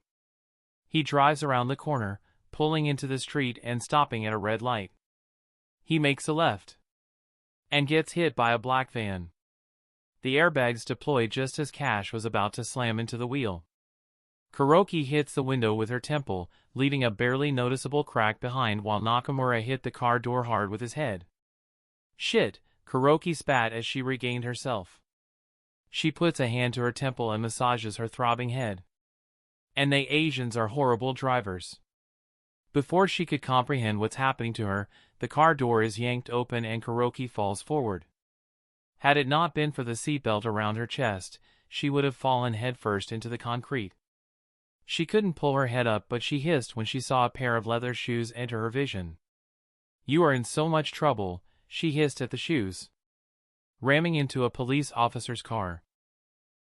[SPEAKER 1] He drives around the corner, pulling into the street and stopping at a red light. He makes a left. And gets hit by a black van. The airbags deploy just as Cash was about to slam into the wheel. Kuroki hits the window with her temple, leaving a barely noticeable crack behind while Nakamura hit the car door hard with his head. Shit, Kuroki spat as she regained herself. She puts a hand to her temple and massages her throbbing head. And they Asians are horrible drivers. Before she could comprehend what's happening to her, the car door is yanked open and Kuroki falls forward. Had it not been for the seatbelt around her chest, she would have fallen headfirst into the concrete. She couldn't pull her head up, but she hissed when she saw a pair of leather shoes enter her vision. "You are in so much trouble," she hissed at the shoes. Ramming into a police officer's car.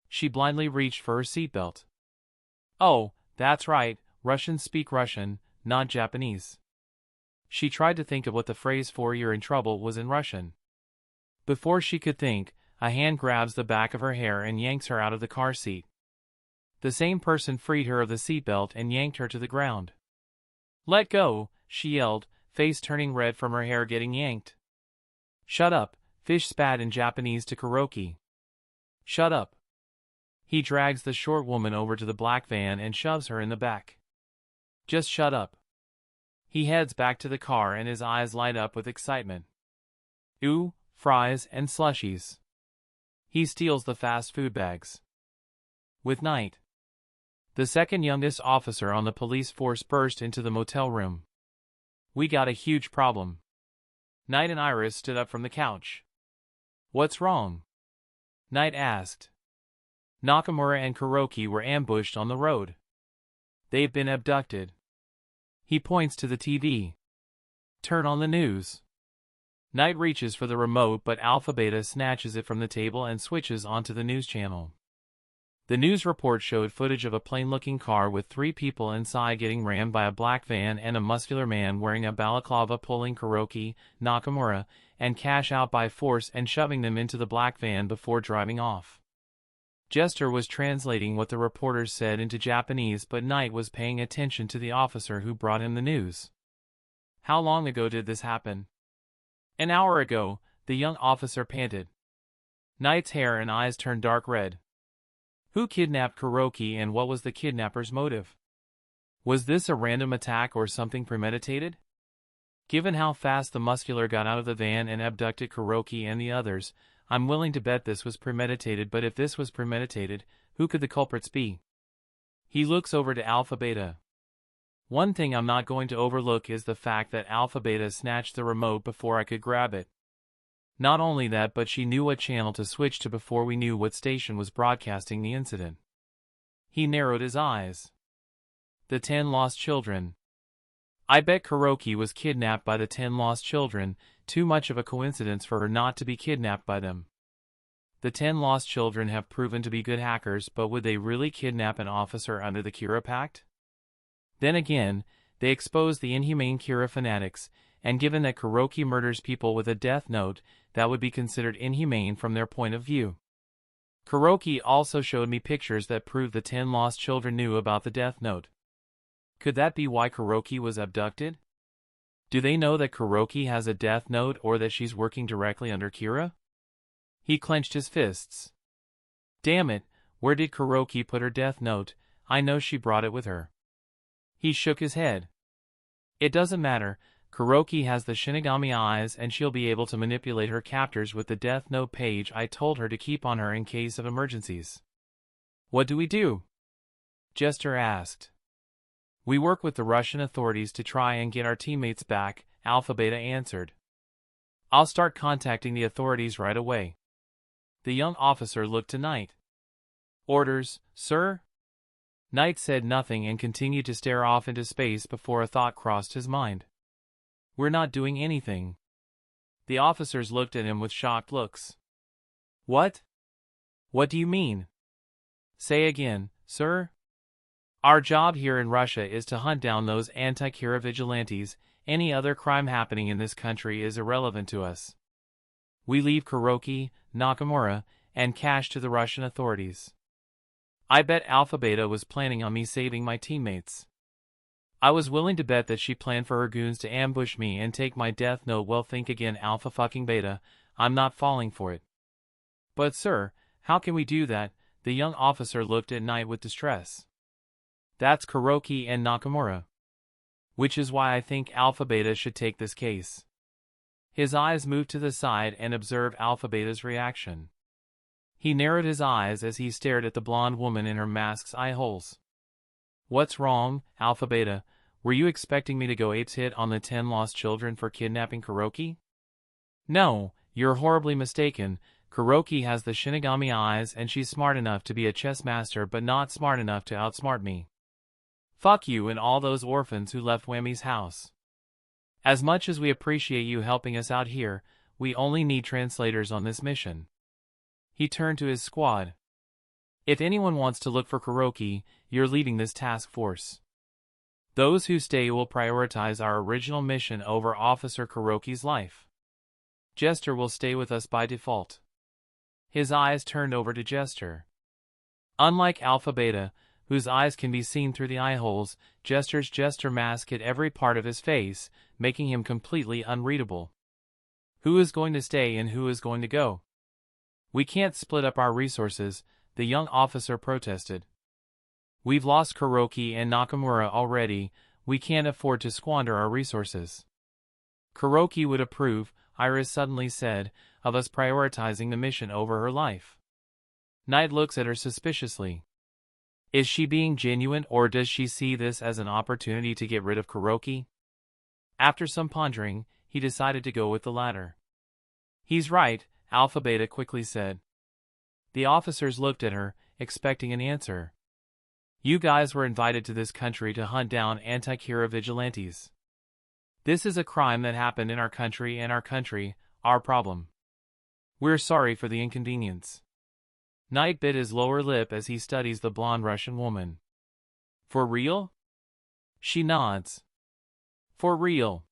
[SPEAKER 1] She blindly reached for her seatbelt. Oh, that's right, Russians speak Russian, not Japanese. She tried to think of what the phrase for "you're in trouble" was in Russian. Before she could think, a hand grabs the back of her hair and yanks her out of the car seat. The same person freed her of the seatbelt and yanked her to the ground. "Let go," she yelled, face turning red from her hair getting yanked. "Shut up," Fish spat in Japanese to Kuroki. "Shut up." He drags the short woman over to the black van and shoves her in the back. "Just shut up." He heads back to the car and his eyes light up with excitement. Ooh, fries and slushies. He steals the fast food bags. With Knight, the second youngest officer on the police force, burst into the motel room. "We got a huge problem." Knight and Iris stood up from the couch. "What's wrong?" Knight asked. "Nakamura and Kuroki were ambushed on the road. They've been abducted." He points to the TV. "Turn on the news." Knight reaches for the remote, but Alpha Beta snatches it from the table and switches onto the news channel. The news report showed footage of a plain-looking car with 3 people inside getting rammed by a black van and a muscular man wearing a balaclava pulling Kuroki, Nakamura, and Cash out by force and shoving them into the black van before driving off. Jester was translating what the reporters said into Japanese, but Knight was paying attention to the officer who brought him the news. "How long ago did this happen?" "An hour ago," the young officer panted. Knight's hair and eyes turned dark red. Who kidnapped Kuroki and what was the kidnapper's motive? Was this a random attack or something premeditated? Given how fast the muscular got out of the van and abducted Kuroki and the others, I'm willing to bet this was premeditated, but if this was premeditated, who could the culprits be? He looks over to Alpha Beta. "One thing I'm not going to overlook is the fact that Alpha Beta snatched the remote before I could grab it. Not only that, but she knew what channel to switch to before we knew what station was broadcasting the incident." He narrowed his eyes. "The 10 lost children. I bet Kuroki was kidnapped by the 10 lost children, too much of a coincidence for her not to be kidnapped by them. The 10 lost children have proven to be good hackers, but would they really kidnap an officer under the Kira Pact? Then again, they exposed the inhumane Kira fanatics, and given that Kuroki murders people with a death note, that would be considered inhumane from their point of view. Kuroki also showed me pictures that prove the 10 lost children knew about the death note. Could that be why Kuroki was abducted? Do they know that Kuroki has a death note or that she's working directly under Kira?" He clenched his fists. "Damn it, where did Kuroki put her death note? I know she brought it with her." He shook his head. "It doesn't matter. Kuroki has the Shinigami eyes and she'll be able to manipulate her captors with the death note page I told her to keep on her in case of emergencies." "What do we do?" Jester asked. "We work with the Russian authorities to try and get our teammates back," Alpha Beta answered. "I'll start contacting the authorities right away." The young officer looked to Knight. "Orders, sir?" Knight said nothing and continued to stare off into space before a thought crossed his mind. "We're not doing anything." The officers looked at him with shocked looks. "What? What do you mean?" "Say again, sir?" "Our job here in Russia is to hunt down those anti-Kira vigilantes. Any other crime happening in this country is irrelevant to us. We leave Kuroki, Nakamura, and Cash to the Russian authorities. I bet Alpha Beta was planning on me saving my teammates. I was willing to bet that she planned for her goons to ambush me and take my death note. Well, think again, Alpha fucking Beta. I'm not falling for it." "But sir, how can we do that?" The young officer looked at Knight with distress. That's Kuroki and Nakamura. Which is why I think Alpha Beta should take this case. His eyes moved to the side and observed Alpha Beta's reaction. He narrowed his eyes as he stared at the blonde woman in her mask's eye holes. What's wrong, Alpha Beta? Were you expecting me to go apes hit on the 10 lost children for kidnapping Kuroki? No, you're horribly mistaken. Kuroki has the Shinigami eyes and she's smart enough to be a chess master but not smart enough to outsmart me. Fuck you and all those orphans who left Wammy's house. As much as we appreciate you helping us out here, we only need translators on this mission. He turned to his squad. If anyone wants to look for Kuroki, you're leading this task force. Those who stay will prioritize our original mission over Officer Kuroki's life. Jester will stay with us by default. His eyes turned over to Jester. Unlike Alpha Beta, whose eyes can be seen through the eye holes, Jester's Jester mask hid every part of his face, making him completely unreadable. Who is going to stay and who is going to go? We can't split up our resources, the young officer protested. We've lost Kuroki and Nakamura already, we can't afford to squander our resources. Kuroki would approve, Iris suddenly said, of us prioritizing the mission over her life. Knight looks at her suspiciously. Is she being genuine or does she see this as an opportunity to get rid of Kuroki? After some pondering, he decided to go with the latter. He's right, Alpha Beta quickly said. The officers looked at her, expecting an answer. You guys were invited to this country to hunt down anti-hero vigilantes. This is a crime that happened in our country and our problem. We're sorry for the inconvenience. Knight bit his lower lip as he studies the blonde Russian woman. For real? She nods. For real.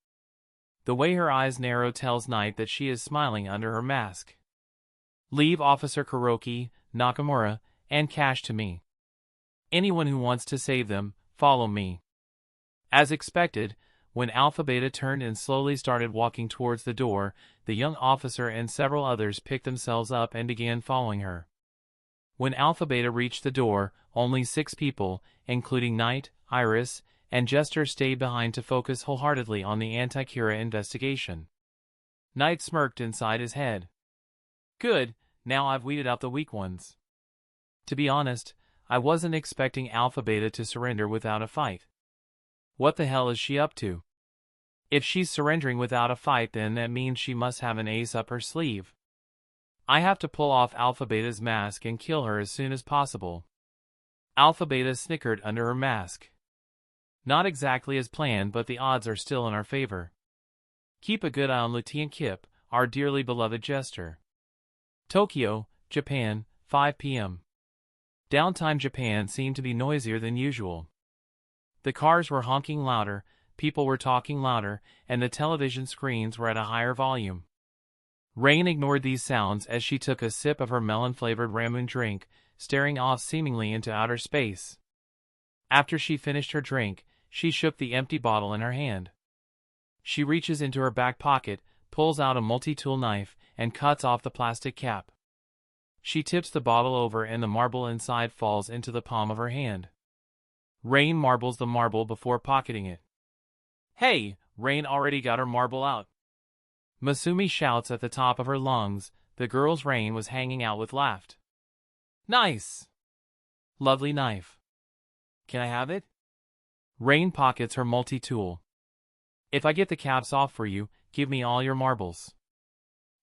[SPEAKER 1] The way her eyes narrow tells Knight that she is smiling under her mask. Leave Officer Kuroki, Nakamura, and Cash to me. Anyone who wants to save them, follow me. As expected, when Alpha Beta turned and slowly started walking towards the door, the young officer and several others picked themselves up and began following her. When Alpha Beta reached the door, only 6 people, including Knight, Iris, and Jester stayed behind to focus wholeheartedly on the Anti-Kira investigation. Knight smirked inside his head. Good, now I've weeded out the weak ones. To be honest, I wasn't expecting Alpha Beta to surrender without a fight. What the hell is she up to? If she's surrendering without a fight, then that means she must have an ace up her sleeve. I have to pull off Alpha Beta's mask and kill her as soon as possible. Alpha Beta snickered under her mask. Not exactly as planned, but the odds are still in our favor. Keep a good eye on Lieutenant Kip, our dearly beloved Jester. Tokyo, Japan, 5 p.m. Downtime Japan seemed to be noisier than usual. The cars were honking louder, people were talking louder, and the television screens were at a higher volume. Rain ignored these sounds as she took a sip of her melon-flavored ramen drink, staring off seemingly into outer space. After she finished her drink, she shook the empty bottle in her hand. She reaches into her back pocket, pulls out a multi-tool knife, and cuts off the plastic cap. She tips the bottle over and the marble inside falls into the palm of her hand. Rain marbles the marble before pocketing it. Hey, Rain already got her marble out. Masumi shouts at the top of her lungs. The girl's Rain was hanging out with laughed. Nice! Lovely knife. Can I have it? Rain pockets her multi-tool. If I get the caps off for you, give me all your marbles.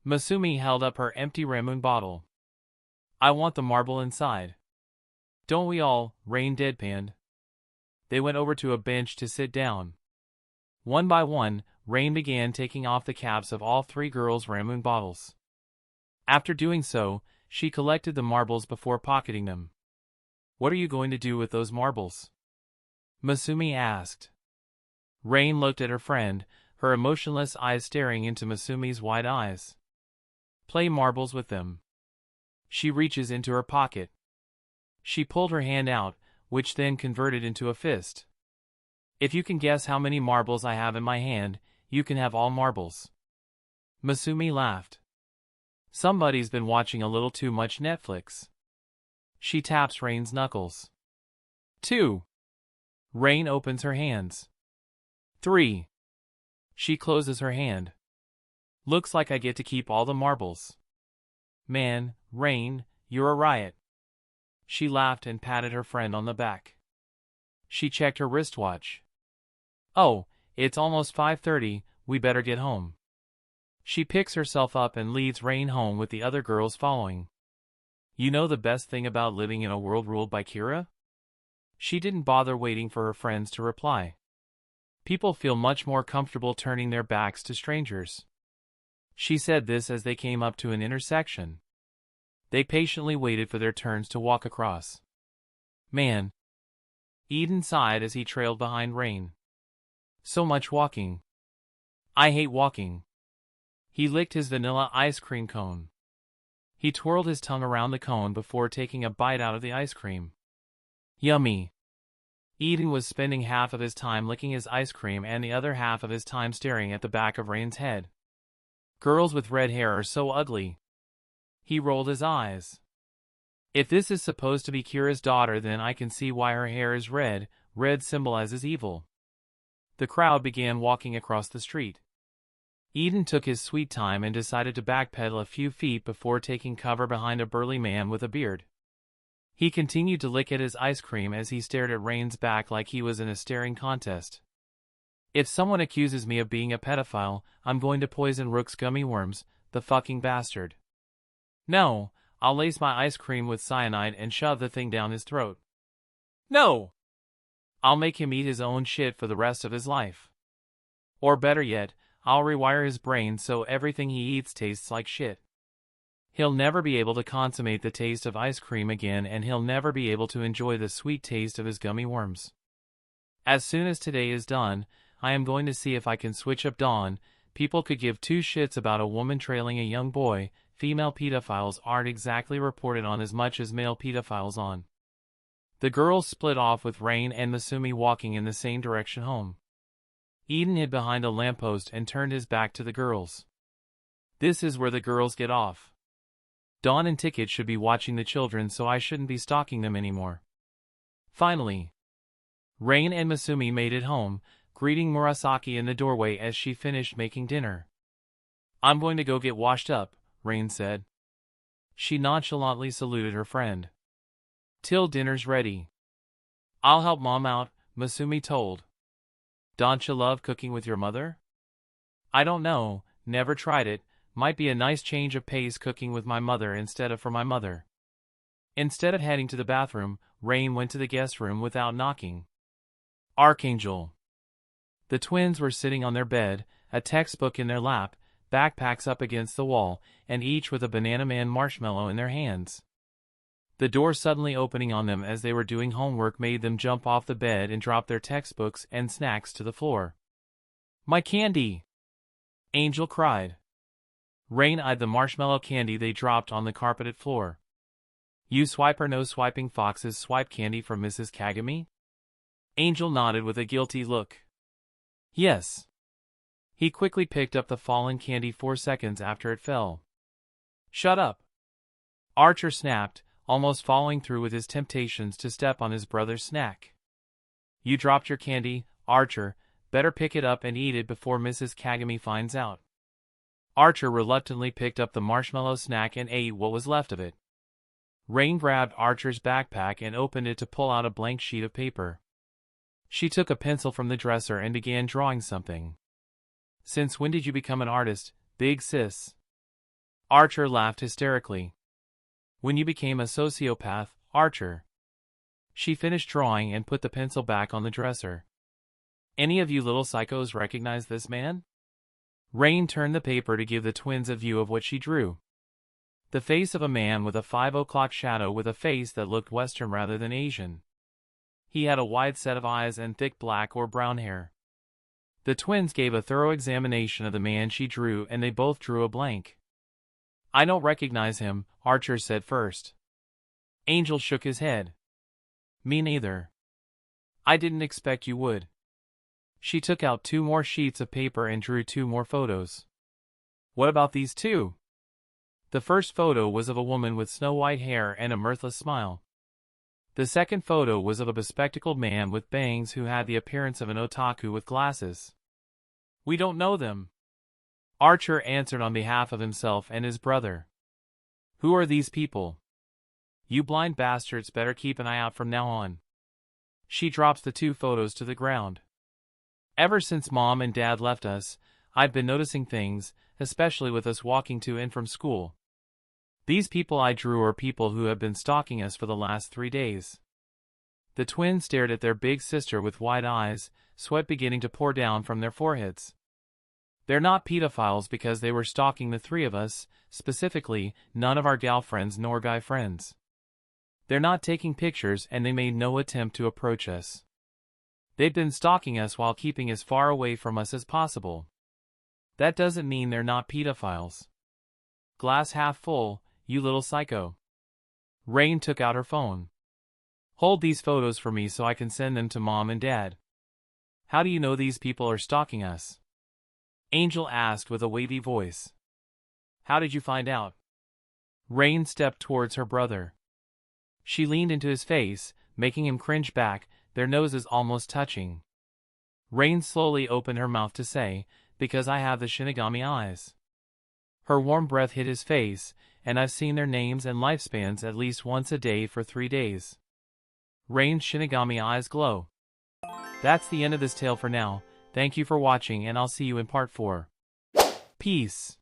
[SPEAKER 1] Masumi held up her empty ramen bottle. I want the marble inside. Don't we all? Rain deadpanned. They went over to a bench to sit down. One by one, Rain began taking off the caps of all 3 girls' ramen bottles. After doing so, she collected the marbles before pocketing them. What are you going to do with those marbles? Masumi asked. Rain looked at her friend, her emotionless eyes staring into Masumi's wide eyes. Play marbles with them. She reaches into her pocket. She pulled her hand out, which then converted into a fist. If you can guess how many marbles I have in my hand, you can have all marbles. Masumi laughed. Somebody's been watching a little too much Netflix. She taps Rain's knuckles. 2. Rain opens her hands. 3. She closes her hand. Looks like I get to keep all the marbles. Man, Rain, you're a riot. She laughed and patted her friend on the back. She checked her wristwatch. Oh, it's almost 5:30, we better get home. She picks herself up and leads Rain home with the other girls following. You know the best thing about living in a world ruled by Kira? She didn't bother waiting for her friends to reply. People feel much more comfortable turning their backs to strangers. She said this as they came up to an intersection. They patiently waited for their turns to walk across. Man. Eden sighed as he trailed behind Rain. So much walking. I hate walking. He licked his vanilla ice cream cone. He twirled his tongue around the cone before taking a bite out of the ice cream. Yummy. Eden was spending half of his time licking his ice cream and the other half of his time staring at the back of Rain's head. Girls with red hair are so ugly. He rolled his eyes. If this is supposed to be Kira's daughter, then I can see why her hair is red. Red symbolizes evil. The crowd began walking across the street. Eden took his sweet time and decided to backpedal a few feet before taking cover behind a burly man with a beard. He continued to lick at his ice cream as he stared at Rain's back like he was in a staring contest. If someone accuses me of being a pedophile, I'm going to poison Rook's gummy worms, the fucking bastard. No, I'll lace my ice cream with cyanide and shove the thing down his throat. No! I'll make him eat his own shit for the rest of his life. Or better yet, I'll rewire his brain so everything he eats tastes like shit. He'll never be able to consummate the taste of ice cream again, and he'll never be able to enjoy the sweet taste of his gummy worms. As soon as today is done, I am going to see if I can switch up Dawn. People could give two shits about a woman trailing a young boy. Female pedophiles aren't exactly reported on as much as male pedophiles on. The girls split off with Rain and Masumi walking in the same direction home. Eden hid behind a lamppost and turned his back to the girls. This is where the girls get off. Dawn and Ticket should be watching the children, so I shouldn't be stalking them anymore. Finally, Rain and Masumi made it home, greeting Murasaki in the doorway as she finished making dinner. I'm going to go get washed up, Rain said. She nonchalantly saluted her friend. Till dinner's ready. I'll help Mom out, Masumi told. Don't you love cooking with your mother? I don't know, never tried it. Might be a nice change of pace cooking with my mother instead of for my mother. Instead of heading to the bathroom, Rain went to the guest room without knocking. Archangel. The twins were sitting on their bed, a textbook in their lap, backpacks up against the wall, and each with a Banana Man marshmallow in their hands. The door suddenly opening on them as they were doing homework made them jump off the bed and drop their textbooks and snacks to the floor. My candy! Angel cried. Rain eyed the marshmallow candy they dropped on the carpeted floor. You swipe or no swiping foxes swipe candy from Mrs. Kagami? Angel nodded with a guilty look. Yes. He quickly picked up the fallen candy 4 seconds after it fell. Shut up. Archer snapped, almost following through with his temptations to step on his brother's snack. You dropped your candy, Archer. Better pick it up and eat it before Mrs. Kagami finds out. Archer reluctantly picked up the marshmallow snack and ate what was left of it. Rain grabbed Archer's backpack and opened it to pull out a blank sheet of paper. She took a pencil from the dresser and began drawing something. Since when did you become an artist, big sis? Archer laughed hysterically. When you became a sociopath, Archer. She finished drawing and put the pencil back on the dresser. Any of you little psychos recognize this man? Rain turned the paper to give the twins a view of what she drew. The face of a man with a 5 o'clock shadow with a face that looked Western rather than Asian. He had a wide set of eyes and thick black or brown hair. The twins gave a thorough examination of the man she drew and they both drew a blank. I don't recognize him, Archer said first. Angel shook his head. Me neither. I didn't expect you would. She took out 2 more sheets of paper and drew 2 more photos. What about these 2? The first photo was of a woman with snow-white hair and a mirthless smile. The second photo was of a bespectacled man with bangs who had the appearance of an otaku with glasses. We don't know them. Archer answered on behalf of himself and his brother. Who are these people? You blind bastards better keep an eye out from now on. She drops the 2 photos to the ground. Ever since Mom and Dad left us, I've been noticing things, especially with us walking to and from school. These people I drew are people who have been stalking us for the last 3 days. The twins stared at their big sister with wide eyes, sweat beginning to pour down from their foreheads. They're not pedophiles because they were stalking the 3 of us, specifically, none of our gal friends nor guy friends. They're not taking pictures and they made no attempt to approach us. They've been stalking us while keeping as far away from us as possible. That doesn't mean they're not pedophiles. Glass half full, you little psycho. Rain took out her phone. Hold these photos for me so I can send them to Mom and Dad. How do you know these people are stalking us? Angel asked with a wavy voice. How did you find out? Rain stepped towards her brother. She leaned into his face, making him cringe back, their noses almost touching. Rain slowly opened her mouth to say, because I have the Shinigami eyes. Her warm breath hit his face, and I've seen their names and lifespans at least once a day for 3 days. Rain's Shinigami eyes glow. That's the end of this tale for now. Thank you for watching and I'll see you in part 4. Peace.